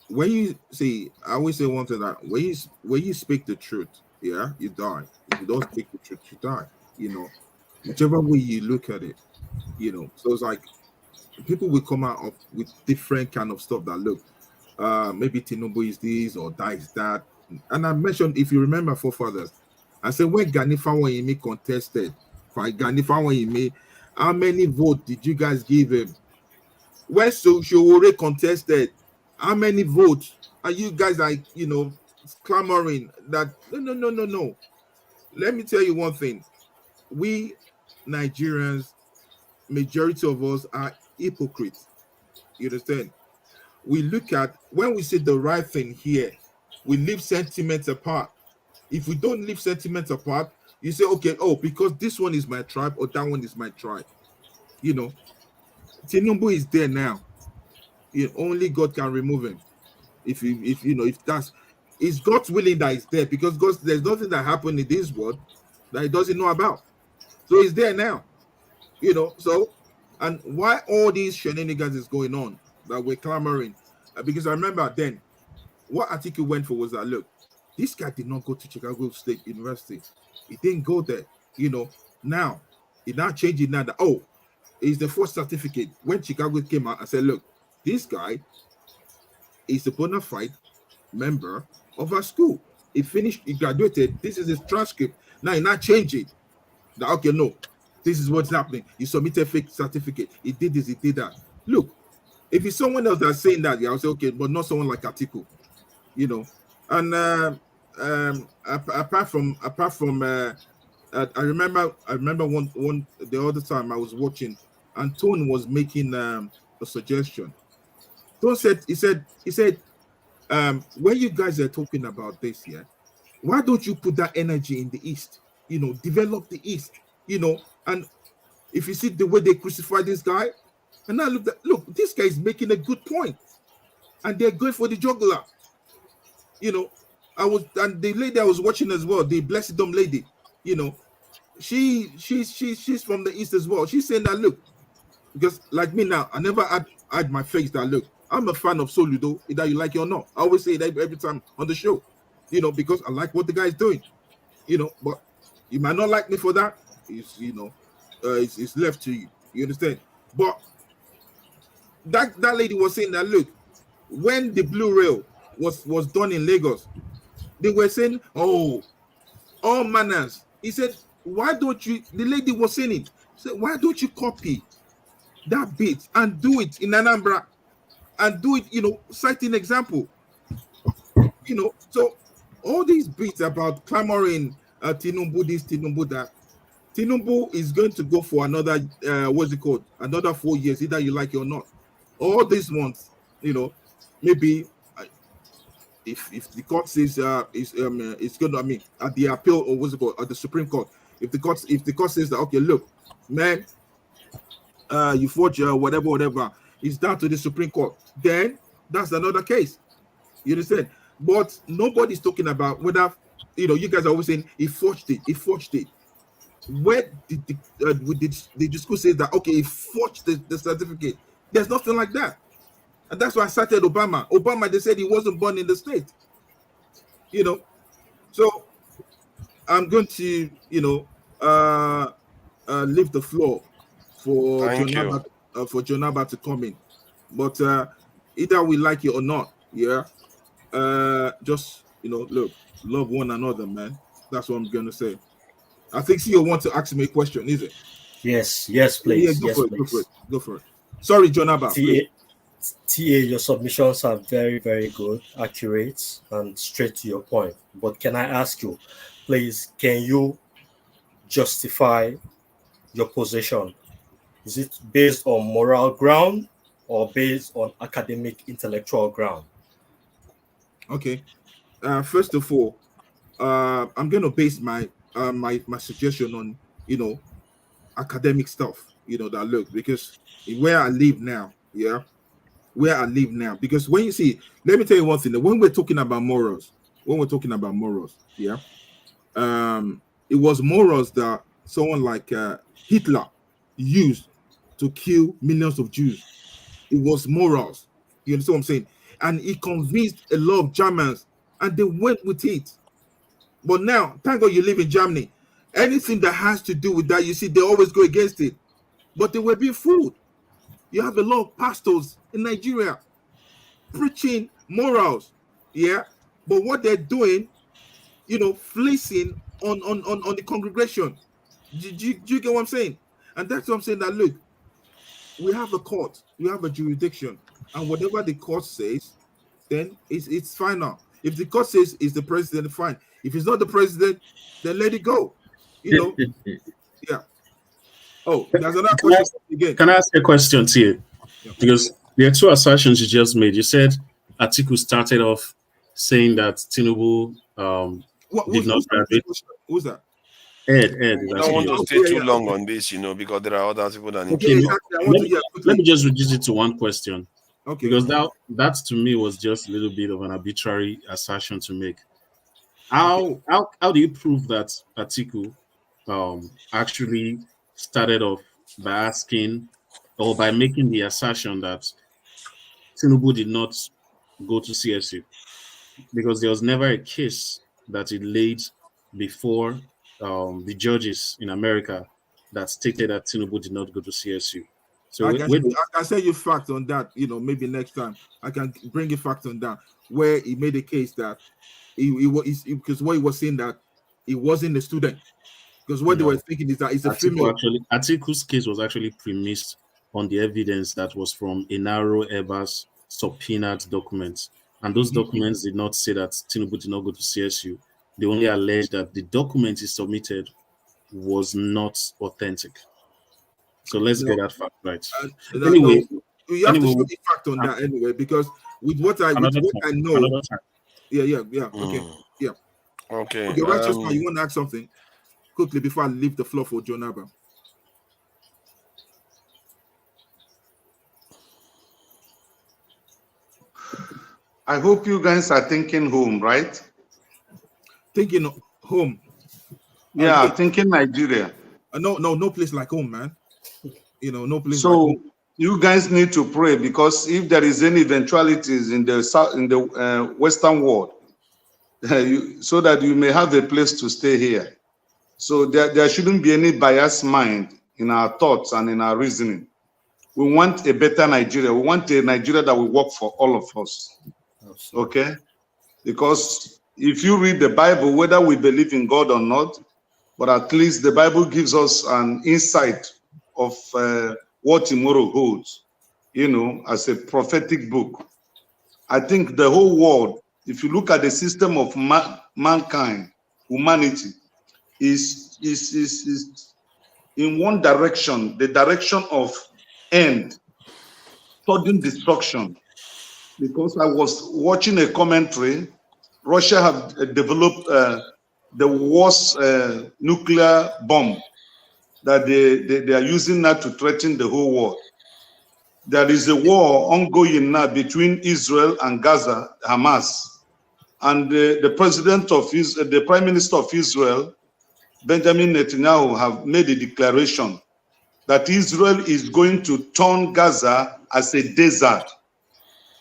you see, I always say one thing, that when you speak the truth, you die. If you don't speak the truth, you die. Whichever way you look at it, So it's like people will come out with different kind of stuff that look, maybe Tinubu is this or that is that. And I mentioned, if you remember, forefathers, I said when Gani Fawayimi contested, how many votes did you guys give him? When Sowore contested, how many votes? Are you guys clamoring that no? Let me tell you one thing. We Nigerians, majority of us are hypocrites. You understand? We look at, when we say the right thing here, we leave sentiments apart. If we don't leave sentiments apart, you say, okay, because this one is my tribe or that one is my tribe. Tinubu is there now. Only God can remove him. If it's God's willing that he's there, because there's nothing that happened in this world that he doesn't know about. So he's there now. So, and why all these shenanigans is going on that we're clamoring? Because I remember then, what Atiku went for was that, look, this guy did not go to Chicago State University. He didn't go there. Now, he now changed it now that, it's the first certificate. When Chicago came out, I said, look, this guy is a bona fide member of our school. He graduated. This is his transcript. Now he not change it. That, okay, no, this is what's happening. He submitted fake certificate. He did this, he did that. Look, if it's someone else that's saying that, I'll say, okay, but not someone like Atiku. And apart from I remember one the other time I was watching, and Tone was making a suggestion. Tone said, he said, when you guys are talking about this, why don't you put that energy in the East? Develop the East, and if you see the way they crucify this guy, and now look, this guy is making a good point, and they're going for the jugular. And the lady I was watching as well, the blessed dumb lady, she's from the East as well. She's saying that, look, because like me now, I never had my face that, look, I'm a fan of Soludo, either you like it or not. I always say that every time on the show, because I like what the guy is doing, but you might not like me for that. It's left to you. You understand? But that lady was saying that, look, when the blue rail was done in Lagos, they were saying, all manners. He said, why don't you, the lady was saying it, said, why don't you copy that bit and do it in Anambra and do it, citing example. So all these bits about clamoring Tinubu this, Tinubu that, Tinubu is going to go for another, what's it called? Another 4 years, either you like it or not. All these ones, maybe if the court says it's going to, at the appeal, or what's it called, at the Supreme Court, if the court says that, okay, look, man, you forge whatever. It's down to the Supreme Court. Then that's another case. You understand? But nobody's talking about whether, you guys are always saying he forged it. Where did the discourse say that, okay, he forged the certificate? There's nothing like that. And that's why I cited Obama. Obama, they said he wasn't born in the state. So I'm going to, leave the floor for Jonaba to come in. But either we like it or not, just look, love one another, man. That's what I'm gonna say. I think CEO wants to ask me a question, is it? Yes, please. Go for it. Sorry, Jonaba. TA, your submissions are very, very good, accurate, and straight to your point. But can I ask you, please, can you justify your position? Is it based on moral ground or based on academic, intellectual ground? Okay. First of all, I'm going to base my suggestion on academic stuff. That look, because where I live now, because when you see, let me tell you one thing. When we're talking about morals, it was morals that someone like Hitler used to kill millions of Jews. It was morals. You understand what I'm saying? And he convinced a lot of Germans, and they went with it. But now, thank God you live in Germany. Anything that has to do with that, you see, they always go against it. But they were being fooled. You have a lot of pastors in Nigeria preaching morals, but what they're doing, fleecing on the congregation. Do you get what I'm saying? And that's what I'm saying, that look, we have a court, we have a jurisdiction, and whatever the court says, then it's final. If the court says it's the president, fine. If it's not the president, then let it go. Yeah. Oh, there's another question again. Can I ask a question to you? Yeah. Because there are two assertions you just made. You said Atiku started off saying that Tinubu did not graduate. Who's that? Ed. I don't want to stay too long on this, because there are other people that need let me just reduce it to one question. Okay. Because that to me was just a little bit of an arbitrary assertion to make. How do you prove that Atiku actually started off by asking or by making the assertion that Tinubu did not go to CSU? Because there was never a case that it laid before the judges in America that stated that Tinubu did not go to CSU. So I can say you fact on that. Maybe next time I can bring you fact on that, where he made a case that because what he was saying that he wasn't a student, because what they were thinking is that it's a female. Atiku's case was actually premised on the evidence that was from a narrow Evers subpoenaed documents, and those documents did not say that Tinubu did not go to CSU. They only alleged that the document he submitted was not authentic. So let's get that fact right. Anyway, you have to show the fact on that anyway, because with what I know. Yeah. Okay, Righteous Man, you want to ask something quickly before I leave the floor for Jonaba? I hope you guys are thinking home, right? Thinking home. Yeah, thinking Nigeria. No place like home, man. No place so like home. You guys need to pray, because if there is any eventualities in the Western world, so that you may have a place to stay here. So there shouldn't be any biased mind in our thoughts and in our reasoning. We want a better Nigeria. We want a Nigeria that will work for all of us. Absolutely. Okay? Because if you read the Bible, whether we believe in God or not, but at least the Bible gives us an insight of what tomorrow holds, as a prophetic book. I think the whole world, if you look at the system of mankind, humanity, is in one direction, the direction of end, sudden destruction. Because I was watching a commentary, Russia have developed the worst nuclear bomb that they are using that to threaten the whole world. There is a war ongoing now between Israel and Gaza, Hamas, and the Prime Minister of Israel, Benjamin Netanyahu, have made a declaration that Israel is going to turn Gaza as a desert,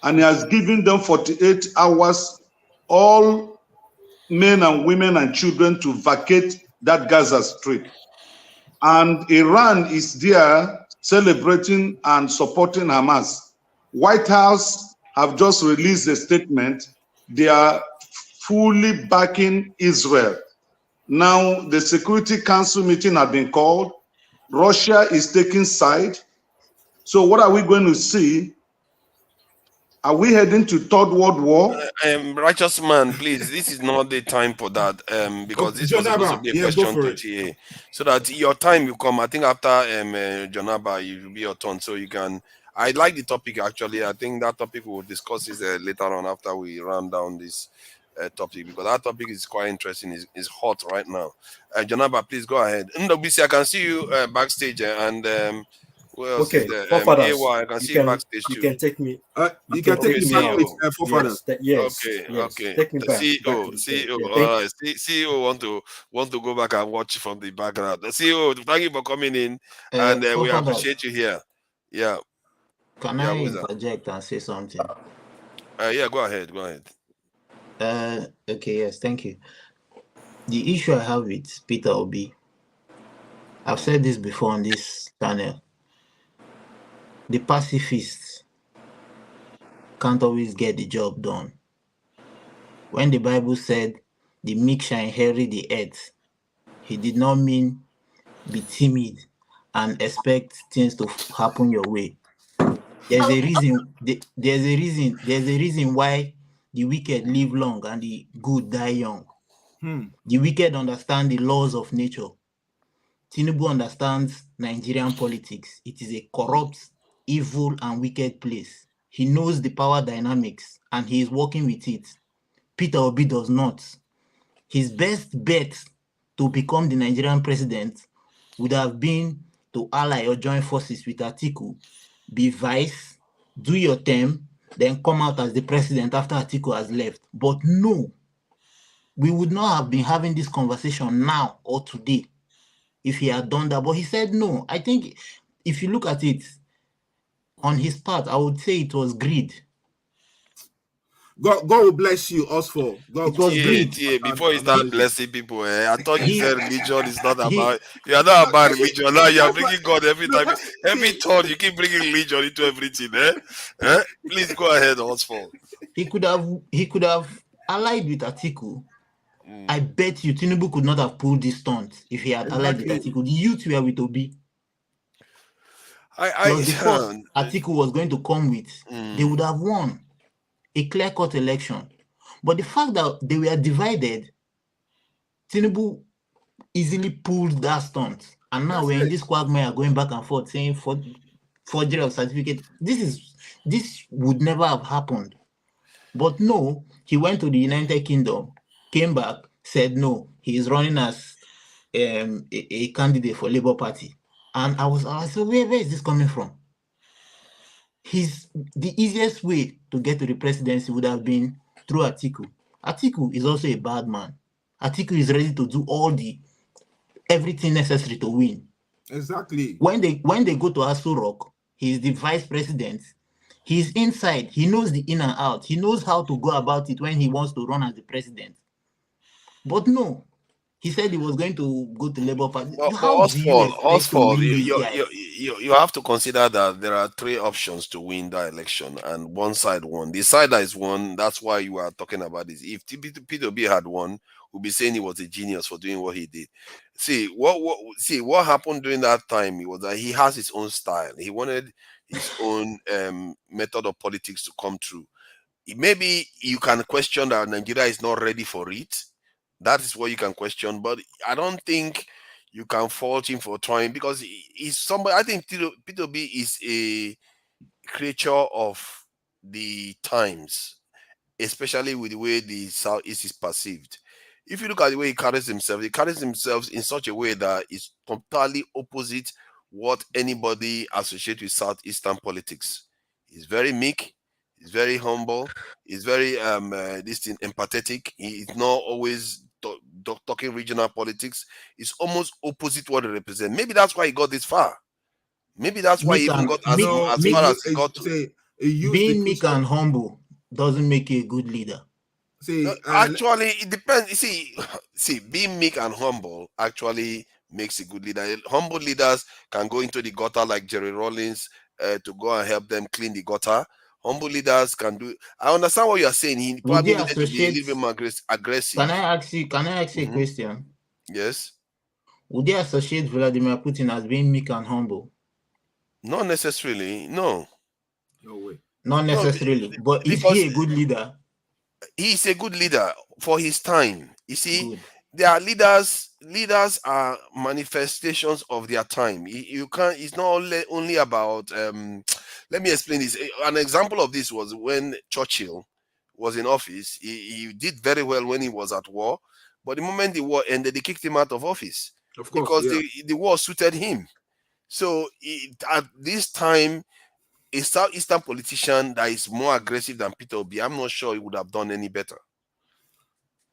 and he has given them 48 hours, all men and women and children, to vacate that Gaza Strip. And Iran is there celebrating and supporting Hamas. White House have just released a statement. They are fully backing Israel. Now, the Security Council meeting has been called. Russia is taking side. So what are we going to see? Are we heading to Third World War? Righteous man, please, this is not the time for that, because this was supposed to be a question to TA. So that your time will come. I think after Jonaba, it will be your turn. So you can. I like the topic actually. I think that topic we'll discuss this later on after we run down this topic, because that topic is quite interesting. Is hot right now. Jonaba, please go ahead. NWC, I can see you backstage, and who else Okay, is there? forefathers, AY, I can see you backstage too. you can take me. You can take me back, please, forefathers. Yes, Okay. Take me back. CEO. All right. CEO want to go back and watch from the background. The CEO, thank you for coming in, and we appreciate you here. Yeah. Can I interject and say something? Yeah, go ahead. Okay, yes, thank you. The issue I have with Peter Obi, I've said this before on this channel. The pacifists can't always get the job done. When the Bible said the meek shall inherit the earth, he did not mean be timid and expect things to happen your way. There's a reason. There's a reason why the wicked live long and the good die young. The wicked understand the laws of nature. Tinubu understands Nigerian politics. It is a corrupt, evil, and wicked place. He knows the power dynamics and he is working with it. Peter Obi does not. His best bet to become the Nigerian president would have been to ally or join forces with Atiku, be vice, do your term, then come out as the president after Atiku has left. But no, we would not have been having this conversation now or today if he had done that. But he said no. I think if you look at it on his part, I would say it was greed. God will bless you, Osfor. It was greed. Before you start blessing people, I thought you said religion is not about. You are not about religion. Now you are bringing God every time. Every turn you keep bringing religion into everything. Please go ahead, Osfor. He could have allied with Atiku. I bet you Tinubu could not have pulled this stunt if he had allied with Atiku. The youth were with Obi. Plus the force Atiku was going to come with, they would have won a clear-cut election. But the fact that they were divided, Tinubu easily pulled that stunt. And now we're in this quagmire going back and forth saying forgery of certificate. This would never have happened. But no, he went to the United Kingdom, came back, said no, he is running as a candidate for Labour Party. And I said, where is this coming from? The easiest way to get to the presidency would have been through Atiku. Atiku is also a bad man. Atiku is ready to do everything necessary to win. Exactly. When they go to Aso Rock, he's the vice president. He's inside. He knows the in and out. He knows how to go about it when he wants to run as the president. But no, he said he was going to go to Labour Party. How do you expect to win these guys? You have to consider that there are three options to win that election, and one side won. The side that is won, that's why you are talking about this. If P2B had won, we'll be saying he was a genius for doing what he did. See what happened during that time. It was that he has his own style. He wanted his own method of politics to come true. Maybe you can question that Nigeria is not ready for it. That is what you can question, but I don't think you can fault him for trying, because he's somebody. I think P2B is a creature of the times, especially with the way the Southeast is perceived. if you look at the way he carries himself in such a way that is totally opposite what anybody associates with Southeastern politics. He's very meek, he's very humble, he's very empathetic. He's not always talking regional politics. It's almost opposite what he represents. Maybe that's why he got this far. Maybe that's why he even got as far as he got to. Being meek and humble doesn't make you a good leader. Actually, it depends. You see, being meek and humble actually makes a good leader. Humble leaders can go into the gutter like Jerry Rawlings to go and help them clean the gutter. Humble leaders can do. I understand what you are saying. He probably needed to be a little bit more aggressive. Can I ask you a question? Yes. Would they associate Vladimir Putin as being meek and humble? Not necessarily. No. No way. Not necessarily. But is he a good leader? He's a good leader for his time. You see, there are leaders are manifestations of their time. You can't, it's not only about let me explain this. An example of this was when Churchill was in office. He did very well when he was at war, but the moment the war ended, they kicked him out of office. Of course, because the war suited him. So at this time, a Southeastern politician that is more aggressive than Peter Obi, I'm not sure he would have done any better.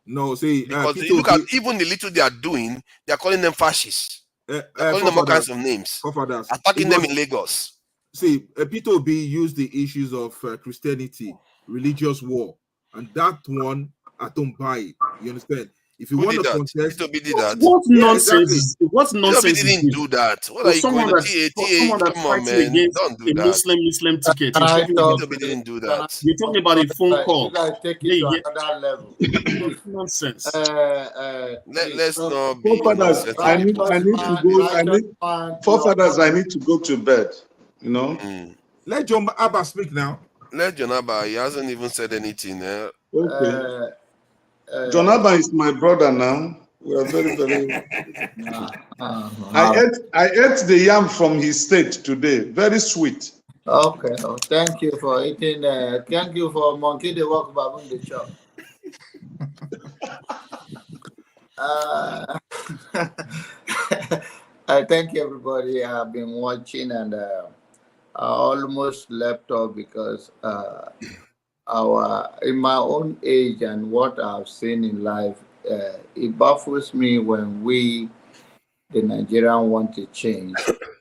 No, see, because you look at even the little they are doing, they are calling them fascists. They're calling them all kinds of names, attacking them in Lagos. See, Peter Obi used the issues of Christianity, religious war, and that one, I don't buy it. You understand? If you want to contest, Peter Obi did that. What nonsense? What nonsense? Peter Obi didn't do that. What are you someone going that Come on, fighting man. against Don't do a that. Muslim ticket. Peter Obi didn't do that. You're talking about a phone call. You guys take it to another level. Nonsense. Let's not be Forefathers, I need to go. Forefathers, I need to go to bed. You know. Let John Abba speak now. Let John Abba. He hasn't even said anything. Okay. John Abba is my brother now. We are very, very. I ate the yam from his state today. Very sweet. Okay. Oh, thank you for eating. Thank you for monkey the walk baboon the chop. Thank you, everybody. I've been watching and I almost slept off because in my own age and what I've seen in life, it baffles me when we, the Nigerian, want to change.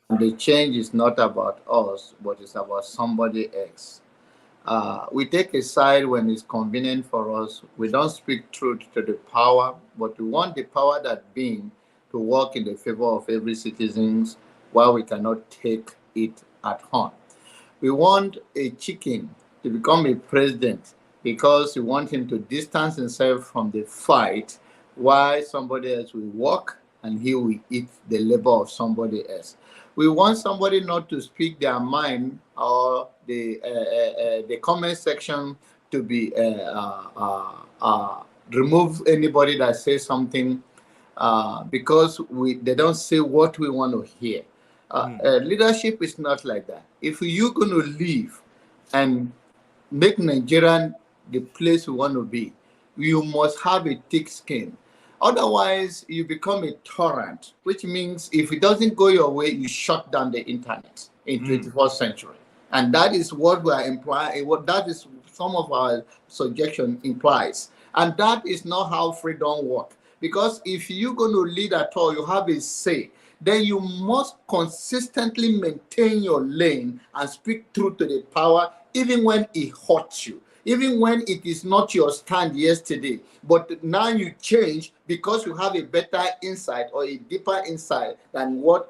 And the change is not about us, but it's about somebody else. We take a side when it's convenient for us. We don't speak truth to the power, but we want the power that being to work in the favor of every citizen while we cannot take it at home. We want a chicken to become a president because we want him to distance himself from the fight while somebody else will work and he will eat the labor of somebody else. We want somebody not to speak their mind or the comment section to be remove anybody that says something because they don't say what we want to hear. Leadership is not like that. If you're going to leave and make Nigeria the place we want to be, you must have a thick skin. Otherwise, you become a torrent, which means if it doesn't go your way, you shut down the internet in 21st century. And that is what we are implying, what that is some of our suggestion implies. And that is not how freedom works. Because if you're going to lead at all, you have a say, then you must consistently maintain your lane and speak truth to the power, even when it hurts you. Even when it is not your stand yesterday, but now you change because you have a better insight or a deeper insight than what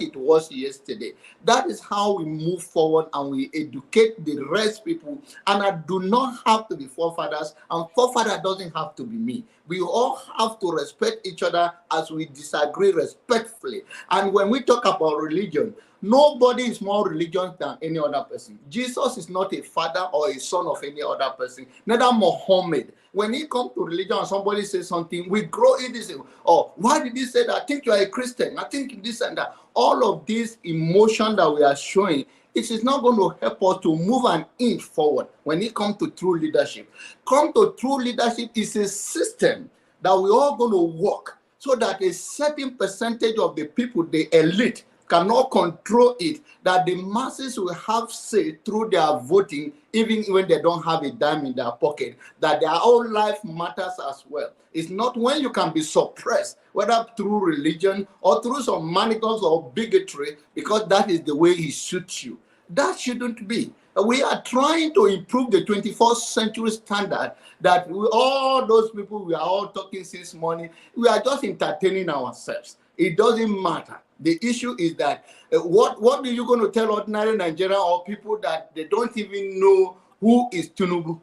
it was yesterday. That is how we move forward and we educate the rest people. And I do not have to be forefathers, and forefather doesn't have to be me. We all have to respect each other as we disagree respectfully. And when we talk about religion, nobody is more religious than any other person. Jesus is not a father or a son of any other person. Neither Muhammad. When it comes to religion and somebody says something, we grow in this. Oh, why did he say that? I think you are a Christian. I think this and that. All of this emotion that we are showing, it is not going to help us to move an inch forward when it comes to true leadership. Come to true leadership is a system that we're all going to work so that a certain percentage of the people, the elite, cannot control it, that the masses will have say through their voting, even when they don't have a dime in their pocket, that their own life matters as well. It's not when you can be suppressed, whether through religion or through some manacles or bigotry, because that is the way it suits you. That shouldn't be. We are trying to improve the 21st century standard that all those people we are all talking since morning, we are just entertaining ourselves. It doesn't matter. The issue is that what are you going to tell ordinary Nigerian or people that they don't even know who is Tinubu?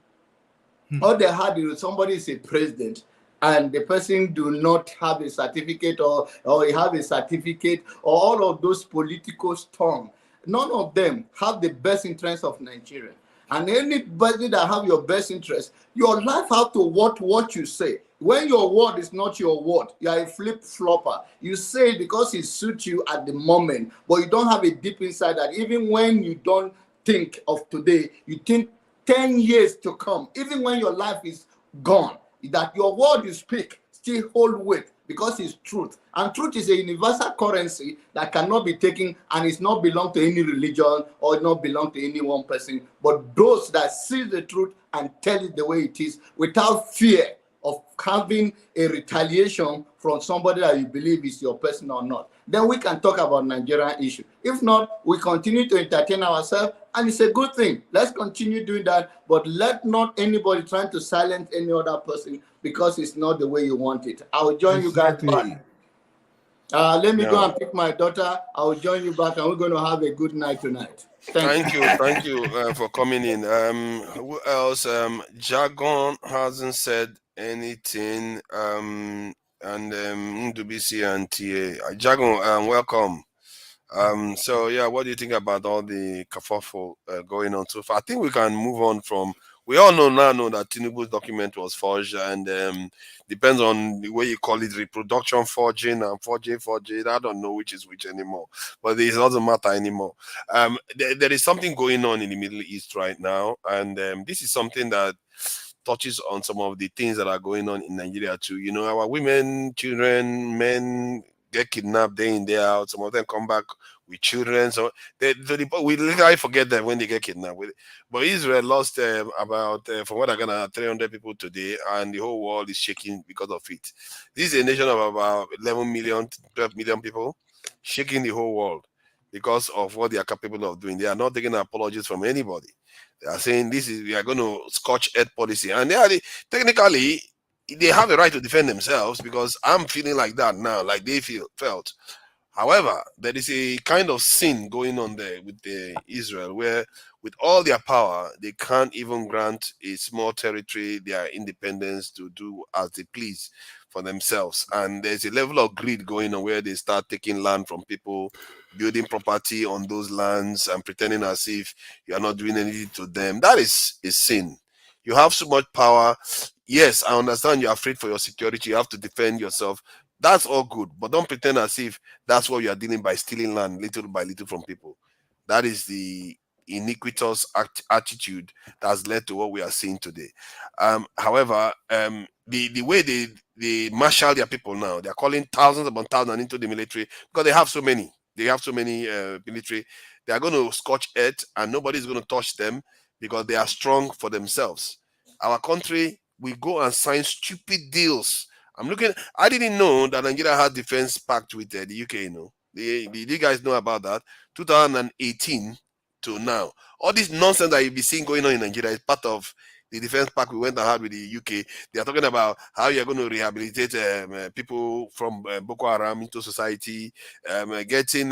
All they had is somebody is a president, and the person do not have a certificate or he have a certificate or all of those political storm. None of them have the best interest of Nigeria. And anybody that have your best interest, your life have to what you say. When your word is not your word, you are a flip-flopper. You say it because it suits you at the moment, but you don't have a deep inside that even when you don't think of today, you think 10 years to come, even when your life is gone, that your word you speak still hold weight because it's truth. And truth is a universal currency that cannot be taken, and it's not belong to any religion or not belong to any one person, but those that see the truth and tell it the way it is without fear of having a retaliation from somebody that you believe is your person or not. Then we can talk about Nigerian issue. If not, we continue to entertain ourselves, and it's a good thing. Let's continue doing that, but let not anybody trying to silence any other person because it's not the way you want it. I will join you guys back. Let me go and pick my daughter. I will join you back, and we're going to have a good night tonight. Thank you for coming in. Who else? Jargon hasn't said anything. And Ndubisi and TA. Jargon, welcome. So yeah, what do you think about all the kerfuffle going on so far? I think we can move on from. We all know that Tinubu's document was forged, and depends on the way you call it, reproduction forging and forging. I don't know which is which anymore, but it doesn't matter anymore. There is something going on in the Middle East right now, and this is something that touches on some of the things that are going on in Nigeria too. You know, our women, children, men get kidnapped day in, day out. Some of them come back with children. So we literally forget them when they get kidnapped. But Israel lost about, from what I got, 300 people today, and the whole world is shaking because of it. This is a nation of about 11 million, 12 million people, shaking the whole world because of what they are capable of doing. They are not taking apologies from anybody. They are saying we are going to scotch earth policy, and technically they have a right to defend themselves, because I'm feeling like that now, like they felt. However, there is a kind of sin going on there with Israel, where with all their power, they can't even grant a small territory their independence to do as they please for themselves. And there's a level of greed going on where they start taking land from people, building property on those lands, and pretending as if you are not doing anything to them. That is a sin. You have so much power. Yes, I understand you're afraid for your security. You have to defend yourself. That's all good. But don't pretend as if that's what you are doing by stealing land little by little from people. That is the iniquitous attitude that's led to what we are seeing today. However, the way they marshal their people now, they're calling thousands upon thousands into the military because they have so many. They have so many military. They are going to scorch earth, and nobody's going to touch them because they are strong for themselves. Our country, we go and sign stupid deals. I didn't know that Nigeria had defense pact with the UK. You know, did you guys know about that? 2018 to now, all this nonsense that you'll be seeing going on in Nigeria is part of the defense pact we went and had with the UK. They are talking about how you are going to rehabilitate people from Boko Haram into society, getting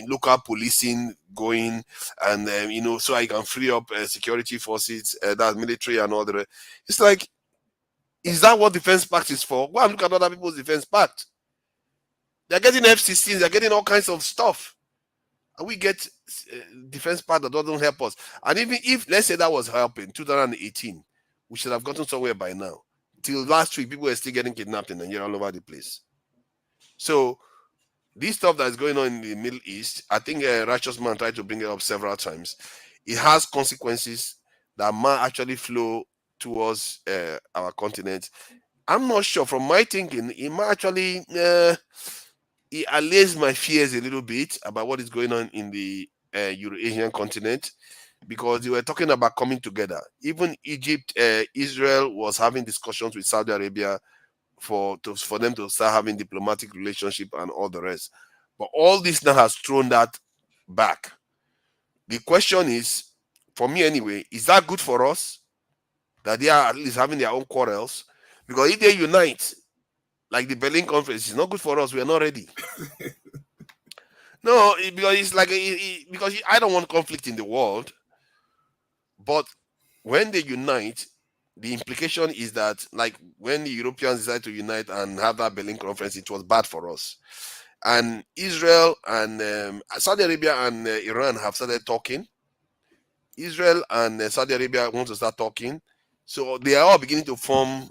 local policing going, and so I can free up security forces, that military and all the rest. It's like, is that what defense pact is for? Go and look at other people's defense pact. They're getting F-16s, they're getting all kinds of stuff. And we get defense pact that doesn't help us. And even if, let's say that was helping, 2018, we should have gotten somewhere by now. Till last week, people were still getting kidnapped in Nigeria all over the place. So, this stuff that is going on in the Middle East, I think Righteous Man tried to bring it up several times. It has consequences that might actually flow towards our continent. I'm not sure. From my thinking, it might actually it allays my fears a little bit about what is going on in the Euro-Asian continent, because they were talking about coming together. Even Egypt, Israel was having discussions with Saudi Arabia for them to start having diplomatic relationship and all the rest. But all this now has thrown that back. The question is, for me anyway, is that good for us? That they are at least having their own quarrels? Because if they unite, like the Berlin Conference, it's not good for us. We are not ready. No, because it's like because I don't want conflict in the world. But when they unite, the implication is that, like, when the Europeans decided to unite and have that Berlin Conference, it was bad for us. And Israel and Saudi Arabia and Iran have started talking. Israel and Saudi Arabia want to start talking. So they are all beginning to form,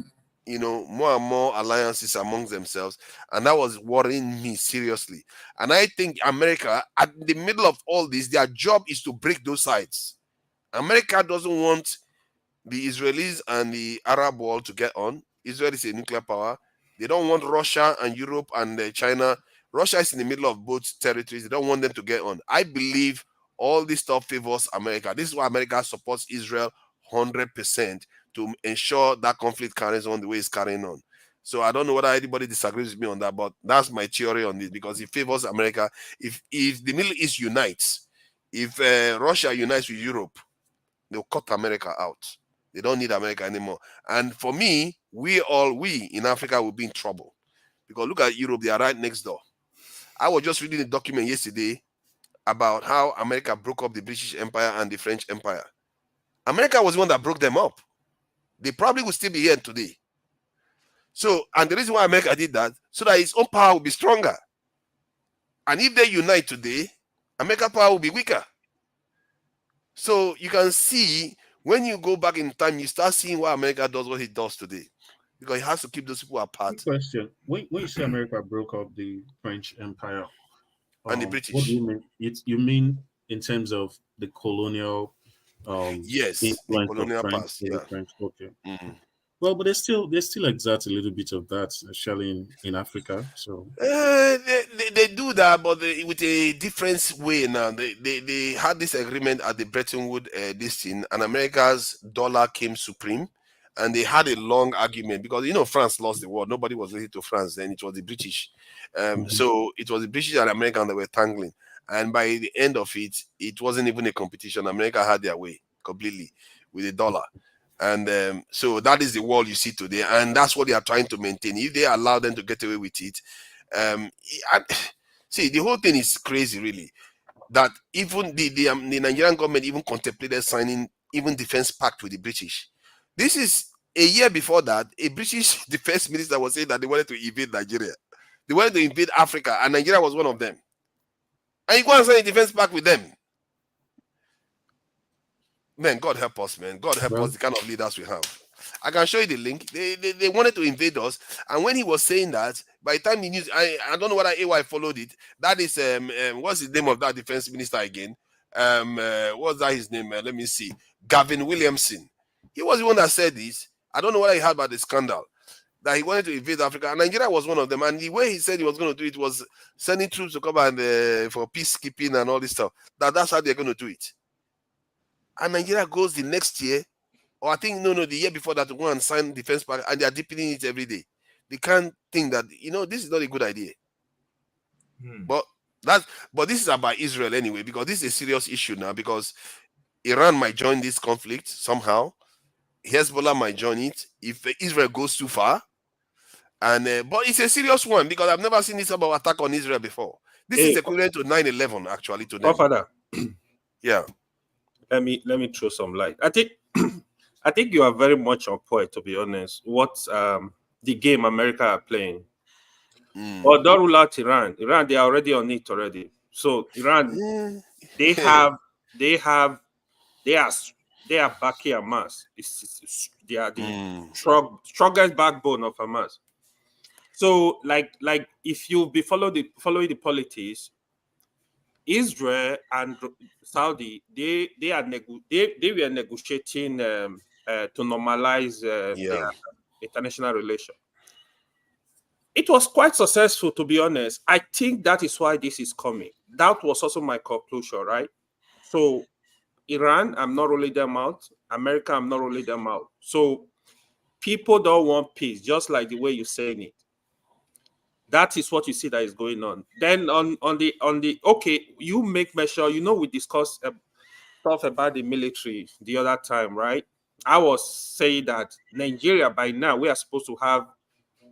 more and more alliances amongst themselves. And that was worrying me seriously. And I think America, at the middle of all this, their job is to break those sides. America doesn't want the Israelis and the Arab world to get on. Israel is a nuclear power. They don't want Russia and Europe and China. Russia is in the middle of both territories. They don't want them to get on. I believe all this stuff favors America. This is why America supports Israel 100% to ensure that conflict carries on the way it's carrying on. So I don't know whether anybody disagrees with me on that, but that's my theory on this, because it favors America. If the Middle East unites, if Russia unites with Europe, they'll cut America out. They don't need America anymore. And for me, we in Africa will be in trouble. Because look at Europe, they are right next door. I was just reading a document yesterday about how America broke up the British Empire and the French Empire. America was the one that broke them up. They probably will still be here today. So, and the reason why America did that, so that its own power will be stronger. And if they unite today, America's power will be weaker. So you can see, when you go back in time, you start seeing why America does what it does today, because it has to keep those people apart. Good question: when you say America broke up the French Empire and the British, what do you mean? You mean in terms of the colonial yes, influence the colonial of French, past, yeah. French? Okay. Well, but they still exert a little bit of that, especially in Africa. So they do that, but with a different way now. They had this agreement at the Bretton Woods this thing, and America's dollar came supreme, and they had a long argument because France lost the war. Nobody was related to France then. It was the British. So it was the British and Americans that were tangling, and by the end of it, it wasn't even a competition. America had their way completely with the dollar. And so that is the world you see today, and that's what they are trying to maintain. If they allow them to get away with it, see, the whole thing is crazy, really. That even the Nigerian government even contemplated signing even defense pact with the British. This is a year before that. A British defense minister was saying that they wanted to invade Nigeria, they wanted to invade Africa, and Nigeria was one of them. And you go and sign a defense pact with them. Man, God help us, man. God help us, the kind of leaders we have. I can show you the link. They wanted to invade us. And when he was saying that, by the time the news, I don't know whether AY followed it. That is, what's the name of that defense minister again? What's that his name? Let me see. Gavin Williamson. He was the one that said this. I don't know whether he heard about the scandal, that he wanted to invade Africa. And Nigeria was one of them. And the way he said he was going to do it was sending troops to come and for peacekeeping and all this stuff. That's how they're going to do it. And Nigeria goes the next year, or I think the year before that, to go and sign defense pact, and they are deepening it every day. They can't think that this is not a good idea. But this is about Israel anyway, because this is a serious issue now, because Iran might join this conflict somehow. Hezbollah might join it if Israel goes too far. And but it's a serious one, because I've never seen this about attack on Israel before. This is equivalent to 9/11 actually to them. Father. Yeah. Let me throw some light. I think you are very much on point, to be honest. What the game America are playing. But don't rule out Iran. Iran, they are already on it already. So Iran, they are backing Hamas. They are the strongest backbone of Hamas. So like if you be following the politics, Israel and Saudi, they were negotiating to normalize their international relation. It was quite successful, to be honest. I think that is why this is coming. That was also my conclusion, right? So Iran, I'm not rolling them out. America, I'm not rolling them out. So people don't want peace, just like the way you're saying it. That is what you see that is going on. Then on the okay, you make measure. You know, we discussed stuff about the military the other time, right? I was saying that Nigeria by now we are supposed to have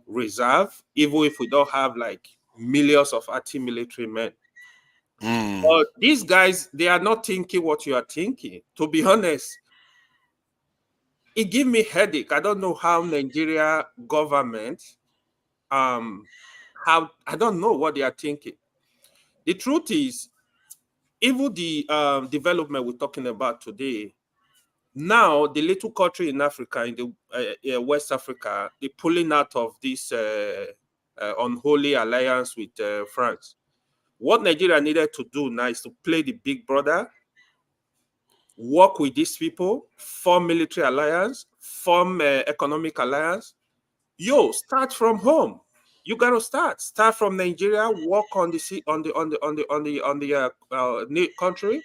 reserve, even if we don't have like millions of active military men. But these guys, they are not thinking what you are thinking. To be honest, it gives me headache. I don't know how Nigeria government, how I don't know what they are thinking. The truth is, even the development we're talking about today, now the little country in Africa, in the West Africa, they're pulling out of this unholy alliance with France. What Nigeria needed to do now is to play the big brother, work with these people, form military alliance, form economic alliance. Start from home. You gotta start from Nigeria. Work on the country.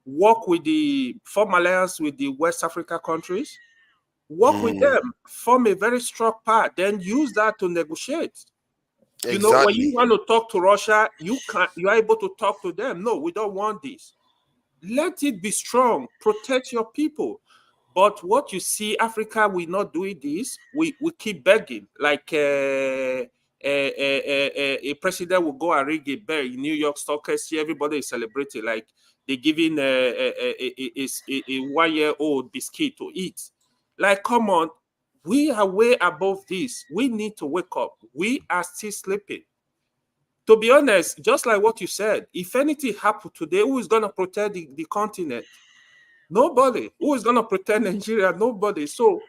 Work with the form alliance with the West Africa countries. Work with them. Form a very strong part. Then use that to negotiate. You know, when you want to talk to Russia, you are able to talk to them. No, we don't want this. Let it be strong. Protect your people. But what you see, Africa, we're not doing this. We keep begging. Like a president will go and ring a bell in New York Stock Exchange. Everybody is celebrating. Like they're giving a 1-year-old biscuit to eat. Like, come on. We are way above this. We need to wake up. We are still sleeping. To be honest, just like what you said, if anything happened today, who is going to protect the continent? Nobody. Who is going to protect Nigeria? Nobody. So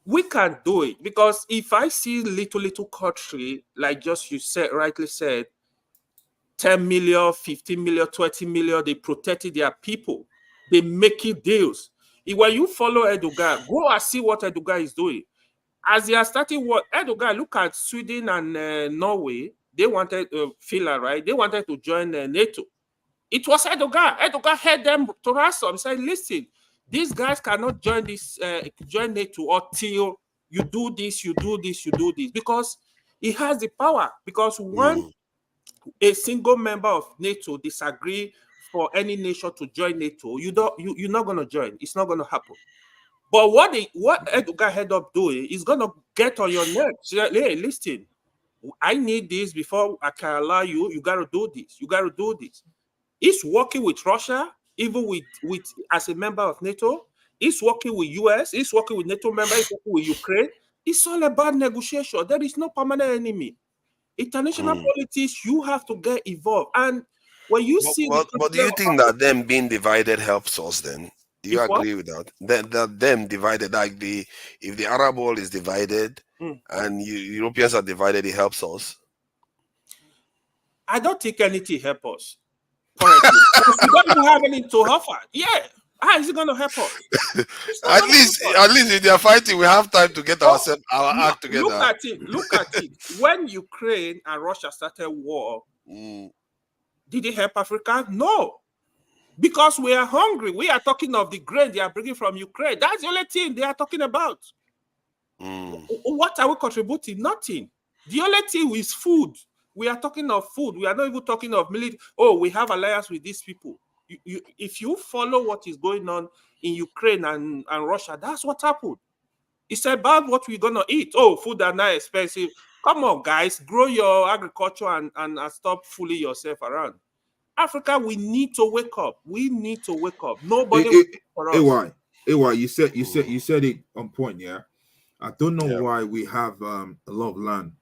we can do it, because if I see little country, like just you said, rightly said, 10 million, 15 million, 20 million, they protected their people. They making deals. When you follow Erdogan, go and see what Erdogan is doing. As they are starting what Erdogan, look at Sweden and Norway. They wanted Finland, right? They wanted to join NATO. It was Erdogan. Erdogan held them to ransom. He said, "Listen, these guys cannot join NATO until you do this, you do this, you do this," because he has the power. Because when a single member of NATO disagree for any nation to join NATO, you're not going to join. It's not going to happen. But what Erdogan ended up doing is going to get on your neck. Say, hey, listen, I need this before I can allow you. You got to do this. You got to do this. He's working with Russia, even with as a member of NATO. He's working with US. He's working with NATO members. He's working with Ukraine. It's all about negotiation. There is no permanent enemy. International politics, you have to get involved. And when you see... But do you think that them being divided helps us then? Do you agree with that? That them divided, like if the Arab world is divided and Europeans are divided, it helps us? I don't think anything helps us currently. Because we don't even have anything to offer. Yeah. How is it going to help us? At least if they are fighting, we have time to get our act together. Look at it. When Ukraine and Russia started war, did it help Africa? No. Because we are hungry. We are talking of the grain they are bringing from Ukraine. That's the only thing they are talking about. What are we contributing? Nothing. The only thing is food. We are talking of food. We are not even talking of military. Oh, we have alliance with these people. If you follow what is going on in Ukraine and Russia, that's what happened. It's about what we're going to eat. Oh, food are not expensive. Come on, guys. Grow your agriculture and stop fooling yourself around. Africa, we need to wake up. We need to wake up. Nobody will for us. AY, you said it on point, yeah. I don't know why we have a lot of land,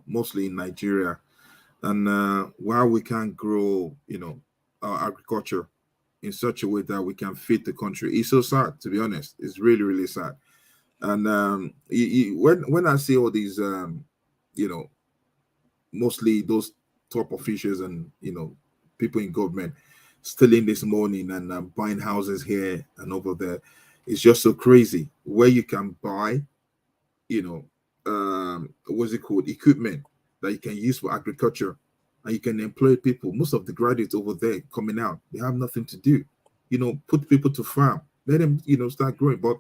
mostly in Nigeria, and why we can't grow, our agriculture in such a way that we can feed the country. It's so sad, to be honest. It's really, really sad. And when I see all these, mostly those top officials and people in government stealing this money and buying houses here and over there, it's just so crazy. Where you can buy, what's it called, equipment that you can use for agriculture, and you can employ people. Most of the graduates over there coming out, they have nothing to do. Put people to farm, let them, start growing. But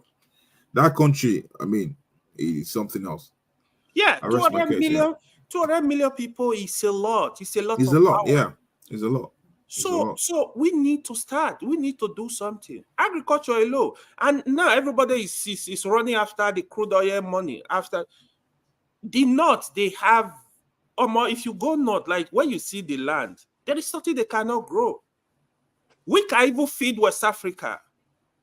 that country, I mean, is something else. Yeah, 200 million people is a lot. It's a lot. It's a lot. Yeah, it's a lot. So we need to start. We need to do something. Agriculture alone, and now everybody is running after the crude oil money. After the north, they have, if you go north, like when you see the land, there is something they cannot grow. We can even feed West Africa.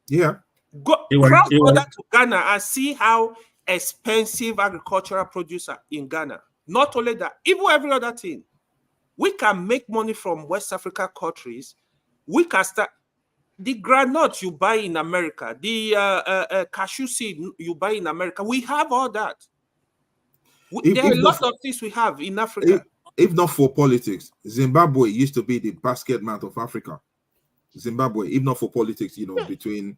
Yeah. Cross border to Ghana and see how expensive agricultural produce are in Ghana. Not only that, even every other thing. We can make money from West Africa countries. We can start the granite you buy in America, the cashew seed you buy in America. We have all that. There are a lot of things we have in Africa. If not for politics, Zimbabwe used to be the basket mount of Africa. Zimbabwe, if not for politics, between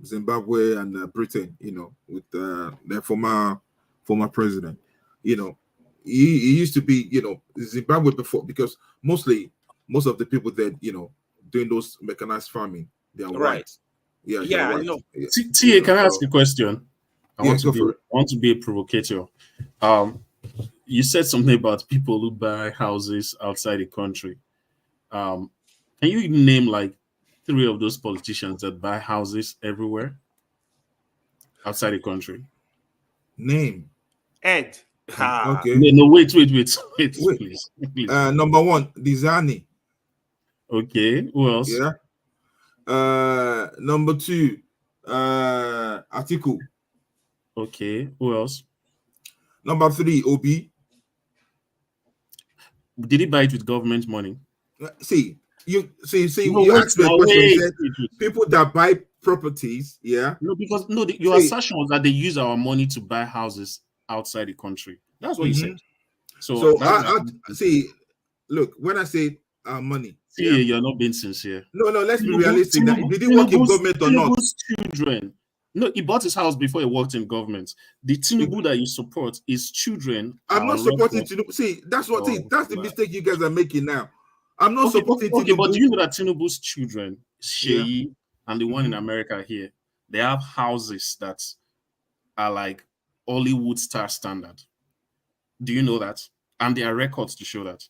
Zimbabwe and Britain, with their former president, he used to be, Zimbabwe before, because most of the people that, doing those mechanized farming, they are white. Yeah, I know. TA, can I ask a question? I want to be a provocateur. You said something about people who buy houses outside the country. Can you name like 3 of those politicians that buy houses everywhere outside the country? Name. Ed. Okay. No, wait, please. Number 1, Dizani. Okay. Who else? Yeah. Number 2, Atiku. Okay. Who else? Number 3, Obi. Did he buy it with government money? You asked me a question. You said people that buy properties, yeah. No, because your assertion was that they use our money to buy houses outside the country. That's what you said. So I look, when I say money, you're not being sincere. No, let's be realistic. Did he work in government or not? Children. No, he bought his house before he worked in government. The Tinubu that you support is children. I'm not supporting Tinubu. See, that's the mistake you guys are making now. I'm not supporting Tinubu. But do you know that Tinubu's children, Sheyi and the one in America here, they have houses that are like Hollywood star standard. Do you know that? And there are records to show that.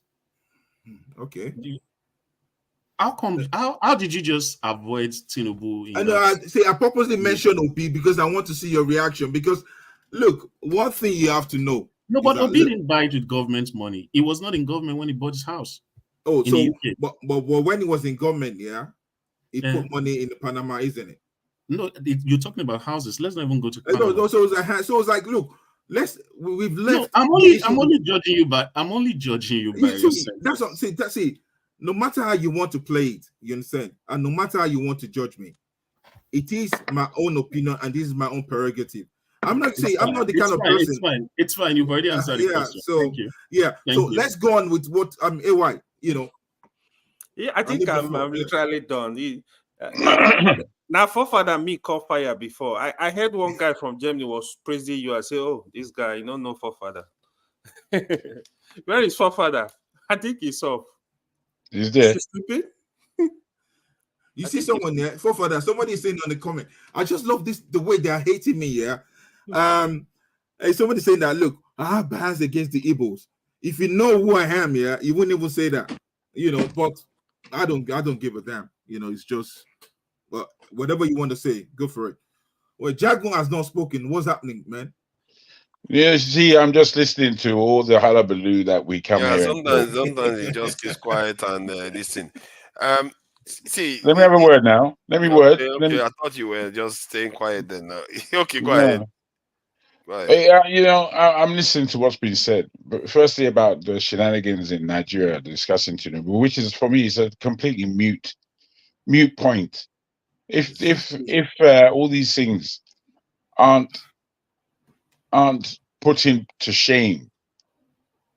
Okay. How come? How did you just avoid Tinubu? I purposely mentioned Obi because I want to see your reaction. Because look, one thing you have to know. No, but Obi didn't buy it with government money. He was not in government when he bought his house. Oh, so but when he was in government, he put money in the Panama, isn't it? No, you're talking about houses. Let's not even go to Panama. No, so it's like, look, we've left. No, I'm only judging you by yourself. That's what see. No matter how you want to play it, you understand, and no matter how you want to judge me, it is my own opinion and this is my own prerogative. I'm not saying I'm not the kind of person. It's fine. You've already answered the question. So thank you. Let's go on with what AY. Yeah, I think I'm literally done. Now, forefather me caught fire before. I heard one guy from Germany was praising you. I say, oh, this guy, you don't know forefather. Where is forefather? I think he's off. Is there? Stupid. You see someone there, forefather. Somebody is saying on the comment. I just love the way they are hating me. Yeah. Somebody saying that. Look, I have bias against the Igbos. If you know who I am, you wouldn't even say that. But I don't give a damn. It's just, well, whatever you want to say, go for it. Well, Jagun has not spoken. What's happening, man? Yeah, see, I'm just listening to all the hullabaloo that we come here. Sometimes he just keeps quiet and listen. See, let me have a word now. Let me word. Okay, I thought you were just staying quiet then. Okay, go ahead. I'm listening to what's been said. But firstly, about the shenanigans in Nigeria, discussing Tinubu, which is for me is a completely mute point. If all these things aren't putting to shame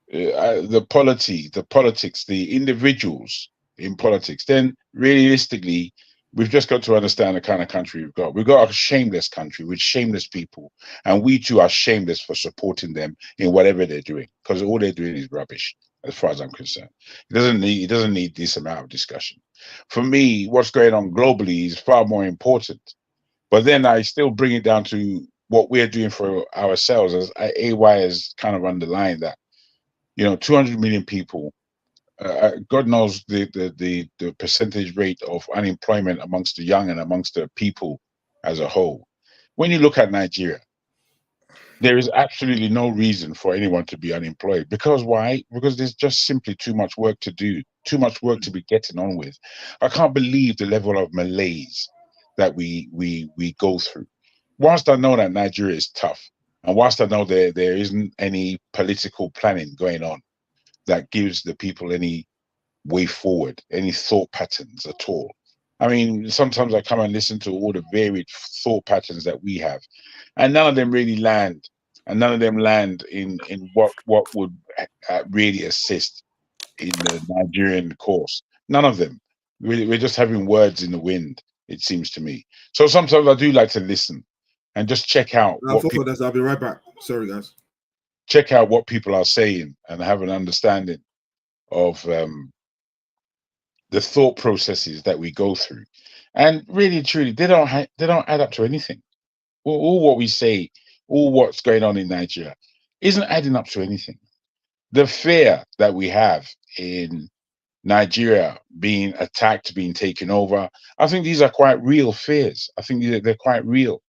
the politics, the individuals in politics, then realistically, We've just got to understand the kind of country we've got. We've got a shameless country with shameless people, and we too are shameless for supporting them in whatever they're doing, because all they're doing is rubbish, as far as I'm concerned. It doesn't need this amount of discussion. For me, what's going on globally is far more important. But then I still bring it down to what we're doing for ourselves, as AY has kind of underlined that, 200 million people. God knows the percentage rate of unemployment amongst the young and amongst the people as a whole. When you look at Nigeria, there is absolutely no reason for anyone to be unemployed. Because why? Because there's just simply too much work to do, too much work to be getting on with. I can't believe the level of malaise that we go through. Whilst I know that Nigeria is tough, and whilst I know there isn't any political planning going on that gives the people any way forward, any thought patterns at all. I mean, sometimes I come and listen to all the varied thought patterns that we have, and none of them really land, and none of them land in what would really assist in the Nigerian course. None of them. We're just having words in the wind, it seems to me. So sometimes I do like to listen and just check out I'll be right back. Sorry, guys. Check out what people are saying and have an understanding of the thought processes that we go through, and really truly they don't add up to anything. All what we say, all what's going on in Nigeria isn't adding up to anything. The fear that we have in Nigeria being attacked, being taken over, I think these are quite real fears. I think they're quite real,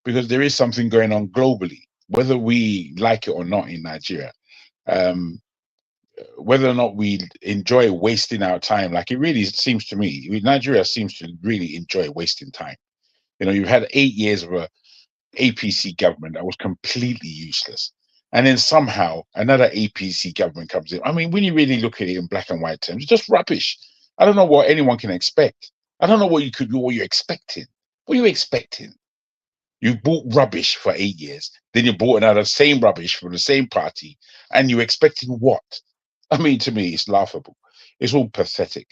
because there is something going on globally, whether we like it or not in Nigeria. Whether or not we enjoy wasting our time, like it really seems to me, Nigeria seems to really enjoy wasting time. You've had 8 years of a APC government that was completely useless, and then somehow another APC government comes in. I mean, when you really look at it in black and white terms, it's just rubbish. I don't know what anyone can expect. I don't know what you're expecting. What are you expecting? You bought rubbish for 8 years, then you bought another same rubbish from the same party, and you're expecting what? I mean, to me, it's laughable. It's all pathetic.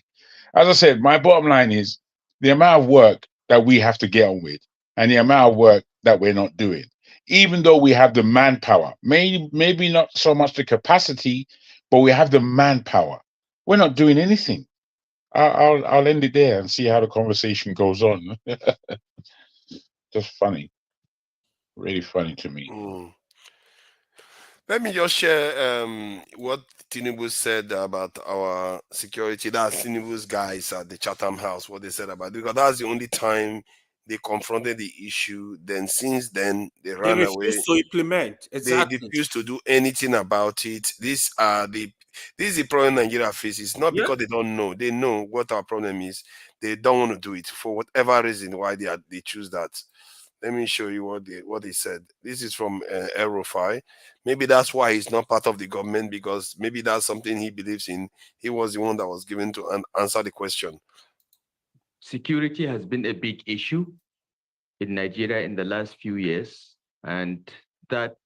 As I said, my bottom line is the amount of work that we have to get on with and the amount of work that we're not doing. Even though we have the manpower, maybe not so much the capacity, but we have the manpower. We're not doing anything. I'll end it there and see how the conversation goes on. Just funny. Really funny to me. Let me just share what Tinubu said about our security. That's Tinubu's guys at the Chatham House, what they said about it, because that's the only time they confronted the issue. Then since then, they ran away. Refused to implement. Exactly. They refused to do anything about it. This is the problem Nigeria faces. Not because they don't know. They know what our problem is. They don't want to do it for whatever reason why they choose that. Let me show you what they said. This is from Aerofy. Maybe that's why he's not part of the government, because maybe that's something he believes in. He was the one that was given to answer the question. Security has been a big issue in Nigeria in the last few years, and that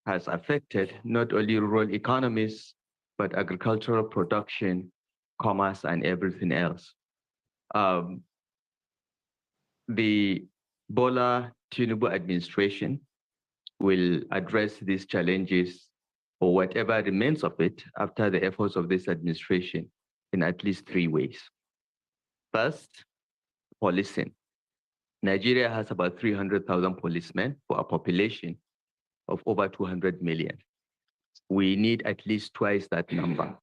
has affected not only rural economies, but agricultural production, commerce, and everything else. The Bola Tinubu administration will address these challenges, or whatever remains of it, after the efforts of this administration in at least 3 ways. First, policing. Nigeria has about 300,000 policemen for a population of over 200 million. We need at least twice that number.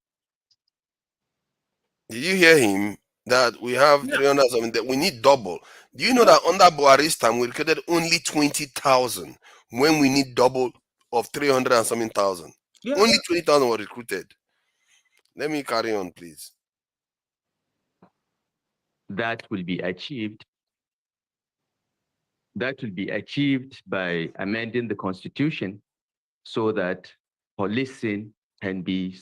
Did you hear him? That we have 300 something, that we need double. Do you know that under Buhari's time we recruited only 20,000 when we need double of 300 and something thousand? Only 20,000 were recruited. Let me carry on, please. That will be achieved. That will be achieved by amending the constitution so that policing can be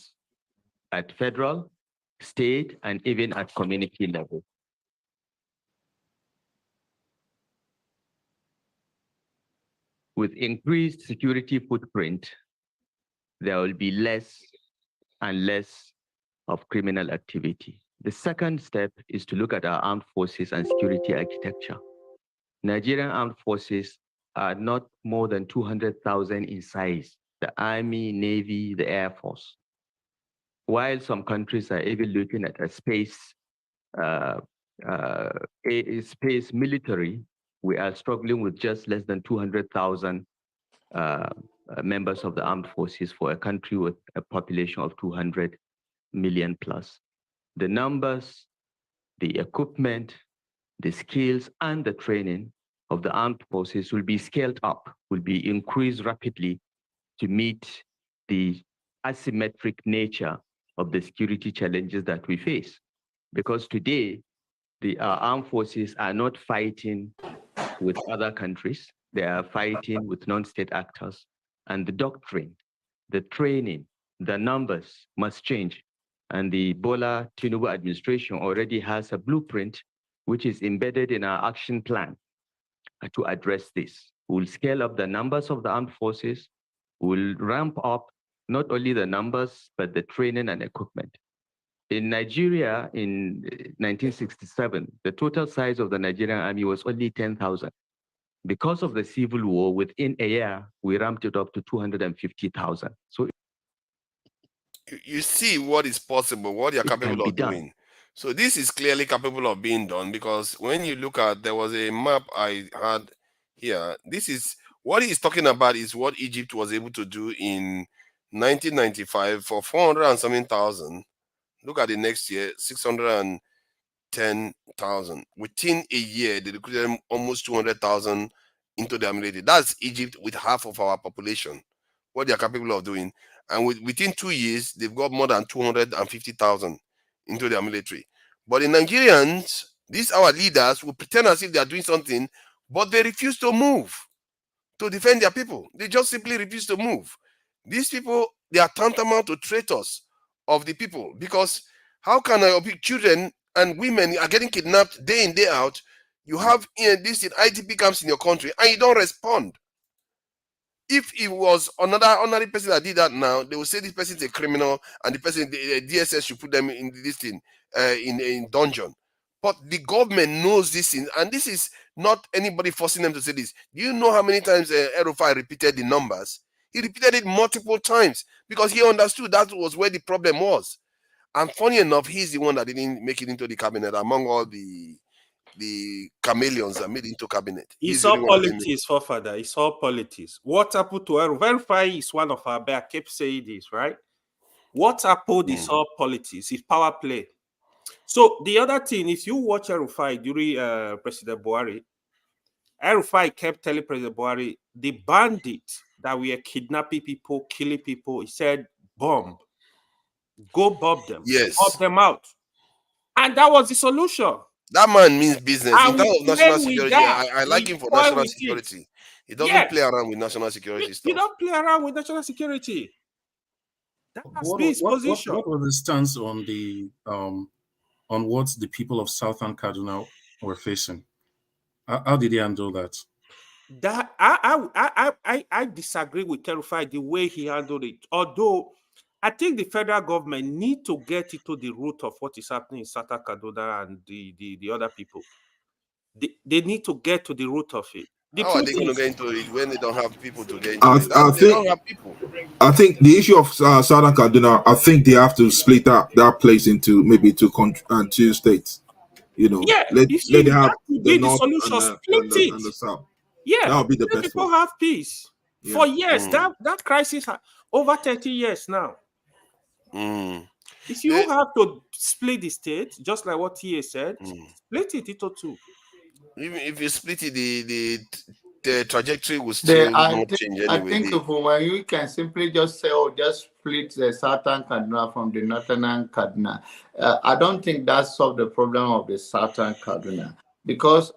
at federal, state, and even at community level. With increased security footprint, there will be less and less of criminal activity. The second step is to look at our armed forces and security architecture. Nigerian armed forces are not more than 200,000 in size, the Army, Navy, the Air Force. While some countries are even looking at a space military, we are struggling with just less than 200,000 members of the armed forces for a country with a population of 200 million plus. The numbers, the equipment, the skills, and the training of the armed forces will be scaled up, will be increased rapidly to meet the asymmetric nature of the security challenges that we face. Because today, the armed forces are not fighting with other countries, they are fighting with non-state actors. And the doctrine, the training, the numbers must change. And the Bola Tinubu administration already has a blueprint which is embedded in our action plan to address this. We'll scale up the numbers of the armed forces, we'll ramp up not only the numbers, but the training and equipment. In Nigeria, in 1967, the total size of the Nigerian army was only 10,000. Because of the civil war, within a year, we ramped it up to 250,000. So you see what is possible, what you're capable of doing. So this is clearly capable of being done, because when you look at, there was a map I had here. This is what he's talking about, is what Egypt was able to do in 1995 for 400 and something thousand. Look at the next year, 610,000. Within a year, they recruited almost 200,000 into the military. That's Egypt with half of our population, what they are capable of doing. And within 2 years, they've got more than 250,000 into their military. But the Nigerians, these our leaders, will pretend as if they are doing something, but they refuse to move to defend their people. They just simply refuse to move. These people, they are tantamount to traitors of the people, because how can children and women are getting kidnapped day in, day out? You have this in IDP camps in your country and you don't respond. If it was another ordinary person that did that now, they will say this person is a criminal and the person, the DSS should put them in this thing, in dungeon. But the government knows this thing, and this is not anybody forcing them to say this. Do you know how many times Erufai repeated the numbers? He repeated it multiple times because he understood that was where the problem was. And funny enough, he's the one that didn't make it into the cabinet among all the chameleons that made it into cabinet. It's all politics, forefather. It's all politics. What happened to Erufai is one of our bear. I kept saying this, right? What happened is all politics. It's power play. So the other thing, if you watch Erufai during President Buhari, Erufai kept telling President Buhari, the bandits that were kidnapping people, killing people, he said, bomb. Go bomb them. Yes. Bomb them out. And that was the solution. That man means business. And in terms of national security, I like we him for national security. He doesn't play around with national security stuff. You don't play around with national security. That has been his position. What was the stance on the on what the people of Southern Kaduna were facing? How did he handle that? That I disagree with Erufai the way he handled it. Although I think the federal government need to get into the root of what is happening in Southern Kaduna and the other people. They need to get to the root of it. How are they going to get into it when they don't have people to get into it? They don't have people. I think the issue of Southern Kaduna, I think they have to split that place into maybe two states. You know, let them have the north and the south. Yeah, that would be the best. People have peace for years. That crisis over 30 years now. If you have to split the state, just like what TA said, split it into two. Even if you split it, the trajectory will still not change anyway. I think when you can simply just say, just split the Southern Kaduna from the Northern Kaduna. I don't think that solves the problem of the Southern Kaduna, because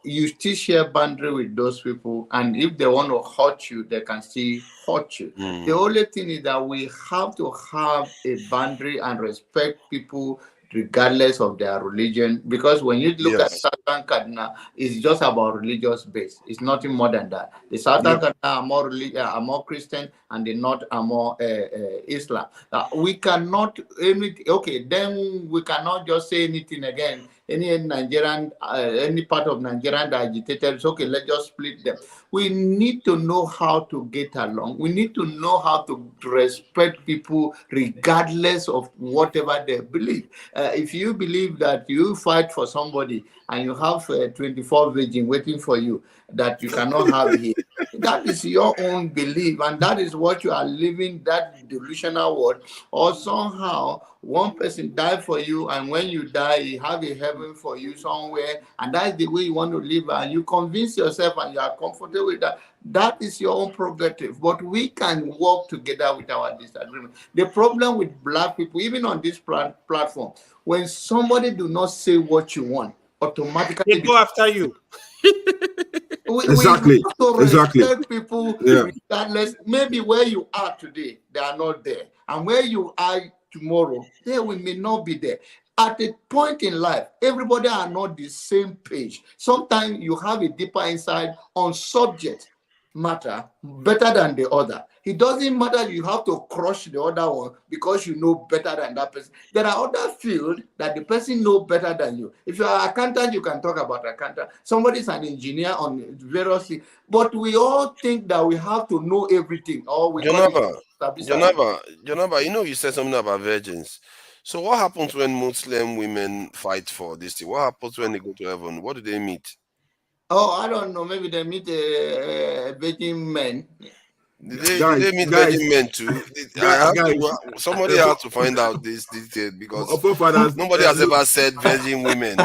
you still share boundary with those people, and if they want to hurt you, they can still hurt you. The only thing is that we have to have a boundary and respect people regardless of their religion. Because when you look at Yes. Southern Kaduna, it's just about religious base. It's nothing more than that. The Southern Kaduna are more are more Christian, and the North are more Islam. We cannot okay. Then we cannot just say anything again. Any Nigerian, any part of Nigerian that agitated, it's okay. Let's just split them. We need to know how to get along. We need to know how to respect people regardless of whatever they believe. If you believe that you fight for somebody and you have 24 virgin waiting for you that you cannot have here, that is your own belief, and that is what you are living, that delusional world. Or somehow one person died for you, and when you die, you have a heaven for you somewhere, and that's the way you want to live, and you convince yourself and you are comfortable with that. That is your own prerogative, but we can work together with our disagreement. The problem with black people, even on this platform, when somebody do not say what you want, automatically they go after you. Exactly. We have to respect people regardless. Maybe where you are today, they are not there, and where you are tomorrow, they may not be there. At a point in life, everybody are not the same page. Sometimes you have a deeper insight on subject matter better than the other. It doesn't matter you have to crush the other one because you know better than that person. There are other fields that the person know better than you. If you are an accountant, you can talk about accountant. Somebody is an engineer on various things. But we all think that we have to know everything. Or we Jonaba, you know you said something about virgins. So what happens when Muslim women fight for this thing? What happens when they go to heaven? What do they meet? Oh, I don't know. Maybe they meet virgin men. Did they meet virgin men too? Somebody had to find out this detail because nobody has ever said virgin women,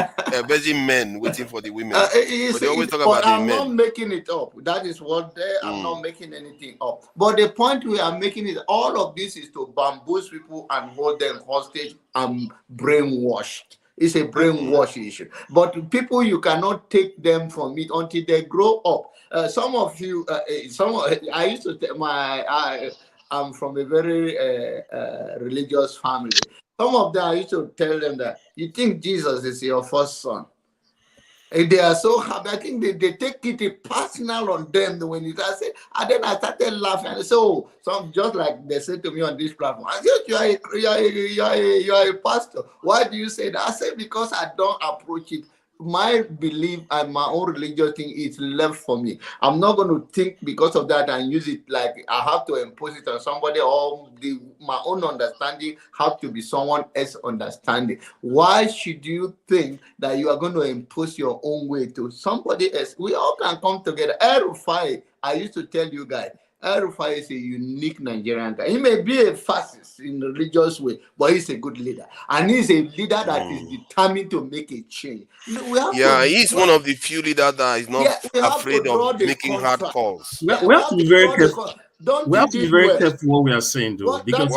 virgin men waiting for the women. But they always talk about the men. I'm not making it up. That is what I'm not making anything up. But the point we are making is all of this is to bamboozle people and hold them hostage and brainwash. It's a brainwash issue. But people, you cannot take them from it until they grow up. Some of you, I used to tell I'm from a very religious family. Some of them, I used to tell them that you think Jesus is your first son. And they are so happy. I think they take it personal on them when you say, and then I started laughing. And so some just like they said to me on this platform, I said, you are a pastor. Why do you say that? I said, because I don't approach it. My belief and my own religious thing is left for me. I'm not going to think because of that and use it like I have to impose it on somebody, or my own understanding have to be someone else's understanding. Why should you think that you are going to impose your own way to somebody else? We all can come together. El-Rufai, I used to tell you guys, El-Rufai is a unique Nigerian guy. He may be a fascist in a religious way, but he's a good leader. And he's a leader that is determined to make a change. He's one of the few leaders that is not afraid of making hard calls. We have to be very careful. We have to be very careful what we are saying, though, because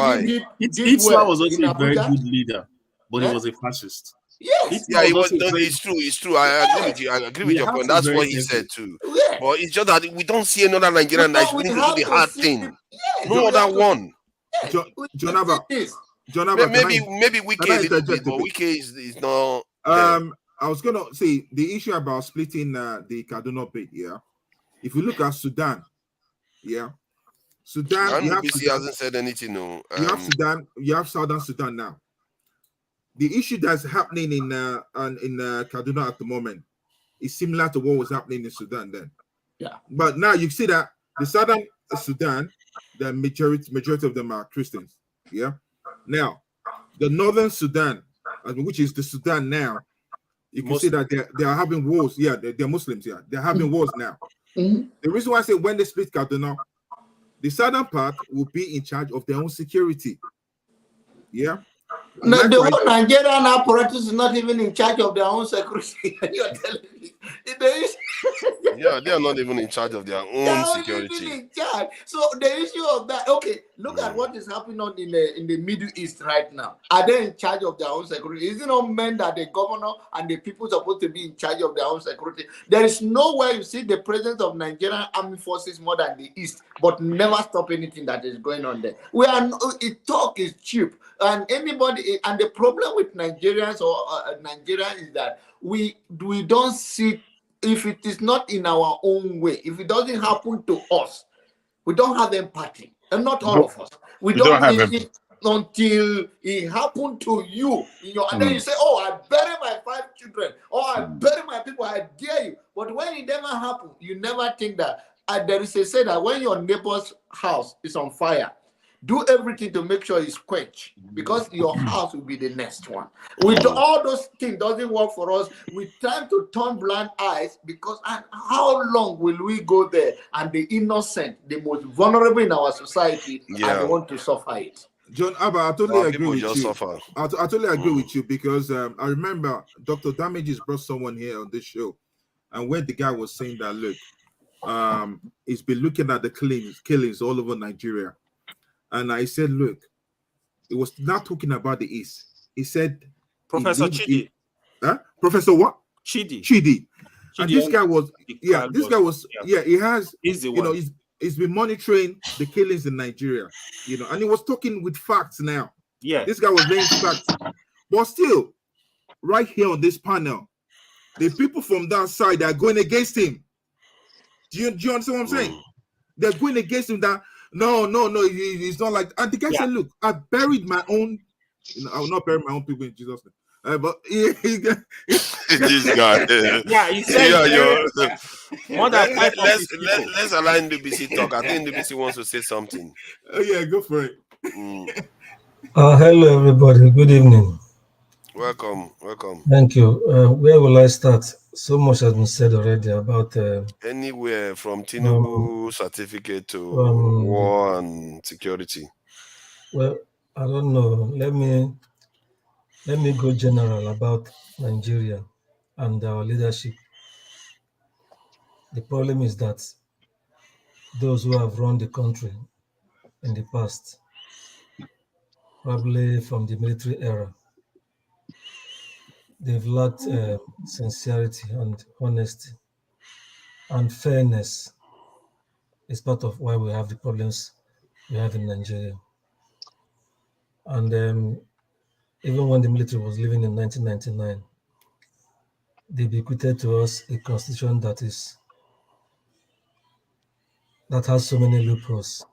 Hitler was also a very good leader, but he was a fascist. Yes. Yeah, it's true. It's true. I agree with you. I agree with your point. That's what he said too. Yeah. But it's just that we don't see another Nigerian that is willing to do the hard thing. No other one. Jonaba, maybe Wike a little bit, but Wike is not. I was gonna say the issue about splitting the Kaduna bit. Yeah, if you look at Sudan, Sudan. NBC hasn't said anything. No, you have Sudan. You have Southern Sudan now. The issue that's happening in Kaduna at the moment is similar to what was happening in Sudan then. Yeah. But now you see that the Southern Sudan, the majority of them are Christians. Yeah. Now, the Northern Sudan, which is the Sudan now, you can see that they are having wars. Yeah, they're Muslims. Yeah, they're having wars now. Mm-hmm. The reason why I say when they split Kaduna, the southern part will be in charge of their own security. Yeah. No, the whole Nigerian apparatus is not even in charge of their own security. You're telling me. Yeah, they are not even in charge of their own security. In charge. So the issue of that, okay, look at what is happening on in the Middle East right now. Are they in charge of their own security? Is it not meant that the governor and the people supposed to be in charge of their own security? There is nowhere you see the presence of Nigerian armed forces more than the East, but never stop anything that is going on there. Talk is cheap, and anybody, and the problem with Nigerians or Nigerians is that we don't see. If it is not in our own way, if it doesn't happen to us, we don't have empathy. And not all of us. We don't have it until it happened to you. And then you say, oh, I bury my 5 children. Or I bury my people. I dare you. But when it never happens, you never think that. There is a say that when your neighbor's house is on fire, do everything to make sure it's quenched, because your house will be the next one. With all those things doesn't work for us. We tend to turn blind eyes, because how long will we go there? And the innocent, the most vulnerable in our society, are the one to suffer it. John Abba, I totally agree with you. I totally agree with you, because I remember Dr. Damages brought someone here on this show, and where the guy was saying that, look, he's been looking at the killings all over Nigeria. And I said, look, he was not talking about the East. He said, Professor Chidi. Professor what? Chidi. And this guy was, he has, he's been monitoring the killings in Nigeria, and he was talking with facts now. Yeah. This guy was laying facts. But still, right here on this panel, the people from that side are going against him. Do you understand what I'm saying? They're going against him that, no, it's not like. And the guy said, look, I buried my own, I will not bury my own people in Jesus' name. But this guy. He said, let's allow NBC talk. I think NBC wants to say something. Yeah, go for it. Hello, everybody. Good evening. Welcome. Thank you. Where will I start? So much has been said already about anywhere from Tinubu certificate to war and security. Well, I don't know. Let me go general about Nigeria and our leadership. The problem is that those who have run the country in the past, probably from the military era, they've lacked sincerity and honesty, and fairness is part of why we have the problems we have in Nigeria. And even when the military was living in 1999, they bequeathed to us a constitution that has so many loopholes.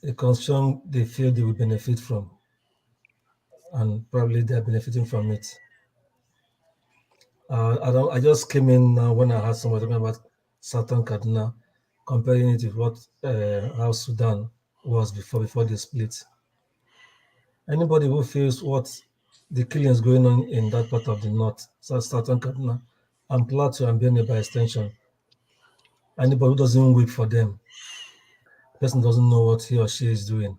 A constitution they feel they will benefit from, and probably they are benefiting from it. I just came in now when I heard somebody talking about Southern Kaduna, comparing it with how Sudan was before they split. Anybody who feels what the killings going on in that part of the north, Southern Kaduna, and Plateau and Benue by extension, anybody who doesn't weep for them, the person doesn't know what he or she is doing.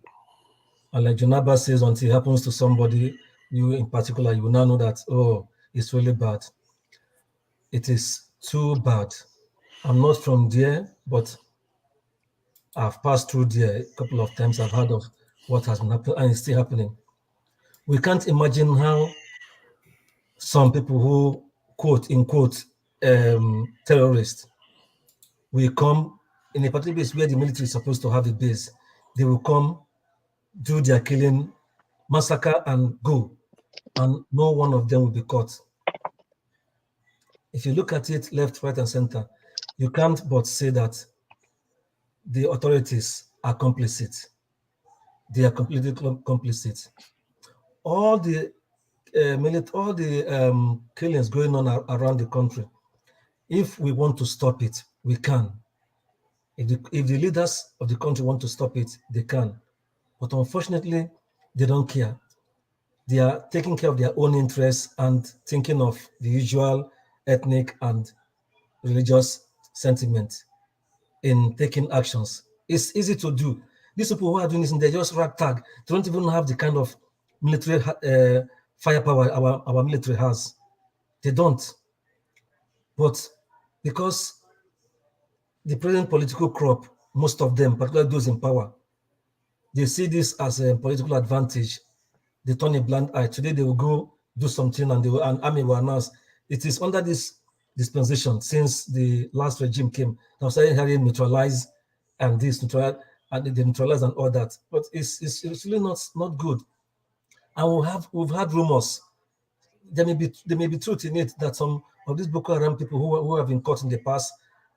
And like Jonaba says, until it happens to somebody, you in particular, you will now know that, oh, it's really bad. It is too bad. I'm not from there, but I've passed through there a couple of times. I've heard of what has been happening, and it's still happening. We can't imagine how some people who, quote, unquote, terrorists will come in a particular place where the military is supposed to have a base. They will come, do their killing, massacre, and go. And no one of them will be caught. If you look at it left, right, and center, you can't but say that the authorities are complicit. They are completely complicit. All the killings going on around the country, if we want to stop it, we can. If the leaders of the country want to stop it, they can. But unfortunately, they don't care. They are taking care of their own interests and thinking of the usual ethnic and religious sentiment in taking actions. It's easy to do. These people who are doing this, they're just ragtag. They don't even have the kind of military firepower our military has. They don't. But because the present political crop, most of them, particularly those in power, they see this as a political advantage. They turn a blind eye. Today they will go do something and an army will announce. It is under this dispensation since the last regime came. Now started having neutralize and this neutralize and they neutralize and all that. But it's really not good. And we've had rumors. There may be truth in it that some of these Boko Haram people who have been caught in the past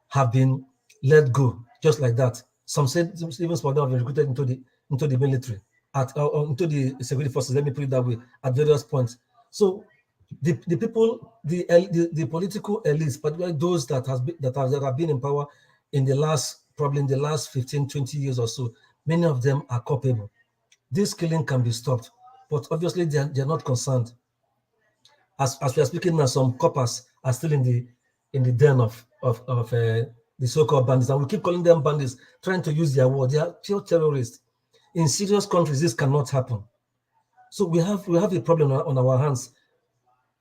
have been let go, just like that. Some said even some of them have been recruited into the military, into the security forces. Let me put it that way, at various points. So the people, the political elites, particularly those that have been in power in the last 15, 20 years or so, many of them are culpable. This killing can be stopped, but obviously they're not concerned. As we are speaking now, some coppers are still in the den of the so-called bandits, and we keep calling them bandits, trying to use their word. They are pure terrorists. In serious countries, this cannot happen. So we have a problem on our hands.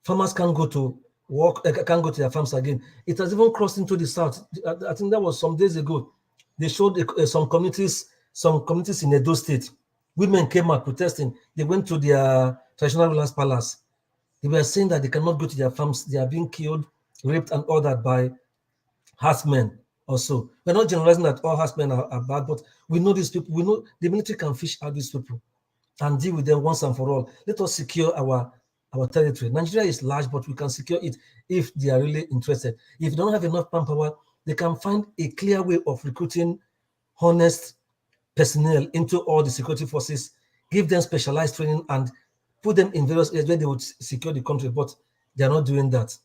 Farmers can't go to work, can't go to their farms again. It has even crossed into the south. I think that was some days ago. They showed some communities in Edo State. Women came out protesting. They went to their traditional ruler's palace. They were saying that they cannot go to their farms. They are being killed, raped, and all that by herdsmen also. We're not generalizing that all herdsmen are bad, but we know these people. We know the military can fish out these people and deal with them once and for all. Let us secure our territory. Nigeria is large, but we can secure it if they are really interested. If they don't have enough manpower, they can find a clear way of recruiting honest personnel into all the security forces, give them specialized training, and put them in various areas where they would secure the country, but they are not doing that.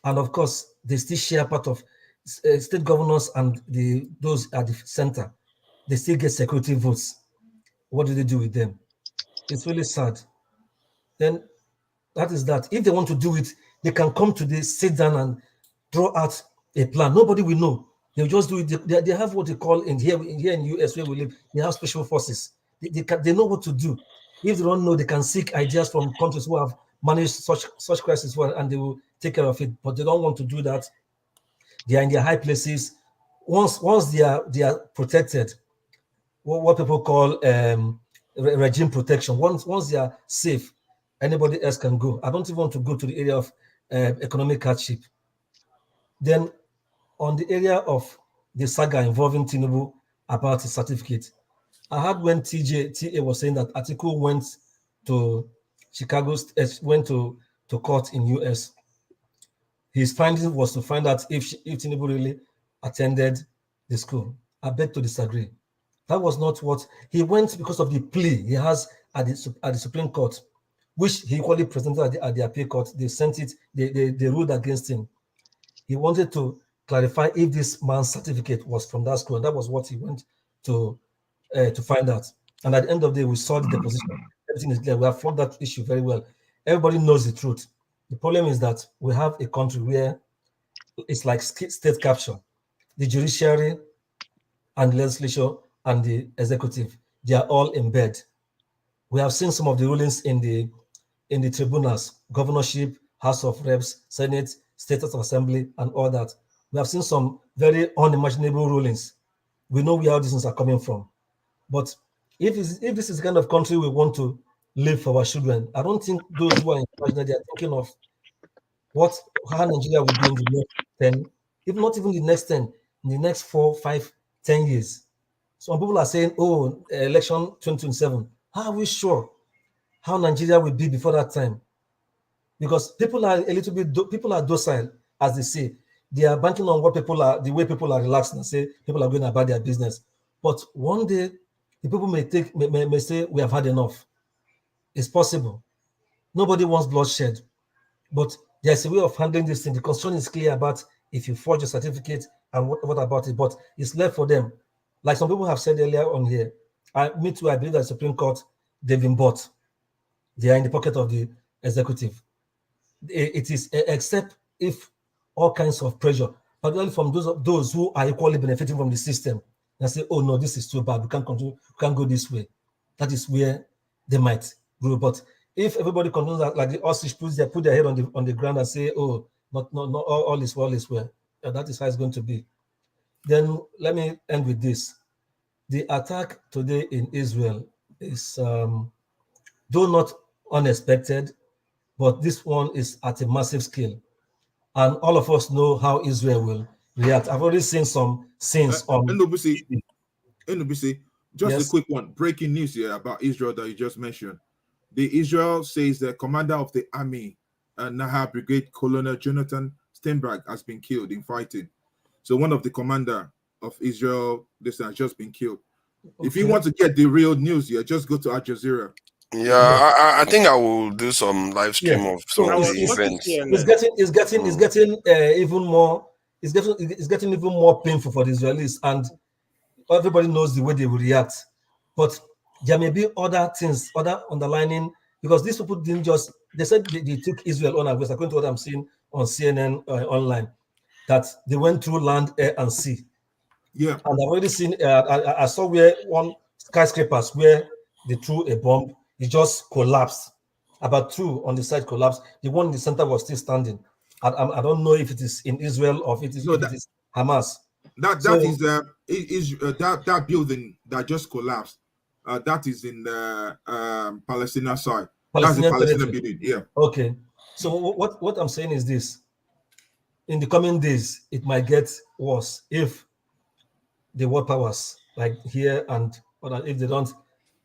And of course, they still share part of state governors and those at the center. They still get security votes. What do they do with them? It's really sad. Then that is that. If they want to do it, they can come to this, sit down and draw out a plan. Nobody will know. They'll just do it. They have what they call here in US where we live, they have special forces. They know what to do. If they don't know, they can seek ideas from countries who have managed such crises well, and they will take care of it. But they don't want to do that. They are in their high places. Once they are protected, what people call regime protection. Once they are safe, anybody else can go. I don't even want to go to the area of economic hardship. Then on the area of the saga involving Tinubu about his certificate, I heard when TA was saying that Atiku went to Chicago, went to court in US. His finding was to find out if Tinubu really attended the school. I beg to disagree. That was not what he went because of the plea he has at the Supreme Court, which he equally presented at the appeal court. They sent it, they ruled against him. He wanted to clarify if this man's certificate was from that school, and that was what he went to find out. And at the end of the day, we saw the deposition. Everything is clear. We have fought that issue very well. Everybody knows the truth. The problem is that we have a country where it's like state capture. The judiciary and the legislature and the executive, they are all in bed. We have seen some of the rulings in the tribunals, governorship, House of Reps, Senate, State Assembly, and all that. We have seen some very unimaginable rulings. We know where these things are coming from. But if this is the kind of country we want to live for our children, I don't think those who are in charge, they are thinking of how Nigeria will be in the next 10, if not even the next 10, in the next 4, 5, 10 years. Some people are saying, oh, election 2027. How are we sure how Nigeria will be before that time? Because people are docile, as they say. They are banking on the way people are relaxed and say people are going about their business. But one day, the people may say, we have had enough. It's possible. Nobody wants bloodshed. But there's a way of handling this thing. The constitution is clear about if you forge a certificate and what about it. But it's left for them. Like some people have said earlier on here, me too, I believe that the Supreme Court, they've been bought. They are in the pocket of the executive. It is except if all kinds of pressure, particularly from those who are equally benefiting from the system, and say, oh no, this is too bad, we can't continue, we can't go this way. That is where they might grow. But if everybody continues like the ostrich put their head on the ground and say, oh, not all is well, that is how it's going to be. Then let me end with this. The attack today in Israel is, though not unexpected, but this one is at a massive scale. And all of us know how Israel will react. I've already seen some scenes on NBC, just a quick one. Breaking news here about Israel that you just mentioned. The Israel says the commander of the army, Nahar Brigade, Colonel Jonathan Steinberg, has been killed in fighting. So one of the commander of Israel, this has just been killed. Okay. If you want to get the real news here, just go to Al Jazeera. Yeah, I think I will do some live stream of some of the events. It's getting even more. It's getting even more painful for the Israelis, and everybody knows the way they will react. But there may be other things, other underlining, because these people didn't just. They said they took Israel on, because according to what I'm seeing on CNN online, that they went through land, air, and sea. Yeah, and I've already seen. I saw where one skyscrapers where they threw a bomb. It just collapsed. About two on the side collapsed. The one in the center was still standing. I don't know if it is in Israel or if it is Hamas. That building that just collapsed. That is in the Palestinian side. That's the Palestinian building. Yeah. Okay. So what I'm saying is this: in the coming days, it might get worse if the world powers like here and if they don't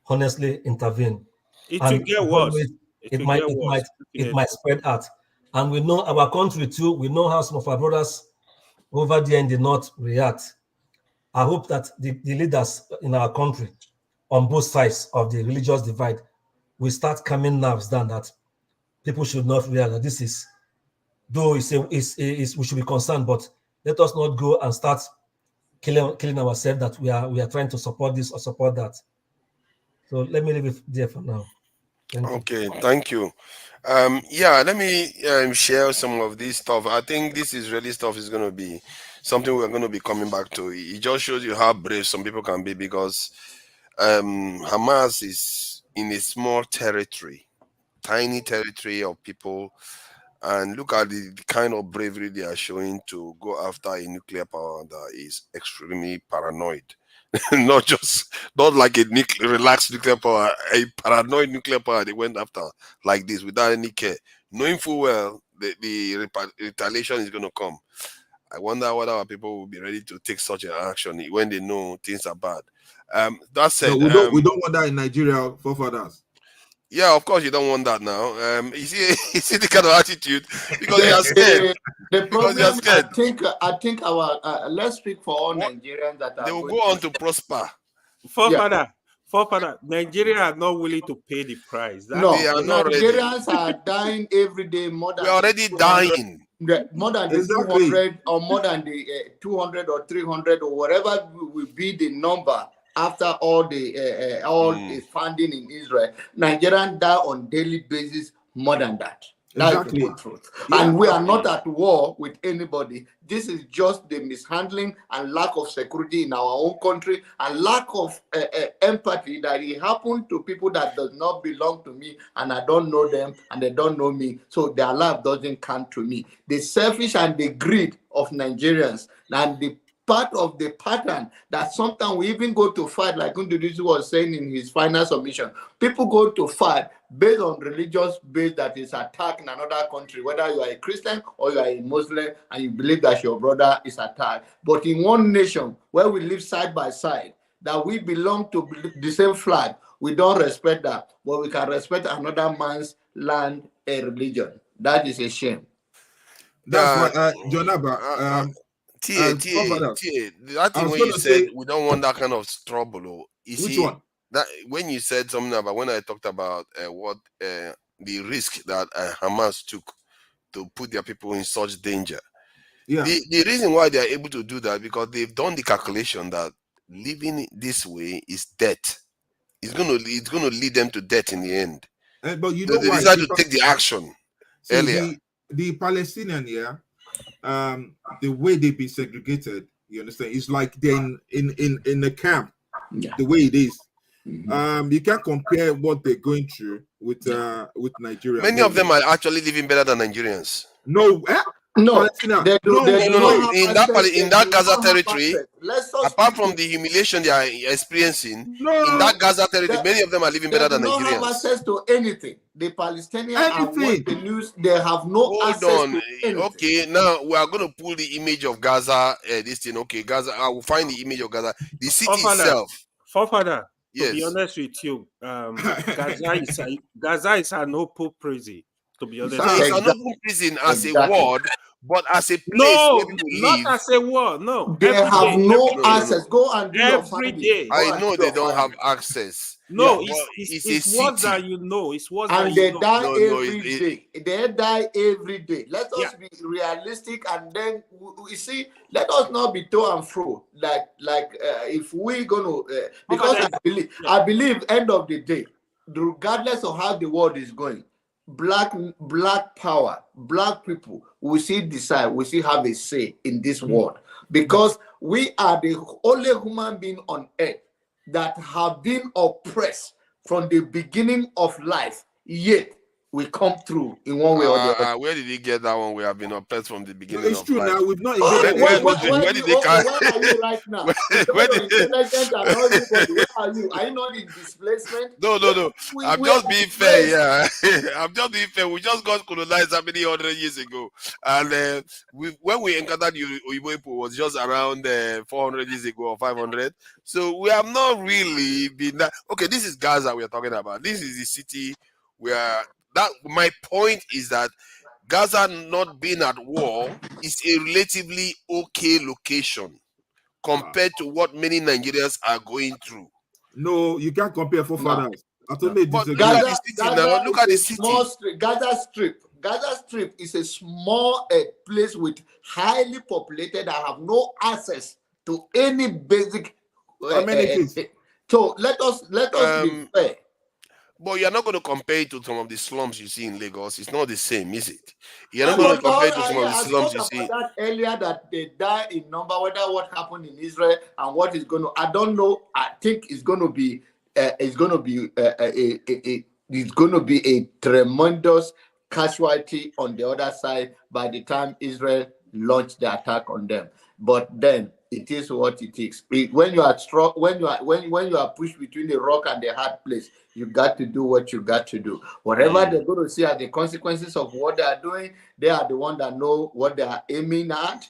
honestly intervene. It will get worse. It might spread out. And we know our country too. We know how some of our brothers over there in the north react. I hope that the leaders in our country on both sides of the religious divide will start calming nerves down, that people should not react. That this is, though we should be concerned, but let us not go and start killing ourselves that we are trying to support this or support that. So let me leave it there for now. Thank you. Yeah, let me share some of this stuff. I think this Israeli stuff is going to be something we're going to be coming back to. It just shows you how brave some people can be, because Hamas is in a small territory, tiny territory of people, and look at the kind of bravery they are showing to go after a nuclear power that is extremely paranoid. not like a relaxed nuclear power, a paranoid nuclear power they went after like this without any care, knowing full well the retaliation is going to come. I wonder what our people will be ready to take such an action when they know things are bad. That said, no, we don't want that in Nigeria, forefathers. Yeah, of course you don't want that now. You see the kind of attitude, because you are scared. The problem, I think our let's speak for all Nigerians that they will go on to prosper. Forefather, Nigeria are not willing to pay the price. No, Nigerians are dying every day. More than we're already dying. More than the 200 or more than the 200 or 300 or whatever will be the number. After all the funding in Israel, Nigerians die on daily basis more than that. That's the truth. Yeah. And we are not at war with anybody. This is just the mishandling and lack of security in our own country, and lack of empathy that it happened to people that does not belong to me, and I don't know them and they don't know me. So their life doesn't count to me. The selfish and the greed of Nigerians, and the part of the pattern that sometimes we even go to fight, like Judicial was saying in his final submission. People go to fight based on religious base that is attacked in another country, whether you are a Christian or you are a Muslim and you believe that your brother is attacked. But in one nation where we live side by side, that we belong to the same flag, we don't respect that, but we can respect another man's land and religion. That is a shame. That's what, John Abba, that thing when you said we don't want that kind of trouble. Which one? That when you said something about, when I talked about what the risk that Hamas took to put their people in such danger. Yeah. The reason why they are able to do that, because they've done the calculation that living this way is death. It's gonna lead them to death in the end. But you know they decide to take the action earlier. The Palestinian, the way they've been segregated, you understand, it's like they're in the camp, the way it is. You can't compare what they're going through with Nigeria. Many of them are actually living better than Nigerians. No, No, No, in that Gaza territory, apart from the humiliation they are experiencing, in that Gaza territory, many of them are living better than Nigerians. They do not have Nigerians. access to anything. The Palestinians are what the news. They have no access to anything. Okay, now we are going to pull the image of Gaza. This thing, okay, Gaza. I will find the image of Gaza. The city itself. Forefather, yes. To be honest with you, Gaza is an open prison. To be honest, so it's an open prison as a word, but as a place where people not live. as a word. No, they have no access. Go and do your day. I know they don't have access. No, yeah, it's worse than you know. It's worse and than they you know. die every day. They die every day. Let us be realistic, and then we see. Let us not be to and fro. Like if we're gonna because I believe end of the day, regardless of how the world is going, black power, black people, we see decide, we see have a say in this world, because we are the only human being on earth that have been oppressed from the beginning of life, yet we come through in one way or the other. Where did he get that one? We have been oppressed from the beginning it's of true life. now. We've not where did they where are you right now? Where intelligent and everybody, where are you? Are you not in displacement? No. I'm just being fair, yeah. I'm just being fair. We just got colonized how many 100 years ago. And when we encountered Igbo people was just around 400 years ago or 500. So we have not really been that. Okay, this is Gaza we are talking about. This is the city where my point is that Gaza not being at war is a relatively okay location compared to what many Nigerians are going through. No, you can't compare forefathers. But look at the city now. Look at the city. Gaza Strip is a small place with highly populated that have no access to any basic amenities. So let us be fair. But you're not going to compare it to some of the slums you see in Lagos. It's not the same, is it? You're not going to compare it to some of the slums you see. I spoke about that earlier, that they die in number, whether what happened in Israel and what is going to. I don't know. I think it's going to be. It's going to be a tremendous casualty on the other side by the time Israel launched the attack on them. But then it is what it is. When you are pushed between the rock and the hard place, you got to do what you got to do. Whatever they're going to see as the consequences of what they are doing, they are the ones that know what they are aiming at.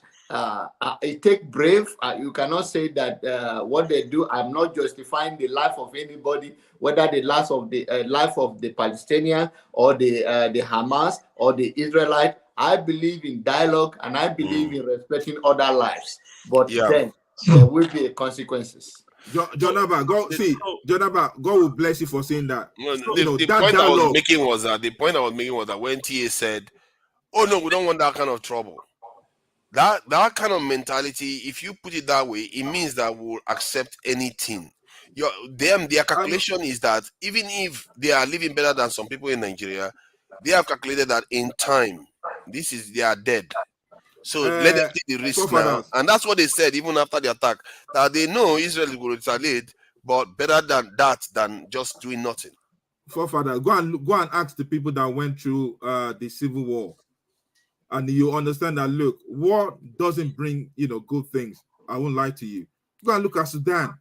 It takes brave. You cannot say that what they do. I'm not justifying the life of anybody, whether the life of the Palestinian or the Hamas or the Israelite. I believe in dialogue and I believe in respecting other lives. But then there will be consequences. Jonathan, God will bless you for saying that. The point I was making was that when TA said, "Oh no, we don't want that kind of trouble." That kind of mentality, if you put it that way, it means that we'll accept anything. Their calculation is that even if they are living better than some people in Nigeria, they have calculated that in time, they are dead. So let them take the risk now. And that's what they said even after the attack, that they know Israel will retaliate, but better than that than just doing nothing. Forefather, go and ask the people that went through the civil war, and you understand that. Look, war doesn't bring good things. I won't lie to you. Go and look at Sudan.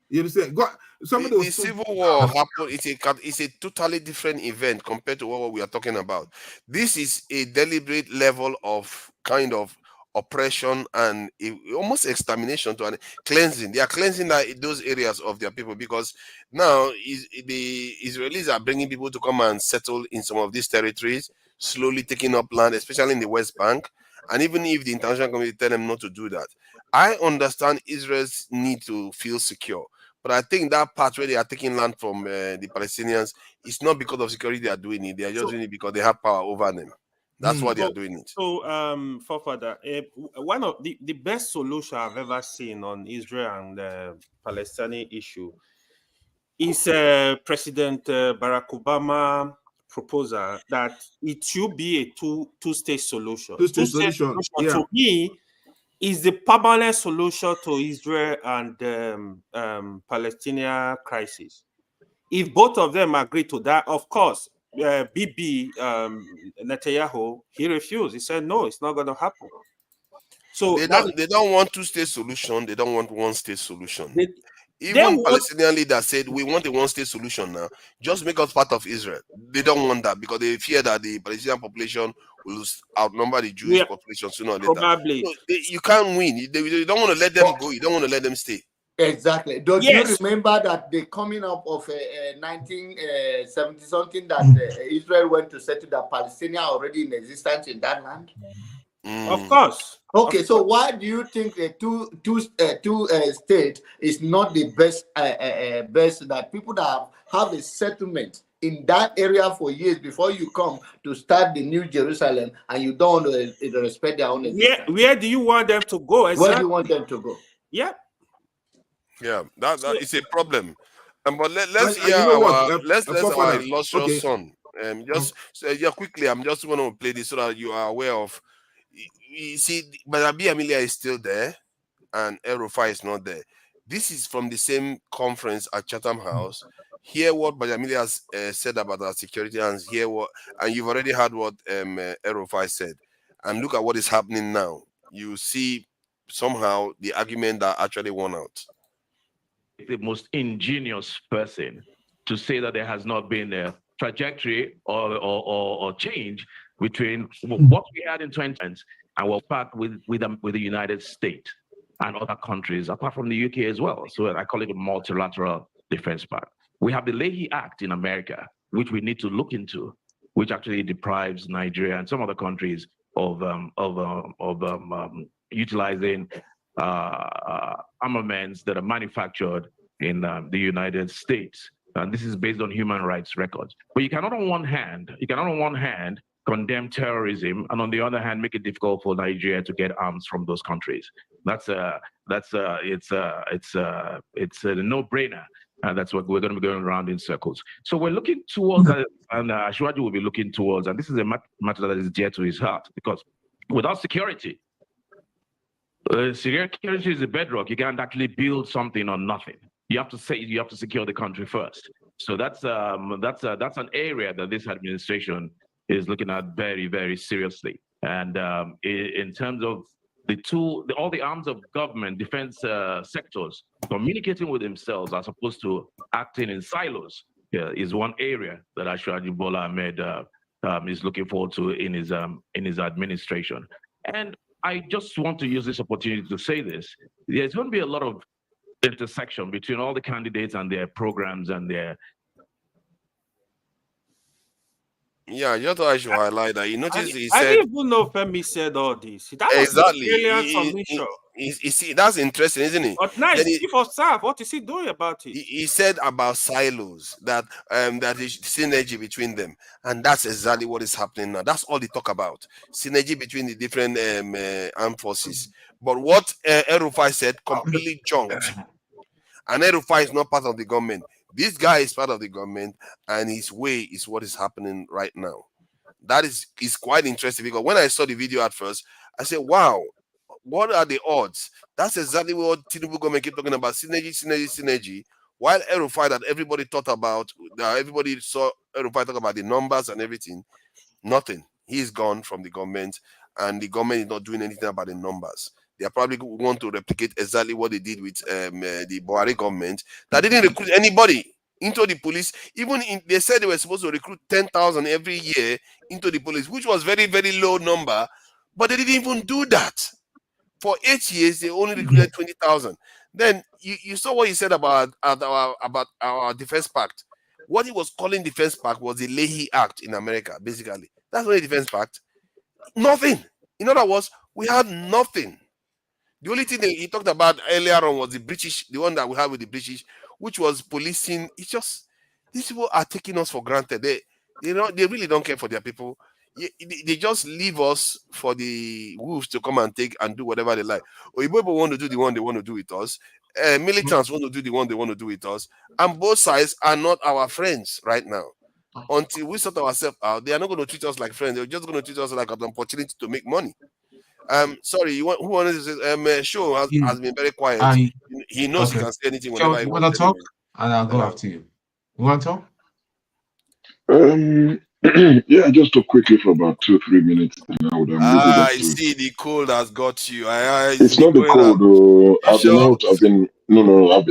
You understand? The civil war happened. It's a totally different event compared to what we are talking about. This is a deliberate level of kind of oppression and almost extermination to cleansing. They are cleansing those areas of their people, because now the Israelis are bringing people to come and settle in some of these territories, slowly taking up land, especially in the West Bank. And even if the international community tell them not to do that, I understand Israel's need to feel secure. But I think that part where they are taking land from the Palestinians is not because of security they are doing it. They are just doing it because they have power over them. That's why they are doing it. So, forefather, one of the best solution I've ever seen on Israel and the Palestinian issue is President Barack Obama proposal that it should be a two-state solution. Two-state solution. Yeah. To me, is the permanent solution to Israel and Palestinian crisis. If both of them agree to that, of course, Bibi Netanyahu, he refused. He said, no, it's not going to happen. So they don't want two-state solution. They don't want one-state solution. Even Palestinian leaders said, we want a one-state solution now. Just make us part of Israel. They don't want that because they fear that the Palestinian population will outnumber the Jewish population sooner or later. Probably. So you can't win. They don't want to let them go. You don't want to let them stay. Exactly. Do you remember that the coming up of 1970 something that Israel went to settle that Palestinians already in existence in that land? Of course. Okay, so why do you think the two state is not the best best that people that have a settlement in that area for years before you come to start the new Jerusalem and you don't want to respect their own existence? Where do you want them to go? Exactly. Where do you want them to go? Yeah. Yeah, that is a problem. But let's hear our illustrious son. Quickly, I'm just going to play this so that you are aware of. You see, Barabi Amelia is still there, and El-Rufai is not there. This is from the same conference at Chatham House. Hear what Bajamili has said about our security, and you've already heard what El-Rufai said. And look at what is happening now. You see somehow the argument that actually won out. The most ingenious person to say that there has not been a trajectory or change between what we had in 2010 and what part with the United States and other countries, apart from the UK as well. So I call it a multilateral defense pact. We have the Leahy Act in America, which we need to look into, which actually deprives Nigeria and some other countries of utilizing armaments that are manufactured in the United States. And this is based on human rights records. But you cannot on one hand condemn terrorism, and on the other hand, make it difficult for Nigeria to get arms from those countries. It's a no-brainer, and that's what we're going to be going around in circles. So we're looking towards, and Ashwaji will be looking towards, and this is a matter that is dear to his heart, because without security, security is a bedrock. You can't actually build something on nothing. You have to secure the country first. So that's an area that this administration is looking at very, very seriously. And in terms of all the arms of government, defense sectors communicating with themselves as opposed to acting in silos is one area that Ashwaji Bola Ahmed is looking forward to in his administration. And I just want to use this opportunity to say this. There's going to be a lot of intersection between all the candidates and their programs and their... Yeah, just thought I should highlight that. You notice he said... I didn't even know Femi said all this. That exactly. You see, that's interesting, isn't it? But nice, chief of staff, what is he doing about it? He said about silos, that is synergy between them. And that's exactly what is happening now. That's all they talk about. Synergy between the different armed forces. But what El-Rufai said completely jumped. And El-Rufai is not part of the government. This guy is part of the government, and his way is what is happening right now. That is quite interesting, because when I saw the video at first, I said, wow, what are the odds? That's exactly what Tinubu government keep talking about, synergy. While El-Rufai that everybody thought about, everybody saw El-Rufai talk about the numbers and everything, nothing. He's gone from the government, and the government is not doing anything about the numbers. They probably want to replicate exactly what they did with the Buhari government that didn't recruit anybody into the police. They said they were supposed to recruit 10,000 every year into the police, which was very, very low number, but they didn't even do that. For 8 years, they only recruited 20,000. Then you saw what he said about our defense pact. What he was calling defense pact was the Leahy Act in America, basically. That's not a defense pact. Nothing. In other words, we had nothing. The only thing that he talked about earlier on was the British, the one that we have with the British, which was policing. It's just, these people are taking us for granted. They really don't care for their people. They just leave us for the wolves to come and take and do whatever they like. Or people want to do the one they want to do with us. Militants want to do the one they want to do with us. And both sides are not our friends right now. Until we sort ourselves out, they are not going to treat us like friends. They're just going to treat us like an opportunity to make money. Sorry, who wanted to say? Show has been very quiet. He knows he can say anything whenever he wants. You want to talk? And I'll go after you. You want to talk? Yeah, just talk quickly for about 2-3 minutes, and I would leave it up I to. see the cold has got you. It's not the cold. I've been sure? out.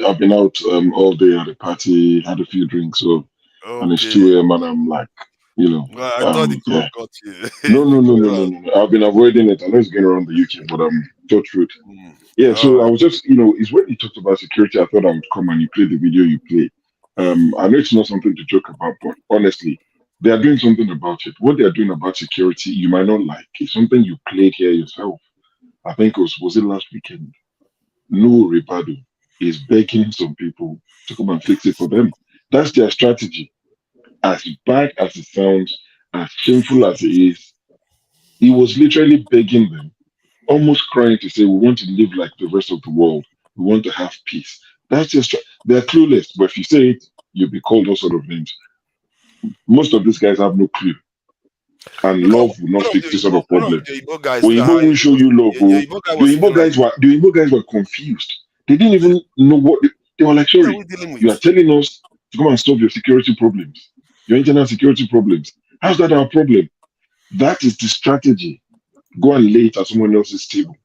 I've been out all day at a party, had a few drinks, so and it's Okay. 2 a.m. and I'm like, Well, I thought the cold yeah. got you. No. I've been avoiding it. I know it's going around the UK, but touch truth. Yeah, so I was just, it's when you talked about security, I thought I would come and you play the video you play. I know it's not something to joke about, but honestly, they are doing something about it. What they are doing about security, you might not like. It's something you played here yourself. I think was it last weekend? No Ribado is begging some people to come and fix it for them. That's their strategy. As bad as it sounds, as shameful as it is, he was literally begging them, almost crying to say, "We want to live like the rest of the world. We want to have peace." That's just they're clueless. But if you say it, you'll be called all sort of names. Most of these guys have no clue, and love will not fix this sort of problem. Oyibo won't show you love. The Oyibo guys were confused. They didn't even know what they were like. Sorry, you are telling us to come and solve your security problems, your internal security problems. How's that our problem? That is the strategy. Go and lay it at someone else's table.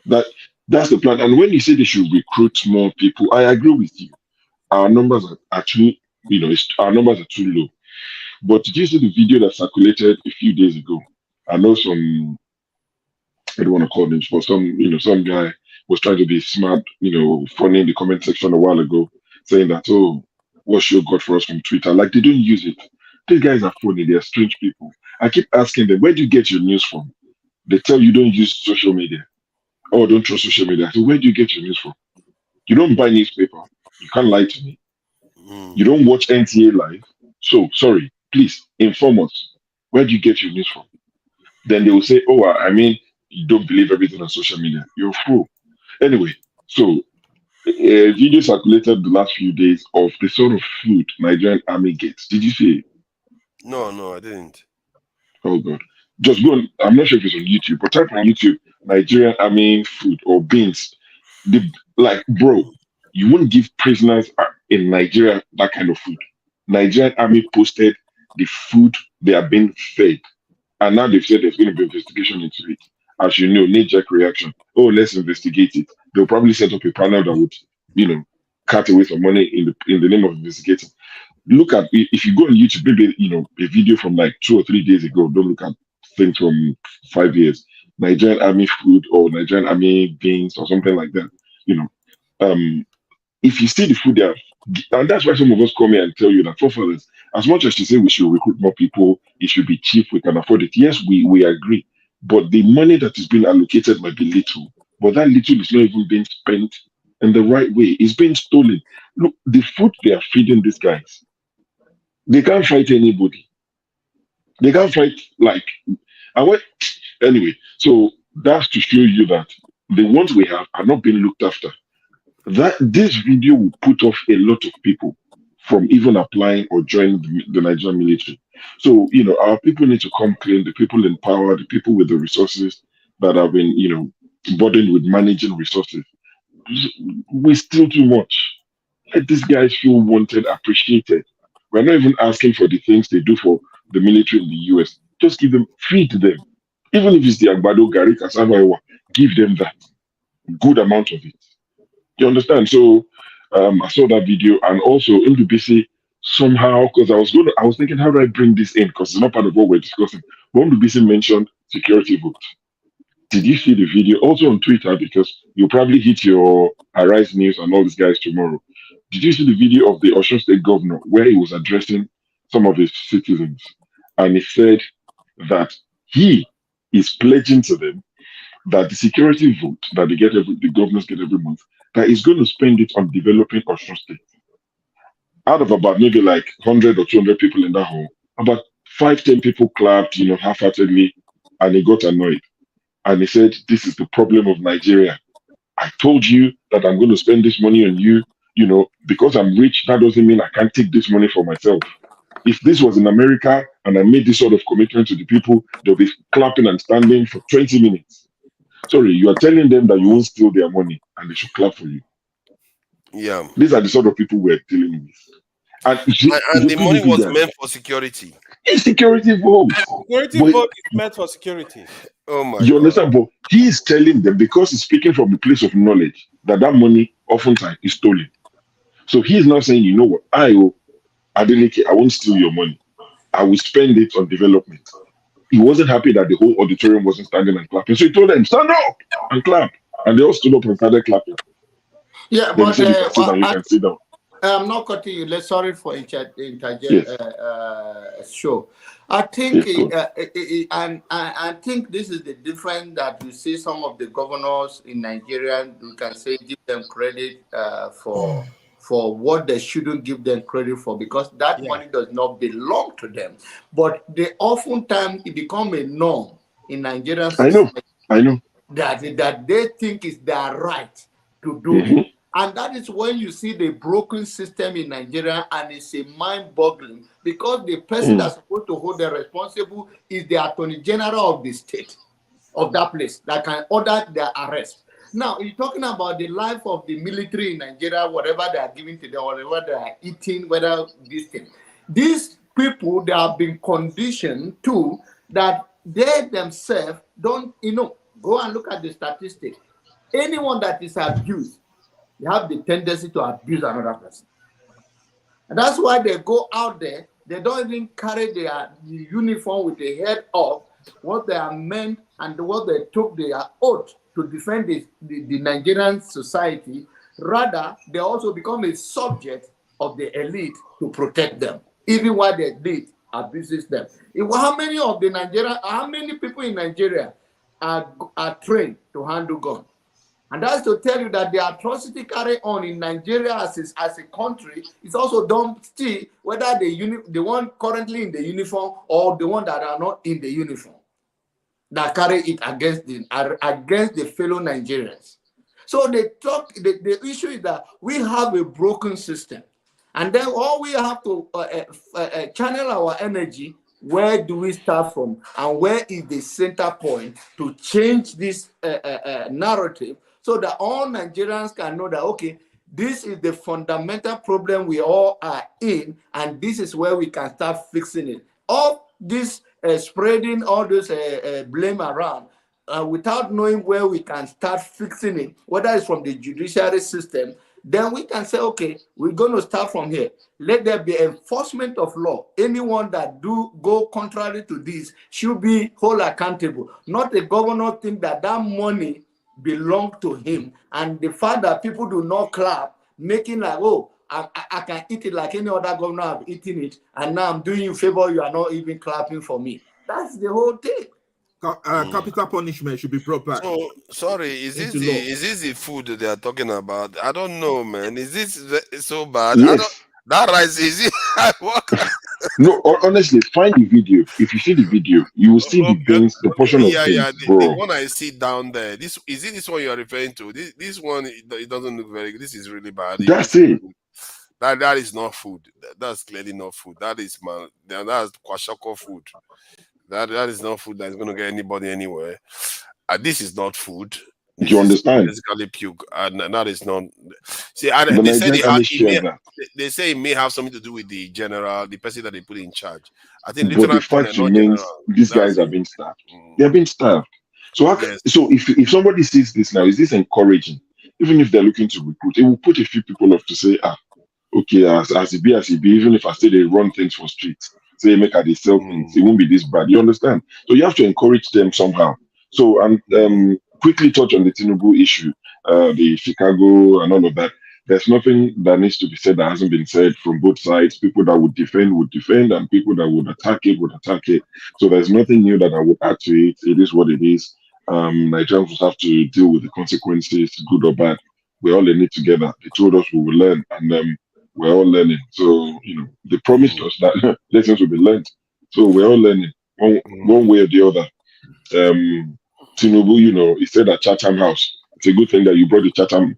That's the plan. And when you say they should recruit more people, I agree with you. Our numbers are too, our numbers are too low. But did you see the video that circulated a few days ago? I know I don't want to call names, but some guy was trying to be smart, funny in the comment section a while ago, saying that, oh, what show got for us from Twitter? Like they don't use it. These guys are funny, they're strange people. I keep asking them, where do you get your news from? They tell you don't use social media. Oh, don't trust social media. So where do you get your news from? You don't buy newspaper. You can't lie to me. You don't watch NTA live. So sorry, please inform us. Where do you get your news from? Then they will say, oh, you don't believe everything on social media. You're a fool. Anyway, so a video circulated the last few days of the sort of food Nigerian army gets. Did you see it? No, I didn't. Oh God. Just go on, I'm not sure if it's on YouTube, but type on YouTube Nigerian army food or beans. Bro, you wouldn't give prisoners in Nigeria that kind of food. Nigerian army posted the food they are being fed, and now they've said there's going to be investigation into it. As you know, knee-jerk reaction. Oh, let's investigate it. They'll probably set up a panel that would, cut away some money in the name of investigating. Look at if you go on YouTube, maybe a video from like 2 or 3 days ago. Don't look at things from 5 years. Nigerian army food or Nigerian army beans or something like that. If you see the food there, and that's why some of us come here and tell you that forefathers, as much as you say we should recruit more people, it should be cheap, we can afford it. Yes, we agree. But the money that is being allocated might be little, but that little is not even being spent in the right way. It's being stolen. Look, the food they are feeding these guys, they can't fight anybody. They can't fight anyway. So that's to show you that the ones we have are not being looked after. That this video will put off a lot of people from even applying or joining the Nigerian military. So, our people need to come clean, the people in power, the people with the resources that have been, burdened with managing resources. We steal too much. Let these guys feel wanted, appreciated. We're not even asking for the things they do for the military in the US. Just feed them. Even if it's the Agbado, Gari, Cassava, give them that. Good amount of it. You understand? So I saw that video, and also MBBC somehow, because I was thinking, how do I bring this in? Because it's not part of what we're discussing. But MBBC mentioned security votes. Did you see the video? Also on Twitter, because you'll probably hit your Arise News and all these guys tomorrow. Did you see the video of the Osun State governor where he was addressing some of his citizens? And he said that he is pledging to them that the security vote that the governors get every month, that he's going to spend it on developing Osun State. Out of about maybe like 100 or 200 people in that hall, about 5-10 people clapped, half-heartedly, and he got annoyed. And he said, this is the problem of Nigeria. I told you that I'm going to spend this money on you, because I'm rich, that doesn't mean I can't take this money for myself. If this was in America and I made this sort of commitment to the people, they'll be clapping and standing for 20 minutes. Sorry, you are telling them that you won't steal their money and they should clap for you. Yeah. These are the sort of people we're dealing with. And the money was meant for security. It's security votes. Security vote is meant for security. Oh my You God. understand? But he is telling them, because he's speaking from the place of knowledge, that money oftentimes is stolen. So he is not saying, you know what, I won't steal your money. I will spend it on development. He wasn't happy that the whole auditorium wasn't standing and clapping. So he told them, stand up and clap. And they all stood up and started clapping. Yeah, then but he said, you can sit down, you can sit down. I'm not cutting you. Sorry for interject. Show. I think, and I think this is the difference that you see some of the governors in Nigeria. You can say give them credit for what they shouldn't give them credit for, because that money does not belong to them. But they oftentimes it become a norm in Nigerian society. I know. That they think is their right to do it. And that is when you see the broken system in Nigeria, and it's a mind-boggling, because the person that's supposed to hold the responsible is the Attorney General of the state, of that place, that can order their arrest. Now, you're talking about the life of the military in Nigeria, whatever they are giving to them, whatever they are eating, whether this thing. These people, they have been conditioned to that they themselves don't, go and look at the statistics. Anyone that is abused, they have the tendency to abuse another person. And that's why they go out there, they don't even carry the uniform with the head up, what they are meant and what they took their oath to defend the Nigerian society. Rather, they also become a subject of the elite to protect them, even while the elite abuses them. How many people in Nigeria are trained to handle guns? And that's to tell you that the atrocity carried on in Nigeria as a country is also done still, whether the one currently in the uniform or the one that are not in the uniform, that carry it against the fellow Nigerians. So the issue is that we have a broken system. And then all we have to channel our energy. Where do we start from? And where is the center point to change this narrative, so that all Nigerians can know that, okay, this is the fundamental problem we all are in, and this is where we can start fixing it. All this spreading all this blame around without knowing where we can start fixing it, whether it's from the judiciary system, then we can say, okay, we're going to start from here. Let there be enforcement of law. Anyone that do go contrary to this should be held accountable. Not the governor think that money belongs to him, and the fact that people do not clap, making like, oh, I can eat it like any other governor have eaten it, and now I'm doing you a favor, you are not even clapping for me. That's the whole thing. Capital punishment should be proper. So sorry, is this the food they are talking about? I don't know, man. Is this so bad? Yes. That rice is it? No, honestly, find the video. If you see the video, you will see the beans, the portion of beans, bro. The one I see down there. This one you are referring to? This one, it doesn't look very good. This is really bad. That's it. That is not food. That's clearly not food. That's kwashako food. That is not food that's going to get anybody anywhere. This is not food. Do you understand? Basically puke, and that is not. See, they say it may have something to do with the person that they put in charge. I think. But the fact remains, these guys are being starved. They are being starved. So, so if somebody sees this now, is this encouraging? Even if they're looking to recruit, it will put a few people up to say, okay, as it be, even if I say they run things for streets. Say make they sell things, it won't be this bad. You understand? So you have to encourage them somehow. So quickly touch on the Tinubu issue, the Chicago and all of that. There's nothing that needs to be said that hasn't been said from both sides. People that would defend, and people that would attack it. So there's nothing new that I would add to it. It is what it is. Nigerians will have to deal with the consequences, good or bad. We're all in it together. They told us we will learn, and we're all learning. So, they promised us that lessons will be learned. So we're all learning one way or the other. Tinubu, he said at Chatham House, it's a good thing that you brought the Chatham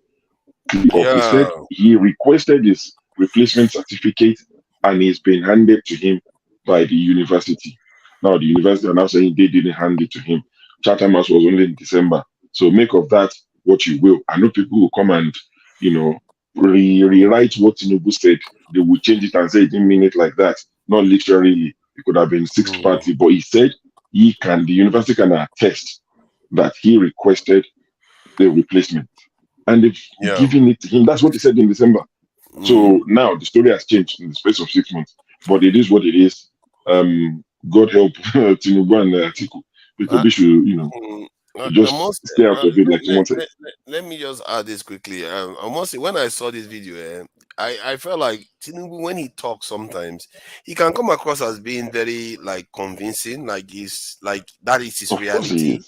clip up. He said he requested his replacement certificate and it's been handed to him by the university. Now, the university are now saying they didn't hand it to him. Chatham House was only in December. So make of that what you will. I know people will come and, rewrite what Tinubu said. They would change it and say he didn't mean it like that. Not literally. It could have been sixth party, but he said the university can attest that he requested the replacement. And they've given it to him. That's what he said in December. So now the story has changed in the space of 6 months. But it is what it is. God help Tinubu and Atiku. Because should, just stay out of it like someone said. Let me just add this quickly. I must say, when I saw this video, I felt like Tinubu, when he talks sometimes, he can come across as being very like convincing, like he's like that is his reality.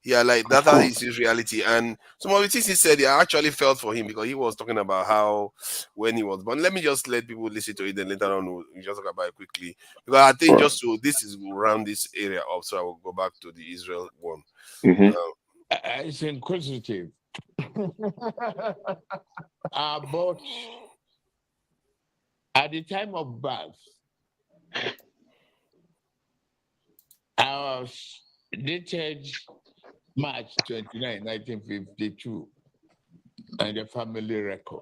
Yeah, like that is his reality. And some of the things he said, I actually felt for him because he was talking about how when he was born. Let me just let people listen to it, and later on we'll just talk about it quickly. Because I think just to this is around this area up, so I will go back to the Israel one. It's inquisitive. But at the time of birth, I was dated March 29, 1952, and the family record.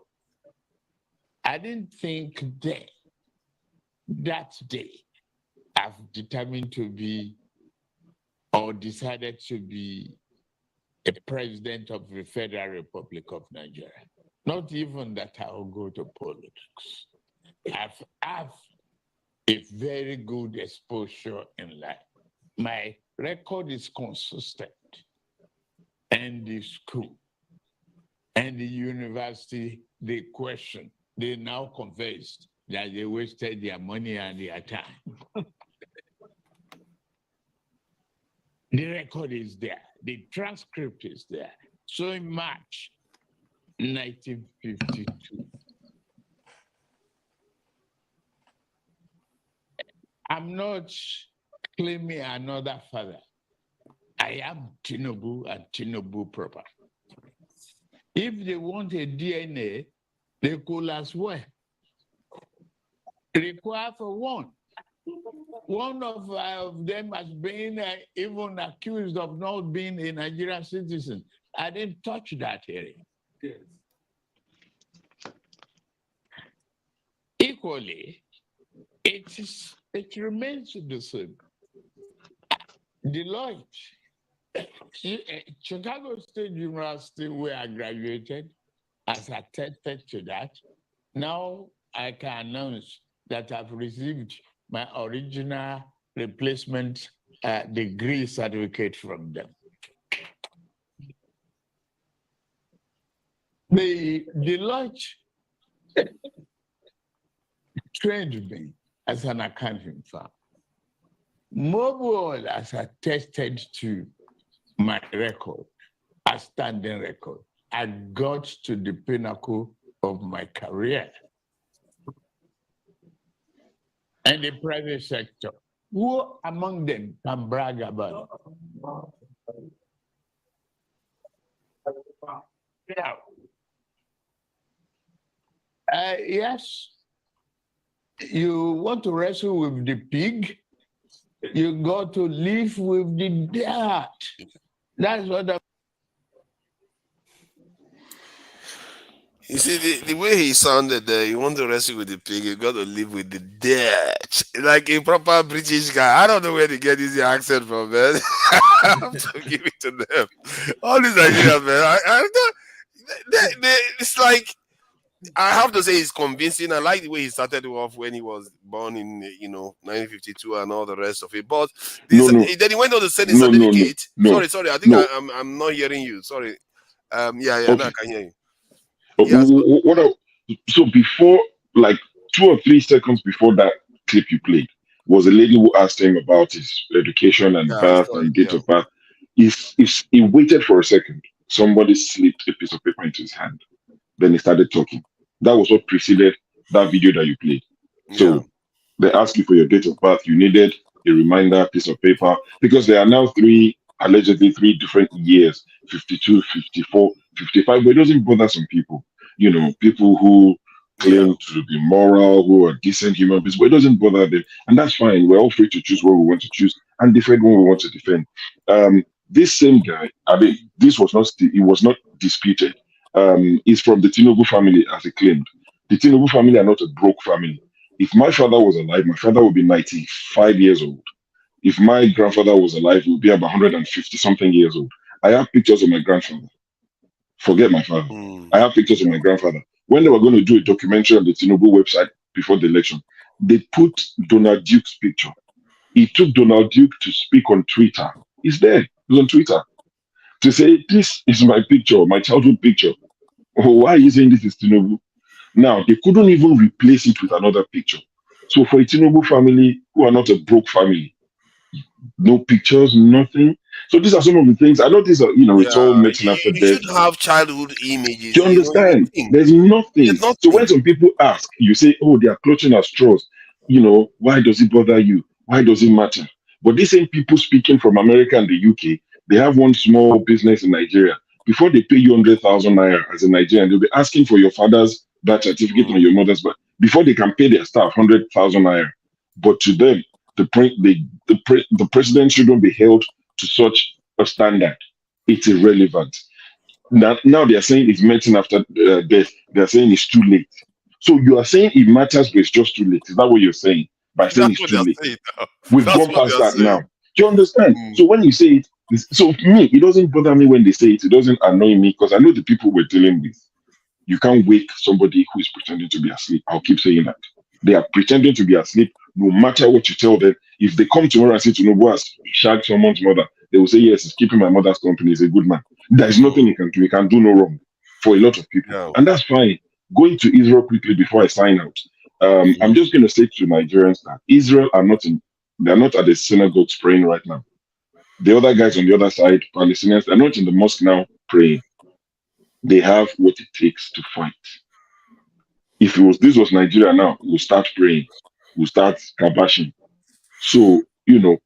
I didn't think then, that day, I've determined to be or decided to be a president of the Federal Republic of Nigeria. Not even that I will go to politics. I've had a very good exposure in life. My record is consistent. And the school and the university, they question, they now confessed that they wasted their money and their time. The record is there. The transcript is there. So in March 1952, I'm not claiming another father. I am Tinubu and Tinubu proper. If they want a DNA, they could as well require for one. One of them has been even accused of not being a Nigerian citizen. I didn't touch that area. Yes. Equally, it remains the same. Deloitte, Chicago State University, where I graduated, has attested to that. Now I can announce that I've received my original replacement degree certificate from them. The Deloitte trained me as an accounting firm. Mobile has attested to my record, a standing record. I got to the pinnacle of my career. And the private sector, who among them can brag about it? Yes, you want to wrestle with the pig, you got to live with the dirt. That's what I'm... You see, the way he sounded there, you want to wrestle with the pig, you got to live with the dirt. Like a proper British guy. I don't know where they get this accent from, man. I have to give it to them. All these Nigerians, man. It's like, I have to say he's convincing. I like the way he started off when he was born in, 1952 and all the rest of it. But this, then he went on to say the certificate. Sorry. I think I'm not hearing you. Sorry. Now I can hear you. So before, like 2 or 3 seconds before that clip you played, was a lady who asked him about his education and birth and date of birth. He waited for a second. Somebody slipped a piece of paper into his hand. Then he started talking. That was what preceded that video that you played. So they asked you for your date of birth. You needed a reminder piece of paper because there are now allegedly three different years, 52, 54, 55, but it doesn't bother some people. People who claim to be moral, who are decent human beings, but it doesn't bother them. And that's fine. We're all free to choose what we want to choose and defend what we want to defend. This same guy, this was not disputed. is from the Tinubu family, as he claimed. The Tinubu family are not a broke family. If my father was alive, my father would be 95 years old. If my grandfather was alive, he would be about 150 something years old. I have pictures of my grandfather. Forget my father. I have pictures of my grandfather. When they were going to do a documentary on the Tinubu website before the election, they put Donald Duke's picture. It took Donald Duke to speak on Twitter. He's there. He's on Twitter. To say, this is my picture, my childhood picture. Oh, why are you saying this is Tinubu? Now, they couldn't even replace it with another picture. So for a Tinubu family, who are not a broke family, no pictures, nothing. So these are some of the things. I know these are, it's all medicine after You death. should have childhood images. Do you understand? There's nothing. So when some people ask, you say, oh, they are clutching at straws. Why does it bother you? Why does it matter? But these same people speaking from America and the UK, they have one small business in Nigeria. Before they pay you 100,000 naira as a Nigerian, they'll be asking for your father's birth certificate or your mother's birth before they can pay their staff 100,000 naira. But to them, the president shouldn't be held to such a standard. It's irrelevant. Now they are saying it's medicine after death. They are saying it's too late. So you are saying it matters, but it's just too late. Is that what you're saying? By saying it's too late. We've gone past that now. Do you understand? So when you say it, so me, it doesn't bother me when they say it. It doesn't annoy me because I know the people we're dealing with. You can't wake somebody who is pretending to be asleep. I'll keep saying that. They are pretending to be asleep no matter what you tell them. If they come tomorrow and say Tinubu has shagged someone's mother, they will say, yes, he's keeping my mother's company. He's a good man. There's nothing he can do. He can do no wrong for a lot of people. Yeah. And that's fine. Going to Israel quickly before I sign out. I'm just going to say to Nigerians that Israel they're not at the synagogues praying right now. The other guys on the other side, Palestinians, they're not in the mosque now praying. They have what it takes to fight. If this was Nigeria now, we'll start praying. We'll start kabashing. So,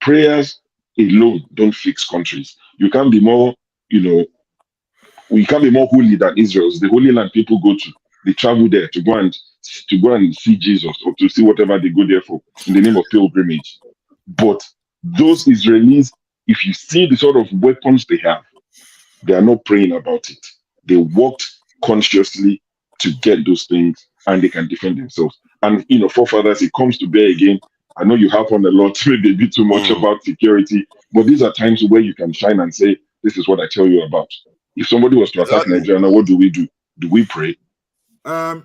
prayers alone don't fix countries. You can't be more, we can't be more holy than Israel. It's the Holy Land people go to. They travel there to go and see Jesus or to see whatever they go there for in the name of pilgrimage. But those Israelis, if you see the sort of weapons they have, they are not praying about it. They worked consciously to get those things and they can defend themselves. And, forefathers, it comes to bear again. I know you harp on a lot, maybe a bit too much about security, but these are times where you can shine and say, this is what I tell you about. If somebody was to attack Nigeria, now what do we do? Do we pray? But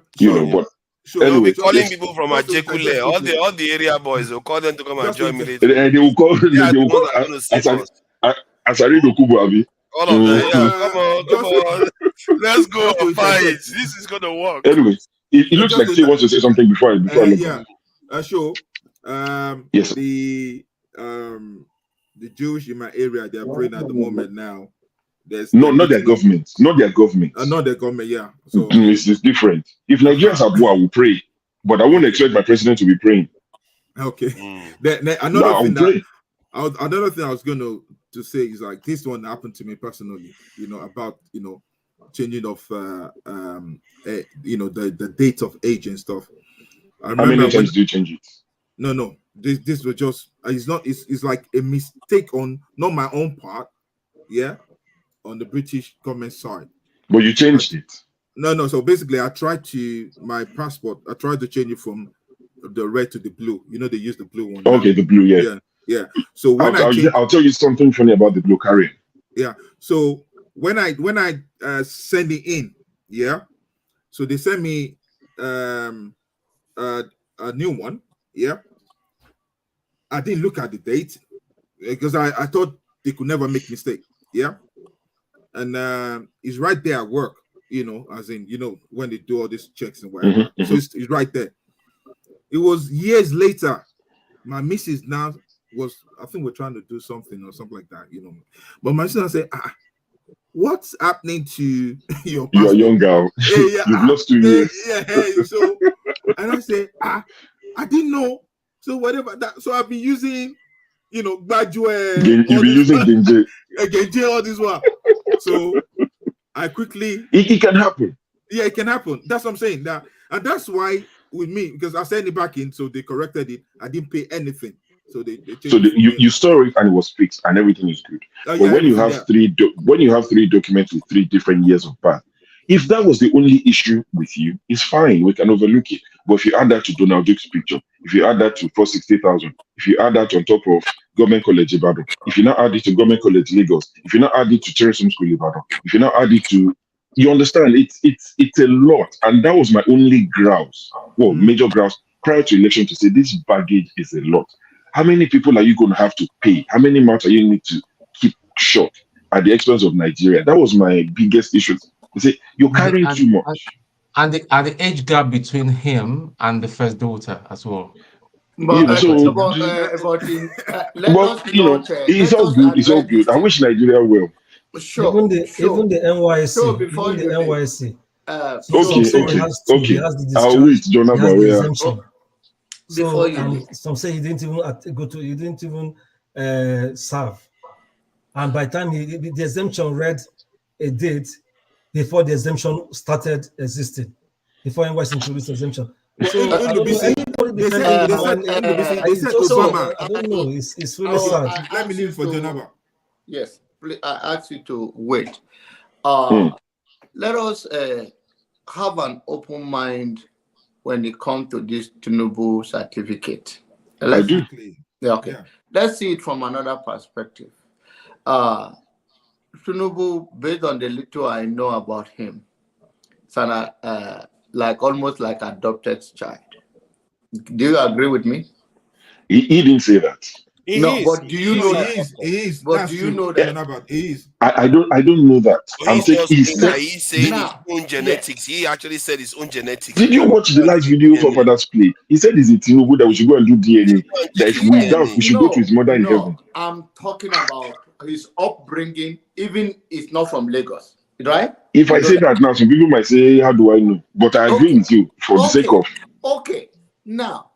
anyway, calling people from Ajekule, all the area boys, will call them to come and join military. They will call Asari Dokubu Abi. All of them, come on. Let's go and fight. This is gonna work. Anyway, it looks like he wants to say something before I look. Sure. Yes. The Jewish in my area, they are praying at the moment now. Not their government. Not their government. Not their government, yeah. So it's different. If Nigerians are poor, I will pray. But I won't expect my president to be praying. Okay. Another thing I was going to say is like this one happened to me personally, about changing of the date of age and stuff. I remember how many times do you change it? No. This was just it's like a mistake on not my own part, yeah, on the British government side. But you changed it. No. So basically, my passport. I tried to change it from the red to the blue. They use the blue one. Okay, the blue, yeah. So when I'll tell you something funny about the blue carrier. Yeah. So when I send it in, yeah. So they send me a new one, yeah. I didn't look at the date because I thought they could never make mistake, yeah. And it's right there at work, as in when they do all these checks and whatever. So it's right there. It was years later. My missus now I think we're trying to do something or something like that, But my sister said, what's happening to your passport? You're a young girl. Yeah. You've lost 2 years. So, and I said, I didn't know. So whatever that. So I've been using, graduate. You've been using Genji, all this one. So I quickly. It can happen. Yeah, it can happen. That's what I'm saying. And that's why with me, because I sent it back in, so they corrected it. I didn't pay anything. So they you store it and it was fixed and everything is good. But when you have three documents with 3 different years of birth, If that was the only issue with you, it's fine. We can overlook it. But if you add that to Donald Duke's picture, if you add that to 460,000, if you add that on top of Government College Ibadan, if you now add it to Government College Lagos, if you now add it to Tourism School Ibadan, if you now add it to, you understand, it's a lot. And that was my only grouse, well, major grouse prior to election to say this baggage is a lot. How many people are you going to have to pay? How many mouths are you need to keep short at the expense of Nigeria? That was my biggest issue. You say you're carrying too much. And the age gap between him and the first daughter as well. But, it's all good. It's all good. I wish Nigeria well. Sure, even the NYC, sure, before even the NYC. Okay. I'll wait, Jonathan. So some say he didn't even go to. He didn't even serve, and by the time the exemption read a date before the exemption started existing, before NYC introduced exemption. So I don't know. It's really sad. Let me leave it for Jonathan. Yes, please, I ask you to wait. Let us have an open mind when it comes to this Tinubu certificate. I do. Yeah, okay. Yeah. Let's see it from another perspective. Tinubu, based on the little I know about him, it's almost like adopted child. Do you agree with me? He didn't say that. But do you know that? He is. But do you know that? He is. I don't know that. He said his own genetics. He actually said his own genetics. Did you watch the live video for Father's Play? He said it's a Tinubu that we should go and do DNA. That if we doubt, we should go to his mother in heaven. I'm talking about his upbringing, even it's not from Lagos, right? If I say that now, some people might say, how do I know? But I agree with you for the sake of. Okay. Now,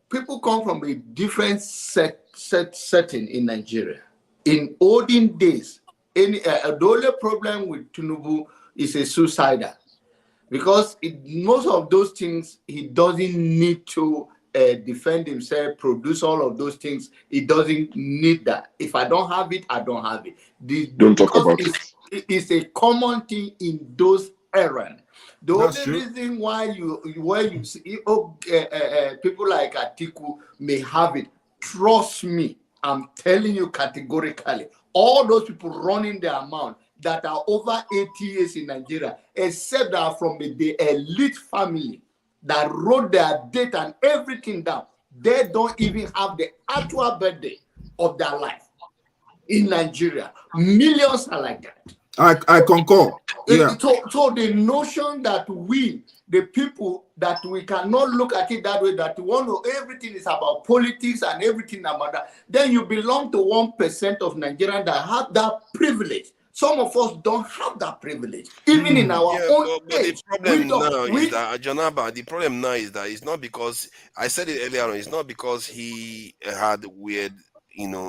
people come from a different setting in Nigeria. In olden days, the only problem with Tinubu is a suicidal, because most of those things he doesn't need to defend himself, produce all of those things. He doesn't need that. If I don't have it, I don't have it. Don't talk about it. It's a common thing in those errands. The only reason why you see people like Atiku may have it, trust me, I'm telling you categorically, all those people running their amount that are over 80 years in Nigeria, except that are from the elite family that wrote their date and everything down, they don't even have the actual birthday of their life in Nigeria. Millions are like that. I concur. Yeah. So the notion that we, the people, that we cannot look at it that way, that we want to, everything is about politics and everything about that, then you belong to 1% of Nigerians that have that privilege. Some of us don't have that privilege, even in our own age. The problem now is that, Jonaba, the problem now is that it's not because, I said it earlier on, it's not because he had weird,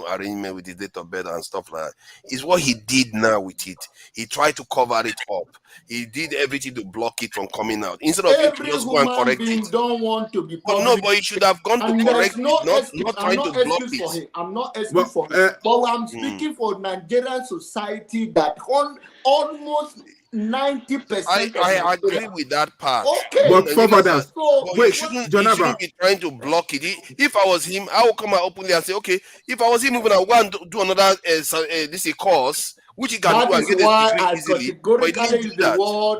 arrangement with the date of birth and stuff like that. It's what he did now with it. He tried to cover it up. He did everything to block it from coming out. Instead of him to just go and correct it. Don't want to be public. No, but he should have gone to correct it, not trying to block it. I'm not asking for him. But I'm speaking for Nigerian society that almost 90%. I agree with that part. Okay. But he shouldn't be trying to block it. If I was him, I would come out openly and say, okay, if I was him, even I want to do another course, which he can do and get a degree easily. But he didn't do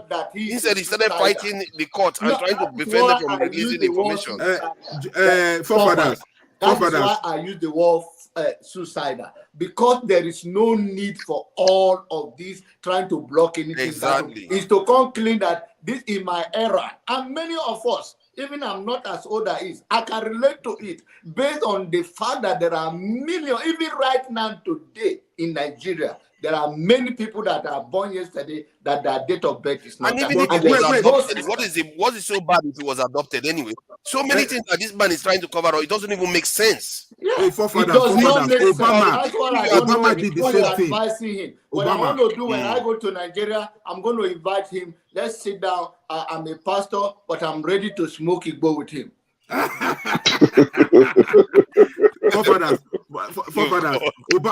that. Instead, he started fighting the court and trying to defend them from releasing information. That is why I use the word suicidal, because there is no need for all of this trying to block anything. Exactly. It's to come clean that this is my era, and many of us, even I'm not as old as is, I can relate to it based on the fact that there are millions, even right now today in Nigeria, there are many people that are born yesterday that their date of birth is not. And even if it was adopted, what is so bad if it was adopted anyway? So many things that this man is trying to cover up, it doesn't even make sense. Yeah, it does not make sense. That's what Obama did the same thing. What I want to do when I go to Nigeria, I'm going to invite him. Let's sit down. I'm a pastor, but I'm ready to smoke Igbo with him.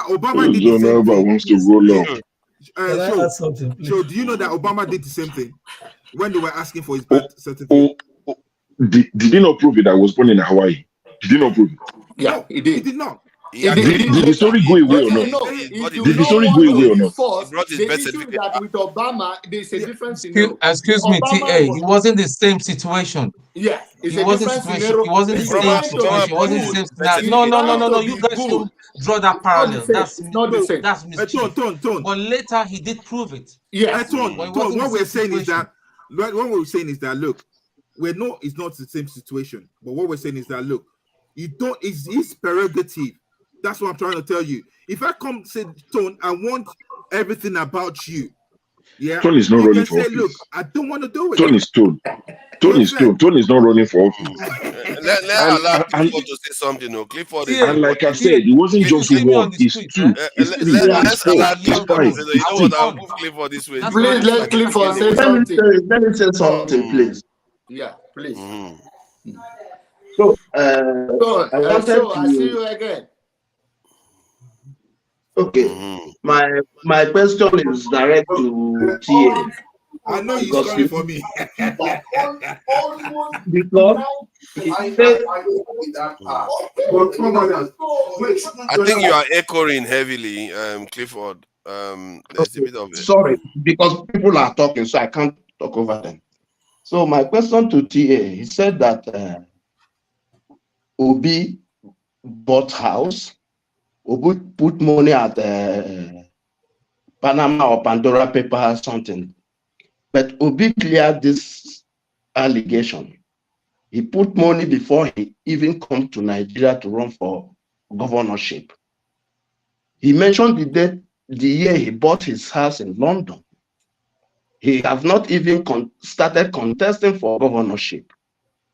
Obama did the same thing. Wants to go long. Can I add something, please? So do you know that Obama did the same thing when they were asking for his birth certificate? Did he not prove it? I was born in Hawaii. Did he not prove it? Yeah, no, he did not. Did the story go away or not? Did the story go away or not? The issue that with Obama, there's a different scenario. Excuse me, TA. It wasn't the same situation. Yeah, it's it wasn't situation. It wasn't the same situation. It wasn't the same scenario. No. You guys should draw that parallel. That's not the same. That's mischief. But later he did prove it. Yeah, what we're saying is that look, it's not the same situation. But what we're saying is that look, it's his prerogative. That's what I'm trying to tell you. If I come say, Tone, I want everything about you. Yeah. Tone is not running for office. Look, I don't want to do it. Tone is Tone. Tone is Tone. Tone is not running for office. Let allow Clifford to say something. No, Clifford is. And like I said, it wasn't just one. It's two. Let's allow Clifford to say. You know what? I'll move Clifford this way. Please let Clifford say something. Let me say something, please. Yeah, please. So, I see you again. Okay, my question is direct to TA. I know you're sorry for me. Because I think you are echoing heavily, Clifford. There's a bit of it. Sorry, because people are talking, so I can't talk over them. So my question to TA, he said that Obi bought house, Obi put money at Panama or Pandora paper or something. But Obi cleared this allegation. He put money before he even come to Nigeria to run for governorship. He mentioned the year he bought his house in London. He have not even started contesting for governorship.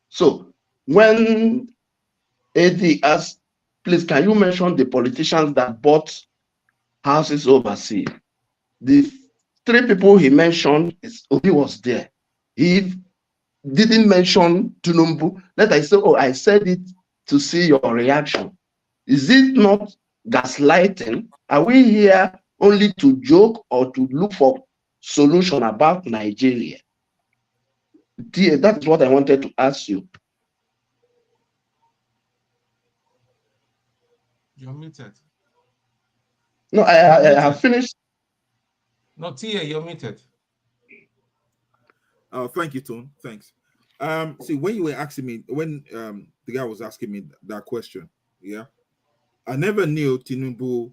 So when AD asked, please, can you mention the politicians that bought houses overseas? The three people he mentioned, Obi was there. He didn't mention Tinubu. Let I say, I said it to see your reaction. Is it not gaslighting? Are we here only to joke or to look for solution about Nigeria? That is what I wanted to ask you. You're muted. No, I have finished. No, Tia, you're muted. Thank you, Tone. Thanks. See, when you were asking me, when the guy was asking me that question, yeah, I never knew Tinubu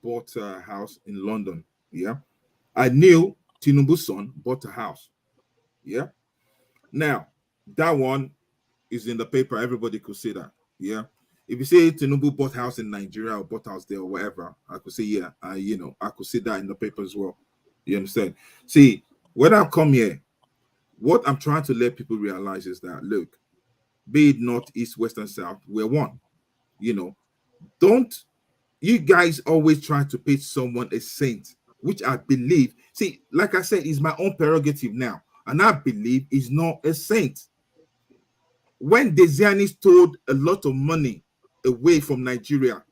bought a house in London. Yeah, I knew Tinubu's son bought a house. Yeah. Now that one is in the paper. Everybody could see that. Yeah. If you say Tinubu bought house in Nigeria or bought house there or whatever, I could say, yeah, I could see that in the paper as well. You understand? See, when I come here, what I'm trying to let people realize is that, look, be it north, east, west, and south, we're one. Don't you guys always try to paint someone a saint, which I believe, see, like I said, is my own prerogative now, and I believe is not a saint. When the Zionists stole a lot of money away from Nigeria,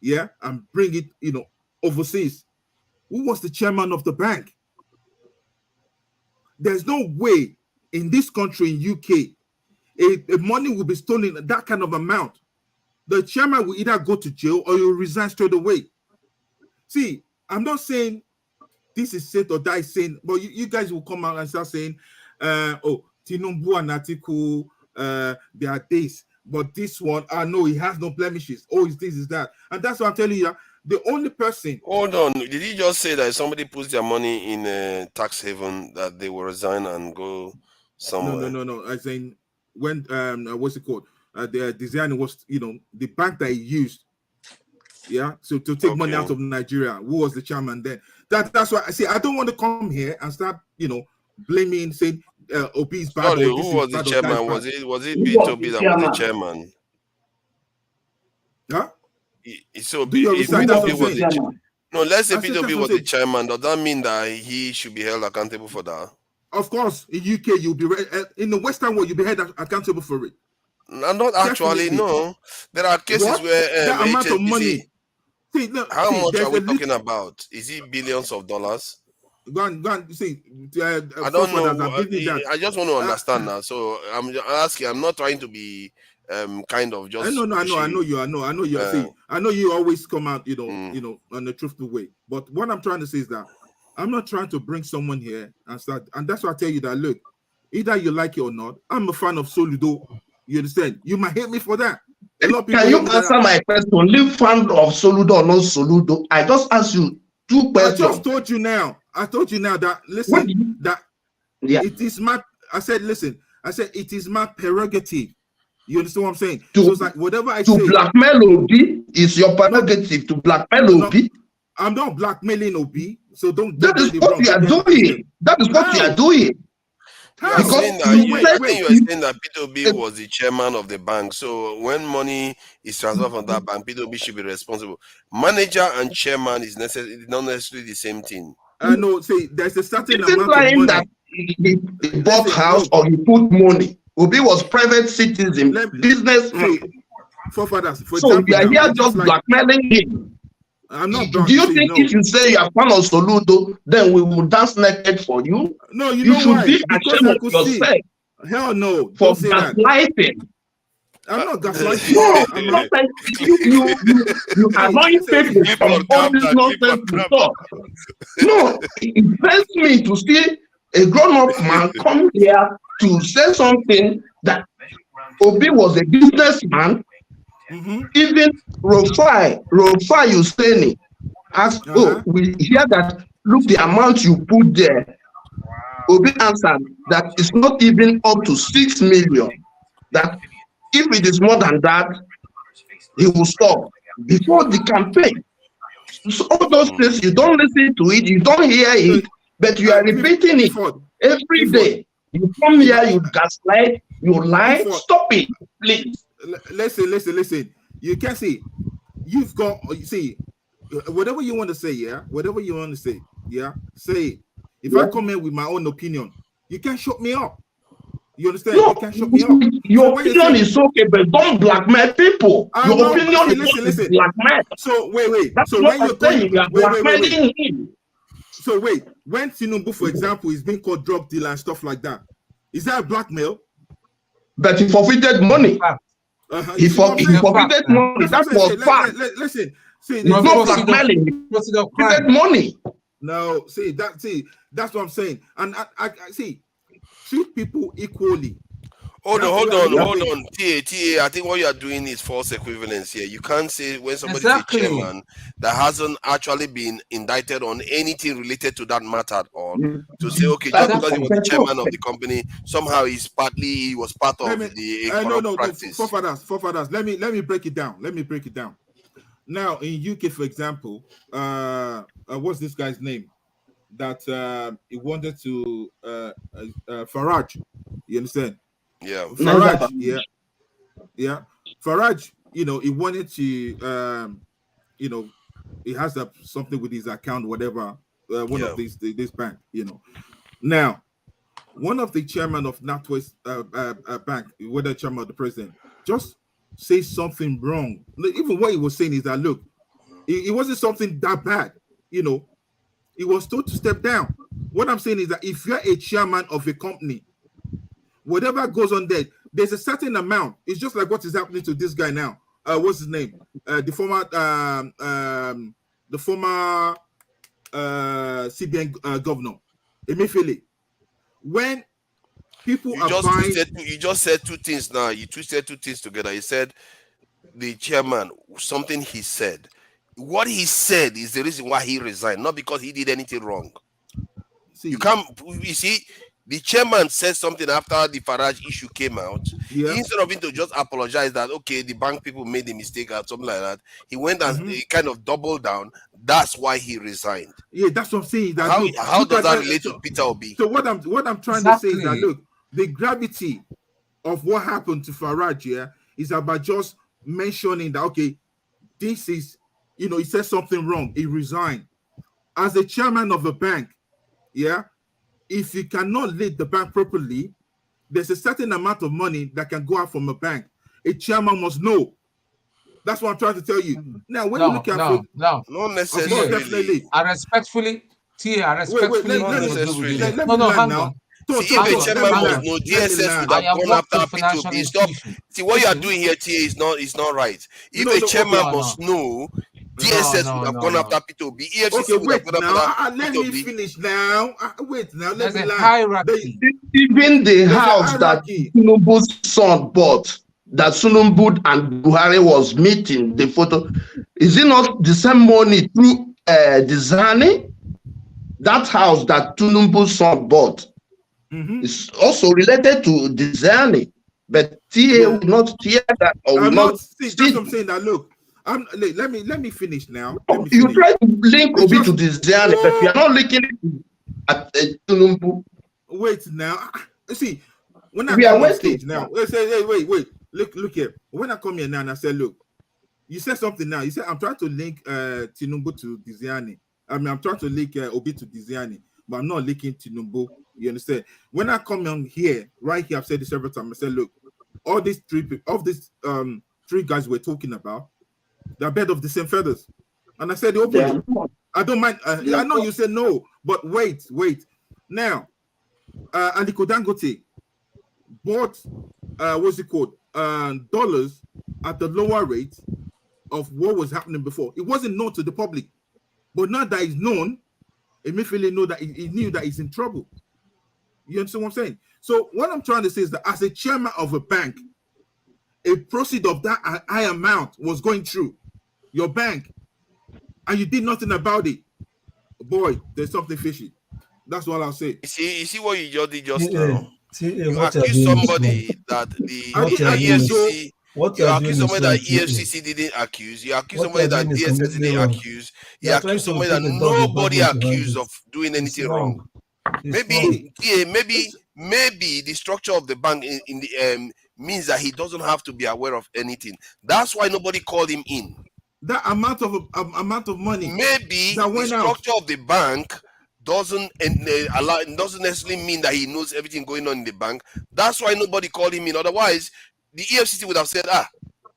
yeah, and bring it, overseas, who was the chairman of the bank? There's no way in this country, in UK, a money will be stolen that kind of amount. The chairman will either go to jail or he'll resign straight away. See, I'm not saying this is saint or that is saint, but you guys will come out and start saying, oh, Tinubu and Atiku, they are this, but this one, no, he has no blemishes. Oh, it's this, is that. And that's what I'm telling you. The only person. Hold on. Did he just say that if somebody puts their money in a tax haven, that they will resign and go somewhere? No. I saying when what's it called? The design was, the bank that he used, yeah, so to take money out of Nigeria. Who was the chairman then? That's why I say I don't want to come here and start, blaming, saying Obi is bad. Sorry, who was the chairman? Was it B2B that was the chairman? Huh? So if P2B was the chairman. No, let's say P2B was the chairman. Does that mean that he should be held accountable for that? Of course, in UK you'll be in the Western world you'll be held accountable for it. Not actually, no. There are cases where that amount of money. How much are we talking about? Is it billions of dollars? Go on. See, I don't know. I just want to understand now. So I'm asking. I'm not trying to be kind of just. I know you. See, I know you always come out, on the truthful way. But what I'm trying to say is that I'm not trying to bring someone here and start. And that's why I tell you that. Look, either you like it or not, I'm a fan of Soludo. You understand? You might hate me for that. A lot of people. Can you answer my question? Live fan of Soludo or not Soludo? I just asked you 2 questions. I just told you now. That listen, it is my. I said it is my prerogative. You understand what I'm saying? So it's like whatever I say. To blackmail Obi is your prerogative. To blackmail Obi. I'm not blackmailing Obi. So don't. That is what you are doing. That is what you are doing. I think you are saying that P2B was the chairman of the bank. So when money is transferred from that bank, P2B should be responsible. Manager and chairman is not necessarily the same thing. No, see, there's a certain amount of money. That he bought house or he put money. Obi was private citizen, businessman. So we are here just blackmailing him. I'm not. Do you think if you say you are fan of Soludo, then we will dance naked for you? No, you know why? Should be ashamed of yourself. Hell no. For gaslighting. I'm not gaslighting. You annoying people from all this nonsense to talk. No, it pains me to see a grown-up man come here to say something that Obi was a businessman. Even Rofai Yuseni asked, we hear that, look, the amount you put there. Obi answered that it's not even up to 6 million. That if it is more than that, he will stop before the campaign. So all those things, you don't listen to it, you don't hear it, but you are repeating it every day. You come here, you gaslight, you lie. Stop it, please. Listen. You can see, you've got, whatever you want to say, say it. If I come in with my own opinion, you can't shut me up. You understand? No, you can't shut me up. Your opinion is okay, but don't blackmail people. Your opinion is blackmail. So wait. That's so what when I'm saying. You are blackmailing him. So wait, when Tinubu, for example, is being called drug dealer and stuff like that, is that a blackmail? But he forfeited money. He forfeited money. That was fact. Listen, see, it's not blackmailing. He forfeited money. No, that's what I'm saying. And I see, treat people equally. Hold on. TA, I think what you are doing is false equivalence here. You can't say when somebody is a chairman that hasn't actually been indicted on anything related to that matter at all, to say, okay, just because he was the chairman of the company, somehow he was part of the corrupt practice. Forefathers. Let me break it down. Now, in UK, for example, what's this guy's name? That he wanted to Farage. You understand? Yeah, Farage. Yeah. Farage. He wanted to. He has something with his account, whatever. One of this bank. Now, one of the chairman of NatWest Bank, whether chairman of the president, just say something wrong. Even what he was saying is that look, it wasn't something that bad. He was told to step down. What I'm saying is that if you're a chairman of a company, whatever goes on there, there's a certain amount. It's just like what is happening to this guy now. What's his name? The former CBN governor, Emefiele. When people you just said two things now. You twisted two things together. You said the chairman, something he said. What he said is the reason why he resigned, not because he did anything wrong. You see, the chairman said something after the Farage issue came out. Instead of him to just apologize that, okay, the bank people made a mistake or something like that, he went and he kind of doubled down. That's why he resigned. Yeah, that's what I'm saying. That how does that relate to Peter Obi? So what I'm trying to say is that, look, the gravity of what happened to Farage is about just mentioning that, okay, this is, he said something wrong. He resigned. As a chairman of a bank, if you cannot lead the bank properly, there's a certain amount of money that can go out from a bank. A chairman must know. That's what I'm trying to tell you. Now, when no, you look at no, no, not necessarily. necessarily. I respectfully, Tia, I respectfully let no, me land hang now. on. See, if a chairman was no, DSS would have gone after P2B. Stop. See, what you are doing here, Tia, is not right. If a chairman must know, DSS would have gone after P2B. EFCC would have gone after let P2B. me finish now. Wait now. Let me land. Hierarchy. Even the house that Tinubu's son bought, that Tinubu and Buhari was meeting, the photo, is it not the same money through Dizani? That house that Tinubu's son bought is also related to Dizani, but TA will not tear that or will not. See, that's what I'm saying. Now look, let me finish now. You try to link Obi to Dizani, but you are not linking it at Tinubu. Wait now. See, when I We come are on stage waiting. now, wait. Look here. When I come here now and I say, look, you said something now. You said I'm trying to link Tinubu to Diziani. I mean, I'm trying to link Obi to Diziani, but I'm not linking Tinubu. You understand? When I come on here, right here, I've said this several times. I said, look, all these three guys we're talking about, they're bed of the same feathers. And I said openly, I don't mind. I know you said no, but wait. Now, Aliko Dangote bought what's it called? Dollars at the lower rate of what was happening before. It wasn't known to the public, but now that it's known, Emefiele know that he knew that he's in trouble. You understand what I'm saying? So what I'm trying to say is that as a chairman of a bank, a proceed of that high amount was going through your bank, and you did nothing about it. Boy, there's something fishy. That's all I'll say. You see what you just did just now. You what accuse you're doing somebody that the EFCC. You accuse somebody that EFCC didn't accuse. You accuse somebody that DSS didn't accuse. You accuse somebody that nobody accused of doing anything wrong. Maybe the structure of the bank in the means that he doesn't have to be aware of anything. That's why nobody called him in. That amount of money. Maybe the structure of the bank doesn't necessarily mean that he knows everything going on in the bank. That's why nobody called him in. Otherwise, the EFCC would have said,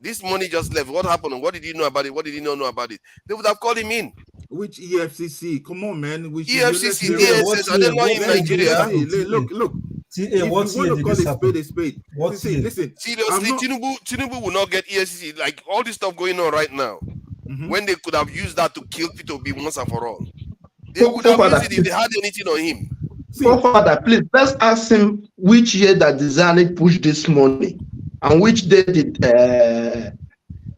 this money just left. What happened? What did you know about it? What did you not know about it? They would have called him in. Which EFCC? Come on, man. Which EFCC, DSS, are they not in Nigeria? Look. If you want to call a spade. Listen. Seriously, Tinubu will not get EFCC. Like all this stuff going on right now, when they could have used that to kill P2B once and for all. They would have used it if they had anything on him. Father, please, let's ask him which year that Dizani pushed this money and which day did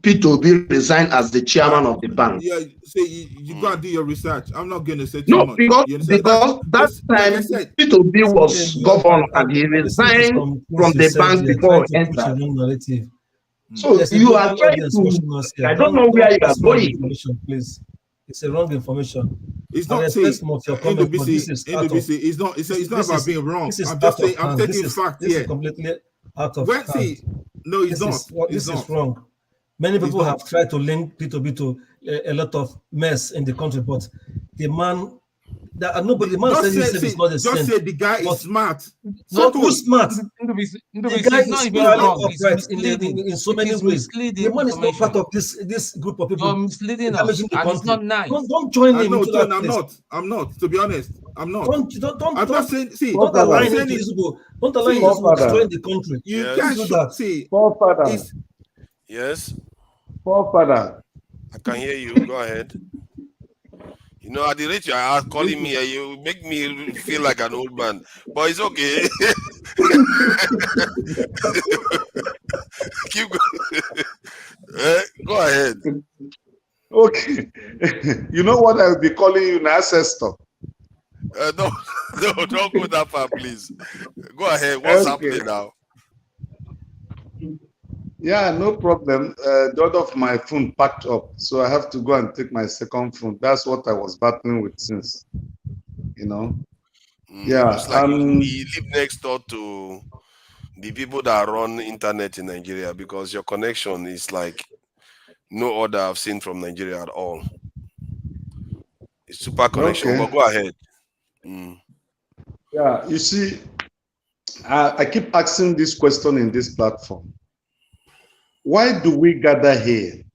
P2B resign as the chairman of the bank. Yeah, see, you gotta do your research. I'm not gonna say too No, much. because that time P2B was governor and he resigned from the bank before entering. So you are trying to, I don't know where you are going. Please. It's a wrong information. It's not NWBC. It's not about being wrong. I'm just saying. I'm taking fact here. This is completely out of hand. No, it's not. This is wrong. Many people have tried to link P2B to a lot of mess in the country, but the man. The man said is not the same. Just say the guy is smart. Not who's smart. The guy is not even wrong. upright in so many ways. The man is not part of this group of people. You're misleading us, and it's not nice. Don't join him. I'm not. To be honest, I'm not. I'm not saying. See, don't allow him to destroy the country. You can't do that. See, Yes. Forefather. I can hear you. Go ahead. You know, at the rate you are calling me, you make me feel like an old man. But it's okay. Keep going. Go ahead. Okay. You know what I will be calling you an ancestor? No, don't go that far, please. Go ahead. What's happening now? Yeah, no problem. The other of my phone packed up, so I have to go and take my second phone. That's what I was battling with since, Yeah. Like you live next door to the people that run internet in Nigeria because your connection is like no other I've seen from Nigeria at all. It's super connection, Okay. but go ahead. Yeah, you see, I keep asking this question in this platform. Why do we gather here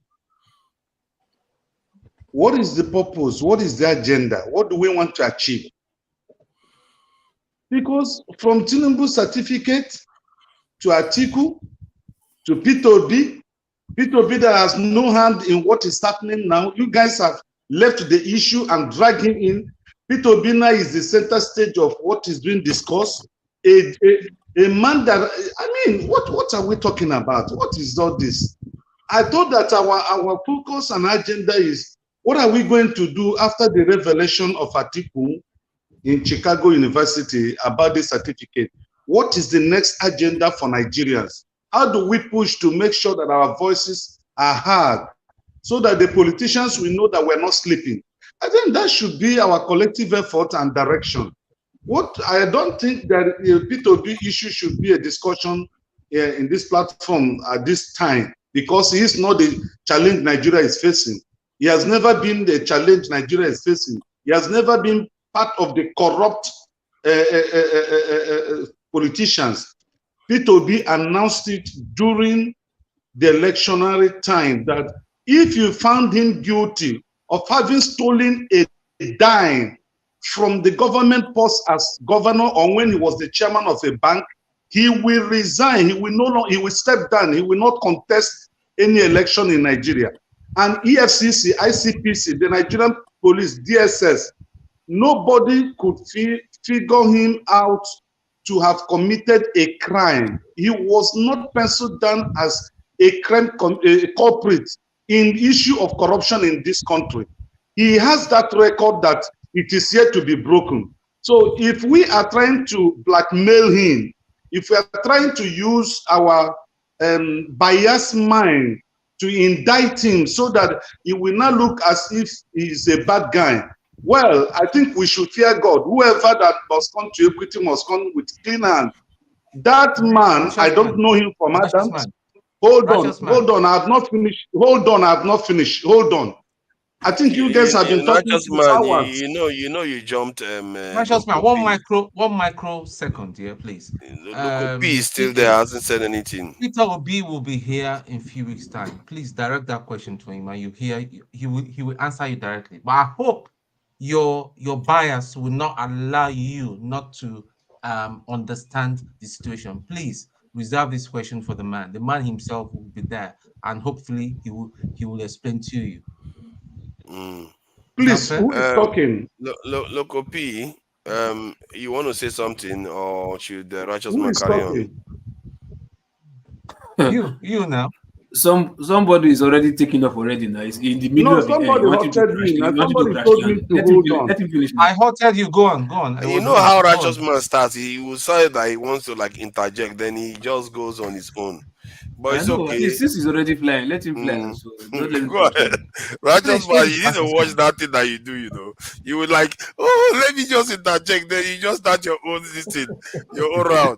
What is the purpose? What is the agenda? What do we want to achieve? Because from Tinubu certificate to Atiku to P2B that has no hand in what is happening now, you guys have left the issue and dragged him in. P2B now is the center stage of what is being discussed. A man that, I mean, what are we talking about? What is all this? I thought that our focus and agenda is, what are we going to do after the revelation of Atiku in Chicago University about this certificate? What is the next agenda for Nigerians? How do we push to make sure that our voices are heard so that the politicians will know that we're not sleeping? I think that should be our collective effort and direction. What I don't think that the P2B issue should be a discussion in this platform at this time, because he is not the challenge Nigeria is facing. He has never been the challenge Nigeria is facing. He has never been part of the corrupt politicians. P2B announced it during the electionary time that if you found him guilty of having stolen a dime from the government post as governor, or when he was the chairman of a bank, he will resign. He will no longer, he will step down. He will not contest any election in Nigeria. And EFCC, ICPC, the Nigerian police, DSS, nobody could figure him out to have committed a crime. He was not penciled down as a crime culprit in the issue of corruption in this country. He has that record that it is yet to be broken. So if we are trying to blackmail him, if we are trying to use our biased mind to indict him so that he will not look as if he is a bad guy, well, I think we should fear God. Whoever that must come to equity must come with clean hand. That man, I don't know him from Adam. Hold on, I have not finished. Hold on. I think you guys have been talking Righteous for hours. you know you jumped Righteous man, one microsecond here, please. Local P is still there, hasn't said anything. Peter Obi will be here in a few weeks' time. Please direct that question to him, and you hear he will answer you directly. But I hope your bias will not allow you not to understand the situation. Please reserve this question for the man. The man himself will be there, and hopefully he will explain to you. Please, who is talking? Local P, you want to say something, or should the righteous Who man is carry talking? on? You now. Somebody is already taking off already now. It's in the middle of the air. Somebody halted me. Now somebody told me to hold on. Let him finish. I halted you. Go on. You know how righteous man starts. He will say that he wants to like interject, then he just goes on his own. But it's okay. Since he's already flying, let him fly. So don't let him go ahead. Righteous man, you need to watch that thing that you do, you know. You would like, let me just interject. Then you just start your own thing, your own round.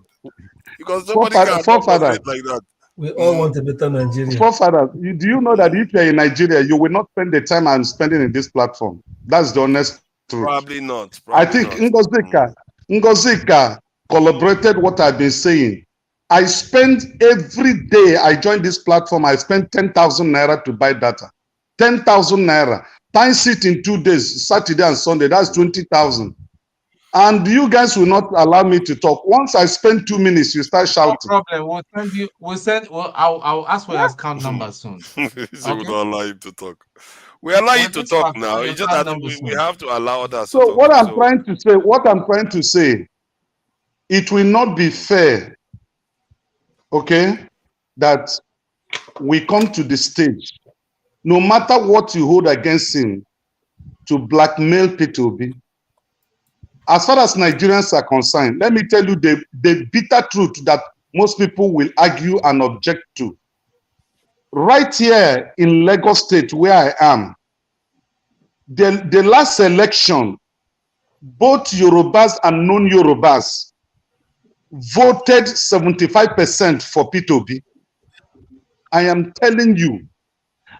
Because somebody can't operate like that. We all want a better Nigeria. Forefather, do you know that if you're in Nigeria, you will not spend the time I'm spending in this platform? That's the honest truth. Probably not. I think Ngozika collaborated what I've been saying. I spend every day I join this platform, I spend 10,000 naira to buy data. 10,000 naira. Times it in 2 days, Saturday and Sunday, that's 20,000. And you guys will not allow me to talk. Once I spend 2 minutes, you start shouting. No problem. I'll ask for your account number soon. So we don't allow him to talk. We allow you to talk now. It's just that we have to allow others to talk. What I'm trying to say, it will not be fair, okay, that we come to the stage, no matter what you hold against him, to blackmail P2B. As far as Nigerians are concerned, let me tell you the bitter truth that most people will argue and object to. Right here in Lagos State, where I am, the last election, both Yorubas and non-Yorubas voted 75% for P2B. I am telling you.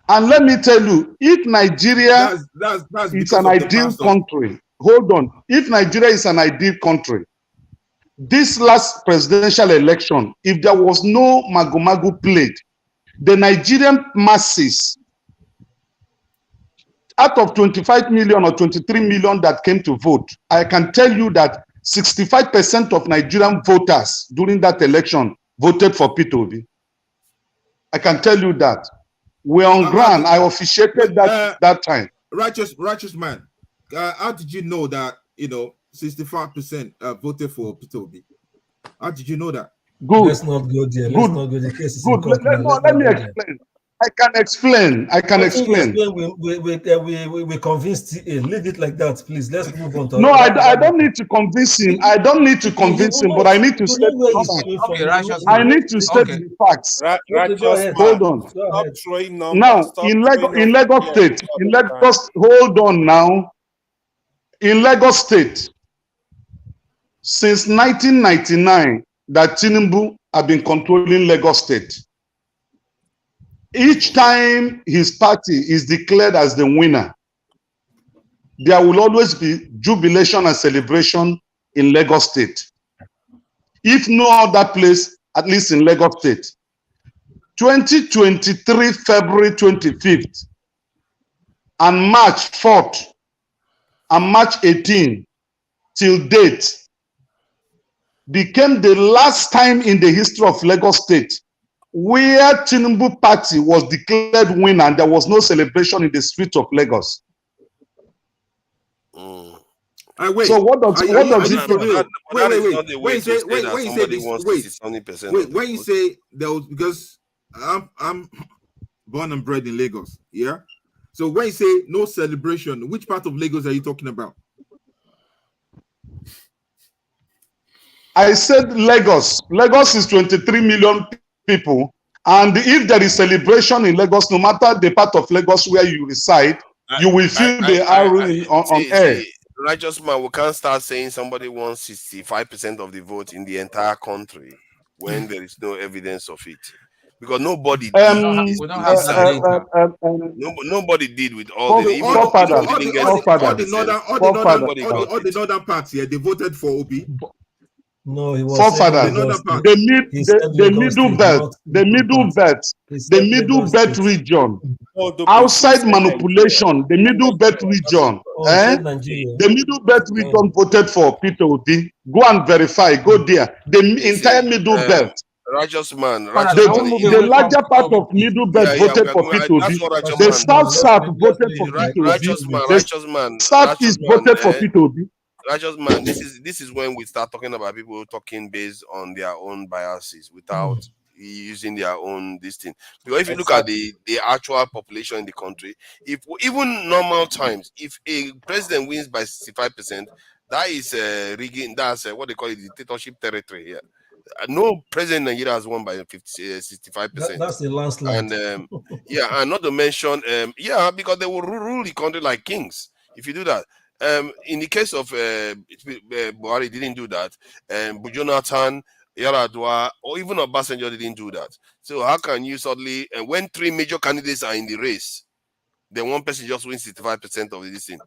And let me tell you, if Nigeria is an ideal country, hold on. If Nigeria is an ideal country, this last presidential election, if there was no magu-magu played, the Nigerian masses out of 25 million or 23 million that came to vote, I can tell you that 65% of Nigerian voters during that election voted for Peter Obi. I can tell you that. We're on ground. I officiated that time. Righteous man. How did you know that 65% voted for Peter Obi? How did you know that? Good. Let's not go there. Let's not go there. The case is in court now. Let me explain. I can explain. We convinced TA. Leave it like that, please. Let's move on. No, I don't need to convince him. I don't need to convince him, but I need to state the facts. Hold on. Stop throwing numbers. Now, in Lagos State, hold on now. In Lagos State, since 1999, that Tinubu have been controlling Lagos State. Each time his party is declared as the winner, there will always be jubilation and celebration in Lagos State. If no other place, at least in Lagos State. 2023, February 25th, and March 4th, and March 18th, till date, became the last time in the history of Lagos State where Tinubu party was declared winner and there was no celebration in the streets of Lagos. Wait, so what does it mean? Wait, when you say there was, because I'm born and bred in Lagos, yeah? So when you say no celebration, which part of Lagos are you talking about? I said Lagos. Lagos is 23 million people. And if there is celebration in Lagos, no matter the part of Lagos where you reside, you will feel the arrow on air. Righteous man, we can't start saying somebody wants 65% of the vote in the entire country when there is no evidence of it. Because nobody did. Nobody did with all the northern parts here, they voted for Obi. No, he was the middle belt region, outside manipulation, the middle belt region, the middle belt region voted for Peter Obi. Go and verify. Go there. The entire middle belt. Righteous man. The larger part of middle belt voted for Peter Obi. The south voted for Peter Obi. The southeast voted for Peter Obi. Righteous man, this is when we start talking about people talking based on their own biases without using their own this thing. Because if you look at the actual population in the country, if even normal times, if a president wins by 65%, that is rigging. That's what they call it, dictatorship territory here. No president in Nigeria has won by 65%. That's a landslide. And and not to mention, because they will rule the country like kings if you do that. In the case of Buhari, didn't do that. Jonathan, Yaradua, or even Obasanjo didn't do that. So how can you suddenly, when three major candidates are in the race, then one person just wins 65% of this thing?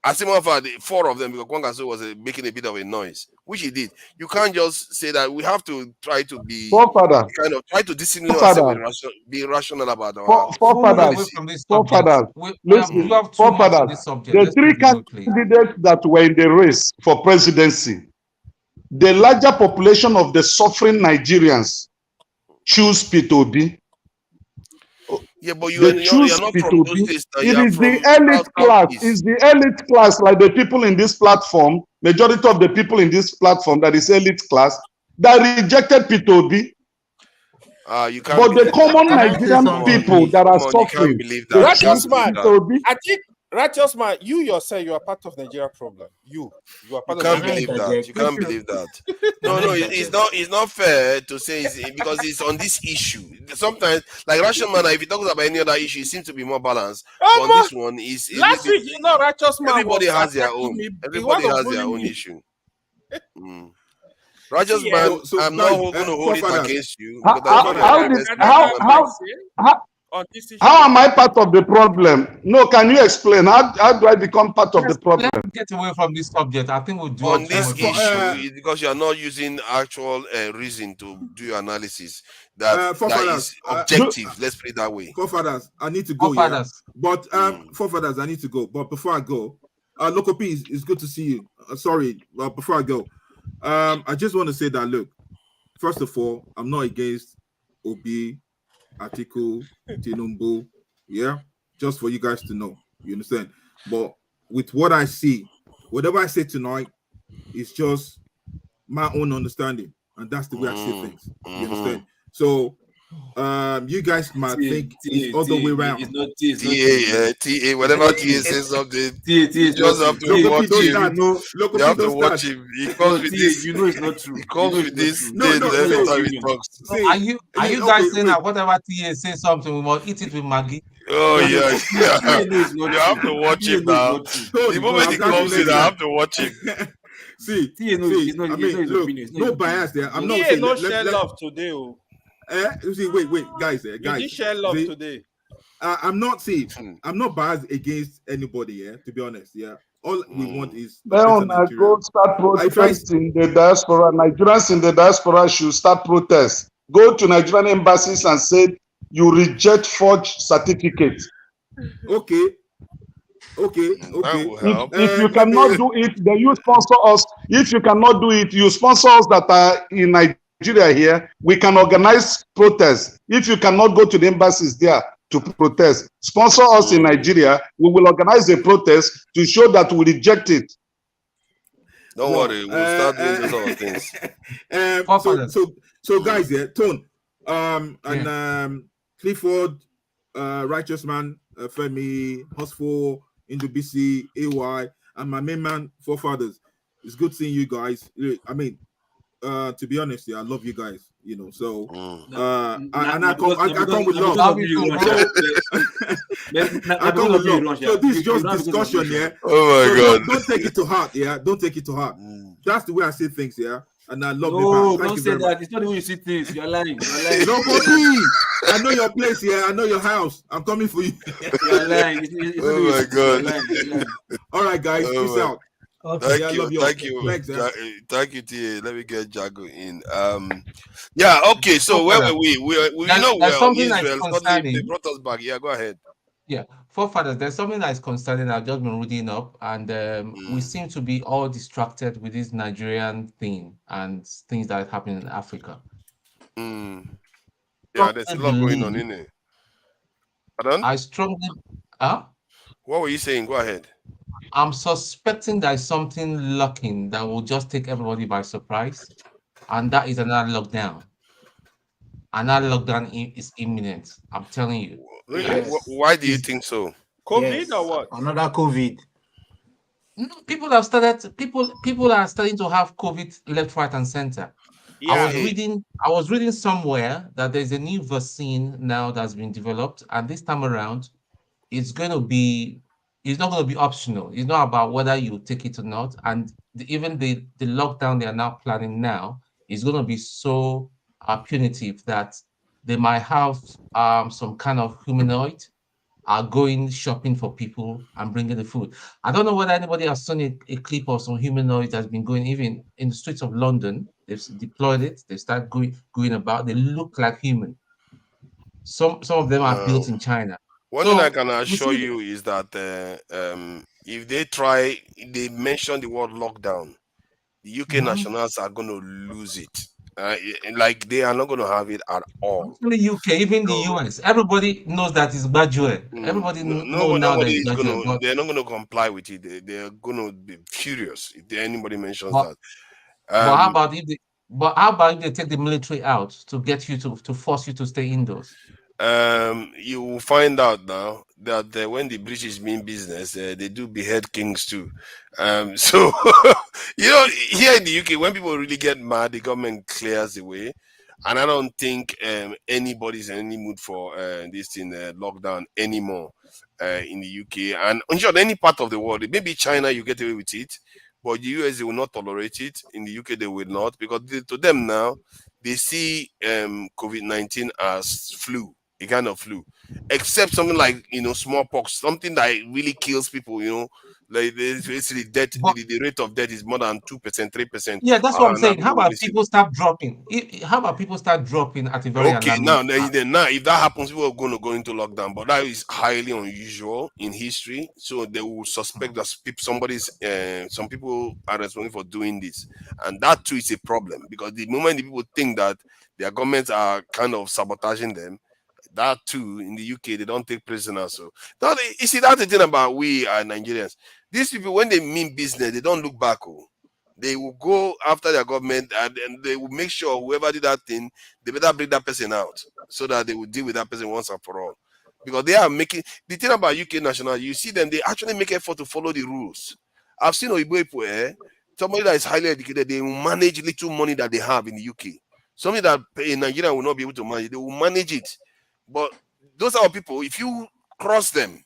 As a matter of fact, four of them, because Kwangaso was making a bit of a noise, which he did. You can't just say that. We have to try to be try to discipline ourselves, be rational about our forefathers. The three candidates that were in the race for presidency, the larger population of the suffering Nigerians choose Peter Obi. Yeah, but you're not from those days. It is the elite class. It's the elite class, like the people in this platform, majority of the people in this platform, that is elite class, that rejected Peter Obi. But the common Nigerian people that are suffering, Righteous man, I think, righteous man, you yourself, you are part of Nigeria problem. You are part of can't believe that. You can't believe that. No, it's not fair to say because it's on this issue. Sometimes, like Russian man, if he talks about any other issue, it seems to be more balanced. On this one, is last week, righteous man. Everybody has their own. Everybody has their own issue. Righteous man, I'm not going to hold it against you. on this issue. How am I part of the problem? No, can you explain? How do I become part of the problem? Let's get away from this subject. I think we'll do on this issue is because you are not using actual reason to do your analysis. That is objective. Let's put it that way. Forefathers, I need to go. Yeah, but forefathers, I need to go. But before I go, Local P, it's good to see you. Sorry, but before I go, I just want to say that look, first of all, I'm not against Obi, Atiku, Tinubu. Yeah, just for you guys to know. You understand? But with what I see, whatever I say tonight is just my own understanding, and that's the way I see things. You understand? So you guys might think it's all the way around. It's not TA, whatever TA says something, you just have to watch him. You have to watch him. He comes with this. You know it's not true. He comes with this. Every time he talks. Are you guys saying that whatever TA says something, we must eat it with Maggie? Oh yeah. You have to watch him now. The moment he comes in, I have to watch him. See, no bias there. I'm not saying no share love today. See, wait, guys. You did share love today. I'm not biased against anybody. Yeah, to be honest. Yeah, all we want is. Then I go start protesting the diaspora. Nigerians in the diaspora should start protests. Go to Nigerian embassies and say you reject forged certificates. Okay. If you cannot do it, then you sponsor us. If you cannot do it, you sponsor us that are in Nigeria here. We can organize protests. If you cannot go to the embassies there to protest, sponsor us in Nigeria. We will organize a protest to show that we reject it. Don't worry, we'll start doing those other things. So guys, Tone, and Clifford, Righteous Man, Femi, Hosfo, Indubisi, AY, and my main man, Forefathers. It's good seeing you guys. I mean, to be honest, I love you guys. You know, so I come with love. I come with love. So this is just discussion, yeah. Oh my God! Don't take it to heart, yeah. Don't take it to heart. That's the way I see things, yeah. And I love you. Don't say that. It's not the way you see things. You're lying. Nobody. I know your place, yeah. I know your house. I'm coming for you. You're lying. Oh my God! All right, guys. Peace out. Okay. Thank you. Thank you, TA. Let me get Jago in. Yeah, okay. So where were we? We know where Israel. They brought us back. Yeah, go ahead. Yeah, Forefathers, there's something that is concerning. I've just been reading up, and we seem to be all distracted with this Nigerian thing and things that happen in Africa. Yeah, there's a lot going on in it. Pardon? I strongly. What were you saying? Go ahead. I'm suspecting there's something lurking that will just take everybody by surprise, and that is another lockdown. Another lockdown is imminent. I'm telling you. Really? Yes. Why do you think so? COVID or what? Another COVID. People are starting to have COVID left, right, and center. Yeah. I was reading somewhere that there's a new vaccine now that's been developed, and this time around, it's not going to be optional. It's not about whether you take it or not. And even the lockdown they are now planning now is going to be so punitive that they might have some kind of humanoid going shopping for people and bringing the food. I don't know whether anybody has seen a clip of some humanoid that's been going even in the streets of London. They've deployed it. They start going about. They look like human. Some of them are built in China. One thing I can assure you is that if they mention the word lockdown, the UK nationals are going to lose it. Like they are not going to have it at all. Not the UK, even the US, everybody knows that it's gradual. Everybody knows now that it's gradual. They're not going to comply with it. They're going to be furious if anybody mentions that. But how about if they take the military out to get you to force you to stay indoors? You will find out now that when the British mean business, they do behead kings too. So here in the UK, when people really get mad, the government clears the way, and I don't think anybody's in any mood for this thing lockdown anymore in the UK. And in short, any part of the world, maybe China, you get away with it, but the US, they will not tolerate it. In the UK, they will not, because to them now, they see COVID-19 as flu. a kind of flu, except something like smallpox, something that really kills people. Like the death, the rate of death is more than 2%, 3%. Yeah, that's what I'm saying. How about people start dropping? How about people start dropping at a very Okay, alarming now if that happens, people are going to go into lockdown, but that is highly unusual in history. So they will suspect that some people are responsible for doing this, and that too is a problem, because the moment the people think that their governments are kind of sabotaging them, that too in the UK they don't take prisoners. So you see, that's the thing about we Nigerians. These people, when they mean business, they don't look back. They will go after their government, and they will make sure whoever did that thing, they better bring that person out, so that they will deal with that person once and for all. Because they are making the thing about UK national, you see them, they actually make effort to follow the rules. I've seen Oyibo people, somebody that is highly educated, they will manage little money that they have in the UK. Something that in Nigeria will not be able to manage, they will manage it. But those are people, if you cross them,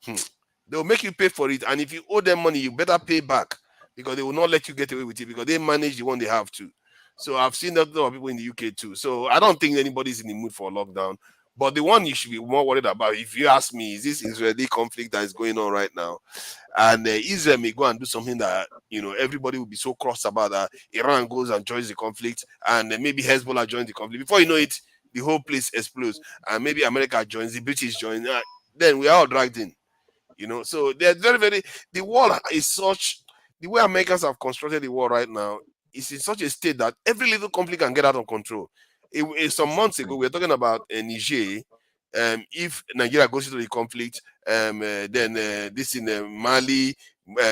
they will make you pay for it. And if you owe them money, you better pay back, because they will not let you get away with it, because they manage the one they have to. So I've seen that lot of people in the UK too. So I don't think anybody's in the mood for a lockdown. But the one you should be more worried about, if you ask me, is this Israeli conflict that is going on right now. And Israel may go and do something that, everybody will be so cross about, that Iran goes and joins the conflict, and maybe Hezbollah joins the conflict. Before you know it, the whole place explodes. And maybe America joins, the British join. Then we are all dragged in. So they're very, very, the world is such, the way Americans have constructed the world right now is in such a state that every little conflict can get out of control. Some months ago, we were talking about Niger. If Nigeria goes into the conflict, then this in Mali,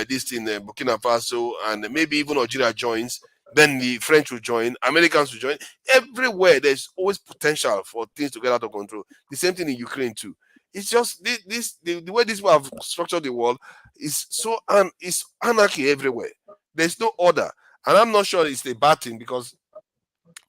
this in Burkina Faso, and maybe even Algeria joins, then the French will join, Americans will join. Everywhere, there's always potential for things to get out of control. The same thing in Ukraine too. It's just the way these people have structured the world is it's anarchy everywhere. There's no order, and I'm not sure it's a bad thing, because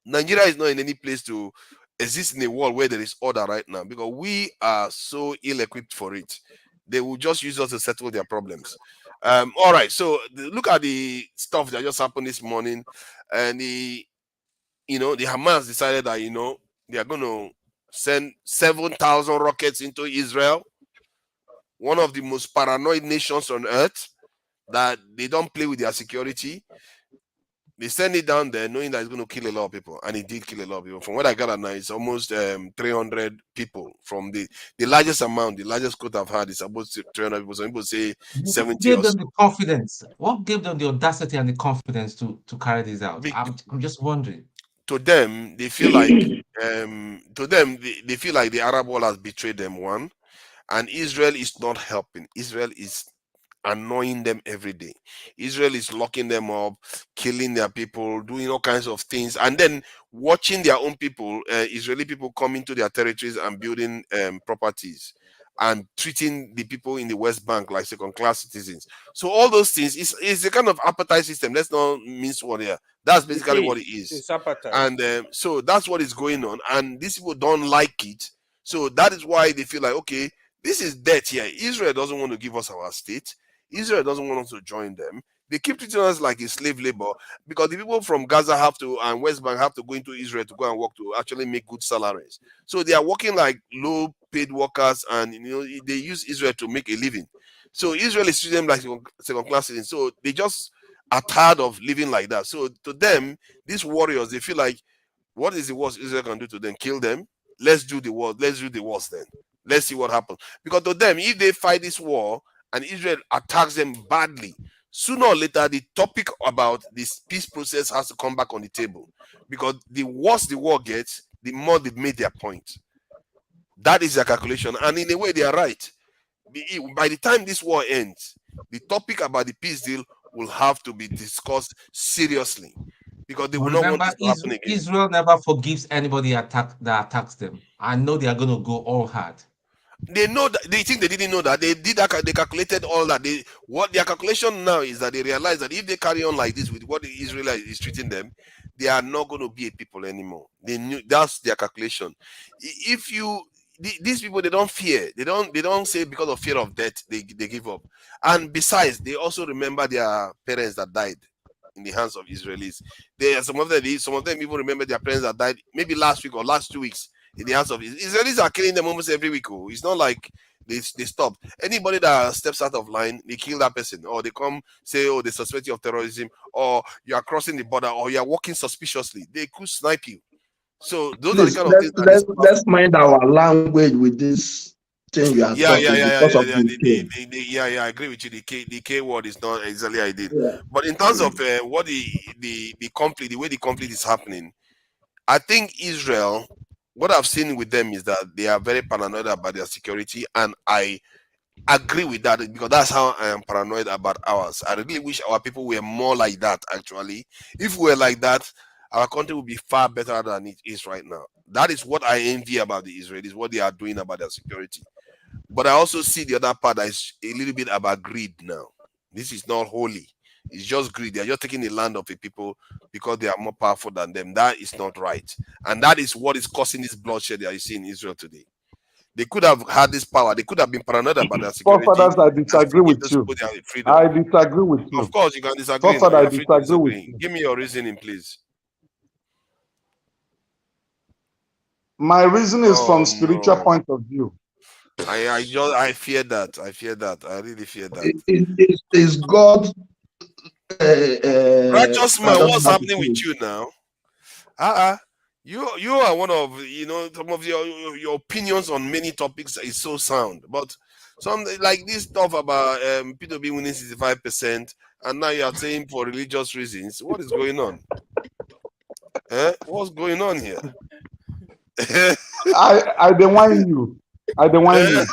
Nigeria is not in any place to exist in a world where there is order right now, because we are so ill-equipped for it. They will just use us to settle their problems. All right, so look at the stuff that just happened this morning, and the Hamas decided that they are going to send 7,000 rockets into Israel, one of the most paranoid nations on earth, that they don't play with their security. They send it down there knowing that it's going to kill a lot of people, and it did kill a lot of people. From what I got now, it's almost 300 people. From the largest amount, the largest quote I've had is about 300 people. Some people say 70. What gave them the confidence? What gave them the audacity and the confidence to carry this out? I'm just wondering. To them, they feel like they feel like the Arab world has betrayed them, one, and Israel is not helping. Israel is annoying them every day. Israel is locking them up, killing their people, doing all kinds of things, and then watching their own people, Israeli people, come into their territories and building properties, and treating the people in the West Bank like second-class citizens. So all those things is a kind of appetite system. Let's not mince word here. That's basically what it is. It's appetite. And so that's what is going on. And these people don't like it. So that is why they feel like, okay, this is debt here. Israel doesn't want to give us our state. Israel doesn't want us to join them. They keep treating us like a slave labor, because the people from Gaza and West Bank have to go into Israel to go and work to actually make good salaries. So they are working like low-paid workers, and they use Israel to make a living. So Israel is treating them like second-class citizens. So they just are tired of living like that. So to them, these warriors, they feel like, what is the worst Israel can do to them? Kill them? Let's do the war. Let's do the worst then. Let's see what happens. Because to them, if they fight this war and Israel attacks them badly, sooner or later, the topic about this peace process has to come back on the table. Because the worse the war gets, the more they've made their point. That is their calculation. And in a way, they are right. By the time this war ends, the topic about the peace deal will have to be discussed seriously. Because they will not want this to happen again. Israel never forgives anybody that attacks them. I know they are going to go all hard. They know that. They think they didn't know that. They did that. They calculated all that. What their calculation now is that they realize that if they carry on like this with what Israel is treating them, they are not going to be a people anymore. They knew that's their calculation. These people, they don't fear. They don't say because of fear of death they give up. And besides, they also remember their parents that died in the hands of Israelis. Some of them even remember their parents that died maybe last week or last 2 weeks in the hands of Israelis are killing them almost every week. Oh. It's not like they stop. Anybody that steps out of line, they kill that person, or they come say, oh, they suspect you of terrorism, or you are crossing the border, or you are walking suspiciously. They could snipe you. So those Please, are the kind of things that let's mind our language with this thing you are talking because of I agree with you. The K word is not exactly ideal. Yeah. But in terms of what the conflict, the way the conflict is happening, I think Israel, what I've seen with them is that they are very paranoid about their security, and I agree with that because that's how I am paranoid about ours. I really wish our people were more like that. Actually, if we were like that, our country would be far better than it is right now. That is what I envy about the Israelis, what they are doing about their security. But I also see the other part that is a little bit about greed now. This is not holy. It's just greed. They are just taking the land of the people because they are more powerful than them. That is not right. And that is what is causing this bloodshed that you see in Israel today. They could have had this power. They could have been paranoid about their security. Forefathers, I disagree with you. I disagree with you. Of course, you can disagree. Forefather, I disagree with you. Give me your reasoning, please. My reason is from spiritual point of view. I fear that. I fear that. I really fear that. Is God righteous man? What's happening with you now? You are one of some of your opinions on many topics is so sound, but some like this stuff about P2B winning 65%, and now you are saying for religious reasons. What is going on? What's going on here? I don't want you. I don't want you.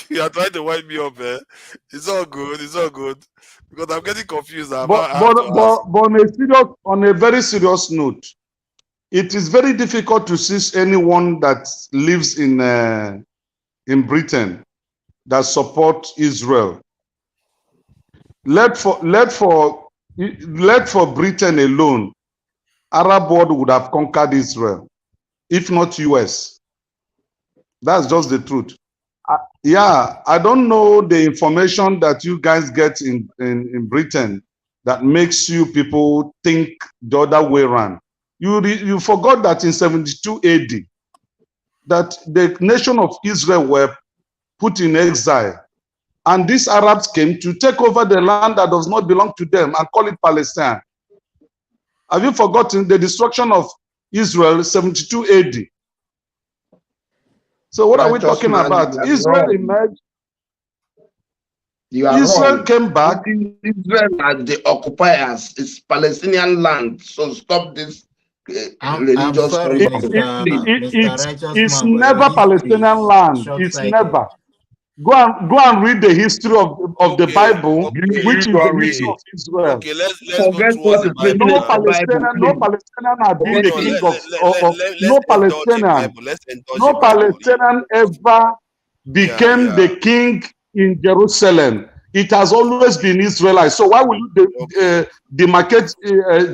You are trying to wind me up. It's all good. It's all good because I'm getting confused. But on a very serious note, it is very difficult to see anyone that lives in Britain that supports Israel. Let for Britain alone, Arab world would have conquered Israel, if not US. That's just the truth. I don't know the information that you guys get in Britain that makes you people think the other way around. You forgot that in 72 AD, that the nation of Israel were put in exile. And these Arabs came to take over the land that does not belong to them and call it Palestine. Have you forgotten the destruction of Israel 72 AD? So what are we talking about? Israel emerged. Israel came back. Israel as the occupiers. It's Palestinian land. So stop this religious. It's never Palestinian land. It's never. Go and read the history of the Bible, which is the history of Israel. Okay, let's go towards the Bible. No Palestinian have been the king no Palestinian ever became the king in Jerusalem. It has always been Israelite. So why will you demarcate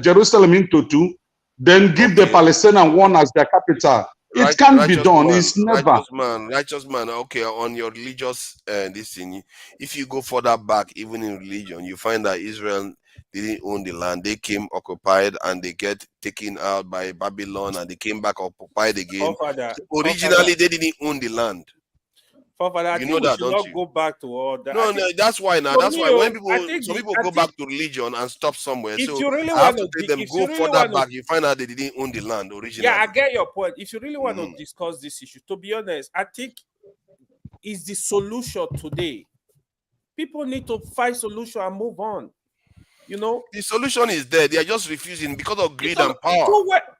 Jerusalem into two, then give the Palestinian one as their capital? It can't be done. It's never. Righteous man. Okay, on your religious this thing, if you go further back, even in religion, you find that Israel didn't own the land. They came occupied and they get taken out by Babylon and they came back occupied again. Originally, they didn't own the land. I think we should not go back to all that. No, that's why now. That's why when some people go back to religion and stop somewhere. So you really have to take them go further back. You find out they didn't own the land originally. Yeah, I get your point. If you really want to discuss this issue, to be honest, I think is the solution today. People need to find solution and move on. The solution is there. They are just refusing because of greed and power.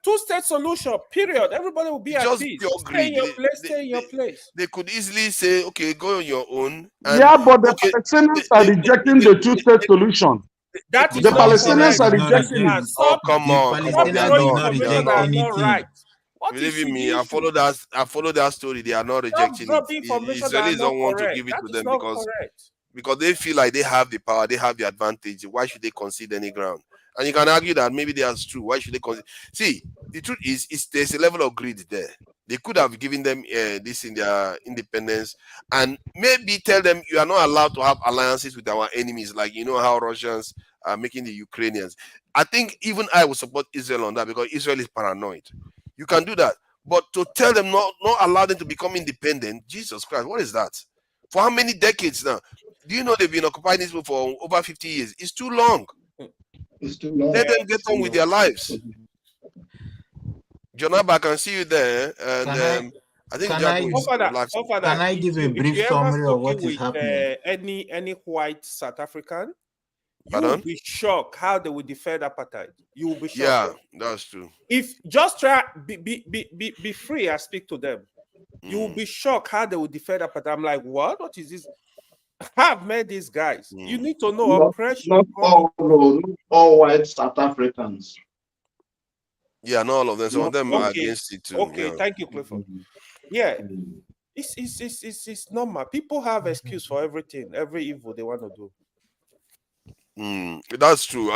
Two-state solution, period. Everybody will be at peace. Stay in your place, stay in your place. They could easily say, okay, go on your own. But the Palestinians are rejecting the two-state solution. The Palestinians are rejecting it. Oh, come on. Believe in me, I follow that story. They are not rejecting it. Israelis don't want to give it to them because they feel like they have the power, they have the advantage. Why should they concede any ground? And you can argue that maybe that's true. Why should they concede? See, the truth is there's a level of greed there. They could have given them this in their independence and maybe tell them you are not allowed to have alliances with our enemies, like how Russians are making the Ukrainians. I think even I would support Israel on that because Israel is paranoid. You can do that. But to tell them not allow them to become independent, Jesus Christ, what is that? For how many decades now? Do you know they've been occupying this for over 50 years? It's too long. It's too long. Let them get on with their lives. Jonaba, I can see you there. And I think can I give a brief summary of what is happening? Any white South African, you Pardon? will be shocked how they will defend apartheid. You will be shocked. Yeah, that's true. If just try be free, I speak to them. You will be shocked how they will defend apartheid. I'm like, what? What is this? I've met these guys. You need to know oppression. Not all white South Africans. Yeah, not all of them. Some of them are against it too. Okay, thank you, Clifford. Yeah, it's normal. People have excuse for everything, every evil they want to do. That's true.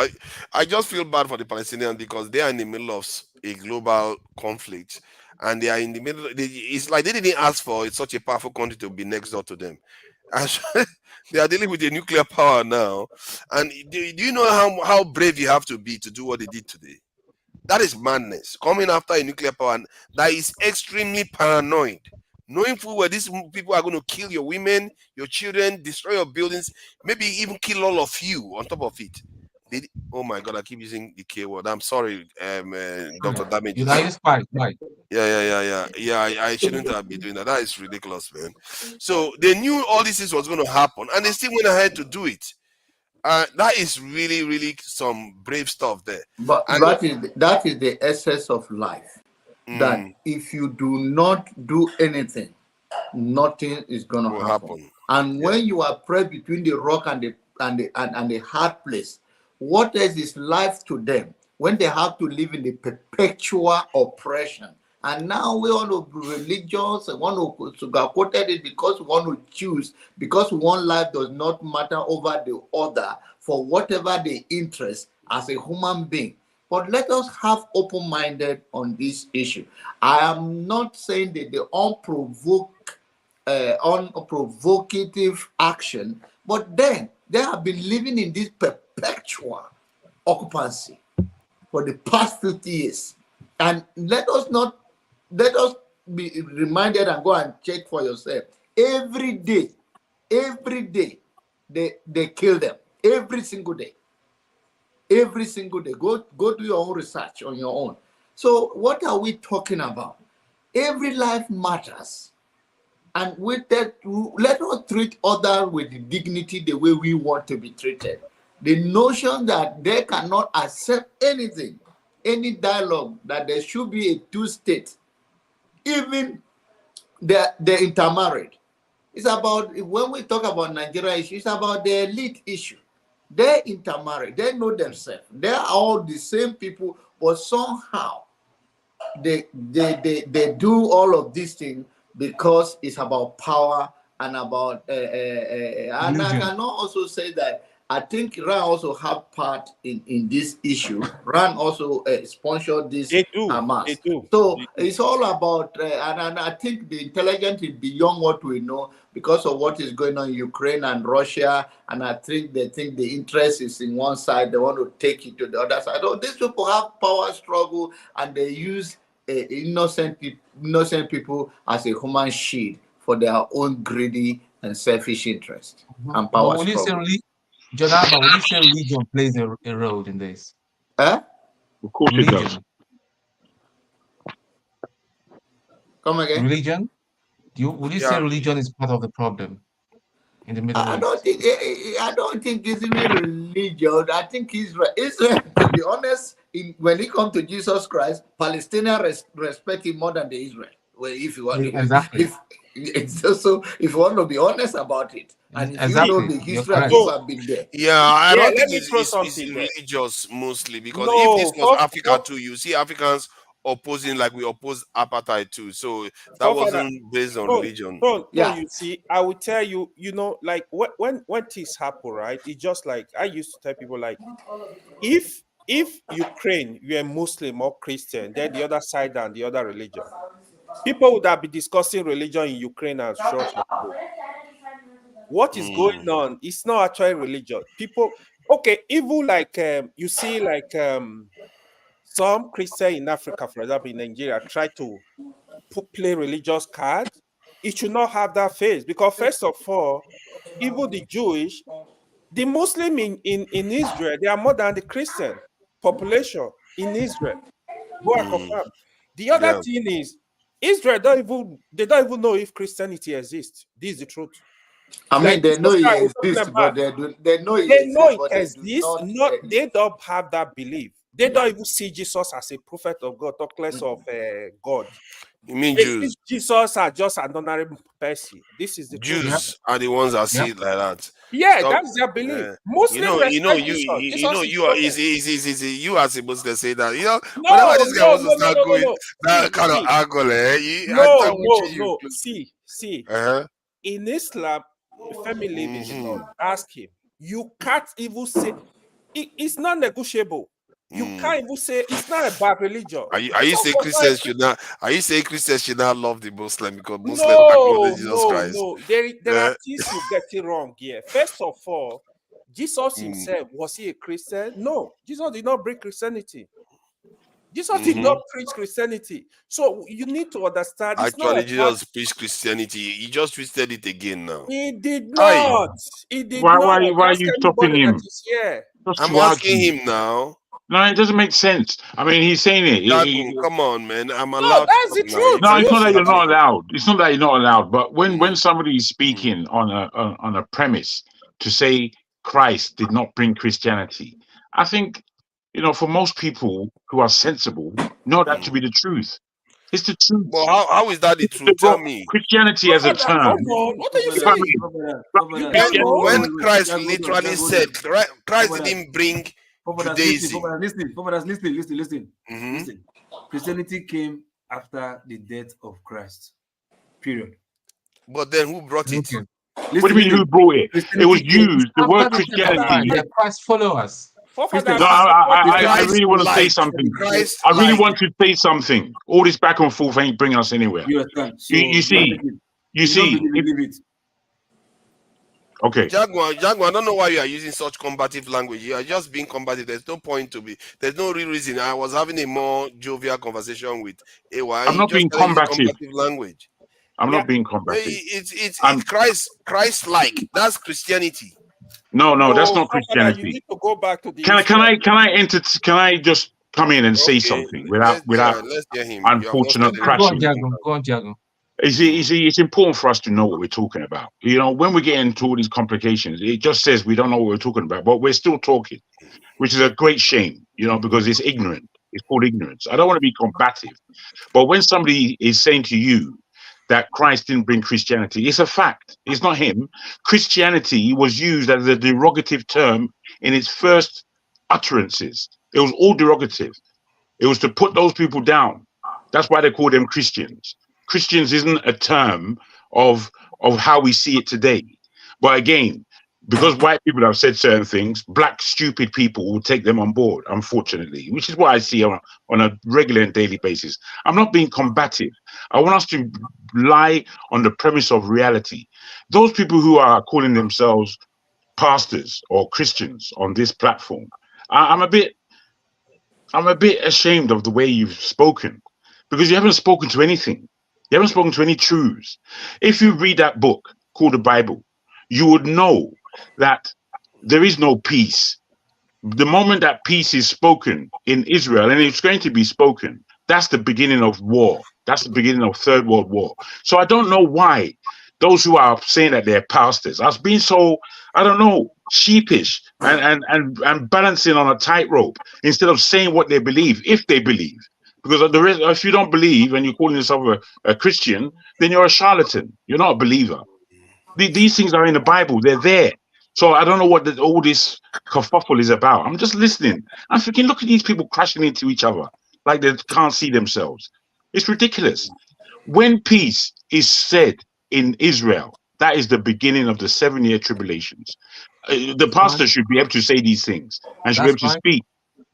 I just feel bad for the Palestinians because they are in the middle of a global conflict, and they are in the middle. It's like they didn't ask for such a powerful country to be next door to them. They are dealing with a nuclear power now, and do you know how brave you have to be to do what they did today? That is madness. Coming after a nuclear power that is extremely paranoid, knowing full well these people are going to kill your women, your children, destroy your buildings, maybe even kill all of you on top of it. Oh my God, I keep using the K word. I'm sorry, Dr. Damage. You like fine. Yeah. I shouldn't have been doing that. That is ridiculous, man. So they knew all this was going to happen, and they still went ahead to do it. That is really, really some brave stuff there. But that is the essence of life. That if you do not do anything, nothing is going to happen. And when you are pressed between the rock and the hard place, what else is life to them when they have to live in the perpetual oppression? And now we want to be religious and want to sugarcoat it because we want to choose, because one life does not matter over the other for whatever the interest as a human being. But let us have open-minded on this issue. I am not saying that the unprovocative action, but then they have been living in this perpetual occupancy for the past 50 years. And let us be reminded and go and check for yourself. Every day, they kill them. Every single day. Every single day. Go do your own research on your own. So what are we talking about? Every life matters. And with that, let us treat others with the dignity the way we want to be treated. The notion that they cannot accept anything, any dialogue, that there should be a two-state, even the intermarried. It's about, when we talk about Nigeria issue, it's about the elite issue. They intermarry, they know themselves. They are all the same people, but somehow they do all of these things because it's about power and about and I cannot also say that I think Ran also have part in this issue. Ran also sponsored this Hamas. They do. So it's all about, and I think the intelligence is beyond what we know because of what is going on in Ukraine and Russia. And I think they think the interest is in one side. They want to take it to the other side. Oh, these people have power struggle and they use innocent people as a human shield for their own greedy and selfish interest and power struggle. Jonathan, would you say religion plays a role in this? Of course it does. Come again? Religion? Would you say religion is part of the problem in the Middle East? I don't think it's even religion. I think Israel, to be honest, when it comes to Jesus Christ, Palestinians respect him more than the Israel. Well, if you want, exactly. If you want to be honest about it, and if you know the history of those have been there. I don't think it's religious mostly, because if this was Africa too, you see Africans opposing like we oppose apartheid too. So that wasn't based on religion. You see, I will tell you, like when things happen, right? It's just like I used to tell people, like if Ukraine, you're a Muslim or Christian, then the other side and the other religion. People would have been discussing religion in Ukraine and Russia. What is going on? It's not actually religion. People, even like you see, like some Christian in Africa, for example, in Nigeria, try to play religious card, it should not have that face. Because first of all, even the Jewish, the Muslim in Israel, they are more than the Christian population in Israel. Go and confirm. The other thing is, Israel they don't even know if Christianity exists. This is the truth. I mean, they know it exists, but they know it exists. They don't have that belief. They don't even see Jesus as a prophet of God, talk less of God. You mean they Jews? See Jesus are just an ordinary person. This is the Jews truth. are the ones that see it like that. Yeah, that's their belief. Muslims you as a Muslim say that. You know, no, whenever this guy wants to start going that see, kind of angle, See. In Islam, family living in law. Ask him. You can't even say it's not negotiable. You can't even say it's not a bad religion. Are you saying Christians should not? Are you saying Christians should not love the Muslim because Muslims acknowledge Jesus Christ? No. There are things you get it wrong here. First of all, Jesus himself, was he a Christian? No, Jesus did not bring Christianity. Jesus did not preach Christianity. So you need to understand. Actually, Jesus preached Christianity. He just twisted it again now. He did not. He did not. Why are you stopping him? I'm asking him now. No, it doesn't make sense. I mean, he's saying it. Come on, man. I'm allowed. No, that's the truth. No, it's not that you're not allowed. It's not that you're not allowed. But when somebody is speaking on a premise to say Christ did not bring Christianity, I think, for most people who are sensible, know that to be the truth. It's the truth. Well, how is that the truth? Tell me. Christianity as a term. What are you saying? When Christ literally said, Christ didn't bring Judaism. Listen. Christianity came after the death of Christ. Period. But then who brought it? What do you mean who brought it? It was used. The word Christianity. They're Christ followers. No, I really want to say something. I really want to say something. All this back and forth ain't bringing us anywhere. You see. Okay. Jaguar, I don't know why you are using such combative language. You are just being combative. There's no point to be. There's no real reason. I was having a more jovial conversation with AY. I'm not being combative. Language. I'm not being combative. It's Christ-like. That's Christianity. No, that's not Christianity. You need to go back to the. Can I just come in and say something without unfortunate crashing? Go on, Jago. You see, it's important for us to know what we're talking about. When we get into all these complications, it just says we don't know what we're talking about, but we're still talking, which is a great shame, because it's ignorant. It's called ignorance. I don't want to be combative, but when somebody is saying to you that Christ didn't bring Christianity, it's a fact. It's not him. Christianity was used as a derogative term in its first utterances. It was all derogative. It was to put those people down. That's why they call them Christians. Christians isn't a term of how we see it today. But again, because white people have said certain things, black stupid people will take them on board, unfortunately, which is what I see on a regular and daily basis. I'm not being combative. I want us to lie on the premise of reality. Those people who are calling themselves pastors or Christians on this platform, I'm a bit ashamed of the way you've spoken, because you haven't spoken to anything. You haven't spoken to any truths. If you read that book called the Bible, you would know that there is no peace. The moment that peace is spoken in Israel, and it's going to be spoken, that's the beginning of war. That's the beginning of Third World War. So I don't know why those who are saying that they're pastors are being so, I don't know, sheepish and balancing on a tightrope instead of saying what they believe, if they believe. Because if you don't believe and you're calling yourself a Christian, then you're a charlatan. You're not a believer. These things are in the Bible. They're there. So I don't know what all this kerfuffle is about. I'm just listening. I'm thinking, look at these people crashing into each other like they can't see themselves. It's ridiculous. When peace is said in Israel, that is the beginning of the 7-year tribulations. The pastor should be able to say these things and should be able to speak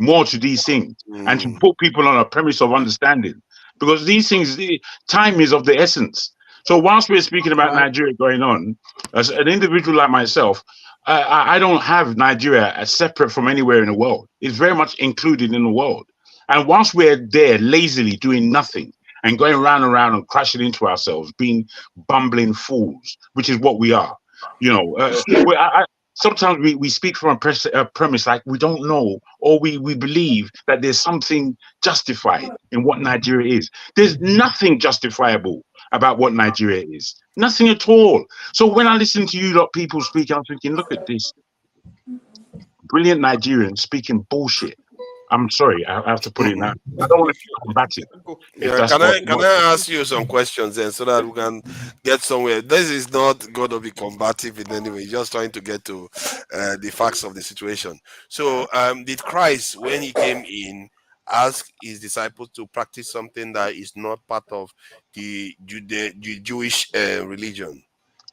more to these things and to put people on a premise of understanding, because these things, time is of the essence. So whilst we're speaking about Nigeria going on, as an individual like myself, I don't have Nigeria as separate from anywhere in the world. It's very much included in the world. And whilst we're there lazily doing nothing and going round and round and crashing into ourselves, being bumbling fools, which is what we are, you know, sometimes we speak from a premise like we don't know, or we believe that there's something justified in what Nigeria is. There's nothing justifiable about what Nigeria is. Nothing at all. So when I listen to you lot people speak, I'm thinking, look at this brilliant Nigerian speaking bullshit. I'm sorry, I have to put it in that. I don't want to feel combative. Yeah, can I ask you some questions then so that we can get somewhere? This is not going to be combative in any way. Just trying to get to the facts of the situation. So, did Christ, when he came in, ask his disciples to practice something that is not part of the Jewish religion?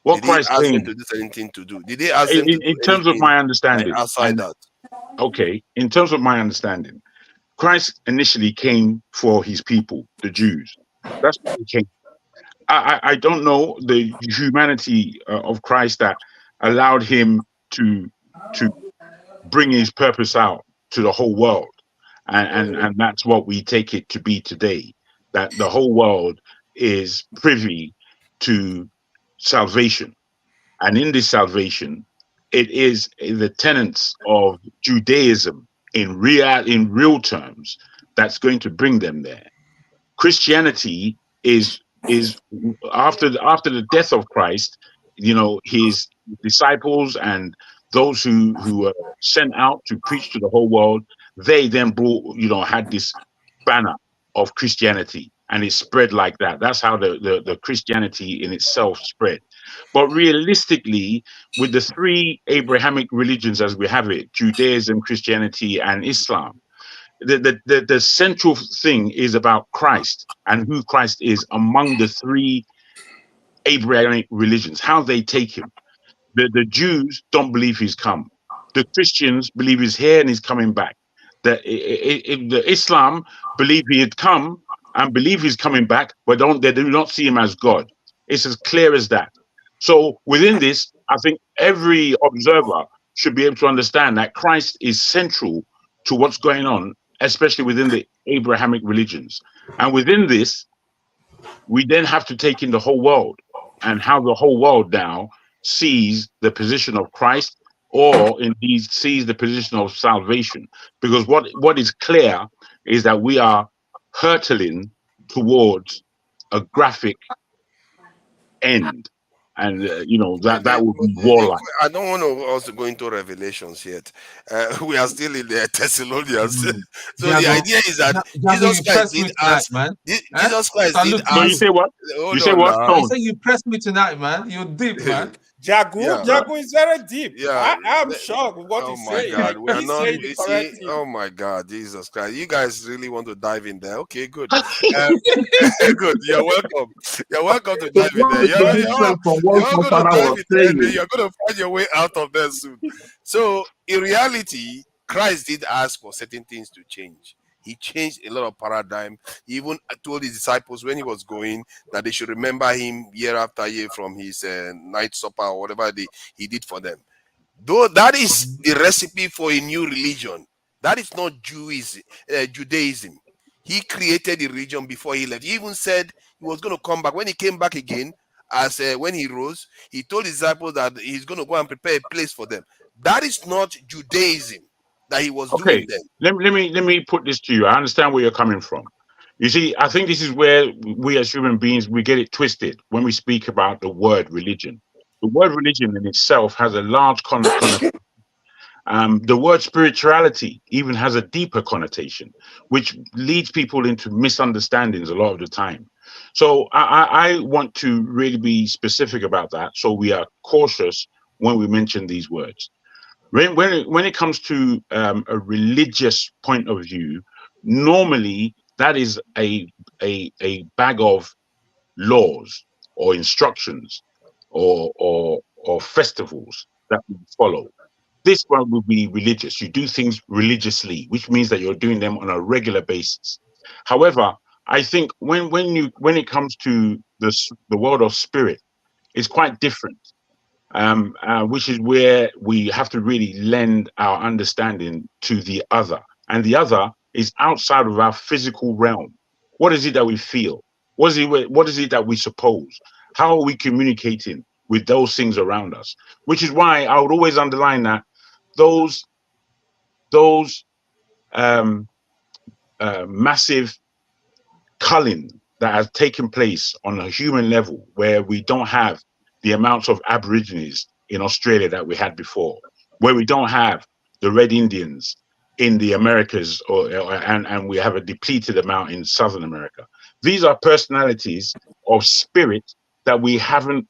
What Did he Christ ask them came to do anything to do? Did he ask them to do in terms of anything my understanding outside that? Okay, in terms of my understanding, Christ initially came for his people, the Jews. That's what he came. I don't know the humanity of Christ that allowed him to bring his purpose out to the whole world, and that's what we take it to be today. That the whole world is privy to salvation, and in this salvation, it is the tenets of Judaism in real terms that's going to bring them there. Christianity is after the death of Christ, you know, his disciples and those who were sent out to preach to the whole world, they then brought, you know, had this banner of Christianity, and it spread like that. That's how the Christianity in itself spread. But realistically, with the three Abrahamic religions as we have it, Judaism, Christianity, and Islam, the central thing is about Christ and who Christ is among the three Abrahamic religions, how they take him. The Jews don't believe he's come. The Christians believe he's here and he's coming back. The Islam believe he had come and believe he's coming back, but they do not see him as God. It's as clear as that. So within this, I think every observer should be able to understand that Christ is central to what's going on, especially within the Abrahamic religions. And within this, we then have to take in the whole world and how the whole world now sees the position of Christ, or indeed sees the position of salvation. Because what is clear is that we are hurtling towards a graphic end. And you know that would be warlike. I don't want to also go into Revelations yet. We are still in the Thessalonians. So the idea is that Jesus Christ did ask, man. Jesus Christ did ask. No, you say what? You say what? I say you pressed me tonight, man. You're deep, man. Jagu is very deep. Yeah, I'm shocked with what he's saying. God, we are He's not. saying You the see, correct thing. oh my God, Jesus Christ! You guys really want to dive in there? Okay, good. Good. You're welcome. You're welcome to dive in there. You're going to dive in there. And you're going to find your way out of there soon. So, in reality, Christ did ask for certain things to change. He changed a lot of paradigm. He even told his disciples when he was going that they should remember him year after year from his night supper or whatever he did for them. Though that is the recipe for a new religion. That is not Judaism. He created the religion before he left. He even said he was going to come back. When he came back again, as when he rose, he told his disciples that he's going to go and prepare a place for them. That is not Judaism that he was doing then. Let me put this to you. I understand where you're coming from. You see, I think this is where we as human beings, we get it twisted when we speak about the word religion. The word religion in itself has a large connotation. The word spirituality even has a deeper connotation, which leads people into misunderstandings a lot of the time. So I want to really be specific about that, so we are cautious when we mention these words. When it comes to a religious point of view, normally that is a bag of laws or instructions or festivals that we follow. This one will be religious. You do things religiously, which means that you're doing them on a regular basis. However, I think when it comes to the world of spirit, it's quite different. Which is where we have to really lend our understanding to the other. And the other is outside of our physical realm. What is it that we feel? What is it that we suppose? How are we communicating with those things around us? Which is why I would always underline that those massive culling that has taken place on a human level, where we don't have the amounts of Aborigines in Australia that we had before, where we don't have the Red Indians in the Americas, and we have a depleted amount in Southern America. These are personalities of spirit that we haven't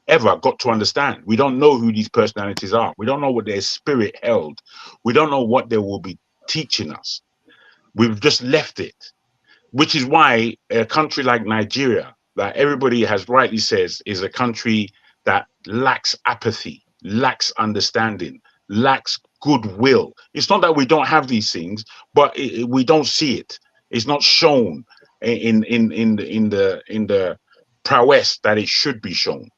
ever got to understand. We don't know who these personalities are. We don't know what their spirit held. We don't know what they will be teaching us. We've just left it, which is why a country like Nigeria, that everybody has rightly says, is a country that lacks apathy, lacks understanding, lacks goodwill. It's not that we don't have these things, but we don't see it. It's not shown in the prowess that it should be shown.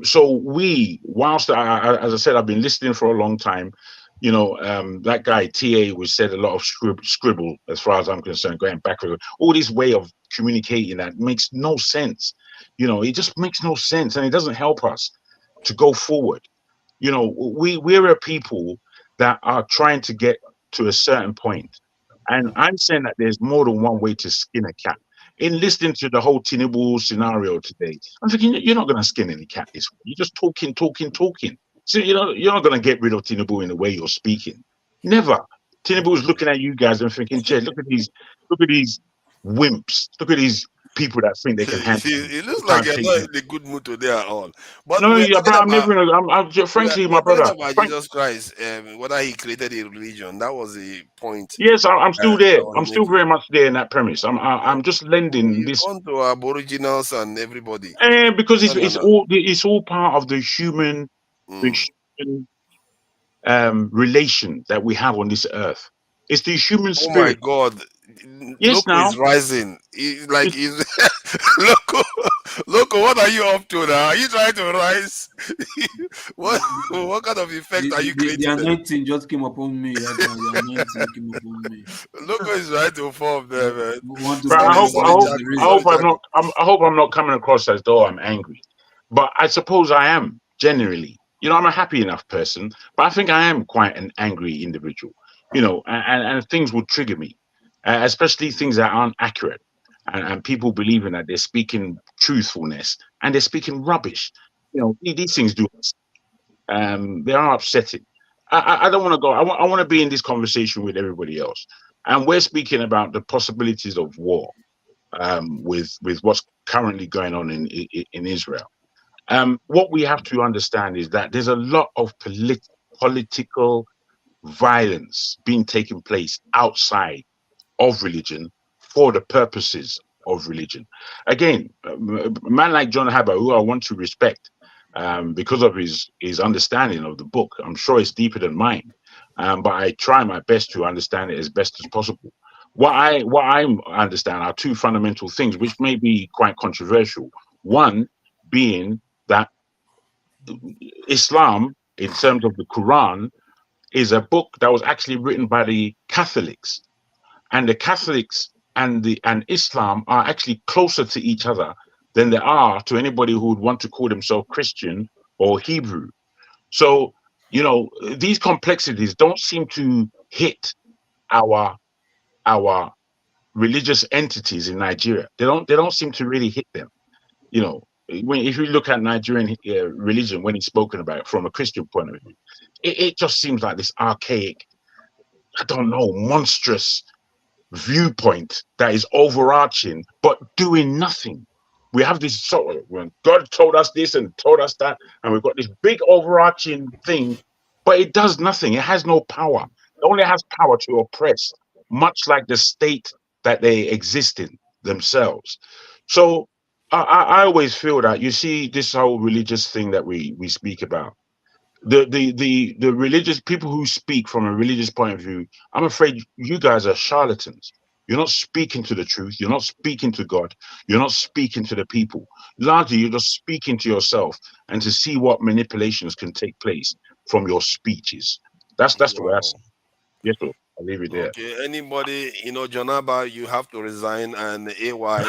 So we, whilst as I said, I've been listening for a long time. You know, that guy TA was said a lot of scribble, as far as I'm concerned, going backwards. All this way of communicating that makes no sense. You know, it just makes no sense, and it doesn't help us to go forward. You know, we're a people that are trying to get to a certain point, and I'm saying that there's more than one way to skin a cat. In listening to the whole Tinubu scenario today, I'm thinking you're not going to skin any cat this way. You're just talking. So you're not going to get rid of Tinubu in the way you're speaking. Never. Tinubu is looking at you guys and thinking, "Che, look at these wimps. Look at these people that think they can handle it. It looks like you're not in a good mood today at all. But No, we're yeah, talking bro, I'm about, never. Frankly, my we're talking brother. about Jesus Christ, whether he created a religion. That was the point. Yes, I'm still there. I was I'm still making. very much there in that premise. I'm just lending You this, want to Aboriginals and everybody. because No, no, no. it's all part of the human relation that we have on this earth. It's the human Oh my spirit. God. Yes, Loco now. is rising. He's Loco, what are you up to now? Are you trying to rise? what kind of effect are you The creating there? anointing just came upon me right now. The anointing came upon me. Loco is trying to form there, man. Want to But I hope Sorry. I hope I'm not coming across as though I'm angry. But I suppose I am generally. You know, I'm a happy enough person, but I think I am quite an angry individual. You know, and things will trigger me, especially things that aren't accurate, and people believing that they're speaking truthfulness and they're speaking rubbish. You know, these things do. They are upsetting. I don't want to go. I want to be in this conversation with everybody else, and we're speaking about the possibilities of war, with what's currently going on in Israel. What we have to understand is that there's a lot of political violence being taken place outside of religion for the purposes of religion. Again, a man like John Haber, who I want to respect, because of his understanding of the book. I'm sure it's deeper than mine, but I try my best to understand it as best as possible. What I understand are two fundamental things, which may be quite controversial. One being that Islam, in terms of the Quran, is a book that was actually written by the Catholics, and the Catholics and Islam are actually closer to each other than they are to anybody who would want to call themselves Christian or Hebrew. So, you know, these complexities don't seem to hit our religious entities in Nigeria. They don't seem to really hit them. You know, if you look at Nigerian religion when it's spoken about from a Christian point of view, it just seems like this archaic, I don't know, monstrous viewpoint that is overarching but doing nothing. We have this sort of, when God told us this and told us that, and we've got this big overarching thing, but it does nothing. It has no power. It only has power to oppress, much like the state that they exist in themselves. So I always feel that, you see, this whole religious thing that we speak about, the religious people who speak from a religious point of view, I'm afraid you guys are charlatans. You're not speaking to the truth. You're not speaking to God. You're not speaking to the people. Largely, you're just speaking to yourself and to see what manipulations can take place from your speeches. That's the way I see it. Yes, sir. I'll leave it there. Okay, anybody, Jonaba, you have to resign, and AY,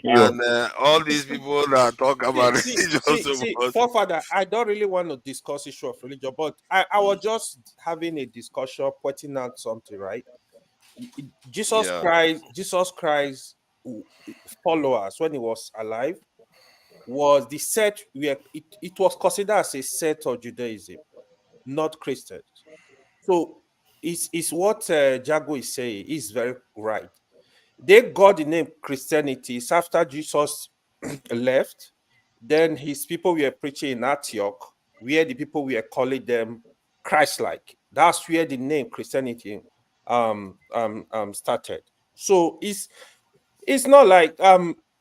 and all these people that talk about religion so much. Forefather, I don't really want to discuss issue of religion, but I was just having a discussion, pointing out something, right? Jesus Christ followers, when he was alive, was the set where it was considered as a set of Judaism, not Christians. So it's what Jago is saying is very right. They got the name Christianity. It's after Jesus left, then his people were preaching in Antioch, where the people were calling them Christ-like. That's where the name Christianity started. So it's not like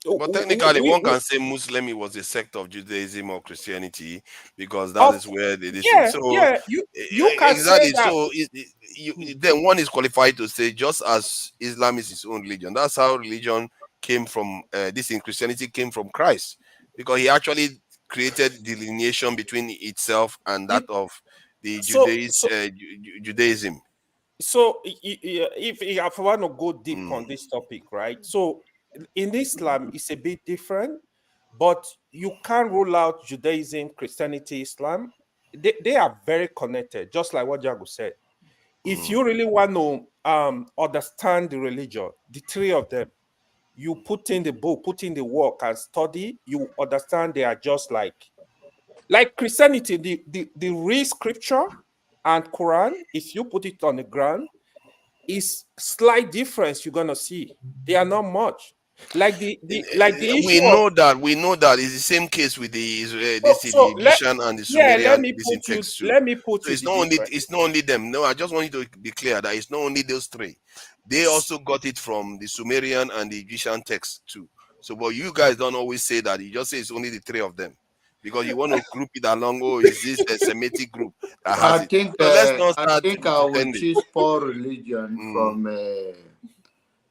but technically one can say Muslim was a sect of Judaism or Christianity, because that is where they you can exactly say that. So then one is qualified to say, just as Islam is its own religion, that's how religion came from. This in Christianity came from Christ, because he actually created delineation between itself and that of the Judaism. So if I want to go deep on this topic, right? So in Islam, it's a bit different, but you can't rule out Judaism, Christianity, Islam. They are very connected, just like what Jago said. If you really want to understand the religion, the three of them, you put in the book, put in the work and study, you understand they are just like Christianity, the real scripture and Quran, if you put it on the ground, is slight difference you're gonna see. They are not much. Like the issue we know that it's the same case with the Egyptian and the Sumerian text too. Let me put so it's not only them. No, I just want you to be clear that it's not only those three. They also got it from the Sumerian and the Egyptian text too. So, but you guys don't always say that. You just say it's only the three of them, because you want to group it along. Oh, is this a Semitic group that has I think, so let's not I start think I will choose Paul religion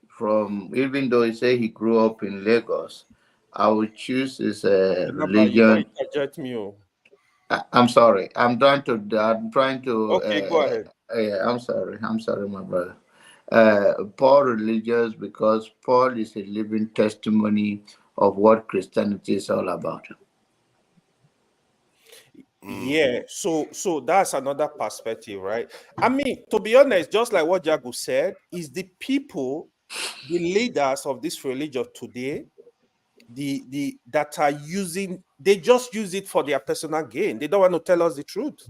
from even though he say he grew up in Lagos, I would choose his religion. I'm sorry. I'm trying to. Okay, go ahead. I'm sorry, my brother. Paul religious, because Paul is a living testimony of what Christianity is all about. Yeah, so that's another perspective, right? I mean, to be honest, just like what Jago said, is the people, the leaders of this religion today, the that are using, they just use it for their personal gain. They don't want to tell us the truth.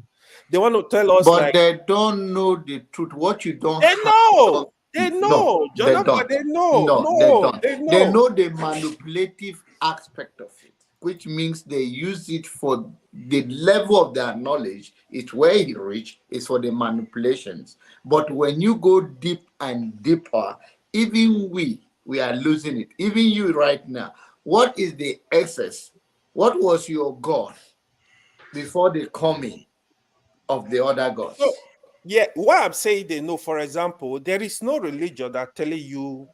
They want to tell us, but they don't know the truth. What you don't they know. They know. No, they don't. They know. No, they don't. They know the manipulative aspect of it, which means they use it for the level of their knowledge. It's where he reached, is for the manipulations. But when you go deep and deeper, even we are losing it. Even you right now. What is the excess? What was your God before the coming of the other gods? So, yeah, what I'm saying, they know, for example, there is no religion that telling you,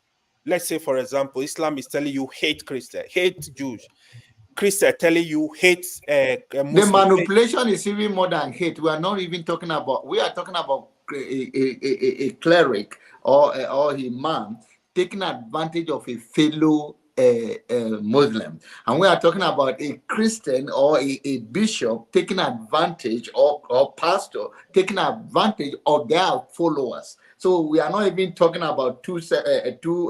let's say, for example, Islam is telling you hate Christian, hate Jews. Christian telling you hate Muslim. The manipulation is even more than hate. We are not even talking about, we are talking about a cleric or imam taking advantage of a fellow Muslim, and we are talking about a Christian or a bishop taking advantage, or pastor taking advantage of their followers. So we are not even talking about two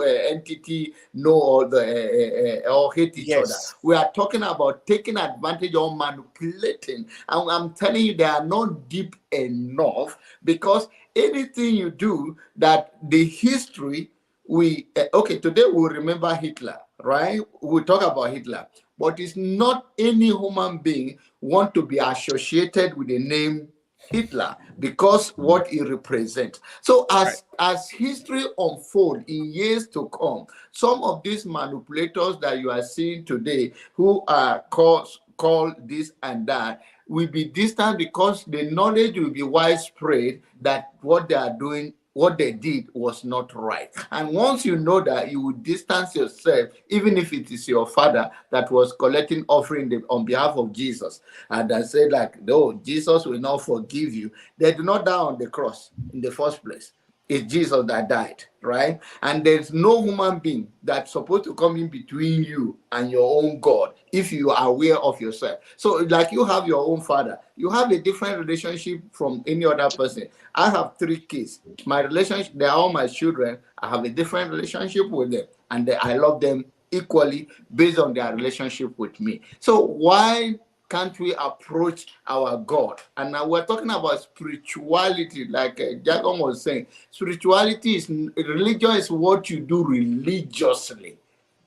entity or hate each other. We are talking about taking advantage or manipulating, and I'm telling you, they are not deep enough, because anything you do that the history today we'll remember Hitler, right? We'll talk about Hitler, but it's not any human being want to be associated with the name Hitler because what he represents. So as history unfolds in years to come, some of these manipulators that you are seeing today, who are called this and that, will be distant, because the knowledge will be widespread that what they are doing what they did was not right. And once you know that, you will distance yourself, even if it is your father that was collecting offering on behalf of Jesus, and that said, like, no, Jesus will not forgive you. They did not die on the cross in the first place. It's Jesus that died, right? And there's no human being that's supposed to come in between you and your own God if you are aware of yourself. So, like, you have your own father, you have a different relationship from any other person. I have 3 kids. My relationship, they are all my children. I have a different relationship with them, and I love them equally based on their relationship with me. So why can't we approach our God? And now we're talking about spirituality, like Jacob was saying. Spirituality is, religion is what you do religiously.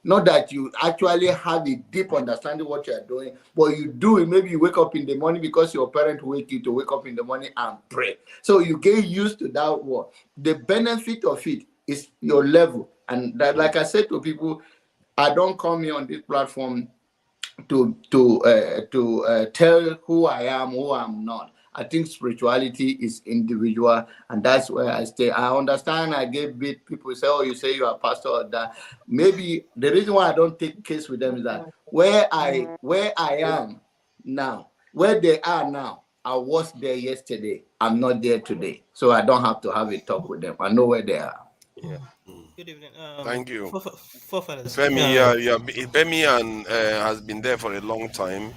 Not that you actually have a deep understanding what you are doing, but you do it. Maybe you wake up in the morning because your parents wake you to wake up in the morning and pray. So you get used to that word. The benefit of it is your level. And that, like I said to people, I don't come here on this platform to tell who I am, who I'm not. I think spirituality is individual, and that's where I stay. I understand. I get bit. People say, "Oh, you say you are pastor or that." Maybe the reason why I don't take case with them is that where I am now, where they are now, I was there yesterday. I'm not there today, so I don't have to have a talk with them. I know where they are. Yeah. Good evening. Thank you. Forefathers. Femi, Femi and has been there for a long time,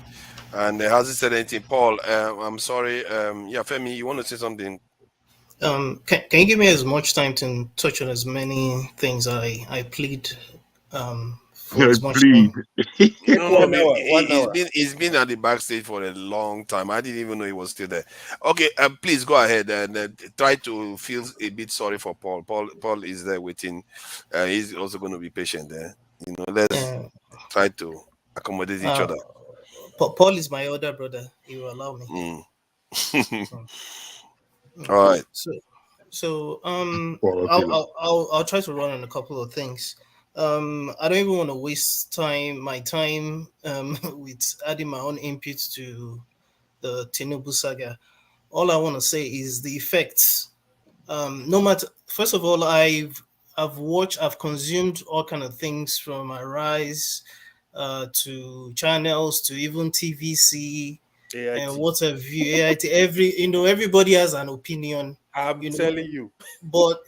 and hasn't said anything. Paul, I'm sorry. Femi, you want to say something? Can you give me as much time to touch on as many things I plead for as much time? No, he's been at the backstage for a long time. I didn't even know he was still there. Okay, please go ahead and try to feel a bit sorry for Paul. Paul is there waiting. He's also going to be patient there. Let's try to accommodate each other. Paul is my older brother. He will allow me. All right. So I'll try to run on a couple of things. I don't even want to waste my time with adding my own input to the Tinubu saga. All I want to say is the effects. No matter, first of all, I've consumed all kind of things from Arise to channels to even TVC and what have you. AIT, everybody has an opinion. I'm telling you. But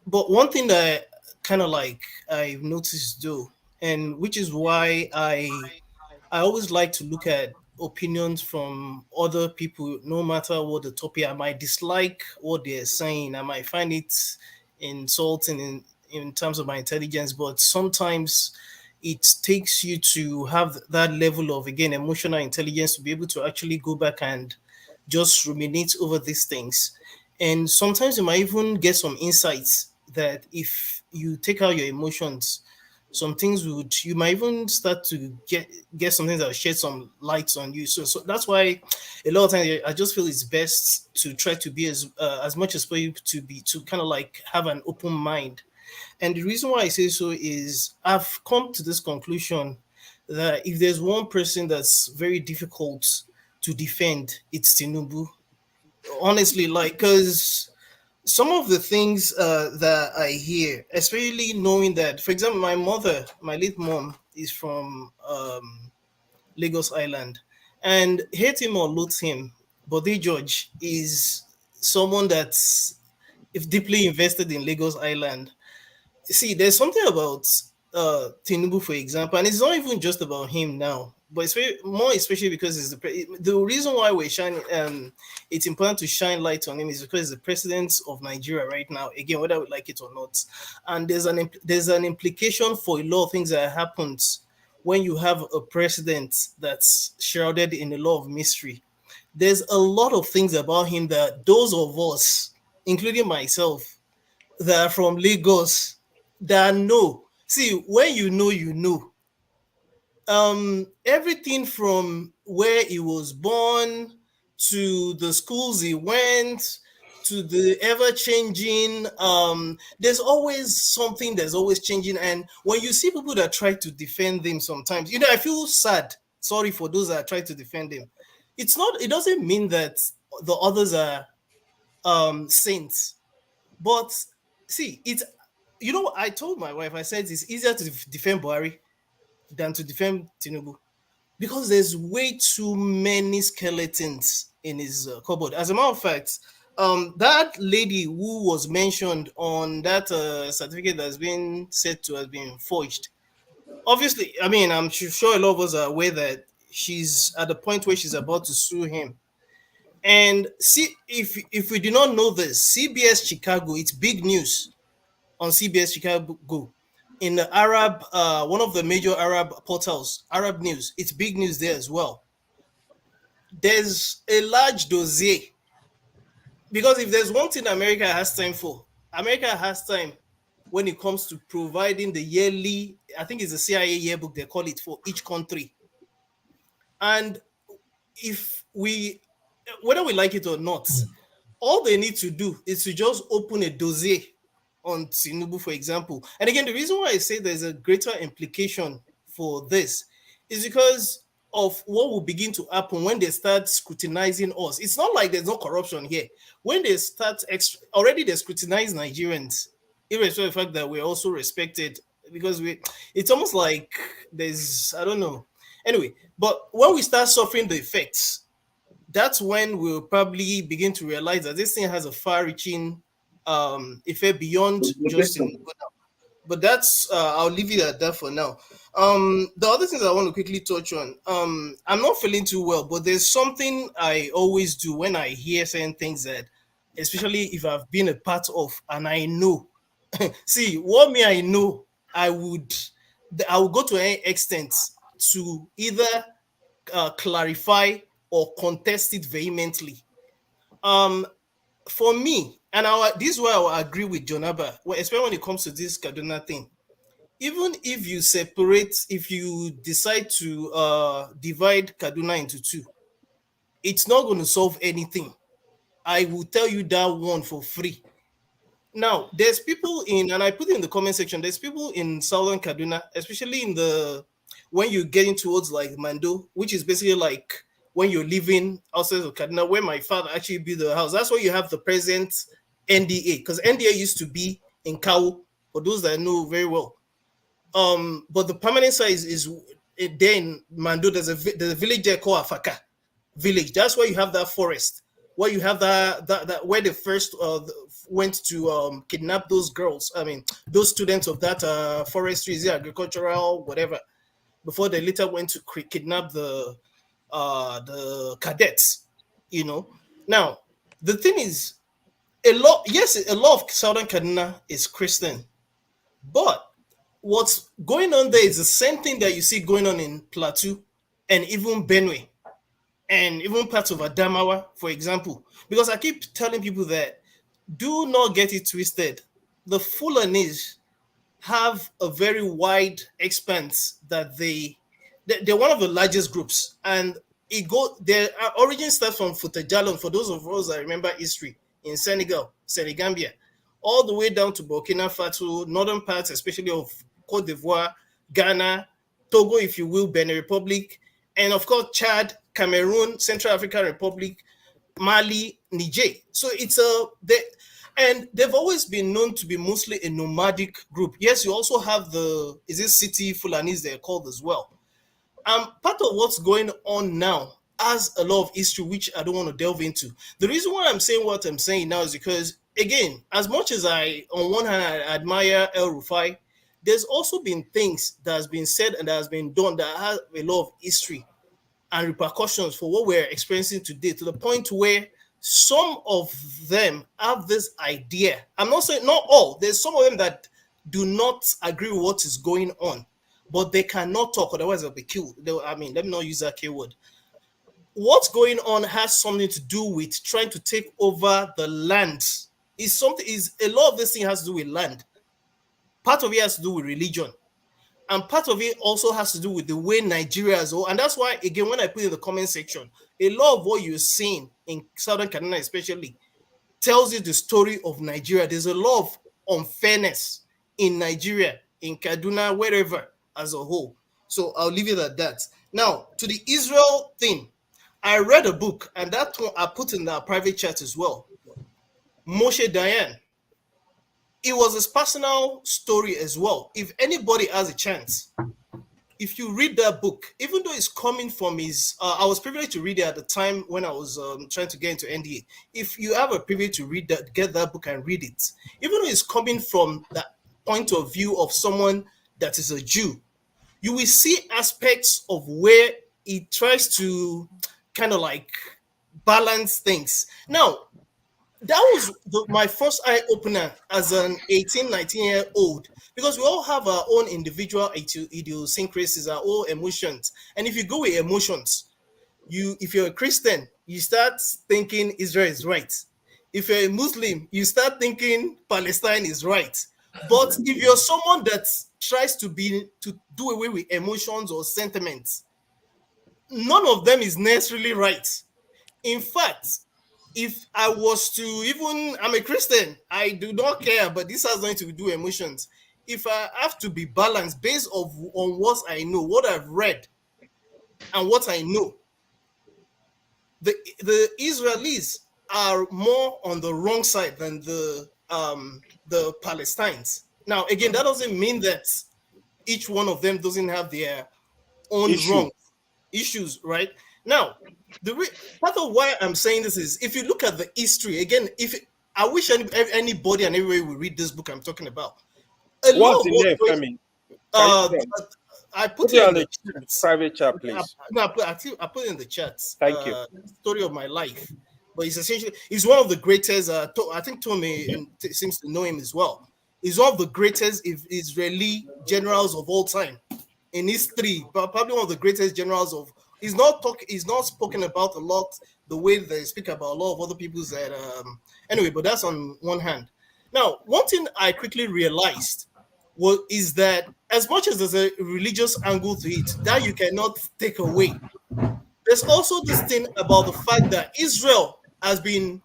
one thing that kind of like I've noticed though, and which is why I always like to look at opinions from other people, no matter what the topic. I might dislike what they're saying. I might find it insulting in terms of my intelligence, but sometimes it takes you to have that level of, again, emotional intelligence to be able to actually go back and just ruminate over these things. And sometimes you might even get some insights that if you take out your emotions, some things you might even start to get something that will shed some lights on you. So that's why a lot of times I just feel it's best to try to be as much as possible to kind of like have an open mind. And the reason why I say so is I've come to this conclusion that if there's one person that's very difficult to defend, it's Tinubu. Honestly, because some of the things that I hear, especially knowing that, for example, my late mom is from Lagos Island, and hate him or loathe him, Bode George is someone that's deeply invested in Lagos Island. See, there's something about Tinubu, for example, and it's not even just about him now, but it's more especially because it's the reason why we're shining. It's important to shine light on him is because he's the president of Nigeria right now. Again, whether we like it or not, and there's an implication for a lot of things that happens when you have a president that's shrouded in a lot of mystery. There's a lot of things about him that those of us, including myself, that are from Lagos, that know. See, when you know, you know. Everything from where he was born to the schools he went to the ever-changing, there's always something that's always changing. And when you see people that try to defend him sometimes, I feel sad. Sorry for those that try to defend him. It doesn't mean that the others are saints. But see, it's, you know, I told my wife, I said it's easier to defend Buhari than to defend Tinubu because there's way too many skeletons in his cupboard. As a matter of fact, that lady who was mentioned on that certificate that's been said to have been forged, obviously, I mean, I'm sure a lot of us are aware that she's at the point where she's about to sue him. And see, if we do not know this, CBS Chicago, it's big news on CBS Chicago in the Arab, one of the major Arab portals, Arab News. It's big news there as well. There's a large dossier because if there's one thing America has time for, America has time when it comes to providing the yearly, I think it's the CIA yearbook they call it for each country. And if we, whether we like it or not, all they need to do is to just open a dossier on Tinubu, for example. And again, the reason why I say there's a greater implication for this is because of what will begin to happen when they start scrutinizing us. It's not like there's no corruption here. When they start, already they scrutinize Nigerians, irrespective of the fact that we're also respected, because it's almost like there's, I don't know. Anyway, but when we start suffering the effects, that's when we'll probably begin to realize that this thing has a far-reaching effect beyond just. But that's I'll leave it at that for now. The other things I want to quickly touch on. I'm not feeling too well, but there's something I always do when I hear certain things that, especially if I've been a part of, and I know. See, what me I know, I would go to any extent to either clarify or contest it vehemently. For me, and this is where I will agree with Jonaba, especially when it comes to this Kaduna thing. Even if you separate, if you decide to divide Kaduna into two, it's not going to solve anything. I will tell you that one for free. Now, there's people in, and I put it in the comment section, there's people in Southern Kaduna, especially in when you're getting towards like Mando, which is basically like when you're living outside of Kaduna, where my father actually built the house. That's where you have the present NDA, because NDA used to be in Kawu, for those that know very well. But the permanent site is there in Mando. There's a village there called Afaka village. That's where you have that forest, where you have that where they first went to kidnap those girls. I mean, those students of that forestry, agricultural, whatever, before they later went to kidnap the cadets. You know. Now, the thing is, a lot of Southern Kaduna is Christian, but what's going on there is the same thing that you see going on in Plateau and even Benue and even parts of Adamawa, for example. Because I keep telling people that do not get it twisted. The Fulanis have a very wide expanse that they're one of the largest groups, and their origin starts from Futajalon. For those of us that remember history in Senegal, Senegambia, all the way down to Burkina Faso, northern parts, especially of Cote d'Ivoire, Ghana, Togo, if you will, Benin Republic, and of course Chad, Cameroon, Central African Republic, Mali, Niger. So and they've always been known to be mostly a nomadic group. Yes, you also have city Fulanis they're called as well. Part of what's going on now has a lot of history, which I don't want to delve into. The reason why I'm saying what I'm saying now is because, again, as much as on one hand, I admire El Rufai, there's also been things that has been said and that has been done that has a lot of history and repercussions for what we're experiencing today, to the point where some of them have this idea. I'm not saying not all. There's some of them that do not agree with what is going on, but they cannot talk, otherwise they'll be killed. Let me not use that keyword. What's going on has something to do with trying to take over the land. A lot of this thing has to do with land. Part of it has to do with religion. And part of it also has to do with the way Nigeria is. And that's why, again, when I put in the comment section, a lot of what you're seeing in Southern Kaduna especially tells you the story of Nigeria. There's a lot of unfairness in Nigeria, in Kaduna, wherever as a whole. So I'll leave it at that. Now, to the Israel thing, I read a book, and that one I put in our private chat as well. Moshe Dayan, it was his personal story as well. If anybody has a chance, if you read that book, even though it's coming from his, I was privileged to read it at the time when I was trying to get into NDA. If you have a privilege to read that, get that book and read it, even though it's coming from that point of view of someone that is a Jew, you will see aspects of where he tries to kind of like balance things. Now, that was my first eye opener as an 18, 19-year-old, because we all have our own individual idiosyncrasies, our own emotions. And if you go with emotions, if you're a Christian, you start thinking Israel is right. If you're a Muslim, you start thinking Palestine is right. But if you're someone that tries to do away with emotions or sentiments, none of them is necessarily right. In fact, if I was to I'm a Christian, I do not care, but this has nothing to do with emotions. If I have to be balanced based on what I know, what I've read, and what I know, the Israelis are more on the wrong side than the Palestinians. Now, again, that doesn't mean that each one of them doesn't have their own wrong issues, right? Now, part of why I'm saying this is, if you look at the history, again, I wish anybody and everybody would read this book I'm talking about. What's the name, Femi? I put it in the private chat, please. No, I put it in the chat. Thank you. Story of my life, but he's one of the greatest. I think Tommy seems to know him as well. He's one of the greatest Israeli generals of all time in history. Probably one of the greatest generals of. He's not spoken about a lot the way they speak about a lot of other people's that anyway, but that's on one hand. Now, one thing I quickly realized is that as much as there's a religious angle to it, that you cannot take away. There's also this thing about the fact that Israel has been,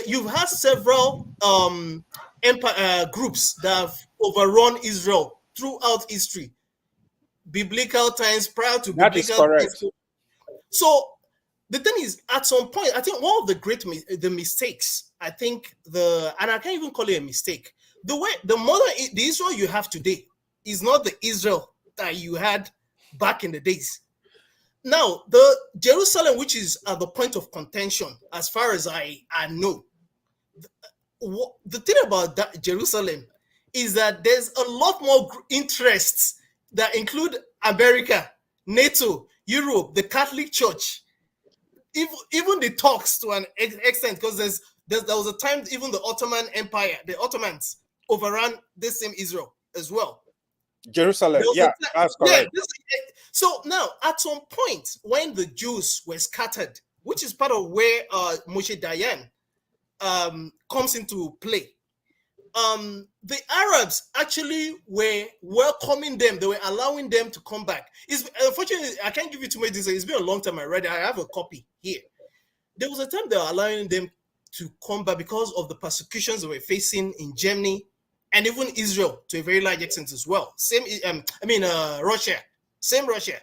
you've had several empire groups that have overrun Israel throughout history. Biblical times, prior to that biblical is correct. times. So the thing is, at some point, I think one of the mistakes, I think and I can't even call it a mistake. The Israel you have today is not the Israel that you had back in the days. Now, the Jerusalem, which is at the point of contention, as far as I know, the thing about that Jerusalem is that there's a lot more interests that include America, NATO, Europe, the Catholic Church, even the Turks to an extent, because there was a time even the Ottoman Empire, the Ottomans overran this same Israel as well. Jerusalem, that's correct. Yeah, so now, at some point, when the Jews were scattered, which is part of where Moshe Dayan comes into play, the Arabs actually were welcoming them. They were allowing them to come back. Unfortunately, I can't give you too much detail. It's been a long time I read it. I have a copy here. There was a time they were allowing them to come back because of the persecutions they were facing in Germany and even Israel to a very large extent as well. Russia. Same Russia.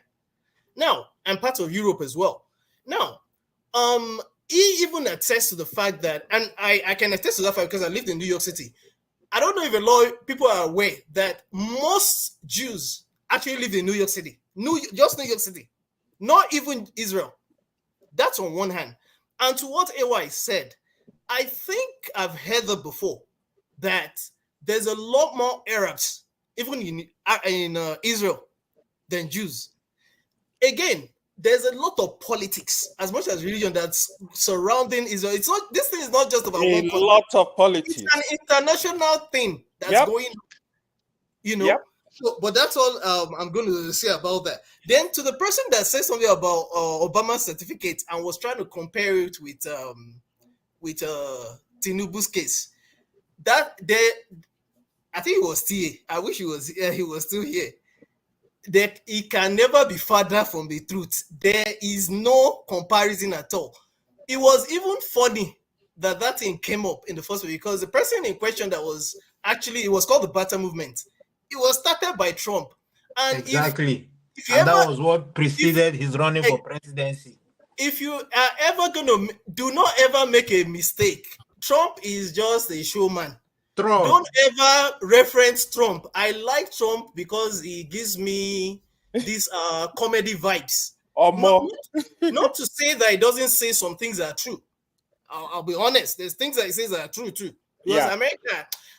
Now, and parts of Europe as well. Now, he even attests to the fact that, and I can attest to that fact because I lived in New York City. I don't know if a lot of people are aware that most Jews actually live in New York City. Just New York City. Not even Israel. That's on one hand. And to what AY said, I think I've heard that before, that there's a lot more Arabs, even in Israel, than Jews. Again, there's a lot of politics, as much as religion, that's surrounding Israel. This thing is not just about a lot of politics. It's an international thing that's going on, Yep. So, but that's all I'm going to say about that. Then to the person that said something about Obama's certificate and was trying to compare it with Tinubu's case, I think it was TA. I wish he was still here. That it can never be farther from the truth. There is no comparison at all. It was even funny that thing came up in the first place because the person in question that was actually, it was called the Bata movement. It was started by Trump. And exactly. And that was what preceded his running for presidency. If you are ever going to, do not ever make a mistake. Trump is just a showman. Trump. Don't ever reference Trump. I like Trump because he gives me these comedy vibes. Not to say that he doesn't say some things that are true. I'll be honest. There's things that he says that are true too. Because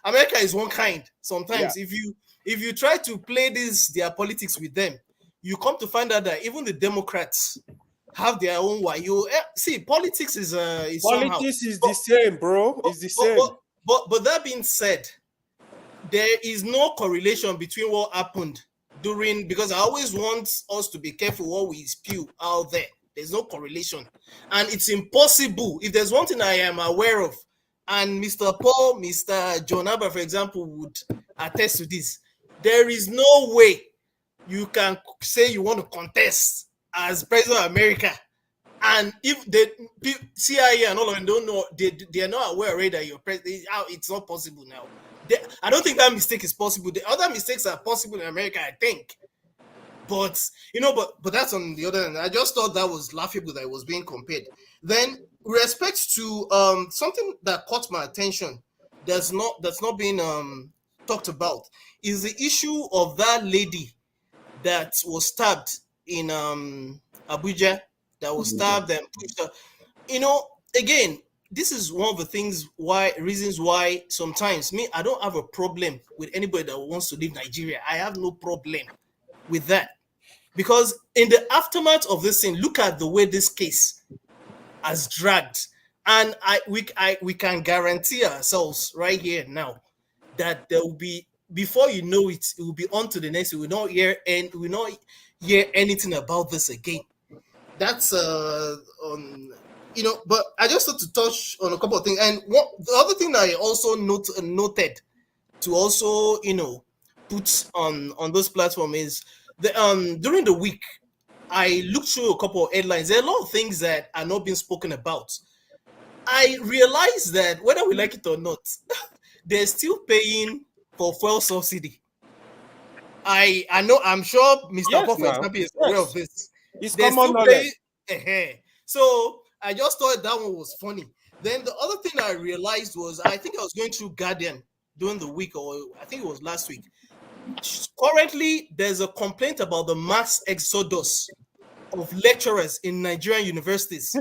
America is one kind. Sometimes if you try to play their politics with them, you come to find out that even the Democrats have their own way. See, politics is politics is the same, bro. It's the same. But that being said, there is no correlation between what happened during, because I always want us to be careful what we spew out there. There's no correlation, and it's impossible. If there's one thing I am aware of, and Mr. Paul, Mr. John Abba, for example, would attest to this, there is no way you can say you want to contest as president of America, and if the CIA and all of them don't know, they are not aware already that you're president. It's not possible now. I don't think that mistake is possible. The other mistakes are possible in America, I think. But but that's on the other hand. I just thought that was laughable that it was being compared. Then, with respect to something that caught my attention, that's not being talked about, is the issue of that lady that was stabbed in Abuja. That was stabbed and pushed her. Again, this is one of the reasons why sometimes I don't have a problem with anybody that wants to leave Nigeria. I have no problem with that, because in the aftermath of this thing, look at the way this case has dragged, and we can guarantee ourselves right here now that there will be, before you know it, it will be on to the next. We will not hear anything about this again. That's but I just want to touch on a couple of things. And the other thing I also noted to also put on this platform is during the week I looked through a couple of headlines. There are a lot of things that are not being spoken about. I realized that whether we like it or not, they're still paying for fuel subsidy. I know, I'm sure Mr. Paul, for example, is aware of this. It's common knowledge. So I just thought that one was funny. Then the other thing I realized was, I think I was going through Guardian during the week, or I think it was last week. Currently, there's a complaint about the mass exodus of lecturers in Nigerian universities.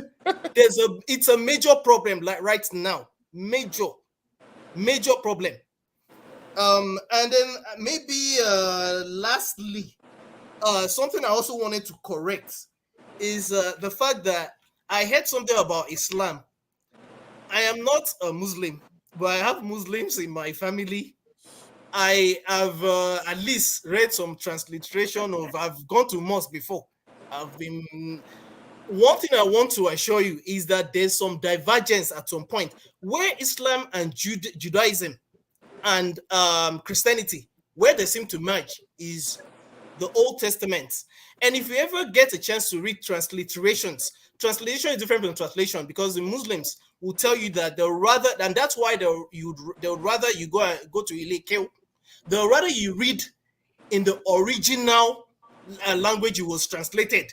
It's a major problem, like right now. Major problem. And then maybe lastly, something I also wanted to correct is the fact that I heard something about Islam. I am not a Muslim, but I have Muslims in my family. I have at least read some transliteration of, I've gone to mosque before. One thing I want to assure you is that there's some divergence at some point where Islam and Judaism and Christianity, where they seem to merge, is the Old Testament. And if you ever get a chance to read transliterations, translation is different from translation, because the Muslims will tell you that they'll rather, and that's why they'll rather you go to Ilekeu, they'll rather you read in the original language it was translated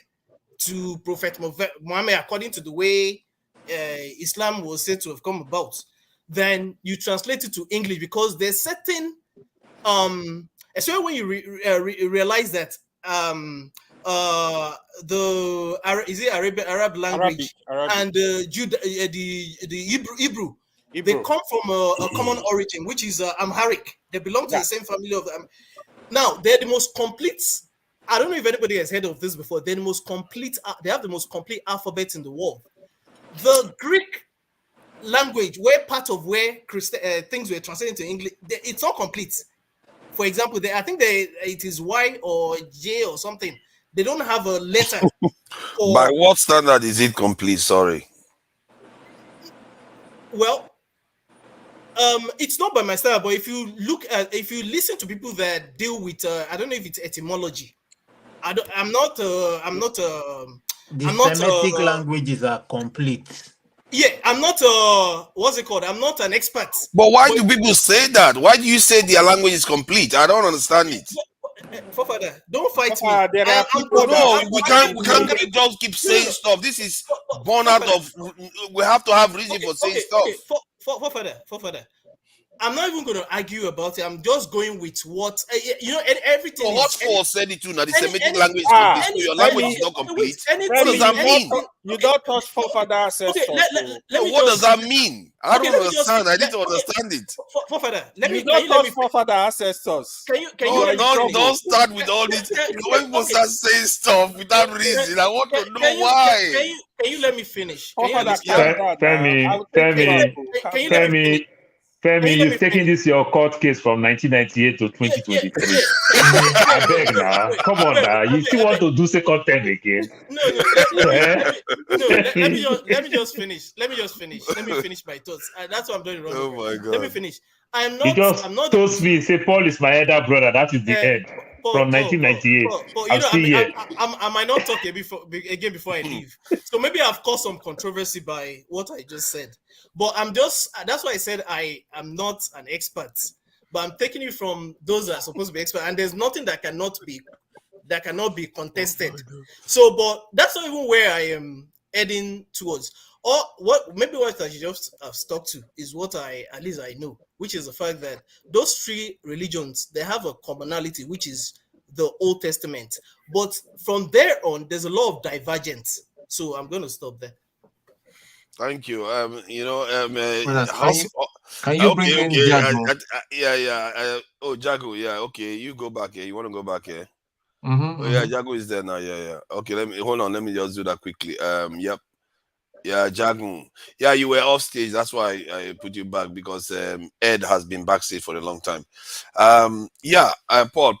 to Prophet Muhammad, according to the way Islam was said to have come about, then you translate it to English, because there's certain especially when you realize that the Arab language Arabic. and the Hebrew, they come from a common origin, which is Amharic. They belong to the same family of them. Now they're the most complete. I don't know if anybody has heard of this before. They're the most complete. They have the most complete alphabet in the world. The Greek language, where part of where things were translated to English, it's not complete. For example, I think it is Y or J or something. They don't have a letter. By what standard is it complete? Sorry. Well, it's not by my standard, but if you listen to people that deal with, I don't know if it's etymology. I'm not. The Semitic languages are complete. Yeah, I'm not. What's it called? I'm not an expert. But why do people say that? Why do you say their language is complete? I don't understand it. Father, don't fight me. We can't just keep saying stuff. This is born out of. We have to have reason for saying stuff. Father. I'm not even going to argue about it. I'm just going with what everything. So Hotspur said it too. Now the Semitic language is Ah, complete. So your language is not complete. What does that mean? You don't touch forefather ancestors. Let me what just, does that mean? I don't let me just- understand. I need to understand it. Forefather, let me. You don't touch forefather ancestors. Can you let me finish? Don't start with all this. When people start saying stuff without reason, I want to know why. Can you let me finish? Femi, you've taken this your court case from 1998 to 2023. I beg now. Come on now. You still want to do second term again? Let me just finish. Let me finish my thoughts. That's what I'm doing wrong. Oh my God. Let me finish. I'm not toast me. Say Paul is my elder brother. That is the end. From 1998. I'm still here. I might not talk again before I leave. So maybe I've caused some controversy by what I just said. But that's why I said I am not an expert. But I'm taking it from those that are supposed to be expert. And there's nothing that cannot be contested. So, but that's not even where I am heading towards. Or what I just have stuck to is what at least I know, which is the fact that those three religions, they have a commonality, which is the Old Testament. But from there on, there's a lot of divergence. So I'm going to stop there. Thank you. Can you bring in Jago? Oh, Jago. Yeah. Okay. You go back here. You want to go back here? Yeah, Jago is there now. Yeah. Okay. Let me just do that quickly. Yep. Yeah, Jagun. Yeah, you were off stage. That's why I put you back, because Ed has been backstage for a long time. Paul,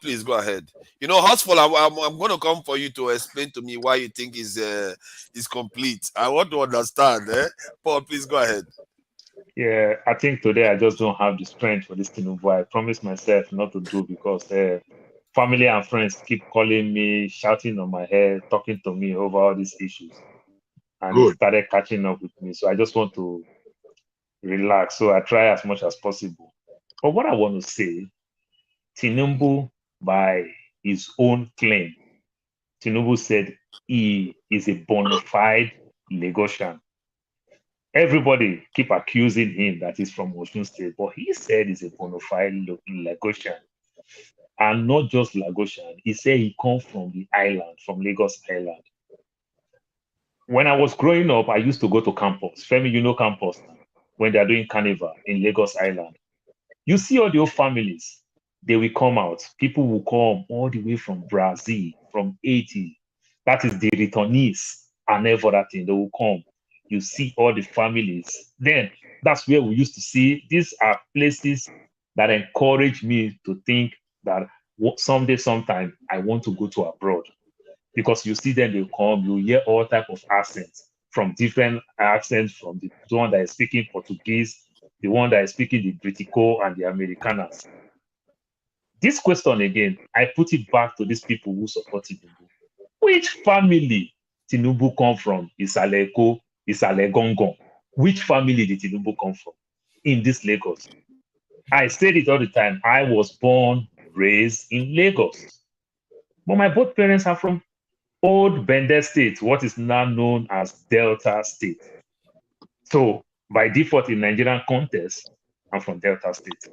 please go ahead. Hotspur, I'm going to come for you to explain to me why you think is complete. I want to understand. Paul, please go ahead. Yeah, I think today I just don't have the strength for this Tinubu. I promised myself not to do, because family and friends keep calling me, shouting on my head, talking to me over all these issues. And it started catching up with me. So I just want to relax. So I try as much as possible. But what I want to say, Tinubu, by his own claim, Tinubu said he is a bona fide Lagosian. Everybody keep accusing him that he's from Osun State, but he said he's a bona fide Lagosian. And not just Lagosian. He said he comes from the island, from Lagos Island. When I was growing up, I used to go to campus. Femi, you know campus now, when they're doing carnival in Lagos Island. You see all the old families, they will come out. People will come all the way from Brazil, from Haiti. That is the returnees and everything. They will come. You see all the families. Then that's where we used to see. These are places that encourage me to think that sometime, I want to go to abroad. Because you see them, they come, you hear all type of accents, from different accents, from the one that is speaking Portuguese, the one that is speaking the Britico and the Americanas. This question again, I put it back to these people who support Tinubu. Which family Tinubu come from? Isaleko, Isalegongon. Which family did Tinubu come from in this Lagos? I said it all the time. I was born, raised in Lagos. But my both parents are from Old Bende State, what is now known as Delta State. So, by default in Nigerian context, I'm from Delta State.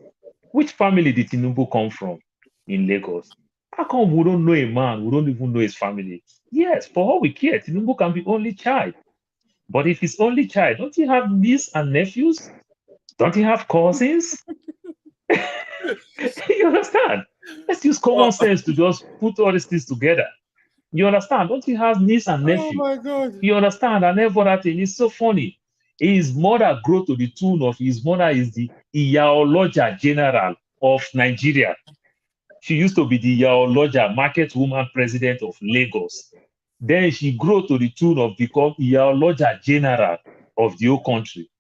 Which family did Tinubu come from in Lagos? How come we don't know a man? We don't even know his family. Yes, for all we care, Tinubu can be only child. But if he's only child, don't he have nieces and nephews? Don't he have cousins? You understand? Let's use common sense to just put all these things together. You understand? Don't he have niece and nephew? Oh my God. You understand? And everything is so funny. His mother grew to the tune of his mother is the Ideological General of Nigeria. She used to be the Ideological market woman president of Lagos. Then she grew to the tune of become Ideological General of the whole country.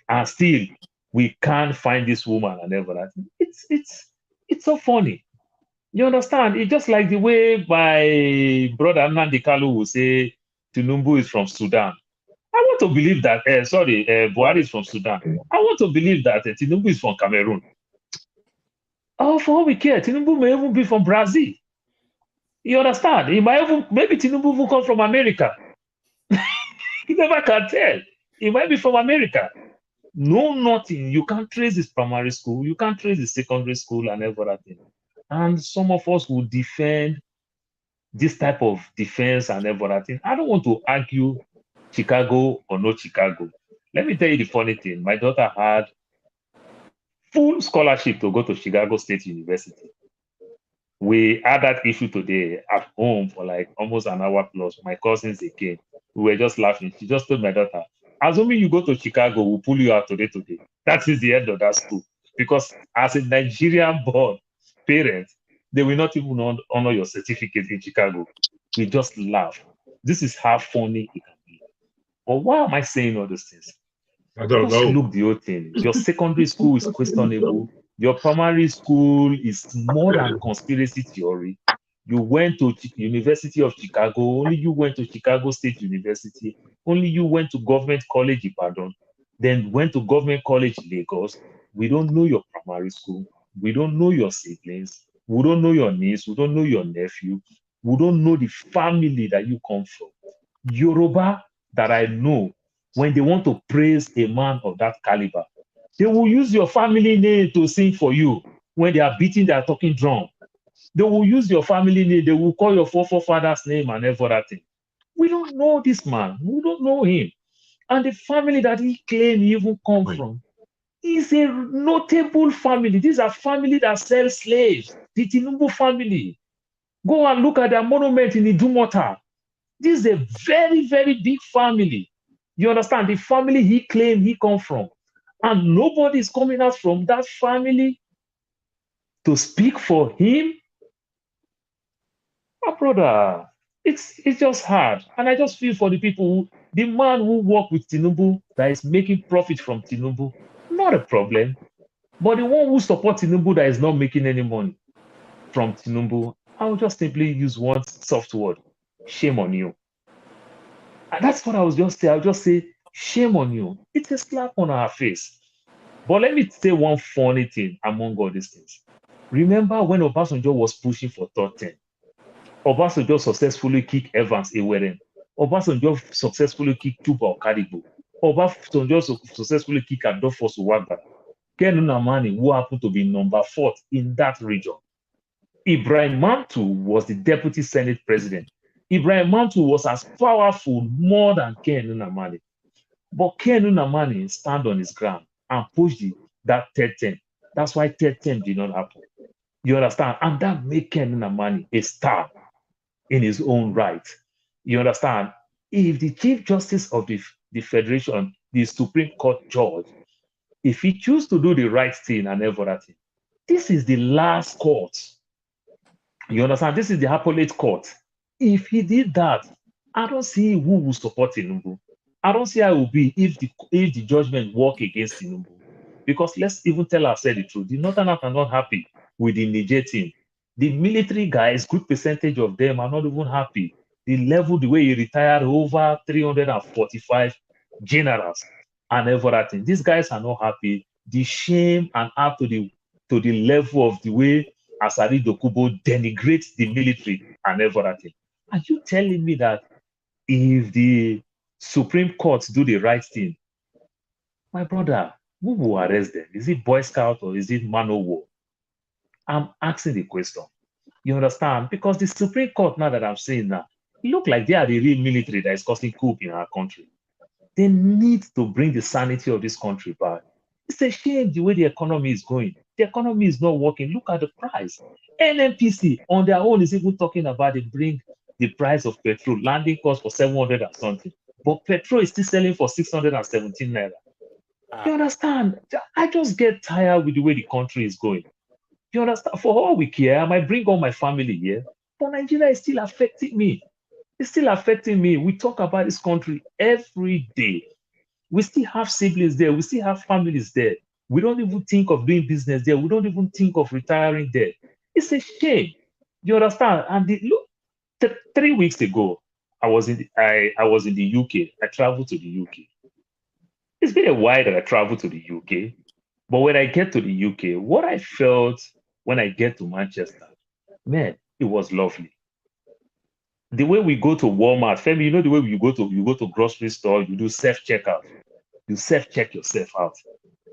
And still, we can't find this woman and everything. It's so funny. You understand? It's just like the way my brother Nnamdi Kalu will say Tinubu is from Sudan. I want to believe that, Buhari is from Sudan. I want to believe that Tinubu is from Cameroon. Oh, for all we care, Tinubu may even be from Brazil. You understand? Maybe Tinubu will come from America. You never can tell. He might be from America. No, nothing. You can't trace his primary school. You can't trace his secondary school and everything. And some of us will defend this type of defense and everything. I don't want to argue Chicago or no Chicago. Let me tell you the funny thing. My daughter had full scholarship to go to Chicago State University. We had that issue today at home for like almost an hour plus. My cousins, they came. We were just laughing. She just told my daughter, assuming you go to Chicago, we'll pull you out today. That is the end of that school. Because as a Nigerian born parent, they will not even honor your certificate in Chicago. We just laugh. This is how funny it can be. But why am I saying all these things? I don't Just know. look the whole thing. Your secondary school is questionable. Your primary school is more than conspiracy theory. You went to University of Chicago. Only you went to Chicago State University. Only you went to Government College Ibadan. Then went to Government College Lagos. We don't know your primary school. We don't know your siblings. We don't know your niece. We don't know your nephew. We don't know the family that you come from. Yoruba that I know, when they want to praise a man of that caliber, they will use your family name to sing for you when they are beating their talking drum. They will use your family name. They will call your forefathers' name and everything. We don't know this man. We don't know him. And the family that he claimed he even come from is a notable family. These are family that sell slaves. The Tinubu family. Go and look at their monument in Idumota. This is a very, very big family. You understand? The family he claimed he come from. And nobody is coming out from that family to speak for him. My brother, it's just hard. And I just feel for the people, the man who work with Tinubu, that is making profit from Tinubu, not a problem. But the one who support Tinubu that is not making any money from Tinubu, I'll just simply use one soft word. Shame on you. And that's what I was just say. I'll just say, shame on you. It's a slap on our face. But let me say one funny thing among all these things. Remember when Obasanjo was pushing for third term? Obasanjo successfully kicked Evans Eweren. Obasanjo successfully kicked Tuba Okadibo. Obasanjo successfully kicked Adolphus Uwagba. Ken Nnamani, who happened to be number 4 in that region. Ibrahim Mantu was the deputy Senate president. Ibrahim Mantu was as powerful more than Ken Nnamani. But Ken Nnamani stand on his ground and push that third term. That's why third term did not happen. You understand? And that made Ken Nnamani a star in his own right. You understand? If the Chief Justice of the Federation, the Supreme Court judge, if he choose to do the right thing and everything, this is the last court. You understand? This is the appellate court. If he did that, I don't see who will support Tinubu. I don't see how it will be if the judgment work against Tinubu. Because let's even tell ourselves the truth. The Northerners are not happy with the Niger team. The military guys, good percentage of them are not even happy. The way he retired over 345 generals and everything. These guys are not happy. The shame and up to the level of the way Asari Dokubo denigrates the military and everything. Are you telling me that if the Supreme Court do the right thing, my brother, who will arrest them? Is it Boy Scout or is it Man o' War? I'm asking the question. You understand? Because the Supreme Court, now that I'm saying that, it look like they are the real military that is causing coup in our country. They need to bring the sanity of this country back. It's a shame the way the economy is going. The economy is not working. Look at the price. NNPC on their own is even talking about they bring the price of petrol, landing cost for 700 and something. But petrol is still selling for 617 naira. You understand? I just get tired with the way the country is going. You understand? For all we care, I might bring all my family here, but Nigeria is still affecting me. It's still affecting me. We talk about this country every day. We still have siblings there. We still have families there. We don't even think of doing business there. We don't even think of retiring there. It's a shame. You understand? And look, 3 weeks ago, I was in the UK. I traveled to the UK. It's been a while that I traveled to the UK. But when I get to the UK, what I felt when I get to Manchester, man, it was lovely. The way we go to Walmart, Femi, you know the way you go to grocery store, you do self-checkout. you self-check yourself out.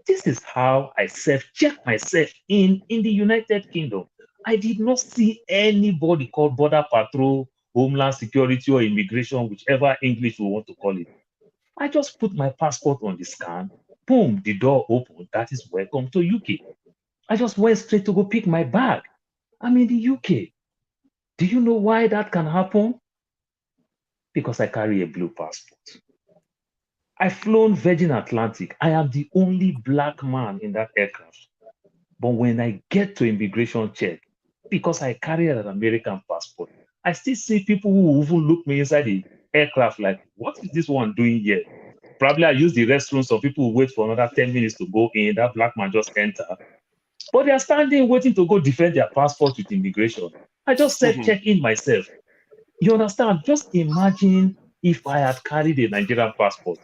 This is how I self-check myself in the United Kingdom. I did not see anybody called border patrol, homeland security, or immigration, whichever English we want to call it. I just put my passport on the scan. Boom, the door opened. That is welcome to UK. I just went straight to go pick my bag. I'm in the UK. Do you know why that can happen? Because I carry a blue passport. I've flown Virgin Atlantic. I am the only black man in that aircraft. But when I get to immigration check, because I carry an American passport, I still see people who even look me inside the aircraft like, what is this one doing here? Probably I use the restroom, so people will wait for another 10 minutes to go in. That black man just enter. But they are standing waiting to go defend their passport with immigration. I just self-check in myself. You understand? Just imagine if I had carried a Nigerian passport.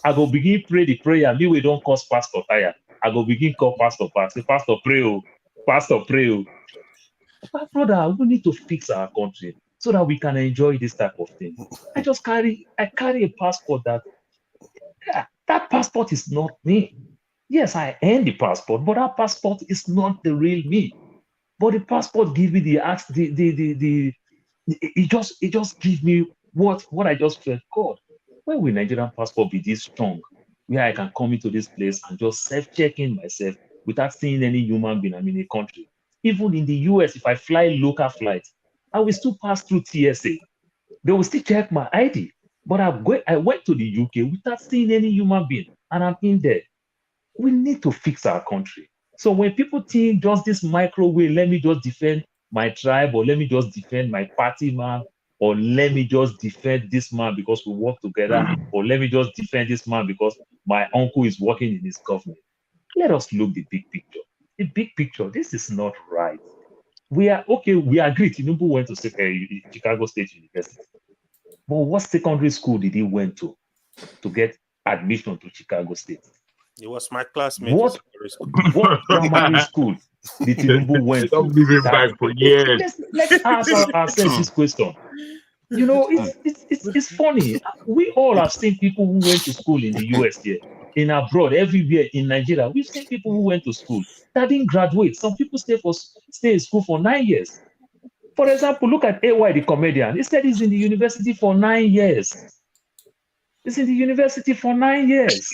I go begin pray the prayer. Me, we don't cause pastor tire. I go begin call pastor back. Say, pastor pray, oh. Pastor pray, oh. But brother, we need to fix our country so that we can enjoy this type of thing. I carry a passport that passport is not me. Yes, I earned the passport, but that passport is not the real me. But the passport gives me it just gives me what I just felt. God, when will Nigerian passport be this strong, where I can come into this place and just self-checking myself without seeing any human being? I'm in a country. Even in the US, if I fly local flights, I will still pass through TSA. They will still check my ID. But I went to the UK without seeing any human being, and I'm in there. We need to fix our country. So when people think just this microwave, let me just defend my tribe, or let me just defend my party man, or let me just defend this man because we work together, or let me just defend this man because my uncle is working in his government. Let us look the big picture. The big picture, this is not right. We agree. Tinubu went to Chicago State University. But what secondary school did he went to get admission to Chicago State? It was my classmate. What primary school did Tinubu went to? Back for years. Let's ask ourselves this question. You know, it's funny. We all have seen people who went to school in the US here, in abroad, everywhere in Nigeria. We've seen people who went to school that didn't graduate. Some people stay in school for 9 years. For example, look at AY, the comedian. He said he's in the university for 9 years. He's in the university for 9 years.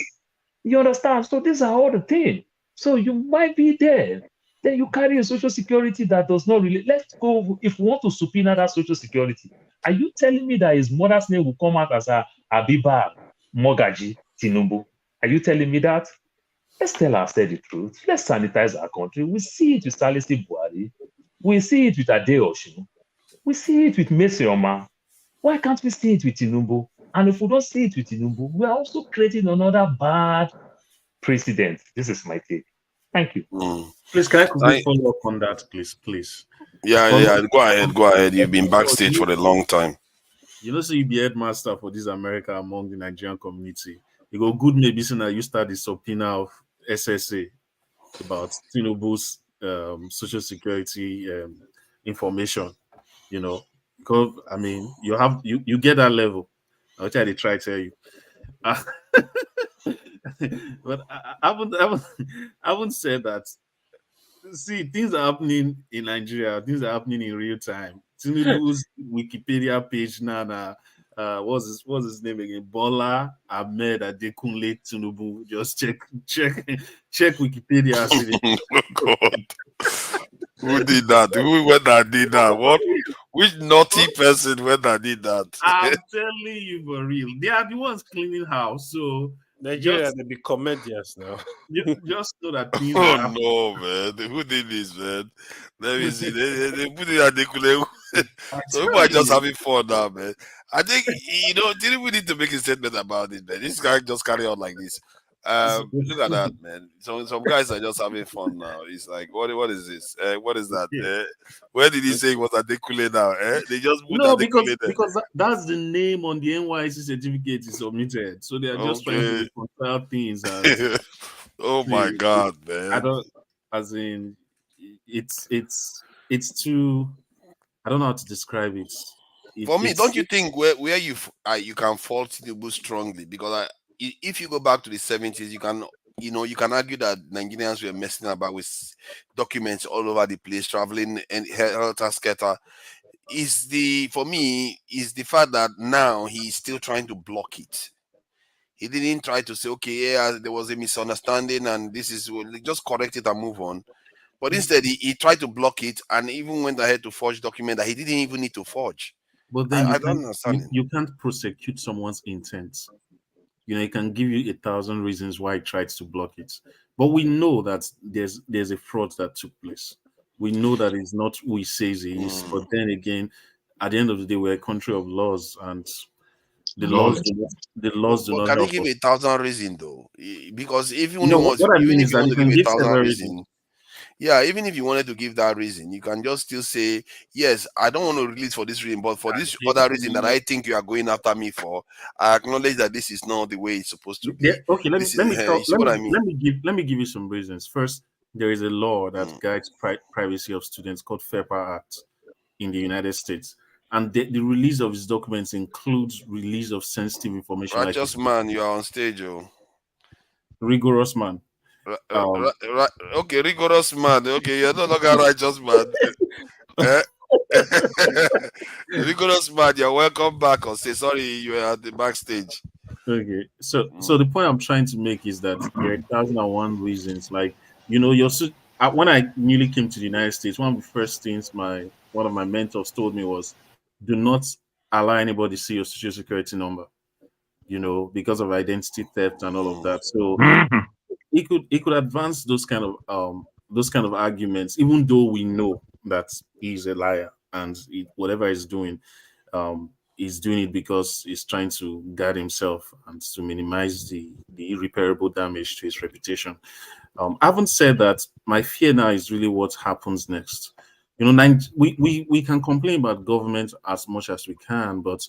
You understand? So these are all the things. So you might be there. Then you carry a social security that does not really. Let's go. If we want to subpoena that social security, are you telling me that his mother's name will come out as Abiba Mogaji Tinubu? Are you telling me that? Let's tell ourselves the truth. Let's sanitize our country. We see it with Salisi Buhari. We see it with Ade Oshun. We see it with Mesioma. Why can't we see it with Tinubu? And if we don't see it with Tinubu, we are also creating another bad precedent. This is my take. Thank you. Please, can I quickly follow up on that, please? Yeah. Go ahead. You've been backstage for a long time. You know, so you be headmaster for this America among the Nigerian community. You go good maybe soon that you start the subpoena of SSA about Tinubu's social security information. You know, because I mean, you get that level. I'll try to tell you. But I haven't said that. See, things are happening in Nigeria. Things are happening in real time. Tinubu's Wikipedia page now. What's his name again? Bola Ahmed Adekunle Tinubu. Just check Wikipedia. Oh God. Who did that? Who went and did that? What? Which naughty person went and did that? I'm telling you for real. They are the ones cleaning house. So Nigeria, they be comedians now. Just know that things Oh are no, man! Who did this, man? Let me see. They put it at the So people are just having fun now, man. I think didn't we need to make a statement about it, man? This guy just carry on like this. Look at that, man. So some guys are just having fun now. It's like, what is this? What is that? Where did he say it was Adekule now? They just put Adekule there. because that's the name on the NYC certificate is submitted. So they are just trying to reconcile things. And, oh my God, man! I don't. As in, it's too. I don't know how to describe it. For me, don't you think where you can fault Tinubu strongly? Because if you go back to the 70s, you can argue that Nigerians were messing about with documents all over the place, traveling and helter skelter. For me is the fact that now he's still trying to block it. He didn't try to say, okay, yeah, there was a misunderstanding and this is, just correct it and move on. But instead, he tried to block it and even went ahead to forge document that he didn't even need to forge. But then I don't understand. you can't prosecute someone's intent. It can give you 1,000 reasons why he tried to block it. But we know that there's a fraud that took place. We know that it's not who he says he is. But then again, at the end of the day, we're a country of laws, and the laws do not Can he help give us. 1,000 reasons though? Because if you What I mean is that you can give several reasons, yeah, even if you wanted to give that reason, you can just still say, yes, I don't want to release for this reason, but for this other reason that I think you are going after me for, I acknowledge that this is not the way it's supposed to be. Yeah, okay, let me give you some reasons. First, there is a law that guides privacy of students called FEPA Act in the United States, and the release of its documents includes release of sensitive information. Righteous man, you are on stage, oh. Rigorous man. Okay, rigorous man. Okay, you're no longer righteous man. Rigorous man, you're welcome back. Or say sorry, you were at the backstage. Okay, so the point I'm trying to make is that there are 1,001 reasons. Like, when I newly came to the United States, one of the first things one of my mentors told me was, do not allow anybody see your social security number, because of identity theft and all of that. So it could advance those kind of arguments, even though we know that he's a liar and whatever he's doing, he's doing it because he's trying to guard himself and to minimize the irreparable damage to his reputation. I haven't said that. My fear now is really what happens next. We can complain about government as much as we can, but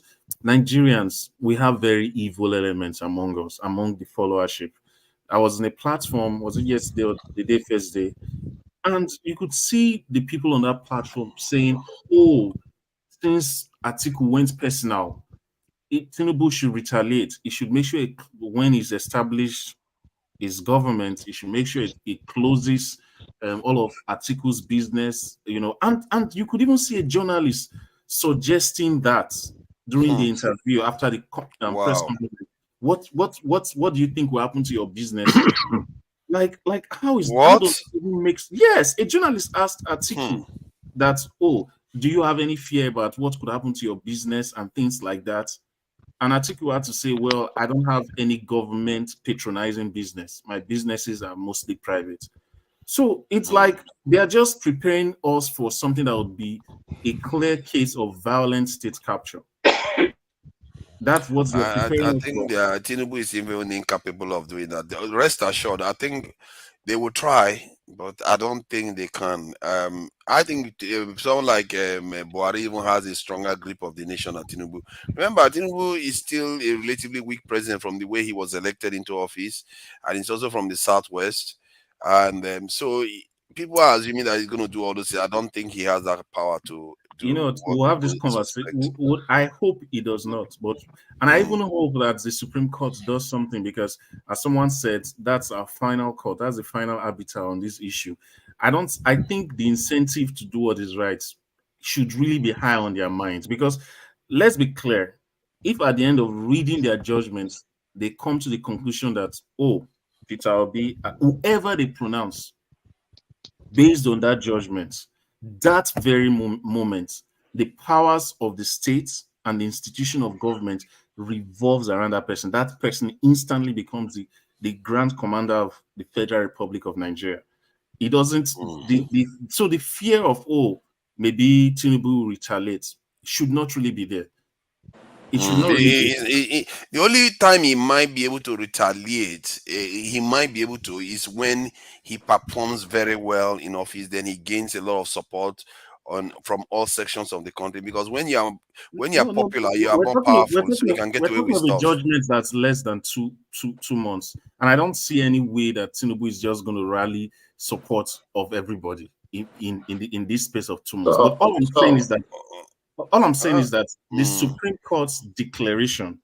Nigerians, we have very evil elements among us, among the followership. I was in a platform, was it yesterday or the day first day, and you could see the people on that platform saying, "Oh, since Atiku went personal, Tinubu should retaliate. He should make sure when he's established his government, he should make sure it closes all of Atiku's business." And you could even see a journalist suggesting that during the interview after the press conference. What do you think will happen to your business? like how is what? Yes, a journalist asked Atiku that, "Oh, do you have any fear about what could happen to your business and things like that?" And Atiku had to say, "Well, I don't have any government patronizing business. My businesses are mostly private." So it's like they are just preparing us for something that would be a clear case of violent state capture. That's what they're preparing. I think Tinubu is even incapable of doing that. Rest assured, I think they will try, but I don't think they can. I think someone like Buhari even has a stronger grip of the nation than Tinubu. Remember, Tinubu is still a relatively weak president from the way he was elected into office, and he's also from the southwest. And so people are assuming that he's going to do all this. I don't think he has that power to do. We'll have this conversation. I hope he does not, and I even hope that the Supreme Court does something, because, as someone said, that's our final court. That's the final arbiter on this issue. I think the incentive to do what is right should really be high on their minds, because let's be clear, if at the end of reading their judgments they come to the conclusion that, oh, Peter Obi, whoever they pronounce, based on that judgment, that very moment, the powers of the state and the institution of government revolves around that person. That person instantly becomes the grand commander of the Federal Republic of Nigeria. It doesn't. So the fear of, oh, maybe Tinubu will retaliate, should not really be there. It should not the only time he might be able to retaliate, is when he performs very well in office. Then he gains a lot of support from all sections of the country. Because when you're popular, you are more powerful, so you can get away with stuff. A judgment that's less than two months, and I don't see any way that Tinubu is just going to rally support of everybody in this space of 2 months. But all I'm saying is that the Supreme Court's declaration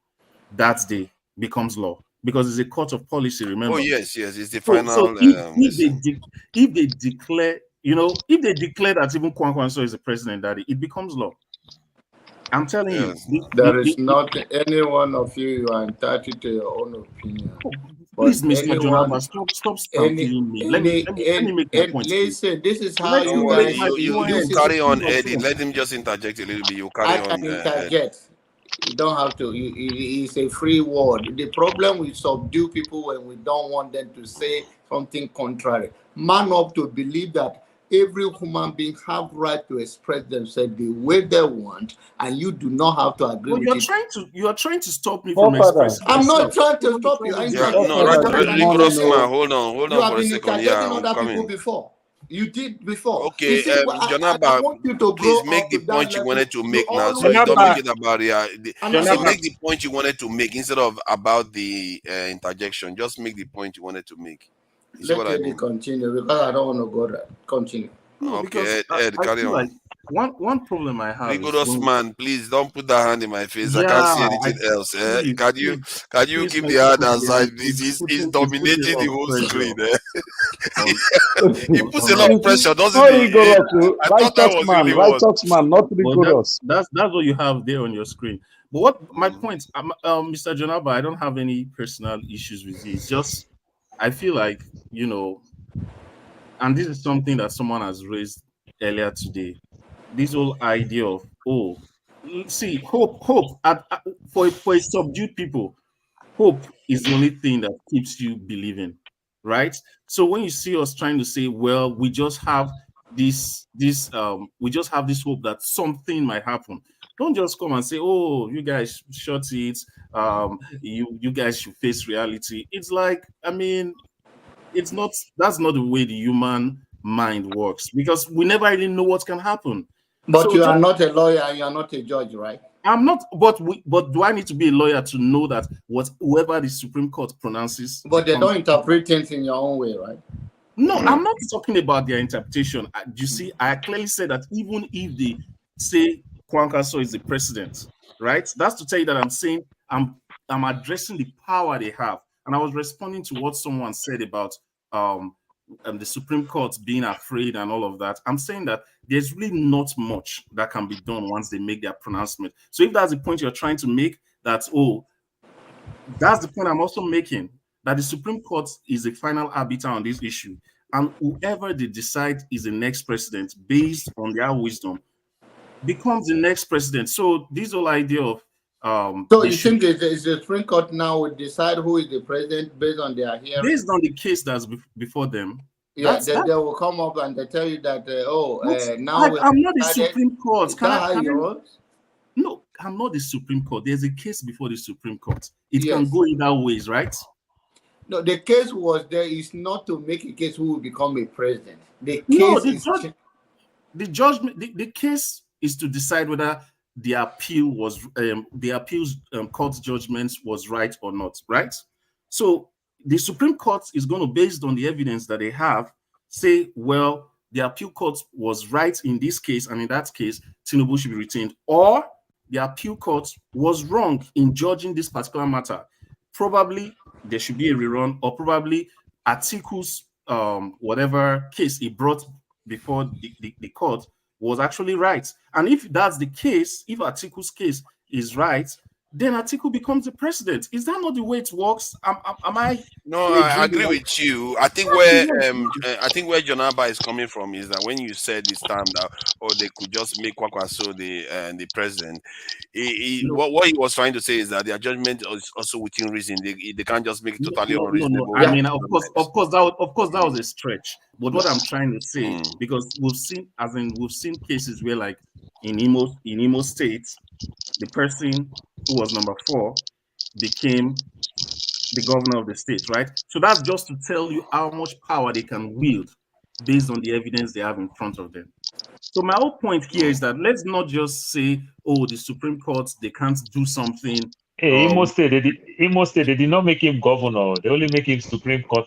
that day becomes law. because it's a court of policy. Remember? Oh yes, it's the So, final. if they declare, if they declare that even Kwankwaso is the president, that it becomes law. I'm telling you, there is not any one of you are entitled to your own opinion. Please, Mr. Jonaba, stop stamping me. Let me make my point. Listen, this is how you guys. You carry on, Eddie. Let him just interject a little bit. You carry on. I can interject. You don't have to. It's a free word. The problem we subdue people when we don't want them to say something contrary. Man up to believe that every human being have right to express themselves the way they want, and you do not have to agree with it. You are trying to stop me from expressing. I'm not trying to stop you. Hold on for a second. Yeah, other people before. You did before. Okay, Jonaba, I want you to please make the point you wanted to make now. So you don't make it about so make the point you wanted to make instead of about the interjection. Just make the point you wanted to make. Let me continue because I don't want to go there. Continue. No, okay, Ed, carry on. Like one problem I have. Rigorous man, please don't put that hand in my face. I can't see anything else. Can you keep the hand aside? He's dominating the whole screen. He puts a lot of pressure, doesn't he? Righteous man, not rigorous. That's what you have there on your screen. But what my point, Mr. Jonaba, I don't have any personal issues with you. It's just I feel like, and this is something that someone has raised earlier today, this whole idea of, hope for a subdued people, hope is the only thing that keeps you believing, right? So when you see us trying to say, well, we just have this hope that something might happen. Don't just come and say, oh, you guys shut it, you guys should face reality. It's like, that's not the way the human mind works, because we never really know what can happen. But so you are not a lawyer and you are not a judge, right? I'm not, but do I need to be a lawyer to know that whoever the Supreme Court pronounces? But they don't interpret things in your own way, right? No, I'm not talking about their interpretation. You see, I clearly said that even if they say Kwankwaso is the president, right? That's to tell you that I'm saying I'm addressing the power they have. And I was responding to what someone said about the Supreme Court being afraid and all of that. I'm saying that there's really not much that can be done once they make their pronouncement. So if that's the point you're trying to make, that's the point I'm also making, that the Supreme Court is the final arbiter on this issue. And whoever they decide is the next president based on their wisdom becomes the next president. So this whole idea of so you think the Supreme Court now will decide who is the president based on their hearing? Based on the case that's before them. Yeah, they will come up and they tell you that, now I'm not the Supreme Court. No, I'm not the Supreme Court. There's a case before the Supreme Court. It can go either ways, right? No, the case was there is not to make a case who will become a president. The case is to decide whether the appeal was the appeals court judgments was right or not, right? So the Supreme Court is going to, based on the evidence that they have, say, well, the appeal court was right in this case, and in that case, Tinubu should be retained, or the appeal court was wrong in judging this particular matter. Probably there should be a rerun, or probably Atiku's whatever case he brought before the court was actually right. And if that's the case, if Atiku's case is right, then Atiku becomes the president. Is that not the way it works? Am I? No, I agree with you. I think where Jonaba is coming from is that when you said this time that they could just make Kwankwaso the president, what he was trying to say is that their judgment is also within reason. They can't just make it totally unreasonable. No. I mean, of course, that was a stretch. But what I'm trying to say, because we've seen cases where, like in Imo State, the person who was number 4 became the governor of the state, right? So that's just to tell you how much power they can wield based on the evidence they have in front of them. So my whole point here is that let's not just say, oh, the Supreme Court, they can't do something. Hey, Imo State, they did not make him governor. They only make him Supreme Court